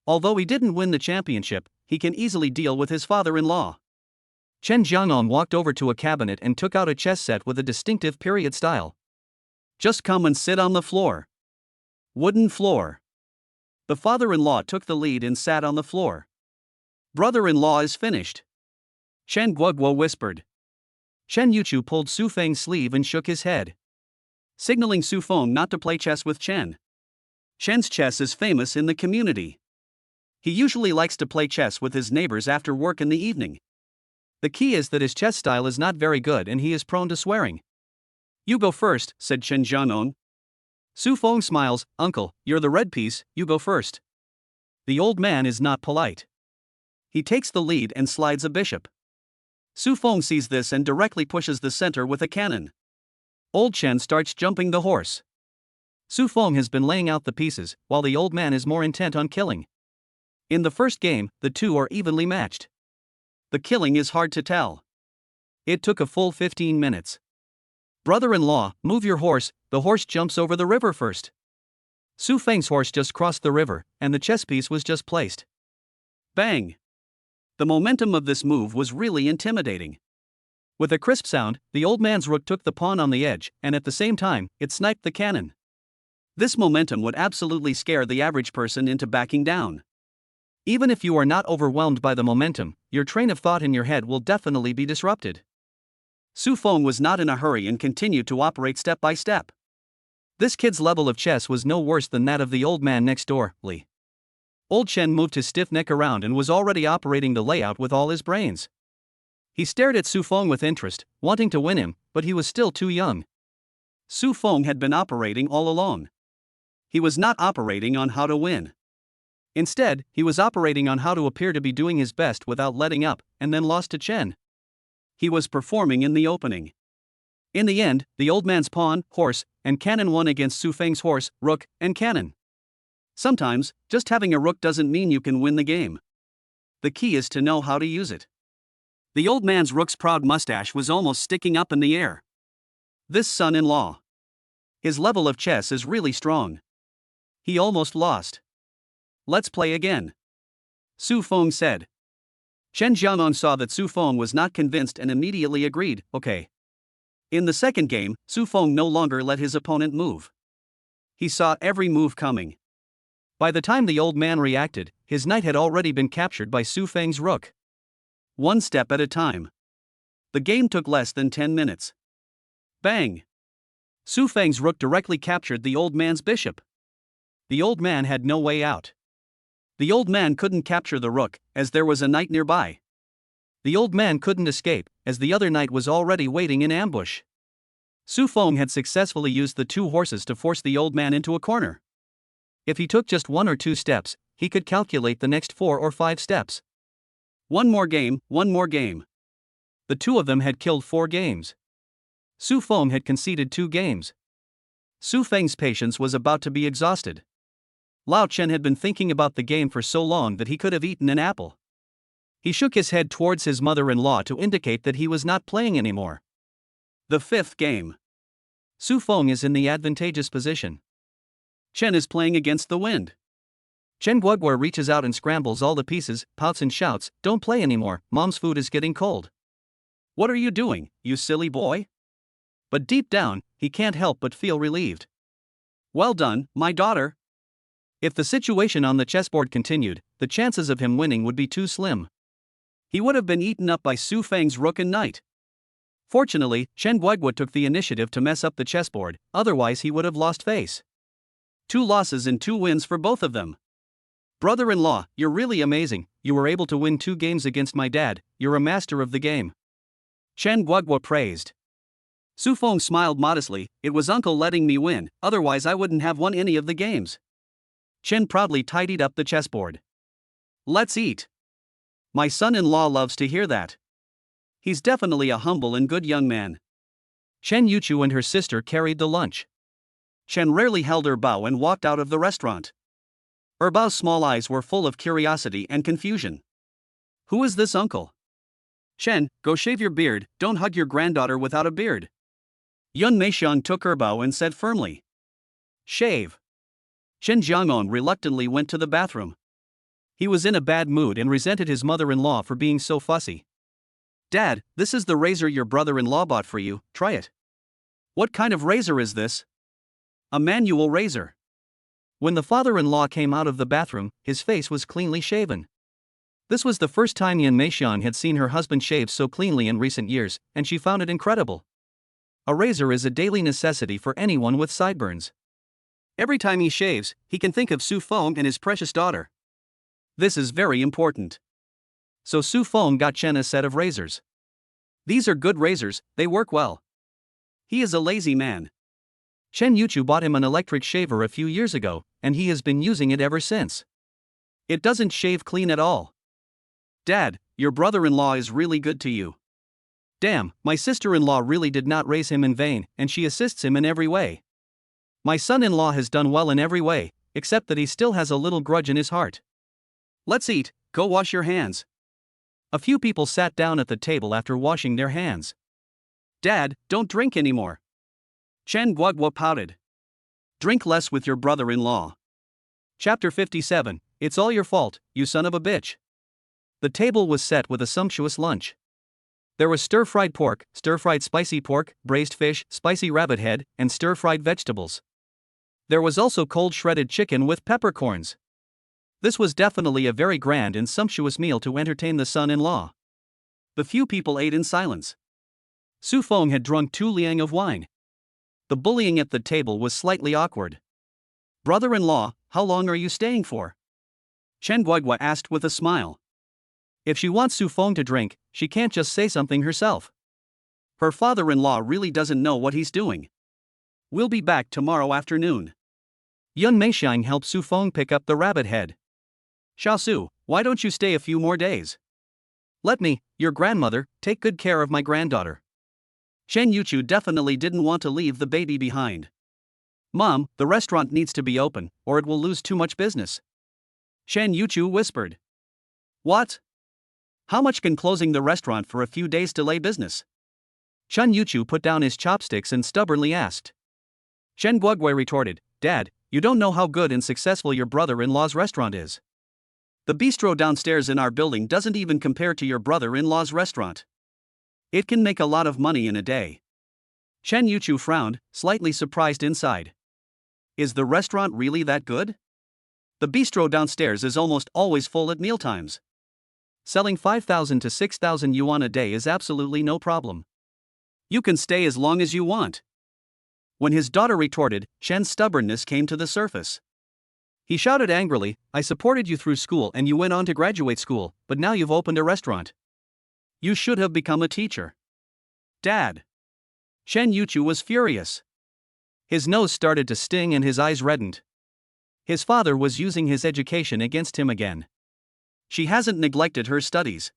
Although he didn't win the championship, he can easily deal with his father-in-law. Chen Jiangong walked over to a cabinet and took out a chess set with a distinctive period style. Just come and sit on the floor. Wooden floor. The father-in-law took the lead and sat on the floor. Brother-in-law is finished. Chen Guogui whispered. Chen Yuchu pulled Su Feng's sleeve and shook his head, signaling Su Feng not to play chess with Chen. Chen's chess is famous in the community. He usually likes to play chess with his neighbors after work in the evening. The key is that his chess style is not very good and he is prone to swearing. You go first, said Chen Jiangong. Su Feng smiles, "Uncle, you're the red piece, you go first." The old man is not polite. He takes the lead and slides a bishop. Su Feng sees this and directly pushes the center with a cannon. Old Chen starts jumping the horse. Su Feng has been laying out the pieces, while the old man is more intent on killing. In the first game, the two are evenly matched. The killing is hard to tell. It took a full 15 minutes. "Brother-in-law, move your horse," the horse jumps over the river first. Su Feng's horse just crossed the river, and the chess piece was just placed. Bang! The momentum of this move was really intimidating. With a crisp sound, the old man's rook took the pawn on the edge, and at the same time, it sniped the cannon. This momentum would absolutely scare the average person into backing down. Even if you are not overwhelmed by the momentum, your train of thought in your head will definitely be disrupted. Su Feng was not in a hurry and continued to operate step by step. This kid's level of chess was no worse than that of the old man next door, Li. Old Chen moved his stiff neck around and was already operating the layout with all his brains. He stared at Su Feng with interest, wanting to win him, but he was still too young. Su Feng had been operating all along. He was not operating on how to win. Instead, he was operating on how to appear to be doing his best without letting up, and then lost to Chen. He was performing in the opening. In the end, the old man's pawn, horse, and cannon won against Su Feng's horse, rook, and cannon. Sometimes, just having a rook doesn't mean you can win the game. The key is to know how to use it. The old man's rook's proud mustache was almost sticking up in the air. This son-in-law. His level of chess is really strong. He almost lost. "Let's play again," Su Feng said. Chen Jiangong saw that Su Feng was not convinced and immediately agreed, "Okay." In the second game, Su Feng no longer let his opponent move. He saw every move coming. By the time the old man reacted, his knight had already been captured by Su Feng's rook. One step at a time. The game took less than 10 minutes. Bang! Su Feng's rook directly captured the old man's bishop. The old man had no way out. The old man couldn't capture the rook, as there was a knight nearby. The old man couldn't escape, as the other knight was already waiting in ambush. Su Feng had successfully used the two horses to force the old man into a corner. If he took just 1 or 2 steps, he could calculate the next 4 or 5 steps. One more game, one more game. The two of them had killed 4 games. Su Feng had conceded 2 games. Su Feng's patience was about to be exhausted. Lao Chen had been thinking about the game for so long that he could have eaten an apple. He shook his head towards his mother-in-law to indicate that he was not playing anymore. The 5th game. Su Feng is in the advantageous position. Chen is playing against the wind. Chen Guoguo reaches out and scrambles all the pieces, pouts and shouts, "Don't play anymore, mom's food is getting cold." "What are you doing, you silly boy?" But deep down, he can't help but feel relieved. "Well done, my daughter." If the situation on the chessboard continued, the chances of him winning would be too slim. He would have been eaten up by Su Feng's rook and knight. Fortunately, Chen Guoguo took the initiative to mess up the chessboard, otherwise he would have lost face. 2 losses and 2 wins for both of them. "Brother-in-law, you're really amazing, you were able to win 2 games against my dad, you're a master of the game," Chen Guoguo praised. Su Feng smiled modestly, "It was uncle letting me win, otherwise I wouldn't have won any of the games." Chen proudly tidied up the chessboard. "Let's eat. My son-in-law loves to hear that. He's definitely a humble and good young man." Chen Yuchu and her sister carried the lunch. Chen rarely held her bow and walked out of the restaurant. Erbao's small eyes were full of curiosity and confusion. "Who is this uncle?" "Chen, go shave your beard, don't hug your granddaughter without a beard." Yun Meixiang took Erbao and said firmly. "Shave." Chen Jiangong reluctantly went to the bathroom. He was in a bad mood and resented his mother-in-law for being so fussy. "Dad, this is the razor your brother-in-law bought for you, try it." "What kind of razor is this?" "A manual razor." When the father-in-law came out of the bathroom, his face was cleanly shaven. This was the first time Yan Meixiang had seen her husband shave so cleanly in recent years, and she found it incredible. A razor is a daily necessity for anyone with sideburns. Every time he shaves, he can think of Su Feng and his precious daughter. This is very important. So Su Feng got Chen a set of razors. "These are good razors, they work well." "He is a lazy man." Chen Yuchu bought him an electric shaver a few years ago, and he has been using it ever since. It doesn't shave clean at all. Dad, your brother-in-law is really good to you. Damn, my sister-in-law really did not raise him in vain, and she assists him in every way. My son-in-law has done well in every way, except that he still has a little grudge in his heart. Let's eat, go wash your hands. A few people sat down at the table after washing their hands. Dad, don't drink anymore. Chen Guogua pouted. Drink less with your brother-in-law. Chapter 57, It's all your fault, you son of a bitch. The table was set with a sumptuous lunch. There was stir-fried pork, stir-fried spicy pork, braised fish, spicy rabbit head, and stir-fried vegetables. There was also cold shredded chicken with peppercorns. This was definitely a very grand and sumptuous meal to entertain the son-in-law. The few people ate in silence. Su Feng had drunk 2 liang of wine. The bullying at the table was slightly awkward. Brother-in-law, how long are you staying for? Chen Guogua asked with a smile. If she wants Su Feng to drink, she can't just say something herself. Her father-in-law really doesn't know what he's doing. We'll be back tomorrow afternoon. Yun Meixiang helped Su Feng pick up the rabbit head. Xiaosu, why don't you stay a few more days? Let me, your grandmother, take good care of my granddaughter. Chen Yuchu definitely didn't want to leave the baby behind. Mom, the restaurant needs to be open, or it will lose too much business. Chen Yuchu whispered. What? How much can closing the restaurant for a few days delay business? Chen Yuchu put down his chopsticks and stubbornly asked. Shen Guogui retorted, Dad, you don't know how good and successful your brother-in-law's restaurant is. The bistro downstairs in our building doesn't even compare to your brother-in-law's restaurant. It can make a lot of money in a day. Chen Yuchu frowned, slightly surprised inside. Is the restaurant really that good? The bistro downstairs is almost always full at mealtimes. Selling 5,000 to 6,000 yuan a day is absolutely no problem. You can stay as long as you want. When his daughter retorted, Shen's stubbornness came to the surface. He shouted angrily, I supported you through school and you went on to graduate school, but now you've opened a restaurant. You should have become a teacher. Dad. Chen Yuchu was furious. His nose started to sting and his eyes reddened. His father was using his education against him again. She hasn't neglected her studies.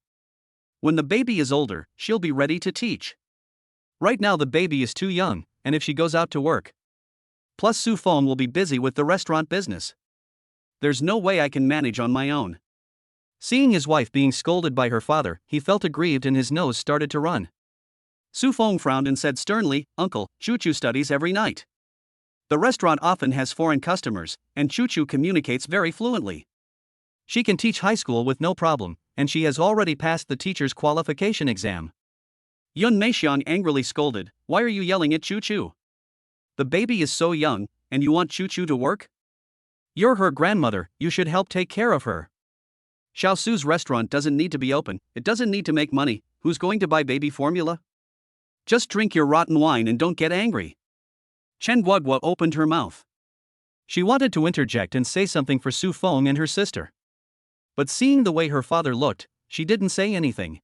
When the baby is older, she'll be ready to teach. Right now the baby is too young, and if she goes out to work. Plus Su Feng will be busy with the restaurant business. There's no way I can manage on my own. Seeing his wife being scolded by her father, he felt aggrieved and his nose started to run. Su Feng frowned and said sternly, Uncle, Chuchu studies every night. The restaurant often has foreign customers, and Chuchu communicates very fluently. She can teach high school with no problem, and she has already passed the teacher's qualification exam. Yun Meixiang angrily scolded, Why are you yelling at Chuchu? The baby is so young, and you want Chuchu to work? You're her grandmother, you should help take care of her. Xiaosu's restaurant doesn't need to be open, it doesn't need to make money, who's going to buy baby formula? Just drink your rotten wine and don't get angry. Chen Guogua opened her mouth. She wanted to interject and say something for Su Feng and her sister. But seeing the way her father looked, she didn't say anything.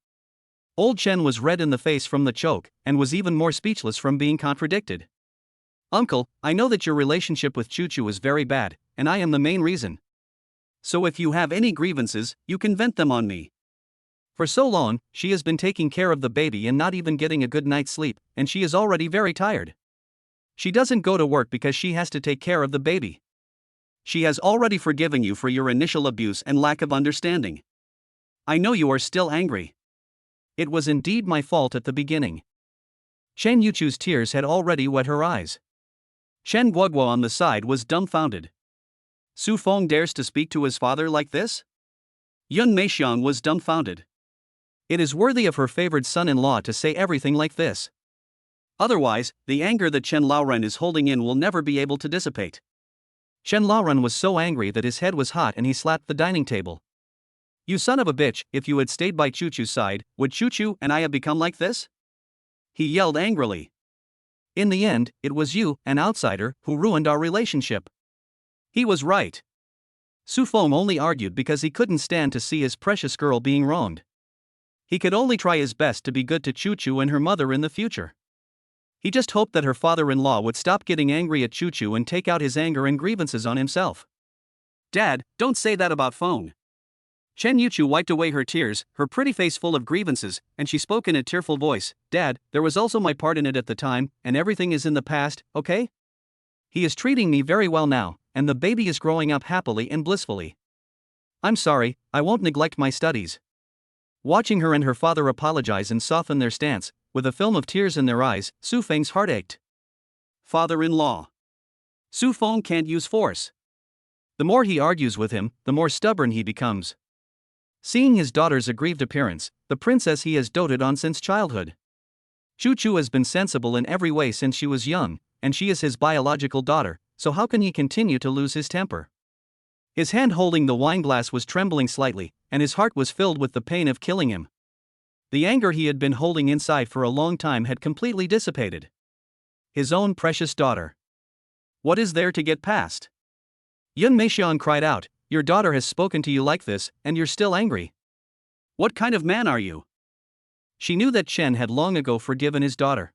Old Chen was red in the face from the choke, and was even more speechless from being contradicted. Uncle, I know that your relationship with Chuchu is very bad, and I am the main reason. So if you have any grievances, you can vent them on me. For so long, she has been taking care of the baby and not even getting a good night's sleep, and she is already very tired. She doesn't go to work because she has to take care of the baby. She has already forgiven you for your initial abuse and lack of understanding. I know you are still angry. It was indeed my fault at the beginning. Chen Yuchu's tears had already wet her eyes. Chen Guogua on the side was dumbfounded. Su Feng dares to speak to his father like this? Yun Meixiang was dumbfounded. It is worthy of her favored son-in-law to say everything like this. Otherwise, the anger that Chen Laoren is holding in will never be able to dissipate. Chen Laoren was so angry that his head was hot and he slapped the dining table. You son of a bitch, if you had stayed by Chuchu's side, would Chuchu and I have become like this? He yelled angrily. In the end, it was you, an outsider, who ruined our relationship. He was right. Su Feng only argued because he couldn't stand to see his precious girl being wronged. He could only try his best to be good to Chuchu and her mother in the future. He just hoped that her father-in-law would stop getting angry at Choo-Choo and take out his anger and grievances on himself. Dad, don't say that about Feng. Chen Yuchu wiped away her tears, her pretty face full of grievances, and she spoke in a tearful voice. Dad, there was also my part in it at the time, and everything is in the past, okay? He is treating me very well now, and the baby is growing up happily and blissfully. I'm sorry, I won't neglect my studies. Watching her and her father apologize and soften their stance, with a film of tears in their eyes, Su Feng's heart ached. Father-in-law. Su Feng can't use force. The more he argues with him, the more stubborn he becomes. Seeing his daughter's aggrieved appearance, the princess he has doted on since childhood. Choo-Choo has been sensible in every way since she was young, and she is his biological daughter, so how can he continue to lose his temper? His hand holding the wineglass was trembling slightly, and his heart was filled with the pain of killing him. The anger he had been holding inside for a long time had completely dissipated. His own precious daughter. What is there to get past? Yun Meixian cried out, your daughter has spoken to you like this, and you're still angry. What kind of man are you? She knew that Chen had long ago forgiven his daughter.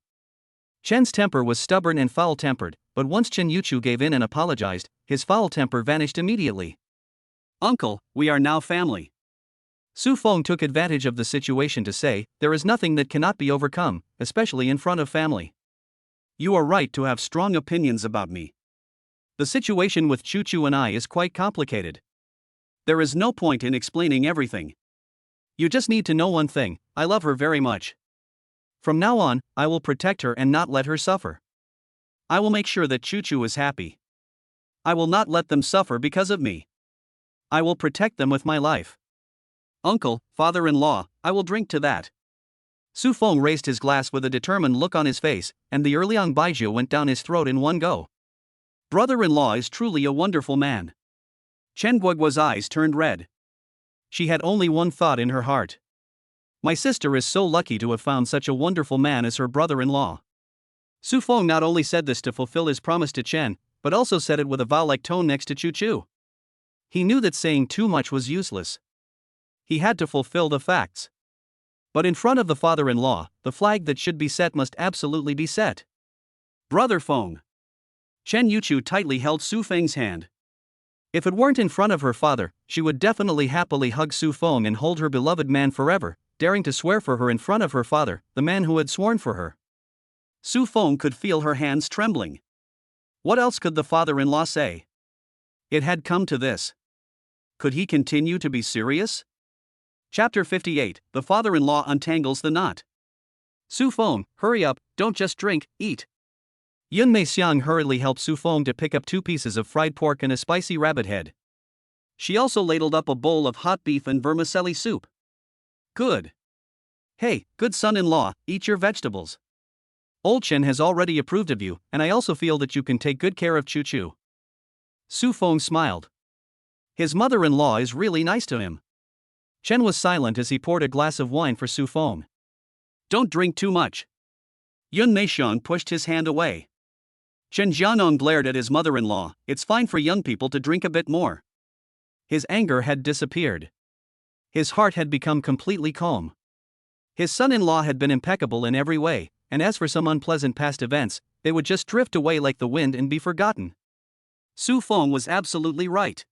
Chen's temper was stubborn and foul-tempered, but once Chen Yuchu gave in and apologized, his foul temper vanished immediately. Uncle, we are now family. Su Feng took advantage of the situation to say, there is nothing that cannot be overcome, especially in front of family. You are right to have strong opinions about me. The situation with Choo-Choo and I is quite complicated. There is no point in explaining everything. You just need to know one thing, I love her very much. From now on, I will protect her and not let her suffer. I will make sure that Choo-Choo is happy. I will not let them suffer because of me. I will protect them with my life. Uncle, father-in-law, I will drink to that. Su Feng raised his glass with a determined look on his face, and the Erliang Baijiu went down his throat in one go. Brother-in-law is truly a wonderful man. Chen Guoguo's eyes turned red. She had only one thought in her heart. My sister is so lucky to have found such a wonderful man as her brother-in-law. Su Feng not only said this to fulfill his promise to Chen, but also said it with a vow-like tone next to Choo-Choo. He knew that saying too much was useless. He had to fulfill the facts. But in front of the father-in-law, the flag that should be set must absolutely be set. Brother Feng. Chen Yuchu tightly held Su Feng's hand. If it weren't in front of her father, she would definitely happily hug Su Feng and hold her beloved man forever, daring to swear for her in front of her father, the man who had sworn for her. Su Feng could feel her hands trembling. What else could the father-in-law say? It had come to this. Could he continue to be serious? Chapter 58, The Father-in-Law Untangles the Knot. Su Feng, hurry up, don't just drink, eat. Yun Meixiang hurriedly helped Su Feng to pick up 2 pieces of fried pork and a spicy rabbit head. She also ladled up a bowl of hot beef and vermicelli soup. Good. Hey, good son-in-law, eat your vegetables. Old Chen has already approved of you, and I also feel that you can take good care of Choo-Choo. Su Feng smiled. His mother-in-law is really nice to him. Chen was silent as he poured a glass of wine for Su Feng. Don't drink too much. Yun Meixian pushed his hand away. Chen Jianong glared at his mother-in-law. It's fine for young people to drink a bit more. His anger had disappeared. His heart had become completely calm. His son-in-law had been impeccable in every way, and as for some unpleasant past events, they would just drift away like the wind and be forgotten. Su Feng was absolutely right.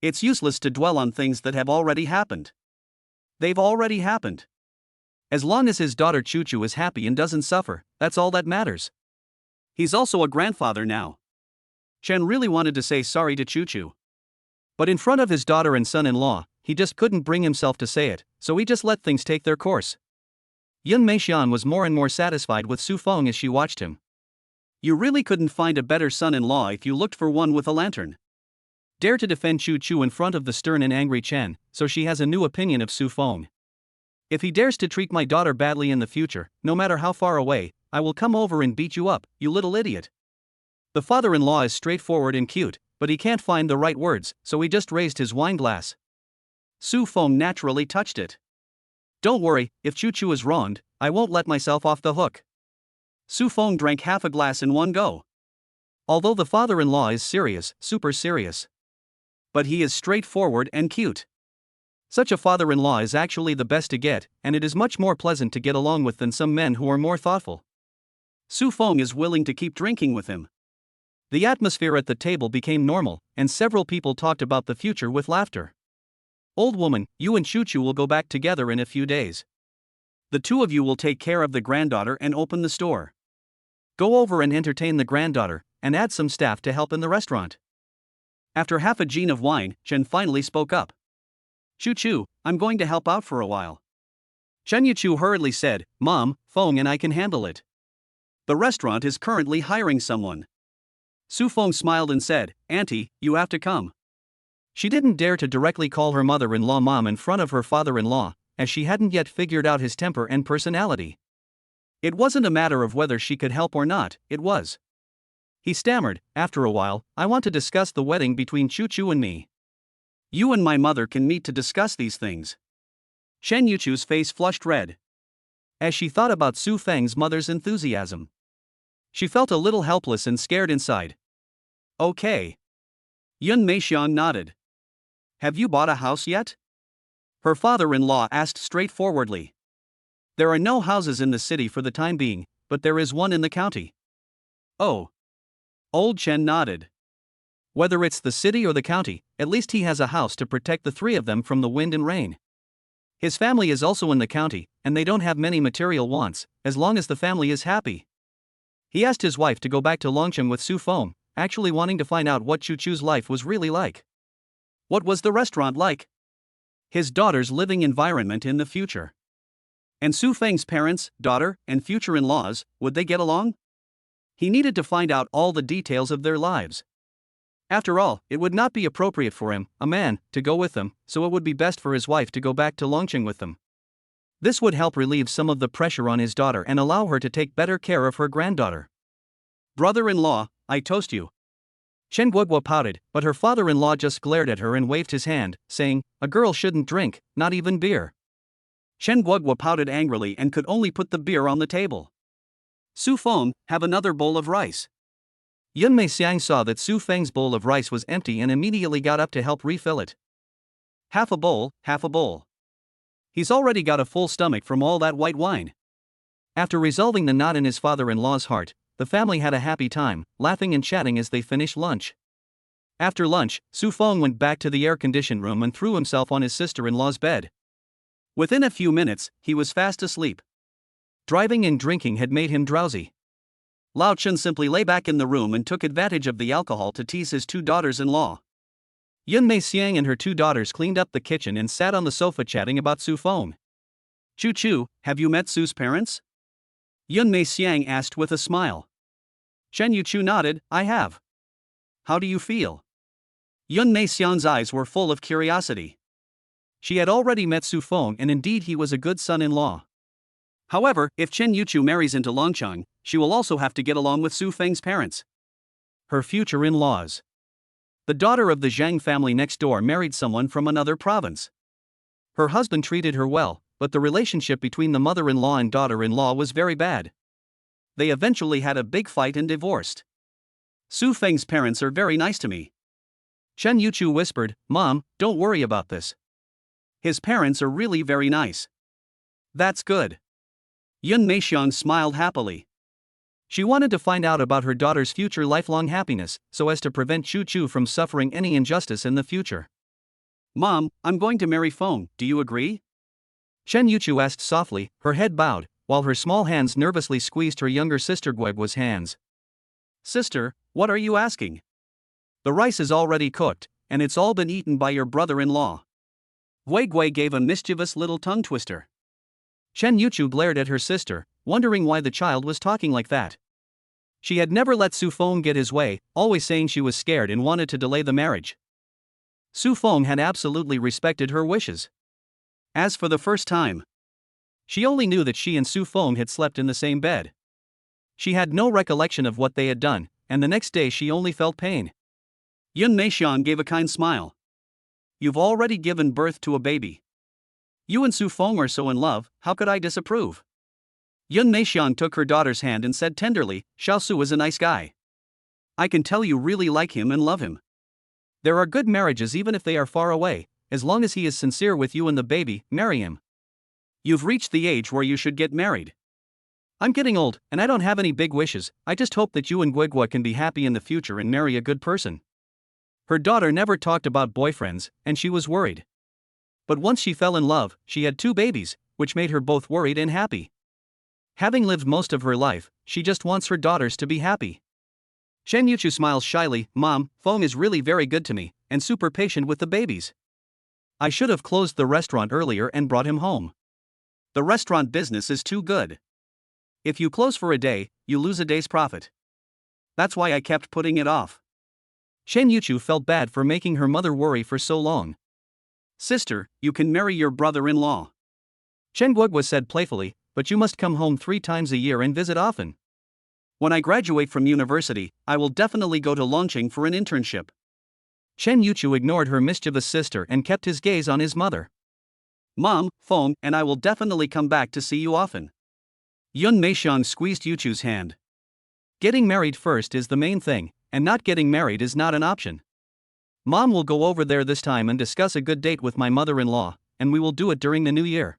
It's useless to dwell on things that have already happened. They've already happened. As long as his daughter Choo-Choo is happy and doesn't suffer, that's all that matters. He's also a grandfather now. Chen really wanted to say sorry to Choo-Choo. But in front of his daughter and son-in-law, he just couldn't bring himself to say it, so he just let things take their course. Yun Meixian was more and more satisfied with Su Feng as she watched him. You really couldn't find a better son-in-law if you looked for one with a lantern. Dare to defend Choo-Choo in front of the stern and angry Chen, so she has a new opinion of Su Feng. If he dares to treat my daughter badly in the future, no matter how far away, I will come over and beat you up, you little idiot. The father-in-law is straightforward and cute, but he can't find the right words, so he just raised his wine glass. Su Feng naturally touched it. Don't worry, if Choo-Choo is wronged, I won't let myself off the hook. Su Feng drank half a glass in one go. Although the father-in-law is serious, super serious. But he is straightforward and cute. Such a father-in-law is actually the best to get, and it is much more pleasant to get along with than some men who are more thoughtful. Su Feng is willing to keep drinking with him. The atmosphere at the table became normal, and several people talked about the future with laughter. Old woman, you and Chu Chu will go back together in a few days. The two of you will take care of the granddaughter and open the store. Go over and entertain the granddaughter, and add some staff to help in the restaurant. After half a gin of wine, Chen finally spoke up. Chu Chu, I'm going to help out for a while. Chen Yuchu hurriedly said, Mom, Feng and I can handle it. The restaurant is currently hiring someone. Su Feng smiled and said, Auntie, you have to come. She didn't dare to directly call her mother-in-law mom in front of her father-in-law, as she hadn't yet figured out his temper and personality. It wasn't a matter of whether she could help or not, it was. He stammered, after a while, I want to discuss the wedding between Chu Chu and me. You and my mother can meet to discuss these things. Shen Yuchu's face flushed red. As she thought about Su Feng's mother's enthusiasm, she felt a little helpless and scared inside. Okay. Yun Meixiang nodded. Have you bought a house yet? Her father-in-law asked straightforwardly. There are no houses in the city for the time being, but there is one in the county. Oh. Old Chen nodded. Whether it's the city or the county, at least he has a house to protect the three of them from the wind and rain. His family is also in the county, and they don't have many material wants, as long as the family is happy. He asked his wife to go back to Longcheng with Su Feng, actually wanting to find out what Chu Chu's life was really like. What was the restaurant like? His daughter's living environment in the future. And Su Feng's parents, daughter, and future in-laws, would they get along? He needed to find out all the details of their lives. After all, it would not be appropriate for him, a man, to go with them, so it would be best for his wife to go back to Longcheng with them. This would help relieve some of the pressure on his daughter and allow her to take better care of her granddaughter. Brother-in-law, I toast you. Chen Guogua pouted, but her father-in-law just glared at her and waved his hand, saying, a girl shouldn't drink, not even beer. Chen Guogua pouted angrily and could only put the beer on the table. Su Feng, have another bowl of rice. Yun Meixiang saw that Su Feng's bowl of rice was empty and immediately got up to help refill it. Half a bowl, half a bowl. He's already got a full stomach from all that white wine. After resolving the knot in his father-in-law's heart, the family had a happy time, laughing and chatting as they finished lunch. After lunch, Su Feng went back to the air-conditioned room and threw himself on his sister-in-law's bed. Within a few minutes, he was fast asleep. Driving and drinking had made him drowsy. Lao Chen simply lay back in the room and took advantage of the alcohol to tease his two daughters-in-law. Yun Meixiang and her two daughters cleaned up the kitchen and sat on the sofa chatting about Su Feng. Chu Chu, have you met Su's parents? Yun Meixiang asked with a smile. Shen Yuchu nodded, I have. How do you feel? Yun Meixiang's eyes were full of curiosity. She had already met Su Feng and indeed he was a good son-in-law. However, if Chen Yuchu marries into Longcheng, she will also have to get along with Su Feng's parents. Her future in-laws. The daughter of the Zhang family next door married someone from another province. Her husband treated her well, but the relationship between the mother-in-law and daughter-in-law was very bad. They eventually had a big fight and divorced. Su Feng's parents are very nice to me. Chen Yuchu whispered, Mom, don't worry about this. His parents are really very nice. That's good. Yun Meixiang smiled happily. She wanted to find out about her daughter's future lifelong happiness, so as to prevent Chu Chu from suffering any injustice in the future. Mom, I'm going to marry Feng, do you agree? Chen Yuchu asked softly, her head bowed, while her small hands nervously squeezed her younger sister Guegua's hands. Sister, what are you asking? The rice is already cooked, and it's all been eaten by your brother-in-law. Guegui gave a mischievous little tongue twister. Chen Yuchu glared at her sister, wondering why the child was talking like that. She had never let Su Feng get his way, always saying she was scared and wanted to delay the marriage. Su Feng had absolutely respected her wishes. As for the first time, she only knew that she and Su Feng had slept in the same bed. She had no recollection of what they had done, and the next day she only felt pain. Yun Meixiang gave a kind smile. You've already given birth to a baby. You and Su Feng are so in love, how could I disapprove? Yun Meixiang took her daughter's hand and said tenderly, Xiao Su is a nice guy. I can tell you really like him and love him. There are good marriages even if they are far away, as long as he is sincere with you and the baby, marry him. You've reached the age where you should get married. I'm getting old, and I don't have any big wishes. I just hope that you and Guigua can be happy in the future and marry a good person. Her daughter never talked about boyfriends, and she was worried. But once she fell in love, she had 2 babies, which made her both worried and happy. Having lived most of her life, she just wants her daughters to be happy. Shen Yuchu smiles shyly. Mom, Feng is really very good to me, and super patient with the babies. I should have closed the restaurant earlier and brought him home. The restaurant business is too good. If you close for a day, you lose a day's profit. That's why I kept putting it off. Shen Yuchu felt bad for making her mother worry for so long. Sister, you can marry your brother-in-law. Chen Guigua said playfully, but you must come home 3 times a year and visit often. When I graduate from university, I will definitely go to Longqing for an internship. Chen Yuchu ignored her mischievous sister and kept his gaze on his mother. Mom, Feng, and I will definitely come back to see you often. Yun Meixiang squeezed Yuchu's hand. Getting married first is the main thing, and not getting married is not an option. Mom will go over there this time and discuss a good date with my mother-in-law, and we will do it during the new year.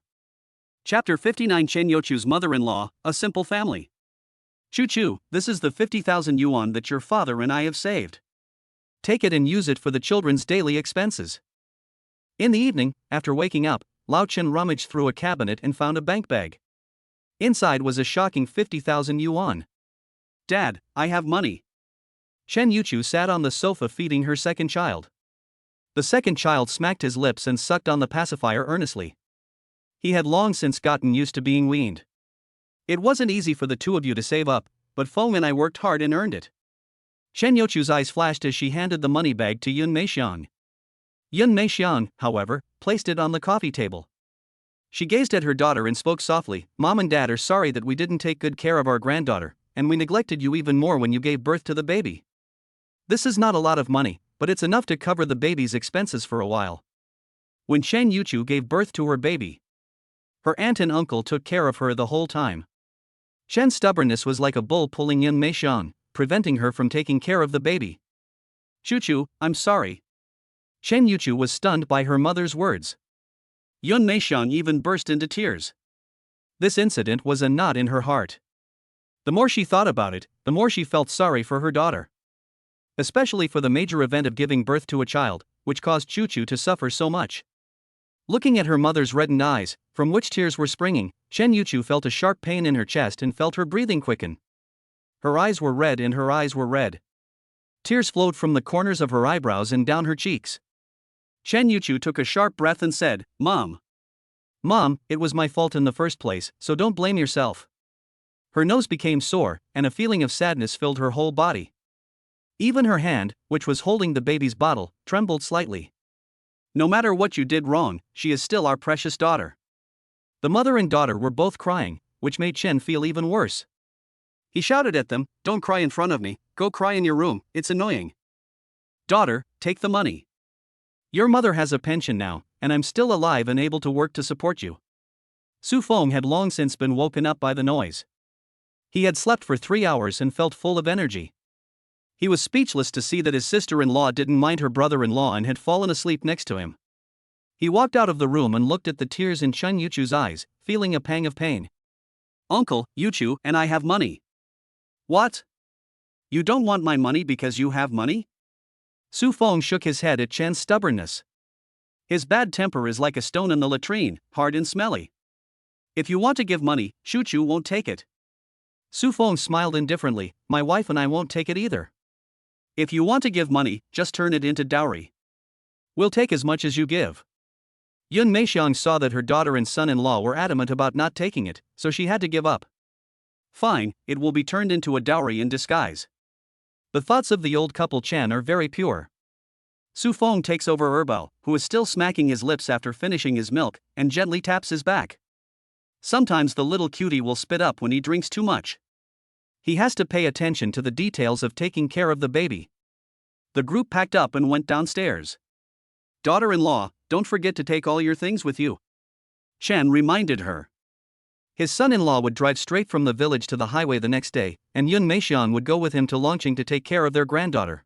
Chapter 59 Chen Yuchu's mother-in-law, a simple family. Chu, this is the 50,000 yuan that your father and I have saved. Take it and use it for the children's daily expenses. In the evening, after waking up, Lao Chen rummaged through a cabinet and found a bank bag. Inside was a shocking 50,000 yuan. Dad, I have money. Chen Yuchu sat on the sofa feeding her second child. The second child smacked his lips and sucked on the pacifier earnestly. He had long since gotten used to being weaned. It wasn't easy for the 2 of you to save up, but Feng and I worked hard and earned it. Chen Yuchu's eyes flashed as she handed the money bag to Yun Meixiang. Yun Meixiang, however, placed it on the coffee table. She gazed at her daughter and spoke softly. Mom and Dad are sorry that we didn't take good care of our granddaughter, and we neglected you even more when you gave birth to the baby. This is not a lot of money, but it's enough to cover the baby's expenses for a while. When Chen Yuchu gave birth to her baby, her aunt and uncle took care of her the whole time. Shen's stubbornness was like a bull pulling Yun Meixiang, preventing her from taking care of the baby. Chuchu, I'm sorry. Chen Yuchu was stunned by her mother's words. Yun Meixiang even burst into tears. This incident was a knot in her heart. The more she thought about it, the more she felt sorry for her daughter. Especially for the major event of giving birth to a child, which caused Chuchu to suffer so much. Looking at her mother's reddened eyes, from which tears were springing, Chen Yuchu felt a sharp pain in her chest and felt her breathing quicken. Her eyes were red and her eyes were red. Tears flowed from the corners of her eyebrows and down her cheeks. Chen Yuchu took a sharp breath and said, Mom, it was my fault in the first place, so don't blame yourself. Her nose became sore, and a feeling of sadness filled her whole body. Even her hand, which was holding the baby's bottle, trembled slightly. No matter what you did wrong, she is still our precious daughter. The mother and daughter were both crying, which made Chen feel even worse. He shouted at them, Don't cry in front of me, go cry in your room, it's annoying. Daughter, take the money. Your mother has a pension now, and I'm still alive and able to work to support you. Su Feng had long since been woken up by the noise. He had slept for 3 hours and felt full of energy. He was speechless to see that his sister-in-law didn't mind her brother-in-law and had fallen asleep next to him. He walked out of the room and looked at the tears in Chen Yuchu's eyes, feeling a pang of pain. Uncle, Yuchu and I have money. What? You don't want my money because you have money? Su Feng shook his head at Chen's stubbornness. His bad temper is like a stone in the latrine, hard and smelly. If you want to give money, Chuchu won't take it. Su Feng smiled indifferently, my wife and I won't take it either. If you want to give money, just turn it into dowry. We'll take as much as you give. Yun Meixiang saw that her daughter and son-in-law were adamant about not taking it, so she had to give up. Fine, it will be turned into a dowry in disguise. The thoughts of the old couple Chen are very pure. Su Feng takes over Herbal, who is still smacking his lips after finishing his milk, and gently taps his back. Sometimes the little cutie will spit up when he drinks too much. He has to pay attention to the details of taking care of the baby. The group packed up and went downstairs. Daughter-in-law, don't forget to take all your things with you. Chen reminded her. His son-in-law would drive straight from the village to the highway the next day, and Yun Meixiang would go with him to Longqing to take care of their granddaughter.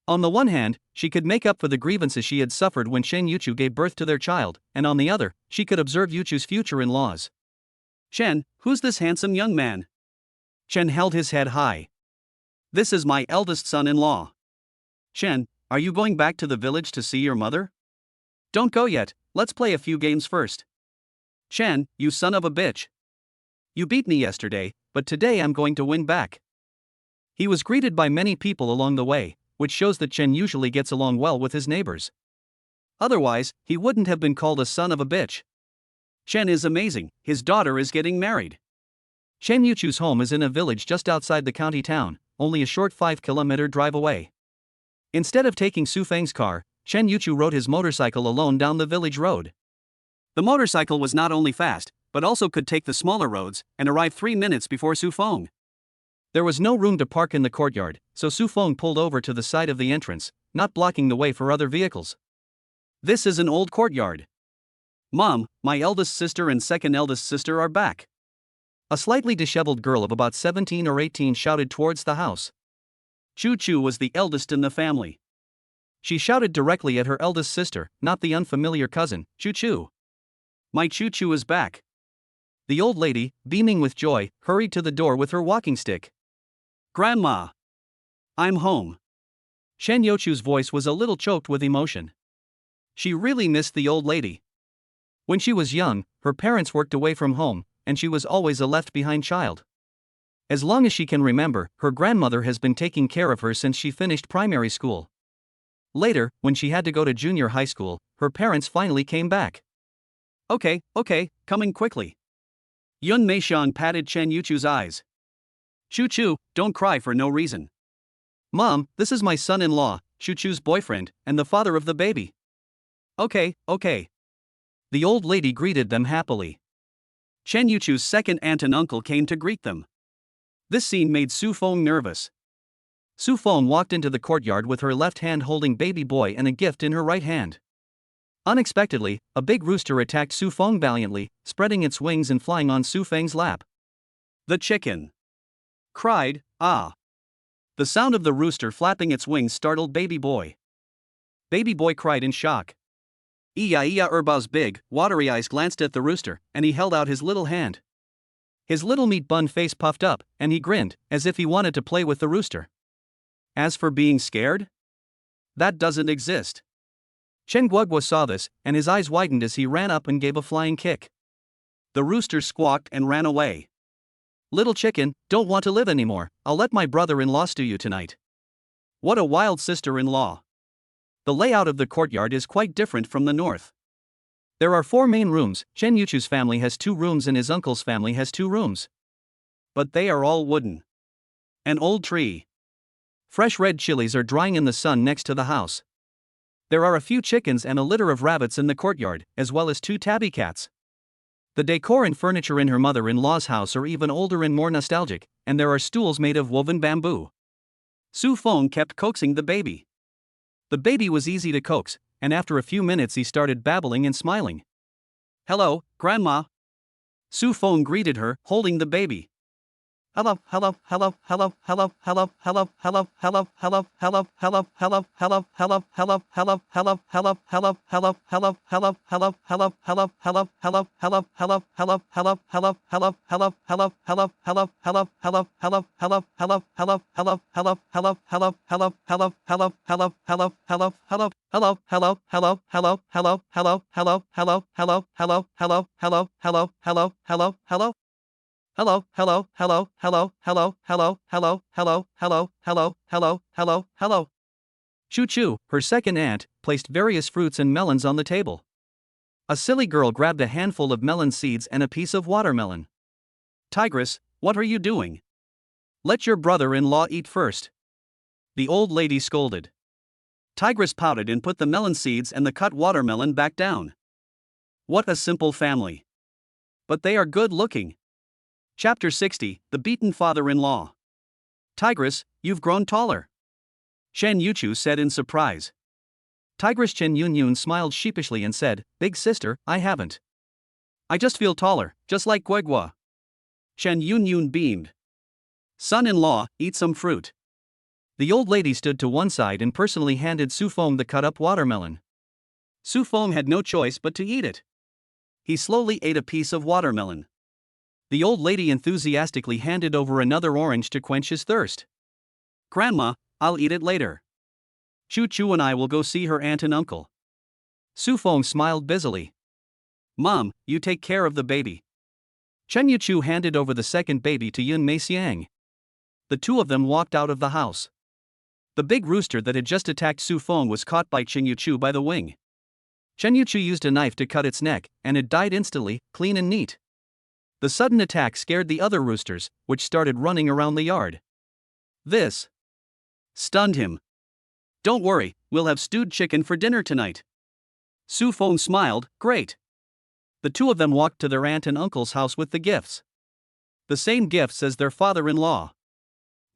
On the one hand, she could make up for the grievances she had suffered when Shen Yuchu gave birth to their child, and on the other, she could observe Yuchu's future in-laws. Chen, who's this handsome young man? Chen held his head high. This is my eldest son-in-law. Chen, are you going back to the village to see your mother? Don't go yet, let's play a few games first. Chen, you son of a bitch. You beat me yesterday, but today I'm going to win back. He was greeted by many people along the way, which shows that Chen usually gets along well with his neighbors. Otherwise, he wouldn't have been called a son of a bitch. Chen is amazing, his daughter is getting married. Chen Yuchu's home is in a village just outside the county town, only a short 5-kilometer drive away. Instead of taking Su Feng's car, Chen Yuchu rode his motorcycle alone down the village road. The motorcycle was not only fast, but also could take the smaller roads and arrive 3 minutes before Su Feng. There was no room to park in the courtyard, so Su Feng pulled over to the side of the entrance, not blocking the way for other vehicles. This is an old courtyard. Mom, my eldest sister and second eldest sister are back. A slightly disheveled girl of about 17 or 18 shouted towards the house. Chu Chu was the eldest in the family. She shouted directly at her eldest sister, not the unfamiliar cousin, Chu Chu. My Chu Chu is back. The old lady, beaming with joy, hurried to the door with her walking stick. Grandma! I'm home. Shen Youchu's voice was a little choked with emotion. She really missed the old lady. When she was young, her parents worked away from home, and she was always a left-behind child. As long as she can remember, her grandmother has been taking care of her since she finished primary school. Later, when she had to go to junior high school, her parents finally came back. Okay, coming quickly. Yun Meixiang patted Chen Yuchu's eyes. Chu Chu, don't cry for no reason. Mom, this is my son-in-law, Chu Chu's boyfriend, and the father of the baby. Okay. The old lady greeted them happily. Chen Yuchu's second aunt and uncle came to greet them. This scene made Su Feng nervous. Su Feng walked into the courtyard with her left hand holding baby boy and a gift in her right hand. Unexpectedly, a big rooster attacked Su Feng valiantly, spreading its wings and flying on Su Feng's lap. The chicken cried, ah. The sound of the rooster flapping its wings startled baby boy. Baby boy cried in shock. Iya Erbao's big, watery eyes glanced at the rooster, and he held out his little hand. His little meat bun face puffed up, and he grinned, as if he wanted to play with the rooster. As for being scared? That doesn't exist. Chen Guoguo saw this, and his eyes widened as he ran up and gave a flying kick. The rooster squawked and ran away. Little chicken, don't want to live anymore, I'll let my brother-in-law stew you tonight. What a wild sister-in-law. The layout of the courtyard is quite different from the north. There are 4 main rooms. Chen Yuchu's family has 2 rooms and his uncle's family has 2 rooms. But they are all wooden. An old tree. Fresh red chilies are drying in the sun next to the house. There are a few chickens and a litter of rabbits in the courtyard, as well as 2 tabby cats. The decor and furniture in her mother-in-law's house are even older and more nostalgic, and there are stools made of woven bamboo. Su Feng kept coaxing the baby. The baby was easy to coax, and after a few minutes he started babbling and smiling. Hello, Grandma. Su Feng greeted her, holding the baby. Hello. Chu Chu, her second aunt, placed various fruits and melons on the table. A silly girl grabbed a handful of melon seeds and a piece of watermelon. Tigress, what are you doing? Let your brother-in-law eat first. The old lady scolded. Tigress pouted and put the melon seeds and the cut watermelon back down. What a simple family. But they are good looking. Chapter 60, The Beaten Father-in-Law. Tigress, you've grown taller. Chen Yuchu said in surprise. Tigress Chen Yunyun smiled sheepishly and said, Big sister, I haven't. I just feel taller, just like Guegua. Chen Yunyun beamed. Son-in-law, eat some fruit. The old lady stood to one side and personally handed Su Feng the cut-up watermelon. Su Feng had no choice but to eat it. He slowly ate a piece of watermelon. The old lady enthusiastically handed over another orange to quench his thirst. Grandma, I'll eat it later. Choo Choo and I will go see her aunt and uncle. Su Feng smiled busily. Mom, you take care of the baby. Chen Yuchu handed over the second baby to Yun Mei Xiang. The two of them walked out of the house. The big rooster that had just attacked Su Feng was caught by Chen Yuchu by the wing. Chen Yuchu used a knife to cut its neck, and it died instantly, clean and neat. The sudden attack scared the other roosters, which started running around the yard. This stunned him. Don't worry, we'll have stewed chicken for dinner tonight. Su Feng smiled, great. The two of them walked to their aunt and uncle's house with the gifts. The same gifts as their father-in-law.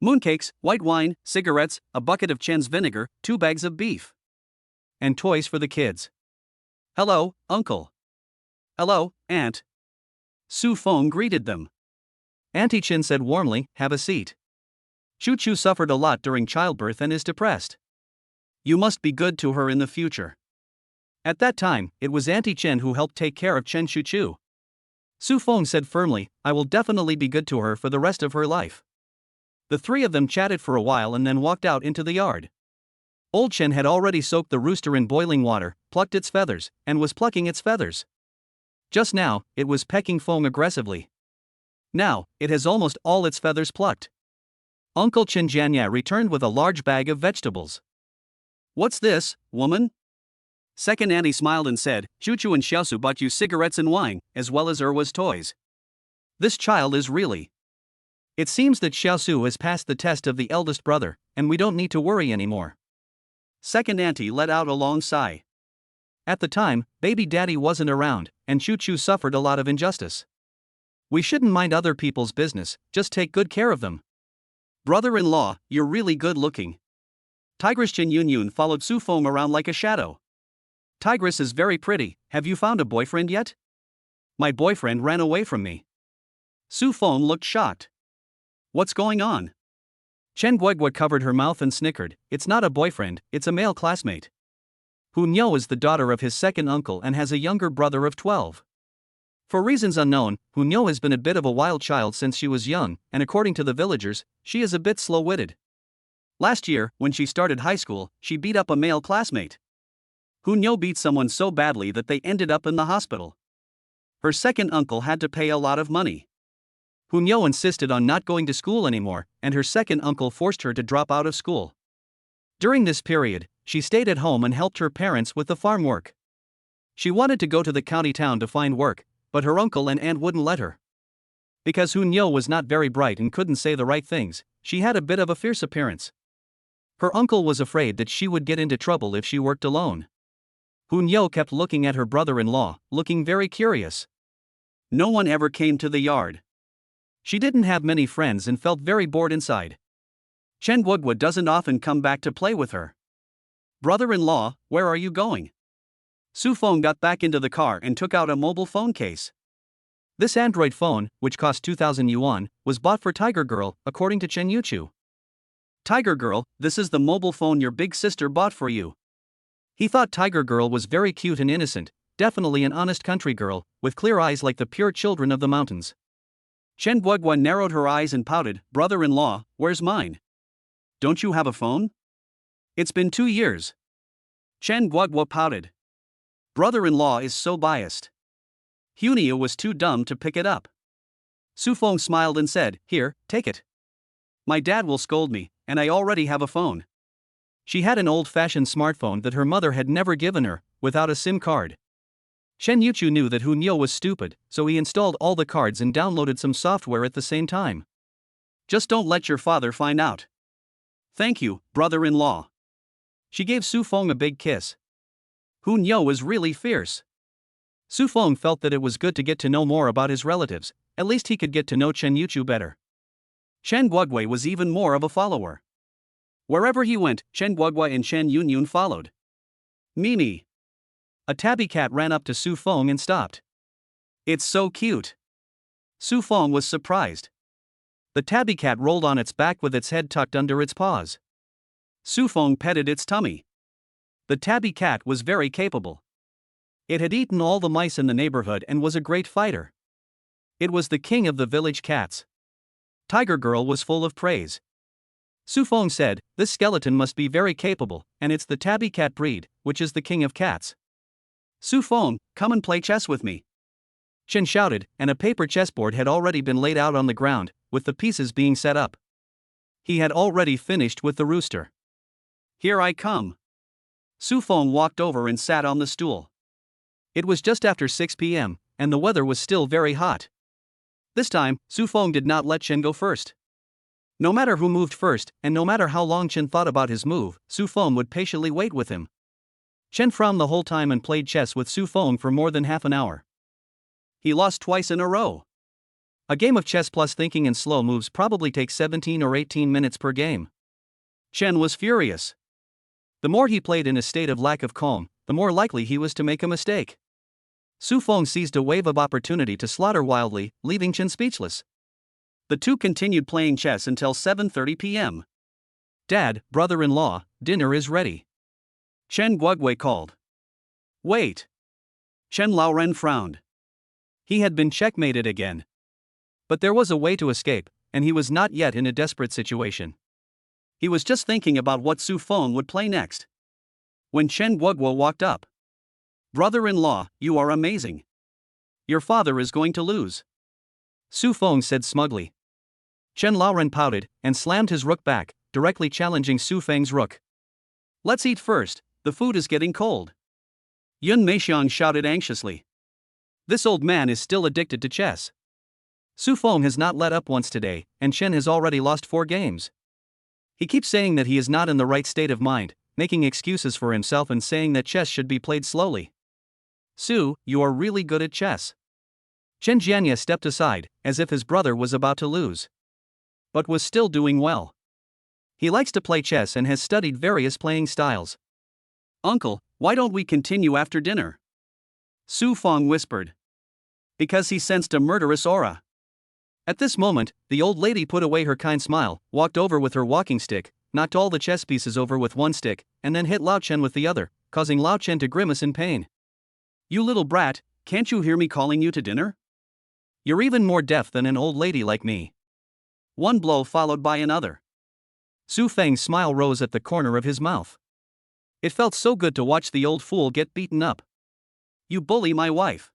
Mooncakes, white wine, cigarettes, a bucket of Chen's vinegar, 2 bags of beef. And toys for the kids. Hello, uncle. Hello, aunt. Su Feng greeted them. Auntie Chen said warmly, have a seat. Choo Choo suffered a lot during childbirth and is depressed. You must be good to her in the future. At that time, it was Auntie Chen who helped take care of Chen Choo Choo. Su Feng said firmly, I will definitely be good to her for the rest of her life. The three of them chatted for a while and then walked out into the yard. Old Chen had already soaked the rooster in boiling water, plucked its feathers, and was plucking its feathers. Just now, it was pecking Feng aggressively. Now, it has almost all its feathers plucked. Uncle Chen Jianya returned with a large bag of vegetables. What's this, woman? Second auntie smiled and said, Choo Choo and Xiaosu bought you cigarettes and wine, as well as Erwa's toys. This child is really. It seems that Xiaosu has passed the test of the eldest brother, and we don't need to worry anymore. Second auntie let out a long sigh. At the time, baby daddy wasn't around, and Choo Choo suffered a lot of injustice. We shouldn't mind other people's business, just take good care of them. Brother-in-law, you're really good looking. Tigress Chen Yun followed Su Feng around like a shadow. Tigress is very pretty, have you found a boyfriend yet? My boyfriend ran away from me. Su Feng looked shocked. What's going on? Chen Guigua covered her mouth and snickered, it's not a boyfriend, it's a male classmate. Hu Niu is the daughter of his second uncle and has a younger brother of 12. For reasons unknown, Hu Niu has been a bit of a wild child since she was young, and according to the villagers, she is a bit slow-witted. Last year, when she started high school, she beat up a male classmate. Hu Niu beat someone so badly that they ended up in the hospital. Her second uncle had to pay a lot of money. Hu Niu insisted on not going to school anymore, and her second uncle forced her to drop out of school. During this period, she stayed at home and helped her parents with the farm work. She wanted to go to the county town to find work, but her uncle and aunt wouldn't let her. Because Hu Niu was not very bright and couldn't say the right things, she had a bit of a fierce appearance. Her uncle was afraid that she would get into trouble if she worked alone. Hu Niu kept looking at her brother-in-law, looking very curious. No one ever came to the yard. She didn't have many friends and felt very bored inside. Chen Guigua doesn't often come back to play with her. Brother-in-law, where are you going? Su Feng got back into the car and took out a mobile phone case. This Android phone, which cost 2,000 yuan, was bought for Tiger Girl, according to Chen Yuchu. Tiger Girl, this is the mobile phone your big sister bought for you. He thought Tiger Girl was very cute and innocent, definitely an honest country girl, with clear eyes like the pure children of the mountains. Chen Guigua narrowed her eyes and pouted, brother-in-law, where's mine? Don't you have a phone? It's been 2 years. Chen Guigua pouted. Brother-in-law is so biased. Hu Niu was too dumb to pick it up. Su Feng smiled and said, here, take it. My dad will scold me, and I already have a phone. She had an old-fashioned smartphone that her mother had never given her, without a SIM card. Chen Yuchu knew that Hu Niu was stupid, so he installed all the cards and downloaded some software at the same time. Just don't let your father find out. Thank you, brother-in-law. She gave Su Feng a big kiss. Hu Niu was really fierce. Su Feng felt that it was good to get to know more about his relatives, at least he could get to know Chen Yuchu better. Chen Guigua was even more of a follower. Wherever he went, Chen Guigua and Chen Yunyun followed. Mimi. A tabby cat ran up to Su Feng and stopped. It's so cute. Su Feng was surprised. The tabby cat rolled on its back with its head tucked under its paws. Su Feng petted its tummy. The tabby cat was very capable. It had eaten all the mice in the neighborhood and was a great fighter. It was the king of the village cats. Tiger Girl was full of praise. Su Feng said, "This skeleton must be very capable, and it's the tabby cat breed, which is the king of cats." "Su Feng, come and play chess with me," Chen shouted, and a paper chessboard had already been laid out on the ground, with the pieces being set up. He had already finished with the rooster. "Here I come." Su Feng walked over and sat on the stool. It was just after 6 p.m., and the weather was still very hot. This time, Su Feng did not let Chen go first. No matter who moved first, and no matter how long Chen thought about his move, Su Feng would patiently wait with him. Chen frowned the whole time and played chess with Su Feng for more than half an hour. He lost twice in a row. A game of chess plus thinking and slow moves probably takes 17 or 18 minutes per game. Chen was furious. The more he played in a state of lack of calm, the more likely he was to make a mistake. Su Feng seized a wave of opportunity to slaughter wildly, leaving Chen speechless. The two continued playing chess until 7:30 p.m. "Dad, brother-in-law, dinner is ready," Chen Guogui called. "Wait." Chen Laoren frowned. He had been checkmated again. But there was a way to escape, and he was not yet in a desperate situation. He was just thinking about what Su Feng would play next. When Chen Guogui walked up. "Brother-in-law, you are amazing. Your father is going to lose," Su Feng said smugly. Chen Laoren pouted, and slammed his rook back, directly challenging Su Feng's rook. "Let's eat first, the food is getting cold," Yun Meixiang shouted anxiously. This old man is still addicted to chess. Su Feng has not let up once today, and Chen has already lost 4 games. He keeps saying that he is not in the right state of mind, making excuses for himself and saying that chess should be played slowly. "Su, you are really good at chess." Chen Jianya stepped aside, as if his brother was about to lose. But was still doing well. He likes to play chess and has studied various playing styles. "Uncle, why don't we continue after dinner?" Su Feng whispered. Because he sensed a murderous aura. At this moment, the old lady put away her kind smile, walked over with her walking stick, knocked all the chess pieces over with one stick, and then hit Lao Chen with the other, causing Lao Chen to grimace in pain. "You little brat, can't you hear me calling you to dinner? You're even more deaf than an old lady like me." One blow followed by another. Su Feng's smile rose at the corner of his mouth. It felt so good to watch the old fool get beaten up. "You bully my wife."